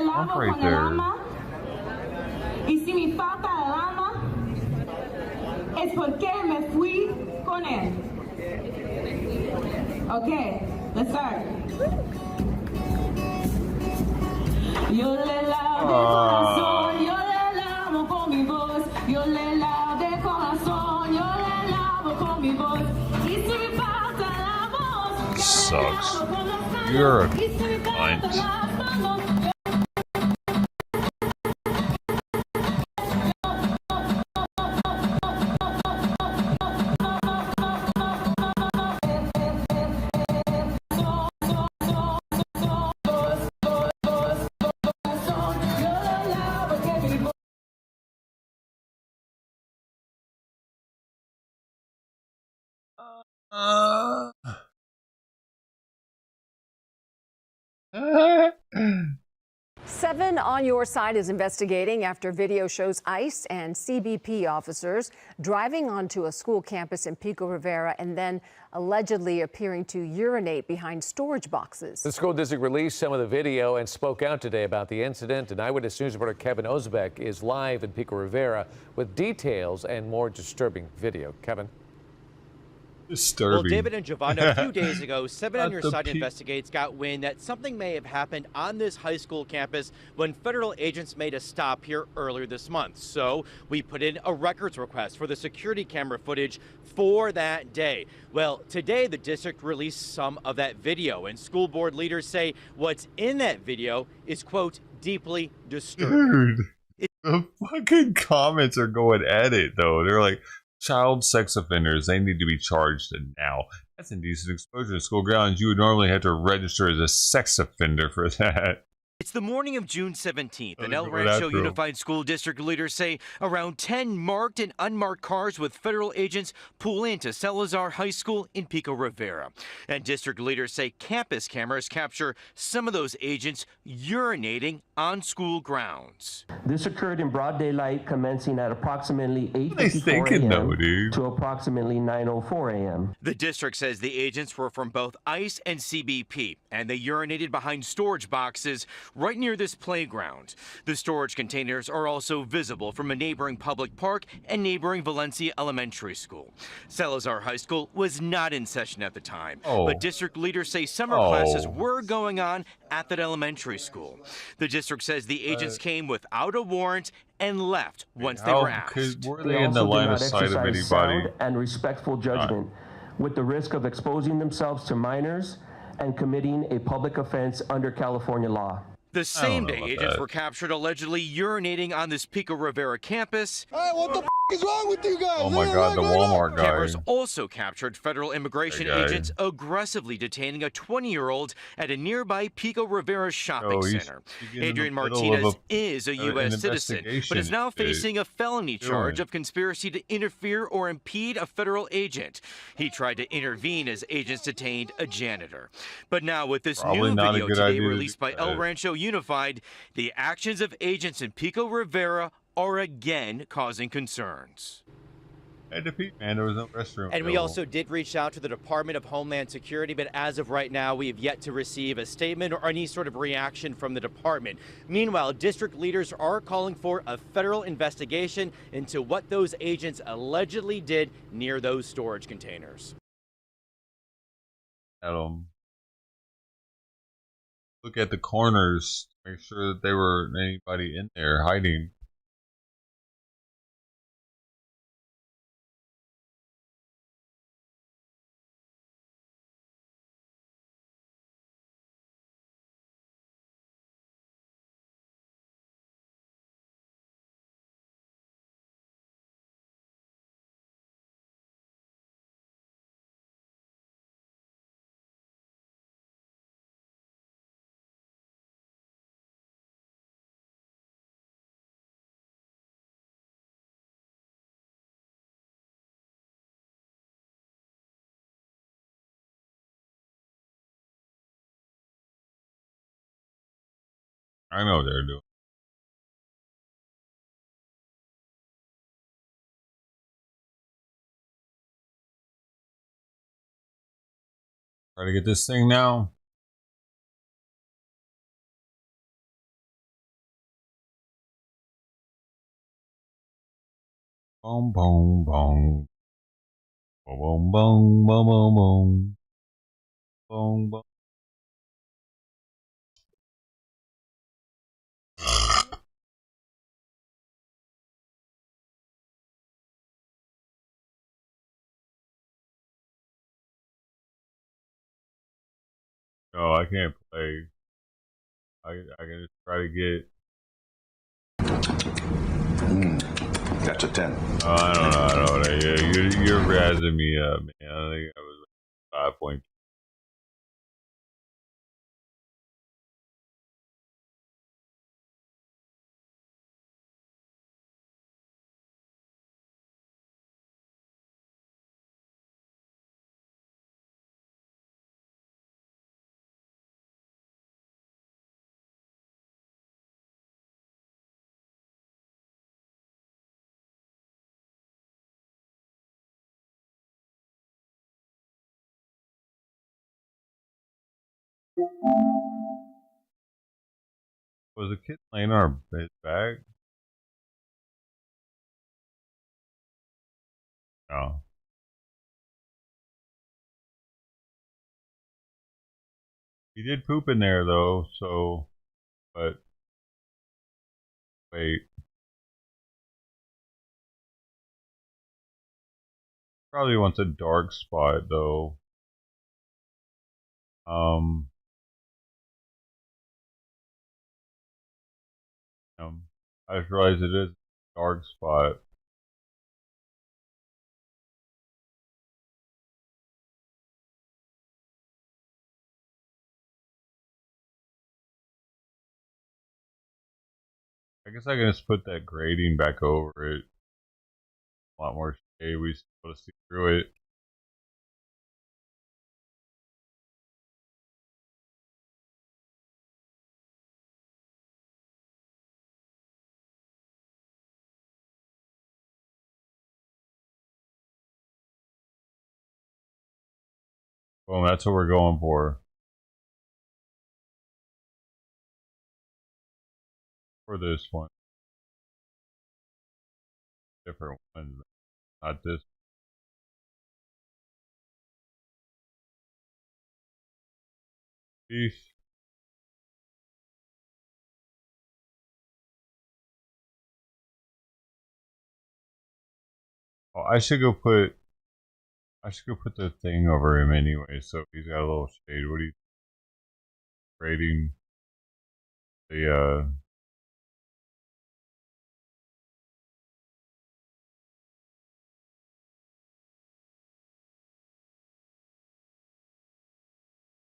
lump right there. Y si me falta el alma, es porque me fui con él. Okay, let's start. Yo le lavo de corazón, yo le lavo con mi voz. Yo le lavo de corazón, yo le lavo con mi voz. Y si me falta la voz, sucks. You're a cunt. Seven on Your Side is investigating after video shows ICE and CBP officers driving onto a school campus in Pico Rivera and then allegedly appearing to urinate behind storage boxes. The school district released some of the video and spoke out today about the incident. And Eyewitness News reporter Kevin Ozbek is live in Pico Rivera with details and more disturbing video. Kevin. Disturbing. Well, David and Giovanna, a few days ago, 7 on Your Side pe- Investigates got wind that something may have happened on this high school campus when federal agents made a stop here earlier this month. So we put in a records request for the security camera footage for that day. Well, today the district released some of that video, and school board leaders say what's in that video is, quote, deeply disturbing. Dude, the fucking comments are going at it, though. They're like, child sex offenders, they need to be charged now. That's indecent exposure to school grounds. You would normally have to register as a sex offender for that. It's the morning of June 17th, and El Going Rancho after 'em. Unified School District leaders say around 10 marked and unmarked cars with federal agents pull into Salazar High School in Pico Rivera. And district leaders say campus cameras capture some of those agents urinating on school grounds. This occurred in broad daylight, commencing at approximately they 8:54 thinking, though, a.m. dude? to approximately 9:04 a.m. The district says the agents were from both ICE and CBP, and they urinated behind storage boxes right near this playground. The storage containers are also visible from a neighboring public park and neighboring Valencia Elementary School. Salazar High School was not in session at the time, but district leaders say summer classes were going on at that elementary school. The district says the agents came without a warrant and left once they were asked. Were they in the line of sight of anybody? Sound and respectful judgment, with the risk of exposing themselves to minors and committing a public offense under California law. The same day, agents were captured allegedly urinating on this Pico Rivera campus. Hey, what the is wrong with you guys? Oh my God, the Walmart guy. Cameras also captured federal immigration agents aggressively detaining a 20-year-old at a nearby Pico Rivera shopping center. Adrian Martinez is a U.S. citizen, but is now facing a felony charge of conspiracy to interfere or impede a federal agent. He tried to intervene as agents detained a janitor. But now with this new video today released by El Rancho Unified, the actions of agents in Pico Rivera are again causing concerns. Had to pee, man. There was no restroom. And we also did reach out to the Department of Homeland Security, but as of right now, we have yet to receive a statement or any sort of reaction from the department. Meanwhile, district leaders are calling for a federal investigation into what those agents allegedly did near those storage containers. Look at the corners, make sure that there were anybody in there hiding. I know they're doing. Try to get this thing now. Boom, boom, boom. Boom, boom, boom, boom, boom, boom. Boom, boom. No, I can't play. I can just try to get. That's a 10. I don't know. You're razzing me up, man. I think I was like 5.2. Was a kid laying on his back? No. He did poop in there though, so, but wait. Probably wants a dark spot though. I just realized it is a dark spot. I guess I can just put that grading back over it. A lot more shade. We should be able to see through it. Boom, that's what we're going for. For this one. Different one, not this. Peace. Oh, I should go put the thing over him anyway, so he's got a little shade. What are you grading? The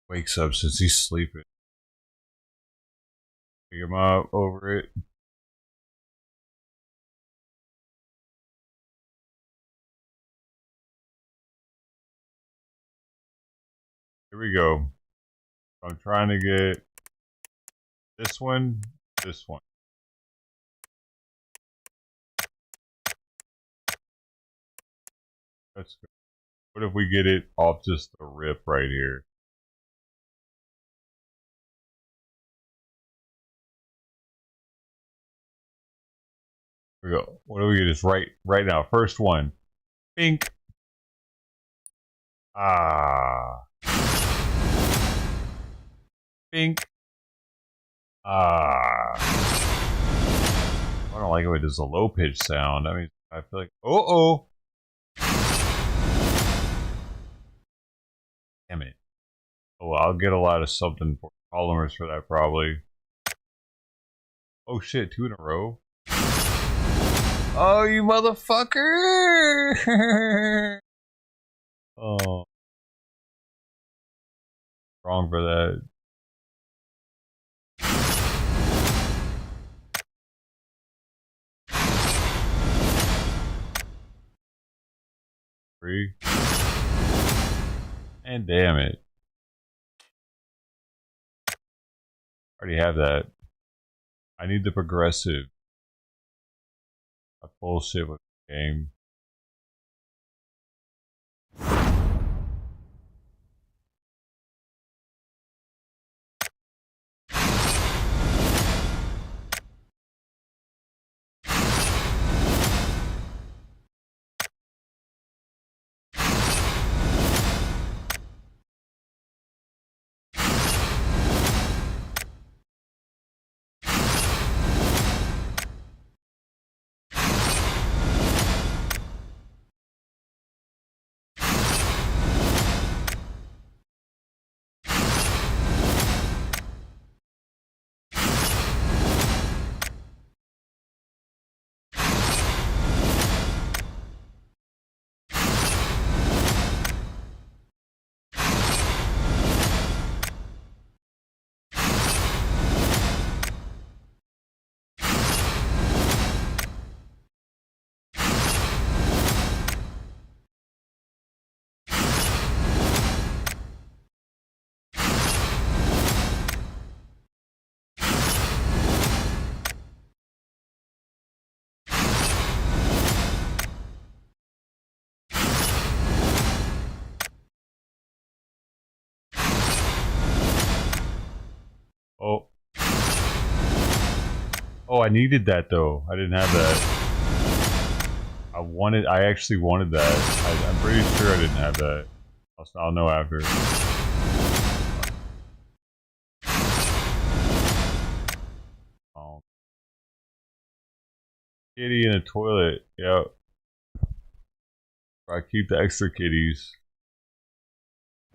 wakes up since he's sleeping. Pick him up over it. Here we go. I'm trying to get this one, this one. Let's go. What if we get it off just the rip right here? Here we go. What do we get? Just right now. First one. Pink. Ah. Pink. Ah. I don't like it when it does a low pitch sound. I mean, I feel like, oh. Damn it. Oh, I'll get a lot of something for polymers for that probably. Oh shit, 2 in a row. Oh, you motherfucker! Oh. Wrong for that. Three. And damn it. Already have that. I need the progressive. I bullshit with the game. Oh. Oh, I needed that though. I didn't have that. I actually wanted that. I'm pretty sure I didn't have that. I'll know after. Kitty in a toilet. Yep. I keep the extra kitties.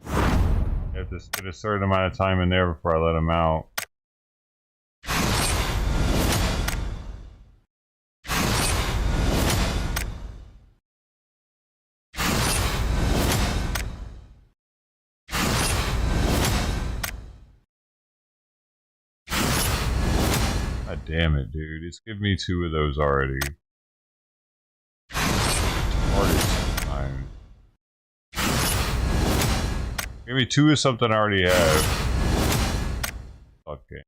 You have to spend a certain amount of time in there before I let them out. God damn it, dude. It's given me 2 of those already. Give me 2 of something I already have. Okay.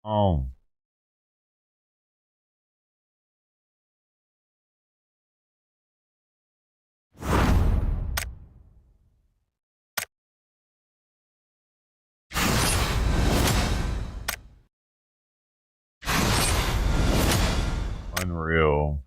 Oh. Unreal.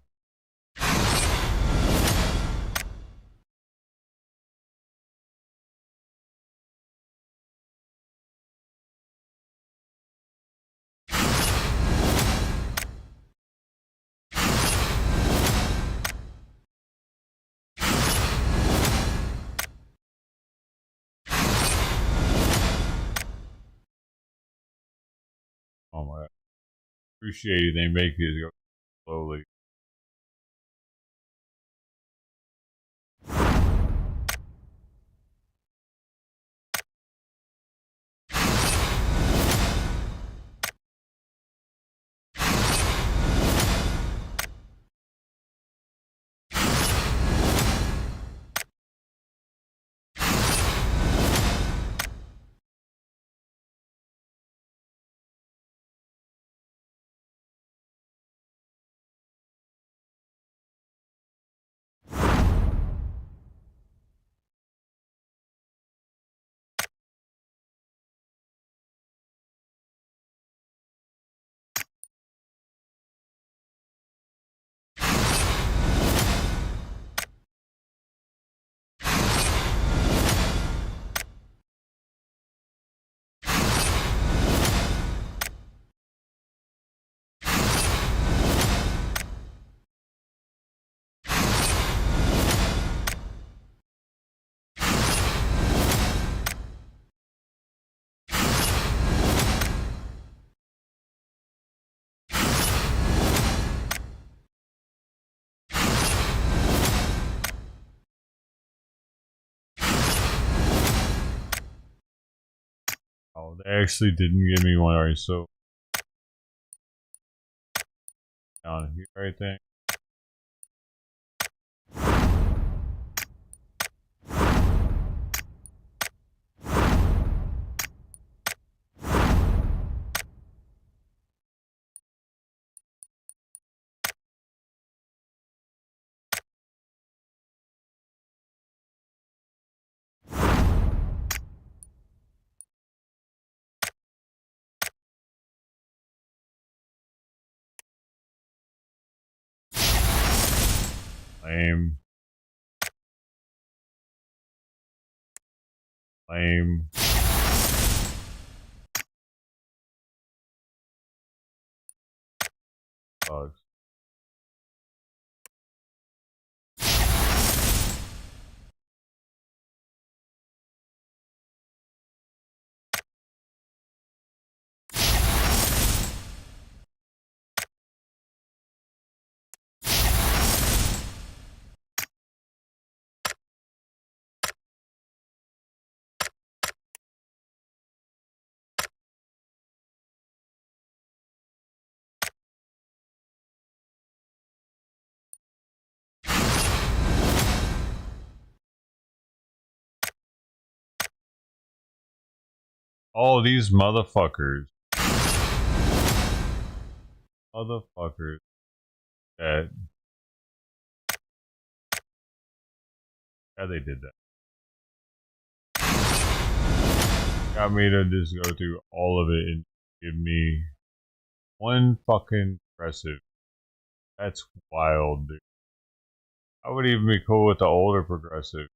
Oh my God. Appreciate it. They make it go slowly. Oh, they actually didn't give me one already, so down here, right there. Lame. Lame. Bugs. Oh, these motherfuckers. Motherfuckers. That. Yeah, they did that. got me to just go through all of it and give me one fucking progressive. That's wild, dude. I would even be cool with the older progressive.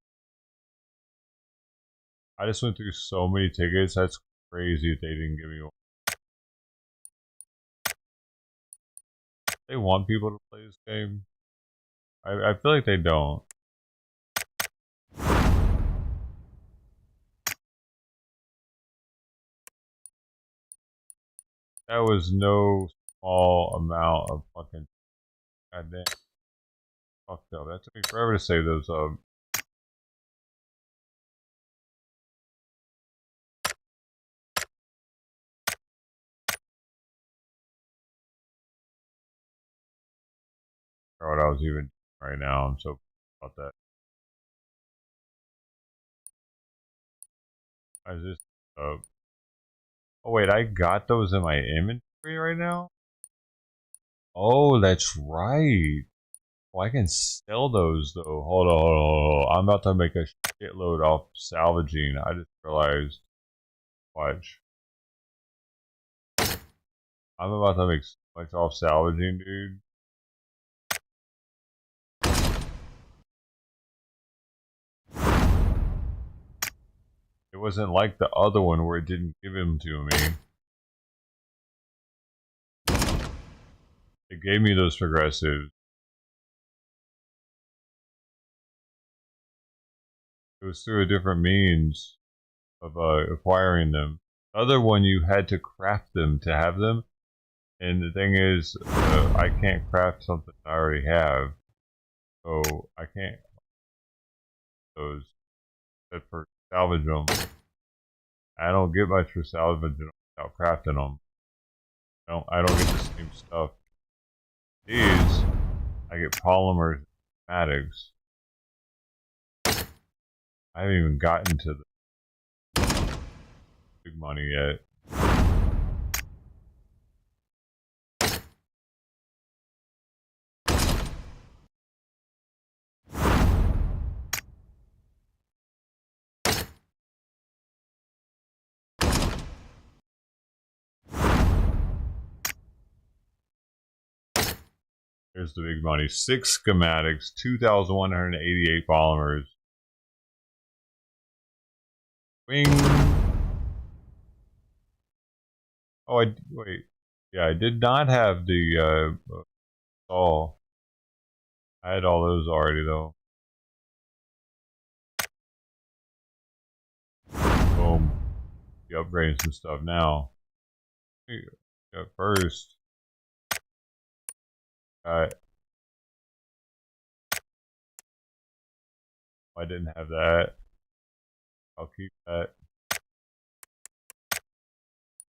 I just went through so many tickets. That's crazy if they didn't give me one. They want people to play this game. I feel like they don't. That was no small amount of fucking goddamn fucked up. That took me forever to save those up. What I was even right now. I'm so about that. I just oh wait, I got those in my inventory right now? Oh, that's right. Oh, I can sell those though. Hold on, hold on, hold on. I'm about to make a shitload off salvaging. I just realized. Watch. I'm about to make so much off salvaging, dude. It wasn't like the other one where it didn't give him to me. It gave me those progressives. It was through a different means of acquiring them. The other one, you had to craft them to have them. And the thing is, I can't craft something I already have. So I can't those except for salvage them. I don't get much for salvaging them without crafting them. I don't get the same stuff. These, I get polymers and schematics. I haven't even gotten to the big money yet. Here's the big money. 6 schematics, 2,188 polymers. Wing. Oh, wait. Yeah, I did not have the all. I had all those already though. Boom. Be upgrading some stuff now. First, I didn't have that. I'll keep that.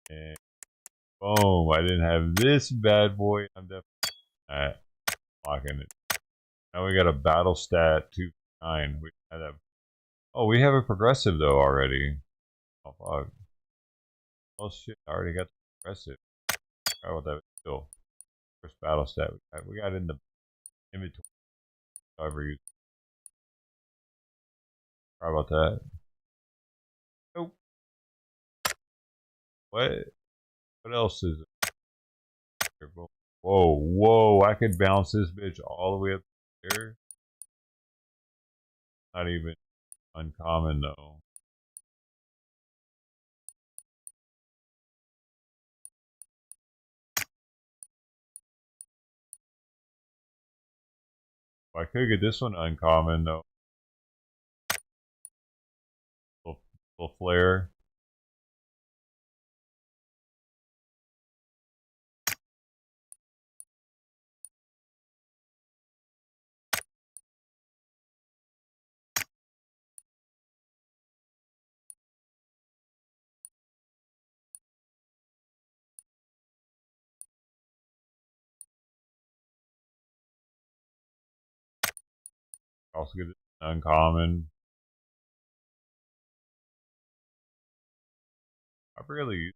And boom, I didn't have this bad boy. I'm definitely locking it. Now we got a battle stat 2-9. We had a we have a progressive though already. Oh fuck. Oh shit, I already got the progressive. How about that still? First battle stat we got in the inventory. However you sorry about that. Nope. What else is it? Whoa, whoa, I could bounce this bitch all the way up there. Not even uncommon though. I could get this one uncommon though. Little flare. Also get it uncommon. I really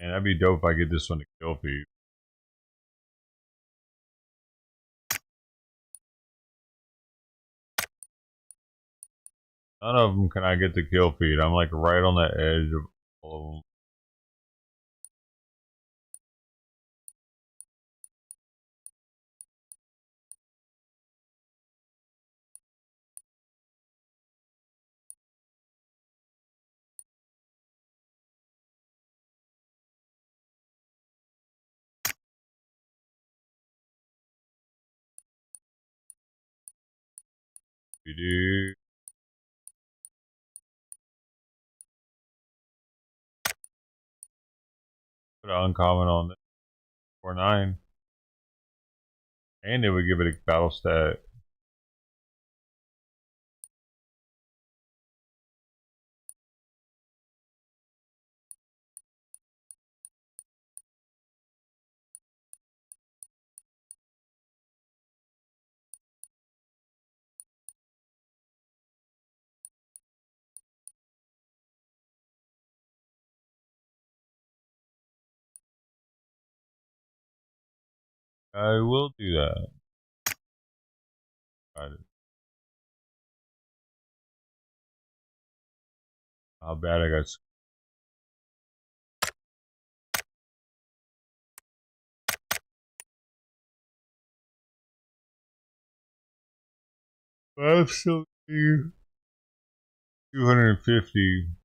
And that'd be dope if I get this one to kill feed. None of them can I get to kill feed. I'm like right on the edge of all of them. Do put an uncommon on this 4/9, and it would give it a battle stat. I will do that. Got it. How bad I got. I'm still 250.